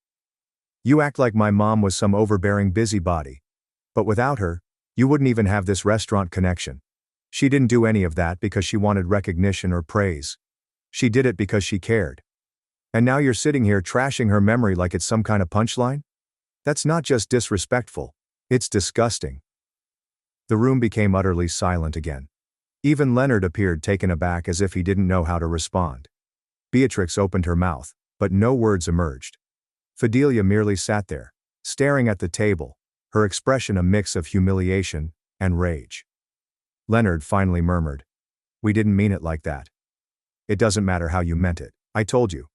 "You act like my mom was some overbearing busybody. But without her, you wouldn't even have this restaurant connection. She didn't do any of that because she wanted recognition or praise. She did it because she cared. And now you're sitting here trashing her memory like it's some kind of punchline? That's not just disrespectful, it's disgusting." The room became utterly silent again. Even Leonard appeared taken aback, as if he didn't know how to respond. Beatrix opened her mouth, but no words emerged. Fidelia merely sat there, staring at the table, her expression a mix of humiliation and rage. Leonard finally murmured, "We didn't mean it like that." "It doesn't matter how you meant it, I told you.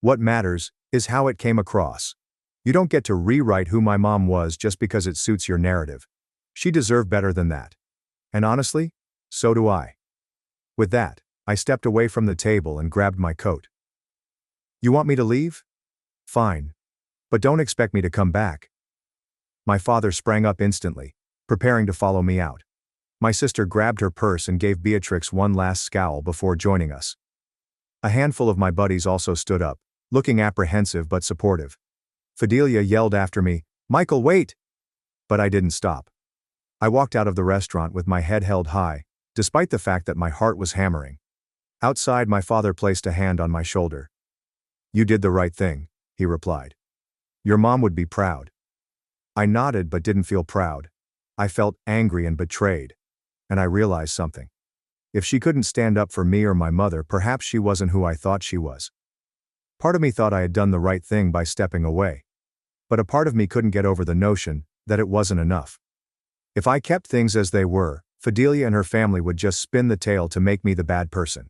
What matters is how it came across. You don't get to rewrite who my mom was just because it suits your narrative. She deserved better than that. And honestly, so do I." With that, I stepped away from the table and grabbed my coat. "You want me to leave? Fine. But don't expect me to come back." My father sprang up instantly, preparing to follow me out. My sister grabbed her purse and gave Beatrix one last scowl before joining us. A handful of my buddies also stood up, looking apprehensive but supportive. Fidelia yelled after me, "Michael, wait!" But I didn't stop. I walked out of the restaurant with my head held high, despite the fact that my heart was hammering. Outside, my father placed a hand on my shoulder. "You did the right thing," he replied. Your mom would be proud. I nodded but didn't feel proud. I felt angry and betrayed. And I realized something. If she couldn't stand up for me or my mother, perhaps she wasn't who I thought she was. Part of me thought I had done the right thing by stepping away. But a part of me couldn't get over the notion that it wasn't enough. If I kept things as they were, Fidelia and her family would just spin the tale to make me the bad person.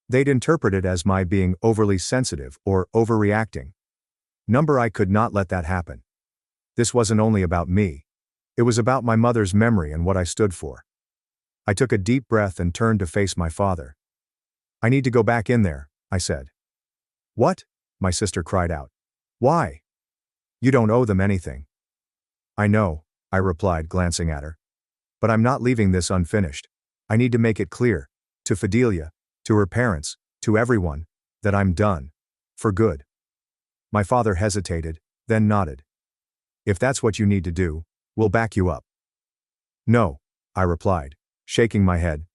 They'd interpret it as my being overly sensitive or overreacting. I could not let that happen. This wasn't only about me. It was about my mother's memory and what I stood for. I took a deep breath and turned to face my father. I need to go back in there, I said. What? My sister cried out. Why? You don't owe them anything. I know, I replied, glancing at her. But I'm not leaving this unfinished. I need to make it clear, to Fidelia, to her parents, to everyone, that I'm done. For good. My father hesitated, then nodded. If that's what you need to do, we'll back you up. No, I replied, shaking my head.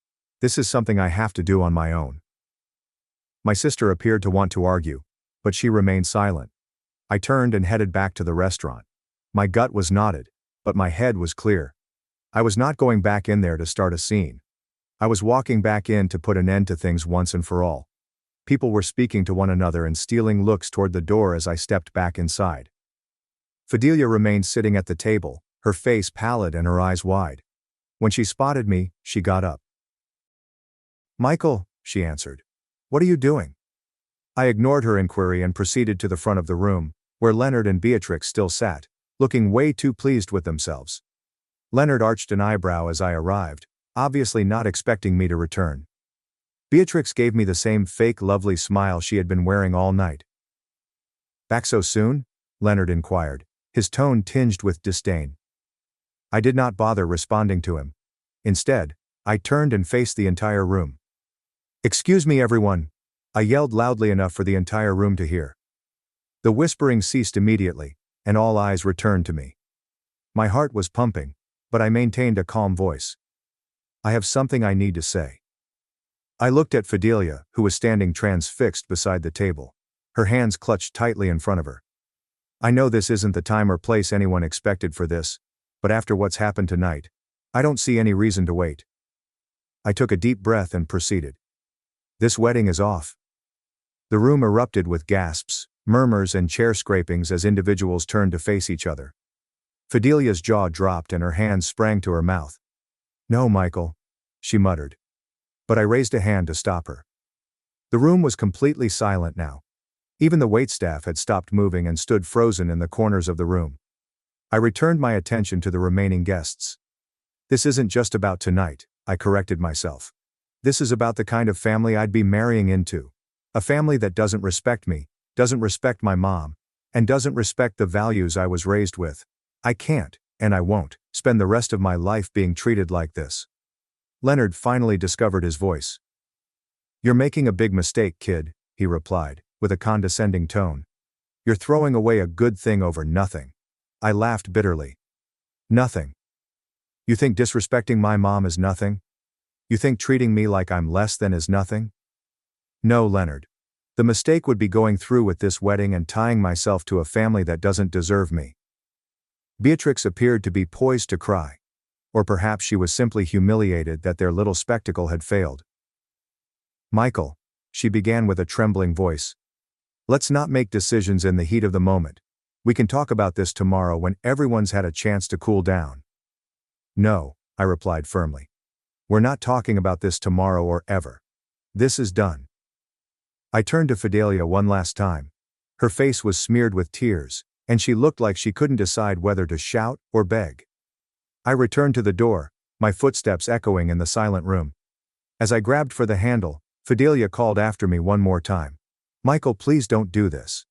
This is something I have to do on my own. My sister appeared to want to argue, but she remained silent. I turned and headed back to the restaurant. My gut was knotted, but my head was clear. I was not going back in there to start a scene. I was walking back in to put an end to things once and for all. People were speaking to one another and stealing looks toward the door as I stepped back inside. Fidelia remained sitting at the table, her face pallid and her eyes wide. When she spotted me, she got up. Michael, she answered. What are you doing? I ignored her inquiry and proceeded to the front of the room, where Leonard and Beatrix still sat, looking way too pleased with themselves. Leonard arched an eyebrow as I arrived, obviously not expecting me to return. Beatrix gave me the same fake lovely smile she had been wearing all night. Back so soon? Leonard inquired, his tone tinged with disdain. I did not bother responding to him. Instead, I turned and faced the entire room. Excuse me, everyone, I yelled loudly enough for the entire room to hear. The whispering ceased immediately, and all eyes returned to me. My heart was pumping, but I maintained a calm voice. I have something I need to say. I looked at Fidelia, who was standing transfixed beside the table, her hands clutched tightly in front of her. I know this isn't the time or place anyone expected for this, but after what's happened tonight, I don't see any reason to wait. I took a deep breath and proceeded. This wedding is off. The room erupted with gasps, murmurs and chair scrapings as individuals turned to face each other. Fidelia's jaw dropped and her hands sprang to her mouth. No, Michael, she muttered. But I raised a hand to stop her. The room was completely silent now. Even the waitstaff had stopped moving and stood frozen in the corners of the room. I returned my attention to the remaining guests. This isn't just about tonight, I corrected myself. This is about the kind of family I'd be marrying into. A family that doesn't respect me, doesn't respect my mom, and doesn't respect the values I was raised with. I can't, and I won't, spend the rest of my life being treated like this. Leonard finally discovered his voice. You're making a big mistake, kid, he replied, with a condescending tone. You're throwing away a good thing over nothing. I laughed bitterly. Nothing. You think disrespecting my mom is nothing? You think treating me like I'm less than is nothing? No, Leonard. The mistake would be going through with this wedding and tying myself to a family that doesn't deserve me. Beatrix appeared to be poised to cry. Or perhaps she was simply humiliated that their little spectacle had failed. Michael, she began with a trembling voice. Let's not make decisions in the heat of the moment. We can talk about this tomorrow when everyone's had a chance to cool down. No, I replied firmly. We're not talking about this tomorrow or ever. This is done. I turned to Fidelia one last time. Her face was smeared with tears, and she looked like she couldn't decide whether to shout or beg. I returned to the door, my footsteps echoing in the silent room. As I grabbed for the handle, Fidelia called after me one more time. Michael, please don't do this.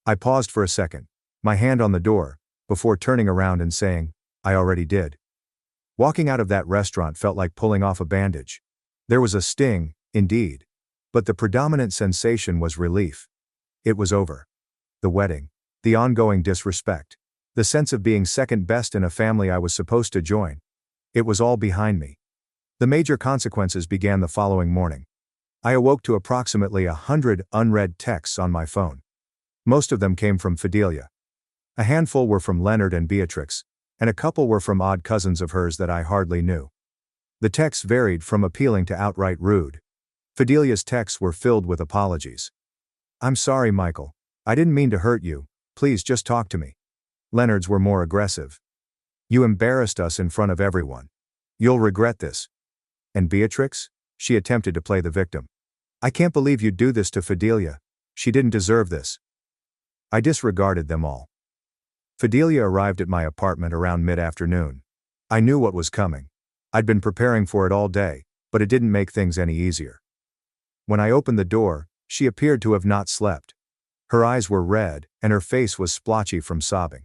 I paused for a second, my hand on the door, before turning around and saying, I already did. Walking out of that restaurant felt like pulling off a bandage. There was a sting, indeed. But the predominant sensation was relief. It was over. The wedding, the ongoing disrespect, the sense of being second best in a family I was supposed to join. It was all behind me. The major consequences began the following morning. I awoke to approximately 100 unread texts on my phone. Most of them came from Fidelia. A handful were from Leonard and Beatrix, and a couple were from odd cousins of hers that I hardly knew. The texts varied from appealing to outright rude. Fidelia's texts were filled with apologies. "I'm sorry, Michael. I didn't mean to hurt you. Please just talk to me." Leonard's were more aggressive. "You embarrassed us in front of everyone. You'll regret this." And Beatrix? She attempted to play the victim. "I can't believe you'd do this to Fidelia. She didn't deserve this." I disregarded them all. Fidelia arrived at my apartment around mid-afternoon. I knew what was coming. I'd been preparing for it all day, but it didn't make things any easier. When I opened the door, she appeared to have not slept. Her eyes were red, and her face was splotchy from sobbing.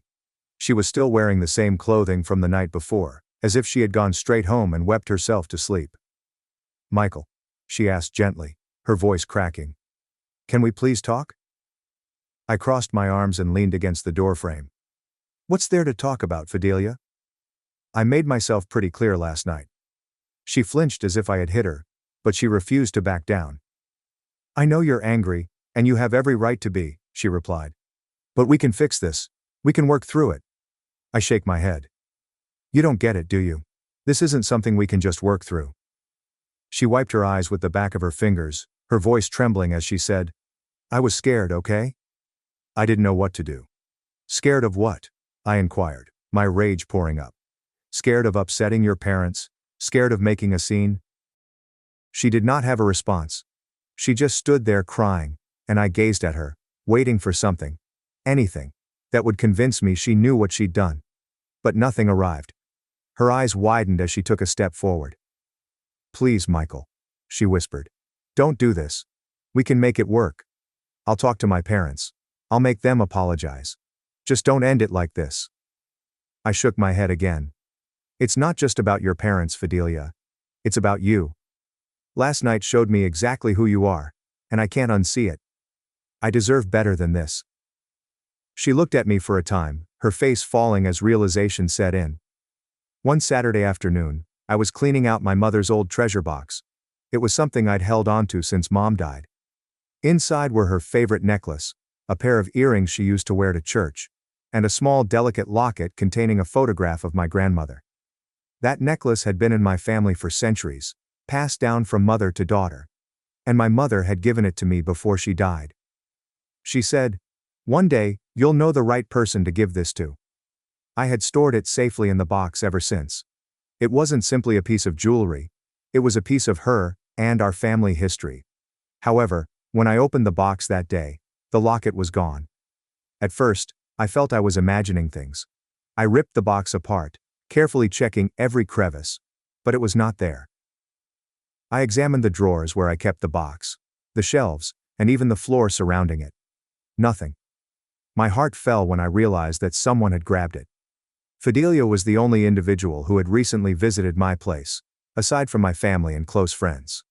She was still wearing the same clothing from the night before, as if she had gone straight home and wept herself to sleep. "Michael," she asked gently, her voice cracking. "Can we please talk?" I crossed my arms and leaned against the doorframe. "What's there to talk about, Fidelia?" I made myself pretty clear last night. She flinched as if I had hit her, but she refused to back down. "I know you're angry, and you have every right to be," she replied. "But we can fix this. We can work through it." I shake my head. "You don't get it, do you? This isn't something we can just work through." She wiped her eyes with the back of her fingers, her voice trembling as she said, "I was scared, okay?" I didn't know what to do. "Scared of what?" I inquired, my rage pouring up. "Scared of upsetting your parents? Scared of making a scene?" She did not have a response. She just stood there crying, and I gazed at her, waiting for something, anything, that would convince me she knew what she'd done. But nothing arrived. Her eyes widened as she took a step forward. "Please, Michael," she whispered. "Don't do this. We can make it work. I'll talk to my parents. I'll make them apologize. Just don't end it like this." I shook my head again. "It's not just about your parents, Fidelia. It's about you. Last night showed me exactly who you are, and I can't unsee it. I deserve better than this." She looked at me for a time, her face falling as realization set in. One Saturday afternoon, I was cleaning out my mother's old treasure box. It was something I'd held onto since Mom died. Inside were her favorite necklace, a pair of earrings she used to wear to church, and a small delicate locket containing a photograph of my grandmother. That necklace had been in my family for centuries, passed down from mother to daughter. And my mother had given it to me before she died. She said, "One day, you'll know the right person to give this to." I had stored it safely in the box ever since. It wasn't simply a piece of jewelry. It was a piece of her, and our family history. However, when I opened the box that day, the locket was gone. At first, I felt I was imagining things. I ripped the box apart, carefully checking every crevice, but it was not there. I examined the drawers where I kept the box, the shelves, and even the floor surrounding it. Nothing. My heart fell when I realized that someone had grabbed it. Fidelia was the only individual who had recently visited my place, aside from my family and close friends.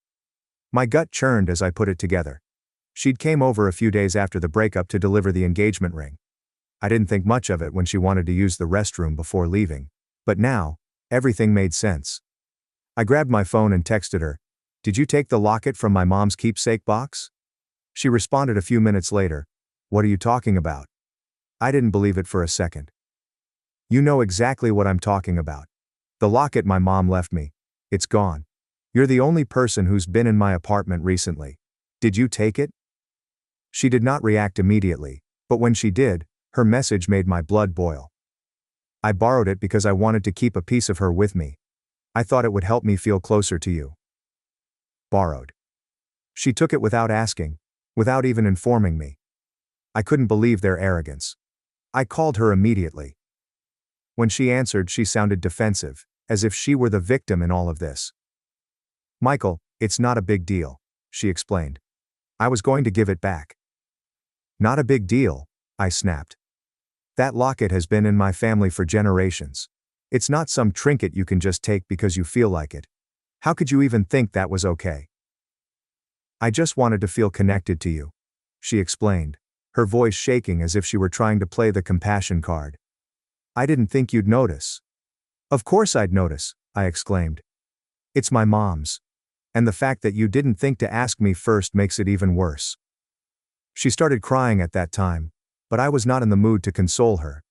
My gut churned as I put it together. She'd came over a few days after the breakup to deliver the engagement ring. I didn't think much of it when she wanted to use the restroom before leaving, but now, everything made sense. I grabbed my phone and texted her, "Did you take the locket from my mom's keepsake box?" She responded a few minutes later, "What are you talking about?" I didn't believe it for a second. "You know exactly what I'm talking about. The locket my mom left me. It's gone. You're the only person who's been in my apartment recently. Did you take it?" She did not react immediately, but when she did, her message made my blood boil. "I borrowed it because I wanted to keep a piece of her with me. I thought it would help me feel closer to you." Borrowed. She took it without asking, without even informing me. I couldn't believe their arrogance. I called her immediately. When she answered, she sounded defensive, as if she were the victim in all of this. "Michael, it's not a big deal," she explained. "I was going to give it back." "Not a big deal," I snapped. "That locket has been in my family for generations. It's not some trinket you can just take because you feel like it. How could you even think that was okay?" "I just wanted to feel connected to you," she explained, her voice shaking as if she were trying to play the compassion card. "I didn't think you'd notice." "Of course I'd notice," I exclaimed. "It's my mom's. And the fact that you didn't think to ask me first makes it even worse." She started crying at that time, but I was not in the mood to console her,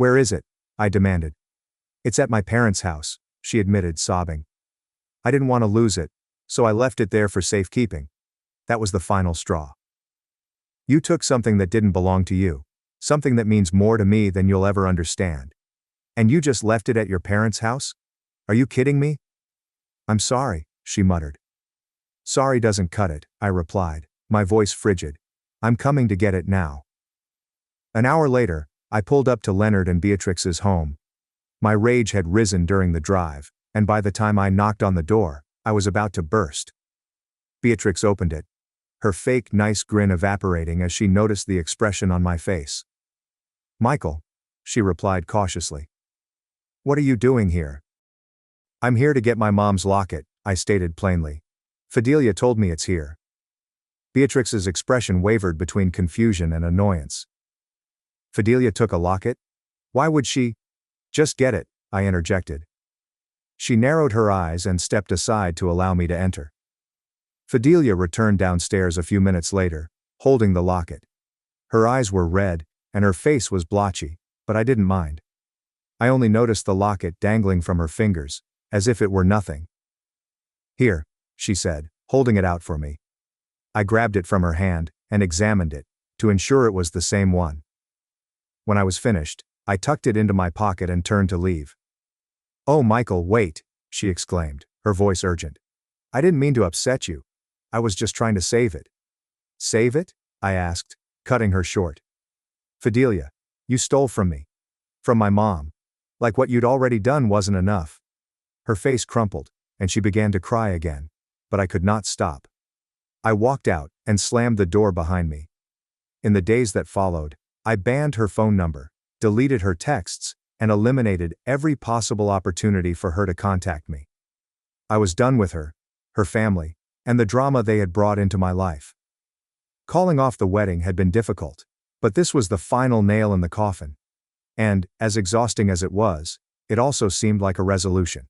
Where is it? I demanded. It's at my parents' house, she admitted, sobbing. I didn't want to lose it, so I left it there for safekeeping. That was the final straw. You took something that didn't belong to you, something that means more to me than you'll ever understand. And you just left it at your parents' house? Are you kidding me? I'm sorry, she muttered. Sorry doesn't cut it, I replied, my voice frigid. I'm coming to get it now. An hour later, I pulled up to Leonard and Beatrix's home. My rage had risen during the drive, and by the time I knocked on the door, I was about to burst. Beatrix opened it, her fake nice grin evaporating as she noticed the expression on my face. Michael, she replied cautiously. What are you doing here? I'm here to get my mom's locket, I stated plainly. Fidelia told me it's here. Beatrix's expression wavered between confusion and annoyance. Fidelia took a locket? Why would she? Just get it, I interjected. She narrowed her eyes and stepped aside to allow me to enter. Fidelia returned downstairs a few minutes later, holding the locket. Her eyes were red, and her face was blotchy, but I didn't mind. I only noticed the locket dangling from her fingers, as if it were nothing. Here, she said, holding it out for me. I grabbed it from her hand and examined it, to ensure it was the same one. When I was finished, I tucked it into my pocket and turned to leave. Oh, Michael, wait, she exclaimed, her voice urgent. I didn't mean to upset you. I was just trying to save it. Save it? I asked, cutting her short. Fidelia, you stole from me. From my mom. Like what you'd already done wasn't enough. Her face crumpled, and she began to cry again, but I could not stop. I walked out and slammed the door behind me. In the days that followed, I banned her phone number, deleted her texts, and eliminated every possible opportunity for her to contact me. I was done with her, her family, and the drama they had brought into my life. Calling off the wedding had been difficult, but this was the final nail in the coffin. And, as exhausting as it was, it also seemed like a resolution.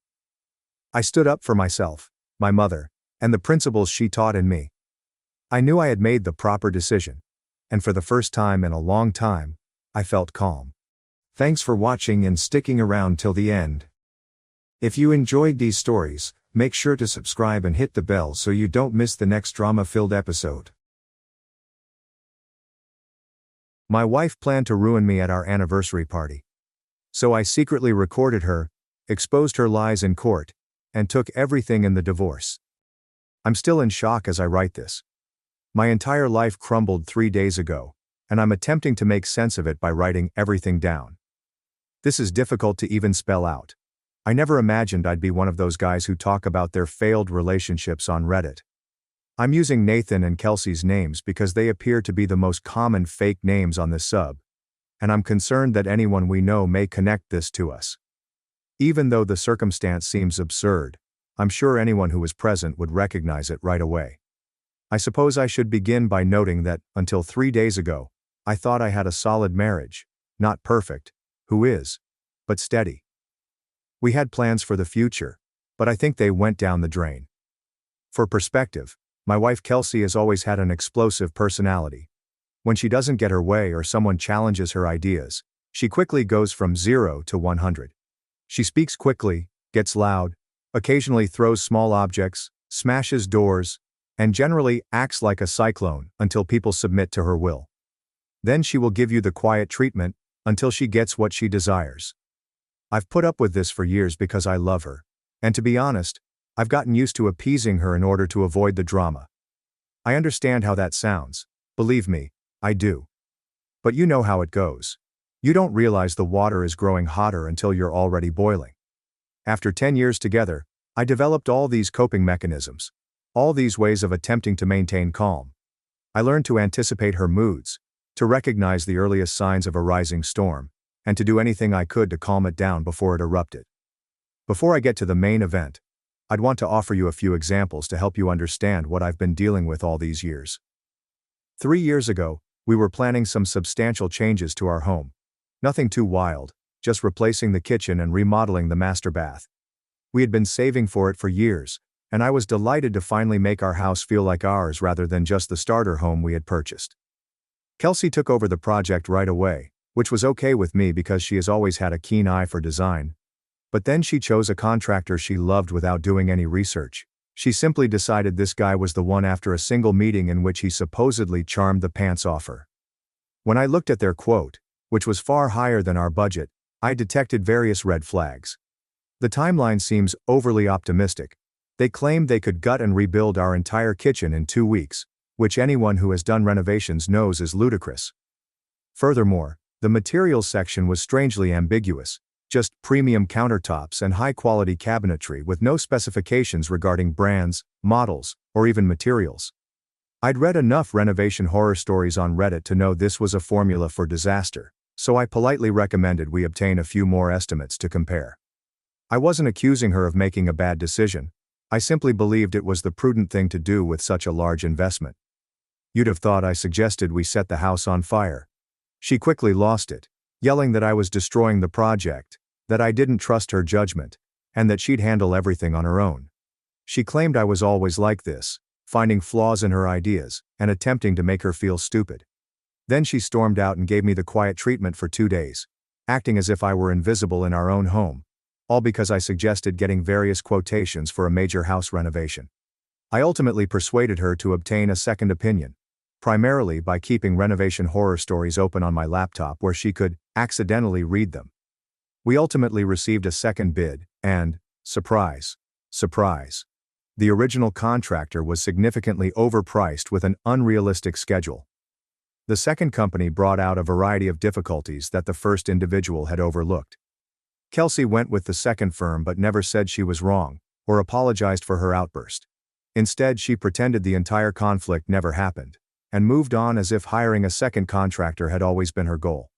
I stood up for myself, my mother, and the principles she taught in me. I knew I had made the proper decision, and for the first time in a long time, I felt calm. Thanks for watching and sticking around till the end. If you enjoyed these stories, make sure to subscribe and hit the bell so you don't miss the next drama-filled episode. My wife planned to ruin me at our anniversary party. So I secretly recorded her, exposed her lies in court, and took everything in the divorce. I'm still in shock as I write this. My entire life crumbled 3 days ago, and I'm attempting to make sense of it by writing everything down. This is difficult to even spell out. I never imagined I'd be one of those guys who talk about their failed relationships on Reddit. I'm using Nathan and Kelsey's names because they appear to be the most common fake names on this sub, and I'm concerned that anyone we know may connect this to us. Even though the circumstance seems absurd, I'm sure anyone who was present would recognize it right away. I suppose I should begin by noting that, until 3 days ago, I thought I had a solid marriage, not perfect, who is, but steady. We had plans for the future, but I think they went down the drain. For perspective, my wife Kelsey has always had an explosive personality. When she doesn't get her way or someone challenges her ideas, she quickly goes from 0 to 100. She speaks quickly, gets loud, occasionally throws small objects, smashes doors, and generally acts like a cyclone until people submit to her will. Then she will give you the quiet treatment until she gets what she desires. I've put up with this for years because I love her, and to be honest, I've gotten used to appeasing her in order to avoid the drama. I understand how that sounds, believe me, I do. But you know how it goes. You don't realize the water is growing hotter until you're already boiling. After 10 years together, I developed all these coping mechanisms, all these ways of attempting to maintain calm. I learned to anticipate her moods, to recognize the earliest signs of a rising storm, and to do anything I could to calm it down before it erupted. Before I get to the main event, I'd want to offer you a few examples to help you understand what I've been dealing with all these years. 3 years ago, we were planning some substantial changes to our home. Nothing too wild, just replacing the kitchen and remodeling the master bath. We had been saving for it for years, and I was delighted to finally make our house feel like ours rather than just the starter home we had purchased. Kelsey took over the project right away, which was okay with me because she has always had a keen eye for design. But then she chose a contractor she loved without doing any research. She simply decided this guy was the one after a single meeting in which he supposedly charmed the pants off her. When I looked at their quote, which was far higher than our budget, I detected various red flags. The timeline seems overly optimistic. They claimed they could gut and rebuild our entire kitchen in 2 weeks, which anyone who has done renovations knows is ludicrous. Furthermore, the materials section was strangely ambiguous, just premium countertops and high-quality cabinetry with no specifications regarding brands, models, or even materials. I'd read enough renovation horror stories on Reddit to know this was a formula for disaster, so I politely recommended we obtain a few more estimates to compare. I wasn't accusing her of making a bad decision. I simply believed it was the prudent thing to do with such a large investment. You'd have thought I suggested we set the house on fire. She quickly lost it, yelling that I was destroying the project, that I didn't trust her judgment, and that she'd handle everything on her own. She claimed I was always like this, finding flaws in her ideas, and attempting to make her feel stupid. Then she stormed out and gave me the quiet treatment for 2 days, acting as if I were invisible in our own home, all because I suggested getting various quotations for a major house renovation. I ultimately persuaded her to obtain a second opinion, primarily by keeping renovation horror stories open on my laptop where she could accidentally read them. We ultimately received a second bid, and, surprise, surprise, the original contractor was significantly overpriced with an unrealistic schedule. The second company brought out a variety of difficulties that the first individual had overlooked. Kelsey went with the second firm but never said she was wrong, or apologized for her outburst. Instead, she pretended the entire conflict never happened, and moved on as if hiring a second contractor had always been her goal.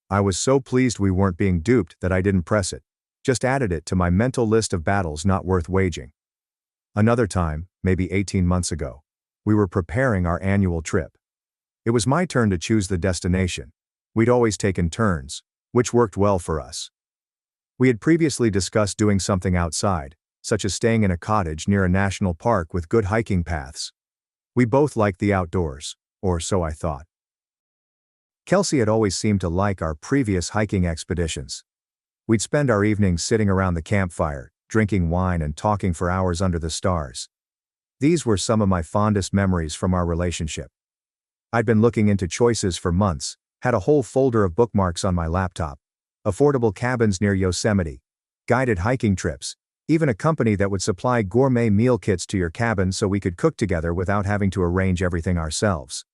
I was so pleased we weren't being duped that I didn't press it, just added it to my mental list of battles not worth waging. Another time, maybe 18 months ago, we were preparing our annual trip. It was my turn to choose the destination. We'd always taken turns, which worked well for us. We had previously discussed doing something outside, such as staying in a cottage near a national park with good hiking paths. We both liked the outdoors, or so I thought. Kelsey had always seemed to like our previous hiking expeditions. We'd spend our evenings sitting around the campfire, drinking wine and talking for hours under the stars. These were some of my fondest memories from our relationship. I'd been looking into choices for months, had a whole folder of bookmarks on my laptop. Affordable cabins near Yosemite, guided hiking trips, even a company that would supply gourmet meal kits to your cabin so we could cook together without having to arrange everything ourselves.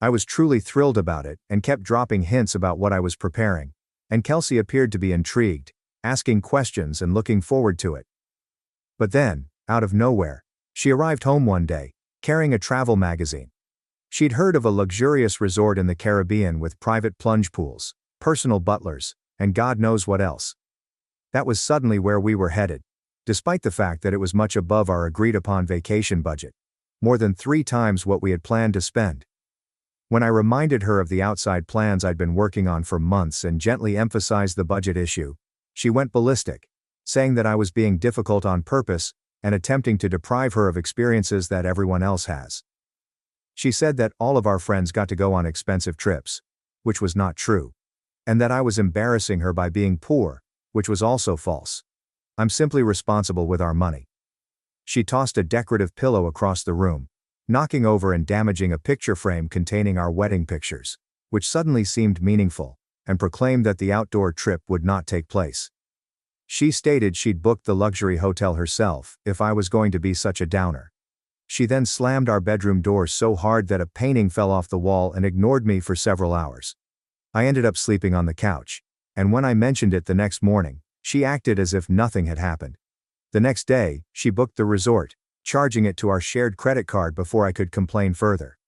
I was truly thrilled about it and kept dropping hints about what I was preparing, and Kelsey appeared to be intrigued, asking questions and looking forward to it. But then, out of nowhere, she arrived home one day, carrying a travel magazine. She'd heard of a luxurious resort in the Caribbean with private plunge pools, personal butlers, and God knows what else. That was suddenly where we were headed, despite the fact that it was much above our agreed-upon vacation budget, more than 3 times what we had planned to spend. When I reminded her of the outside plans I'd been working on for months and gently emphasized the budget issue, she went ballistic, saying that I was being difficult on purpose and attempting to deprive her of experiences that everyone else has. She said that all of our friends got to go on expensive trips, which was not true, and that I was embarrassing her by being poor, which was also false. I'm simply responsible with our money. She tossed a decorative pillow across the room, knocking over and damaging a picture frame containing our wedding pictures, which suddenly seemed meaningful, and proclaimed that the outdoor trip would not take place. She stated she'd booked the luxury hotel herself if I was going to be such a downer. She then slammed our bedroom door so hard that a painting fell off the wall and ignored me for several hours. I ended up sleeping on the couch, and when I mentioned it the next morning, she acted as if nothing had happened. The next day, she booked the resort, charging it to our shared credit card before I could complain further.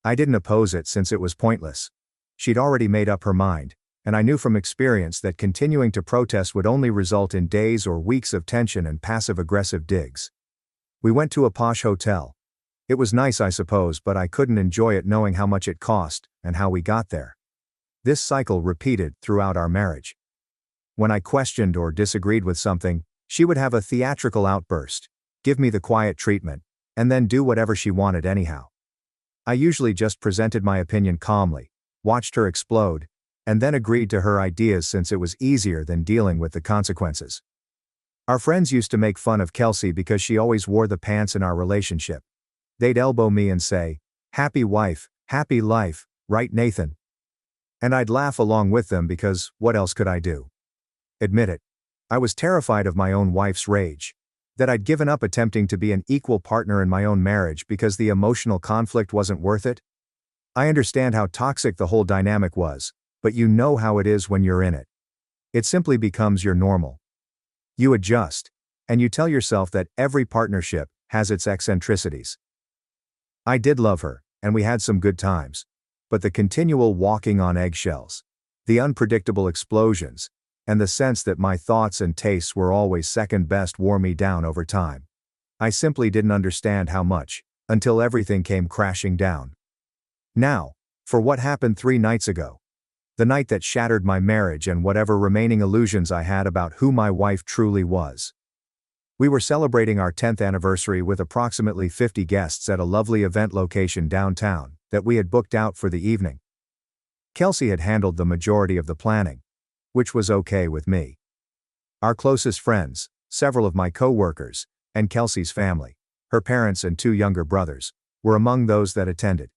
I didn't oppose it since it was pointless. She'd already made up her mind, and I knew from experience that continuing to protest would only result in days or weeks of tension and passive-aggressive digs. We went to a posh hotel. It was nice, I suppose, but I couldn't enjoy it knowing how much it cost and how we got there. This cycle repeated throughout our marriage. When I questioned or disagreed with something, she would have a theatrical outburst, give me the quiet treatment, and then do whatever she wanted anyhow. I usually just presented my opinion calmly, watched her explode, and then agreed to her ideas since it was easier than dealing with the consequences. Our friends used to make fun of Kelsey because she always wore the pants in our relationship. They'd elbow me and say, "Happy wife, happy life, right Nathan?" And I'd laugh along with them because what else could I do? Admit it. I was terrified of my own wife's rage. That I'd given up attempting to be an equal partner in my own marriage because the emotional conflict wasn't worth it. I understand how toxic the whole dynamic was, but you know how it is when you're in it. It simply becomes your normal. You adjust, and you tell yourself that every partnership has its eccentricities. I did love her, and we had some good times. But the continual walking on eggshells, the unpredictable explosions, and the sense that my thoughts and tastes were always second best wore me down over time. I simply didn't understand how much, until everything came crashing down. Now, for what happened 3 nights ago. The night that shattered my marriage and whatever remaining illusions I had about who my wife truly was. We were celebrating our 10th anniversary with approximately 50 guests at a lovely event location downtown that we had booked out for the evening. Kelsey had handled the majority of the planning, which was okay with me. Our closest friends, several of my co-workers, and Kelsey's family, her parents and 2 younger brothers, were among those that attended.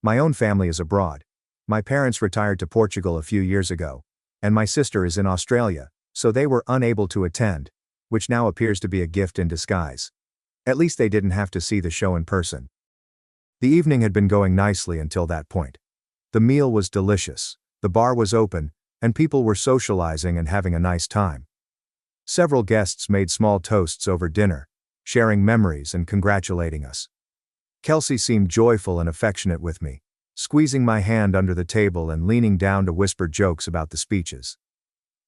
My own family is abroad. My parents retired to Portugal a few years ago, and my sister is in Australia, so they were unable to attend, which now appears to be a gift in disguise. At least they didn't have to see the show in person. The evening had been going nicely until that point. The meal was delicious, the bar was open, and people were socializing and having a nice time. Several guests made small toasts over dinner, sharing memories and congratulating us. Kelsey seemed joyful and affectionate with me, squeezing my hand under the table and leaning down to whisper jokes about the speeches.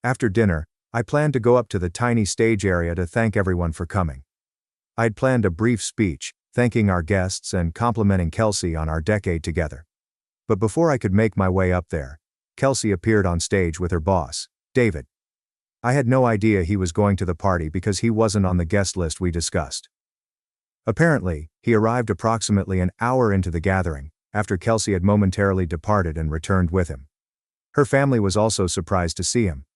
After dinner, I planned to go up to the tiny stage area to thank everyone for coming. I'd planned a brief speech, thanking our guests and complimenting Kelsey on our decade together. But before I could make my way up there, Kelsey appeared on stage with her boss, David. I had no idea he was going to the party because he wasn't on the guest list we discussed. Apparently, he arrived approximately an hour into the gathering, after Kelsey had momentarily departed and returned with him. Her family was also surprised to see him.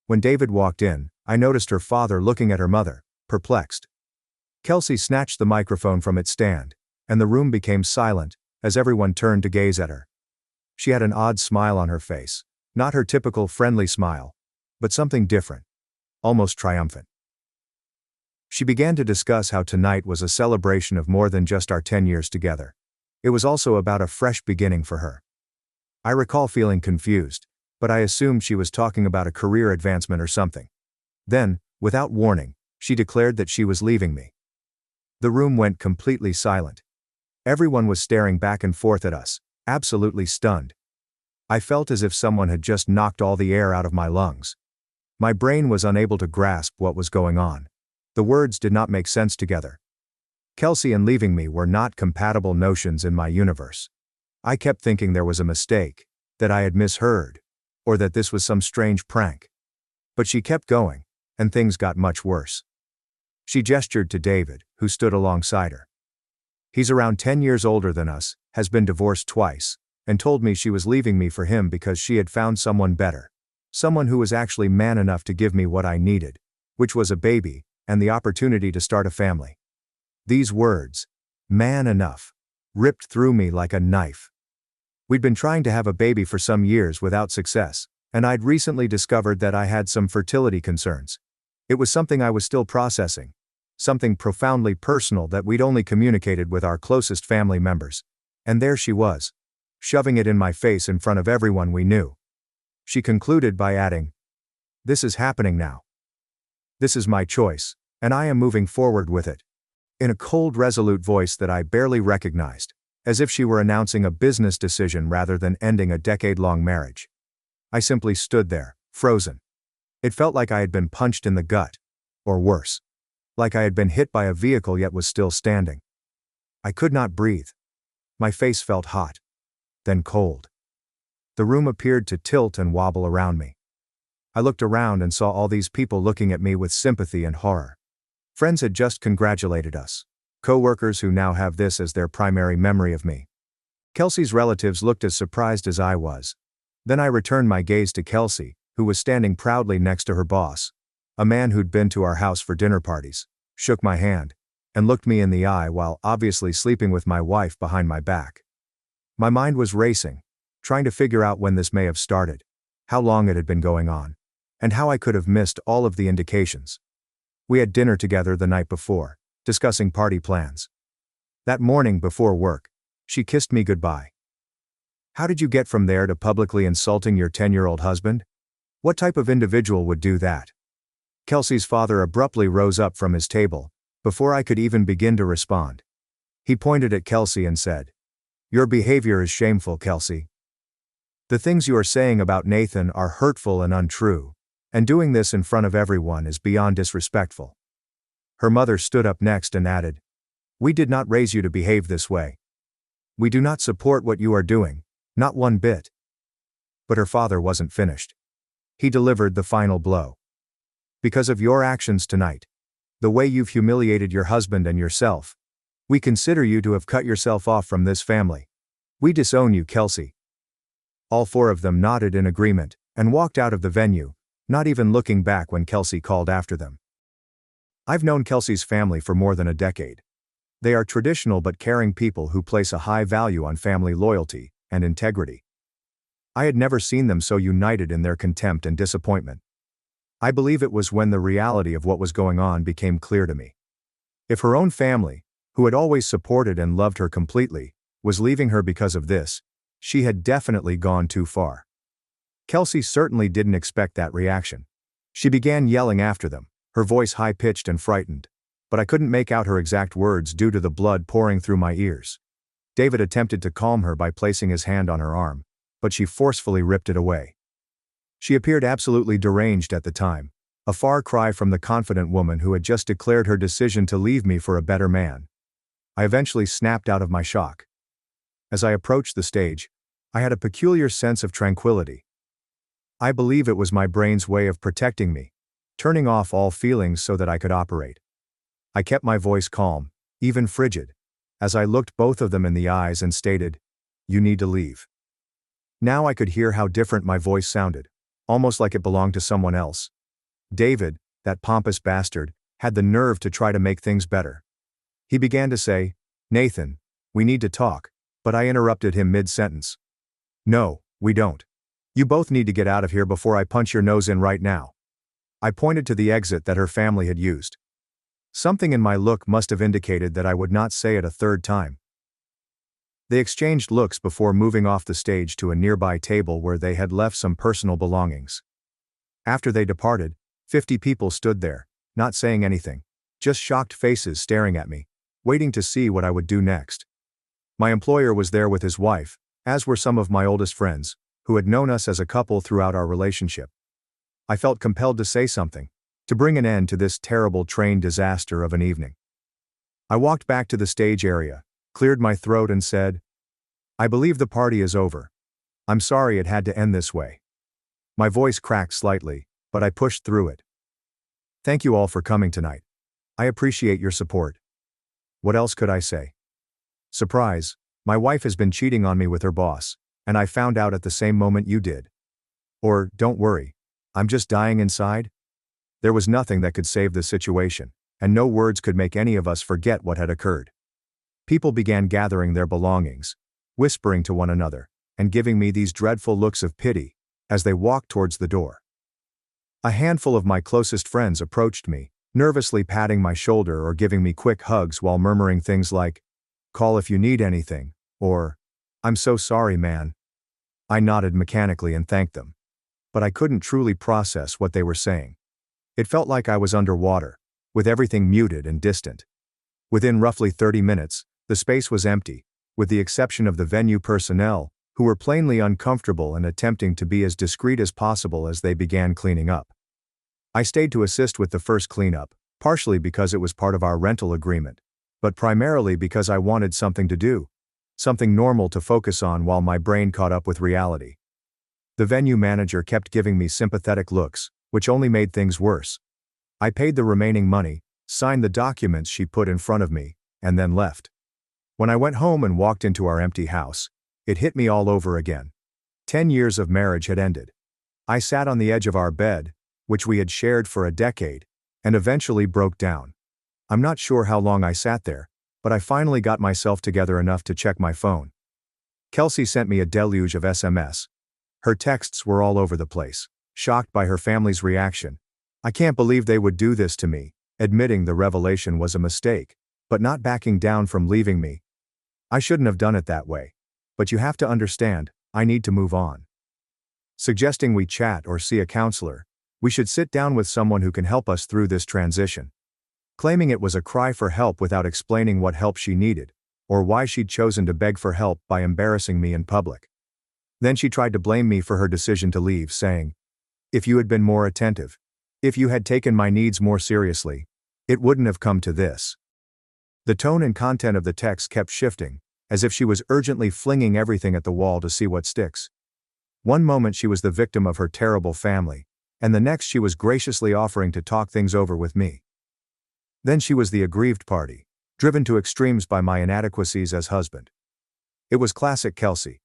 When David walked in, I noticed her father looking at her mother, perplexed. Kelsey snatched the microphone from its stand, and the room became silent, as everyone turned to gaze at her. She had an odd smile on her face, not her typical friendly smile, but something different, almost triumphant. She began to discuss how tonight was a celebration of more than just our 10 years together. It was also about a fresh beginning for her. I recall feeling confused, but I assumed she was talking about a career advancement or something. Then, without warning, she declared that she was leaving me. The room went completely silent. Everyone was staring back and forth at us, absolutely stunned. I felt as if someone had just knocked all the air out of my lungs. My brain was unable to grasp what was going on. The words did not make sense together. Kelsey and leaving me were not compatible notions in my universe. I kept thinking there was a mistake, that I had misheard, or that this was some strange prank. But she kept going, and things got much worse. She gestured to David, who stood alongside her. He's around 10 years older than us, has been divorced twice, and told me she was leaving me for him because she had found someone better. Someone who was actually man enough to give me what I needed, which was a baby, and the opportunity to start a family. These words, man enough, ripped through me like a knife. We'd been trying to have a baby for some years without success, and I'd recently discovered that I had some fertility concerns. It was something I was still processing, something profoundly personal that we'd only communicated with our closest family members. And there she was, shoving it in my face in front of everyone we knew. She concluded by adding, "This is happening now. This is my choice, and I am moving forward with it." In a cold, resolute voice that I barely recognized, as if she were announcing a business decision rather than ending a decade-long marriage. I simply stood there, frozen. It felt like I had been punched in the gut, or worse, like I had been hit by a vehicle yet was still standing. I could not breathe. My face felt hot, then cold. The room appeared to tilt and wobble around me. I looked around and saw all these people looking at me with sympathy and horror. Friends had just congratulated us. Co-workers who now have this as their primary memory of me. Kelsey's relatives looked as surprised as I was. Then I returned my gaze to Kelsey, who was standing proudly next to her boss, a man who'd been to our house for dinner parties, shook my hand, and looked me in the eye while obviously sleeping with my wife behind my back. My mind was racing, trying to figure out when this may have started, how long it had been going on, and how I could have missed all of the indications. We had dinner together the night before, discussing party plans. That morning before work, she kissed me goodbye. How did you get from there to publicly insulting your 10-year-old husband? What type of individual would do that? Kelsey's father abruptly rose up from his table, before I could even begin to respond. He pointed at Kelsey and said, "Your behavior is shameful, Kelsey. The things you are saying about Nathan are hurtful and untrue, and doing this in front of everyone is beyond disrespectful." Her mother stood up next and added, "We did not raise you to behave this way. We do not support what you are doing, not one bit." But her father wasn't finished. He delivered the final blow. "Because of your actions tonight, the way you've humiliated your husband and yourself, we consider you to have cut yourself off from this family. We disown you, Kelsey." All four of them nodded in agreement, and walked out of the venue, not even looking back when Kelsey called after them. I've known Kelsey's family for more than a decade. They are traditional but caring people who place a high value on family loyalty and integrity. I had never seen them so united in their contempt and disappointment. I believe it was when the reality of what was going on became clear to me. If her own family, who had always supported and loved her completely, was leaving her because of this, she had definitely gone too far. Kelsey certainly didn't expect that reaction. She began yelling after them, her voice high-pitched and frightened, but I couldn't make out her exact words due to the blood pouring through my ears. David attempted to calm her by placing his hand on her arm, but she forcefully ripped it away. She appeared absolutely deranged at the time, a far cry from the confident woman who had just declared her decision to leave me for a better man. I eventually snapped out of my shock. As I approached the stage, I had a peculiar sense of tranquility. I believe it was my brain's way of protecting me, turning off all feelings so that I could operate. I kept my voice calm, even frigid, as I looked both of them in the eyes and stated, "You need to leave." Now I could hear how different my voice sounded, almost like it belonged to someone else. David, that pompous bastard, had the nerve to try to make things better. He began to say, "Nathan, we need to talk," but I interrupted him mid-sentence. "No, we don't. You both need to get out of here before I punch your nose in right now." I pointed to the exit that her family had used. Something in my look must have indicated that I would not say it a third time. They exchanged looks before moving off the stage to a nearby table where they had left some personal belongings. After they departed, 50 people stood there, not saying anything, just shocked faces staring at me, waiting to see what I would do next. My employer was there with his wife, as were some of my oldest friends, who had known us as a couple throughout our relationship. I felt compelled to say something, to bring an end to this terrible train disaster of an evening. I walked back to the stage area, cleared my throat and said, "I believe the party is over. I'm sorry it had to end this way." My voice cracked slightly, but I pushed through it. "Thank you all for coming tonight. I appreciate your support." What else could I say? Surprise, my wife has been cheating on me with her boss, and I found out at the same moment you did. Or, don't worry, I'm just dying inside. There was nothing that could save the situation, and no words could make any of us forget what had occurred. People began gathering their belongings, whispering to one another, and giving me these dreadful looks of pity, as they walked towards the door. A handful of my closest friends approached me, nervously patting my shoulder or giving me quick hugs while murmuring things like, "Call if you need anything," or, "I'm so sorry, man." I nodded mechanically and thanked them. But I couldn't truly process what they were saying. It felt like I was underwater, with everything muted and distant. Within roughly 30 minutes, the space was empty, with the exception of the venue personnel, who were plainly uncomfortable and attempting to be as discreet as possible as they began cleaning up. I stayed to assist with the first cleanup, partially because it was part of our rental agreement, but primarily because I wanted something to do, something normal to focus on while my brain caught up with reality. The venue manager kept giving me sympathetic looks, which only made things worse. I paid the remaining money, signed the documents she put in front of me, and then left. When I went home and walked into our empty house, It hit me all over again. 10 years of marriage had ended. I sat on the edge of our bed, which we had shared for a decade, and eventually broke down. I'm not sure how long I sat there, but I finally got myself together enough to check my phone. Kelsey sent me a deluge of SMS. Her texts were all over the place, shocked by her family's reaction. I can't believe they would do this to me, admitting the revelation was a mistake, but not backing down from leaving me. I shouldn't have done it that way. But you have to understand, I need to move on. Suggesting we chat or see a counselor. We should sit down with someone who can help us through this transition. Claiming it was a cry for help without explaining what help she needed, or why she'd chosen to beg for help by embarrassing me in public. Then she tried to blame me for her decision to leave, saying, "If you had been more attentive, if you had taken my needs more seriously, it wouldn't have come to this." The tone and content of the text kept shifting, as if she was urgently flinging everything at the wall to see what sticks. One moment she was the victim of her terrible family, and the next she was graciously offering to talk things over with me. Then she was the aggrieved party, driven to extremes by my inadequacies as husband. It was classic Kelsey.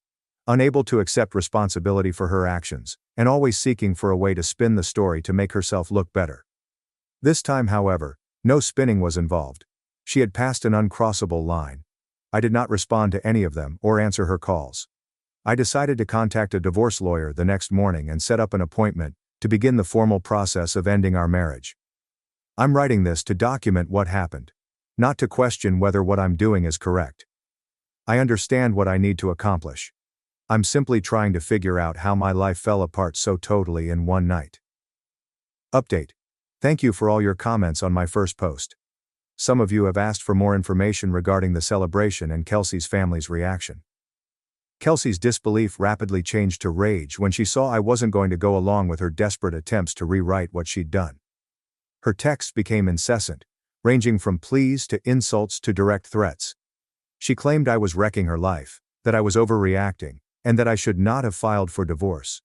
Unable to accept responsibility for her actions, and always seeking for a way to spin the story to make herself look better. This time, however, no spinning was involved. She had passed an uncrossable line. I did not respond to any of them or answer her calls. I decided to contact a divorce lawyer the next morning and set up an appointment to begin the formal process of ending our marriage. I'm writing this to document what happened, not to question whether what I'm doing is correct. I understand what I need to accomplish. I'm simply trying to figure out how my life fell apart so totally in one night. Update. Thank you for all your comments on my first post. Some of you have asked for more information regarding the celebration and Kelsey's family's reaction. Kelsey's disbelief rapidly changed to rage when she saw I wasn't going to go along with her desperate attempts to rewrite what she'd done. Her texts became incessant, ranging from pleas to insults to direct threats. She claimed I was wrecking her life, that I was overreacting, and that I should not have filed for divorce.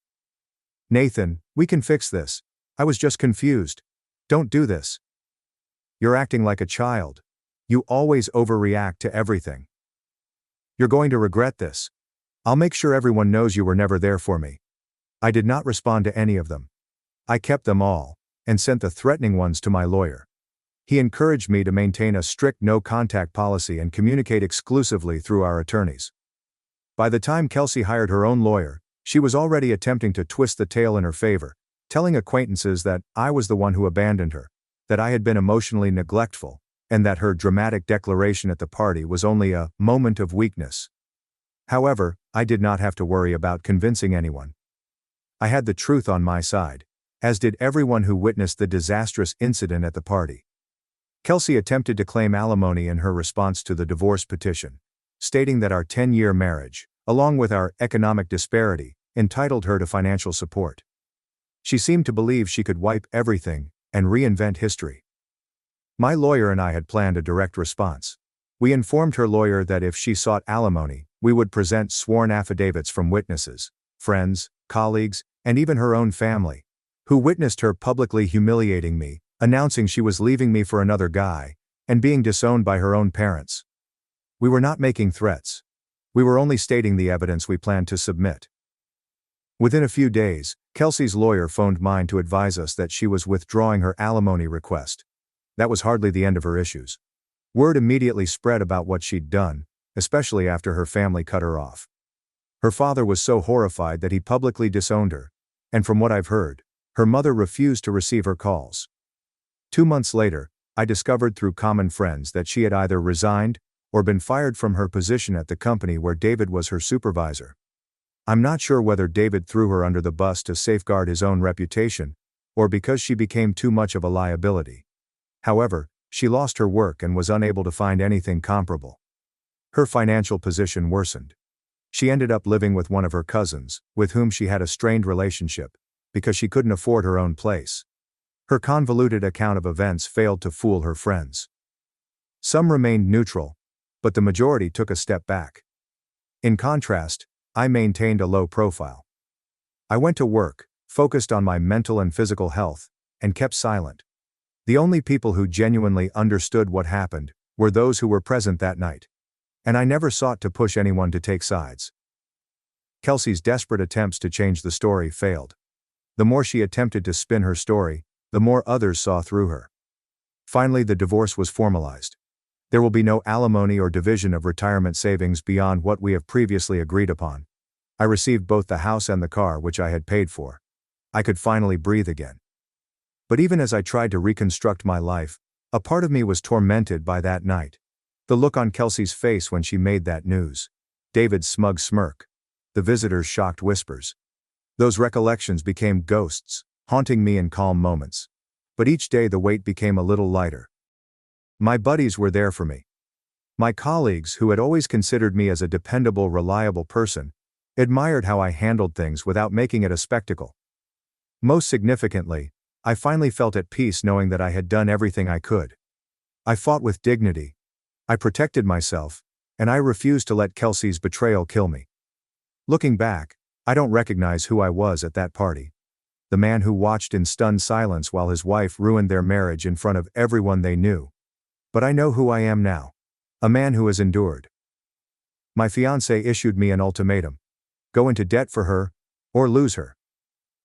"Nathan, we can fix this. I was just confused. Don't do this. You're acting like a child. You always overreact to everything. You're going to regret this. I'll make sure everyone knows you were never there for me." I did not respond to any of them. I kept them all, and sent the threatening ones to my lawyer. He encouraged me to maintain a strict no-contact policy and communicate exclusively through our attorneys. By the time Kelsey hired her own lawyer, she was already attempting to twist the tale in her favor, telling acquaintances that I was the one who abandoned her, that I had been emotionally neglectful, and that her dramatic declaration at the party was only a moment of weakness. However, I did not have to worry about convincing anyone. I had the truth on my side, as did everyone who witnessed the disastrous incident at the party. Kelsey attempted to claim alimony in her response to the divorce petition, stating that our 10-year marriage, along with our economic disparity, entitled her to financial support. She seemed to believe she could wipe everything and reinvent history. My lawyer and I had planned a direct response. We informed her lawyer that if she sought alimony, we would present sworn affidavits from witnesses, friends, colleagues, and even her own family, who witnessed her publicly humiliating me, announcing she was leaving me for another guy, and being disowned by her own parents. We were not making threats. We were only stating the evidence we planned to submit. Within a few days, Kelsey's lawyer phoned mine to advise us that she was withdrawing her alimony request. That was hardly the end of her issues. Word immediately spread about what she'd done, especially after her family cut her off. Her father was so horrified that he publicly disowned her, and from what I've heard, her mother refused to receive her calls. 2 months later, I discovered through common friends that she had either resigned or been fired from her position at the company where David was her supervisor. I'm not sure whether David threw her under the bus to safeguard his own reputation, or because she became too much of a liability. However, she lost her work and was unable to find anything comparable. Her financial position worsened. She ended up living with one of her cousins, with whom she had a strained relationship, because she couldn't afford her own place. Her convoluted account of events failed to fool her friends. Some remained neutral, but the majority took a step back. In contrast, I maintained a low profile. I went to work, focused on my mental and physical health, and kept silent. The only people who genuinely understood what happened were those who were present that night. And I never sought to push anyone to take sides. Kelsey's desperate attempts to change the story failed. The more she attempted to spin her story, the more others saw through her. Finally, the divorce was formalized. There will be no alimony or division of retirement savings beyond what we have previously agreed upon. I received both the house and the car which I had paid for. I could finally breathe again. But even as I tried to reconstruct my life, a part of me was tormented by that night. The look on Kelsey's face when she made that news. David's smug smirk. The visitor's shocked whispers. Those recollections became ghosts, haunting me in calm moments. But each day the weight became a little lighter. My buddies were there for me. My colleagues, who had always considered me as a dependable, reliable person, admired how I handled things without making it a spectacle. Most significantly, I finally felt at peace knowing that I had done everything I could. I fought with dignity. I protected myself, and I refused to let Kelsey's betrayal kill me. Looking back, I don't recognize who I was at that party. The man who watched in stunned silence while his wife ruined their marriage in front of everyone they knew. But I know who I am now. A man who has endured. My fiancée issued me an ultimatum. Go into debt for her, or lose her.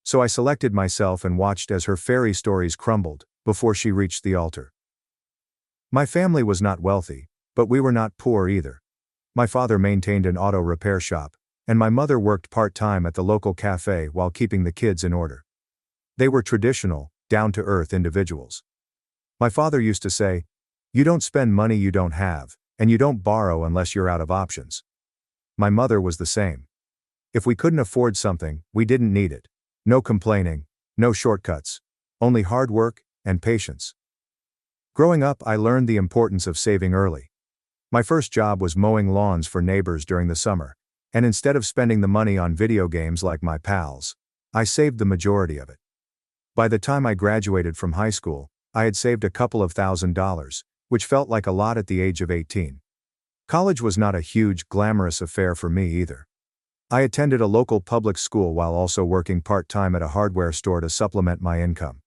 So I selected myself and watched as her fairy stories crumbled, before she reached the altar. My family was not wealthy, but we were not poor either. My father maintained an auto repair shop, and my mother worked part-time at the local cafe while keeping the kids in order. They were traditional, down-to-earth individuals. My father used to say, "You don't spend money you don't have, and you don't borrow unless you're out of options." My mother was the same. If we couldn't afford something, we didn't need it. No complaining, no shortcuts, only hard work and patience. Growing up, I learned the importance of saving early. My first job was mowing lawns for neighbors during the summer, and instead of spending the money on video games like my pals, I saved the majority of it. By the time I graduated from high school, I had saved a couple of $1,000s, which felt like a lot at the age of 18. College was not a huge, glamorous affair for me either. I attended a local public school while also working part-time at a hardware store to supplement my income.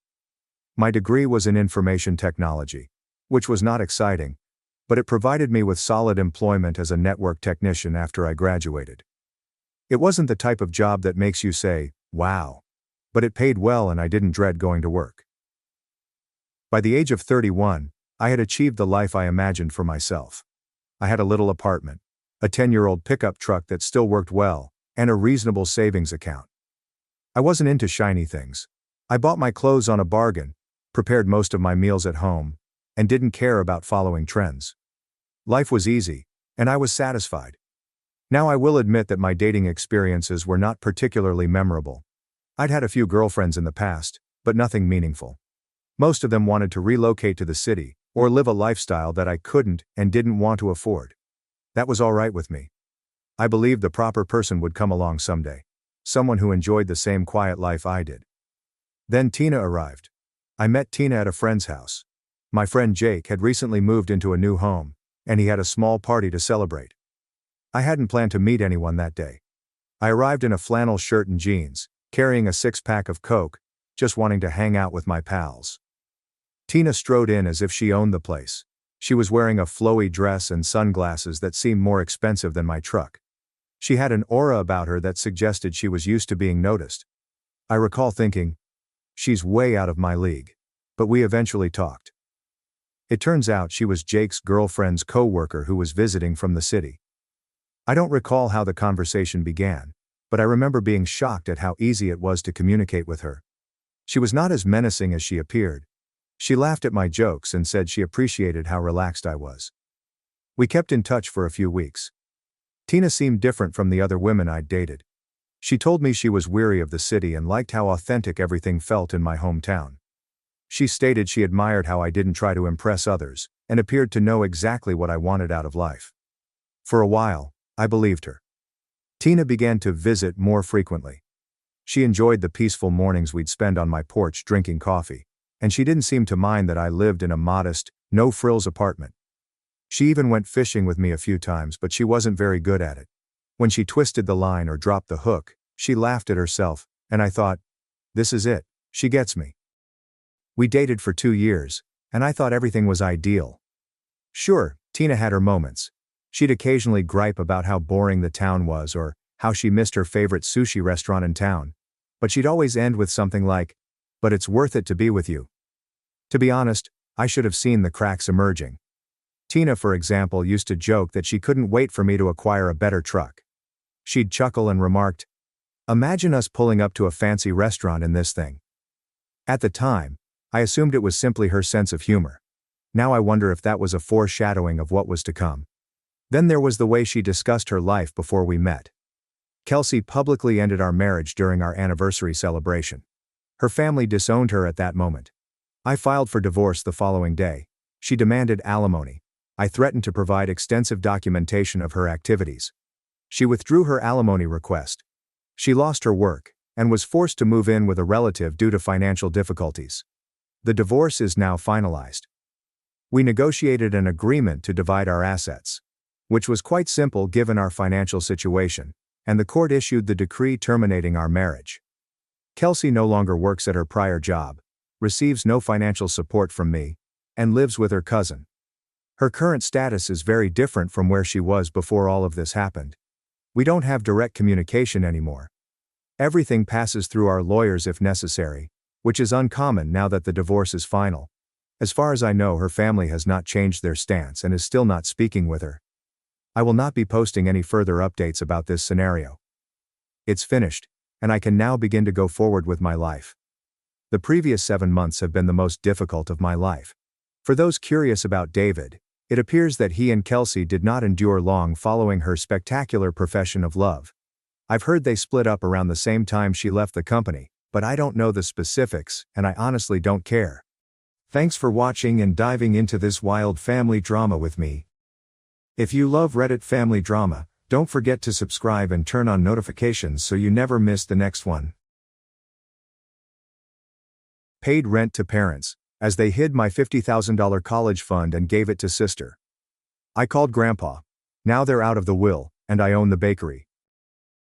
My degree was in information technology, which was not exciting, but it provided me with solid employment as a network technician after I graduated. It wasn't the type of job that makes you say, "Wow," but it paid well and I didn't dread going to work. By the age of 31, I had achieved the life I imagined for myself. I had a little apartment, a 10-year-old pickup truck that still worked well, and a reasonable savings account. I wasn't into shiny things. I bought my clothes on a bargain, prepared most of my meals at home, and didn't care about following trends. Life was easy, and I was satisfied. Now I will admit that my dating experiences were not particularly memorable. I'd had a few girlfriends in the past, but nothing meaningful. Most of them wanted to relocate to the city, or live a lifestyle that I couldn't and didn't want to afford. That was all right with me. I believed the proper person would come along someday. Someone who enjoyed the same quiet life I did. Then Tina arrived. I met Tina at a friend's house. My friend Jake had recently moved into a new home, and he had a small party to celebrate. I hadn't planned to meet anyone that day. I arrived in a flannel shirt and jeans, carrying a six-pack of Coke, just wanting to hang out with my pals. Tina strode in as if she owned the place. She was wearing a flowy dress and sunglasses that seemed more expensive than my truck. She had an aura about her that suggested she was used to being noticed. I recall thinking, she's way out of my league. But we eventually talked. It turns out she was Jake's girlfriend's co-worker who was visiting from the city. I don't recall how the conversation began, but I remember being shocked at how easy it was to communicate with her. She was not as menacing as she appeared. She laughed at my jokes and said she appreciated how relaxed I was. We kept in touch for a few weeks. Tina seemed different from the other women I'd dated. She told me she was weary of the city and liked how authentic everything felt in my hometown. She stated she admired how I didn't try to impress others, and appeared to know exactly what I wanted out of life. For a while, I believed her. Tina began to visit more frequently. She enjoyed the peaceful mornings we'd spend on my porch drinking coffee, and she didn't seem to mind that I lived in a modest, no-frills apartment. She even went fishing with me a few times, but she wasn't very good at it. When she twisted the line or dropped the hook, she laughed at herself, and I thought, this is it, she gets me. We dated for 2 years, and I thought everything was ideal. Sure, Tina had her moments. She'd occasionally gripe about how boring the town was or how she missed her favorite sushi restaurant in town. But she'd always end with something like, "But it's worth it to be with you." To be honest, I should have seen the cracks emerging. Tina, for example, used to joke that she couldn't wait for me to acquire a better truck. She'd chuckle and remarked, "Imagine us pulling up to a fancy restaurant in this thing." At the time, I assumed it was simply her sense of humor. Now I wonder if that was a foreshadowing of what was to come. Then there was the way she discussed her life before we met. Kelsey publicly ended our marriage during our anniversary celebration. Her family disowned her at that moment. I filed for divorce the following day. She demanded alimony. I threatened to provide extensive documentation of her activities. She withdrew her alimony request. She lost her work and was forced to move in with a relative due to financial difficulties. The divorce is now finalized. We negotiated an agreement to divide our assets, which was quite simple given our financial situation, and the court issued the decree terminating our marriage. Kelsey no longer works at her prior job, receives no financial support from me, and lives with her cousin. Her current status is very different from where she was before all of this happened. We don't have direct communication anymore. Everything passes through our lawyers if necessary, which is uncommon now that the divorce is final. As far as I know, her family has not changed their stance and is still not speaking with her. I will not be posting any further updates about this scenario. It's finished, and I can now begin to go forward with my life. The previous 7 months have been the most difficult of my life. For those curious about David, it appears that he and Kelsey did not endure long following her spectacular profession of love. I've heard they split up around the same time she left the company, but I don't know the specifics, and I honestly don't care. Thanks for watching and diving into this wild family drama with me. If you love Reddit family drama, don't forget to subscribe and turn on notifications so you never miss the next one. Paid rent to parents, as they hid my $50,000 college fund and gave it to sister. I called Grandpa. Now they're out of the will, and I own the bakery.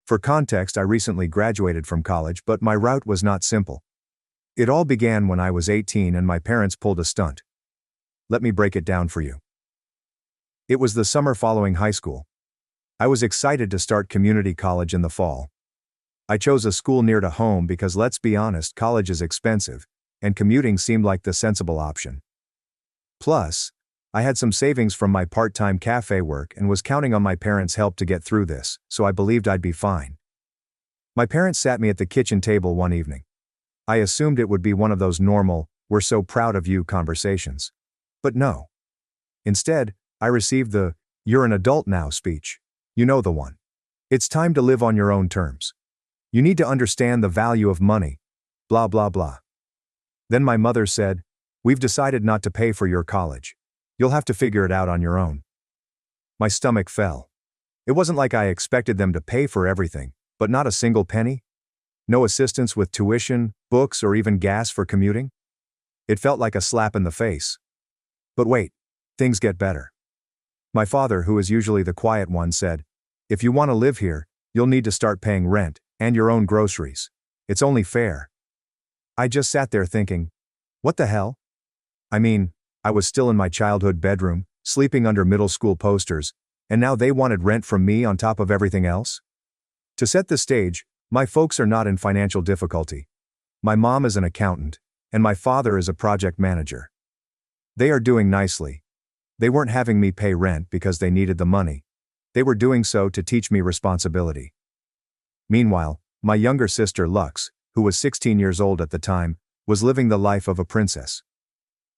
For context, I recently graduated from college, but my route was not simple. It all began when I was 18 and my parents pulled a stunt. Let me break it down for you. It was the summer following high school. I was excited to start community college in the fall. I chose a school near to home because, let's be honest, college is expensive, and commuting seemed like the sensible option. Plus, I had some savings from my part-time cafe work and was counting on my parents' help to get through this, so I believed I'd be fine. My parents sat me at the kitchen table one evening. I assumed it would be one of those normal, "we're so proud of you" conversations. But no. Instead, I received the, "you're an adult now" speech. You know the one. It's time to live on your own terms. You need to understand the value of money. Blah blah blah. Then my mother said, "We've decided not to pay for your college. You'll have to figure it out on your own." My stomach fell. It wasn't like I expected them to pay for everything, but not a single penny? No assistance with tuition, books, or even gas for commuting? It felt like a slap in the face. But wait, things get better. My father, who is usually the quiet one, said, "If you want to live here, you'll need to start paying rent and your own groceries. It's only fair." I just sat there thinking, what the hell? I mean, I was still in my childhood bedroom, sleeping under middle school posters, and now they wanted rent from me on top of everything else? To set the stage, my folks are not in financial difficulty. My mom is an accountant, and my father is a project manager. They are doing nicely. They weren't having me pay rent because they needed the money. They were doing so to teach me responsibility. Meanwhile, my younger sister Lux, who was 16 years old at the time, was living the life of a princess.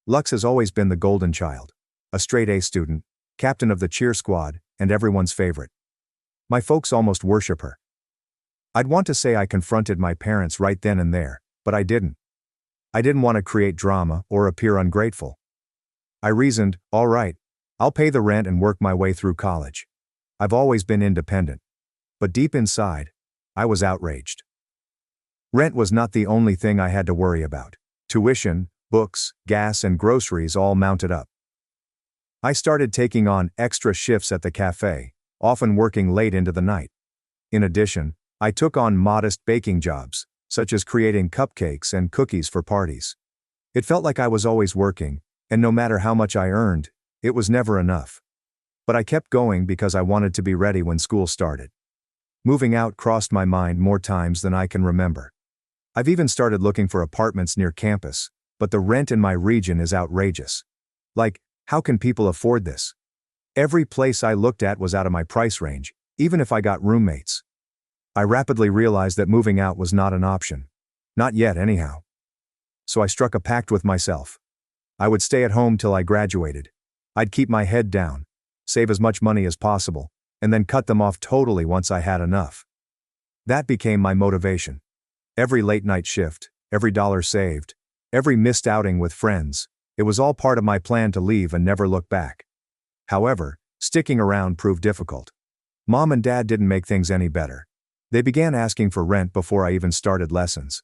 Lux has always been the golden child, a straight-A student, captain of the cheer squad, and everyone's favorite. My folks almost worship her. I'd want to say I confronted my parents right then and there, but I didn't. I didn't want to create drama or appear ungrateful. I reasoned, all right, I'll pay the rent and work my way through college. I've always been independent. But deep inside, I was outraged. Rent was not the only thing I had to worry about. Tuition, books, gas, and groceries all mounted up. I started taking on extra shifts at the cafe, often working late into the night. In addition, I took on modest baking jobs, such as creating cupcakes and cookies for parties. It felt like I was always working, and no matter how much I earned, it was never enough. But I kept going because I wanted to be ready when school started. Moving out crossed my mind more times than I can remember. I've even started looking for apartments near campus, but the rent in my region is outrageous. Like, how can people afford this? Every place I looked at was out of my price range, even if I got roommates. I rapidly realized that moving out was not an option. Not yet, anyhow. So I struck a pact with myself. I would stay at home till I graduated. I'd keep my head down, save as much money as possible, and then cut them off totally once I had enough. That became my motivation. Every late-night shift, every dollar saved, every missed outing with friends, it was all part of my plan to leave and never look back. However, sticking around proved difficult. Mom and Dad didn't make things any better. They began asking for rent before I even started lessons.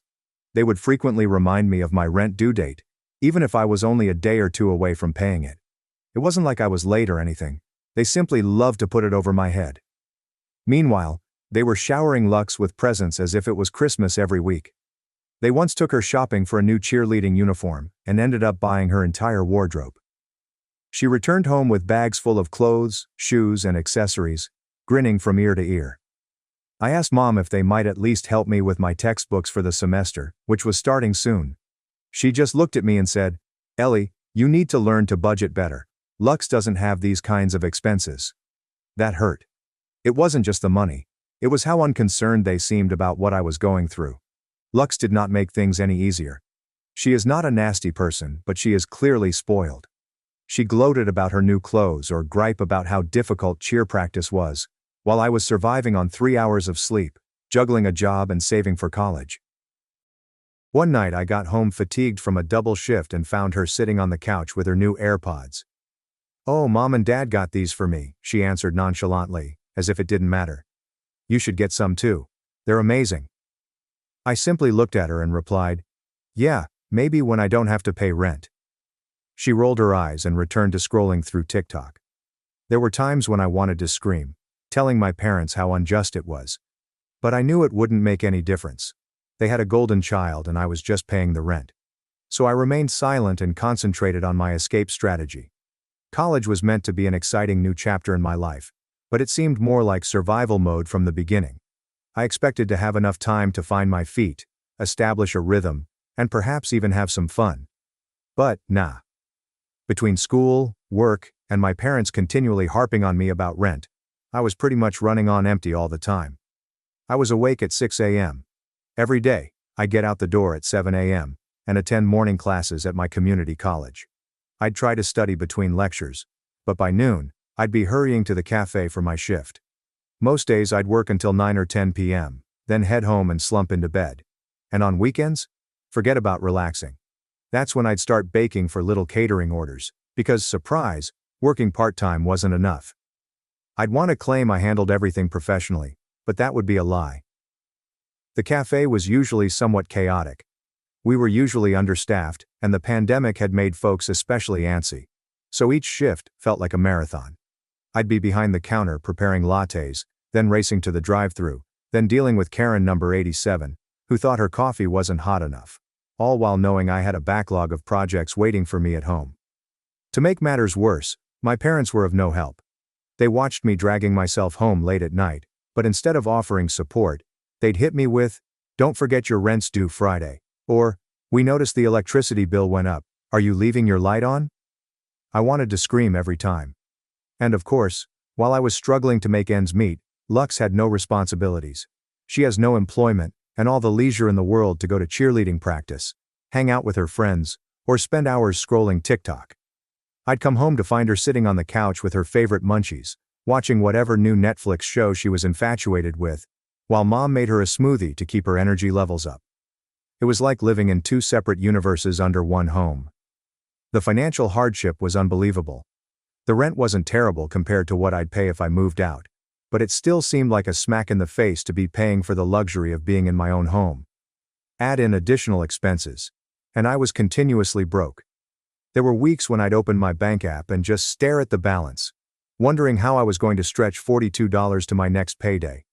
They would frequently remind me of my rent due date, even if I was only a day or two away from paying it. It wasn't like I was late or anything. They simply loved to put it over my head. Meanwhile, they were showering Lux with presents as if it was Christmas every week. They once took her shopping for a new cheerleading uniform and ended up buying her entire wardrobe. She returned home with bags full of clothes, shoes, and accessories, grinning from ear to ear. I asked Mom if they might at least help me with my textbooks for the semester, which was starting soon. She just looked at me and said, "Ellie, you need to learn to budget better. Lux doesn't have these kinds of expenses." That hurt. It wasn't just the money. It was how unconcerned they seemed about what I was going through. Lux did not make things any easier. She is not a nasty person, but she is clearly spoiled. She gloated about her new clothes or gripe about how difficult cheer practice was, while I was surviving on 3 hours of sleep, juggling a job and saving for college. One night I got home fatigued from a double shift and found her sitting on the couch with her new AirPods. "Oh, Mom and Dad got these for me," she answered nonchalantly, as if it didn't matter. "You should get some too. They're amazing." I simply looked at her and replied, "Yeah, maybe when I don't have to pay rent." She rolled her eyes and returned to scrolling through TikTok. There were times when I wanted to scream, telling my parents how unjust it was. But I knew it wouldn't make any difference. They had a golden child and I was just paying the rent. So I remained silent and concentrated on my escape strategy. College was meant to be an exciting new chapter in my life, but it seemed more like survival mode from the beginning. I expected to have enough time to find my feet, establish a rhythm, and perhaps even have some fun. But, nah. Between school, work, and my parents continually harping on me about rent, I was pretty much running on empty all the time. I was awake at 6 a.m. Every day, I'd get out the door at 7 a.m. and attend morning classes at my community college. I'd try to study between lectures, but by noon, I'd be hurrying to the cafe for my shift. Most days I'd work until 9 or 10 p.m., then head home and slump into bed. And on weekends? Forget about relaxing. That's when I'd start baking for little catering orders, because, surprise, working part-time wasn't enough. I'd want to claim I handled everything professionally, but that would be a lie. The cafe was usually somewhat chaotic. We were usually understaffed, and the pandemic had made folks especially antsy. So each shift felt like a marathon. I'd be behind the counter preparing lattes, then racing to the drive-thru, then dealing with Karen number 87, who thought her coffee wasn't hot enough, all while knowing I had a backlog of projects waiting for me at home. To make matters worse, my parents were of no help. They watched me dragging myself home late at night, but instead of offering support, they'd hit me with, "Don't forget your rent's due Friday," or, "We noticed the electricity bill went up, are you leaving your light on?" I wanted to scream every time. And of course, while I was struggling to make ends meet, Lux had no responsibilities. She has no employment, and all the leisure in the world to go to cheerleading practice, hang out with her friends, or spend hours scrolling TikTok. I'd come home to find her sitting on the couch with her favorite munchies, watching whatever new Netflix show she was infatuated with, while Mom made her a smoothie to keep her energy levels up. It was like living in two separate universes under one home. The financial hardship was unbelievable. The rent wasn't terrible compared to what I'd pay if I moved out, but it still seemed like a smack in the face to be paying for the luxury of being in my own home. Add in additional expenses, and I was continuously broke. There were weeks when I'd open my bank app and just stare at the balance, wondering how I was going to stretch $42 to my next payday.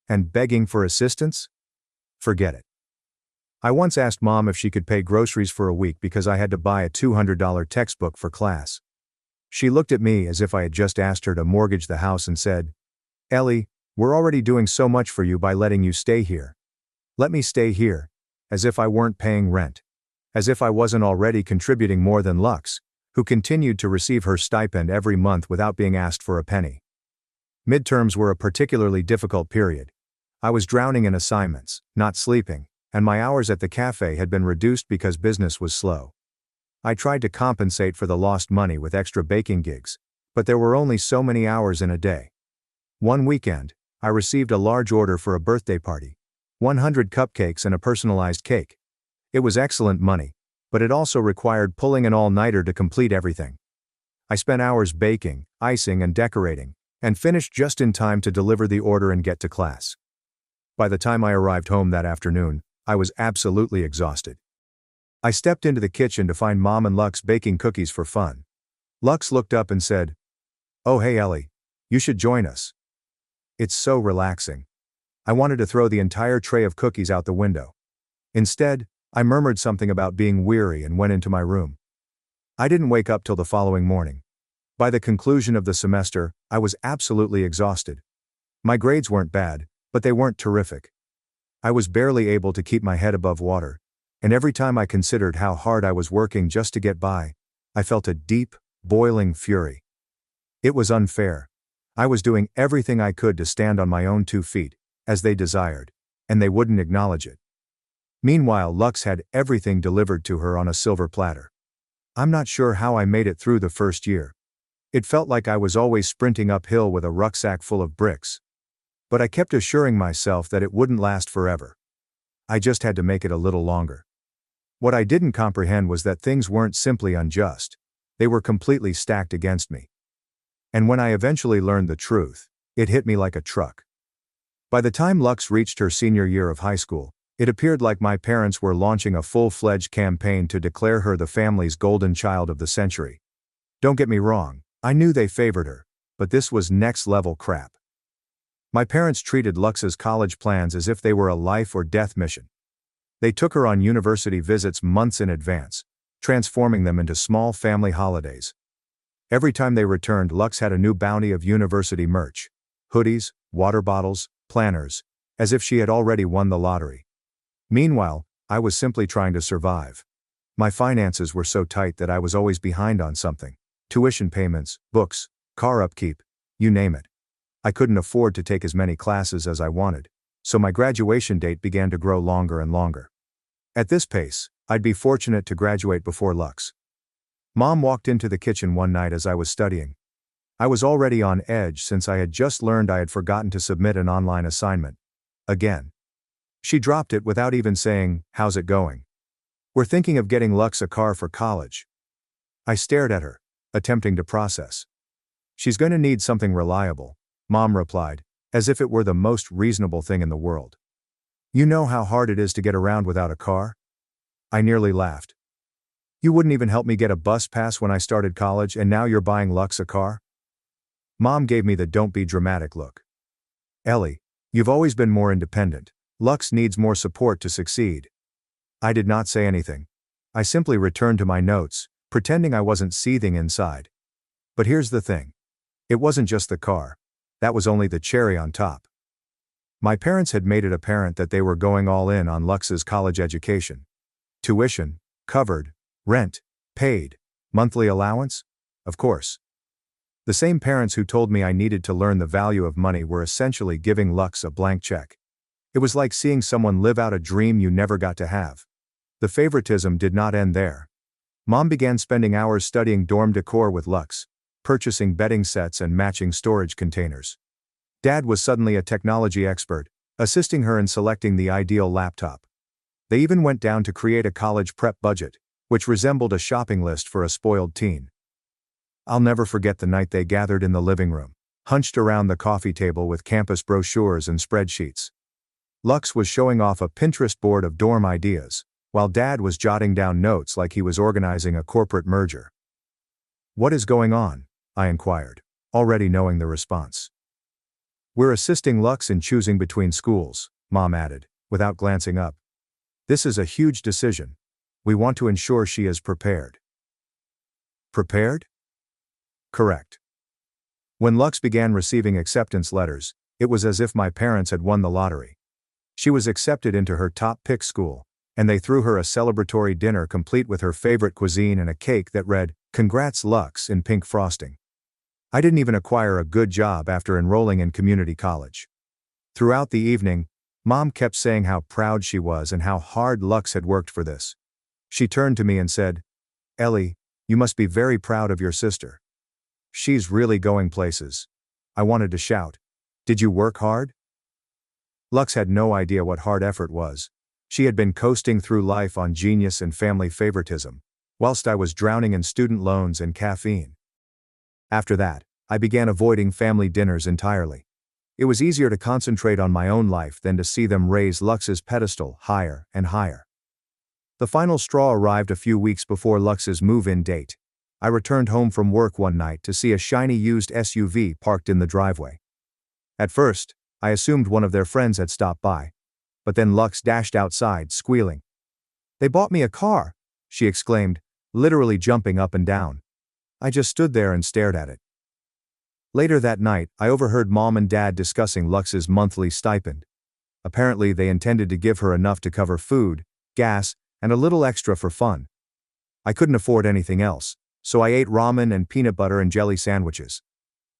And begging for assistance? Forget it. I once asked Mom if she could pay groceries for a week because I had to buy a $200 textbook for class. She looked at me as if I had just asked her to mortgage the house and said, "Ellie, We're already doing so much for you by letting you stay here. Let me stay here. As if I weren't paying rent. As if I wasn't already contributing more than Lux, who continued to receive her stipend every month without being asked for a penny. Midterms were a particularly difficult period. I was drowning in assignments, not sleeping, and my hours at the cafe had been reduced because business was slow. I tried to compensate for the lost money with extra baking gigs, but there were only so many hours in a day. One weekend, I received a large order for a birthday party. 100 cupcakes and a personalized cake. It was excellent money, but it also required pulling an all-nighter to complete everything. I spent hours baking, icing and decorating, and finished just in time to deliver the order and get to class. By the time I arrived home that afternoon, I was absolutely exhausted. I stepped into the kitchen to find Mom and Lux baking cookies for fun. Lux looked up and said, "Oh hey Ellie, you should join us. It's so relaxing." I wanted to throw the entire tray of cookies out the window. Instead, I murmured something about being weary and went into my room. I didn't wake up till the following morning. By the conclusion of the semester, I was absolutely exhausted. My grades weren't bad, but they weren't terrific. I was barely able to keep my head above water, and every time I considered how hard I was working just to get by, I felt a deep, boiling fury. It was unfair. I was doing everything I could to stand on my own 2 feet, as they desired, and they wouldn't acknowledge it. Meanwhile, Lux had everything delivered to her on a silver platter. I'm not sure how I made it through the first year. It felt like I was always sprinting uphill with a rucksack full of bricks. But I kept assuring myself that it wouldn't last forever. I just had to make it a little longer. What I didn't comprehend was that things weren't simply unjust. They were completely stacked against me. And when I eventually learned the truth, it hit me like a truck. By the time Lux reached her senior year of high school, it appeared like my parents were launching a full-fledged campaign to declare her the family's golden child of the century. Don't get me wrong, I knew they favored her, but this was next-level crap. My parents treated Lux's college plans as if they were a life-or-death mission. They took her on university visits months in advance, transforming them into small family holidays. Every time they returned, Lux had a new bounty of university merch. Hoodies, water bottles, planners, as if she had already won the lottery. Meanwhile, I was simply trying to survive. My finances were so tight that I was always behind on something. Tuition payments, books, car upkeep, you name it. I couldn't afford to take as many classes as I wanted, so my graduation date began to grow longer and longer. At this pace, I'd be fortunate to graduate before Lux. Mom walked into the kitchen one night as I was studying. I was already on edge since I had just learned I had forgotten to submit an online assignment. Again. She dropped it without even saying, "How's it going?" "We're thinking of getting Lux a car for college." I stared at her, attempting to process. "She's going to need something reliable," Mom replied, as if it were the most reasonable thing in the world. "You know how hard it is to get around without a car?" I nearly laughed. "You wouldn't even help me get a bus pass when I started college, and now you're buying Lux a car?" Mom gave me the "don't be dramatic" look. "Ellie, you've always been more independent. Lux needs more support to succeed." I did not say anything. I simply returned to my notes, pretending I wasn't seething inside. But here's the thing. It wasn't just the car. That was only the cherry on top. My parents had made it apparent that they were going all in on Lux's college education. Tuition, covered, rent, paid, monthly allowance? Of course. The same parents who told me I needed to learn the value of money were essentially giving Lux a blank check. It was like seeing someone live out a dream you never got to have. The favoritism did not end there. Mom began spending hours studying dorm decor with Lux, purchasing bedding sets and matching storage containers. Dad was suddenly a technology expert, assisting her in selecting the ideal laptop. They even went down to create a college prep budget, which resembled a shopping list for a spoiled teen. I'll never forget the night they gathered in the living room, hunched around the coffee table with campus brochures and spreadsheets. Lux was showing off a Pinterest board of dorm ideas, while Dad was jotting down notes like he was organizing a corporate merger. "What is going on?" I inquired, already knowing the response. "We're assisting Lux in choosing between schools," Mom added, without glancing up. "This is a huge decision. We want to ensure she is prepared." Prepared? Correct. When Lux began receiving acceptance letters, It was as if my parents had won the lottery. She was accepted into her top pick school, and they threw her a celebratory dinner complete with her favorite cuisine and a cake that read, "Congrats Lux," in pink frosting. I didn't even acquire a good job after enrolling in community college. Throughout the evening, Mom kept saying how proud she was and how hard Lux had worked for this. She turned to me and said, "Ellie, you must be very proud of your sister. She's really going places." I wanted to shout, "Did you work hard?" Lux had no idea what hard effort was. She had been coasting through life on genius and family favoritism, whilst I was drowning in student loans and caffeine. After that, I began avoiding family dinners entirely. It was easier to concentrate on my own life than to see them raise Lux's pedestal higher and higher. The final straw arrived a few weeks before Lux's move-in date. I returned home from work one night to see a shiny used SUV parked in the driveway. At first, I assumed one of their friends had stopped by. But then Lux dashed outside, squealing. "They bought me a car," she exclaimed, literally jumping up and down. I just stood there and stared at it. Later that night, I overheard Mom and Dad discussing Lux's monthly stipend. Apparently, they intended to give her enough to cover food, gas, and a little extra for fun. I couldn't afford anything else, so I ate ramen and peanut butter and jelly sandwiches.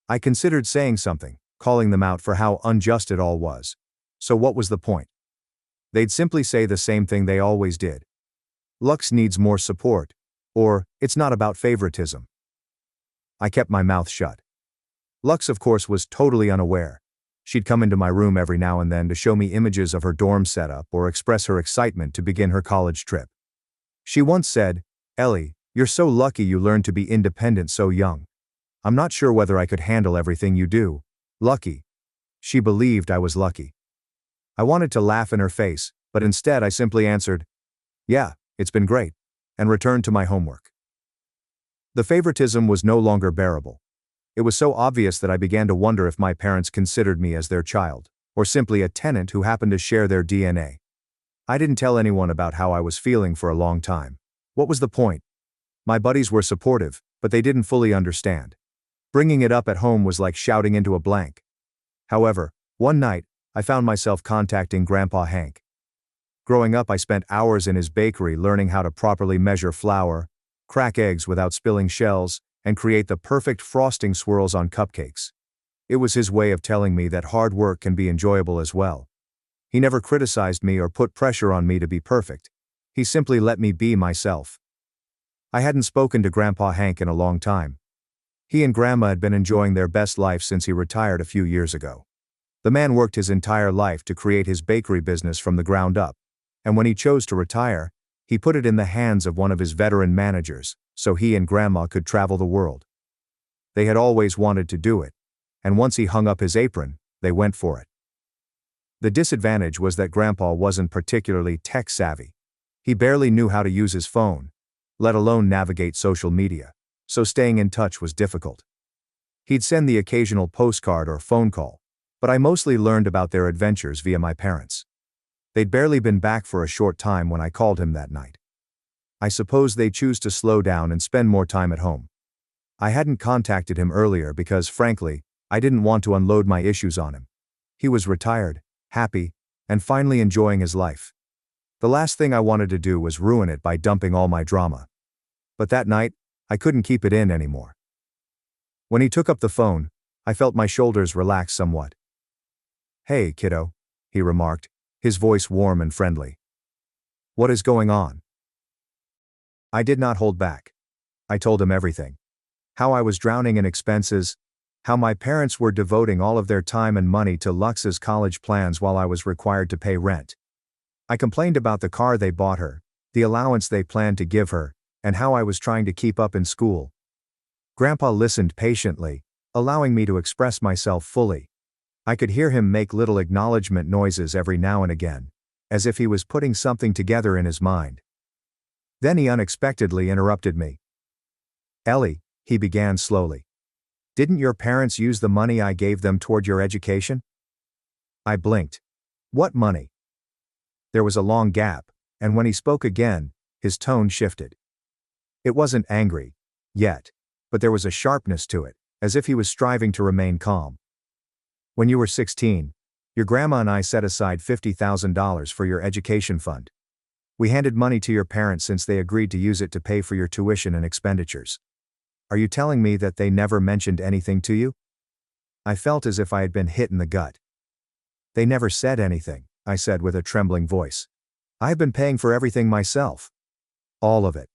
I considered saying something, calling them out for how unjust it all was. So what was the point? They'd simply say the same thing they always did. Lux needs more support. Or, it's not about favoritism. I kept my mouth shut. Lux, of course, was totally unaware. She'd come into my room every now and then to show me images of her dorm setup or express her excitement to begin her college trip. She once said, "Ellie, you're so lucky you learned to be independent so young. I'm not sure whether I could handle everything you do." Lucky. She believed I was lucky. I wanted to laugh in her face, but instead I simply answered, "Yeah, it's been great," and returned to my homework. The favoritism was no longer bearable. It was so obvious that I began to wonder if my parents considered me as their child, or simply a tenant who happened to share their DNA. I didn't tell anyone about how I was feeling for a long time. What was the point? My buddies were supportive, but they didn't fully understand. Bringing it up at home was like shouting into a blank. However, one night, I found myself contacting Grandpa Hank. Growing up, I spent hours in his bakery learning how to properly measure flour, crack eggs without spilling shells, and create the perfect frosting swirls on cupcakes. It was his way of telling me that hard work can be enjoyable as well. He never criticized me or put pressure on me to be perfect. He simply let me be myself. I hadn't spoken to Grandpa Hank in a long time. He and Grandma had been enjoying their best life since he retired a few years ago. The man worked his entire life to create his bakery business from the ground up, and when he chose to retire, he put it in the hands of one of his veteran managers, so he and Grandma could travel the world. They had always wanted to do it, and once he hung up his apron, they went for it. The disadvantage was that Grandpa wasn't particularly tech-savvy. He barely knew how to use his phone, let alone navigate social media, so staying in touch was difficult. He'd send the occasional postcard or phone call, but I mostly learned about their adventures via my parents. They'd barely been back for a short time when I called him that night. I suppose they choose to slow down and spend more time at home. I hadn't contacted him earlier because, frankly, I didn't want to unload my issues on him. He was retired, happy, and finally enjoying his life. The last thing I wanted to do was ruin it by dumping all my drama. But that night, I couldn't keep it in anymore. When he took up the phone, I felt my shoulders relax somewhat. "Hey, kiddo," he remarked, his voice warm and friendly. "What is going on?" I did not hold back. I told him everything. How I was drowning in expenses, how my parents were devoting all of their time and money to Lux's college plans while I was required to pay rent. I complained about the car they bought her, the allowance they planned to give her, and how I was trying to keep up in school. Grandpa listened patiently, allowing me to express myself fully. I could hear him make little acknowledgement noises every now and again, as if he was putting something together in his mind. Then he unexpectedly interrupted me. "Ellie," he began slowly. "Didn't your parents use the money I gave them toward your education?" I blinked. "What money?" There was a long gap, and when he spoke again, his tone shifted. It wasn't angry, yet, but there was a sharpness to it, as if he was striving to remain calm. When you were 16, your grandma and I set aside $50,000 for your education fund. We handed money to your parents since they agreed to use it to pay for your tuition and expenditures. Are you telling me that they never mentioned anything to you? I felt as if I had been hit in the gut. They never said anything, I said with a trembling voice. I've been paying for everything myself. All of it.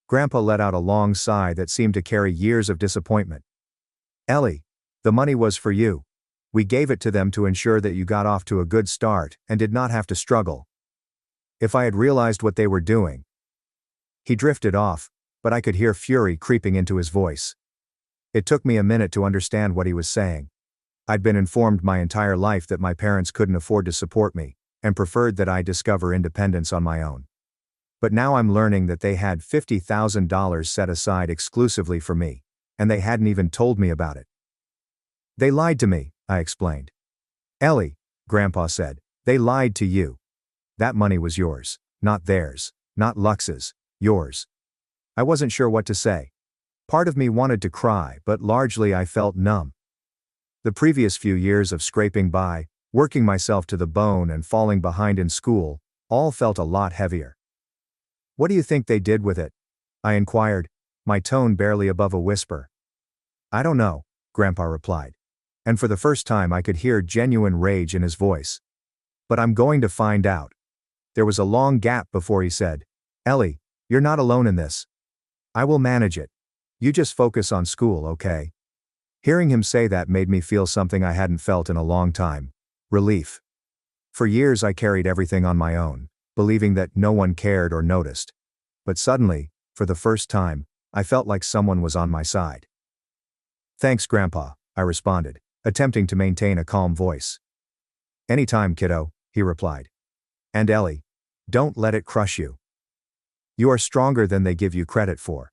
Grandpa let out a long sigh that seemed to carry years of disappointment. Ellie, the money was for you. We gave it to them to ensure that you got off to a good start and did not have to struggle. If I had realized what they were doing. He drifted off, but I could hear fury creeping into his voice. It took me a minute to understand what he was saying. I'd been informed my entire life that my parents couldn't afford to support me, and preferred that I discover independence on my own. But now I'm learning that they had $50,000 set aside exclusively for me, and they hadn't even told me about it. They lied to me, I explained. Ellie, Grandpa said, they lied to you. That money was yours, not theirs, not Lux's, yours. I wasn't sure what to say. Part of me wanted to cry, but largely I felt numb. The previous few years of scraping by, working myself to the bone and falling behind in school, all felt a lot heavier. What do you think they did with it? I inquired, my tone barely above a whisper. I don't know, Grandpa replied. And for the first time I could hear genuine rage in his voice. But I'm going to find out. There was a long gap before he said, Ellie, you're not alone in this. I will manage it. You just focus on school, okay? Hearing him say that made me feel something I hadn't felt in a long time. Relief. For years I carried everything on my own, believing that no one cared or noticed. But suddenly, for the first time, I felt like someone was on my side. Thanks, Grandpa, I responded, attempting to maintain a calm voice. Anytime, kiddo, he replied. And Ellie, don't let it crush you. You are stronger than they give you credit for.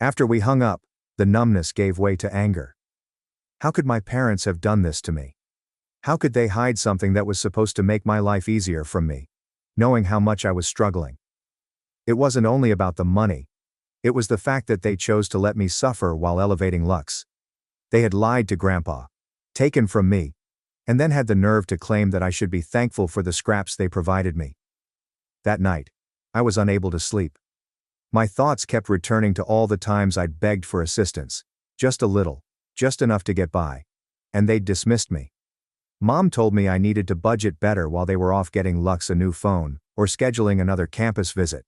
After we hung up, the numbness gave way to anger. How could my parents have done this to me? How could they hide something that was supposed to make my life easier from me, knowing how much I was struggling? It wasn't only about the money. It was the fact that they chose to let me suffer while elevating Lux. They had lied to Grandpa, taken from me, and then had the nerve to claim that I should be thankful for the scraps they provided me. That night, I was unable to sleep. My thoughts kept returning to all the times I'd begged for assistance, just a little, just enough to get by, and they'd dismissed me. Mom told me I needed to budget better while they were off getting Lux a new phone, or scheduling another campus visit.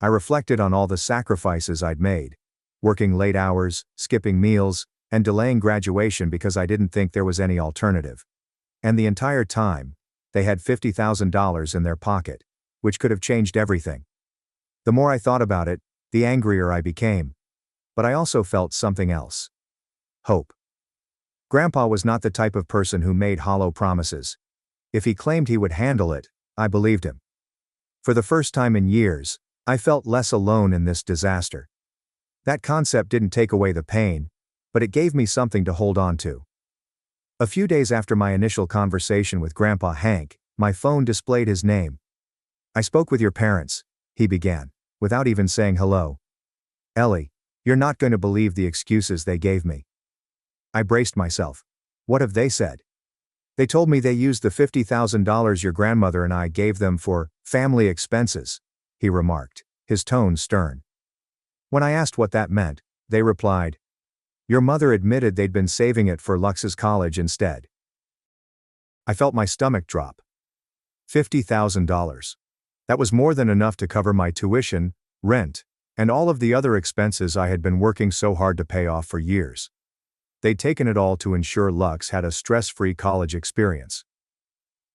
I reflected on all the sacrifices I'd made, working late hours, skipping meals, and delaying graduation because I didn't think there was any alternative. And the entire time, they had $50,000 in their pocket, which could have changed everything. The more I thought about it, the angrier I became. But I also felt something else. Hope. Grandpa was not the type of person who made hollow promises. If he claimed he would handle it, I believed him. For the first time in years, I felt less alone in this disaster. That concept didn't take away the pain, but it gave me something to hold on to. A few days after my initial conversation with Grandpa Hank, my phone displayed his name. I spoke with your parents, he began, without even saying hello. Ellie, you're not going to believe the excuses they gave me. I braced myself. What have they said? They told me they used the $50,000 your grandmother and I gave them for family expenses, he remarked, his tone stern. When I asked what that meant, they replied, your mother admitted they'd been saving it for Lux's college instead. I felt my stomach drop. $50,000. That was more than enough to cover my tuition, rent, and all of the other expenses I had been working so hard to pay off for years. They'd taken it all to ensure Lux had a stress-free college experience.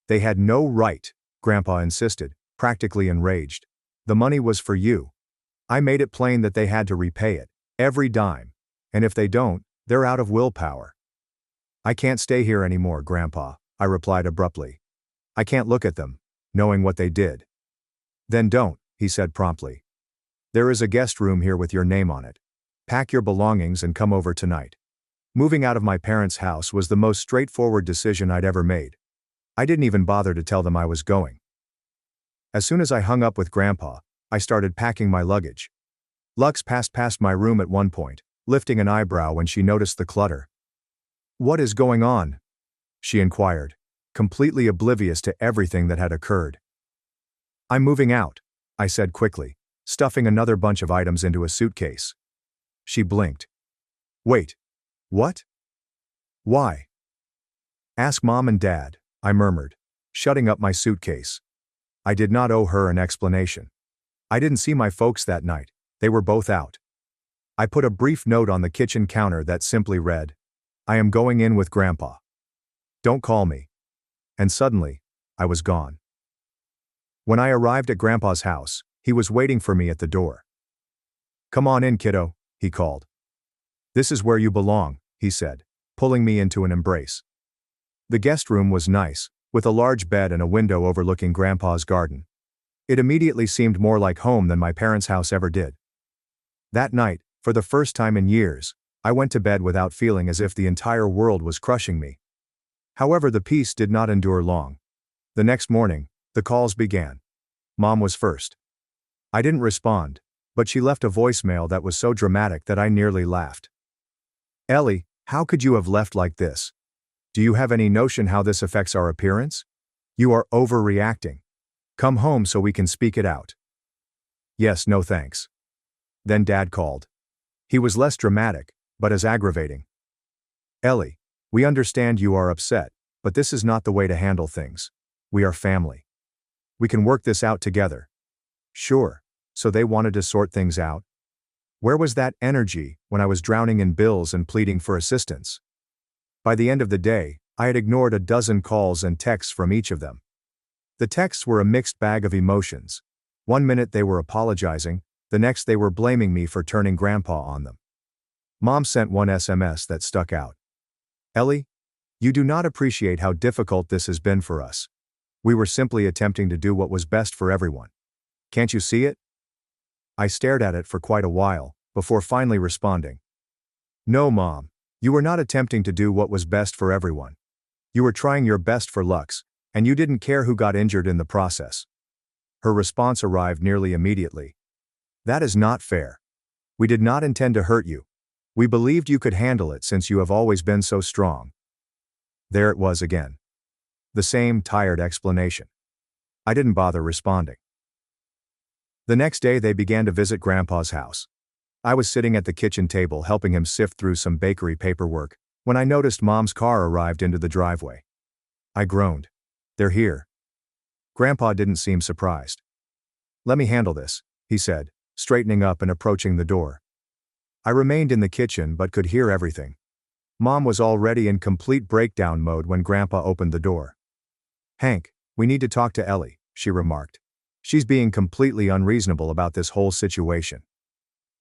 They had no right, Grandpa insisted, practically enraged. The money was for you. I made it plain that they had to repay it, every dime. And if they don't, they're out of willpower. I can't stay here anymore, Grandpa, I replied abruptly. I can't look at them, knowing what they did. Then don't, he said promptly. There is a guest room here with your name on it. Pack your belongings and come over tonight. Moving out of my parents' house was the most straightforward decision I'd ever made. I didn't even bother to tell them I was going. As soon as I hung up with Grandpa, I started packing my luggage. Lux passed past my room at one point, lifting an eyebrow when she noticed the clutter. What is going on? she inquired, completely oblivious to everything that had occurred. I'm moving out, I said quickly, stuffing another bunch of items into a suitcase. She blinked. Wait. What? Why? Ask Mom and Dad, I murmured, shutting up my suitcase. I did not owe her an explanation. I didn't see my folks that night, they were both out. I put a brief note on the kitchen counter that simply read, I am going in with Grandpa. Don't call me. And suddenly, I was gone. When I arrived at Grandpa's house, he was waiting for me at the door. Come on in, kiddo, he called. This is where you belong, he said, pulling me into an embrace. The guest room was nice, with a large bed and a window overlooking Grandpa's garden. It immediately seemed more like home than my parents' house ever did. That night, for the first time in years, I went to bed without feeling as if the entire world was crushing me. However, the peace did not endure long. The next morning, the calls began. Mom was first. I didn't respond, but she left a voicemail that was so dramatic that I nearly laughed. Ellie, how could you have left like this? Do you have any notion how this affects our appearance? You are overreacting. Come home so we can speak it out. Yes, no thanks. Then Dad called. He was less dramatic, but as aggravating. Ellie, we understand you are upset, but this is not the way to handle things. We are family. We can work this out together. Sure, so they wanted to sort things out? Where was that energy when I was drowning in bills and pleading for assistance? By the end of the day, I had ignored a dozen calls and texts from each of them. The texts were a mixed bag of emotions. One minute they were apologizing, the next they were blaming me for turning Grandpa on them. Mom sent one SMS that stuck out. Ellie, you do not appreciate how difficult this has been for us. We were simply attempting to do what was best for everyone. Can't you see it? I stared at it for quite a while, before finally responding. No, Mom, you were not attempting to do what was best for everyone. You were trying your best for Lux, and you didn't care who got injured in the process. Her response arrived nearly immediately. That is not fair. We did not intend to hurt you. We believed you could handle it since you have always been so strong. There it was again. The same tired explanation. I didn't bother responding. The next day they began to visit Grandpa's house. I was sitting at the kitchen table helping him sift through some bakery paperwork, when I noticed Mom's car arrived into the driveway. I groaned. They're here. Grandpa didn't seem surprised. Let me handle this, he said, straightening up and approaching the door. I remained in the kitchen but could hear everything. Mom was already in complete breakdown mode when Grandpa opened the door. Hank, we need to talk to Ellie, she remarked. She's being completely unreasonable about this whole situation.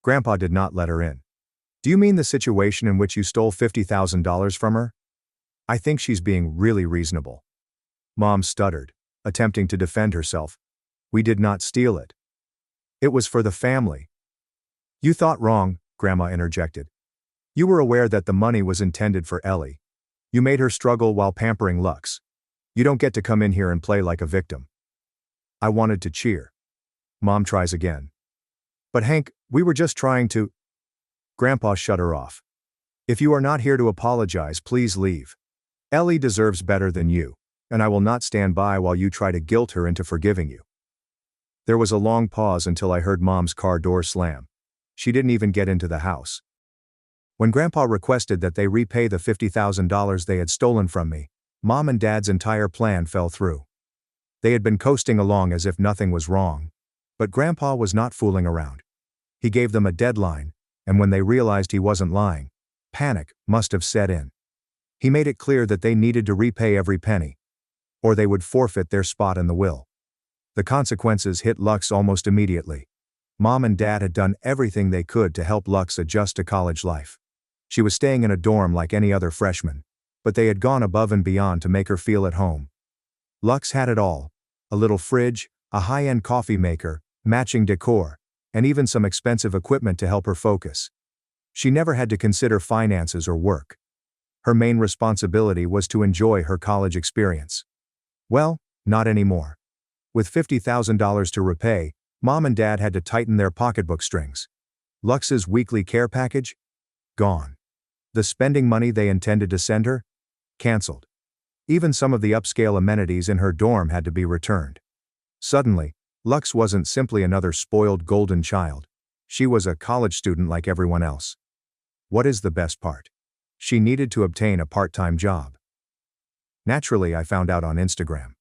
Grandpa did not let her in. Do you mean the situation in which you stole $50,000 from her? I think she's being really reasonable. Mom stuttered, attempting to defend herself. We did not steal it. It was for the family. You thought wrong, Grandma interjected. You were aware that the money was intended for Ellie. You made her struggle while pampering Lux. You don't get to come in here and play like a victim. I wanted to cheer. Mom tries again. But Hank, we were just trying to... Grandpa shut her off. If you are not here to apologize, please leave. Ellie deserves better than you, and I will not stand by while you try to guilt her into forgiving you. There was a long pause until I heard Mom's car door slam. She didn't even get into the house. When Grandpa requested that they repay the $50,000 they had stolen from me, Mom and Dad's entire plan fell through. They had been coasting along as if nothing was wrong. But Grandpa was not fooling around. He gave them a deadline, and when they realized he wasn't lying, panic must have set in. He made it clear that they needed to repay every penny, or they would forfeit their spot in the will. The consequences hit Lux almost immediately. Mom and Dad had done everything they could to help Lux adjust to college life. She was staying in a dorm like any other freshman, but they had gone above and beyond to make her feel at home. Lux had it all: a little fridge, a high-end coffee maker, matching decor, and even some expensive equipment to help her focus. She never had to consider finances or work. Her main responsibility was to enjoy her college experience. Well, not anymore. With $50,000 to repay, Mom and Dad had to tighten their pocketbook strings. Lux's weekly care package? Gone. The spending money they intended to send her? Cancelled. Even some of the upscale amenities in her dorm had to be returned. Suddenly, Lux wasn't simply another spoiled golden child. She was a college student like everyone else. What is the best part? She needed to obtain a part-time job. Naturally, I found out on Instagram.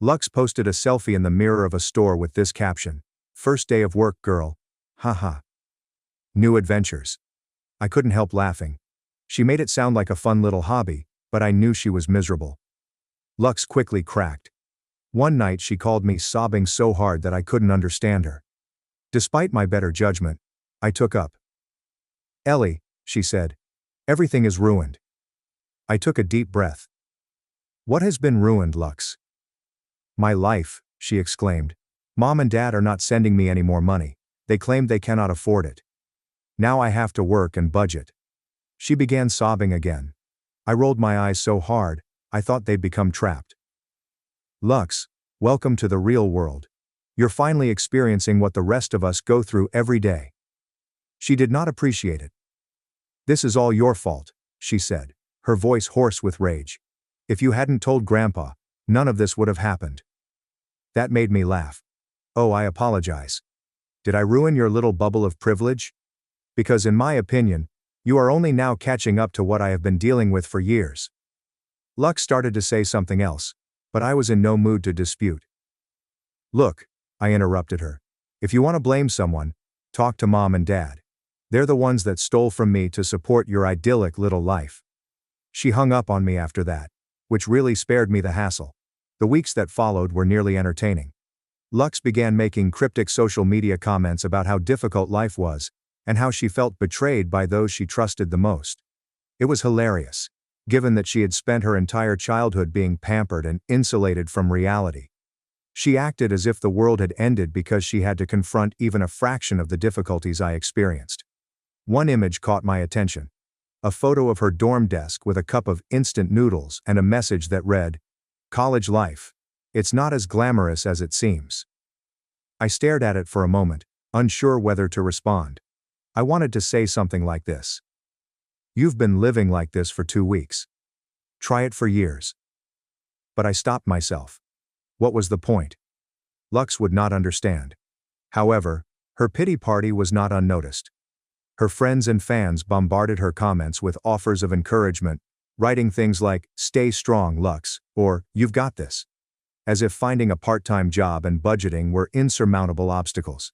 Lux posted a selfie in the mirror of a store with this caption: "First day of work, girl. Haha. New adventures." I couldn't help laughing. She made it sound like a fun little hobby, but I knew she was miserable. Lux quickly cracked. One night she called me sobbing so hard that I couldn't understand her. Despite my better judgment, I took up. "Ellie," she said, "everything is ruined." I took a deep breath. "What has been ruined, Lux?" "My life," she exclaimed. "Mom and Dad are not sending me any more money. They claim they cannot afford it. Now I have to work and budget." She began sobbing again. I rolled my eyes so hard, I thought they'd become trapped. "Lux, welcome to the real world. You're finally experiencing what the rest of us go through every day." She did not appreciate it. "This is all your fault," she said, her voice hoarse with rage. "If you hadn't told Grandpa, none of this would have happened." That made me laugh. "Oh, I apologize. Did I ruin your little bubble of privilege? Because in my opinion, you are only now catching up to what I have been dealing with for years." Lux started to say something else, but I was in no mood to dispute. "Look," I interrupted her. "If you want to blame someone, talk to Mom and Dad. They're the ones that stole from me to support your idyllic little life." She hung up on me after that, which really spared me the hassle. The weeks that followed were nearly entertaining. Lux began making cryptic social media comments about how difficult life was, and how she felt betrayed by those she trusted the most. It was hilarious, given that she had spent her entire childhood being pampered and insulated from reality. She acted as if the world had ended because she had to confront even a fraction of the difficulties I experienced. One image caught my attention. A photo of her dorm desk with a cup of instant noodles and a message that read, "College life. It's not as glamorous as it seems." I stared at it for a moment, unsure whether to respond. I wanted to say something like this: "You've been living like this for 2 weeks. Try it for years." But I stopped myself. What was the point? Lux would not understand. However, her pity party was not unnoticed. Her friends and fans bombarded her comments with offers of encouragement, writing things like, "Stay strong, Lux," or "You've got this," as if finding a part-time job and budgeting were insurmountable obstacles.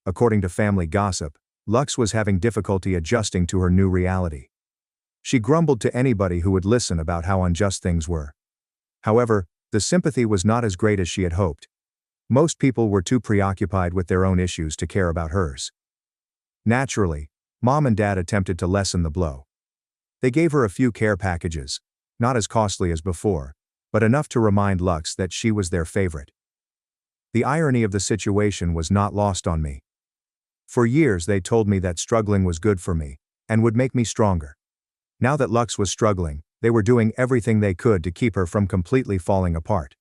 According to family gossip, Lux was having difficulty adjusting to her new reality. She grumbled to anybody who would listen about how unjust things were. However, the sympathy was not as great as she had hoped. Most people were too preoccupied with their own issues to care about hers. Naturally, Mom and Dad attempted to lessen the blow. They gave her a few care packages, not as costly as before, but enough to remind Lux that she was their favorite. The irony of the situation was not lost on me. For years they told me that struggling was good for me, and would make me stronger. Now that Lux was struggling, they were doing everything they could to keep her from completely falling apart.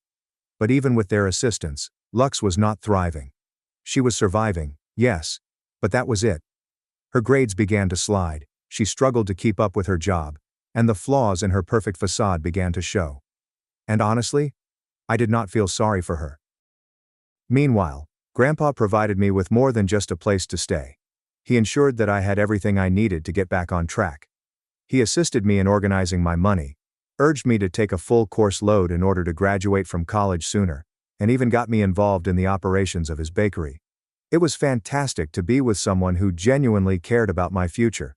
But even with their assistance, Lux was not thriving. She was surviving, yes, but that was it. Her grades began to slide, she struggled to keep up with her job, and the flaws in her perfect facade began to show. And honestly, I did not feel sorry for her. Meanwhile, Grandpa provided me with more than just a place to stay. He ensured that I had everything I needed to get back on track. He assisted me in organizing my money, urged me to take a full course load in order to graduate from college sooner, and even got me involved in the operations of his bakery. It was fantastic to be with someone who genuinely cared about my future.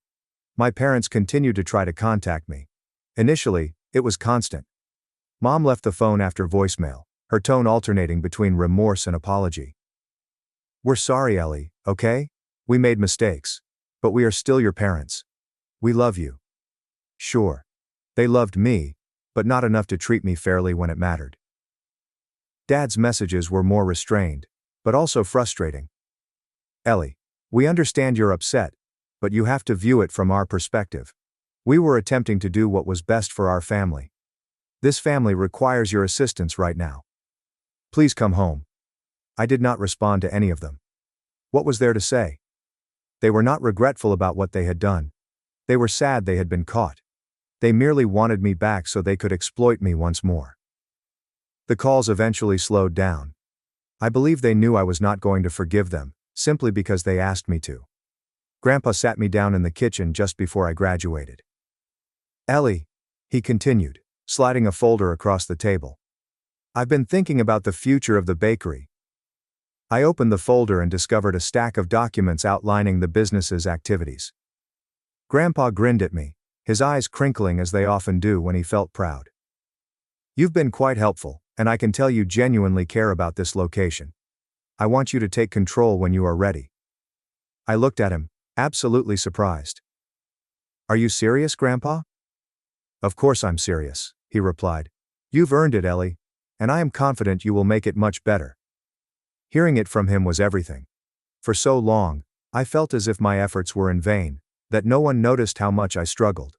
My parents continued to try to contact me. Initially, it was constant. Mom left the phone after voicemail, her tone alternating between remorse and apology. "We're sorry, Ellie, okay? We made mistakes. But we are still your parents. We love you." Sure. They loved me, but not enough to treat me fairly when it mattered. Dad's messages were more restrained, but also frustrating. "Ellie, we understand you're upset, but you have to view it from our perspective. We were attempting to do what was best for our family. This family requires your assistance right now. Please come home." I did not respond to any of them. What was there to say? They were not regretful about what they had done. They were sad they had been caught. They merely wanted me back so they could exploit me once more. The calls eventually slowed down. I believe they knew I was not going to forgive them, simply because they asked me to. Grandpa sat me down in the kitchen just before I graduated. "Ellie," he continued, sliding a folder across the table. "I've been thinking about the future of the bakery." I opened the folder and discovered a stack of documents outlining the business's activities. Grandpa grinned at me, his eyes crinkling as they often do when he felt proud. "You've been quite helpful, and I can tell you genuinely care about this location. I want you to take control when you are ready." I looked at him, absolutely surprised. "Are you serious, Grandpa?" "Of course I'm serious," he replied. "You've earned it, Ellie, and I am confident you will make it much better." Hearing it from him was everything. For so long, I felt as if my efforts were in vain, that no one noticed how much I struggled.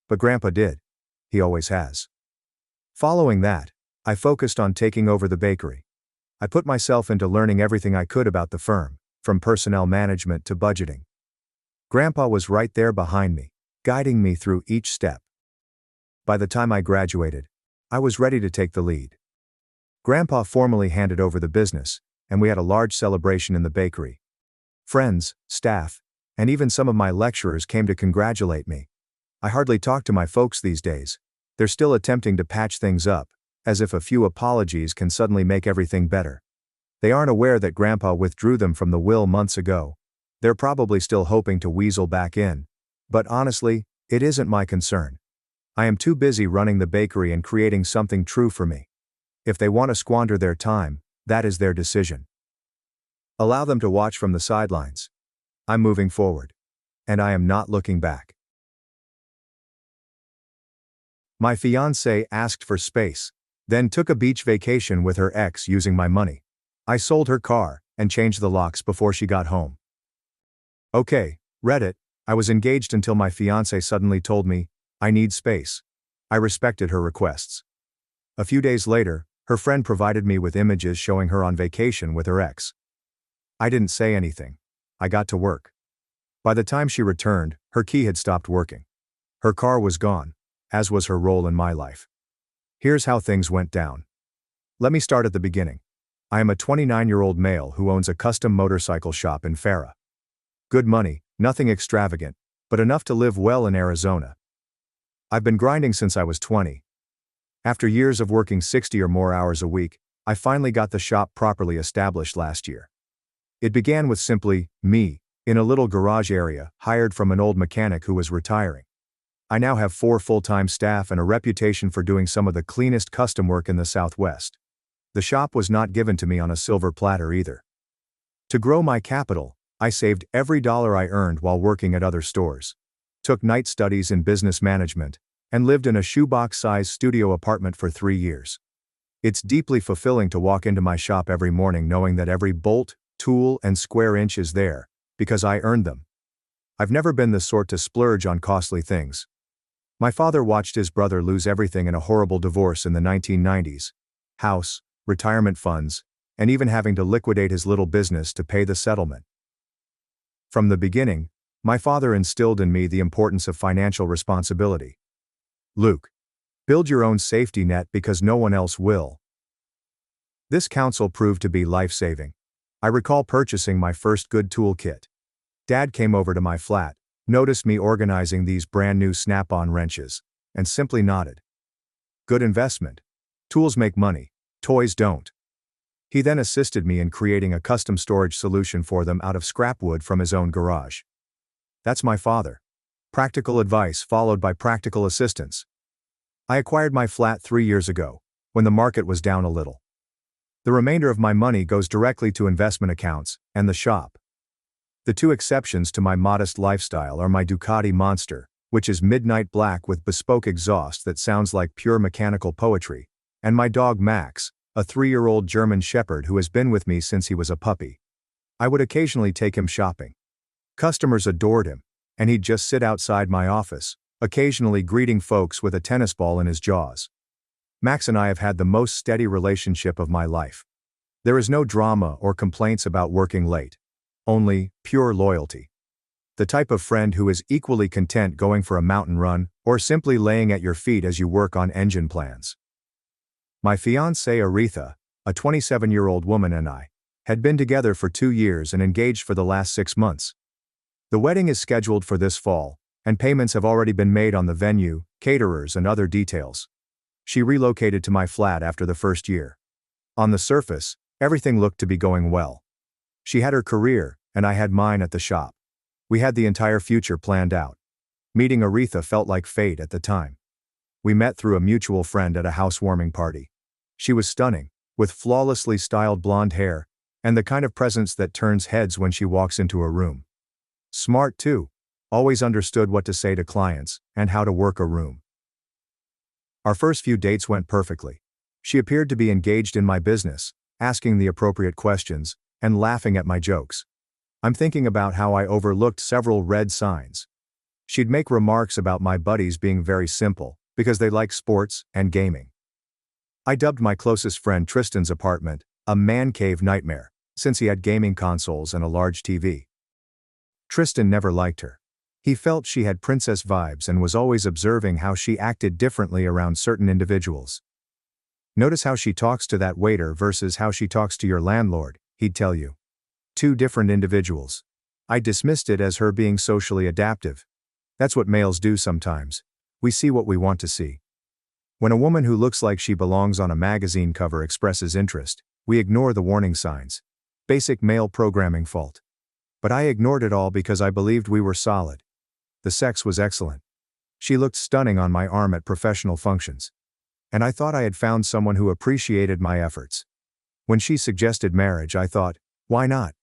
But Grandpa did. He always has. Following that, I focused on taking over the bakery. I put myself into learning everything I could about the firm, from personnel management to budgeting. Grandpa was right there behind me, guiding me through each step. By the time I graduated, I was ready to take the lead. Grandpa formally handed over the business, and we had a large celebration in the bakery. Friends, staff, and even some of my lecturers came to congratulate me. I hardly talk to my folks these days. They're still attempting to patch things up, as if a few apologies can suddenly make everything better. They aren't aware that Grandpa withdrew them from the will months ago. They're probably still hoping to weasel back in. But honestly, it isn't my concern. I am too busy running the bakery and creating something true for me. If they want to squander their time, that is their decision. Allow them to watch from the sidelines. I'm moving forward. And I am not looking back. My fiancée asked for space, then took a beach vacation with her ex using my money. I sold her car and changed the locks before she got home. Okay, Reddit, I was engaged until my fiancée suddenly told me, "I need space." I respected her requests. A few days later, her friend provided me with images showing her on vacation with her ex. I didn't say anything. I got to work. By the time she returned, her key had stopped working. Her car was gone, as was her role in my life. Here's how things went down. Let me start at the beginning. I am a 29-year-old male who owns a custom motorcycle shop in Farah. Good money, nothing extravagant, but enough to live well in Arizona. I've been grinding since I was 20. After years of working 60 or more hours a week, I finally got the shop properly established last year. It began with simply me, in a little garage area, hired from an old mechanic who was retiring. I now have 4 full-time staff and a reputation for doing some of the cleanest custom work in the Southwest. The shop was not given to me on a silver platter either. To grow my capital, I saved every dollar I earned while working at other stores, took night studies in business management, and lived in a shoebox-sized studio apartment for 3 years. It's deeply fulfilling to walk into my shop every morning knowing that every bolt, tool, and square inch is there, because I earned them. I've never been the sort to splurge on costly things. My father watched his brother lose everything in a horrible divorce in the 1990s. House, retirement funds, and even having to liquidate his little business to pay the settlement. From the beginning, my father instilled in me the importance of financial responsibility. Luke, build your own safety net because no one else will. This counsel proved to be life-saving. I recall purchasing my first good tool kit. Dad came over to my flat, noticed me organizing these brand new snap-on wrenches, and simply nodded. Good investment. Tools make money, toys don't. He then assisted me in creating a custom storage solution for them out of scrap wood from his own garage. That's my father. Practical advice followed by practical assistance. I acquired my flat 3 years ago, when the market was down a little. The remainder of my money goes directly to investment accounts and the shop. The 2 exceptions to my modest lifestyle are my Ducati Monster, which is midnight black with bespoke exhaust that sounds like pure mechanical poetry, and my dog Max, a 3-year-old German Shepherd who has been with me since he was a puppy. I would occasionally take him shopping. Customers adored him, and he'd just sit outside my office, occasionally greeting folks with a tennis ball in his jaws. Max and I have had the most steady relationship of my life. There is no drama or complaints about working late. Only pure loyalty. The type of friend who is equally content going for a mountain run or simply laying at your feet as you work on engine plans. My fiancée Aretha, a 27-year-old woman, and I had been together for 2 years and engaged for the last 6 months. The wedding is scheduled for this fall, and payments have already been made on the venue, caterers, and other details. She relocated to my flat after the first year. On the surface, everything looked to be going well. She had her career, and I had mine at the shop. We had the entire future planned out. Meeting Aretha felt like fate at the time. We met through a mutual friend at a housewarming party. She was stunning, with flawlessly styled blonde hair, and the kind of presence that turns heads when she walks into a room. Smart too, always understood what to say to clients, and how to work a room. Our first few dates went perfectly. She appeared to be engaged in my business, asking the appropriate questions, and laughing at my jokes. I'm thinking about how I overlooked several red signs. She'd make remarks about my buddies being very simple, because they like sports and gaming. I dubbed my closest friend Tristan's apartment a man cave nightmare, since he had gaming consoles and a large TV. Tristan never liked her. He felt she had princess vibes and was always observing how she acted differently around certain individuals. Notice how she talks to that waiter versus how she talks to your landlord, he'd tell you. 2 different individuals. I dismissed it as her being socially adaptive. That's what males do sometimes. We see what we want to see. When a woman who looks like she belongs on a magazine cover expresses interest, we ignore the warning signs. Basic male programming fault. But I ignored it all because I believed we were solid. The sex was excellent. She looked stunning on my arm at professional functions. And I thought I had found someone who appreciated my efforts. When she suggested marriage, I thought, why not?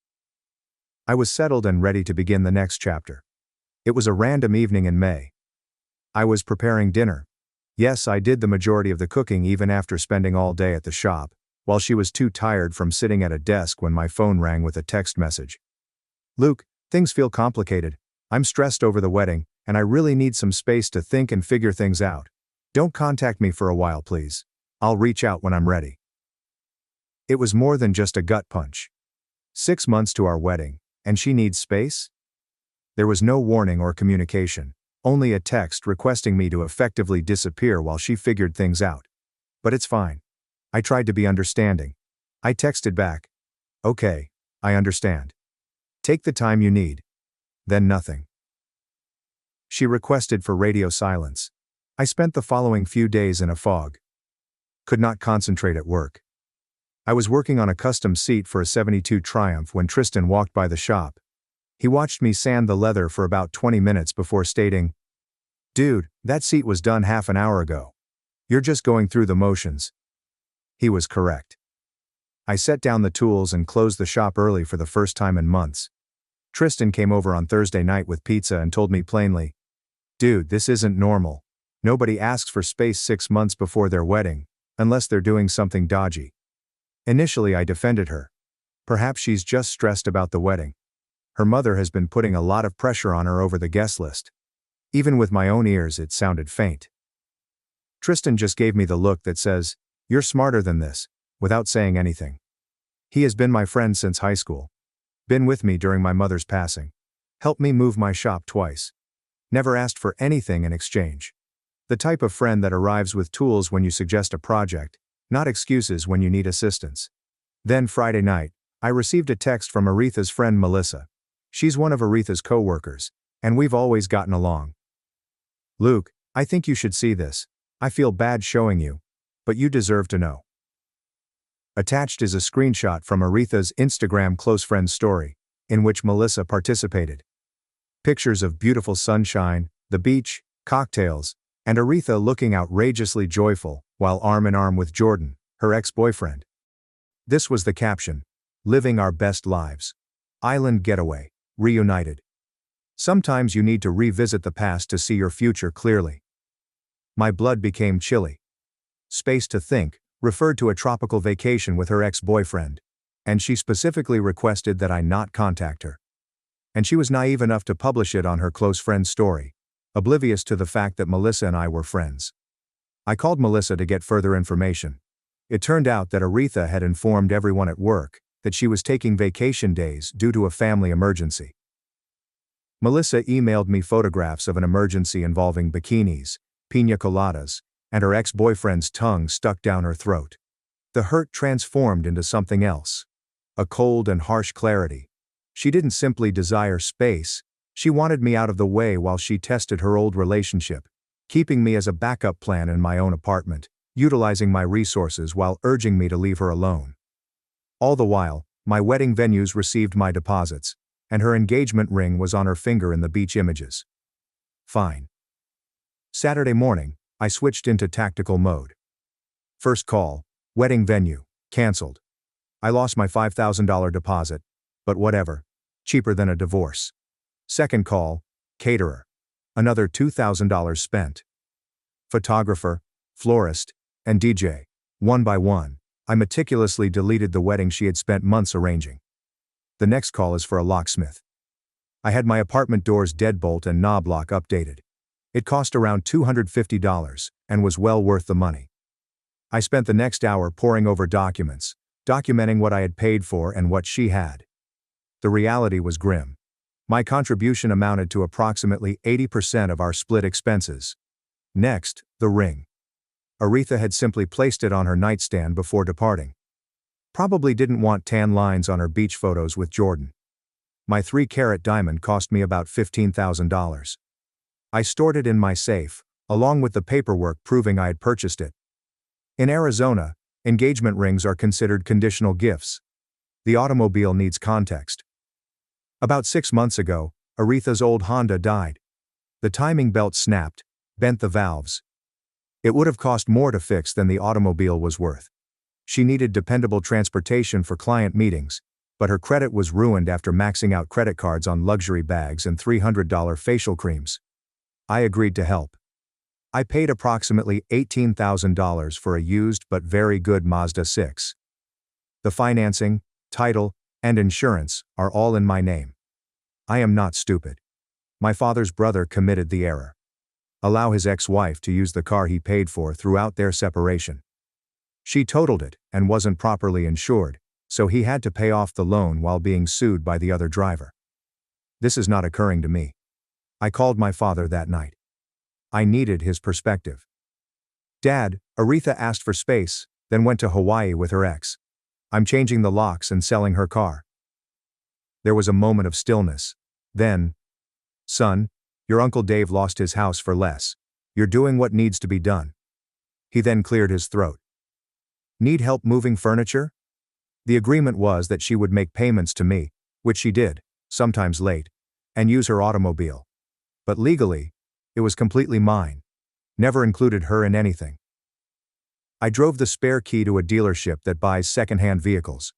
I was settled and ready to begin the next chapter. It was a random evening in May. I was preparing dinner. Yes, I did the majority of the cooking even after spending all day at the shop, while she was too tired from sitting at a desk when my phone rang with a text message. Luke, things feel complicated. I'm stressed over the wedding, and I really need some space to think and figure things out. Don't contact me for a while, please. I'll reach out when I'm ready. It was more than just a gut punch. 6 months to our wedding, and she needs space? There was no warning or communication, only a text requesting me to effectively disappear while she figured things out. But it's fine. I tried to be understanding. I texted back. Okay, I understand. Take the time you need. Then nothing. She requested for radio silence. I spent the following few days in a fog. Could not concentrate at work. I was working on a custom seat for a 72 Triumph when Tristan walked by the shop. He watched me sand the leather for about 20 minutes before stating, "Dude, that seat was done half an hour ago. You're just going through the motions." He was correct. I set down the tools and closed the shop early for the first time in months. Tristan came over on Thursday night with pizza and told me plainly, "Dude, this isn't normal. Nobody asks for space 6 months before their wedding, unless they're doing something dodgy." Initially I defended her. Perhaps she's just stressed about the wedding. Her mother has been putting a lot of pressure on her over the guest list. Even with my own ears it sounded faint. Tristan just gave me the look that says, "You're smarter than this," without saying anything. He has been my friend since high school. Been with me during my mother's passing. Helped me move my shop twice. Never asked for anything in exchange. The type of friend that arrives with tools when you suggest a project, not excuses when you need assistance. Then Friday night, I received a text from Aretha's friend Melissa. She's one of Aretha's co-workers, and we've always gotten along. "Luke, I think you should see this. I feel bad showing you, but you deserve to know." Attached is a screenshot from Aretha's Instagram close friends story, in which Melissa participated. Pictures of beautiful sunshine, the beach, cocktails, and Aretha looking outrageously joyful, while arm in arm with Jordan, her ex-boyfriend. This was the caption: "Living our best lives. Island getaway. Reunited. Sometimes you need to revisit the past to see your future clearly." My blood became chilly. Space to think referred to a tropical vacation with her ex-boyfriend, and she specifically requested that I not contact her. And she was naive enough to publish it on her close friend's story, oblivious to the fact that Melissa and I were friends. I called Melissa to get further information. It turned out that Aretha had informed everyone at work that she was taking vacation days due to a family emergency. Melissa emailed me photographs of an emergency involving bikinis, piña coladas, and her ex-boyfriend's tongue stuck down her throat. The hurt transformed into something else. A cold and harsh clarity. She didn't simply desire space, she wanted me out of the way while she tested her old relationship, keeping me as a backup plan in my own apartment, utilizing my resources while urging me to leave her alone. All the while, my wedding venues received my deposits, and her engagement ring was on her finger in the beach images. Fine. Saturday morning, I switched into tactical mode. First call, wedding venue, cancelled. I lost my $5,000 deposit, but whatever, cheaper than a divorce. Second call, caterer. Another $2,000 spent. Photographer, florist, and DJ. One by one, I meticulously deleted the wedding she had spent months arranging. The next call is for a locksmith. I had my apartment doors deadbolt and knob lock updated. It cost around $250 and was well worth the money. I spent the next hour poring over documents, documenting what I had paid for and what she had. The reality was grim. My contribution amounted to approximately 80% of our split expenses. Next, the ring. Aretha had simply placed it on her nightstand before departing. Probably didn't want tan lines on her beach photos with Jordan. My 3-carat diamond cost me about $15,000. I stored it in my safe, along with the paperwork proving I had purchased it. In Arizona, engagement rings are considered conditional gifts. The automobile needs context. About 6 months ago, Aretha's old Honda died. The timing belt snapped, bent the valves. It would have cost more to fix than the automobile was worth. She needed dependable transportation for client meetings, but her credit was ruined after maxing out credit cards on luxury bags and $300 facial creams. I agreed to help. I paid approximately $18,000 for a used but very good Mazda 6. The financing, title, and insurance are all in my name. I am not stupid. My father's brother committed the error. Allow his ex-wife to use the car he paid for throughout their separation. She totaled it and wasn't properly insured, so he had to pay off the loan while being sued by the other driver. This is not occurring to me. I called my father that night. I needed his perspective. Dad, Aretha asked for space, then went to Hawaii with her ex. I'm changing the locks and selling her car. There was a moment of stillness. Then, son, your Uncle Dave lost his house for less. You're doing what needs to be done. He then cleared his throat. Need help moving furniture? The agreement was that she would make payments to me, which she did, sometimes late, and use her automobile. But legally, it was completely mine. Never included her in anything. I drove the spare key to a dealership that buys second-hand vehicles.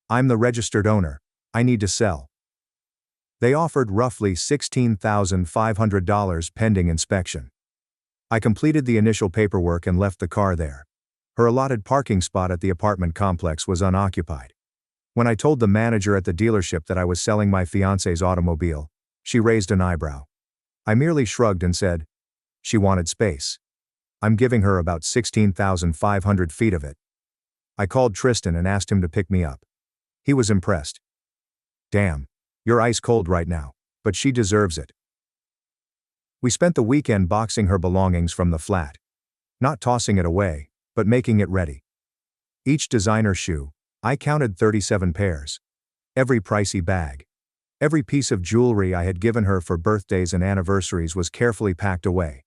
I'm the registered owner. I need to sell. They offered roughly $16,500 pending inspection. I completed the initial paperwork and left the car there. Her allotted parking spot at the apartment complex was unoccupied. When I told the manager at the dealership that I was selling my fiancé's automobile, she raised an eyebrow. I merely shrugged and said, she wanted space. I'm giving her about 16,500 feet of it. I called Tristan and asked him to pick me up. He was impressed. Damn, you're ice cold right now, but she deserves it. We spent the weekend boxing her belongings from the flat. Not tossing it away, but making it ready. Each designer shoe, I counted 37 pairs. Every pricey bag. Every piece of jewelry I had given her for birthdays and anniversaries was carefully packed away.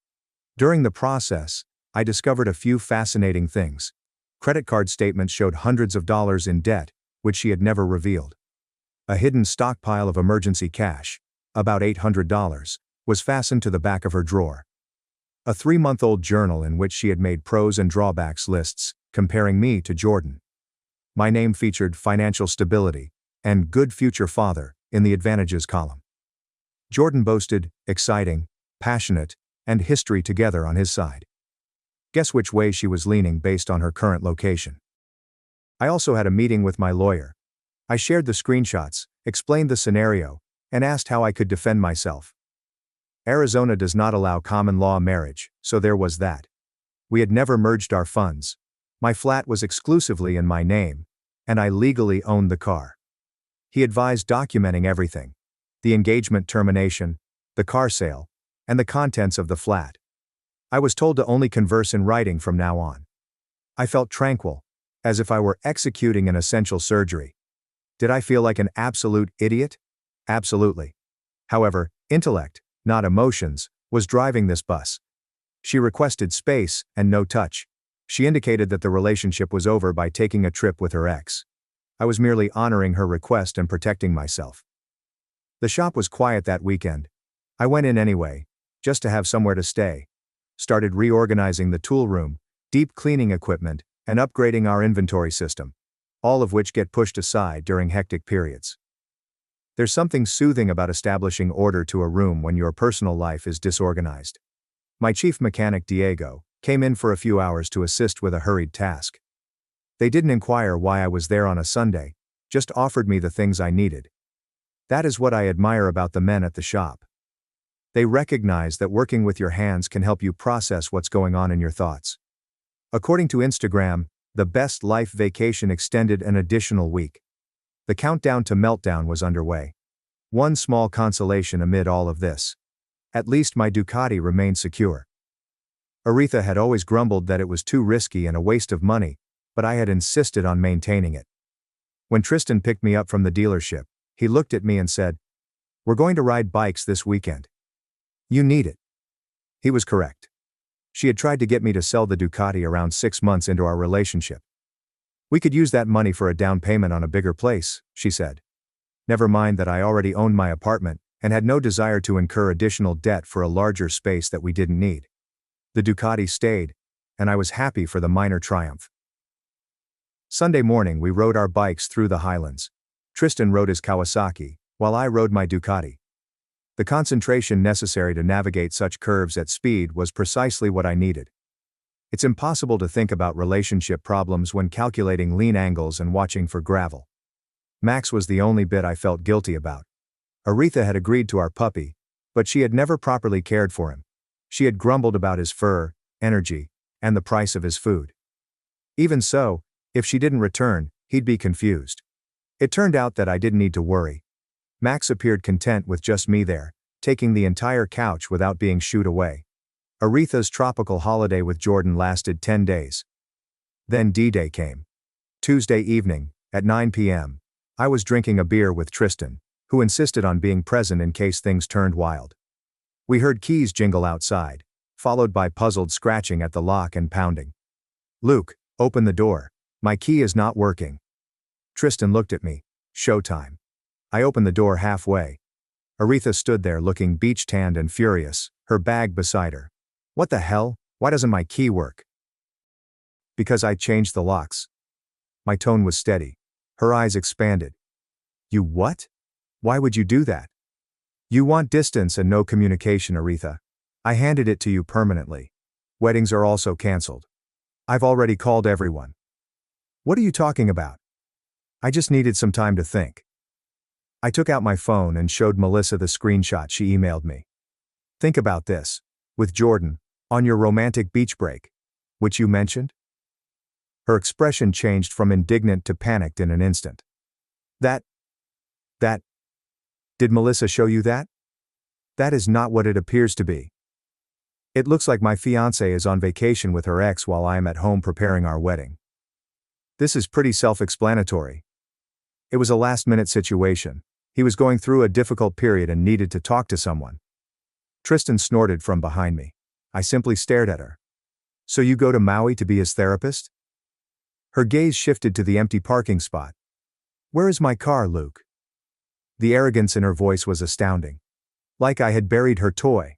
During the process, I discovered a few fascinating things. Credit card statements showed hundreds of dollars in debt, which she had never revealed. A hidden stockpile of emergency cash, about $800, was fastened to the back of her drawer. A 3-month-old journal in which she had made pros and drawbacks lists, comparing me to Jordan. My name featured financial stability and good future father in the advantages column. Jordan boasted exciting, passionate, and history together on his side. Guess which way she was leaning based on her current location. I also had a meeting with my lawyer. I shared the screenshots, explained the scenario, and asked how I could defend myself. Arizona does not allow common law marriage, so there was that. We had never merged our funds. My flat was exclusively in my name, and I legally owned the car. He advised documenting everything. the engagement termination, the car sale, and the contents of the flat. I was told to only converse in writing from now on. I felt tranquil, as if I were executing an essential surgery. Did I feel like an absolute idiot? Absolutely. However, intellect, not emotions, was driving this bus. She requested space and no touch. She indicated that the relationship was over by taking a trip with her ex. I was merely honoring her request and protecting myself. The shop was quiet that weekend. I went in anyway, just to have somewhere to stay. Started reorganizing the tool room, deep cleaning equipment, and upgrading our inventory system, all of which get pushed aside during hectic periods. There's something soothing about establishing order to a room when your personal life is disorganized. My chief mechanic Diego came in for a few hours to assist with a hurried task. They didn't inquire why I was there on a Sunday, just offered me the things I needed. That is what I admire about the men at the shop. They recognize that working with your hands can help you process what's going on in your thoughts. According to Instagram, the Best Life vacation extended an additional week. The countdown to meltdown was underway. One small consolation amid all of this. At least my Ducati remained secure. Aretha had always grumbled that it was too risky and a waste of money, but I had insisted on maintaining it. When Tristan picked me up from the dealership, he looked at me and said, "We're going to ride bikes this weekend. You need it." He was correct. She had tried to get me to sell the Ducati around 6 months into our relationship. "We could use that money for a down payment on a bigger place," she said. Never mind that I already owned my apartment and had no desire to incur additional debt for a larger space that we didn't need. The Ducati stayed, and I was happy for the minor triumph. Sunday morning we rode our bikes through the highlands. Tristan rode his Kawasaki, while I rode my Ducati. The concentration necessary to navigate such curves at speed was precisely what I needed. It's impossible to think about relationship problems when calculating lean angles and watching for gravel. Max was the only bit I felt guilty about. Aretha had agreed to our puppy, but she had never properly cared for him. She had grumbled about his fur, energy, and the price of his food. Even so, if she didn't return, he'd be confused. It turned out that I didn't need to worry. Max appeared content with just me there, taking the entire couch without being shooed away. Aretha's tropical holiday with Jordan lasted 10 days. Then D-Day came. Tuesday evening, at 9 p.m., I was drinking a beer with Tristan, who insisted on being present in case things turned wild. We heard keys jingle outside, followed by puzzled scratching at the lock and pounding. "Luke, open the door. My key is not working." Tristan looked at me. Showtime. I opened the door halfway. Aretha stood there looking beach-tanned and furious, her bag beside her. "What the hell? Why doesn't my key work?" "Because I changed the locks." My tone was steady. Her eyes expanded. "You what? Why would you do that?" "You want distance and no communication, Aretha. I handed it to you permanently. Weddings are also canceled. I've already called everyone." "What are you talking about?" "I just needed some time to think." I took out my phone and showed Melissa the screenshot she emailed me. "Think about this. With Jordan, on your romantic beach break, which you mentioned?" Her expression changed from indignant to panicked in an instant. That, did Melissa show you that? That is not what it appears to be. It looks like my fiancé is on vacation with her ex while I am at home preparing our wedding. This is pretty self-explanatory. It was a last-minute situation. He was going through a difficult period and needed to talk to someone. Tristan snorted from behind me. I simply stared at her. "So you go to Maui to be his therapist?" Her gaze shifted to the empty parking spot. "Where is my car, Luke?" The arrogance in her voice was astounding. Like I had buried her toy.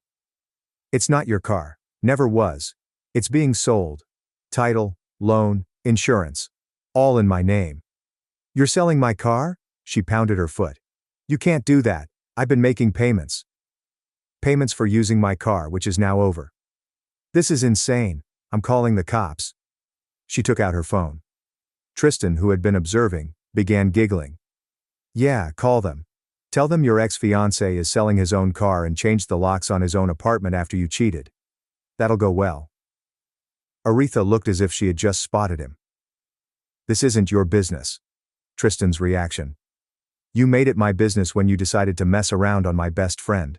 "It's not your car. Never was. It's being sold. Title, loan, insurance. All in my name." "You're selling my car?" She pounded her foot. "You can't do that. I've been making payments. Payments for using my car, which is now over. This is insane. I'm calling the cops." She took out her phone. Tristan, who had been observing, began giggling. "Yeah, call them. Tell them your ex-fiancé is selling his own car and changed the locks on his own apartment after you cheated. That'll go well." Aretha looked as if she had just spotted him. "This isn't your business." Tristan's reaction. You made it my business when you decided to mess around on my best friend.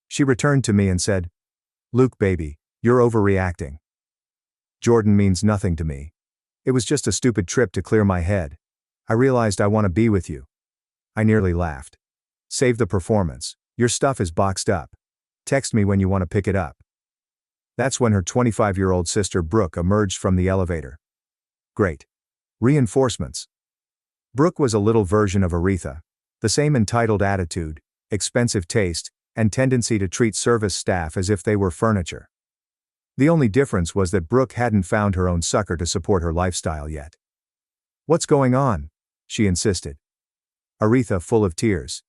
She returned to me and said, Luke baby, you're overreacting. Jordan means nothing to me. It was just a stupid trip to clear my head. I realized I want to be with you. I nearly laughed. Save the performance. Your stuff is boxed up. Text me when you want to pick it up. That's when her 25-year-old sister Brooke emerged from the elevator. Great. Reinforcements. Brooke was a little version of Aretha. The same entitled attitude, expensive taste, and tendency to treat service staff as if they were furniture. The only difference was that Brooke hadn't found her own sucker to support her lifestyle yet. What's going on? She insisted. Aretha full of tears.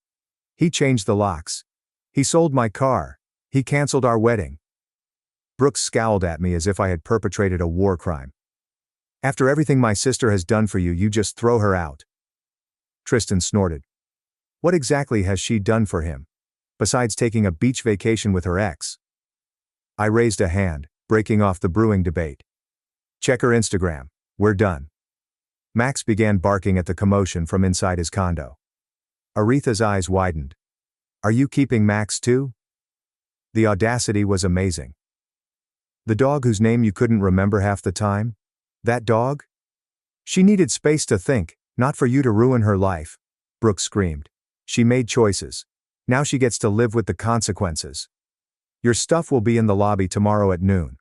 He changed the locks. He sold my car. He canceled our wedding. Brooke scowled at me as if I had perpetrated a war crime. After everything my sister has done for you, you just throw her out. Tristan snorted. What exactly has she done for him, besides taking a beach vacation with her ex? I raised a hand, breaking off the brewing debate. Check her Instagram. We're done. Max began barking at the commotion from inside his condo. Aretha's eyes widened. Are you keeping Max too? The audacity was amazing. The dog whose name you couldn't remember half the time? That dog? She needed space to think, not for you to ruin her life. Brooke screamed. She made choices. Now she gets to live with the consequences. Your stuff will be in the lobby tomorrow at noon.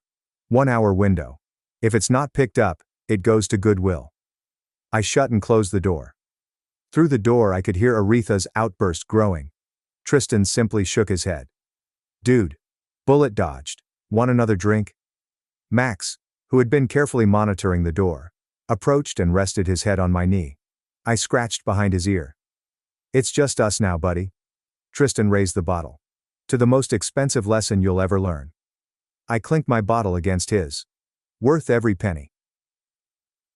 1 hour window. If it's not picked up, it goes to Goodwill. I shut and closed the door. Through the door I could hear Aretha's outburst growing. Tristan simply shook his head. Dude. Bullet dodged. Want another drink? Max, who had been carefully monitoring the door, approached and rested his head on my knee. I scratched behind his ear. It's just us now, buddy. Tristan raised the bottle. To the most expensive lesson you'll ever learn. I clinked my bottle against his. Worth every penny.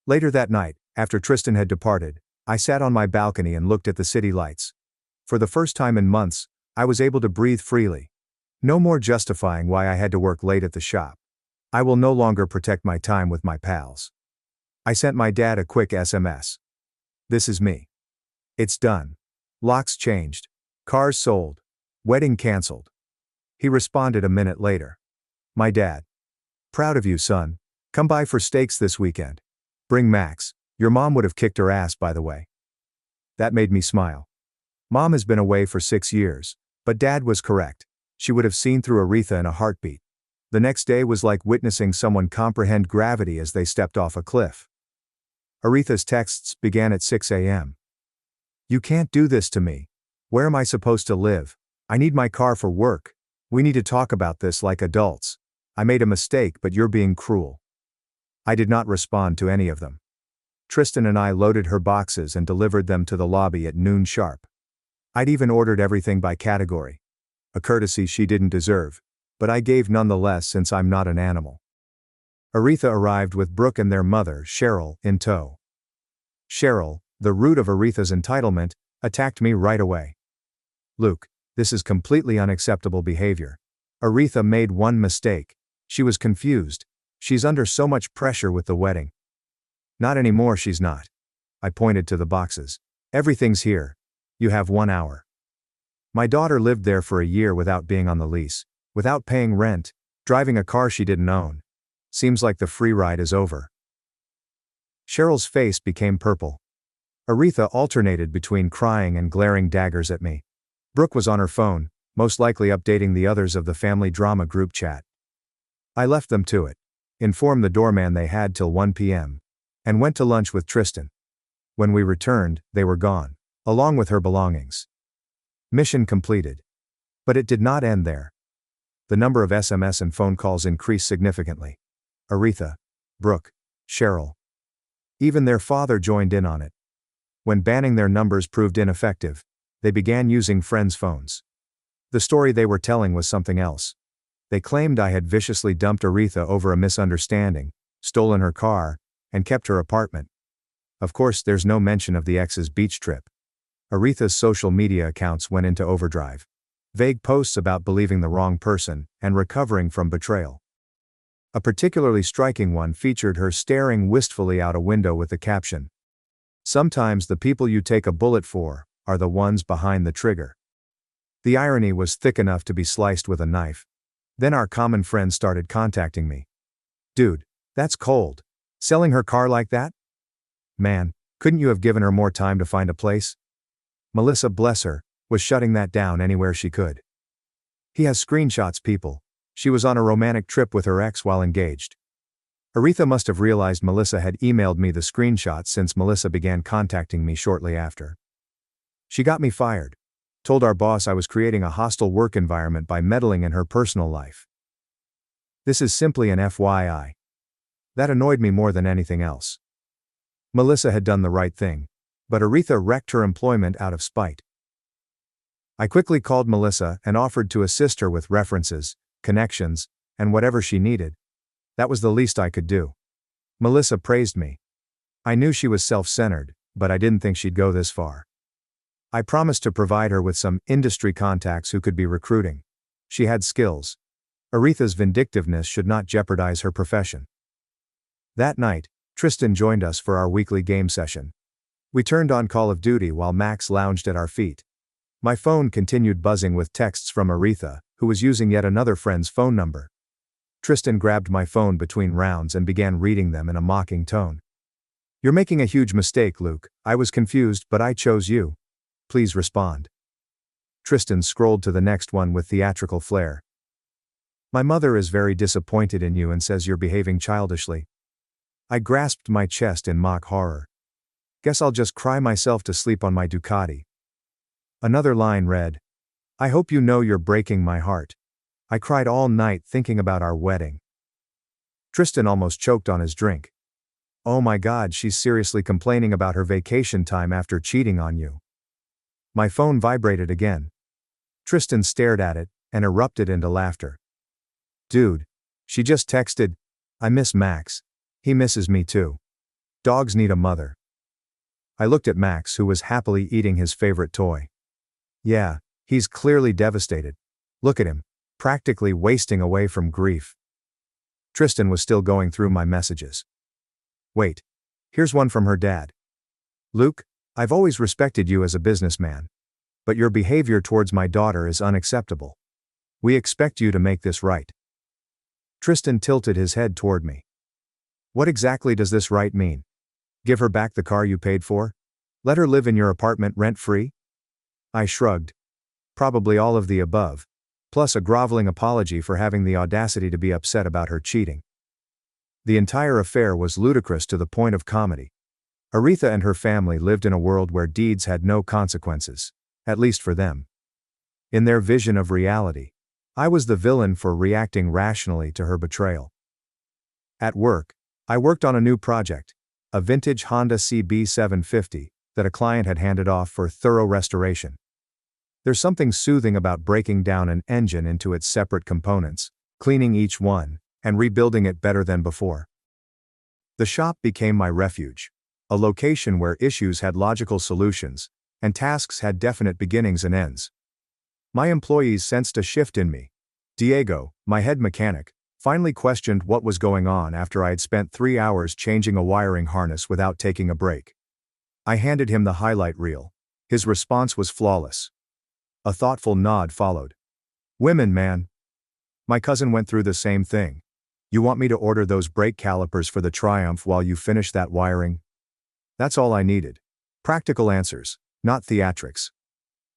Later that night, after Tristan had departed, I sat on my balcony and looked at the city lights. For the first time in months, I was able to breathe freely. No more justifying why I had to work late at the shop. I will no longer protect my time with my pals. I sent my dad a quick SMS. This is me. It's done. Locks changed. Cars sold. Wedding canceled. He responded a minute later. My dad. Proud of you, son. Come by for steaks this weekend. Bring Max. Your mom would have kicked her ass, by the way. That made me smile. Mom has been away for 6 years, but Dad was correct. She would have seen through Aretha in a heartbeat. The next day was like witnessing someone comprehend gravity as they stepped off a cliff. Aretha's texts began at 6 a.m. You can't do this to me. Where am I supposed to live? I need my car for work. We need to talk about this like adults. I made a mistake, but you're being cruel. I did not respond to any of them. Tristan and I loaded her boxes and delivered them to the lobby at noon sharp. I'd even ordered everything by category. A courtesy she didn't deserve, but I gave nonetheless since I'm not an animal. Aretha arrived with Brooke and their mother, Cheryl, in tow. Cheryl, the root of Aretha's entitlement, attacked me right away. Luke, this is completely unacceptable behavior. Aretha made one mistake. She was confused. She's under so much pressure with the wedding. Not anymore, she's not. I pointed to the boxes. Everything's here. You have 1 hour. My daughter lived there for a year without being on the lease, without paying rent, driving a car she didn't own. Seems like the free ride is over. Cheryl's face became purple. Aretha alternated between crying and glaring daggers at me. Brooke was on her phone, most likely updating the others of the family drama group chat. I left them to it, informed the doorman they had till 1 p.m., and went to lunch with Tristan. When we returned, they were gone, along with her belongings. Mission completed. But it did not end there. The number of SMS and phone calls increased significantly. Aretha, Brooke, Cheryl. Even their father joined in on it. When banning their numbers proved ineffective, they began using friends' phones. The story they were telling was something else. They claimed I had viciously dumped Aretha over a misunderstanding, stolen her car, and kept her apartment. Of course, there's no mention of the ex's beach trip. Aretha's social media accounts went into overdrive. Vague posts about believing the wrong person and recovering from betrayal. A particularly striking one featured her staring wistfully out a window with the caption, Sometimes the people you take a bullet for are the ones behind the trigger. The irony was thick enough to be sliced with a knife. Then our common friend started contacting me. Dude, that's cold. Selling her car like that? Man, couldn't you have given her more time to find a place? Melissa, bless her, was shutting that down anywhere she could. He has screenshots, people. She was on a romantic trip with her ex while engaged. Aretha must have realized Melissa had emailed me the screenshots since Melissa began contacting me shortly after. She got me fired. Told our boss I was creating a hostile work environment by meddling in her personal life. This is simply an FYI. That annoyed me more than anything else. Melissa had done the right thing, but Aretha wrecked her employment out of spite. I quickly called Melissa and offered to assist her with references, connections, and whatever she needed. That was the least I could do. Melissa praised me. I knew she was self-centered, but I didn't think she'd go this far. I promised to provide her with some industry contacts who could be recruiting. She had skills. Aretha's vindictiveness should not jeopardize her profession. That night, Tristan joined us for our weekly game session. We turned on Call of Duty while Max lounged at our feet. My phone continued buzzing with texts from Aretha, who was using yet another friend's phone number. Tristan grabbed my phone between rounds and began reading them in a mocking tone. "You're making a huge mistake, Luke. I was confused, but I chose you. Please respond." Tristan scrolled to the next one with theatrical flair. "My mother is very disappointed in you and says you're behaving childishly." I grasped my chest in mock horror. "Guess I'll just cry myself to sleep on my Ducati." Another line read, "I hope you know you're breaking my heart. I cried all night thinking about our wedding." Tristan almost choked on his drink. "Oh my God, she's seriously complaining about her vacation time after cheating on you." My phone vibrated again. Tristan stared at it and erupted into laughter. "Dude, she just texted, 'I miss Max. He misses me too. Dogs need a mother.'" I looked at Max, who was happily eating his favorite toy. Yeah, he's clearly devastated. Look at him, practically wasting away from grief. Tristan was still going through my messages. Wait, here's one from her dad. "Luke, I've always respected you as a businessman. But your behavior towards my daughter is unacceptable. We expect you to make this right." Tristan tilted his head toward me. "What exactly does this right mean? Give her back the car you paid for? Let her live in your apartment rent-free?" I shrugged. Probably all of the above, plus a groveling apology for having the audacity to be upset about her cheating. The entire affair was ludicrous to the point of comedy. Aretha and her family lived in a world where deeds had no consequences, at least for them. In their vision of reality, I was the villain for reacting rationally to her betrayal. At work, I worked on a new project, a vintage Honda CB750, that a client had handed off for thorough restoration. There's something soothing about breaking down an engine into its separate components, cleaning each one, and rebuilding it better than before. The shop became my refuge, a location where issues had logical solutions, and tasks had definite beginnings and ends. My employees sensed a shift in me. Diego, my head mechanic, finally questioned what was going on after I had spent 3 hours changing a wiring harness without taking a break. I handed him the highlight reel. His response was flawless. A thoughtful nod followed. "Women, man. My cousin went through the same thing. You want me to order those brake calipers for the Triumph while you finish that wiring?" That's all I needed. Practical answers, not theatrics.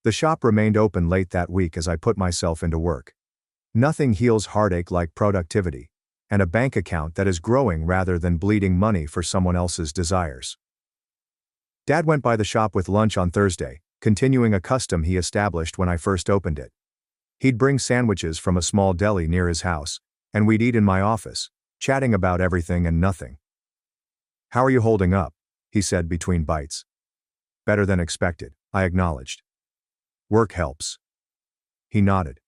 The shop remained open late that week as I put myself into work. Nothing heals heartache like productivity, and a bank account that is growing rather than bleeding money for someone else's desires. Dad went by the shop with lunch on Thursday, continuing a custom he established when I first opened it. He'd bring sandwiches from a small deli near his house, and we'd eat in my office, chatting about everything and nothing. "How are you holding up?" he said between bites. "Better than expected," I acknowledged. "Work helps." He nodded.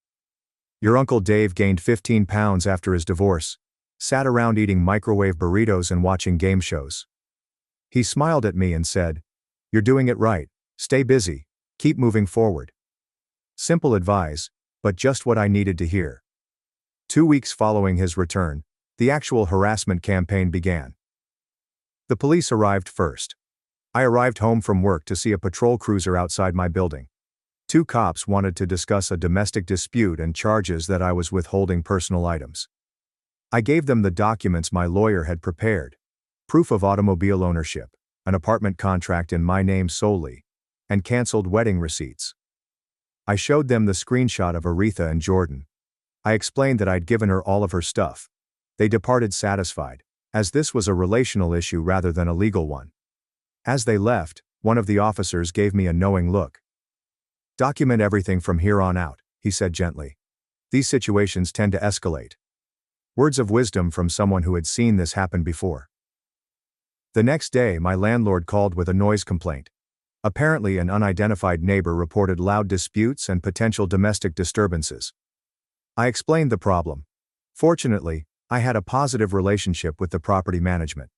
"Your Uncle Dave gained 15 pounds after his divorce. Sat around eating microwave burritos and watching game shows." He smiled at me and said, "You're doing it right. Stay busy. Keep moving forward." Simple advice, but just what I needed to hear. 2 weeks following his return, the actual harassment campaign began. The police arrived first. I arrived home from work to see a patrol cruiser outside my building. Two cops wanted to discuss a domestic dispute and charges that I was withholding personal items. I gave them the documents my lawyer had prepared: proof of automobile ownership, an apartment contract in my name solely, and canceled wedding receipts. I showed them the screenshot of Aretha and Jordan. I explained that I'd given her all of her stuff. They departed satisfied, as this was a relational issue rather than a legal one. As they left, one of the officers gave me a knowing look. "Document everything from here on out," he said gently. "These situations tend to escalate." Words of wisdom from someone who had seen this happen before. The next day, my landlord called with a noise complaint. Apparently, an unidentified neighbor reported loud disputes and potential domestic disturbances. I explained the problem. Fortunately, I had a positive relationship with the property management.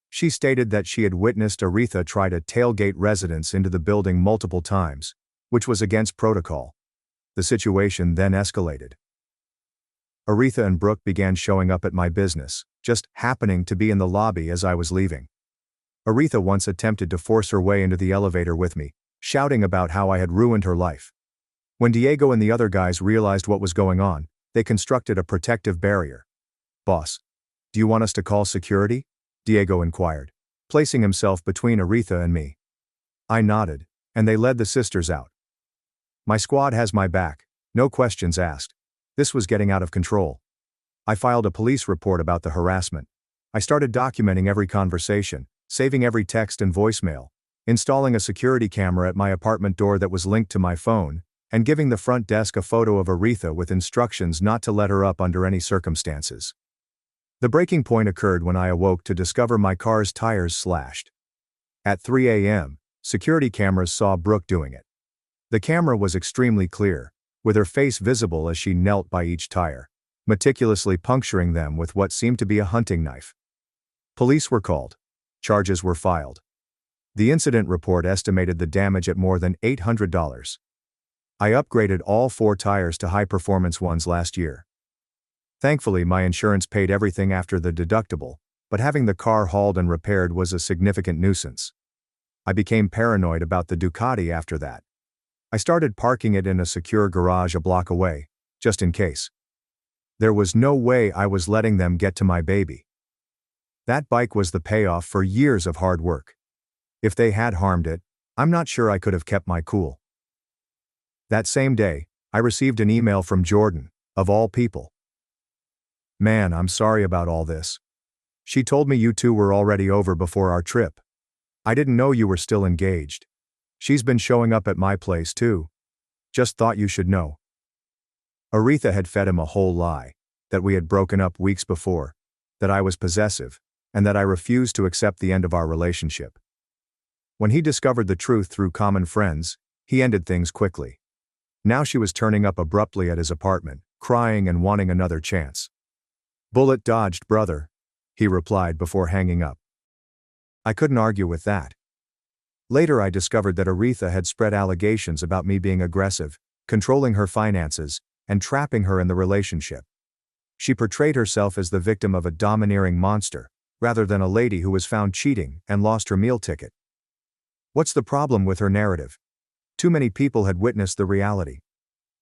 She stated that she had witnessed Aretha try to tailgate residents into the building multiple times, which was against protocol. The situation then escalated. Aretha and Brooke began showing up at my business, just happening to be in the lobby as I was leaving. Aretha once attempted to force her way into the elevator with me, shouting about how I had ruined her life. When Diego and the other guys realized what was going on, they constructed a protective barrier. "Boss, do you want us to call security?" Diego inquired, placing himself between Aretha and me. I nodded, and they led the sisters out. "My squad has my back, no questions asked." This was getting out of control. I filed a police report about the harassment. I started documenting every conversation, saving every text and voicemail, installing a security camera at my apartment door that was linked to my phone, and giving the front desk a photo of Aretha with instructions not to let her up under any circumstances. The breaking point occurred when I awoke to discover my car's tires slashed. At 3 a.m., security cameras saw Brooke doing it. The camera was extremely clear, with her face visible as she knelt by each tire, meticulously puncturing them with what seemed to be a hunting knife. Police were called. Charges were filed. The incident report estimated the damage at more than $800. I upgraded all 4 tires to high-performance ones last year. Thankfully, my insurance paid everything after the deductible, but having the car hauled and repaired was a significant nuisance. I became paranoid about the Ducati after that. I started parking it in a secure garage a block away, just in case. There was no way I was letting them get to my baby. That bike was the payoff for years of hard work. If they had harmed it, I'm not sure I could have kept my cool. That same day, I received an email from Jordan, of all people. "Man, I'm sorry about all this. She told me you two were already over before our trip. I didn't know you were still engaged. She's been showing up at my place too. Just thought you should know." Aretha had fed him a whole lie, that we had broken up weeks before, that I was possessive, and that I refused to accept the end of our relationship. When he discovered the truth through common friends, he ended things quickly. Now she was turning up abruptly at his apartment, crying and wanting another chance. "Bullet dodged, brother," he replied before hanging up. I couldn't argue with that. Later I discovered that Aretha had spread allegations about me being aggressive, controlling her finances, and trapping her in the relationship. She portrayed herself as the victim of a domineering monster, rather than a lady who was found cheating and lost her meal ticket. What's the problem with her narrative? Too many people had witnessed the reality.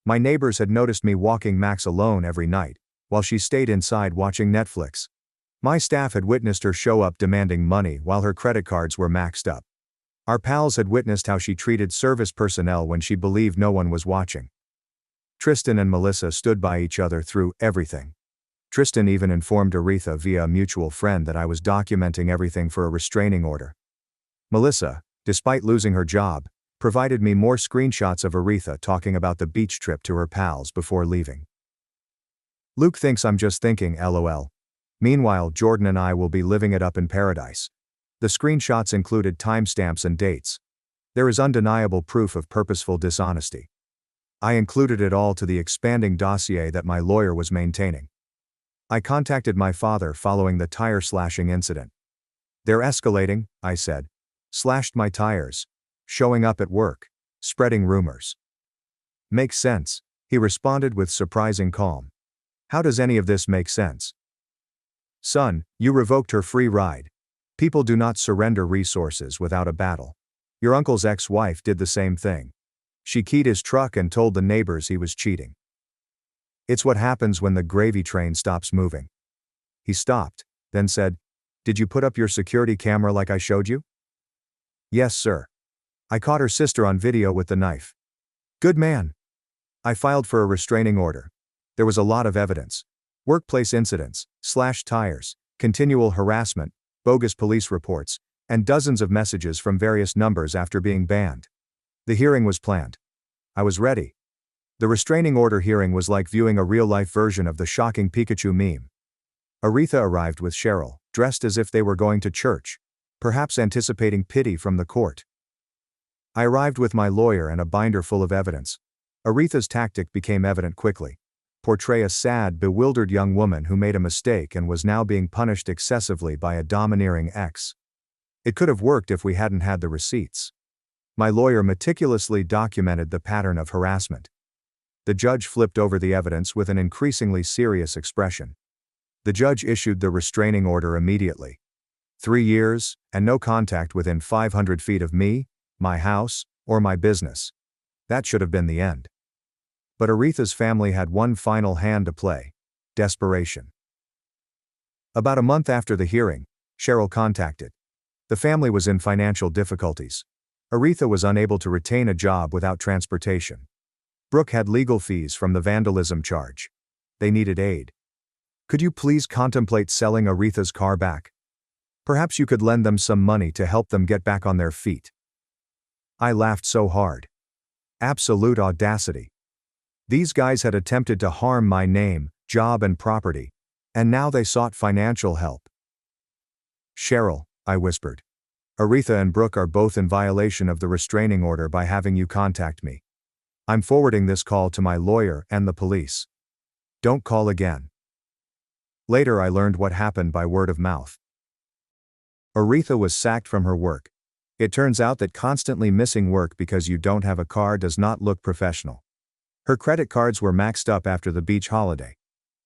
My neighbors had noticed me walking Max alone every night, while she stayed inside watching Netflix. My staff had witnessed her show up demanding money while her credit cards were maxed up. Our pals had witnessed how she treated service personnel when she believed no one was watching. Tristan and Melissa stood by each other through everything. Tristan even informed Aretha via a mutual friend that I was documenting everything for a restraining order. Melissa, despite losing her job, provided me more screenshots of Aretha talking about the beach trip to her pals before leaving. "Luke thinks I'm just thinking, lol. Meanwhile, Jordan and I will be living it up in paradise." The screenshots included timestamps and dates. There is undeniable proof of purposeful dishonesty. I included it all to the expanding dossier that my lawyer was maintaining. I contacted my father following the tire slashing incident. "They're escalating," I said. "Slashed my tires. Showing up at work. Spreading rumors." "Makes sense," he responded with surprising calm. "How does any of this make sense?" "Son, you revoked her free ride. People do not surrender resources without a battle. Your uncle's ex-wife did the same thing. She keyed his truck and told the neighbors he was cheating. It's what happens when the gravy train stops moving. He stopped, then said, "Did you put up your security camera like I showed you?" "Yes, sir. I caught her sister on video with the knife." "Good man." I filed for a restraining order. There was a lot of evidence. Workplace incidents, slashed tires, continual harassment, bogus police reports, and dozens of messages from various numbers after being banned. The hearing was planned. I was ready. The restraining order hearing was like viewing a real-life version of the shocking Pikachu meme. Aretha arrived with Cheryl, dressed as if they were going to church, perhaps anticipating pity from the court. I arrived with my lawyer and a binder full of evidence. Aretha's tactic became evident quickly. Portray a sad, bewildered young woman who made a mistake and was now being punished excessively by a domineering ex. It could have worked if we hadn't had the receipts. My lawyer meticulously documented the pattern of harassment. The judge flipped over the evidence with an increasingly serious expression. The judge issued the restraining order immediately. 3 years, and no contact within 500 feet of me, my house, or my business. That should have been the end. But Aretha's family had one final hand to play: desperation. About a month after the hearing, Cheryl contacted. The family was in financial difficulties. Aretha was unable to retain a job without transportation. Brooke had legal fees from the vandalism charge. They needed aid. "Could you please contemplate selling Aretha's car back? Perhaps you could lend them some money to help them get back on their feet." I laughed so hard. Absolute audacity. These guys had attempted to harm my name, job and property, and now they sought financial help. "Cheryl," I whispered. "Aretha and Brooke are both in violation of the restraining order by having you contact me. I'm forwarding this call to my lawyer and the police. Don't call again." Later I learned what happened by word of mouth. Aretha was sacked from her work. It turns out that constantly missing work because you don't have a car does not look professional. Her credit cards were maxed up after the beach holiday.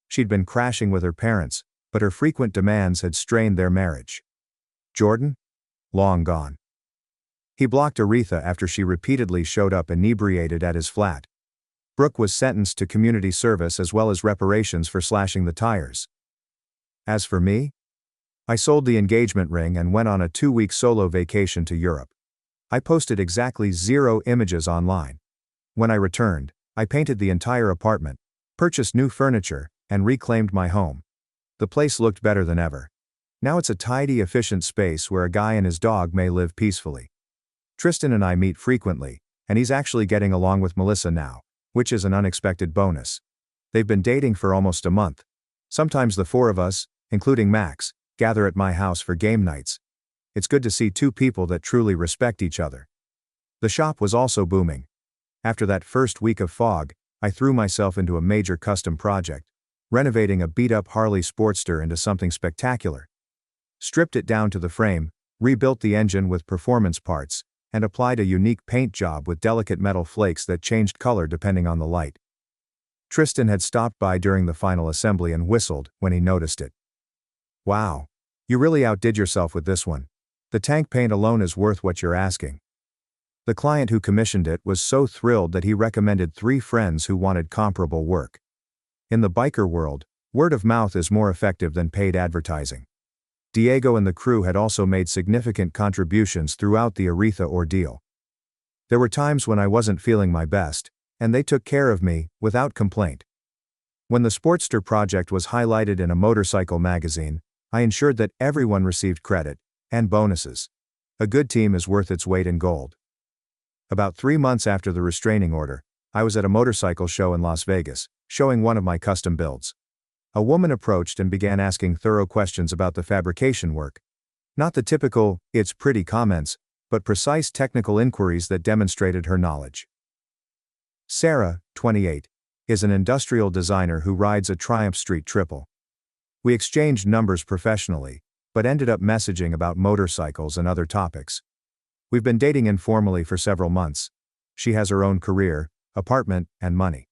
She'd been crashing with her parents, but her frequent demands had strained their marriage. Jordan? Long gone. He blocked Aretha after she repeatedly showed up inebriated at his flat. Brooke was sentenced to community service as well as reparations for slashing the tires. As for me, I sold the engagement ring and went on a 2-week solo vacation to Europe. I posted exactly 0 images online. When I returned, I painted the entire apartment, purchased new furniture, and reclaimed my home. The place looked better than ever. Now it's a tidy, efficient space where a guy and his dog may live peacefully. Tristan and I meet frequently, and he's actually getting along with Melissa now, which is an unexpected bonus. They've been dating for almost a month. Sometimes the 4 of us, including Max, gather at my house for game nights. It's good to see 2 people that truly respect each other. The shop was also booming. After that first week of fog, I threw myself into a major custom project, renovating a beat-up Harley Sportster into something spectacular. Stripped it down to the frame, rebuilt the engine with performance parts, and applied a unique paint job with delicate metal flakes that changed color depending on the light. Tristan had stopped by during the final assembly and whistled when he noticed it. "Wow. You really outdid yourself with this one. The tank paint alone is worth what you're asking." The client who commissioned it was so thrilled that he recommended 3 friends who wanted comparable work. In the biker world, word of mouth is more effective than paid advertising. Diego and the crew had also made significant contributions throughout the Aretha ordeal. There were times when I wasn't feeling my best, and they took care of me, without complaint. When the Sportster project was highlighted in a motorcycle magazine, I ensured that everyone received credit, and bonuses. A good team is worth its weight in gold. About 3 months after the restraining order, I was at a motorcycle show in Las Vegas, showing one of my custom builds. A woman approached and began asking thorough questions about the fabrication work. Not the typical, "it's pretty" comments, but precise technical inquiries that demonstrated her knowledge. Sarah, 28, is an industrial designer who rides a Triumph Street Triple. We exchanged numbers professionally, but ended up messaging about motorcycles and other topics. We've been dating informally for several months. She has her own career, apartment, and money.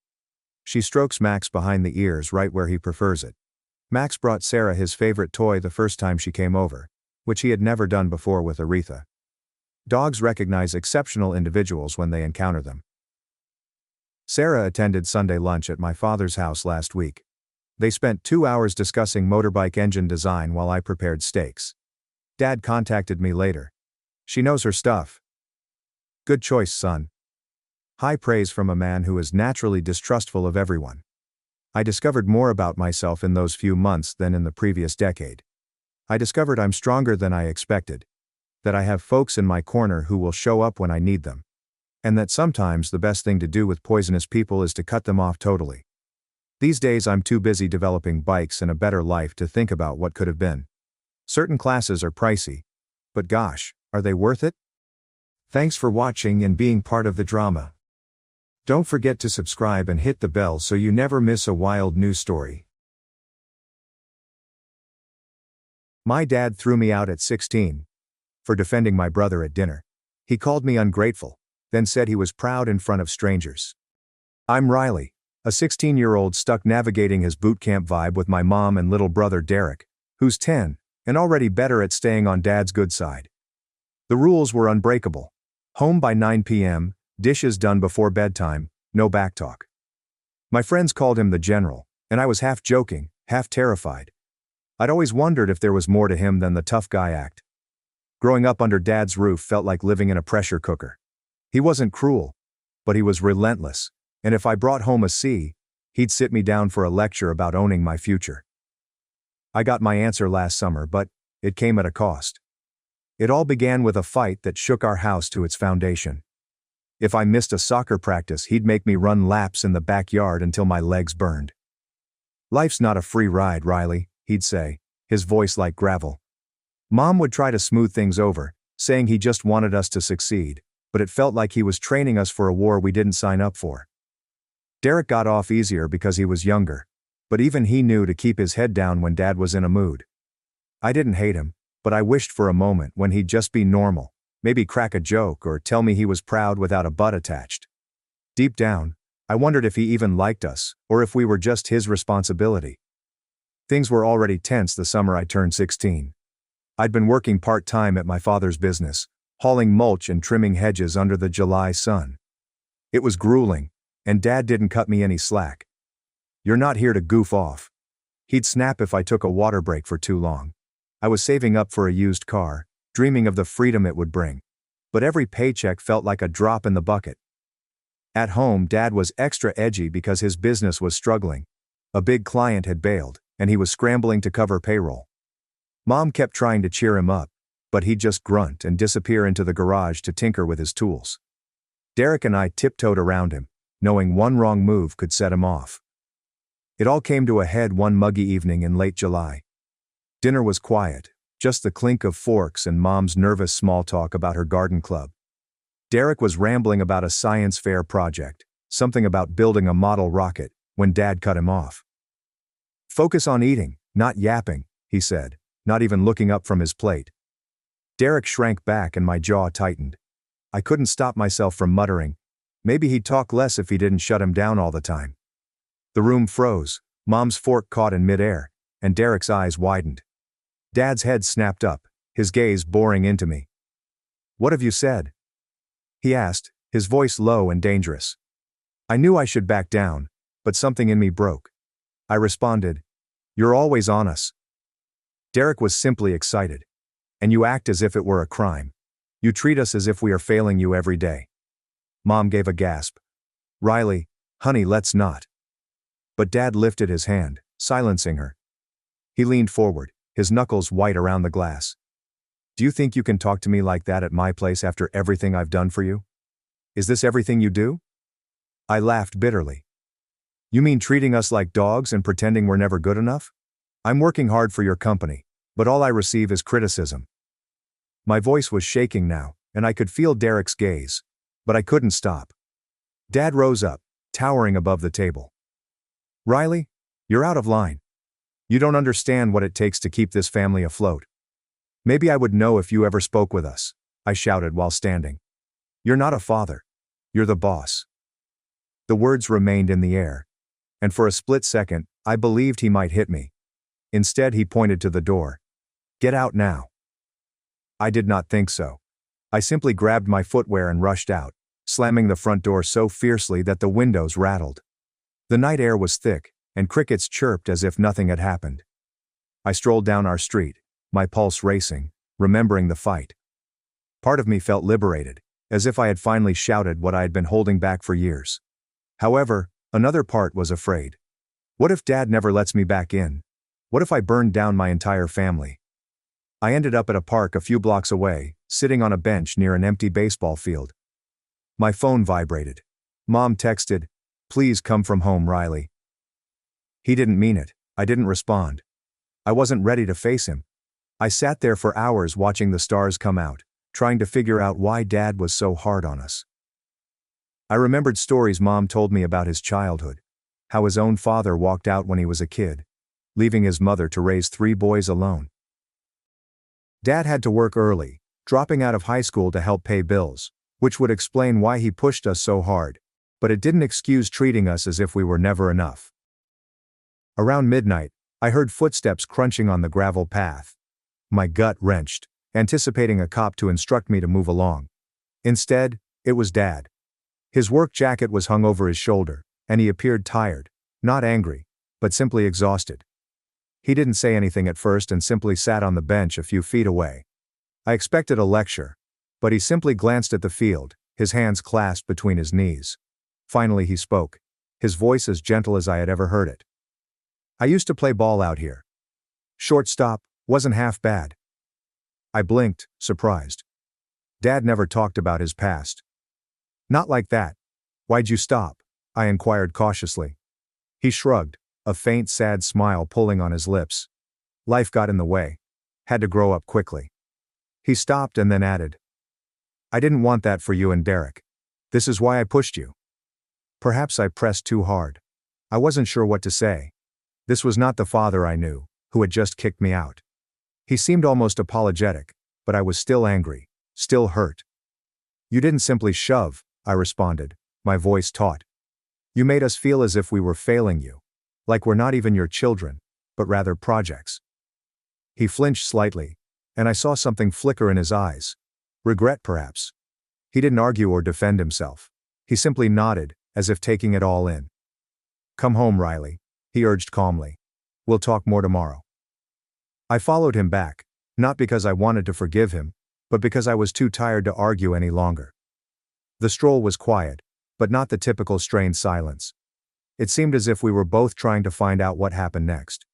She strokes Max behind the ears right where he prefers it. Max brought Sarah his favorite toy the first time she came over. which he had never done before with Aretha. Dogs recognize exceptional individuals when they encounter them. Sarah attended Sunday lunch at my father's house last week. They spent 2 hours discussing motorbike engine design while I prepared steaks. Dad contacted me later. She knows her stuff. Good choice, son. High praise from a man who is naturally distrustful of everyone. I discovered more about myself in those few months than in the previous decade. I discovered I'm stronger than I expected, that I have folks in my corner who will show up when I need them, and that sometimes the best thing to do with poisonous people is to cut them off totally. These days I'm too busy developing bikes and a better life to think about what could have been. Certain classes are pricey, but gosh, are they worth it? Thanks for watching and being part of the drama. Don't forget to subscribe and hit the bell so you never miss a wild news story. My dad threw me out at 16 for defending my brother at dinner. He called me ungrateful, then said he was proud in front of strangers. I'm Riley, a 16-year-old stuck navigating his boot camp vibe with my mom and little brother Derek, who's 10, and already better at staying on dad's good side. The rules were unbreakable. Home by 9 p.m., dishes done before bedtime, no backtalk. My friends called him the General, and I was half joking, half terrified. I'd always wondered if there was more to him than the tough guy act. Growing up under Dad's roof felt like living in a pressure cooker. He wasn't cruel, but he was relentless, and if I brought home a C, he'd sit me down for a lecture about owning my future. I got my answer last summer, but it came at a cost. It all began with a fight that shook our house to its foundation. If I missed a soccer practice, he'd make me run laps in the backyard until my legs burned. Life's not a free ride, Riley, he'd say, his voice like gravel. Mom would try to smooth things over, saying he just wanted us to succeed, but it felt like he was training us for a war we didn't sign up for. Derek got off easier because he was younger, but even he knew to keep his head down when Dad was in a mood. I didn't hate him, but I wished for a moment when he'd just be normal. Maybe crack a joke or tell me he was proud without a butt attached. Deep down, I wondered if he even liked us, or if we were just his responsibility. Things were already tense the summer I turned 16. I'd been working part-time at my father's business, hauling mulch and trimming hedges under the July sun. It was grueling, and Dad didn't cut me any slack. You're not here to goof off. He'd snap if I took a water break for too long. I was saving up for a used car, dreaming of the freedom it would bring. But every paycheck felt like a drop in the bucket. At home, Dad was extra edgy because his business was struggling. A big client had bailed, and he was scrambling to cover payroll. Mom kept trying to cheer him up, but he'd just grunt and disappear into the garage to tinker with his tools. Derek and I tiptoed around him, knowing one wrong move could set him off. It all came to a head one muggy evening in late July. Dinner was quiet, just the clink of forks and Mom's nervous small talk about her garden club. Derek was rambling about a science fair project, something about building a model rocket, when Dad cut him off. Focus on eating, not yapping, he said, not even looking up from his plate. Derek shrank back and my jaw tightened. I couldn't stop myself from muttering, maybe he'd talk less if he didn't shut him down all the time. The room froze, Mom's fork caught in midair, and Derek's eyes widened. Dad's head snapped up, his gaze boring into me. What have you said? He asked, his voice low and dangerous. I knew I should back down, but something in me broke. I responded, you're always on us. Derek was simply excited. And you act as if it were a crime. You treat us as if we are failing you every day. Mom gave a gasp. Riley, honey, let's not. But Dad lifted his hand, silencing her. He leaned forward, his knuckles white around the glass. Do you think you can talk to me like that at my place after everything I've done for you? Is this everything you do? I laughed bitterly. You mean treating us like dogs and pretending we're never good enough? I'm working hard for your company, but all I receive is criticism. My voice was shaking now, and I could feel Derek's gaze, but I couldn't stop. Dad rose up, towering above the table. Riley, you're out of line. You don't understand what it takes to keep this family afloat. Maybe I would know if you ever spoke with us, I shouted while standing. You're not a father. You're the boss. The words remained in the air, and for a split second, I believed he might hit me. Instead, he pointed to the door. Get out now. I did not think so. I simply grabbed my footwear and rushed out, slamming the front door so fiercely that the windows rattled. The night air was thick, and crickets chirped as if nothing had happened. I strolled down our street, my pulse racing, remembering the fight. Part of me felt liberated, as if I had finally shouted what I had been holding back for years. However, another part was afraid. What if Dad never lets me back in? What if I burned down my entire family? I ended up at a park a few blocks away, sitting on a bench near an empty baseball field. My phone vibrated. Mom texted, "Please come from home, Riley." He didn't mean it. I didn't respond. I wasn't ready to face him. I sat there for hours watching the stars come out, trying to figure out why Dad was so hard on us. I remembered stories Mom told me about his childhood, how his own father walked out when he was a kid, leaving his mother to raise 3 boys alone. Dad had to work early, dropping out of high school to help pay bills, which would explain why he pushed us so hard, but it didn't excuse treating us as if we were never enough. Around midnight, I heard footsteps crunching on the gravel path. My gut wrenched, anticipating a cop to instruct me to move along. Instead, it was Dad. His work jacket was hung over his shoulder, and he appeared tired, not angry, but simply exhausted. He didn't say anything at first and simply sat on the bench a few feet away. I expected a lecture, but he simply glanced at the field, his hands clasped between his knees. Finally he spoke, his voice as gentle as I had ever heard it. "I used to play ball out here. Shortstop, wasn't half bad." I blinked, surprised. Dad never talked about his past. "Not like that. Why'd you stop?" I inquired cautiously. He shrugged, a faint sad smile pulling on his lips. "Life got in the way. Had to grow up quickly." He stopped and then added, "I didn't want that for you and Derek. This is why I pushed you." Perhaps I pressed too hard. I wasn't sure what to say. This was not the father I knew, who had just kicked me out. He seemed almost apologetic, but I was still angry, still hurt. "You didn't simply shove," I responded, my voice taut. "You made us feel as if we were failing you. Like we're not even your children, but rather projects." He flinched slightly, and I saw something flicker in his eyes. Regret, perhaps. He didn't argue or defend himself. He simply nodded, as if taking it all in. "Come home, Riley," he urged calmly. "We'll talk more tomorrow." I followed him back, not because I wanted to forgive him, but because I was too tired to argue any longer. The stroll was quiet, but not the typical strained silence. It seemed as if we were both trying to find out what happened next.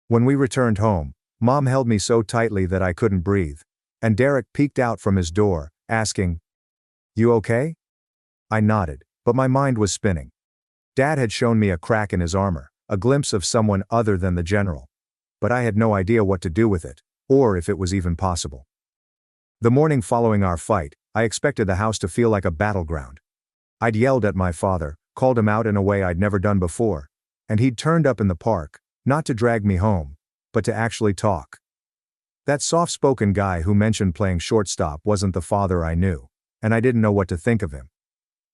When we returned home, Mom held me so tightly that I couldn't breathe, and Derek peeked out from his door, asking, "You okay?" I nodded, but my mind was spinning. Dad had shown me a crack in his armor, a glimpse of someone other than the general. But I had no idea what to do with it, or if it was even possible. The morning following our fight, I expected the house to feel like a battleground. I'd yelled at my father, called him out in a way I'd never done before, and he'd turned up in the park, not to drag me home, but to actually talk. That soft-spoken guy who mentioned playing shortstop wasn't the father I knew, and I didn't know what to think of him.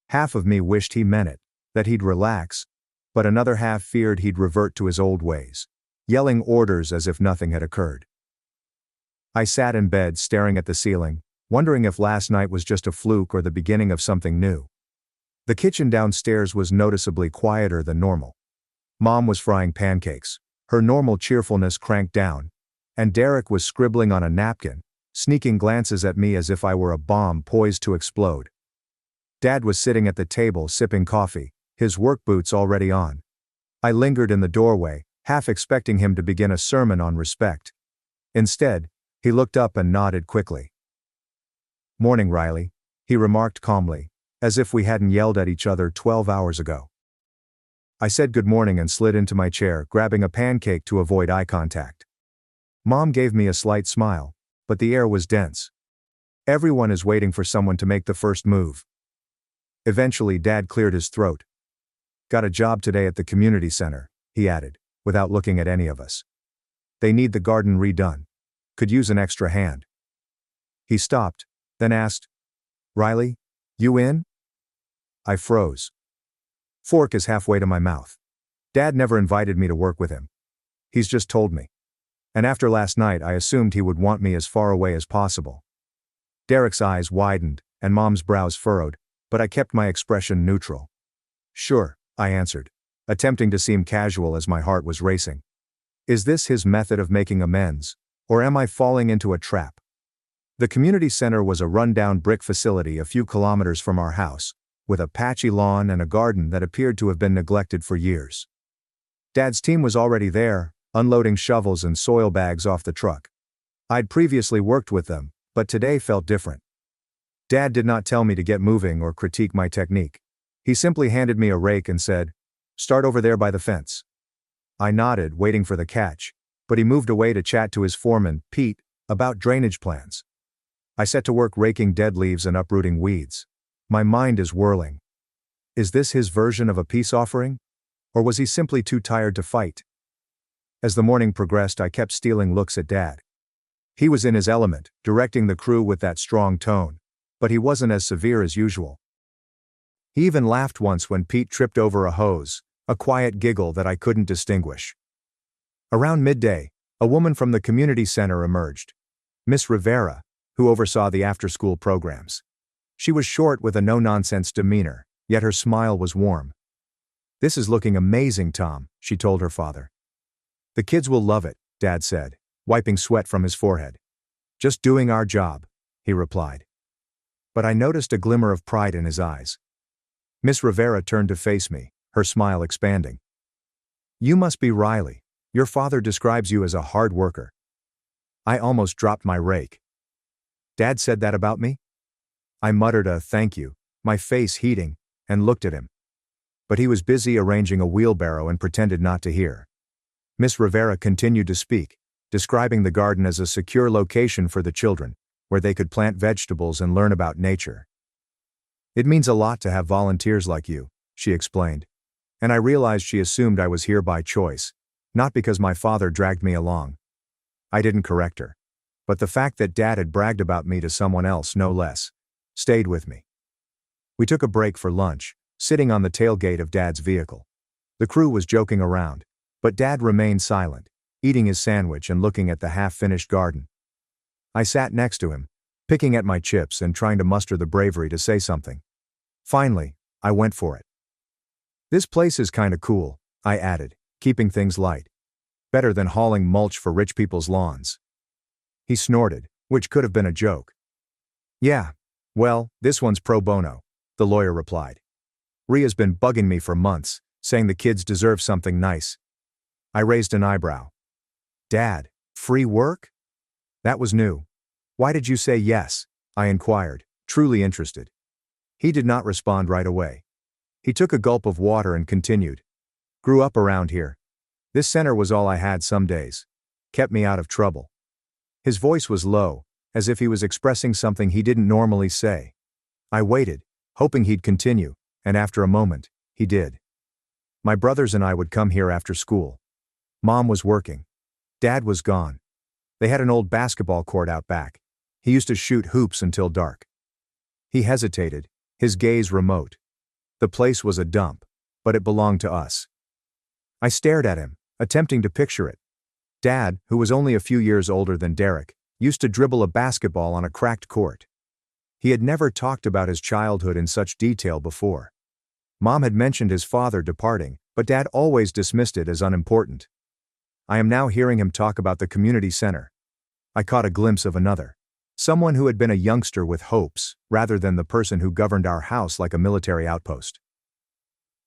Half of me wished he meant it, that he'd relax, but another half feared he'd revert to his old ways, yelling orders as if nothing had occurred. I sat in bed staring at the ceiling, wondering if last night was just a fluke or the beginning of something new. The kitchen downstairs was noticeably quieter than normal. Mom was frying pancakes, her normal cheerfulness cranked down, and Derek was scribbling on a napkin, sneaking glances at me as if I were a bomb poised to explode. Dad was sitting at the table sipping coffee, his work boots already on. I lingered in the doorway, half expecting him to begin a sermon on respect. Instead, he looked up and nodded quickly. "Morning, Riley," he remarked calmly, as if we hadn't yelled at each other 12 hours ago. I said good morning and slid into my chair, grabbing a pancake to avoid eye contact. Mom gave me a slight smile, but the air was dense. Everyone is waiting for someone to make the first move. Eventually Dad cleared his throat. "Got a job today at the community center," he added, without looking at any of us. "They need the garden redone. Could use an extra hand." He stopped, then asked, "Riley, you in?" I froze. Fork is halfway to my mouth. Dad never invited me to work with him. He's just told me. And after last night I assumed he would want me as far away as possible. Derek's eyes widened, and Mom's brows furrowed, but I kept my expression neutral. Sure, I answered, attempting to seem casual as my heart was racing. Is this his method of making amends, or am I falling into a trap? The community center was a rundown brick facility a few kilometers from our house, with a patchy lawn and a garden that appeared to have been neglected for years. Dad's team was already there, unloading shovels and soil bags off the truck. I'd previously worked with them, but today felt different. Dad did not tell me to get moving or critique my technique. He simply handed me a rake and said, "Start over there by the fence." I nodded, waiting for the catch, but he moved away to chat to his foreman, Pete, about drainage plans. I set to work raking dead leaves and uprooting weeds. My mind is whirling. Is this his version of a peace offering? Or was he simply too tired to fight? As the morning progressed, I kept stealing looks at Dad. He was in his element, directing the crew with that strong tone, but he wasn't as severe as usual. He even laughed once when Pete tripped over a hose, a quiet giggle that I couldn't distinguish. Around midday, a woman from the community center emerged. Miss Rivera, who oversaw the after-school programs. She was short with a no-nonsense demeanor, yet her smile was warm. "This is looking amazing, Tom," she told her father. "The kids will love it," Dad said, wiping sweat from his forehead. "Just doing our job," he replied. But I noticed a glimmer of pride in his eyes. Miss Rivera turned to face me, her smile expanding. "You must be Riley. Your father describes you as a hard worker." I almost dropped my rake. "Dad said that about me?" I muttered a thank you, my face heating, and looked at him. But he was busy arranging a wheelbarrow and pretended not to hear. Miss Rivera continued to speak, describing the garden as a secure location for the children, where they could plant vegetables and learn about nature. "It means a lot to have volunteers like you," she explained. And I realized she assumed I was here by choice, not because my father dragged me along. I didn't correct her. But the fact that Dad had bragged about me to someone else, no less, stayed with me. We took a break for lunch, sitting on the tailgate of Dad's vehicle. The crew was joking around, but Dad remained silent, eating his sandwich and looking at the half-finished garden. I sat next to him, picking at my chips and trying to muster the bravery to say something. Finally, I went for it. "This place is kinda cool," I added, keeping things light. "Better than hauling mulch for rich people's lawns." He snorted, which could have been a joke. "Yeah, well, this one's pro bono," the lawyer replied. "Ria's been bugging me for months, saying the kids deserve something nice." I raised an eyebrow. "Dad, free work?" That was new. "Why did you say yes?" I inquired, truly interested. He did not respond right away. He took a gulp of water and continued. "Grew up around here. This center was all I had some days. Kept me out of trouble." His voice was low, as if he was expressing something he didn't normally say. I waited, hoping he'd continue, and after a moment, he did. "My brothers and I would come here after school. Mom was working. Dad was gone. They had an old basketball court out back. He used to shoot hoops until dark." He hesitated, his gaze remote. The place was a dump, but it belonged to us. I stared at him, attempting to picture it. Dad, who was only a few years older than Derek, used to dribble a basketball on a cracked court. He had never talked about his childhood in such detail before. Mom had mentioned his father departing, but Dad always dismissed it as unimportant. I am now hearing him talk about the community center. I caught a glimpse of another. Someone who had been a youngster with hopes, rather than the person who governed our house like a military outpost.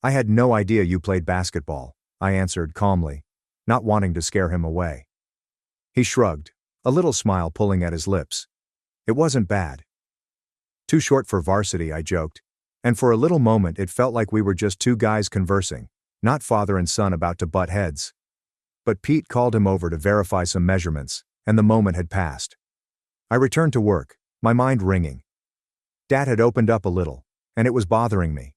"I had no idea you played basketball," I answered calmly, not wanting to scare him away. He shrugged, a little smile pulling at his lips. "It wasn't bad." "Too short for varsity," I joked, and for a little moment it felt like we were just two guys conversing, not father and son about to butt heads. But Pete called him over to verify some measurements, and the moment had passed. I returned to work, my mind ringing. Dad had opened up a little, and it was bothering me.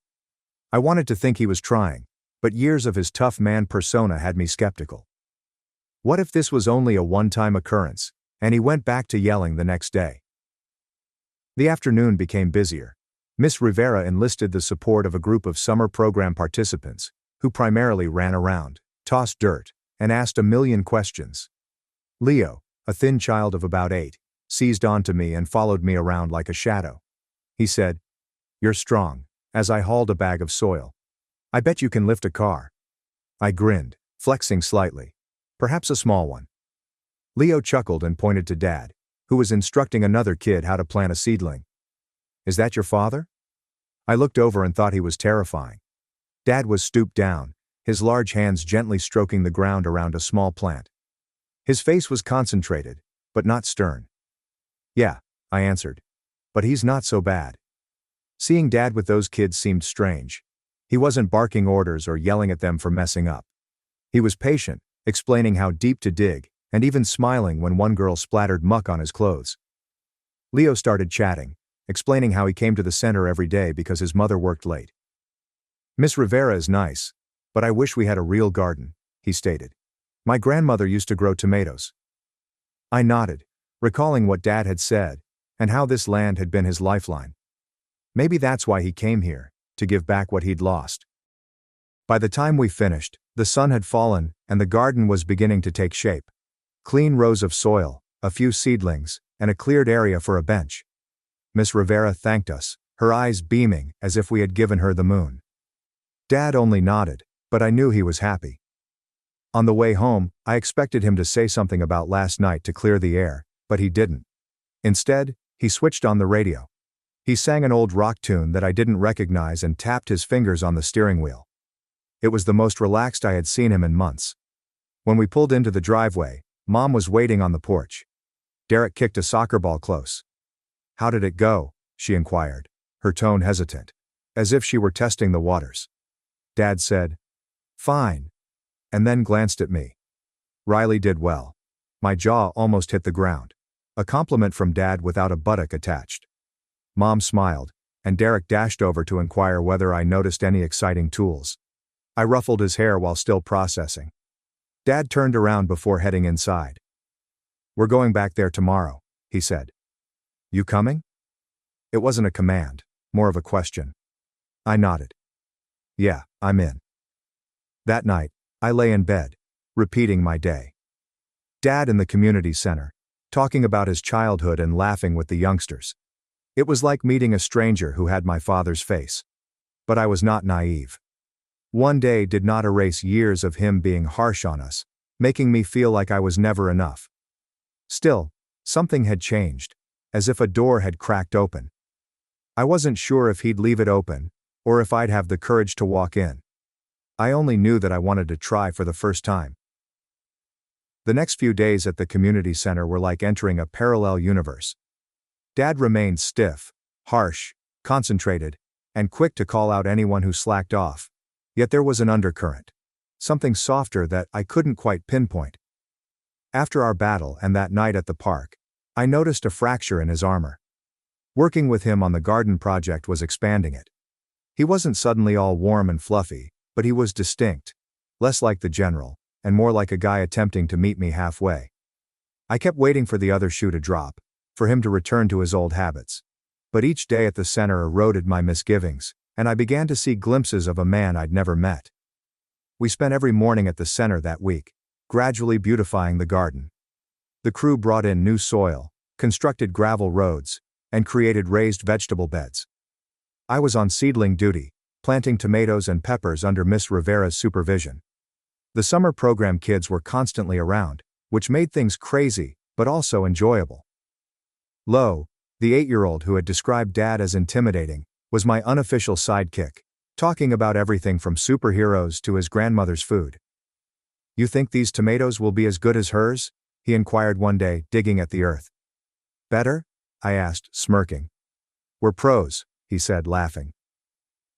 I wanted to think he was trying, but years of his tough man persona had me skeptical. What if this was only a one-time occurrence, and he went back to yelling the next day? The afternoon became busier. Miss Rivera enlisted the support of a group of summer program participants, who primarily ran around, tossed dirt, and asked a million questions. Leo, a thin child of about 8, seized onto me and followed me around like a shadow. He said, "You're strong," as I hauled a bag of soil. "I bet you can lift a car." I grinned, flexing slightly. "Perhaps a small one." Leo chuckled and pointed to Dad, who was instructing another kid how to plant a seedling. "Is that your father?" I looked over and thought he was terrifying. Dad was stooped down, his large hands gently stroking the ground around a small plant. His face was concentrated, but not stern. "Yeah," I answered. "But he's not so bad." Seeing Dad with those kids seemed strange. He wasn't barking orders or yelling at them for messing up. He was patient, explaining how deep to dig, and even smiling when one girl splattered muck on his clothes. Leo started chatting, explaining how he came to the center every day because his mother worked late. "Miss Rivera is nice, but I wish we had a real garden," he stated. "My grandmother used to grow tomatoes." I nodded, recalling what Dad had said, and how this land had been his lifeline. Maybe that's why he came here, to give back what he'd lost. By the time we finished, the sun had fallen, and the garden was beginning to take shape. Clean rows of soil, a few seedlings, and a cleared area for a bench. Miss Rivera thanked us, her eyes beaming as if we had given her the moon. Dad only nodded, but I knew he was happy. On the way home, I expected him to say something about last night to clear the air, but he didn't. Instead, he switched on the radio. He sang an old rock tune that I didn't recognize and tapped his fingers on the steering wheel. It was the most relaxed I had seen him in months. When we pulled into the driveway, Mom was waiting on the porch. Derek kicked a soccer ball close. "How did it go?" she inquired, her tone hesitant, as if she were testing the waters. Dad said, "Fine," and then glanced at me. "Riley did well." My jaw almost hit the ground. A compliment from Dad without a buttock attached. Mom smiled, and Derek dashed over to inquire whether I noticed any exciting tools. I ruffled his hair while still processing. Dad turned around before heading inside. "We're going back there tomorrow," he said. "You coming?" It wasn't a command, more of a question. I nodded. "Yeah, I'm in." That night, I lay in bed, repeating my day. Dad in the community center, talking about his childhood and laughing with the youngsters. It was like meeting a stranger who had my father's face. But I was not naive. One day did not erase years of him being harsh on us, making me feel like I was never enough. Still, something had changed, as if a door had cracked open. I wasn't sure if he'd leave it open, or if I'd have the courage to walk in. I only knew that I wanted to try for the first time. The next few days at the community center were like entering a parallel universe. Dad remained stiff, harsh, concentrated, and quick to call out anyone who slacked off. Yet there was an undercurrent. Something softer that I couldn't quite pinpoint. After our battle and that night at the park, I noticed a fracture in his armor. Working with him on the garden project was expanding it. He wasn't suddenly all warm and fluffy, but he was distinct, less like the general, and more like a guy attempting to meet me halfway. I kept waiting for the other shoe to drop, for him to return to his old habits. But each day at the center eroded my misgivings, and I began to see glimpses of a man I'd never met. We spent every morning at the center that week, gradually beautifying the garden. The crew brought in new soil, constructed gravel roads, and created raised vegetable beds. I was on seedling duty, planting tomatoes and peppers under Miss Rivera's supervision. The summer program kids were constantly around, which made things crazy, but also enjoyable. Lo, the 8-year-old who had described Dad as intimidating, was my unofficial sidekick, talking about everything from superheroes to his grandmother's food. "You think these tomatoes will be as good as hers?" he inquired one day, digging at the earth. "Better?" I asked, smirking. "We're pros," he said, laughing.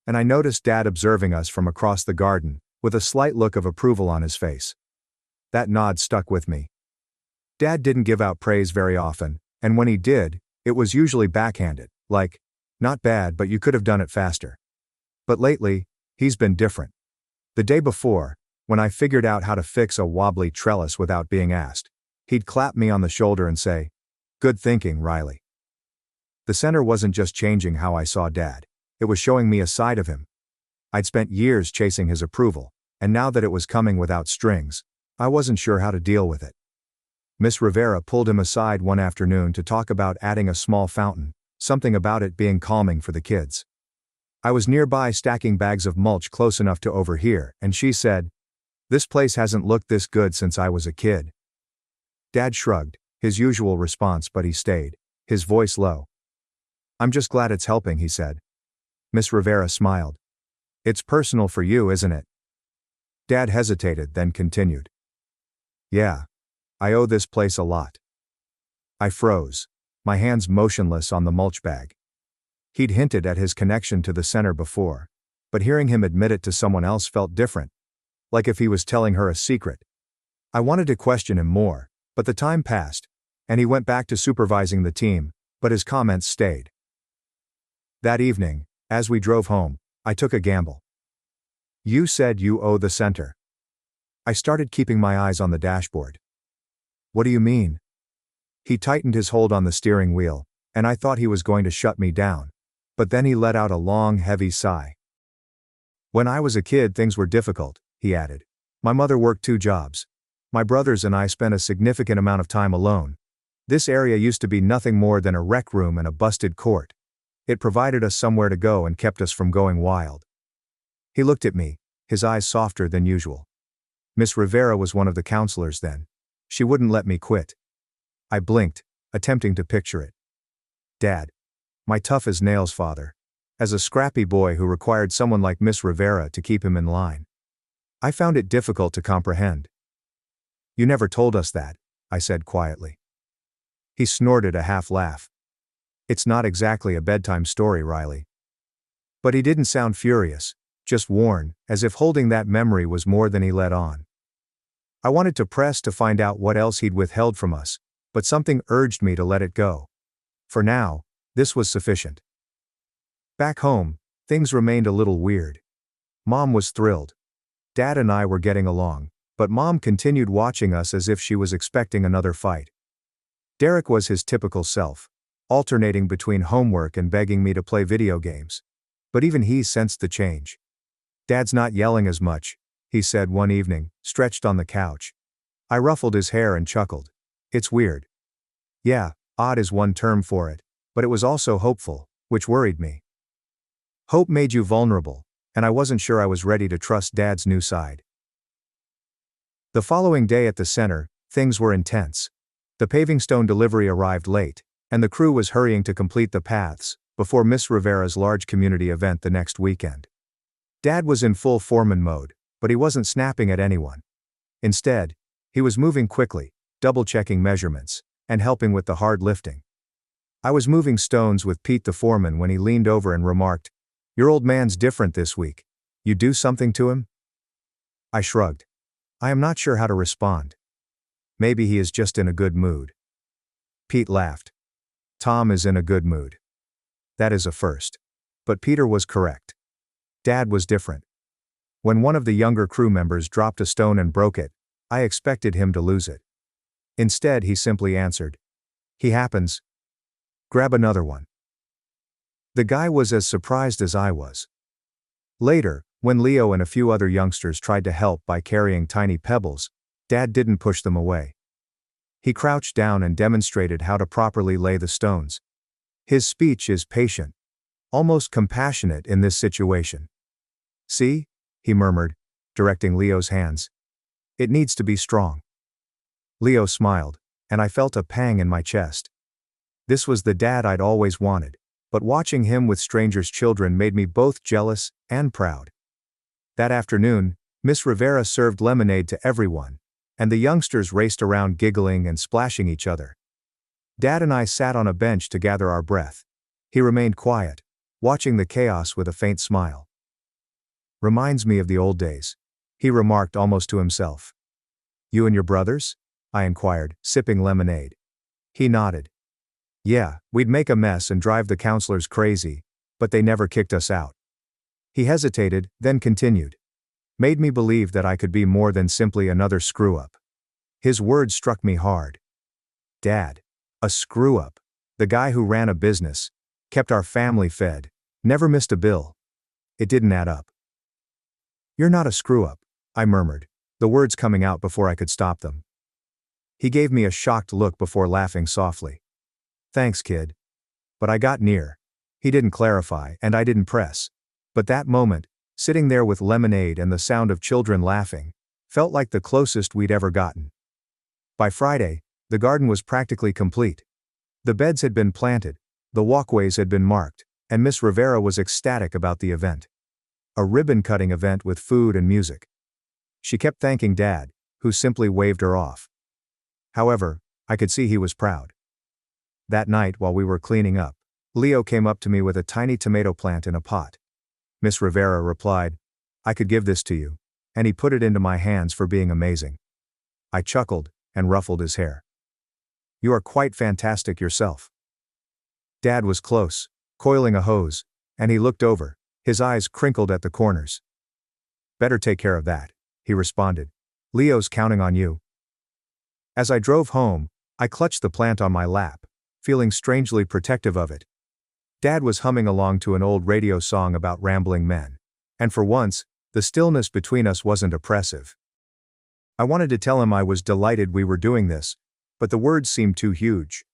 And I noticed Dad observing us from across the garden, with a slight look of approval on his face. That nod stuck with me. Dad didn't give out praise very often, and when he did, it was usually backhanded, like, "Not bad, but you could have done it faster." But lately, he's been different. The day before, when I figured out how to fix a wobbly trellis without being asked, he'd clap me on the shoulder and say, "Good thinking, Riley." The center wasn't just changing how I saw Dad, it was showing me a side of him. I'd spent years chasing his approval, and now that it was coming without strings, I wasn't sure how to deal with it. Miss Rivera pulled him aside one afternoon to talk about adding a small fountain, something about it being calming for the kids. I was nearby stacking bags of mulch close enough to overhear, and she said, "This place hasn't looked this good since I was a kid." Dad shrugged, his usual response, but he stayed, his voice low. "I'm just glad it's helping," he said. Miss Rivera smiled. "It's personal for you, isn't it?" Dad hesitated, then continued. "Yeah. I owe this place a lot." I froze, my hands motionless on the mulch bag. He'd hinted at his connection to the center before, but hearing him admit it to someone else felt different, like if he was telling her a secret. I wanted to question him more, but the time passed, and he went back to supervising the team, but his comments stayed. That evening, as we drove home, I took a gamble. "You said you owe the center." I started keeping my eyes on the dashboard. "What do you mean?" He tightened his hold on the steering wheel, and I thought he was going to shut me down. But then he let out a long, heavy sigh. "When I was a kid, things were difficult," he added. "My mother worked 2 jobs. My brothers and I spent a significant amount of time alone. This area used to be nothing more than a rec room and a busted court. It provided us somewhere to go and kept us from going wild." He looked at me, his eyes softer than usual. Miss Rivera was one of the counselors then. She wouldn't let me quit. I blinked, attempting to picture it. Dad. My tough-as-nails father. As a scrappy boy who required someone like Miss Rivera to keep him in line. I found it difficult to comprehend. "You never told us that," I said quietly. He snorted a half-laugh. "It's not exactly a bedtime story, Riley." But he didn't sound furious, just worn, as if holding that memory was more than he let on. I wanted to press to find out what else he'd withheld from us, but something urged me to let it go. For now, this was sufficient. Back home, things remained a little weird. Mom was thrilled. Dad and I were getting along, but Mom continued watching us as if she was expecting another fight. Derek was his typical self, alternating between homework and begging me to play video games. But even he sensed the change. "Dad's not yelling as much," he said one evening, stretched on the couch. I ruffled his hair and chuckled. "It's weird." Yeah, odd is one term for it, but it was also hopeful, which worried me. Hope made you vulnerable, and I wasn't sure I was ready to trust Dad's new side. The following day at the center, things were intense. The paving stone delivery arrived late, and the crew was hurrying to complete the paths before Miss Rivera's large community event the next weekend. Dad was in full foreman mode, but he wasn't snapping at anyone. Instead, he was moving quickly, double-checking measurements, and helping with the hard lifting. I was moving stones with Pete the foreman when he leaned over and remarked, "Your old man's different this week. You do something to him?" I shrugged. I am not sure how to respond. Maybe he is just in a good mood. Pete laughed. Tom is in a good mood. That is a first. But Peter was correct. Dad was different. When one of the younger crew members dropped a stone and broke it, I expected him to lose it. Instead, he simply answered, "He happens. Grab another one." The guy was as surprised as I was. Later, when Leo and a few other youngsters tried to help by carrying tiny pebbles, Dad didn't push them away. He crouched down and demonstrated how to properly lay the stones. His speech is patient, almost compassionate in this situation. "See?" he murmured, directing Leo's hands. "It needs to be strong." Leo smiled, and I felt a pang in my chest. This was the dad I'd always wanted, but watching him with strangers' children made me both jealous and proud. That afternoon, Miss Rivera served lemonade to everyone, and the youngsters raced around giggling and splashing each other. Dad and I sat on a bench to gather our breath. He remained quiet, watching the chaos with a faint smile. "Reminds me of the old days," he remarked almost to himself. "You and your brothers?" I inquired, sipping lemonade. He nodded. "Yeah, we'd make a mess and drive the counselors crazy, but they never kicked us out." He hesitated, then continued. "Made me believe that I could be more than simply another screw-up." His words struck me hard. Dad. A screw-up. The guy who ran a business, kept our family fed, never missed a bill. It didn't add up. "You're not a screw-up," I murmured, the words coming out before I could stop them. He gave me a shocked look before laughing softly. Thanks, kid. But I got near. He didn't clarify, and I didn't press. But that moment, sitting there with lemonade and the sound of children laughing, felt like the closest we'd ever gotten. By Friday, the garden was practically complete. The beds had been planted, the walkways had been marked, and Miss Rivera was ecstatic about the event. A ribbon-cutting event with food and music. She kept thanking Dad, who simply waved her off. However, I could see he was proud. That night while we were cleaning up, Leo came up to me with a tiny tomato plant in a pot. Miss Rivera replied, "I could give this to you," and he put it into my hands for being amazing. I chuckled and ruffled his hair. "You are quite fantastic yourself." Dad was close, coiling a hose, and he looked over, his eyes crinkled at the corners. "Better take care of that," he responded. "Leo's counting on you." As I drove home, I clutched the plant on my lap, feeling strangely protective of it. Dad was humming along to an old radio song about rambling men. And for once, the stillness between us wasn't oppressive. I wanted to tell him I was delighted we were doing this, but the words seemed too huge.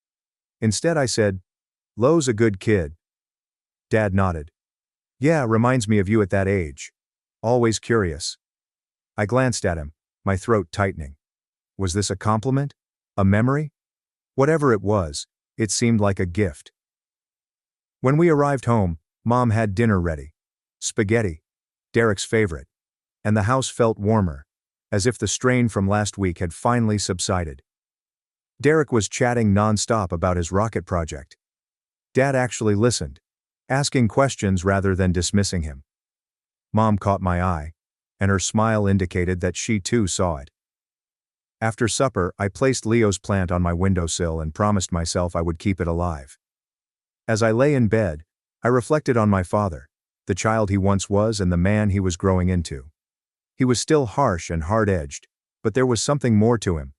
Instead I said, "Lo's a good kid." Dad nodded. "Yeah, reminds me of you at that age. Always curious." I glanced at him, my throat tightening. Was this a compliment? A memory? Whatever it was, it seemed like a gift. When we arrived home, Mom had dinner ready. Spaghetti. Derek's favorite. And the house felt warmer, as if the strain from last week had finally subsided. Derek was chatting non-stop about his rocket project. Dad actually listened, asking questions rather than dismissing him. Mom caught my eye, and her smile indicated that she too saw it. After supper, I placed Leo's plant on my windowsill and promised myself I would keep it alive. As I lay in bed, I reflected on my father, the child he once was and the man he was growing into. He was still harsh and hard-edged, but there was something more to him.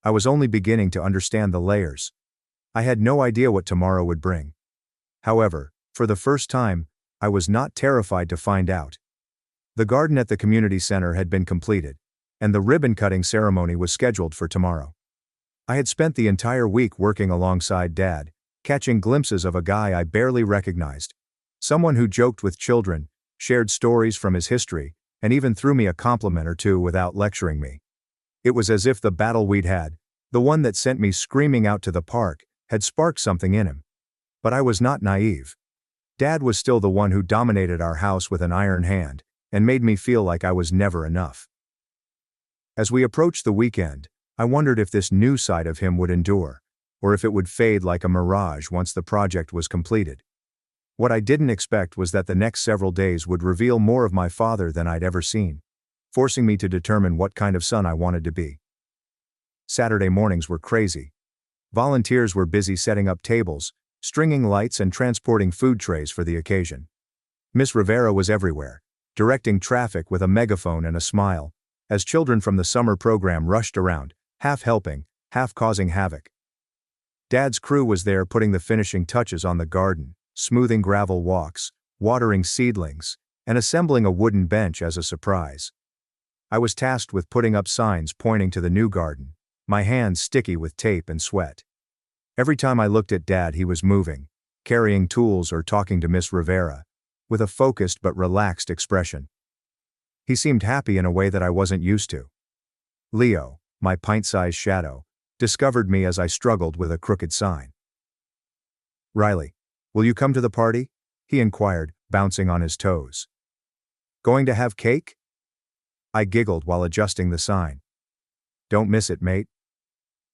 I was only beginning to understand the layers. I had no idea what tomorrow would bring. However, for the first time, I was not terrified to find out. The garden at the community center had been completed, and the ribbon-cutting ceremony was scheduled for tomorrow. I had spent the entire week working alongside Dad, catching glimpses of a guy I barely recognized. Someone who joked with children, shared stories from his history, and even threw me a compliment or two without lecturing me. It was as if the battle we'd had, the one that sent me screaming out to the park, had sparked something in him. But I was not naive. Dad was still the one who dominated our house with an iron hand, and made me feel like I was never enough. As we approached the weekend, I wondered if this new side of him would endure, or if it would fade like a mirage once the project was completed. What I didn't expect was that the next several days would reveal more of my father than I'd ever seen, forcing me to determine what kind of son I wanted to be. Saturday mornings were crazy. Volunteers were busy setting up tables, stringing lights and transporting food trays for the occasion. Miss Rivera was everywhere, directing traffic with a megaphone and a smile, as children from the summer program rushed around, half helping, half causing havoc. Dad's crew was there putting the finishing touches on the garden, smoothing gravel walks, watering seedlings, and assembling a wooden bench as a surprise. I was tasked with putting up signs pointing to the new garden, my hands sticky with tape and sweat. Every time I looked at Dad, he was moving, carrying tools or talking to Miss Rivera, with a focused but relaxed expression. He seemed happy in a way that I wasn't used to. Leo, my pint-sized shadow, discovered me as I struggled with a crooked sign. "Riley, will you come to the party?" he inquired, bouncing on his toes. "Going to have cake?" I giggled while adjusting the sign. "Don't miss it, mate.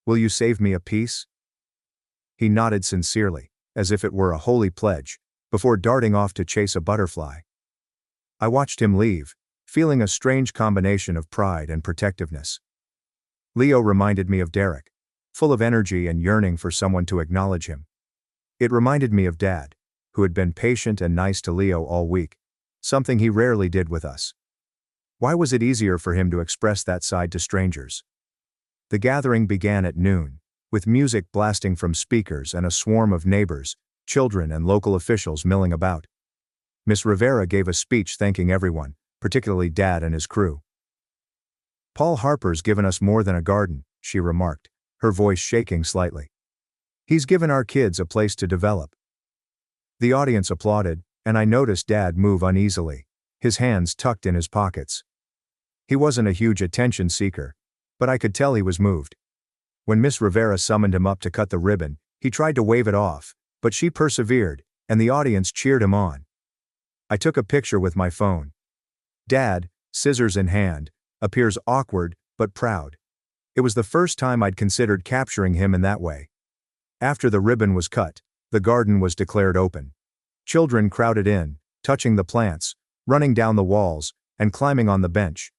Will you save me a piece?" He nodded sincerely, as if it were a holy pledge, before darting off to chase a butterfly. I watched him leave, feeling a strange combination of pride and protectiveness. Leo reminded me of Derek, full of energy and yearning for someone to acknowledge him. It reminded me of Dad, who had been patient and nice to Leo all week, something he rarely did with us. Why was it easier for him to express that side to strangers? The gathering began at noon, with music blasting from speakers and a swarm of neighbors, children and local officials milling about. Miss Rivera gave a speech thanking everyone, particularly Dad and his crew. "Paul Harper's given us more than a garden," she remarked, her voice shaking slightly. He's given our kids a place to develop. The audience applauded, and I noticed Dad move uneasily, his hands tucked in his pockets. He wasn't a huge attention seeker, but I could tell he was moved. When Miss Rivera summoned him up to cut the ribbon, he tried to wave it off, but she persevered, and the audience cheered him on. I took a picture with my phone. Dad, scissors in hand, appears awkward, but proud. It was the first time I'd considered capturing him in that way. After the ribbon was cut, the garden was declared open. Children crowded in, touching the plants, running down the walls, and climbing on the bench.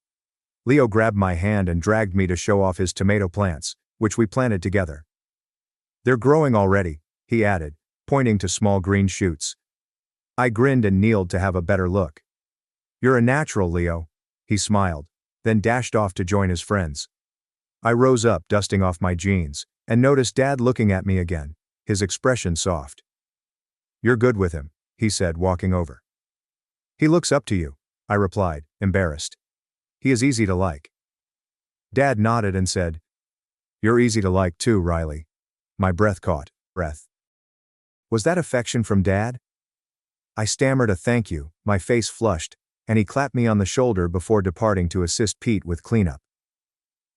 Leo grabbed my hand and dragged me to show off his tomato plants, which we planted together. They're growing already, he added, pointing to small green shoots. I grinned and kneeled to have a better look. You're a natural, Leo, he smiled, then dashed off to join his friends. I rose up, dusting off my jeans, and noticed Dad looking at me again, his expression soft. You're good with him, he said, walking over. He looks up to you, I replied, embarrassed. He is easy to like. Dad nodded and said, You're easy to like too, Riley. My breath caught. Was that affection from Dad? I stammered a thank you, my face flushed, and he clapped me on the shoulder before departing to assist Pete with cleanup.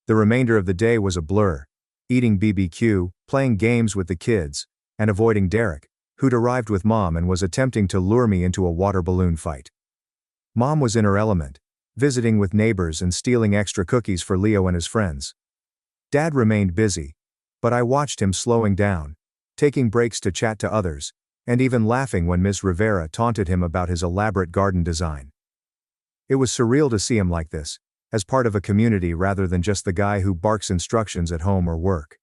The remainder of the day was a blur, eating BBQ, playing games with the kids, and avoiding Derek, who'd arrived with Mom and was attempting to lure me into a water balloon fight. Mom was in her element, visiting with neighbors and stealing extra cookies for Leo and his friends. Dad remained busy, but I watched him slowing down, taking breaks to chat to others, and even laughing when Miss Rivera taunted him about his elaborate garden design. It was surreal to see him like this, as part of a community rather than just the guy who barks instructions at home or work.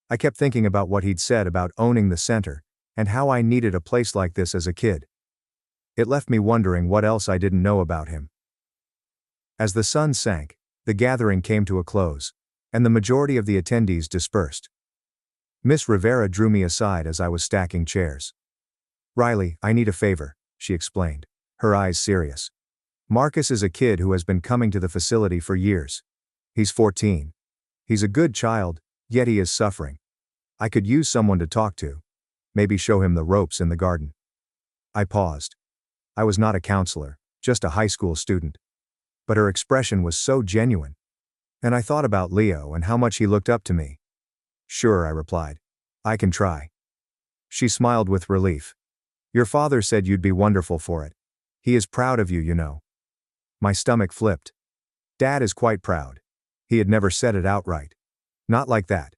I kept thinking about what he'd said about owning the center, and how I needed a place like this as a kid. It left me wondering what else I didn't know about him. As the sun sank, the gathering came to a close, and the majority of the attendees dispersed. Miss Rivera drew me aside as I was stacking chairs. Riley, I need a favor, she explained, her eyes serious. Marcus is a kid who has been coming to the facility for years. He's 14. He's a good child, yet he is suffering. I could use someone to talk to. Maybe show him the ropes in the garden. I paused. I was not a counselor, just a high school student. But her expression was so genuine. And I thought about Leo and how much he looked up to me. Sure, I replied. I can try. She smiled with relief. Your father said you'd be wonderful for it. He is proud of you, you know. My stomach flipped. Dad is quite proud. He had never said it outright. Not like that.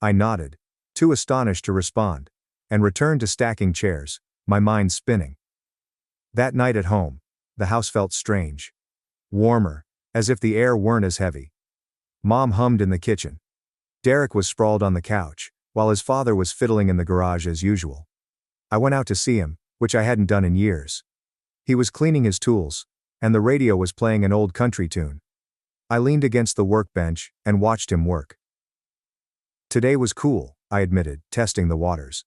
I nodded, too astonished to respond, and returned to stacking chairs, my mind spinning. That night at home, the house felt strange. Warmer, as if the air weren't as heavy. Mom hummed in the kitchen. Derek was sprawled on the couch, while his father was fiddling in the garage as usual. I went out to see him, which I hadn't done in years. He was cleaning his tools, and the radio was playing an old country tune. I leaned against the workbench and watched him work. Today was cool, I admitted, testing the waters.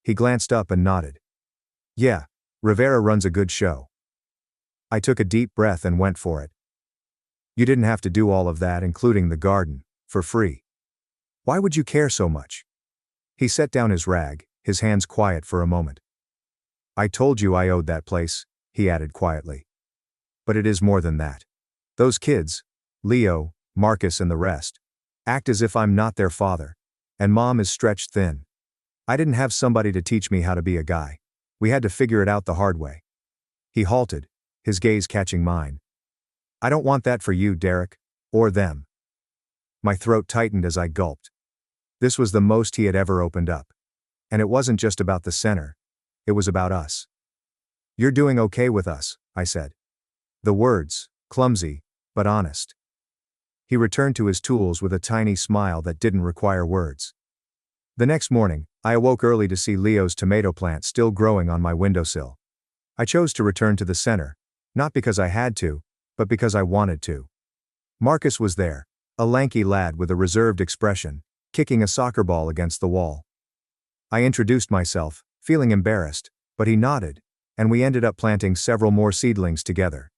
He glanced up and nodded. Yeah, Rivera runs a good show. I took a deep breath and went for it. You didn't have to do all of that, including the garden, for free. Why would you care so much? He set down his rag, his hands quiet for a moment. I told you I owed that place, he added quietly. But it is more than that. Those kids, Leo, Marcus and the rest, act as if I'm not their father, and Mom is stretched thin. I didn't have somebody to teach me how to be a guy. We had to figure it out the hard way. He halted, his gaze catching mine. I don't want that for you, Derek, or them. My throat tightened as I gulped. This was the most he had ever opened up. And it wasn't just about the center. It was about us. You're doing okay with us, I said. The words, clumsy, but honest. He returned to his tools with a tiny smile that didn't require words. The next morning, I awoke early to see Leo's tomato plant still growing on my windowsill. I chose to return to the center, not because I had to, but because I wanted to. Marcus was there, a lanky lad with a reserved expression, kicking a soccer ball against the wall. I introduced myself, feeling embarrassed, but he nodded, and we ended up planting several more seedlings together.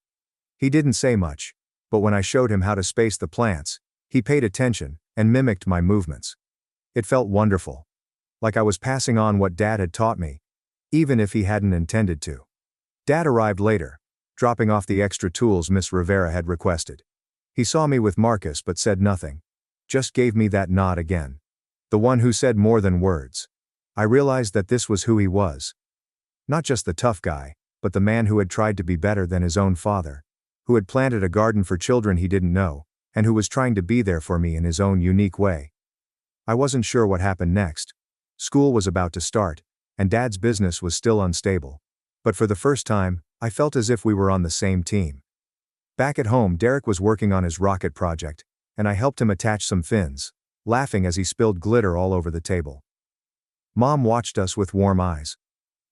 He didn't say much, but when I showed him how to space the plants, He paid attention and mimicked my movements. It felt wonderful. Like I was passing on what Dad had taught me, even if he hadn't intended to. Dad arrived later, dropping off the extra tools Miss Rivera had requested. He saw me with Marcus but said nothing. Just gave me that nod again. The one who said more than words. I realized that this was who he was. Not just the tough guy, but the man who had tried to be better than his own father, who had planted a garden for children he didn't know, and who was trying to be there for me in his own unique way. I wasn't sure what happened next. School was about to start, and Dad's business was still unstable. But for the first time, I felt as if we were on the same team. Back at home, Derek was working on his rocket project, and I helped him attach some fins, laughing as he spilled glitter all over the table. Mom watched us with warm eyes.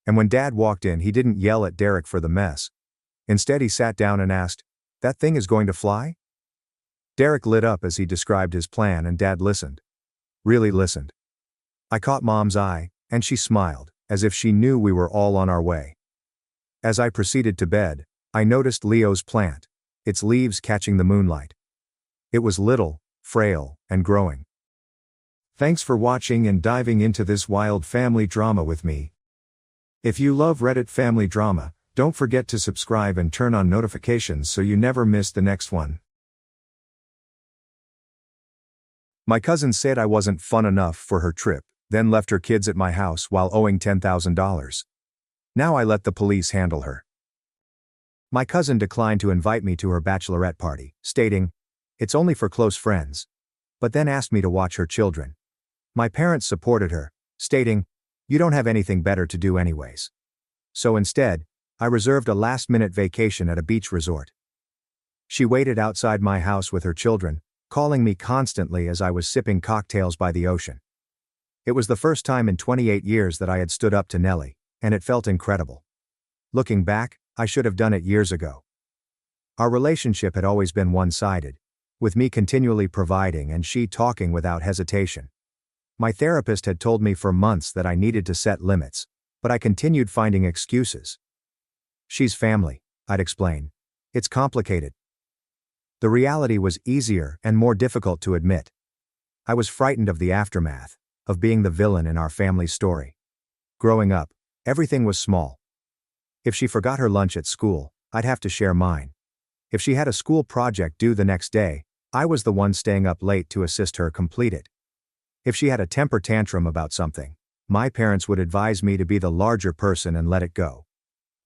And when Dad walked in, he didn't yell at Derek for the mess. Instead, he sat down and asked, "That thing is going to fly?" Derek lit up as he described his plan, and Dad listened. Really listened. I caught Mom's eye, and she smiled, as if she knew we were all on our way. As I proceeded to bed, I noticed Leo's plant, its leaves catching the moonlight. It was little, frail, and growing. Thanks for watching and diving into this wild family drama with me. If you love Reddit family drama, don't forget to subscribe and turn on notifications so you never miss the next one. My cousin said I wasn't fun enough for her trip, then left her kids at my house while owing $10,000. Now I let the police handle her. My cousin declined to invite me to her bachelorette party, stating, "It's only for close friends," but then asked me to watch her children. My parents supported her, stating, "You don't have anything better to do anyways." So instead, I reserved a last-minute vacation at a beach resort. She waited outside my house with her children, calling me constantly as I was sipping cocktails by the ocean. It was the first time in 28 years that I had stood up to Nellie, and it felt incredible. Looking back, I should have done it years ago. Our relationship had always been one-sided, with me continually providing and she talking without hesitation. My therapist had told me for months that I needed to set limits, but I continued finding excuses. "She's family," I'd explain. "It's complicated." The reality was easier and more difficult to admit. I was frightened of the aftermath, of being the villain in our family story. Growing up, everything was small. If she forgot her lunch at school, I'd have to share mine. If she had a school project due the next day, I was the one staying up late to assist her complete it. If she had a temper tantrum about something, my parents would advise me to be the larger person and let it go.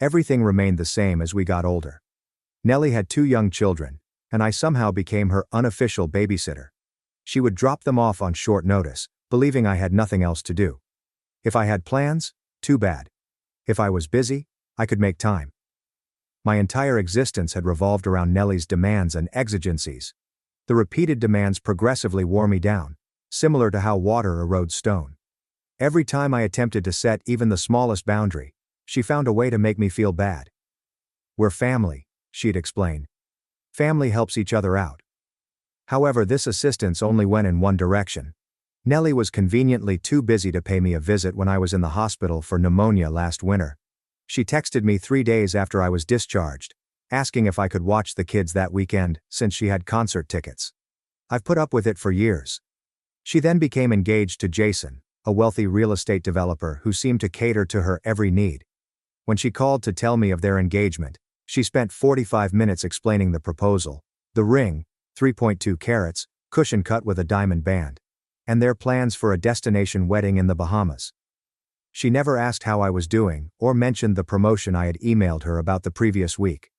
Everything remained the same as we got older. Nellie had 2 young children, and I somehow became her unofficial babysitter. She would drop them off on short notice, believing I had nothing else to do. If I had plans, too bad. If I was busy, I could make time. My entire existence had revolved around Nellie's demands and exigencies. The repeated demands progressively wore me down, similar to how water erodes stone. Every time I attempted to set even the smallest boundary, she found a way to make me feel bad. "We're family," she'd explain. "Family helps each other out." However, this assistance only went in one direction. Nellie was conveniently too busy to pay me a visit when I was in the hospital for pneumonia last winter. She texted me 3 days after I was discharged, asking if I could watch the kids that weekend, since she had concert tickets. I've put up with it for years. She then became engaged to Jason, a wealthy real estate developer who seemed to cater to her every need. When she called to tell me of their engagement, she spent 45 minutes explaining the proposal, the ring, 3.2 carats, cushion cut with a diamond band, and their plans for a destination wedding in the Bahamas. She never asked how I was doing or mentioned the promotion I had emailed her about the previous week.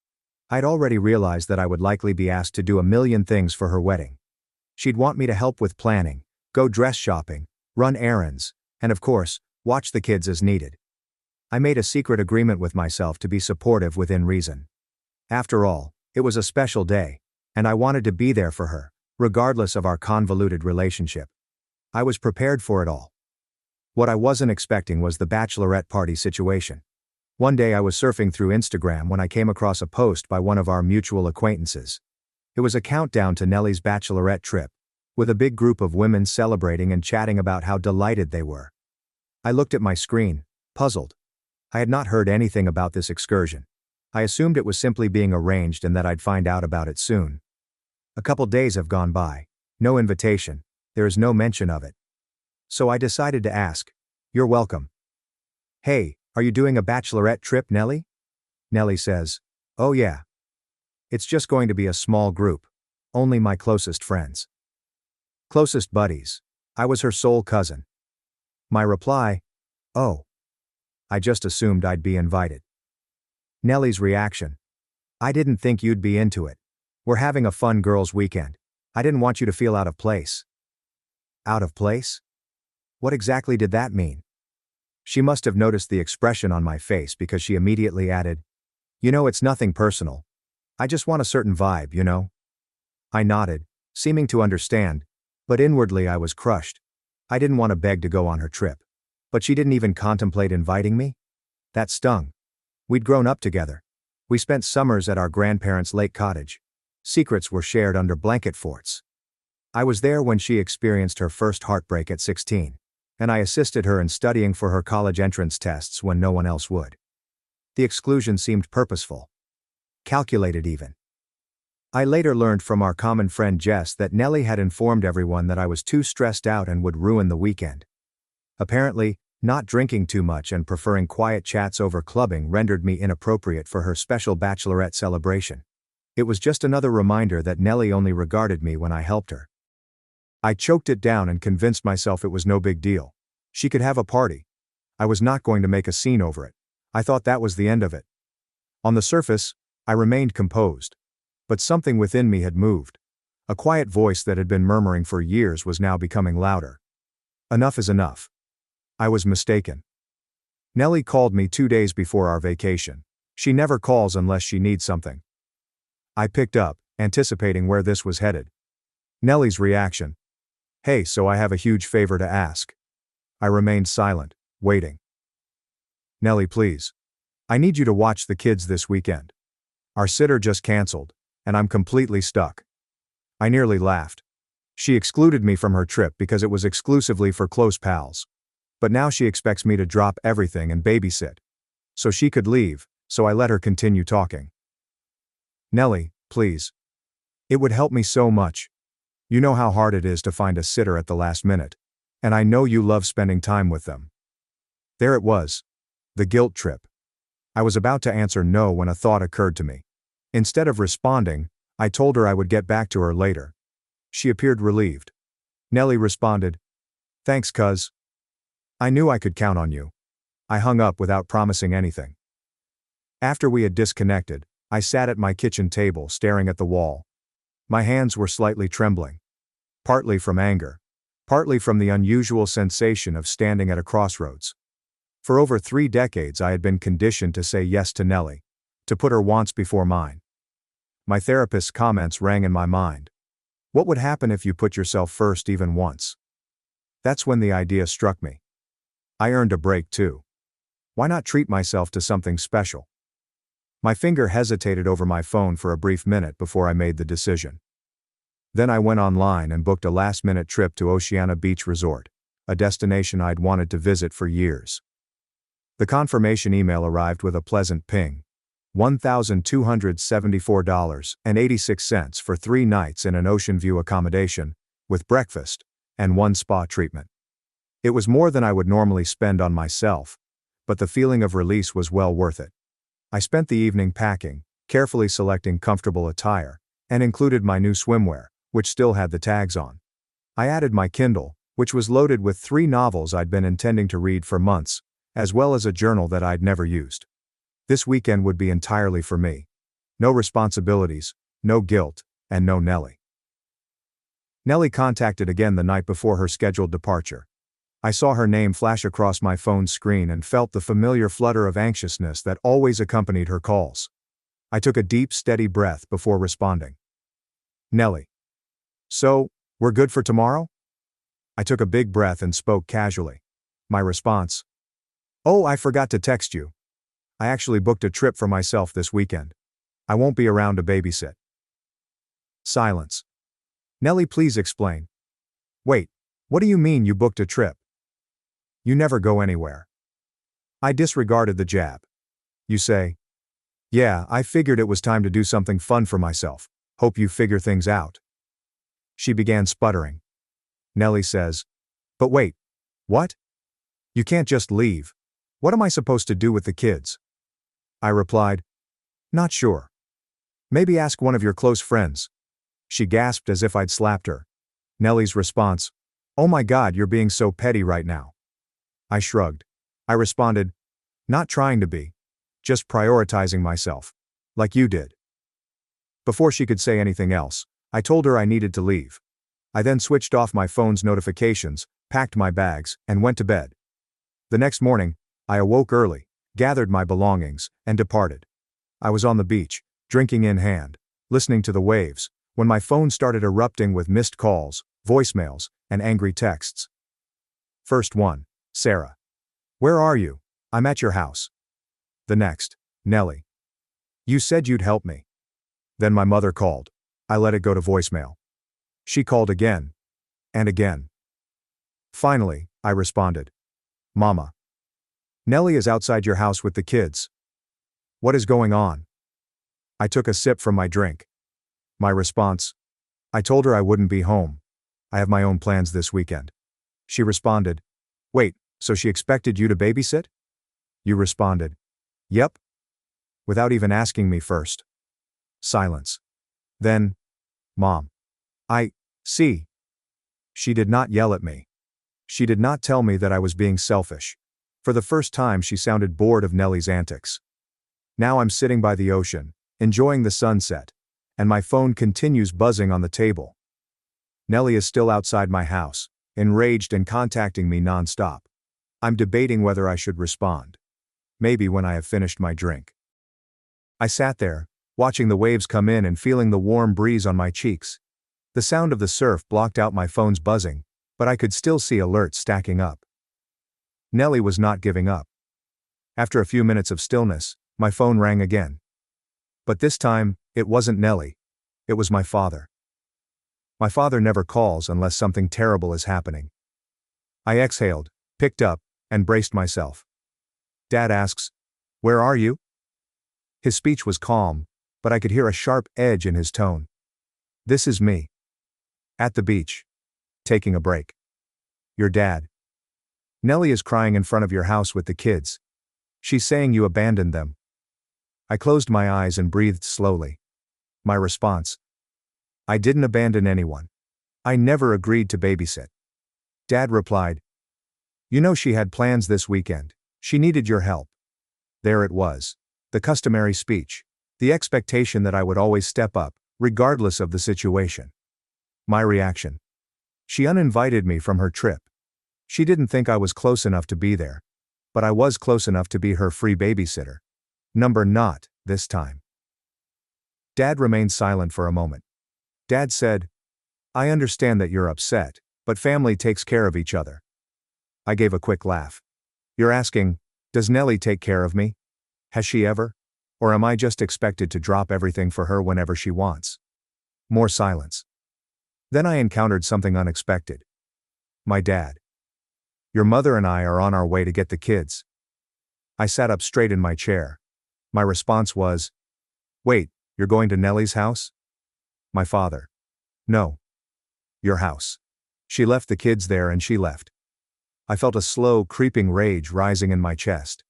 I'd already realized that I would likely be asked to do a million things for her wedding. She'd want me to help with planning, go dress shopping, run errands, and of course, watch the kids as needed. I made a secret agreement with myself to be supportive within reason. After all, it was a special day, and I wanted to be there for her, regardless of our convoluted relationship. I was prepared for it all. What I wasn't expecting was the bachelorette party situation. One day I was surfing through Instagram when I came across a post by one of our mutual acquaintances. It was a countdown to Nellie's bachelorette trip, with a big group of women celebrating and chatting about how delighted they were. I looked at my screen, puzzled. I had not heard anything about this excursion. I assumed it was simply being arranged and that I'd find out about it soon. A couple days have gone by, No invitation. There is no mention of it. So I decided to ask. You're welcome. Hey, are you doing a bachelorette trip, Nellie? Nellie says. Oh yeah. It's just going to be a small group. Only my closest friends. Closest buddies. I was her sole cousin. My reply. Oh. I just assumed I'd be invited. Nellie's reaction. I didn't think you'd be into it. We're having a fun girls' weekend. I didn't want you to feel out of place. Out of place? What exactly did that mean? She must have noticed the expression on my face because she immediately added, You know, it's nothing personal. I just want a certain vibe, you know? I nodded, seeming to understand, but inwardly I was crushed. I didn't want to beg to go on her trip. But she didn't even contemplate inviting me? That stung. We'd grown up together. We spent summers at our grandparents' lake cottage. Secrets were shared under blanket forts. I was there when she experienced her first heartbreak at 16, and I assisted her in studying for her college entrance tests when no one else would. The exclusion seemed purposeful. Calculated even. I later learned from our common friend Jess that Nellie had informed everyone that I was too stressed out and would ruin the weekend. Apparently, not drinking too much and preferring quiet chats over clubbing rendered me inappropriate for her special bachelorette celebration. It was just another reminder that Nellie only regarded me when I helped her. I choked it down and convinced myself it was no big deal. She could have a party. I was not going to make a scene over it. I thought that was the end of it. On the surface, I remained composed. But something within me had moved. A quiet voice that had been murmuring for years was now becoming louder. Enough is enough. I was mistaken. Nellie called me 2 days before our vacation. She never calls unless she needs something. I picked up, anticipating where this was headed. Nellie's reaction. Hey, so I have a huge favor to ask. I remained silent, waiting. Nellie, please. I need you to watch the kids this weekend. Our sitter just canceled, and I'm completely stuck. I nearly laughed. She excluded me from her trip because it was exclusively for close pals. But now she expects me to drop everything and babysit. So she could leave, so I let her continue talking. Nellie, please. It would help me so much. You know how hard it is to find a sitter at the last minute. And I know you love spending time with them. There it was. The guilt trip. I was about to answer no when a thought occurred to me. Instead of responding, I told her I would get back to her later. She appeared relieved. Nellie responded, Thanks, cuz. I knew I could count on you. I hung up without promising anything. After we had disconnected, I sat at my kitchen table staring at the wall. My hands were slightly trembling. Partly from anger. Partly from the unusual sensation of standing at a crossroads. For over 3 decades I had been conditioned to say yes to Nellie. To put her wants before mine. My therapist's comments rang in my mind. What would happen if you put yourself first even once? That's when the idea struck me. I earned a break too. Why not treat myself to something special? My finger hesitated over my phone for a brief minute before I made the decision. Then I went online and booked a last-minute trip to Oceana Beach Resort, a destination I'd wanted to visit for years. The confirmation email arrived with a pleasant ping. $1,274.86 for 3 nights in an ocean view accommodation, with breakfast, and 1 spa treatment. It was more than I would normally spend on myself, but the feeling of release was well worth it. I spent the evening packing, carefully selecting comfortable attire, and included my new swimwear, which still had the tags on. I added my Kindle, which was loaded with 3 novels I'd been intending to read for months, as well as a journal that I'd never used. This weekend would be entirely for me. No responsibilities, no guilt, and no Nellie. Nellie contacted again the night before her scheduled departure. I saw her name flash across my phone's screen and felt the familiar flutter of anxiousness that always accompanied her calls. I took a deep, steady breath before responding. Nellie. So, we're good for tomorrow? I took a big breath and spoke casually. My response. Oh, I forgot to text you. I actually booked a trip for myself this weekend. I won't be around to babysit. Silence. Nellie, please explain. Wait, what do you mean you booked a trip? You never go anywhere. I disregarded the jab. You say. Yeah, I figured it was time to do something fun for myself. Hope you figure things out. She began sputtering. Nellie says, "But wait. What? You can't just leave. What am I supposed to do with the kids?" I replied, "Not sure. Maybe ask one of your close friends." She gasped as if I'd slapped her. Nellie's response, "Oh my God, you're being so petty right now." I shrugged. I responded, "Not trying to be. Just prioritizing myself. Like you did." Before she could say anything else, I told her I needed to leave. I then switched off my phone's notifications, packed my bags, and went to bed. The next morning, I awoke early, gathered my belongings, and departed. I was on the beach, drinking in hand, listening to the waves, when my phone started erupting with missed calls, voicemails, and angry texts. First one, Sarah. "Where are you? I'm at your house." The next, Nellie. "You said you'd help me." Then my mother called. I let it go to voicemail. She called again. And again. Finally, I responded. "Mama. Nellie is outside your house with the kids. What is going on?" I took a sip from my drink. My response? I told her I wouldn't be home. I have my own plans this weekend. She responded, "Wait, so she expected you to babysit?" You responded, "Yep." Without even asking me first. Silence. Then, "Mom. I see." She did not yell at me. She did not tell me that I was being selfish. For the first time, she sounded bored of Nellie's antics. Now I'm sitting by the ocean, enjoying the sunset, and my phone continues buzzing on the table. Nellie is still outside my house, enraged and contacting me non-stop. I'm debating whether I should respond. Maybe when I have finished my drink. I sat there, watching the waves come in and feeling the warm breeze on my cheeks. The sound of the surf blocked out my phone's buzzing, but I could still see alerts stacking up. Nellie was not giving up. After a few minutes of stillness, my phone rang again. But this time, it wasn't Nellie. It was my father. My father never calls unless something terrible is happening. I exhaled, picked up, and braced myself. Dad asks, "Where are you?" His speech was calm, but I could hear a sharp edge in his tone. "This is me. At the beach. Taking a break." "Your dad. Nellie is crying in front of your house with the kids. She's saying you abandoned them." I closed my eyes and breathed slowly. My response? I didn't abandon anyone. I never agreed to babysit. Dad replied, "You know she had plans this weekend. She needed your help." There it was. The customary speech. The expectation that I would always step up, regardless of the situation. My reaction. She uninvited me from her trip. She didn't think I was close enough to be there. But I was close enough to be her free babysitter. Number not, this time. Dad remained silent for a moment. Dad said, "I understand that you're upset, but family takes care of each other." I gave a quick laugh. "You're asking, does Nellie take care of me? Has she ever? Or am I just expected to drop everything for her whenever she wants?" More silence. Then I encountered something unexpected. My dad. "Your mother and I are on our way to get the kids." I sat up straight in my chair. My response was, "Wait, you're going to Nellie's house?" My father. "No. Your house. She left the kids there and she left." I felt a slow, creeping rage rising in my chest.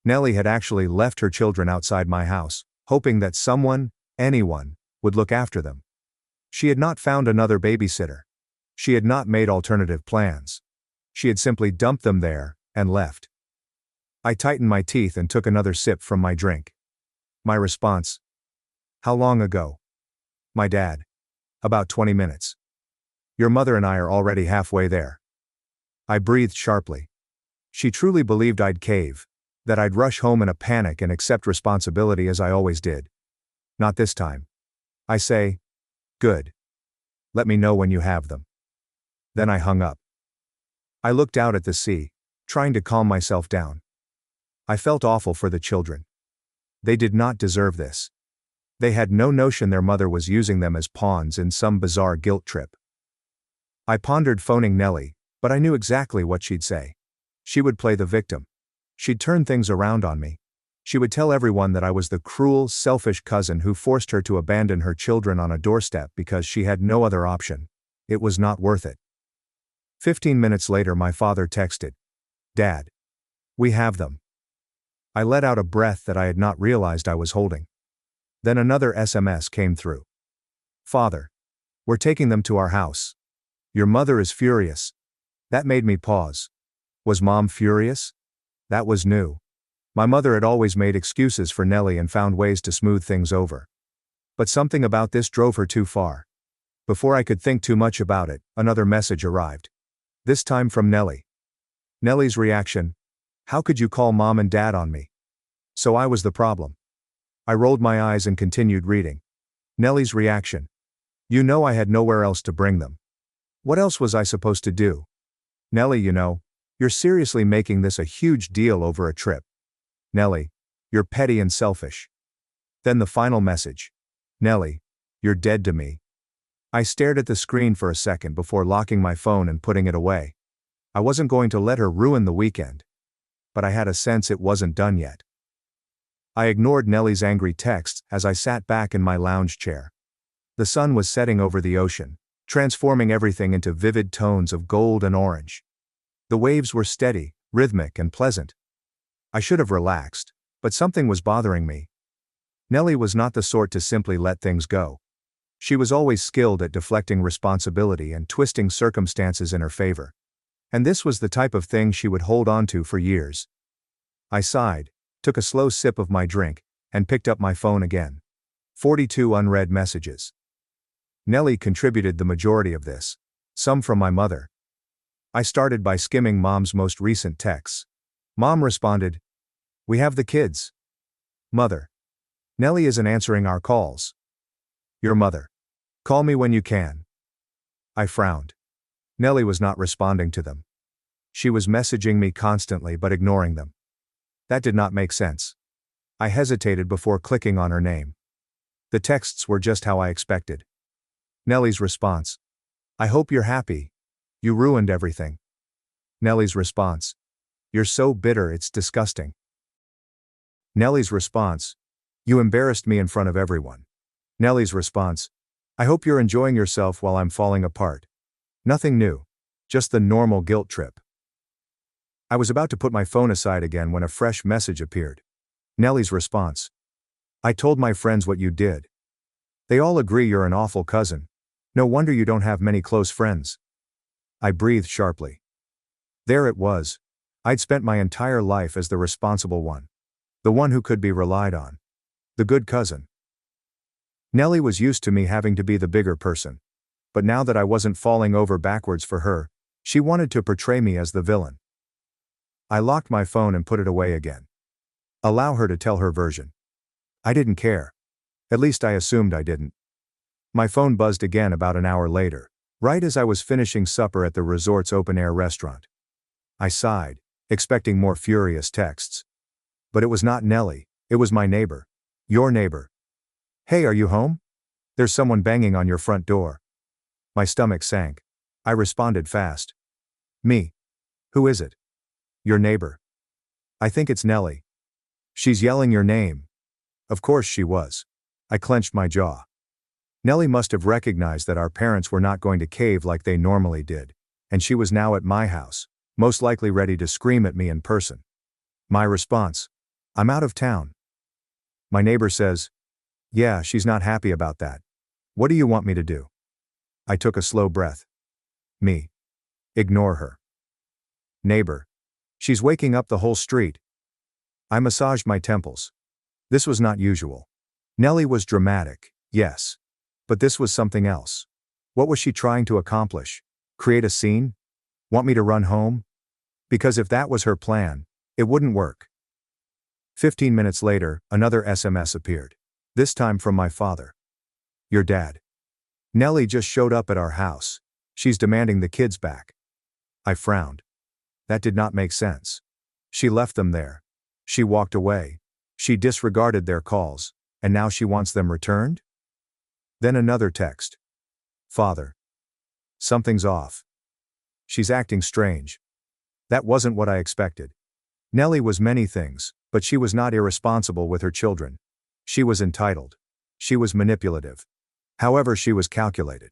Nellie had actually left her children outside my house, hoping that someone, anyone, would look after them. She had not found another babysitter. She had not made alternative plans. She had simply dumped them there, and left. I tightened my teeth and took another sip from my drink. My response? "How long ago?" My dad. "About 20 minutes. Your mother and I are already halfway there." I breathed sharply. She truly believed I'd cave, that I'd rush home in a panic and accept responsibility as I always did. Not this time. I say, "Good. Let me know when you have them." Then I hung up. I looked out at the sea, trying to calm myself down. I felt awful for the children. They did not deserve this. They had no notion their mother was using them as pawns in some bizarre guilt trip. I pondered phoning Nellie, but I knew exactly what she'd say. She would play the victim. She'd turn things around on me. She would tell everyone that I was the cruel, selfish cousin who forced her to abandon her children on a doorstep because she had no other option. It was not worth it. 15 minutes later my father texted, "Dad. We have them." I let out a breath that I had not realized I was holding. Then another SMS came through. "Father. We're taking them to our house. Your mother is furious." That made me pause. Was Mom furious? That was new. My mother had always made excuses for Nellie and found ways to smooth things over. But something about this drove her too far. Before I could think too much about it, another message arrived. This time from Nellie. Nellie's reaction: "How could you call Mom and Dad on me?" So I was the problem. I rolled my eyes and continued reading. Nellie's reaction: "You know I had nowhere else to bring them. What else was I supposed to do? Nellie, you're seriously making this a huge deal over a trip. Nellie, you're petty and selfish." Then the final message: "Nellie, you're dead to me." I stared at the screen for a second before locking my phone and putting it away. I wasn't going to let her ruin the weekend. But I had a sense it wasn't done yet. I ignored Nellie's angry texts as I sat back in my lounge chair. The sun was setting over the ocean, transforming everything into vivid tones of gold and orange. The waves were steady, rhythmic, and pleasant. I should have relaxed, but something was bothering me. Nellie was not the sort to simply let things go. She was always skilled at deflecting responsibility and twisting circumstances in her favor. And this was the type of thing she would hold on to for years. I sighed, took a slow sip of my drink, and picked up my phone again. 42 unread messages. Nellie contributed the majority of this, some from my mother. I started by skimming Mom's most recent texts. Mom responded, "We have the kids." Mother: "Nellie isn't answering our calls." Your mother: "Call me when you can." I frowned. Nellie was not responding to them. She was messaging me constantly but ignoring them. That did not make sense. I hesitated before clicking on her name. The texts were just how I expected. Nellie's response: "I hope you're happy. You ruined everything." Nellie's response: "You're so bitter it's disgusting." Nellie's response: "You embarrassed me in front of everyone." Nellie's response: "I hope you're enjoying yourself while I'm falling apart." Nothing new. Just the normal guilt trip. I was about to put my phone aside again when a fresh message appeared. Nellie's response: "I told my friends what you did. They all agree you're an awful cousin. No wonder you don't have many close friends." I breathed sharply. There it was. I'd spent my entire life as the responsible one. The one who could be relied on. The good cousin. Nellie was used to me having to be the bigger person. But now that I wasn't falling over backwards for her, she wanted to portray me as the villain. I locked my phone and put it away again. Allow her to tell her version. I didn't care. At least I assumed I didn't. My phone buzzed again about an hour later, right as I was finishing supper at the resort's open-air restaurant. I sighed, expecting more furious texts. But it was not Nellie, it was my neighbor. Your neighbor. "Hey, are you home? There's someone banging on your front door." My stomach sank. I responded fast. "Me. Who is it?" "Your neighbor." "I think it's Nellie. She's yelling your name." Of course she was. I clenched my jaw. Nellie must have recognized that our parents were not going to cave like they normally did, and she was now at my house, most likely ready to scream at me in person. My response: "I'm out of town." My neighbor says, "Yeah, she's not happy about that. What do you want me to do?" I took a slow breath. Me. Ignore her. Neighbor. "She's waking up the whole street." I massaged my temples. This was not usual. Nellie was dramatic, yes. But this was something else. What was she trying to accomplish? Create a scene? Want me to run home? Because if that was her plan, it wouldn't work. 15 minutes later, another SMS appeared. This time from my father. "Your dad. Nellie just showed up at our house. She's demanding the kids back." I frowned. That did not make sense. She left them there. She walked away. She disregarded their calls, and now she wants them returned? Then another text. "Father. Something's off. She's acting strange." That wasn't what I expected. Nellie was many things, but she was not irresponsible with her children. She was entitled. She was manipulative. However, she was calculated.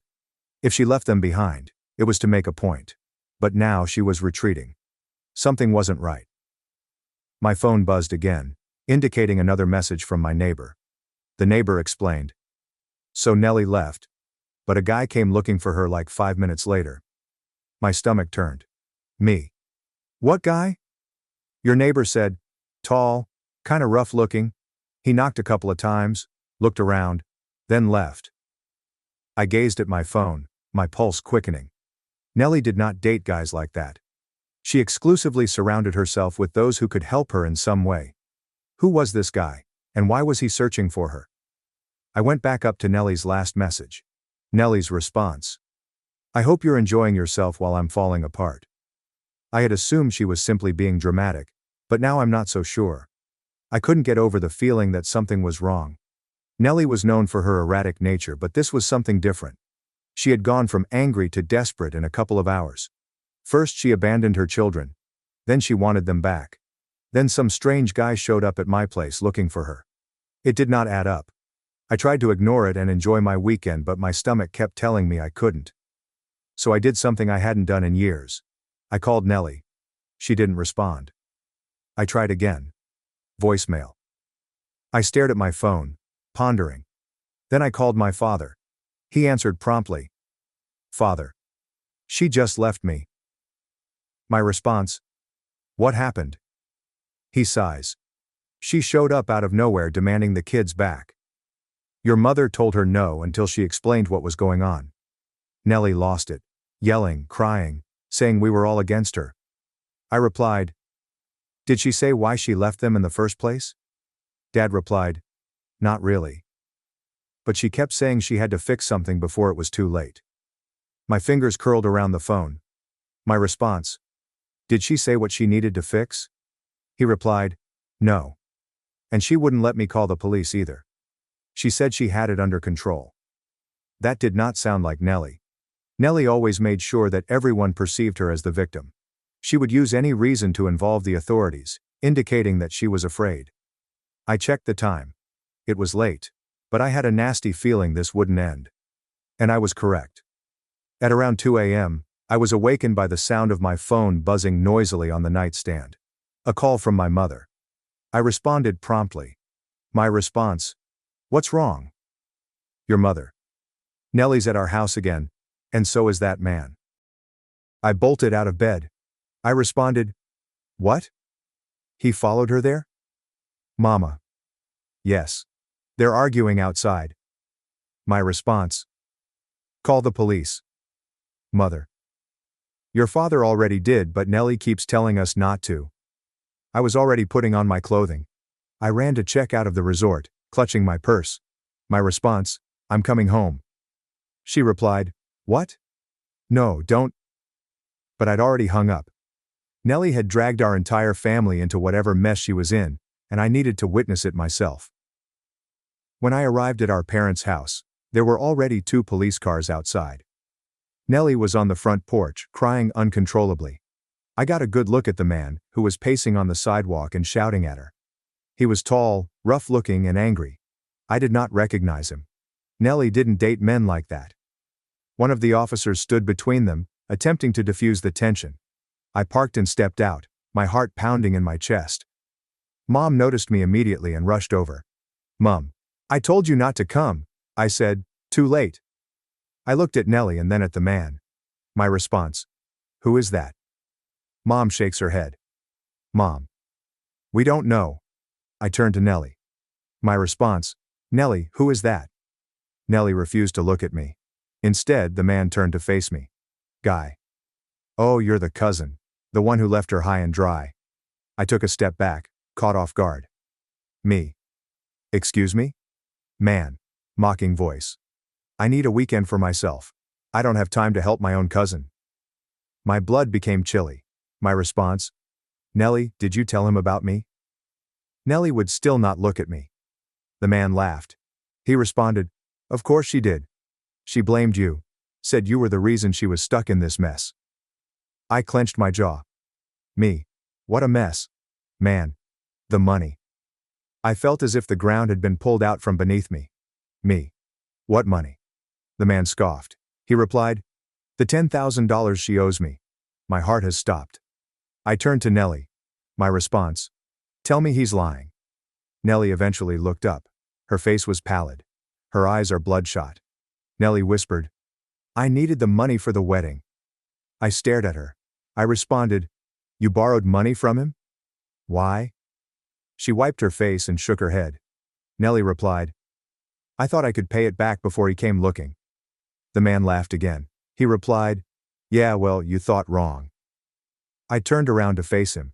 If she left them behind, it was to make a point. But now she was retreating. Something wasn't right. My phone buzzed again, indicating another message from my neighbor. The neighbor explained. So Nellie left, but a guy came looking for her like 5 minutes later. My stomach turned. Me. What guy? Your neighbor said. Tall, kinda rough looking. He knocked a couple of times, looked around, then left. I gazed at my phone, my pulse quickening. Nellie did not date guys like that. She exclusively surrounded herself with those who could help her in some way. Who was this guy, and why was he searching for her? I went back up to Nellie's last message. Nellie's response. I hope you're enjoying yourself while I'm falling apart. I had assumed she was simply being dramatic, but now I'm not so sure. I couldn't get over the feeling that something was wrong. Nellie was known for her erratic nature, but this was something different. She had gone from angry to desperate in a couple of hours. First she abandoned her children. Then she wanted them back. Then some strange guy showed up at my place looking for her. It did not add up. I tried to ignore it and enjoy my weekend, but my stomach kept telling me I couldn't. So I did something I hadn't done in years. I called Nellie. She didn't respond. I tried again. Voicemail. I stared at my phone, pondering. Then I called my father. He answered promptly. Father. She just left me. My response. What happened? He sighs. She showed up out of nowhere demanding the kids back. Your mother told her no until she explained what was going on. Nellie lost it, yelling, crying, saying we were all against her. I replied. Did she say why she left them in the first place? Dad replied. Not really. But she kept saying she had to fix something before it was too late. My fingers curled around the phone. My response. Did she say what she needed to fix? He replied. No. And she wouldn't let me call the police either. She said she had it under control. That did not sound like Nellie. Nellie always made sure that everyone perceived her as the victim. She would use any reason to involve the authorities, indicating that she was afraid. I checked the time. It was late, but I had a nasty feeling this wouldn't end. And I was correct. At around 2 a.m., I was awakened by the sound of my phone buzzing noisily on the nightstand. A call from my mother. I responded promptly. My response. What's wrong? Your mother. Nellie's at our house again, and so is that man. I bolted out of bed. I responded. What? He followed her there? Mama. Yes. They're arguing outside. My response. Call the police. Mother. Your father already did, but Nellie keeps telling us not to. I was already putting on my clothing. I ran to check out of the resort, clutching my purse. My response. I'm coming home. She replied. What? No, don't. But I'd already hung up. Nellie had dragged our entire family into whatever mess she was in, and I needed to witness it myself. When I arrived at our parents' house, there were already 2 police cars outside. Nellie was on the front porch, crying uncontrollably. I got a good look at the man, who was pacing on the sidewalk and shouting at her. He was tall, rough-looking and angry. I did not recognize him. Nellie didn't date men like that. One of the officers stood between them, attempting to diffuse the tension. I parked and stepped out, my heart pounding in my chest. Mom noticed me immediately and rushed over. Mom. I told you not to come, I said, too late. I looked at Nellie and then at the man. My response. Who is that? Mom shakes her head. Mom. We don't know. I turned to Nellie. My response. Nellie, who is that? Nellie refused to look at me. Instead, the man turned to face me. Guy. Oh, you're the cousin. The one who left her high and dry. I took a step back, caught off guard. Me. Excuse me? Man. Mocking voice. I need a weekend for myself. I don't have time to help my own cousin. My blood became chilly. My response. Nellie, did you tell him about me? Nellie would still not look at me. The man laughed. He responded. Of course she did. She blamed you. Said you were the reason she was stuck in this mess. I clenched my jaw. Me. What a mess. Man. The money. I felt as if the ground had been pulled out from beneath me. Me. What money? The man scoffed. He replied, "The $10,000 she owes me." My heart has stopped. I turned to Nellie. My response, "Tell me he's lying." Nellie eventually looked up. Her face was pallid. Her eyes are bloodshot. Nellie whispered, "I needed the money for the wedding." I stared at her. I responded, "You borrowed money from him? Why?" She wiped her face and shook her head. Nellie replied, "I thought I could pay it back before he came looking." The man laughed again. He replied, "Yeah, well, you thought wrong." I turned around to face him.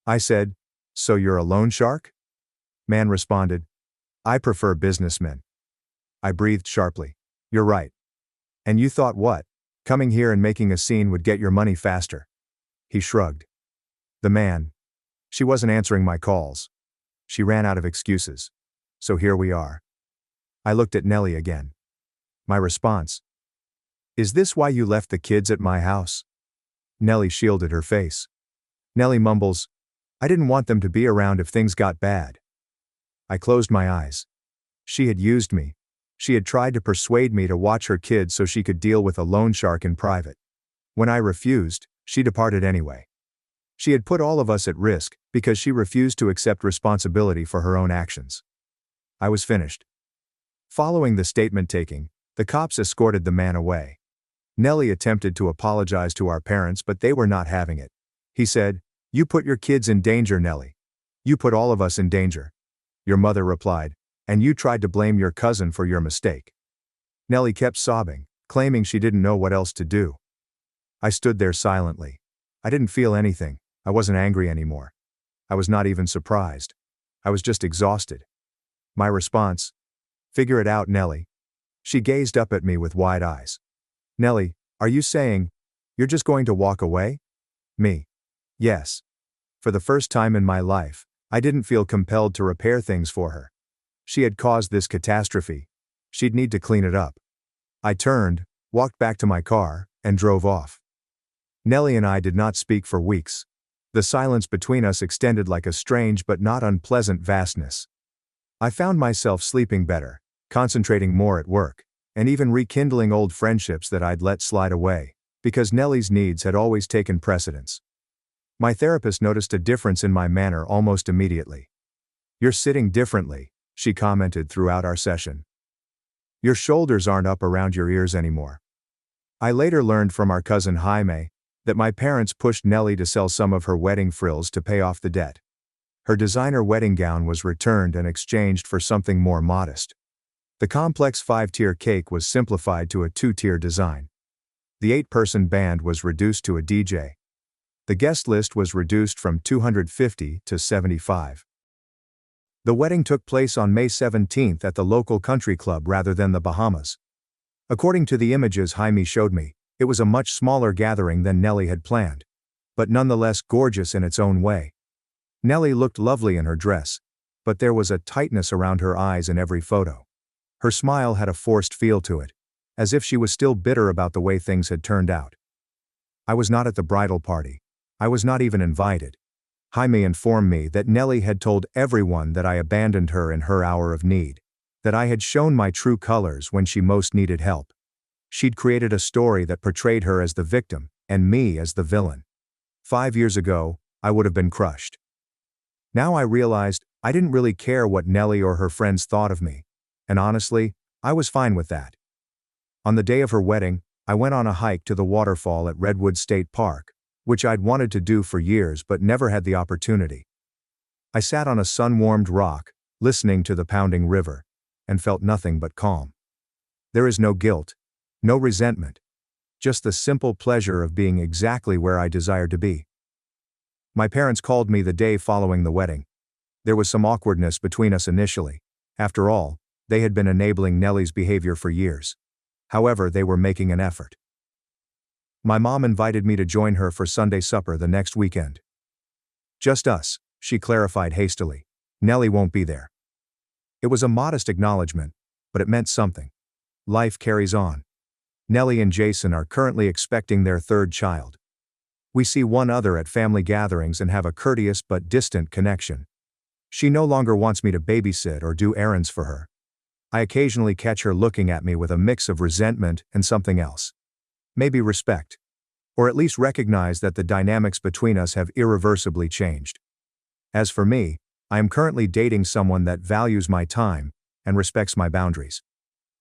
I said, "So you're a loan shark?" Man responded, "I prefer businessmen." I breathed sharply. "You're right. And you thought what? Coming here and making a scene would get your money faster." He shrugged. The man. She wasn't answering my calls. She ran out of excuses. So here we are. I looked at Nellie again. My response, "Is this why you left the kids at my house?" Nellie shielded her face. Nellie mumbles, "I didn't want them to be around if things got bad." I closed my eyes. She had used me. She had tried to persuade me to watch her kids so she could deal with a loan shark in private. When I refused, she departed anyway. She had put all of us at risk because she refused to accept responsibility for her own actions. I was finished. Following the statement taking, the cops escorted the man away. Nellie attempted to apologize to our parents, but they were not having it. He said, "You put your kids in danger, Nellie. You put all of us in danger." Your mother replied, "And you tried to blame your cousin for your mistake." Nellie kept sobbing, claiming she didn't know what else to do. I stood there silently. I didn't feel anything. I wasn't angry anymore. I was not even surprised. I was just exhausted. My response, "Figure it out, Nellie." She gazed up at me with wide eyes. "Nellie, are you saying, you're just going to walk away?" Me. Yes. For the first time in my life, I didn't feel compelled to repair things for her. She had caused this catastrophe. She'd need to clean it up. I turned, walked back to my car, and drove off. Nellie and I did not speak for weeks. The silence between us extended like a strange but not unpleasant vastness. I found myself sleeping better, concentrating more at work, and even rekindling old friendships that I'd let slide away, because Nellie's needs had always taken precedence. My therapist noticed a difference in my manner almost immediately. "You're sitting differently," she commented throughout our session. "Your shoulders aren't up around your ears anymore." I later learned from our cousin Jaime that my parents pushed Nellie to sell some of her wedding frills to pay off the debt. Her designer wedding gown was returned and exchanged for something more modest. The complex 5-tier cake was simplified to a 2-tier design. The 8-person band was reduced to a DJ. The guest list was reduced from 250 to 75. The wedding took place on May 17 at the local country club rather than the Bahamas. According to the images Jaime showed me, it was a much smaller gathering than Nellie had planned, but nonetheless gorgeous in its own way. Nellie looked lovely in her dress, but there was a tightness around her eyes in every photo. Her smile had a forced feel to it, as if she was still bitter about the way things had turned out. I was not at the bridal party. I was not even invited. Jaime informed me that Nellie had told everyone that I abandoned her in her hour of need, that I had shown my true colors when she most needed help. She'd created a story that portrayed her as the victim, and me as the villain. 5 years ago, I would have been crushed. Now I realized, I didn't really care what Nellie or her friends thought of me, and honestly, I was fine with that. On the day of her wedding, I went on a hike to the waterfall at Redwood State Park, which I'd wanted to do for years but never had the opportunity. I sat on a sun-warmed rock, listening to the pounding river, and felt nothing but calm. There is no guilt, no resentment, just the simple pleasure of being exactly where I desired to be. My parents called me the day following the wedding. There was some awkwardness between us initially. After all, they had been enabling Nellie's behavior for years. However, they were making an effort. My mom invited me to join her for Sunday supper the next weekend. "Just us," she clarified hastily. "Nellie won't be there." It was a modest acknowledgement, but it meant something. Life carries on. Nellie and Jason are currently expecting their 3rd child. We see one other at family gatherings and have a courteous but distant connection. She no longer wants me to babysit or do errands for her. I occasionally catch her looking at me with a mix of resentment and something else. maybe respect. Or at least recognize that the dynamics between us have irreversibly changed. As for me, I am currently dating someone that values my time and respects my boundaries.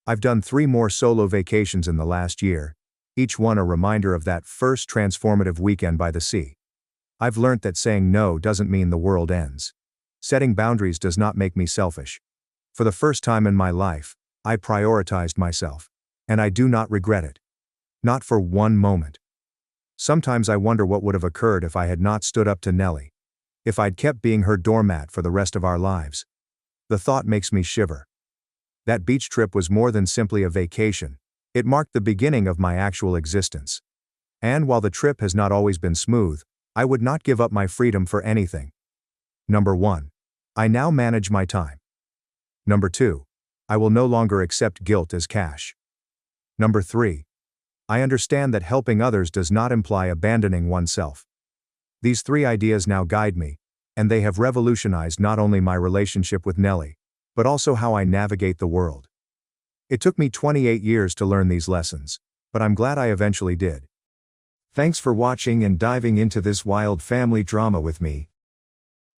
I've done 3 more solo vacations in the last year, each one a reminder of that first transformative weekend by the sea. I've learnt that saying no doesn't mean the world ends. Setting boundaries does not make me selfish. For the first time in my life, I prioritized myself. And I do not regret it. Not for one moment. Sometimes I wonder what would have occurred if I had not stood up to Nellie. If I'd kept being her doormat for the rest of our lives. The thought makes me shiver. That beach trip was more than simply a vacation. It marked the beginning of my actual existence. And while the trip has not always been smooth, I would not give up my freedom for anything. Number 1. I now manage my time. Number 2. I will no longer accept guilt as cash. Number 3. I understand that helping others does not imply abandoning oneself. These 3 ideas now guide me, and they have revolutionized not only my relationship with Nellie, but also how I navigate the world. It took me 28 years to learn these lessons, but I'm glad I eventually did. Thanks for watching and diving into this wild family drama with me.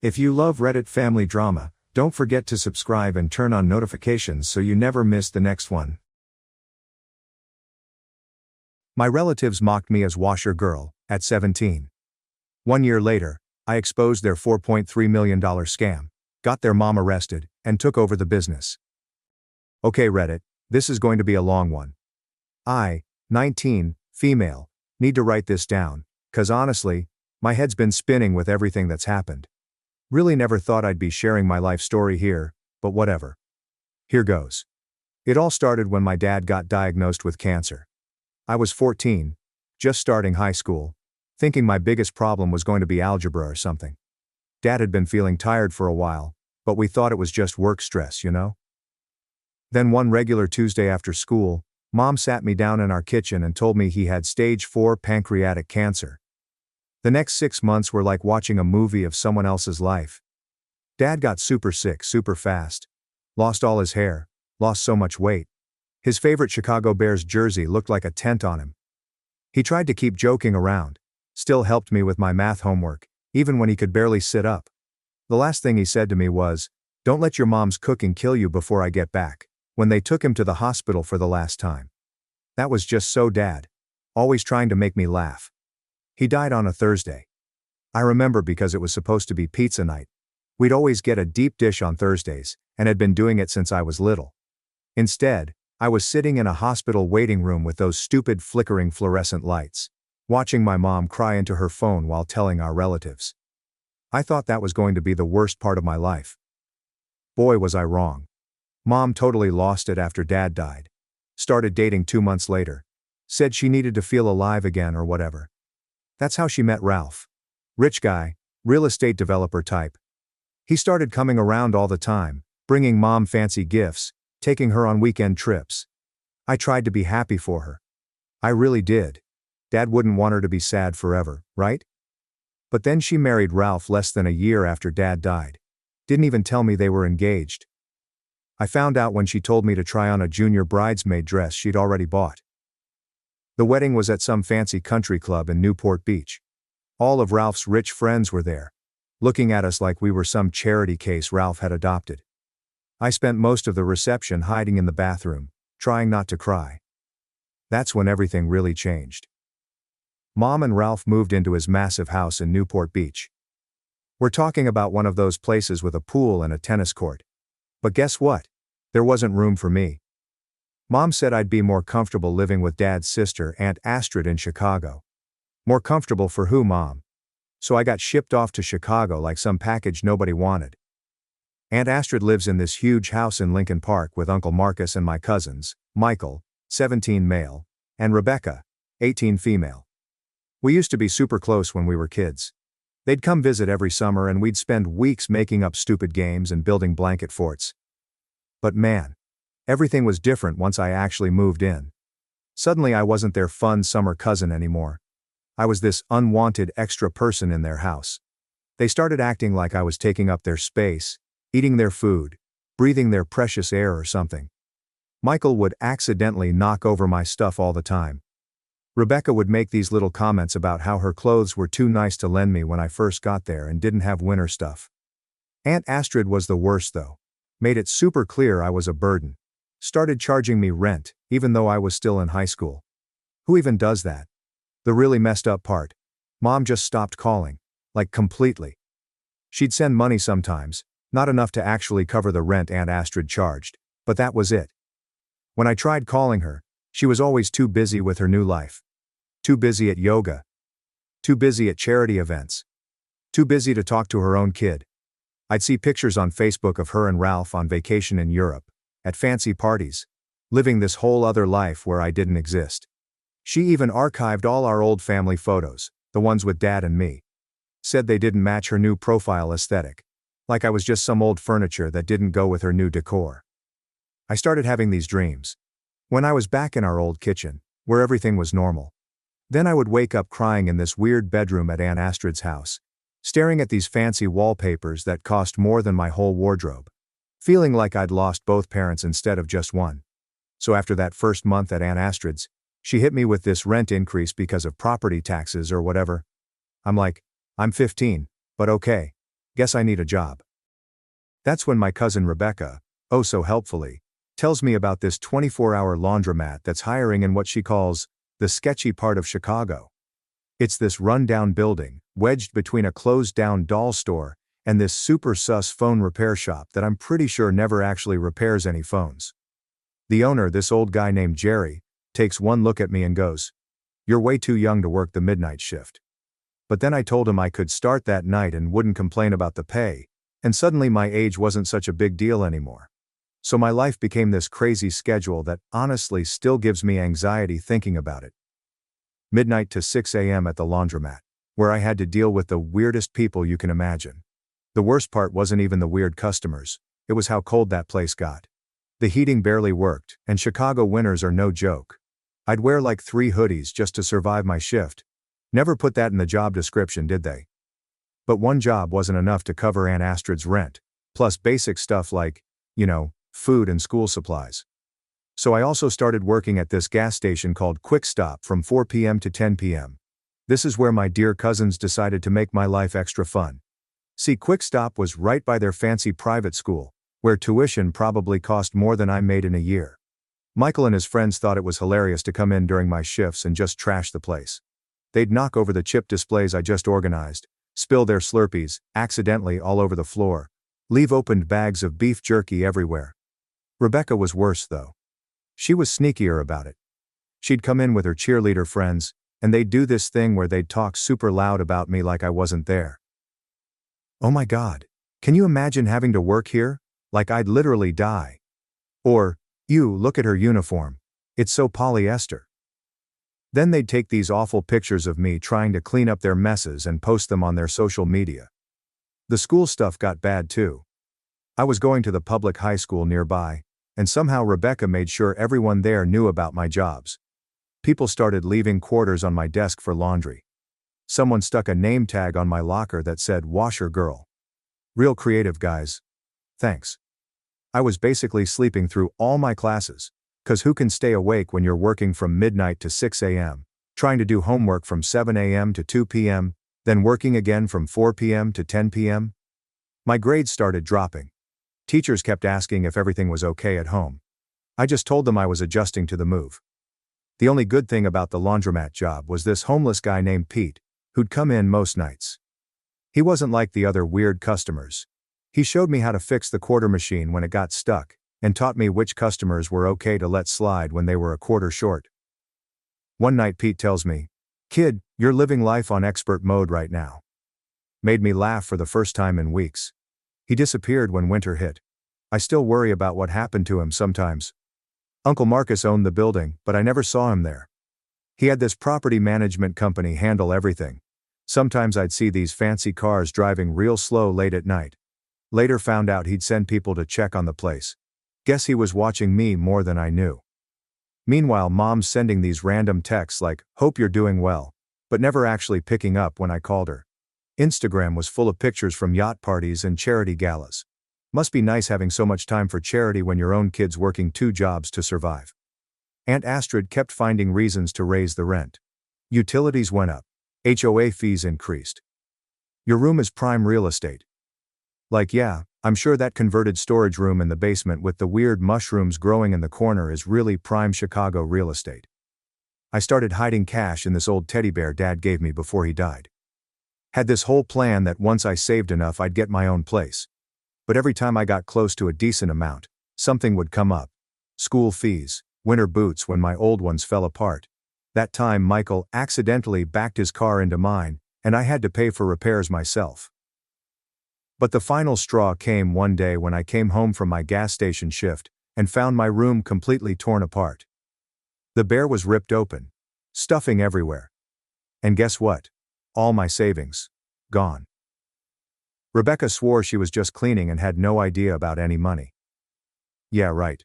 If you love Reddit family drama, don't forget to subscribe and turn on notifications so you never miss the next one. My relatives mocked me as washer girl, at 17. 1 year later, I exposed their $4.3 million scam, got their mom arrested, and took over the business. Okay Reddit, this is going to be a long one. I, 19, female, need to write this down, 'cause honestly, my head's been spinning with everything that's happened. Really never thought I'd be sharing my life story here, but whatever. Here goes. It all started when my dad got diagnosed with cancer. I was 14, just starting high school, thinking my biggest problem was going to be algebra or something. Dad had been feeling tired for a while, but we thought it was just work stress, you know? Then one regular Tuesday after school, Mom sat me down in our kitchen and told me he had stage 4 pancreatic cancer. The next 6 months were like watching a movie of someone else's life. Dad got super sick super fast. Lost all his hair, lost so much weight. His favorite Chicago Bears jersey looked like a tent on him. He tried to keep joking around, still helped me with my math homework, even when he could barely sit up. The last thing he said to me was, "Don't let your mom's cooking kill you before I get back," when they took him to the hospital for the last time. That was just so Dad. Always trying to make me laugh. He died on a Thursday. I remember because it was supposed to be pizza night. We'd always get a deep dish on Thursdays, and had been doing it since I was little. Instead, I was sitting in a hospital waiting room with those stupid flickering fluorescent lights, watching my mom cry into her phone while telling our relatives. I thought that was going to be the worst part of my life. Boy was I wrong. Mom totally lost it after Dad died. Started dating 2 months later. Said she needed to feel alive again or whatever. That's how she met Ralph. Rich guy, real estate developer type. He started coming around all the time, bringing Mom fancy gifts, taking her on weekend trips. I tried to be happy for her. I really did. Dad wouldn't want her to be sad forever, right? But then she married Ralph less than a year after Dad died. Didn't even tell me they were engaged. I found out when she told me to try on a junior bridesmaid dress she'd already bought. The wedding was at some fancy country club in Newport Beach. All of Ralph's rich friends were there, looking at us like we were some charity case Ralph had adopted. I spent most of the reception hiding in the bathroom, trying not to cry. That's when everything really changed. Mom and Ralph moved into his massive house in Newport Beach. We're talking about one of those places with a pool and a tennis court. But guess what? There wasn't room for me. Mom said I'd be more comfortable living with Dad's sister, Aunt Astrid, in Chicago. More comfortable for who, Mom? So I got shipped off to Chicago like some package nobody wanted. Aunt Astrid lives in this huge house in Lincoln Park with Uncle Marcus and my cousins, Michael, 17 male, and Rebecca, 18 female. We used to be super close when we were kids. They'd come visit every summer and we'd spend weeks making up stupid games and building blanket forts. But man, everything was different once I actually moved in. Suddenly I wasn't their fun summer cousin anymore. I was this unwanted extra person in their house. They started acting like I was taking up their space, eating their food, breathing their precious air or something. Michael would accidentally knock over my stuff all the time. Rebecca would make these little comments about how her clothes were too nice to lend me when I first got there and didn't have winter stuff. Aunt Astrid was the worst though. Made it super clear I was a burden. Started charging me rent, even though I was still in high school. Who even does that? The really messed up part. Mom just stopped calling. Like completely. She'd send money sometimes, not enough to actually cover the rent Aunt Astrid charged, but that was it. When I tried calling her, she was always too busy with her new life. Too busy at yoga. Too busy at charity events. Too busy to talk to her own kid. I'd see pictures on Facebook of her and Ralph on vacation in Europe, at fancy parties, living this whole other life where I didn't exist. She even archived all our old family photos, the ones with Dad and me. Said they didn't match her new profile aesthetic. Like I was just some old furniture that didn't go with her new decor. I started having these dreams. When I was back in our old kitchen, where everything was normal. Then I would wake up crying in this weird bedroom at Aunt Astrid's house, staring at these fancy wallpapers that cost more than my whole wardrobe. Feeling like I'd lost both parents instead of just one. So after that first month at Aunt Astrid's, she hit me with this rent increase because of property taxes or whatever. I'm like, I'm 15, but okay. Guess I need a job. That's when my cousin Rebecca, oh so helpfully, tells me about this 24-hour laundromat that's hiring in what she calls the sketchy part of Chicago. It's this run-down building, wedged between a closed-down doll store and this super sus phone repair shop that I'm pretty sure never actually repairs any phones. The owner, this old guy named Jerry, takes one look at me and goes, "You're way too young to work the midnight shift." But then I told him I could start that night and wouldn't complain about the pay, and suddenly my age wasn't such a big deal anymore. So my life became this crazy schedule that honestly still gives me anxiety thinking about it. Midnight to 6 a.m. at the laundromat, where I had to deal with the weirdest people you can imagine. The worst part wasn't even the weird customers, it was how cold that place got. The heating barely worked, and Chicago winters are no joke. I'd wear like 3 hoodies just to survive my shift. Never put that in the job description, did they? But one job wasn't enough to cover Aunt Astrid's rent, plus basic stuff like, food and school supplies. So I also started working at this gas station called Quick Stop from 4 p.m. to 10 p.m. This is where my dear cousins decided to make my life extra fun. See, Quick Stop was right by their fancy private school, where tuition probably cost more than I made in a year. Michael and his friends thought it was hilarious to come in during my shifts and just trash the place. They'd knock over the chip displays I just organized, spill their Slurpees, accidentally all over the floor, leave opened bags of beef jerky everywhere. Rebecca was worse though. She was sneakier about it. She'd come in with her cheerleader friends, and they'd do this thing where they'd talk super loud about me like I wasn't there. Oh my God, can you imagine having to work here? Like I'd literally die. Or, you, look at her uniform. It's so polyester. Then they'd take these awful pictures of me trying to clean up their messes and post them on their social media. The school stuff got bad too. I was going to the public high school nearby, and somehow Rebecca made sure everyone there knew about my jobs. People started leaving quarters on my desk for laundry. Someone stuck a name tag on my locker that said "Washer Girl." Real creative, guys. Thanks. I was basically sleeping through all my classes, 'cause who can stay awake when you're working from midnight to 6 a.m., trying to do homework from 7 a.m. to 2 p.m., then working again from 4 p.m. to 10 p.m.? My grades started dropping. Teachers kept asking if everything was okay at home. I just told them I was adjusting to the move. The only good thing about the laundromat job was this homeless guy named Pete, who'd come in most nights. He wasn't like the other weird customers. He showed me how to fix the quarter machine when it got stuck, and taught me which customers were okay to let slide when they were a quarter short. One night Pete tells me, "Kid, you're living life on expert mode right now." Made me laugh for the first time in weeks. He disappeared when winter hit. I still worry about what happened to him sometimes. Uncle Marcus owned the building, but I never saw him there. He had this property management company handle everything. Sometimes I'd see these fancy cars driving real slow late at night. Later found out he'd send people to check on the place. Guess he was watching me more than I knew. Meanwhile, Mom's sending these random texts like, "Hope you're doing well," but never actually picking up when I called her. Instagram was full of pictures from yacht parties and charity galas. Must be nice having so much time for charity when your own kid's working 2 jobs to survive. Aunt Astrid kept finding reasons to raise the rent. Utilities went up. HOA fees increased. Your room is prime real estate. Like, yeah, I'm sure that converted storage room in the basement with the weird mushrooms growing in the corner is really prime Chicago real estate. I started hiding cash in this old teddy bear Dad gave me before he died. Had this whole plan that once I saved enough I'd get my own place. But every time I got close to a decent amount, something would come up. School fees, winter boots when my old ones fell apart. That time Michael accidentally backed his car into mine, and I had to pay for repairs myself. But the final straw came one day when I came home from my gas station shift and found my room completely torn apart. The bear was ripped open. Stuffing everywhere. And guess what? All my savings. Gone. Rebecca swore she was just cleaning and had no idea about any money. Yeah, right.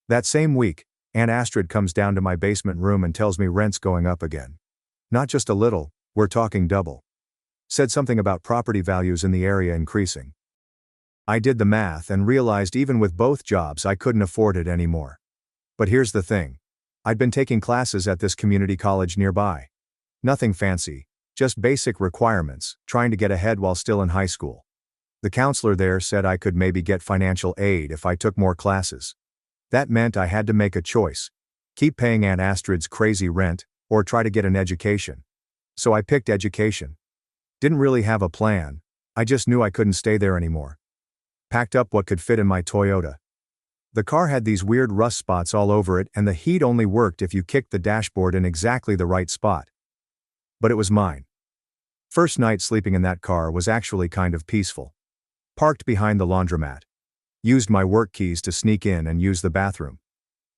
That same week, Aunt Astrid comes down to my basement room and tells me rent's going up again. Not just a little, we're talking double. Said something about property values in the area increasing. I did the math and realized even with both jobs I couldn't afford it anymore. But here's the thing. I'd been taking classes at this community college nearby. Nothing fancy, just basic requirements, trying to get ahead while still in high school. The counselor there said I could maybe get financial aid if I took more classes. That meant I had to make a choice. Keep paying Aunt Astrid's crazy rent, or try to get an education. So I picked education. Didn't really have a plan, I just knew I couldn't stay there anymore. Packed up what could fit in my Toyota. The car had these weird rust spots all over it and the heat only worked if you kicked the dashboard in exactly the right spot. But it was mine. First night sleeping in that car was actually kind of peaceful. Parked behind the laundromat. Used my work keys to sneak in and use the bathroom.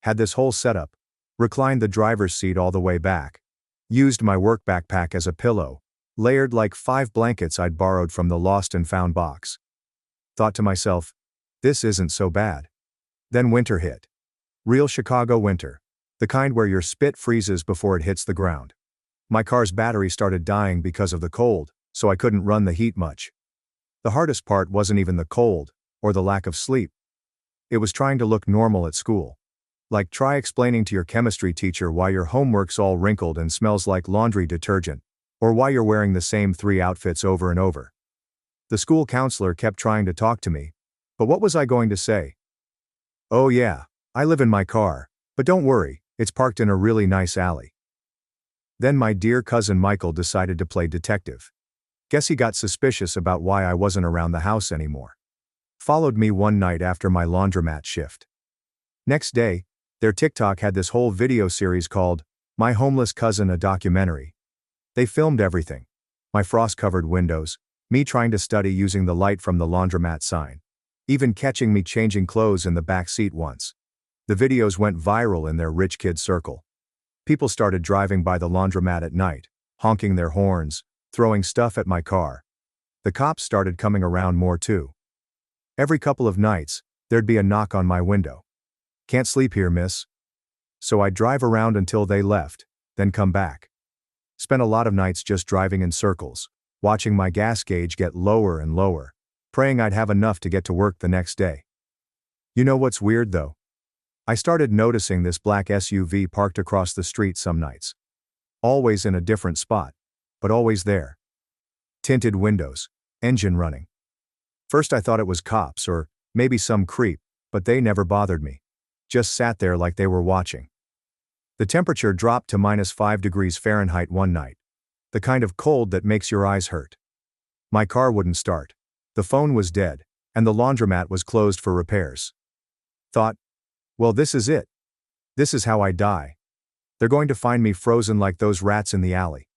Had this whole setup. Reclined the driver's seat all the way back. Used my work backpack as a pillow. Layered like 5 blankets I'd borrowed from the lost and found box. Thought to myself, this isn't so bad. Then winter hit. Real Chicago winter. The kind where your spit freezes before it hits the ground. My car's battery started dying because of the cold, so I couldn't run the heat much. The hardest part wasn't even the cold, or the lack of sleep. It was trying to look normal at school. Like try explaining to your chemistry teacher why your homework's all wrinkled and smells like laundry detergent, or why you're wearing the same 3 outfits over and over. The school counselor kept trying to talk to me, but what was I going to say? Oh yeah, I live in my car, but don't worry, it's parked in a really nice alley. Then my dear cousin Michael decided to play detective. Guess he got suspicious about why I wasn't around the house anymore. Followed me one night after my laundromat shift. Next day, their TikTok had this whole video series called, My Homeless Cousin, a Documentary. They filmed everything. My frost-covered windows, me trying to study using the light from the laundromat sign. Even catching me changing clothes in the back seat once. The videos went viral in their rich kid circle. People started driving by the laundromat at night, honking their horns, throwing stuff at my car. The cops started coming around more too. Every couple of nights, there'd be a knock on my window. Can't sleep here, miss. So I'd drive around until they left, then come back. Spent a lot of nights just driving in circles, watching my gas gauge get lower and lower, praying I'd have enough to get to work the next day. You know what's weird though? I started noticing this black SUV parked across the street some nights. Always in a different spot, but always there. Tinted windows, engine running. First I thought it was cops or maybe some creep, but they never bothered me. Just sat there like they were watching. The temperature dropped to -5 degrees Fahrenheit one night. The kind of cold that makes your eyes hurt. My car wouldn't start. The phone was dead, and the laundromat was closed for repairs. Thought, well, this is it. This is how I die. They're going to find me frozen like those rats in the alley.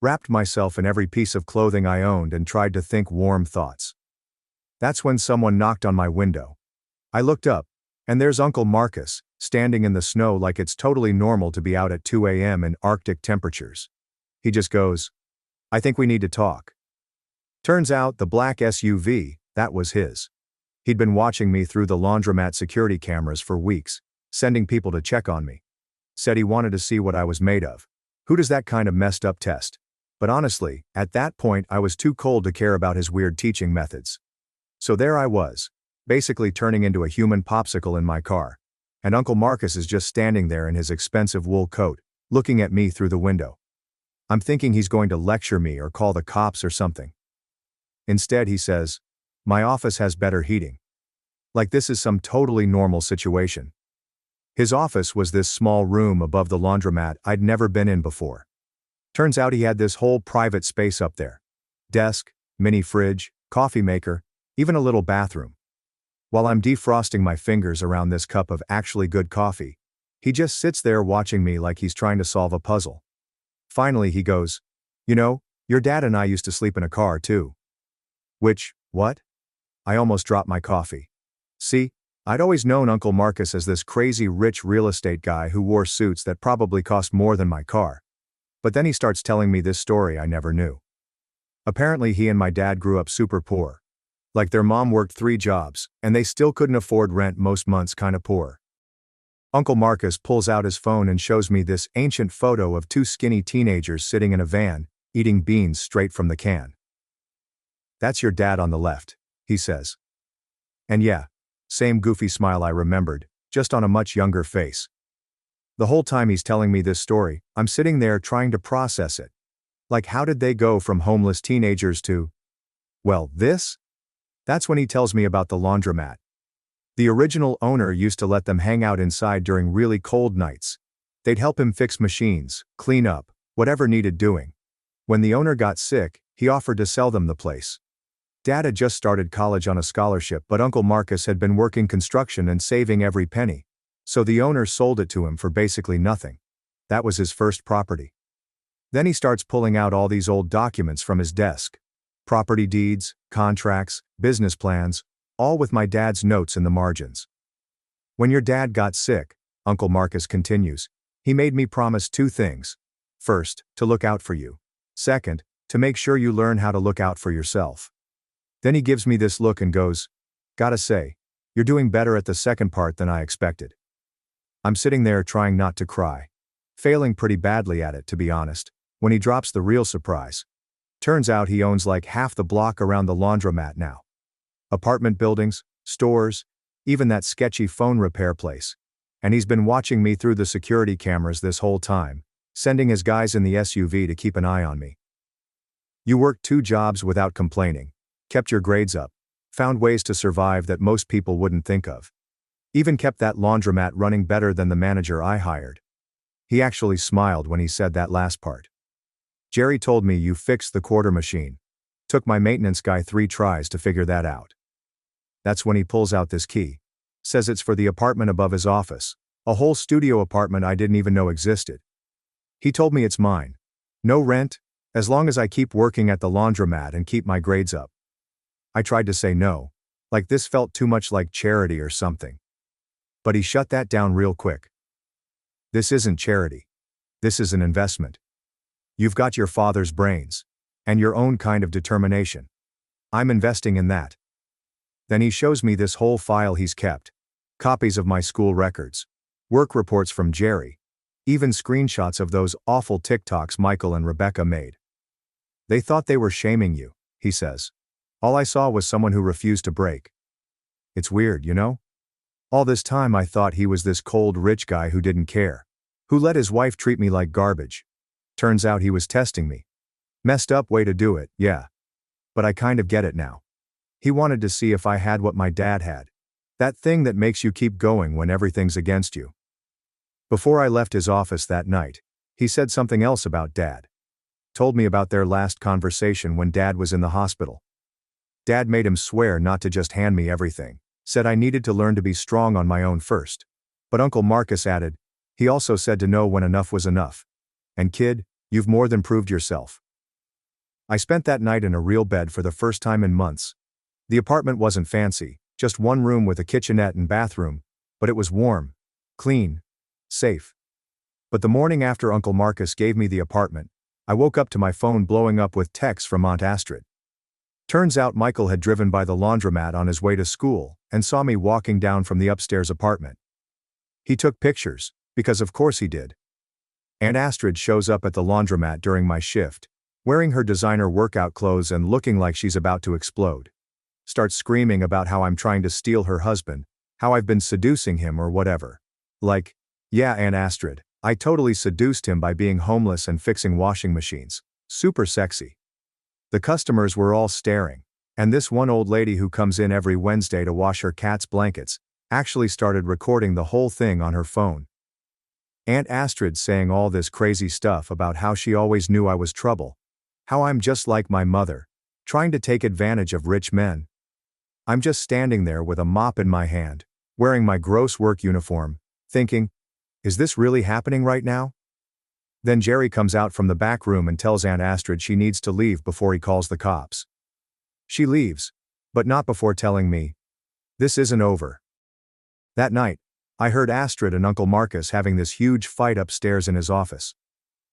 Wrapped myself in every piece of clothing I owned and tried to think warm thoughts. That's when someone knocked on my window. I looked up, and there's Uncle Marcus, standing in the snow like it's totally normal to be out at 2 a.m. in Arctic temperatures. He just goes, I think we need to talk. Turns out the black SUV, that was his. He'd been watching me through the laundromat security cameras for weeks, sending people to check on me. Said he wanted to see what I was made of. Who does that kind of messed up test? But honestly, at that point I was too cold to care about his weird teaching methods. So there I was, basically turning into a human popsicle in my car. And Uncle Marcus is just standing there in his expensive wool coat, looking at me through the window. I'm thinking he's going to lecture me or call the cops or something. Instead, he says, "My office has better heating." Like this is some totally normal situation. His office was this small room above the laundromat I'd never been in before. Turns out he had this whole private space up there. Desk, mini fridge, coffee maker, even a little bathroom. While I'm defrosting my fingers around this cup of actually good coffee, he just sits there watching me like he's trying to solve a puzzle. Finally he goes, "You know, your dad and I used to sleep in a car too." Which, what? I almost dropped my coffee. See, I'd always known Uncle Marcus as this crazy rich real estate guy who wore suits that probably cost more than my car. But then he starts telling me this story I never knew. Apparently he and my dad grew up super poor. Like their mom worked 3 jobs, and they still couldn't afford rent most months, kinda poor. Uncle Marcus pulls out his phone and shows me this ancient photo of 2 skinny teenagers sitting in a van, eating beans straight from the can. "That's your dad on the left," he says. And yeah, same goofy smile I remembered, just on a much younger face. The whole time he's telling me this story, I'm sitting there trying to process it. Like, how did they go from homeless teenagers to, well, this? That's when he tells me about the laundromat. The original owner used to let them hang out inside during really cold nights. They'd help him fix machines, clean up, whatever needed doing. When the owner got sick, he offered to sell them the place. Dad had just started college on a scholarship, but Uncle Marcus had been working construction and saving every penny. So the owner sold it to him for basically nothing. That was his first property. Then he starts pulling out all these old documents from his desk. Property deeds, contracts, business plans, all with my dad's notes in the margins. "When your dad got sick," Uncle Marcus continues, "he made me promise 2 things. First, to look out for you. Second, to make sure you learn how to look out for yourself." Then he gives me this look and goes, "Gotta say, you're doing better at the second part than I expected." I'm sitting there trying not to cry. Failing pretty badly at it, to be honest, when he drops the real surprise. Turns out he owns like half the block around the laundromat now. Apartment buildings, stores, even that sketchy phone repair place. And he's been watching me through the security cameras this whole time, sending his guys in the SUV to keep an eye on me. "You worked 2 jobs without complaining, kept your grades up, found ways to survive that most people wouldn't think of. Even kept that laundromat running better than the manager I hired." He actually smiled when he said that last part. "Jerry told me you fixed the quarter machine. Took my maintenance guy 3 tries to figure that out." That's when he pulls out this key. Says it's for the apartment above his office, a whole studio apartment I didn't even know existed. He told me it's mine. No rent, as long as I keep working at the laundromat and keep my grades up. I tried to say no, like this felt too much like charity or something. But he shut that down real quick. "This isn't charity. This is an investment. You've got your father's brains. And your own kind of determination. I'm investing in that." Then he shows me this whole file he's kept. Copies of my school records. Work reports from Jerry. Even screenshots of those awful TikToks Michael and Rebecca made. "They thought they were shaming you," he says. "All I saw was someone who refused to break." It's weird, you know? All this time I thought he was this cold rich guy who didn't care. Who let his wife treat me like garbage. Turns out he was testing me. Messed up way to do it, yeah. But I kind of get it now. He wanted to see if I had what my dad had. That thing that makes you keep going when everything's against you. Before I left his office that night, he said something else about Dad. Told me about their last conversation when Dad was in the hospital. Dad made him swear not to just hand me everything. Said I needed to learn to be strong on my own first. But Uncle Marcus added, he also said to know when enough was enough. And kid, you've more than proved yourself. I spent that night in a real bed for the first time in months. The apartment wasn't fancy, just 1 room with a kitchenette and bathroom, but it was warm, clean, safe. But the morning after Uncle Marcus gave me the apartment, I woke up to my phone blowing up with texts from Aunt Astrid. Turns out Michael had driven by the laundromat on his way to school and saw me walking down from the upstairs apartment. He took pictures, because of course he did. Aunt Astrid shows up at the laundromat during my shift, wearing her designer workout clothes and looking like she's about to explode. Starts screaming about how I'm trying to steal her husband, how I've been seducing him or whatever. Like, yeah, Aunt Astrid, I totally seduced him by being homeless and fixing washing machines. Super sexy. The customers were all staring, and this one old lady who comes in every Wednesday to wash her cat's blankets actually started recording the whole thing on her phone. Aunt Astrid saying all this crazy stuff about how she always knew I was trouble. How I'm just like my mother, trying to take advantage of rich men. I'm just standing there with a mop in my hand, wearing my gross work uniform, thinking, is this really happening right now? Then Jerry comes out from the back room and tells Aunt Astrid she needs to leave before he calls the cops. She leaves, but not before telling me, this isn't over. That night, I heard Astrid and Uncle Marcus having this huge fight upstairs in his office.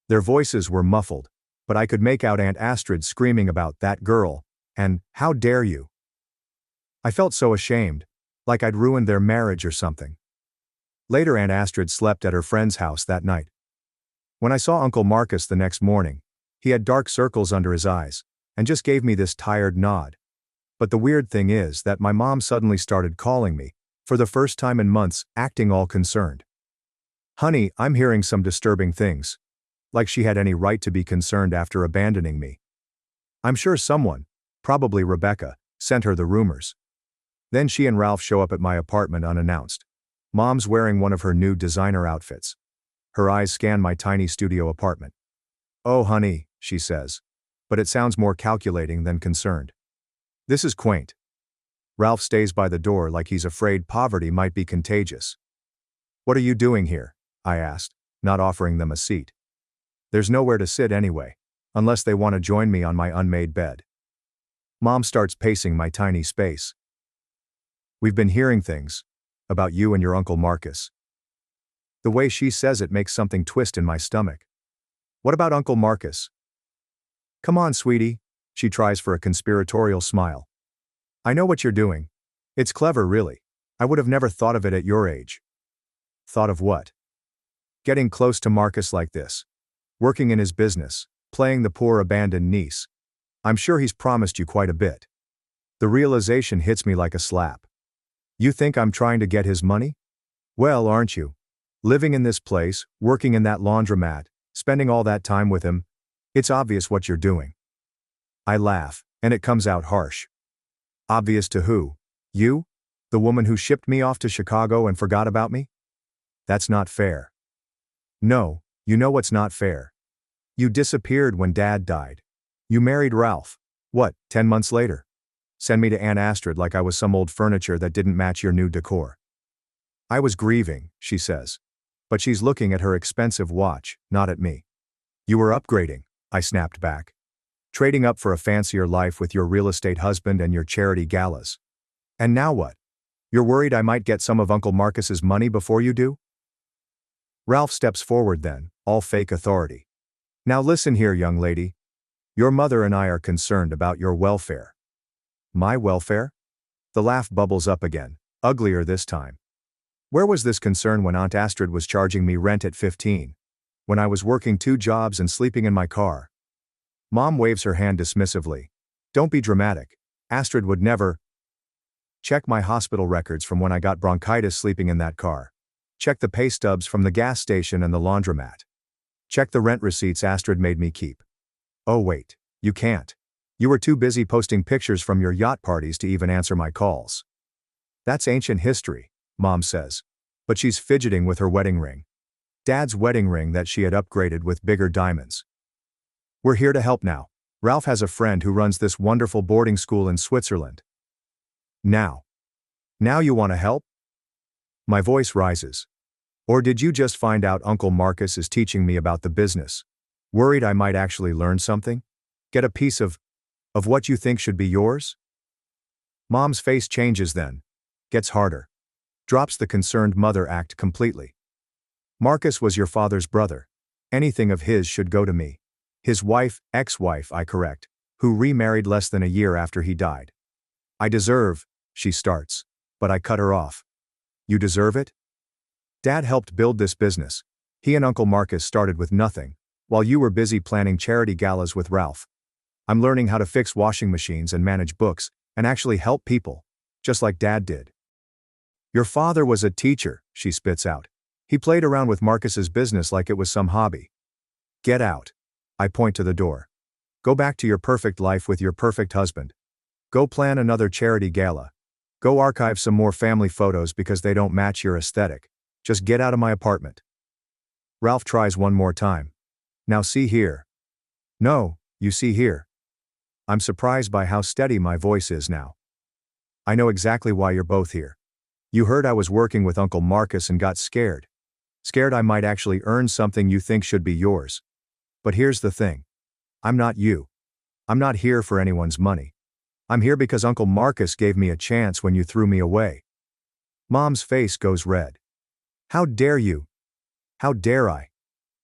Their voices were muffled, but I could make out Aunt Astrid screaming about that girl, and how dare you. I felt so ashamed, like I'd ruined their marriage or something. Later Aunt Astrid slept at her friend's house that night. When I saw Uncle Marcus the next morning, he had dark circles under his eyes, and just gave me this tired nod. But the weird thing is that my mom suddenly started calling me, for the first time in months, acting all concerned. Honey, I'm hearing some disturbing things. Like she had any right to be concerned after abandoning me. I'm sure someone, probably Rebecca, sent her the rumors. Then she and Ralph show up at my apartment unannounced. Mom's wearing one of her new designer outfits. Her eyes scan my tiny studio apartment. Oh honey, she says. But it sounds more calculating than concerned. This is quaint. Ralph stays by the door like he's afraid poverty might be contagious. What are you doing here? I asked, not offering them a seat. There's nowhere to sit anyway, unless they want to join me on my unmade bed. Mom starts pacing my tiny space. We've been hearing things about you and your Uncle Marcus. The way she says it makes something twist in my stomach. What about Uncle Marcus? Come on, sweetie. She tries for a conspiratorial smile. I know what you're doing. It's clever, really. I would have never thought of it at your age. Thought of what? Getting close to Marcus like this. Working in his business, playing the poor abandoned niece. I'm sure he's promised you quite a bit. The realization hits me like a slap. You think I'm trying to get his money? Well, aren't you? Living in this place, working in that laundromat, spending all that time with him, it's obvious what you're doing. I laugh, and it comes out harsh. Obvious to who? You? The woman who shipped me off to Chicago and forgot about me? That's not fair. No, you know what's not fair. You disappeared when Dad died. You married Ralph. What, 10 months later? Send me to Aunt Astrid like I was some old furniture that didn't match your new decor. I was grieving, she says. But she's looking at her expensive watch, not at me. You were upgrading, I snapped back. Trading up for a fancier life with your real estate husband and your charity galas. And now what? You're worried I might get some of Uncle Marcus's money before you do? Ralph steps forward then, all fake authority. Now listen here, young lady. Your mother and I are concerned about your welfare. My welfare? The laugh bubbles up again, uglier this time. Where was this concern when Aunt Astrid was charging me rent at 15? When I was working 2 jobs and sleeping in my car? Mom waves her hand dismissively. Don't be dramatic. Astrid would never. Check my hospital records from when I got bronchitis sleeping in that car. Check the pay stubs from the gas station and the laundromat. Check the rent receipts Astrid made me keep. Oh wait, you can't. You were too busy posting pictures from your yacht parties to even answer my calls. That's ancient history, Mom says. But she's fidgeting with her wedding ring. Dad's wedding ring that she had upgraded with bigger diamonds. We're here to help now. Ralph has a friend who runs this wonderful boarding school in Switzerland. Now you want to help? My voice rises. Or did you just find out Uncle Marcus is teaching me about the business? Worried I might actually learn something? Get a piece of what you think should be yours? Mom's face changes then. Gets harder. Drops the concerned mother act completely. Marcus was your father's brother. Anything of his should go to me. His wife, ex-wife I correct, who remarried less than a year after he died. I deserve, she starts, but I cut her off. You deserve it? Dad helped build this business. He and Uncle Marcus started with nothing, while you were busy planning charity galas with Ralph. I'm learning how to fix washing machines and manage books, and actually help people, just like Dad did. Your father was a teacher, she spits out. He played around with Marcus's business like it was some hobby. Get out. I point to the door. Go back to your perfect life with your perfect husband. Go plan another charity gala. Go archive some more family photos because they don't match your aesthetic. Just get out of my apartment. Ralph tries one more time. Now see here. No, you see here. I'm surprised by how steady my voice is now. I know exactly why you're both here. You heard I was working with Uncle Marcus and got scared. Scared I might actually earn something you think should be yours. But here's the thing. I'm not you. I'm not here for anyone's money. I'm here because Uncle Marcus gave me a chance when you threw me away. Mom's face goes red. How dare you? How dare I?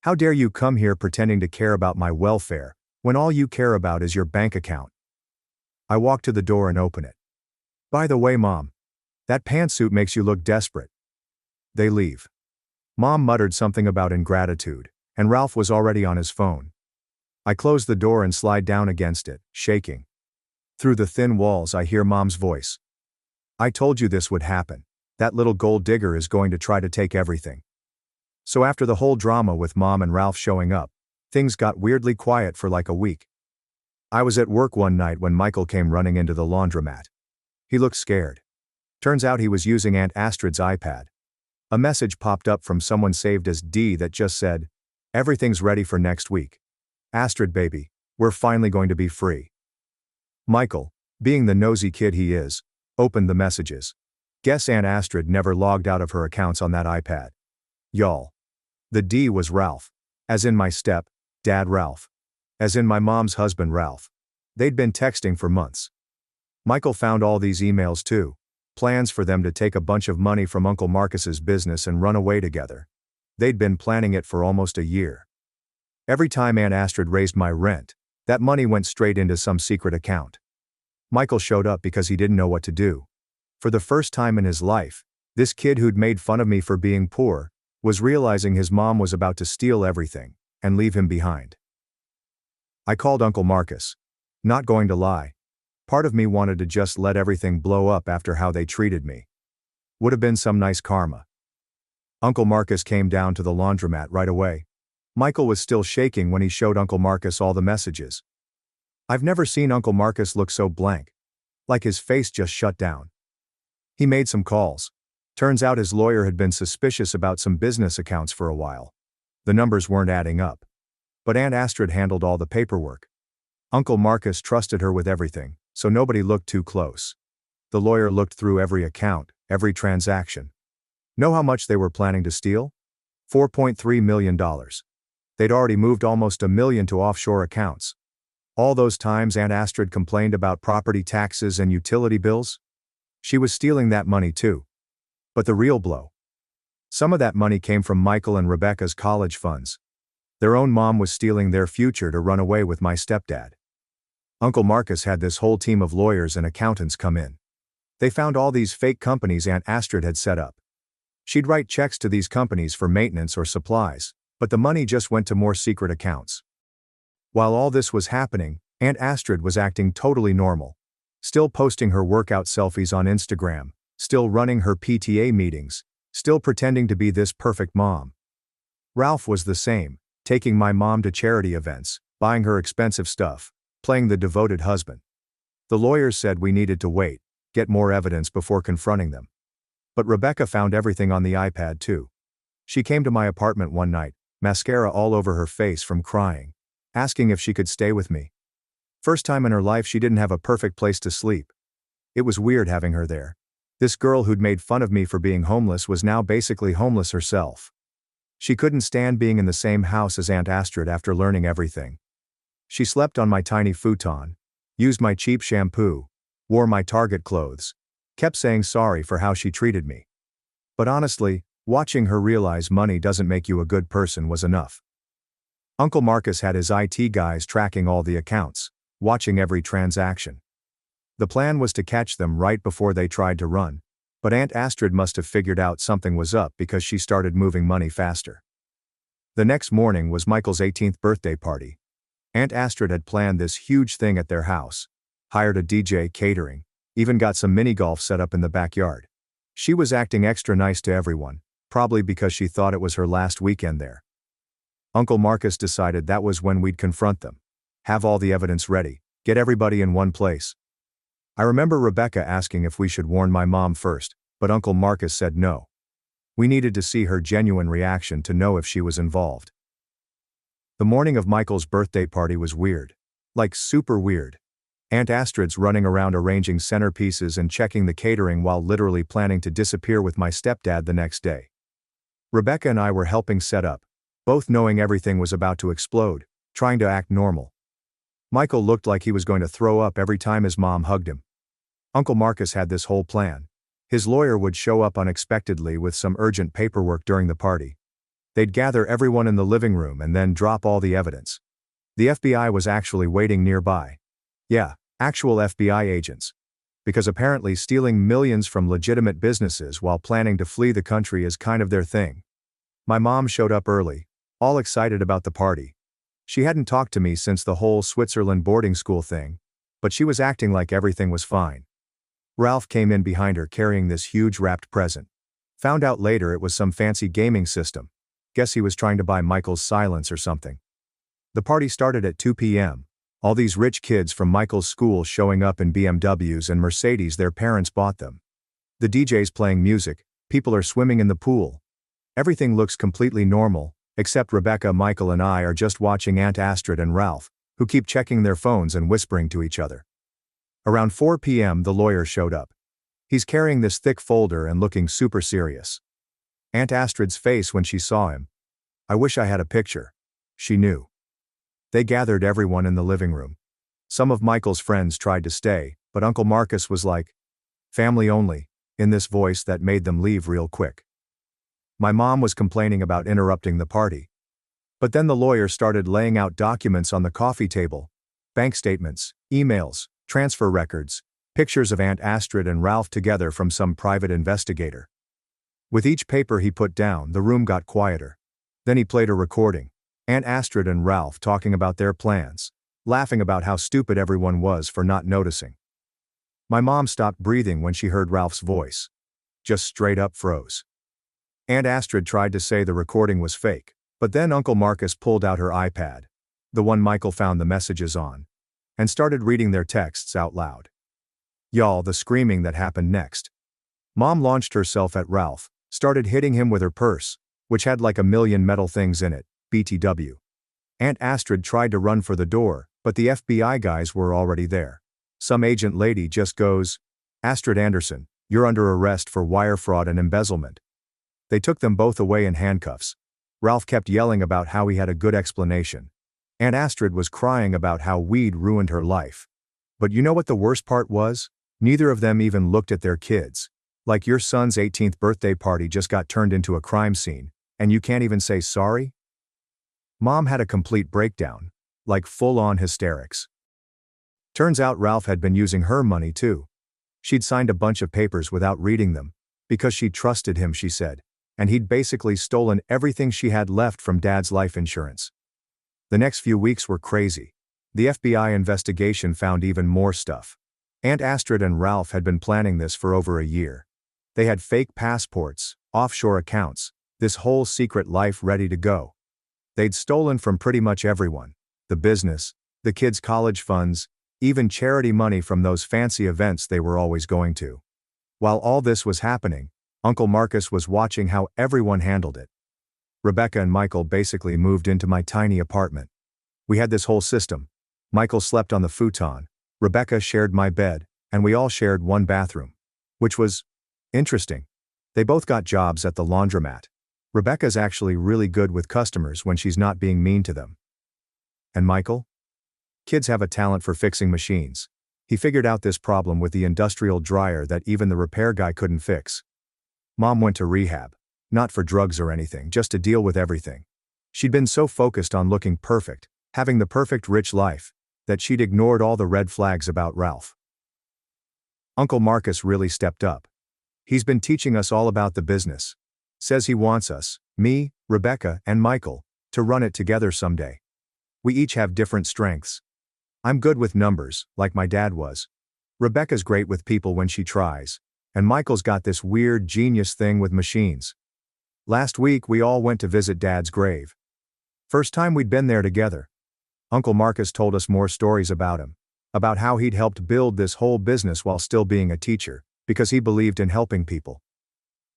How dare you come here pretending to care about my welfare, when all you care about is your bank account? I walk to the door and open it. By the way, Mom, that pantsuit makes you look desperate. They leave. Mom muttered something about ingratitude, and Ralph was already on his phone. I close the door and slide down against it, shaking. Through the thin walls I hear Mom's voice. I told you this would happen. That little gold digger is going to try to take everything. So after the whole drama with Mom and Ralph showing up, things got weirdly quiet for like a week. I was at work one night when Michael came running into the laundromat. He looked scared. Turns out he was using Aunt Astrid's iPad. A message popped up from someone saved as D that just said, "Everything's ready for next week. Astrid baby, we're finally going to be free." Michael, being the nosy kid he is, opened the messages. Guess Aunt Astrid never logged out of her accounts on that iPad. Y'all. The D was Ralph. As in my Dad Ralph. As in my mom's husband Ralph. They'd been texting for months. Michael found all these emails too. Plans for them to take a bunch of money from Uncle Marcus's business and run away together. They'd been planning it for almost a year. Every time Aunt Astrid raised my rent, that money went straight into some secret account. Michael showed up because he didn't know what to do. For the first time in his life, this kid who'd made fun of me for being poor, was realizing his mom was about to steal everything, and leave him behind. I called Uncle Marcus. Not going to lie. Part of me wanted to just let everything blow up after how they treated me. Would have been some nice karma. Uncle Marcus came down to the laundromat right away. Michael was still shaking when he showed Uncle Marcus all the messages. I've never seen Uncle Marcus look so blank. Like his face just shut down. He made some calls. Turns out his lawyer had been suspicious about some business accounts for a while. The numbers weren't adding up. But Aunt Astrid handled all the paperwork. Uncle Marcus trusted her with everything, so nobody looked too close. The lawyer looked through every account, every transaction. Know how much they were planning to steal? $4.3 million. They'd already moved almost $1 million to offshore accounts. All those times Aunt Astrid complained about property taxes and utility bills? She was stealing that money too. But the real blow. Some of that money came from Michael and Rebecca's college funds. Their own mom was stealing their future to run away with my stepdad. Uncle Marcus had this whole team of lawyers and accountants come in. They found all these fake companies Aunt Astrid had set up. She'd write checks to these companies for maintenance or supplies, but the money just went to more secret accounts. While all this was happening, Aunt Astrid was acting totally normal. Still posting her workout selfies on Instagram, still running her PTA meetings, still pretending to be this perfect mom. Ralph was the same, taking my mom to charity events, buying her expensive stuff, playing the devoted husband. The lawyers said we needed to wait, get more evidence before confronting them. But Rebecca found everything on the iPad too. She came to my apartment one night, mascara all over her face from crying, asking if she could stay with me. First time in her life she didn't have a perfect place to sleep. It was weird having her there. This girl who'd made fun of me for being homeless was now basically homeless herself. She couldn't stand being in the same house as Aunt Astrid after learning everything. She slept on my tiny futon, used my cheap shampoo, wore my Target clothes, kept saying sorry for how she treated me. But honestly, watching her realize money doesn't make you a good person was enough. Uncle Marcus had his IT guys tracking all the accounts, watching every transaction. The plan was to catch them right before they tried to run, but Aunt Astrid must have figured out something was up because she started moving money faster. The next morning was Michael's 18th birthday party. Aunt Astrid had planned this huge thing at their house, hired a DJ catering, even got some mini golf set up in the backyard. She was acting extra nice to everyone, probably because she thought it was her last weekend there. Uncle Marcus decided that was when we'd confront them. Have all the evidence ready, get everybody in one place. I remember Rebecca asking if we should warn my mom first, but Uncle Marcus said no. We needed to see her genuine reaction to know if she was involved. The morning of Michael's birthday party was weird. Like super weird. Aunt Astrid's running around arranging centerpieces and checking the catering while literally planning to disappear with my stepdad the next day. Rebecca and I were helping set up, both knowing everything was about to explode, trying to act normal. Michael looked like he was going to throw up every time his mom hugged him. Uncle Marcus had this whole plan. His lawyer would show up unexpectedly with some urgent paperwork during the party. They'd gather everyone in the living room and then drop all the evidence. The FBI was actually waiting nearby. Yeah, actual FBI agents. Because apparently stealing millions from legitimate businesses while planning to flee the country is kind of their thing. My mom showed up early, all excited about the party. She hadn't talked to me since the whole Switzerland boarding school thing, but she was acting like everything was fine. Ralph came in behind her carrying this huge wrapped present. Found out later it was some fancy gaming system. Guess he was trying to buy Michael's silence or something. The party started at 2 p.m. All these rich kids from Michael's school showing up in BMWs and Mercedes their parents bought them. The DJ's playing music, people are swimming in the pool. Everything looks completely normal, except Rebecca, Michael and I are just watching Aunt Astrid and Ralph, who keep checking their phones and whispering to each other. Around 4 p.m. the lawyer showed up. He's carrying this thick folder and looking super serious. Aunt Astrid's face when she saw him. I wish I had a picture. She knew. They gathered everyone in the living room. Some of Michael's friends tried to stay, but Uncle Marcus was like, family only, in this voice that made them leave real quick. My mom was complaining about interrupting the party. But then the lawyer started laying out documents on the coffee table. Bank statements, emails, transfer records, pictures of Aunt Astrid and Ralph together from some private investigator. With each paper he put down, the room got quieter. Then he played a recording. Aunt Astrid and Ralph talking about their plans, laughing about how stupid everyone was for not noticing. My mom stopped breathing when she heard Ralph's voice. Just straight up froze. Aunt Astrid tried to say the recording was fake, but then Uncle Marcus pulled out her iPad, the one Michael found the messages on, and started reading their texts out loud. Y'all, the screaming that happened next. Mom launched herself at Ralph, started hitting him with her purse, which had like 1,000,000 metal things in it, BTW. Aunt Astrid tried to run for the door, but the FBI guys were already there. Some agent lady just goes, Astrid Anderson, you're under arrest for wire fraud and embezzlement. They took them both away in handcuffs. Ralph kept yelling about how he had a good explanation. Aunt Astrid was crying about how weed ruined her life. But you know what the worst part was? Neither of them even looked at their kids. Like your son's 18th birthday party just got turned into a crime scene, and you can't even say sorry? Mom had a complete breakdown, like full-on hysterics. Turns out Ralph had been using her money too. She'd signed a bunch of papers without reading them, because she trusted him, she said, and he'd basically stolen everything she had left from Dad's life insurance. The next few weeks were crazy. The FBI investigation found even more stuff. Aunt Astrid and Ralph had been planning this for over a year. They had fake passports, offshore accounts, this whole secret life ready to go. They'd stolen from pretty much everyone, the business, the kids' college funds, even charity money from those fancy events they were always going to. While all this was happening, Uncle Marcus was watching how everyone handled it. Rebecca and Michael basically moved into my tiny apartment. We had this whole system. Michael slept on the futon, Rebecca shared my bed, and we all shared one bathroom. Which was interesting. They both got jobs at the laundromat. Rebecca's actually really good with customers when she's not being mean to them. And Michael? Kids have a talent for fixing machines. He figured out this problem with the industrial dryer that even the repair guy couldn't fix. Mom went to rehab. Not for drugs or anything, just to deal with everything. She'd been so focused on looking perfect, having the perfect rich life, that she'd ignored all the red flags about Ralph. Uncle Marcus really stepped up. He's been teaching us all about the business. Says he wants us, me, Rebecca, and Michael, to run it together someday. We each have different strengths. I'm good with numbers, like my dad was. Rebecca's great with people when she tries, and Michael's got this weird genius thing with machines. Last week we all went to visit Dad's grave. First time we'd been there together. Uncle Marcus told us more stories about him. About how he'd helped build this whole business while still being a teacher, because he believed in helping people.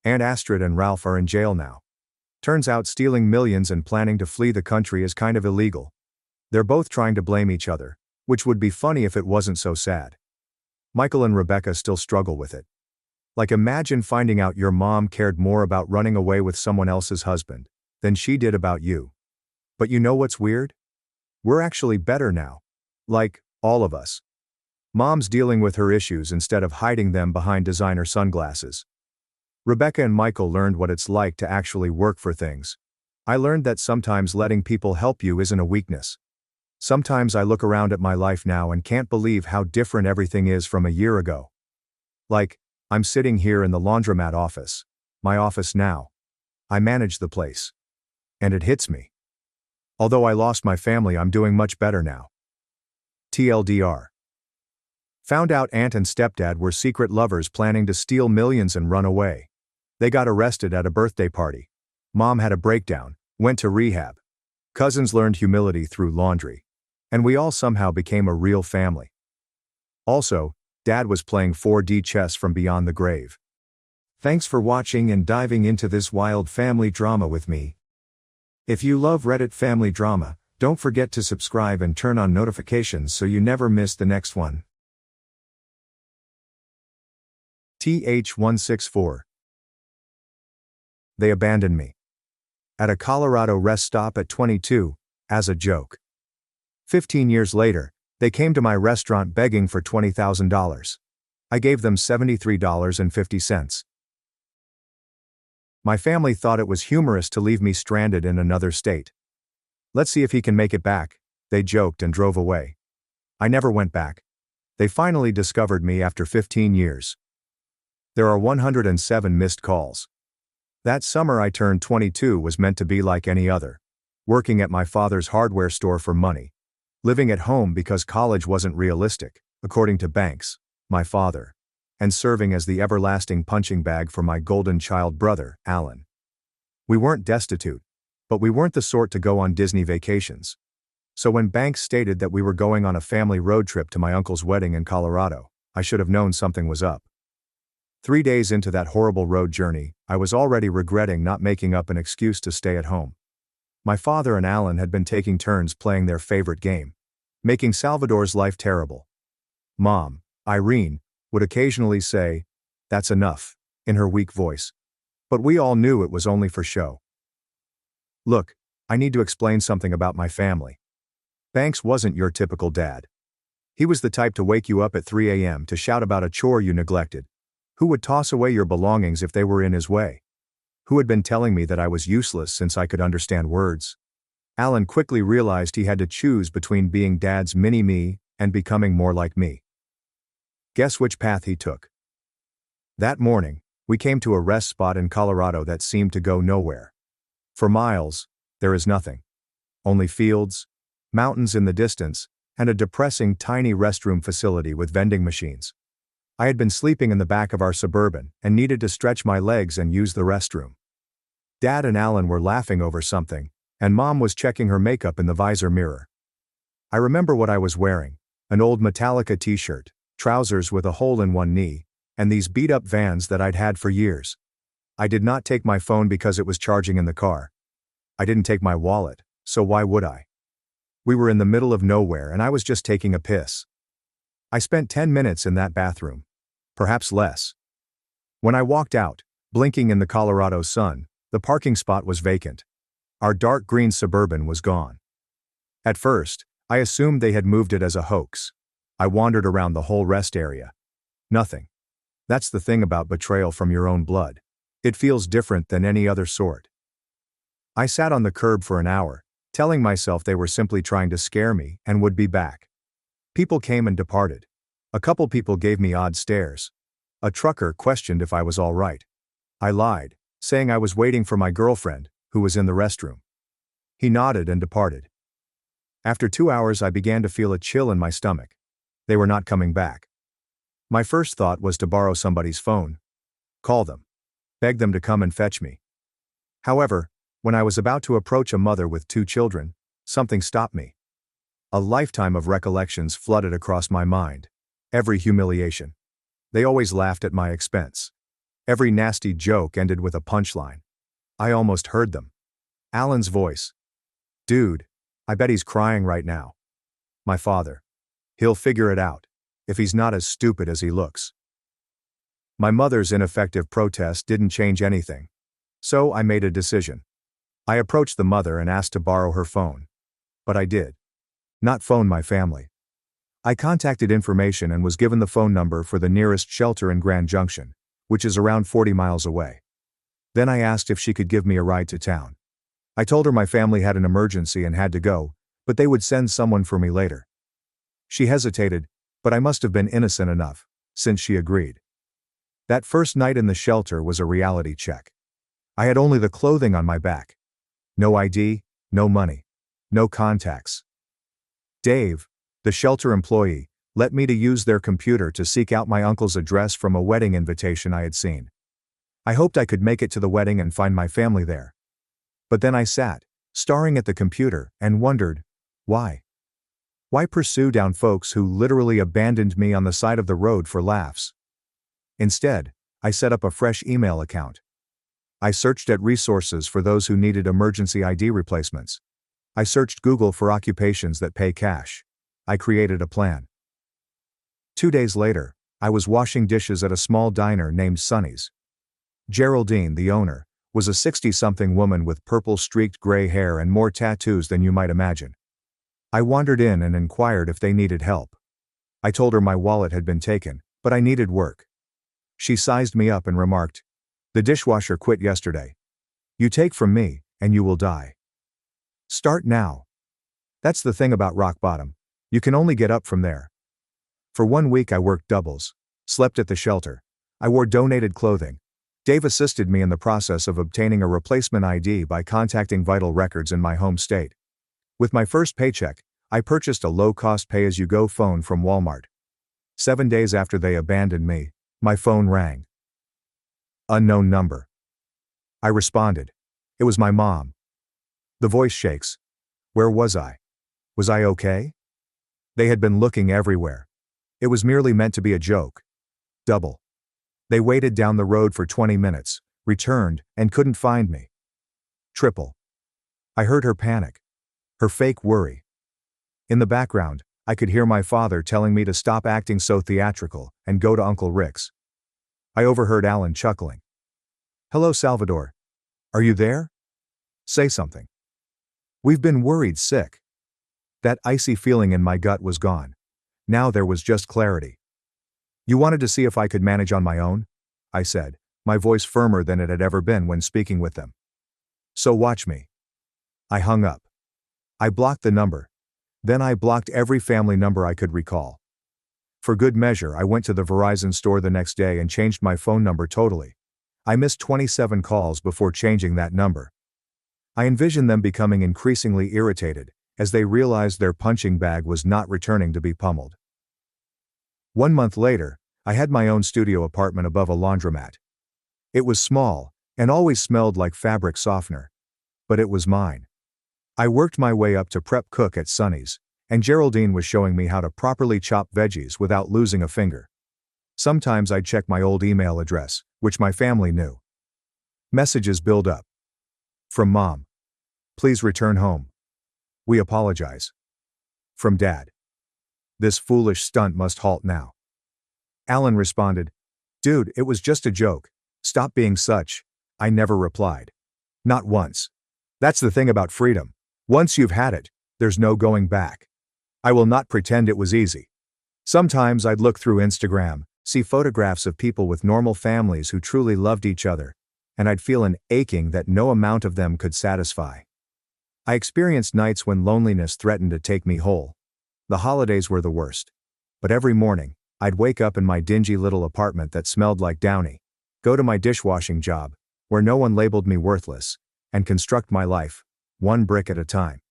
Aunt Astrid and Ralph are in jail now. Turns out stealing millions and planning to flee the country is kind of illegal. They're both trying to blame each other, which would be funny if it wasn't so sad. Michael and Rebecca still struggle with it. Like, imagine finding out your mom cared more about running away with someone else's husband than she did about you. But you know what's weird? We're actually better now. Like, all of us. Mom's dealing with her issues instead of hiding them behind designer sunglasses. Rebecca and Michael learned what it's like to actually work for things. I learned that sometimes letting people help you isn't a weakness. Sometimes I look around at my life now and can't believe how different everything is from a year ago. Like, I'm sitting here in the laundromat office. My office now. I manage the place. And it hits me. Although I lost my family, I'm doing much better now. TLDR. Found out aunt and stepdad were secret lovers planning to steal millions and run away. They got arrested at a birthday party. Mom had a breakdown, went to rehab. Cousins learned humility through laundry. And we all somehow became a real family. Also, Dad was playing 4D chess from beyond the grave. Thanks for watching and diving into this wild family drama with me. If you love Reddit family drama, don't forget to subscribe and turn on notifications so you never miss the next one. TH164. They abandoned me. At a Colorado rest stop at 22, as a joke. 15 years later, they came to my restaurant begging for $20,000. I gave them $73.50. My family thought it was humorous to leave me stranded in another state. Let's see if he can make it back, they joked and drove away. I never went back. They finally discovered me after 15 years. There are 107 missed calls. That summer I turned 22 was meant to be like any other. Working at my father's hardware store for money. Living at home because college wasn't realistic, according to Banks, my father. And serving as the everlasting punching bag for my golden child brother, Alan. We weren't destitute, but we weren't the sort to go on Disney vacations. So when Banks stated that we were going on a family road trip to my uncle's wedding in Colorado, I should have known something was up. 3 days into that horrible road journey, I was already regretting not making up an excuse to stay at home. My father and Alan had been taking turns playing their favorite game, making Salvador's life terrible. Mom, Irene, would occasionally say, "That's enough," in her weak voice. But we all knew it was only for show. Look, I need to explain something about my family. Banks wasn't your typical dad. He was the type to wake you up at 3 a.m. to shout about a chore you neglected. Who would toss away your belongings if they were in his way? Who had been telling me that I was useless since I could understand words? Alan quickly realized he had to choose between being Dad's mini-me and becoming more like me. Guess which path he took? That morning, we came to a rest spot in Colorado that seemed to go nowhere. For miles, there is nothing. Only fields, mountains in the distance, and a depressing tiny restroom facility with vending machines. I had been sleeping in the back of our Suburban and needed to stretch my legs and use the restroom. Dad and Alan were laughing over something, and Mom was checking her makeup in the visor mirror. I remember what I was wearing, an old Metallica t-shirt, trousers with a hole in one knee, and these beat-up Vans that I'd had for years. I did not take my phone because it was charging in the car. I didn't take my wallet, so why would I? We were in the middle of nowhere and I was just taking a piss. I spent 10 minutes in that bathroom. Perhaps less. When I walked out, blinking in the Colorado sun, the parking spot was vacant. Our dark green Suburban was gone. At first, I assumed they had moved it as a hoax. I wandered around the whole rest area. Nothing. That's the thing about betrayal from your own blood. It feels different than any other sort. I sat on the curb for an hour, telling myself they were simply trying to scare me and would be back. People came and departed. A couple people gave me odd stares. A trucker questioned if I was all right. I lied, saying I was waiting for my girlfriend, who was in the restroom. He nodded and departed. After 2 hours I began to feel a chill in my stomach. They were not coming back. My first thought was to borrow somebody's phone. Call them. Beg them to come and fetch me. However, when I was about to approach a mother with 2 children, something stopped me. A lifetime of recollections flooded across my mind. Every humiliation. They always laughed at my expense. Every nasty joke ended with a punchline. I almost heard them. Alan's voice. Dude, I bet he's crying right now. My father. He'll figure it out, if he's not as stupid as he looks. My mother's ineffective protest didn't change anything. So I made a decision. I approached the mother and asked to borrow her phone. But I did. Not phone my family. I contacted information and was given the phone number for the nearest shelter in Grand Junction, which is around 40 miles away. Then I asked if she could give me a ride to town. I told her my family had an emergency and had to go, but they would send someone for me later. She hesitated, but I must have been innocent enough, since she agreed. That first night in the shelter was a reality check. I had only the clothing on my back. No ID, no money, no contacts. Dave, the shelter employee, let me to use their computer to seek out my uncle's address from a wedding invitation I had seen. I hoped I could make it to the wedding and find my family there. But then I sat, staring at the computer, and wondered, why? Why pursue down folks who literally abandoned me on the side of the road for laughs? Instead, I set up a fresh email account. I searched at resources for those who needed emergency ID replacements. I searched Google for occupations that pay cash. I created a plan. 2 days later, I was washing dishes at a small diner named Sonny's. Geraldine, the owner, was a 60-something woman with purple-streaked gray hair and more tattoos than you might imagine. I wandered in and inquired if they needed help. I told her my wallet had been taken, but I needed work. She sized me up and remarked, "The dishwasher quit yesterday. You take from me, and you will die. Start now." That's the thing about rock bottom. You can only get up from there. For 1 week I worked doubles, slept at the shelter. I wore donated clothing. Dave assisted me in the process of obtaining a replacement ID by contacting vital records in my home state. With my first paycheck, I purchased a low-cost pay-as-you-go phone from Walmart. 7 days after they abandoned me, my phone rang. Unknown number. I responded. It was my mom. The voice shakes. Where was I? Was I okay? They had been looking everywhere. It was merely meant to be a joke. Double. They waited down the road for 20 minutes, returned, and couldn't find me. Triple. I heard her panic. Her fake worry. In the background, I could hear my father telling me to stop acting so theatrical and go to Uncle Rick's. I overheard Alan chuckling. "Hello, Salvador. Are you there? Say something. We've been worried sick." That icy feeling in my gut was gone. Now there was just clarity. "You wanted to see if I could manage on my own?" I said, my voice firmer than it had ever been when speaking with them. "So watch me." I hung up. I blocked the number. Then I blocked every family number I could recall. For good measure, I went to the Verizon store the next day and changed my phone number totally. I missed 27 calls before changing that number. I envisioned them becoming increasingly irritated as they realized their punching bag was not returning to be pummeled. 1 month later, I had my own studio apartment above a laundromat. It was small and always smelled like fabric softener. But it was mine. I worked my way up to prep cook at Sonny's, and Geraldine was showing me how to properly chop veggies without losing a finger. Sometimes I'd check my old email address, which my family knew. Messages build up. From Mom. "Please return home. We apologize." From Dad. "This foolish stunt must halt now." Alan responded, "Dude, it was just a joke. Stop being such." I never replied. Not once. That's the thing about freedom. Once you've had it, there's no going back. I will not pretend it was easy. Sometimes I'd look through Instagram, see photographs of people with normal families who truly loved each other, and I'd feel an aching that no amount of them could satisfy. I experienced nights when loneliness threatened to take me whole. The holidays were the worst. But every morning, I'd wake up in my dingy little apartment that smelled like Downy, go to my dishwashing job, where no one labeled me worthless, and construct my life, one brick at a time.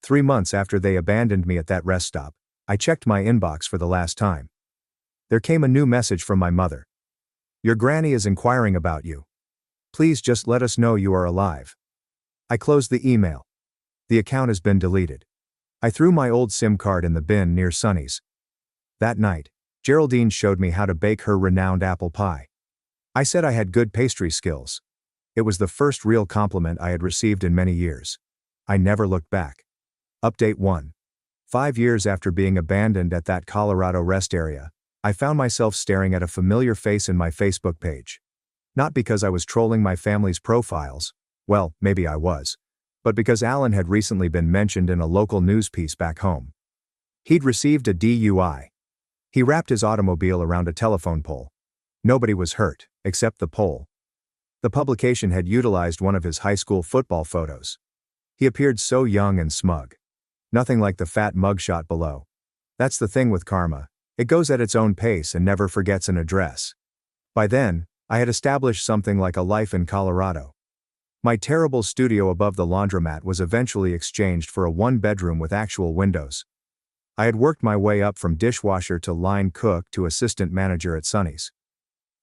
3 months after they abandoned me at that rest stop, I checked my inbox for the last time. There came a new message from my mother. "Your granny is inquiring about you." Please just let us know you are alive. I closed the email. The account has been deleted. I threw my old SIM card in the bin near Sunny's. That night, Geraldine showed me how to bake her renowned apple pie. I said I had good pastry skills. It was the first real compliment I had received in many years. I never looked back. Update 1. 5 years after being abandoned at that Colorado rest area, I found myself staring at a familiar face in my Facebook page. Not because I was trolling my family's profiles, well, maybe I was, but because Alan had recently been mentioned in a local news piece back home. He'd received a DUI. He wrapped his automobile around a telephone pole. Nobody was hurt, except the pole. The publication had utilized one of his high school football photos. He appeared so young and smug. Nothing like the fat mugshot below. That's the thing with karma. It goes at its own pace and never forgets an address. By then, I had established something like a life in Colorado. My terrible studio above the laundromat was eventually exchanged for a one-bedroom with actual windows. I had worked my way up from dishwasher to line cook to assistant manager at Sunny's.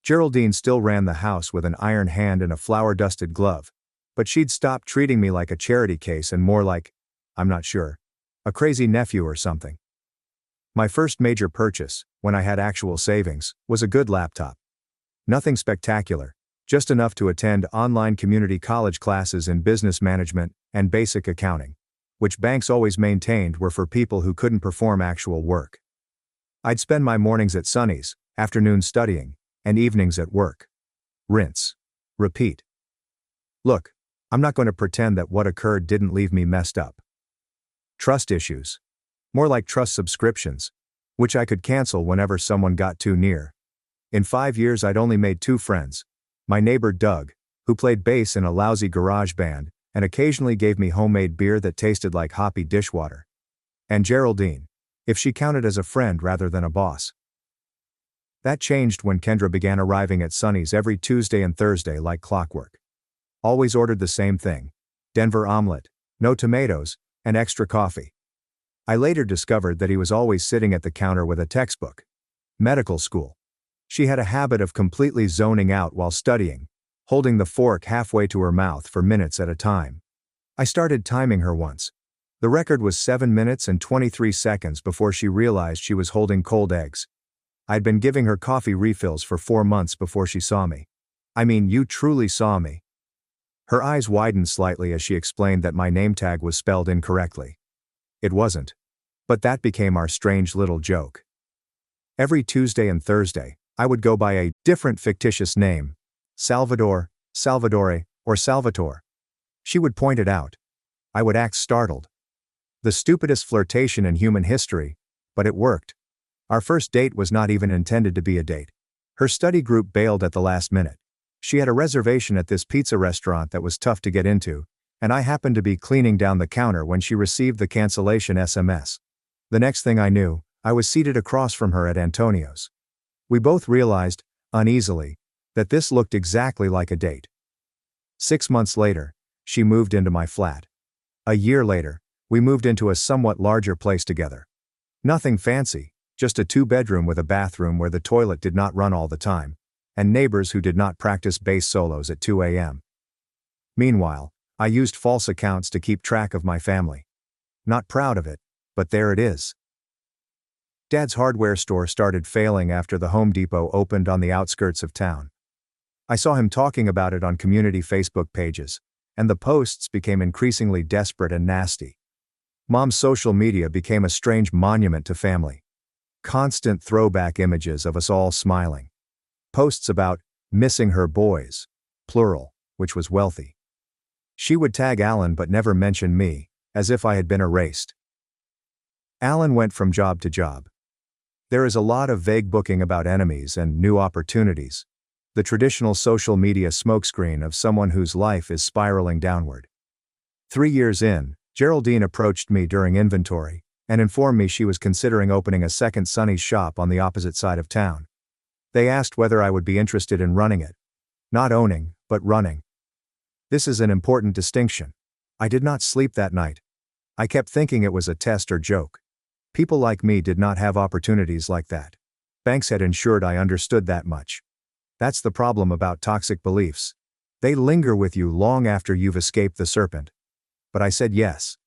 Geraldine still ran the house with an iron hand and a flour-dusted glove, but she'd stopped treating me like a charity case and more like, I'm not sure, a crazy nephew or something. My first major purchase, when I had actual savings, was a good laptop. Nothing spectacular, just enough to attend online community college classes in business management and basic accounting, which banks always maintained were for people who couldn't perform actual work. I'd spend my mornings at Sunny's, afternoons studying, and evenings at work. Rinse. Repeat. Look, I'm not going to pretend that what occurred didn't leave me messed up. Trust issues. More like trust subscriptions, which I could cancel whenever someone got too near. In 5 years I'd only made 2 friends. My neighbor Doug, who played bass in a lousy garage band, and occasionally gave me homemade beer that tasted like hoppy dishwater. And Geraldine, if she counted as a friend rather than a boss. That changed when Kendra began arriving at Sunny's every Tuesday and Thursday like clockwork. Always ordered the same thing: Denver omelet, no tomatoes, and extra coffee. I later discovered that he was always sitting at the counter with a textbook. Medical school. She had a habit of completely zoning out while studying, holding the fork halfway to her mouth for minutes at a time. I started timing her once. The record was 7 minutes and 23 seconds before she realized she was holding cold eggs. I'd been giving her coffee refills for 4 months before she saw me. I mean, you truly saw me. Her eyes widened slightly as she explained that my name tag was spelled incorrectly. It wasn't. But that became our strange little joke. Every Tuesday and Thursday, I would go by a different fictitious name: Salvador, Salvatore, or Salvatore. She would point it out. I would act startled. The stupidest flirtation in human history, but it worked. Our first date was not even intended to be a date. Her study group bailed at the last minute. She had a reservation at this pizza restaurant that was tough to get into, and I happened to be cleaning down the counter when she received the cancellation SMS. The next thing I knew, I was seated across from her at Antonio's. We both realized, uneasily, that this looked exactly like a date. 6 months later, she moved into my flat. A year later, we moved into a somewhat larger place together. Nothing fancy, just a 2-bedroom with a bathroom where the toilet did not run all the time, and neighbors who did not practice bass solos at 2 a.m. Meanwhile, I used false accounts to keep track of my family. Not proud of it, but there it is. Dad's hardware store started failing after the Home Depot opened on the outskirts of town. I saw him talking about it on community Facebook pages, and the posts became increasingly desperate and nasty. Mom's social media became a strange monument to family. Constant throwback images of us all smiling. Posts about missing her boys, plural, which was wealthy. She would tag Alan but never mention me, as if I had been erased. Alan went from job to job. There is a lot of vague booking about enemies and new opportunities, the traditional social media smokescreen of someone whose life is spiraling downward. 3 years in, Geraldine approached me during inventory and informed me she was considering opening a second Sunny's shop on the opposite side of town. They asked whether I would be interested in running it. Not owning, but running. This is an important distinction. I did not sleep that night. I kept thinking it was a test or joke. People like me did not have opportunities like that. Banks had ensured I understood that much. That's the problem about toxic beliefs. They linger with you long after you've escaped the serpent. But I said yes.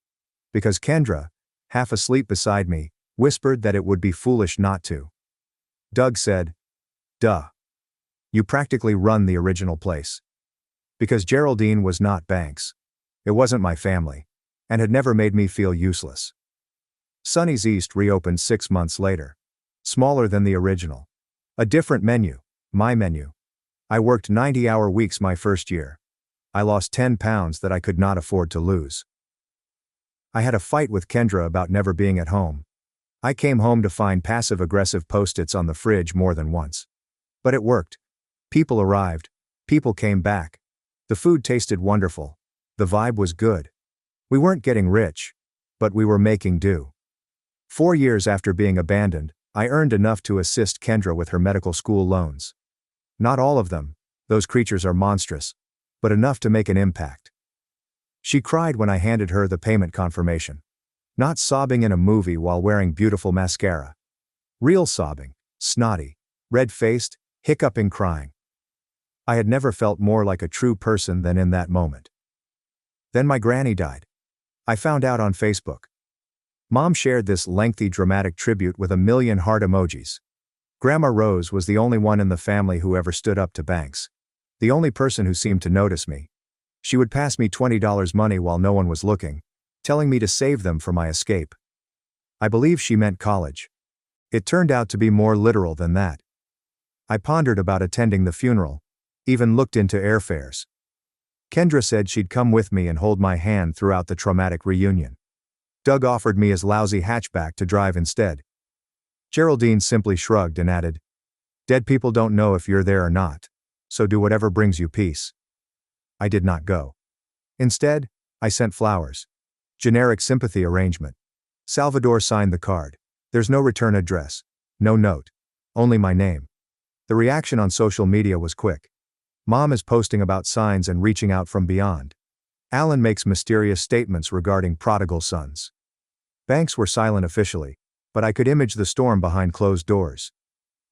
Because Kendra, half asleep beside me, whispered that it would be foolish not to. Doug said, "Duh. You practically run the original place." Because Geraldine was not Banks. It wasn't my family. And had never made me feel useless. Sonny's East reopened 6 months later. Smaller than the original. A different menu. My menu. I worked 90-hour weeks my first year. I lost 10 pounds that I could not afford to lose. I had a fight with Kendra about never being at home. I came home to find passive-aggressive Post-its on the fridge more than once. But it worked. People arrived. People came back. The food tasted wonderful. The vibe was good. We weren't getting rich. But we were making do. 4 years after being abandoned, I earned enough to assist Kendra with her medical school loans. Not all of them, those creatures are monstrous, but enough to make an impact. She cried when I handed her the payment confirmation. Not sobbing in a movie while wearing beautiful mascara. Real sobbing, snotty, red-faced, hiccuping crying. I had never felt more like a true person than in that moment. Then my granny died. I found out on Facebook. Mom shared this lengthy dramatic tribute with a million heart emojis. Grandma Rose was the only one in the family who ever stood up to Banks. The only person who seemed to notice me. She would pass me $20 money while no one was looking, telling me to save them for my escape. I believe she meant college. It turned out to be more literal than that. I pondered about attending the funeral, even looked into airfares. Kendra said she'd come with me and hold my hand throughout the traumatic reunion. Doug offered me his lousy hatchback to drive instead. Geraldine simply shrugged and added, "Dead people don't know if you're there or not, so do whatever brings you peace." I did not go. Instead, I sent flowers. Generic sympathy arrangement. Salvador signed the card. There's no return address. No note. Only my name. The reaction on social media was quick. Mom is posting about signs and reaching out from beyond. Alan makes mysterious statements regarding prodigal sons. Banks were silent officially, but I could image the storm behind closed doors.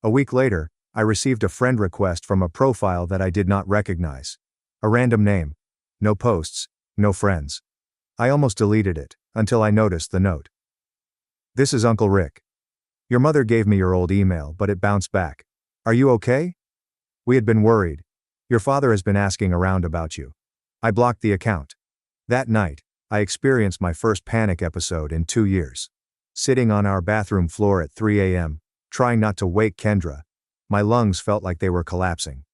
A week later, I received a friend request from a profile that I did not recognize. A random name. No posts, no friends. I almost deleted it, until I noticed the note. "This is Uncle Rick. Your mother gave me your old email, but it bounced back. Are you okay? We had been worried. Your father has been asking around about you." I blocked the account. That night, I experienced my first panic episode in 2 years. Sitting on our bathroom floor at 3 a.m., trying not to wake Kendra, my lungs felt like they were collapsing.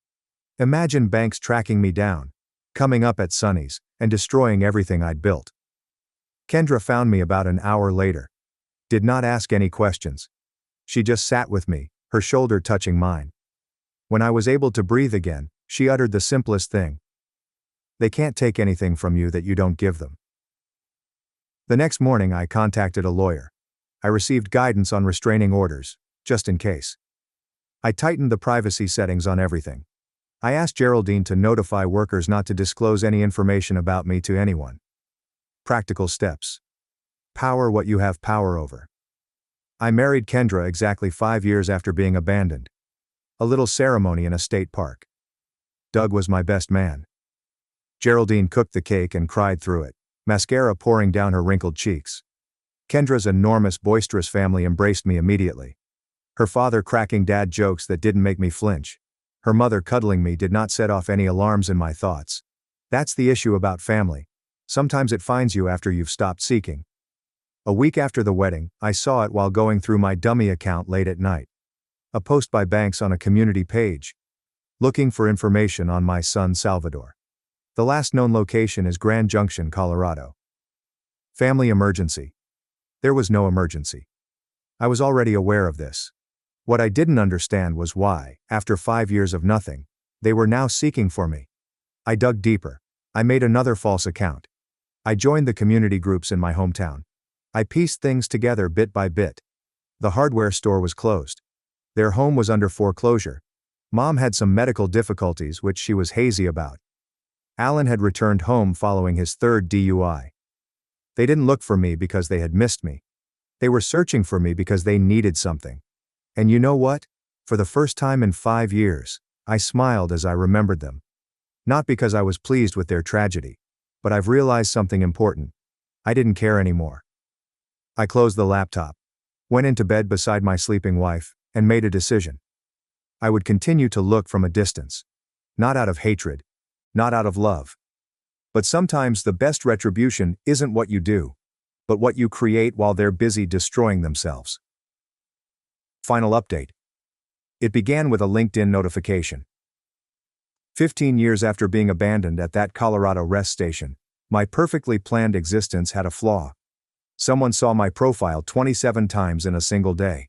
Imagine Banks tracking me down, coming up at Sonny's, and destroying everything I'd built. Kendra found me about an hour later. Did not ask any questions. She just sat with me, her shoulder touching mine. When I was able to breathe again, she uttered the simplest thing. "They can't take anything from you that you don't give them." The next morning I contacted a lawyer. I received guidance on restraining orders, just in case. I tightened the privacy settings on everything. I asked Geraldine to notify workers not to disclose any information about me to anyone. Practical steps. Power what you have power over. I married Kendra exactly 5 years after being abandoned. A little ceremony in a state park. Doug was my best man. Geraldine cooked the cake and cried through it, mascara pouring down her wrinkled cheeks. Kendra's enormous, boisterous family embraced me immediately. Her father cracking dad jokes that didn't make me flinch. Her mother cuddling me did not set off any alarms in my thoughts. That's the issue about family. Sometimes it finds you after you've stopped seeking. A week after the wedding, I saw it while going through my dummy account late at night. A post by Banks on a community page. Looking for information on my son Salvador. The last known location is Grand Junction, Colorado. Family emergency. There was no emergency. I was already aware of this. What I didn't understand was why, after 5 years of nothing, they were now seeking for me. I dug deeper. I made another false account. I joined the community groups in my hometown. I pieced things together bit by bit. The hardware store was closed. Their home was under foreclosure. Mom had some medical difficulties which she was hazy about. Alan had returned home following his 3rd DUI. They didn't look for me because they had missed me. They were searching for me because they needed something. And you know what? For the first time in 5 years, I smiled as I remembered them. Not because I was pleased with their tragedy. But I've realized something important. I didn't care anymore. I closed the laptop, went into bed beside my sleeping wife, and made a decision. I would continue to look from a distance. Not out of hatred. Not out of love. But sometimes the best retribution isn't what you do, but what you create while they're busy destroying themselves. Final update. It began with a LinkedIn notification. 15 years after being abandoned at that Colorado rest station, my perfectly planned existence had a flaw. Someone saw my profile 27 times in a single day.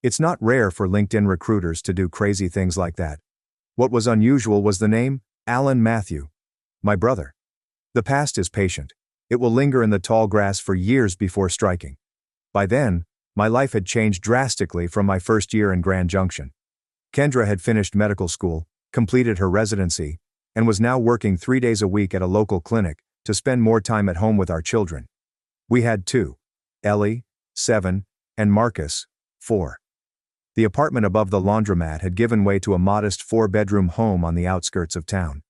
It's not rare for LinkedIn recruiters to do crazy things like that. What was unusual was the name, Alan Matthew. My brother. The past is patient. It will linger in the tall grass for years before striking. By then, my life had changed drastically from my first year in Grand Junction. Kendra had finished medical school, completed her residency, and was now working 3 days a week at a local clinic to spend more time at home with our children. We had two. Ellie, 7, and Marcus, 4. The apartment above the laundromat had given way to a modest 4-bedroom home on the outskirts of town.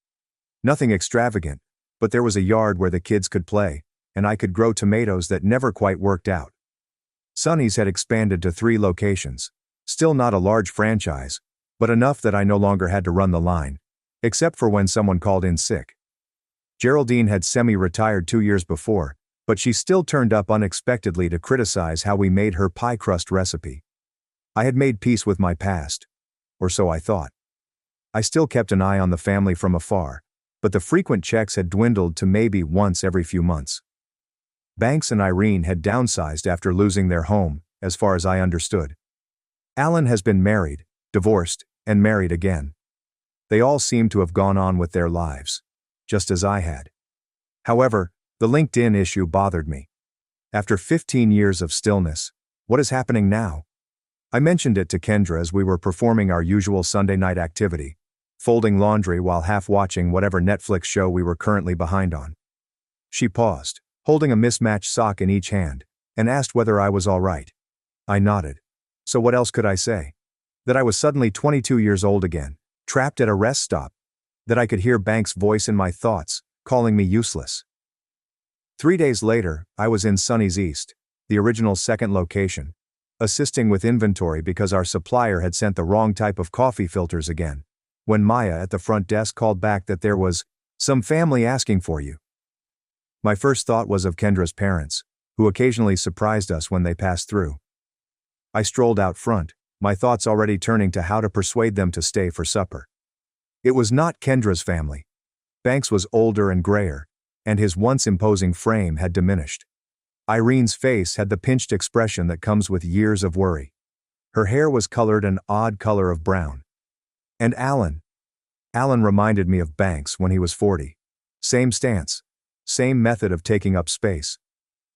Nothing extravagant, but there was a yard where the kids could play, and I could grow tomatoes that never quite worked out. Sonny's had expanded to 3 locations. Still not a large franchise, but enough that I no longer had to run the line, except for when someone called in sick. Geraldine had semi-retired 2 years before, but she still turned up unexpectedly to criticize how we made her pie crust recipe. I had made peace with my past. Or so I thought. I still kept an eye on the family from afar, but the frequent checks had dwindled to maybe once every few months. Banks and Irene had downsized after losing their home, as far as I understood. Alan has been married, divorced, and married again. They all seemed to have gone on with their lives, just as I had. However, the LinkedIn issue bothered me. After 15 years of stillness, what is happening now? I mentioned it to Kendra as we were performing our usual Sunday night activity, folding laundry while half watching whatever Netflix show we were currently behind on. She paused, holding a mismatched sock in each hand, and asked whether I was all right. I nodded. So what else could I say? That I was suddenly 22 years old again, trapped at a rest stop. That I could hear Banks' voice in my thoughts, calling me useless. 3 days later, I was in Sunny's East, the original second location, assisting with inventory because our supplier had sent the wrong type of coffee filters again, when Maya at the front desk called back that there was some family asking for you. My first thought was of Kendra's parents, who occasionally surprised us when they passed through. I strolled out front, my thoughts already turning to how to persuade them to stay for supper. It was not Kendra's family. Banks was older and grayer, and his once imposing frame had diminished. Irene's face had the pinched expression that comes with years of worry. Her hair was colored an odd color of brown. And Alan reminded me of Banks when he was 40. Same stance. Same method of taking up space.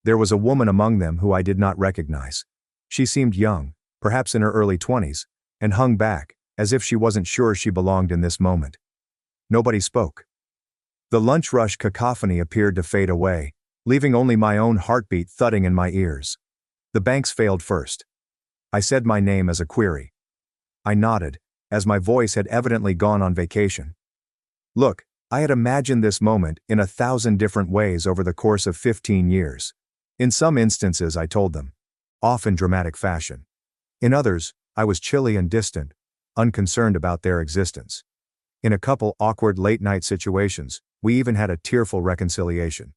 There was a woman among them who I did not recognize. She seemed young, perhaps in her early 20s, and hung back, as if she wasn't sure she belonged in this moment. Nobody spoke. The lunch rush cacophony appeared to fade away, leaving only my own heartbeat thudding in my ears. The Banks failed first. I said my name as a query. I nodded, as my voice had evidently gone on vacation. Look, I had imagined this moment in 1,000 different ways over the course of 15 years. In some instances I told them, often dramatic fashion. In others, I was chilly and distant, unconcerned about their existence. In a couple awkward late-night situations, we even had a tearful reconciliation.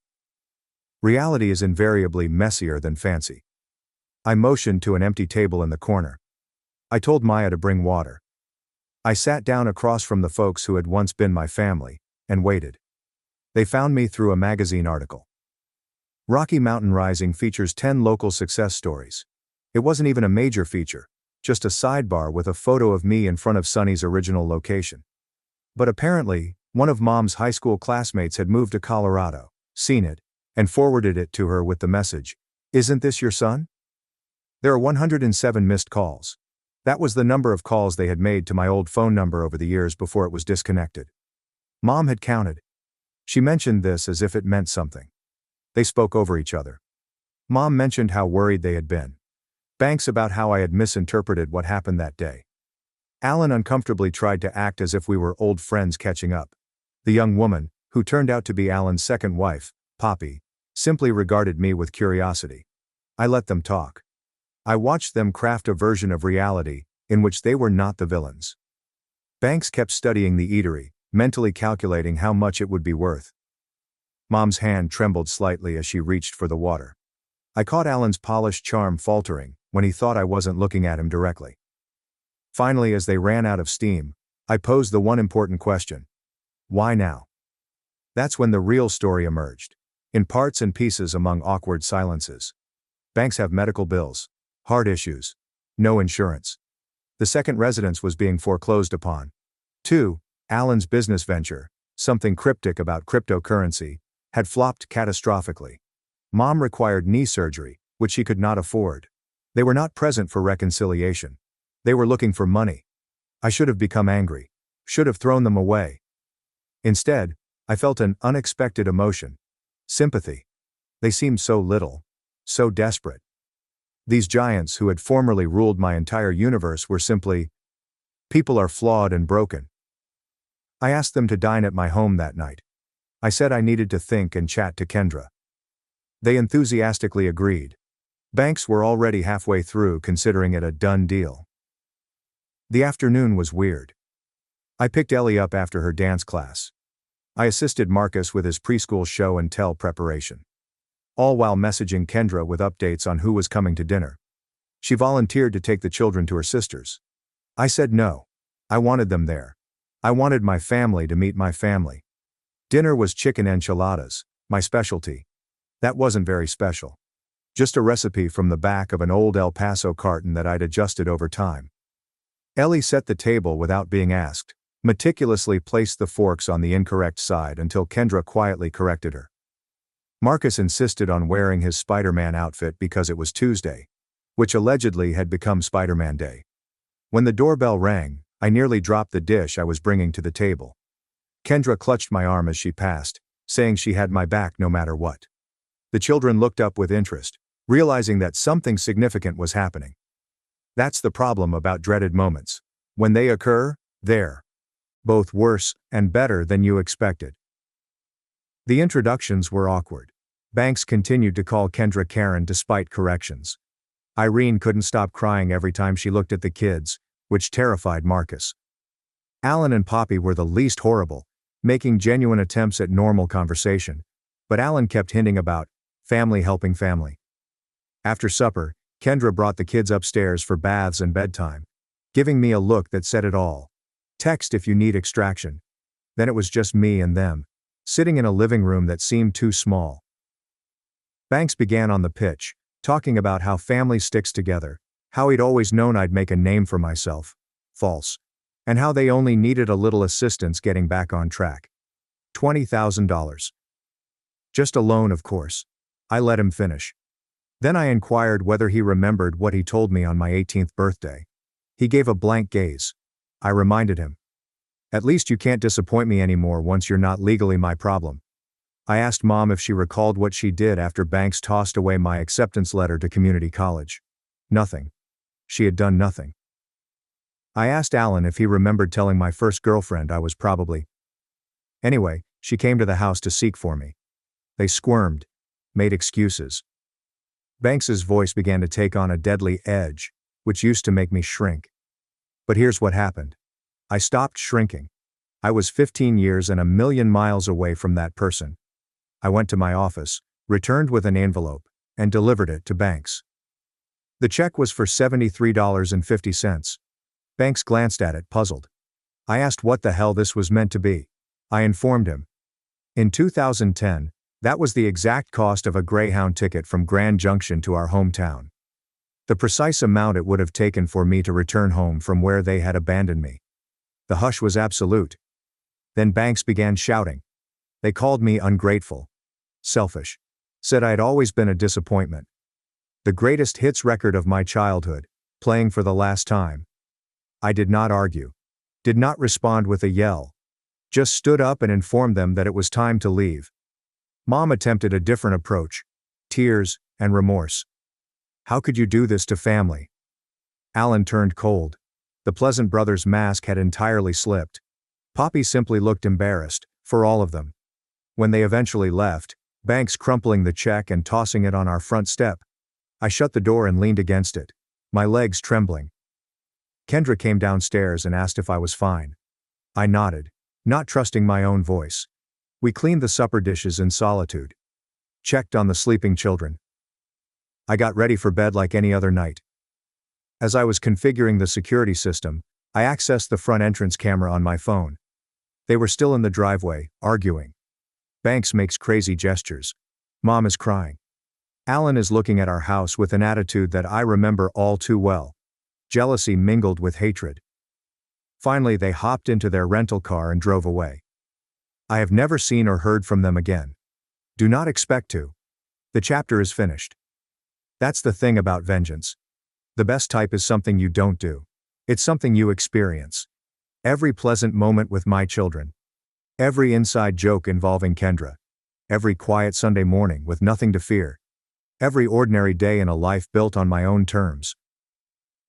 Reality is invariably messier than fancy. I motioned to an empty table in the corner. I told Maya to bring water. I sat down across from the folks who had once been my family, and waited. They found me through a magazine article. Rocky Mountain Rising features 10 local success stories. It wasn't even a major feature, just a sidebar with a photo of me in front of Sunny's original location. But apparently, one of Mom's high school classmates had moved to Colorado, seen it, and forwarded it to her with the message, "Isn't this your son?" There are 107 missed calls. That was the number of calls they had made to my old phone number over the years before it was disconnected. Mom had counted. She mentioned this as if it meant something. They spoke over each other. Mom mentioned how worried they had been. Banks about how I had misinterpreted what happened that day. Alan uncomfortably tried to act as if we were old friends catching up. The young woman, who turned out to be Alan's second wife, Poppy, simply regarded me with curiosity. I let them talk. I watched them craft a version of reality, in which they were not the villains. Banks kept studying the eatery, mentally calculating how much it would be worth. Mom's hand trembled slightly as she reached for the water. I caught Alan's polished charm faltering, when he thought I wasn't looking at him directly. Finally, as they ran out of steam, I posed the one important question. Why now? That's when the real story emerged. In parts and pieces among awkward silences. Banks have medical bills. Heart issues. No insurance. The second residence was being foreclosed upon. 2. Alan's business venture, something cryptic about cryptocurrency, had flopped catastrophically. Mom required knee surgery, which she could not afford. They were not present for reconciliation. They were looking for money. I should have become angry. Should have thrown them away. Instead, I felt an unexpected emotion. Sympathy. They seemed so little. So desperate. These giants who had formerly ruled my entire universe were simply, people are flawed and broken. I asked them to dine at my home that night. I said I needed to think and chat to Kendra. They enthusiastically agreed. Banks were already halfway through considering it a done deal. The afternoon was weird. I picked Ellie up after her dance class. I assisted Marcus with his preschool show and tell preparation. All while messaging Kendra with updates on who was coming to dinner. She volunteered to take the children to her sister's. I said no. I wanted them there. I wanted my family to meet my family. Dinner was chicken enchiladas, my specialty. That wasn't very special. Just a recipe from the back of an old El Paso carton that I'd adjusted over time. Ellie set the table without being asked, meticulously placed the forks on the incorrect side until Kendra quietly corrected her. Marcus insisted on wearing his Spider-Man outfit because it was Tuesday, which allegedly had become Spider-Man Day. When the doorbell rang, I nearly dropped the dish I was bringing to the table. Kendra clutched my arm as she passed, saying she had my back no matter what. The children looked up with interest, realizing that something significant was happening. That's the problem about dreaded moments. When they occur, they're both worse and better than you expected. The introductions were awkward. Banks continued to call Kendra Karen despite corrections. Irene couldn't stop crying every time she looked at the kids, which terrified Marcus. Alan and Poppy were the least horrible, making genuine attempts at normal conversation, but Alan kept hinting about family helping family. After supper, Kendra brought the kids upstairs for baths and bedtime, giving me a look that said it all. Text if you need extraction. Then it was just me and them, sitting in a living room that seemed too small. Banks began on the pitch, talking about how family sticks together, how he'd always known I'd make a name for myself. False. And how they only needed a little assistance getting back on track. $20,000. Just a loan, of course. I let him finish. Then I inquired whether he remembered what he told me on my 18th birthday. He gave a blank gaze. I reminded him. At least you can't disappoint me anymore once you're not legally my problem. I asked Mom if she recalled what she did after Banks tossed away my acceptance letter to community college. Nothing. She had done nothing. I asked Alan if he remembered telling my first girlfriend I was probably. Anyway, she came to the house to seek for me. They squirmed, made excuses. Banks's voice began to take on a deadly edge, which used to make me shrink. But here's what happened. I stopped shrinking. I was 15 years and a million miles away from that person. I went to my office, returned with an envelope, and delivered it to Banks. The check was for $73.50. Banks glanced at it, puzzled. I asked what the hell this was meant to be. I informed him. In 2010, that was the exact cost of a Greyhound ticket from Grand Junction to our hometown. The precise amount it would have taken for me to return home from where they had abandoned me. The hush was absolute. Then Banks began shouting. They called me ungrateful. Selfish. Said I'd always been a disappointment. The greatest hits record of my childhood, playing for the last time. I did not argue. Did not respond with a yell. Just stood up and informed them that it was time to leave. Mom attempted a different approach. Tears and remorse. How could you do this to family? Alan turned cold. The Pleasant Brothers mask had entirely slipped. Poppy simply looked embarrassed, For all of them. When they eventually left, Banks crumpling the check and tossing it on our front step, I shut the door and leaned against it, my legs trembling. Kendra came downstairs and asked if I was fine. I nodded, not trusting my own voice. We cleaned the supper dishes in solitude. Checked on the sleeping children. I got ready for bed like any other night. As I was configuring the security system, I accessed the front entrance camera on my phone. They were still in the driveway, arguing. Banks makes crazy gestures. Mom is crying. Alan is looking at our house with an attitude that I remember all too well. Jealousy mingled with hatred. Finally, they hopped into their rental car and drove away. I have never seen or heard from them again. Do not expect to. The chapter is finished. That's the thing about vengeance. The best type is something you don't do. It's something you experience. Every pleasant moment with my children. Every inside joke involving Kendra. Every quiet Sunday morning with nothing to fear. Every ordinary day in a life built on my own terms.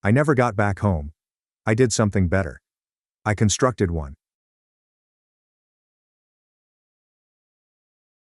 I never got back home. I did something better. I constructed one.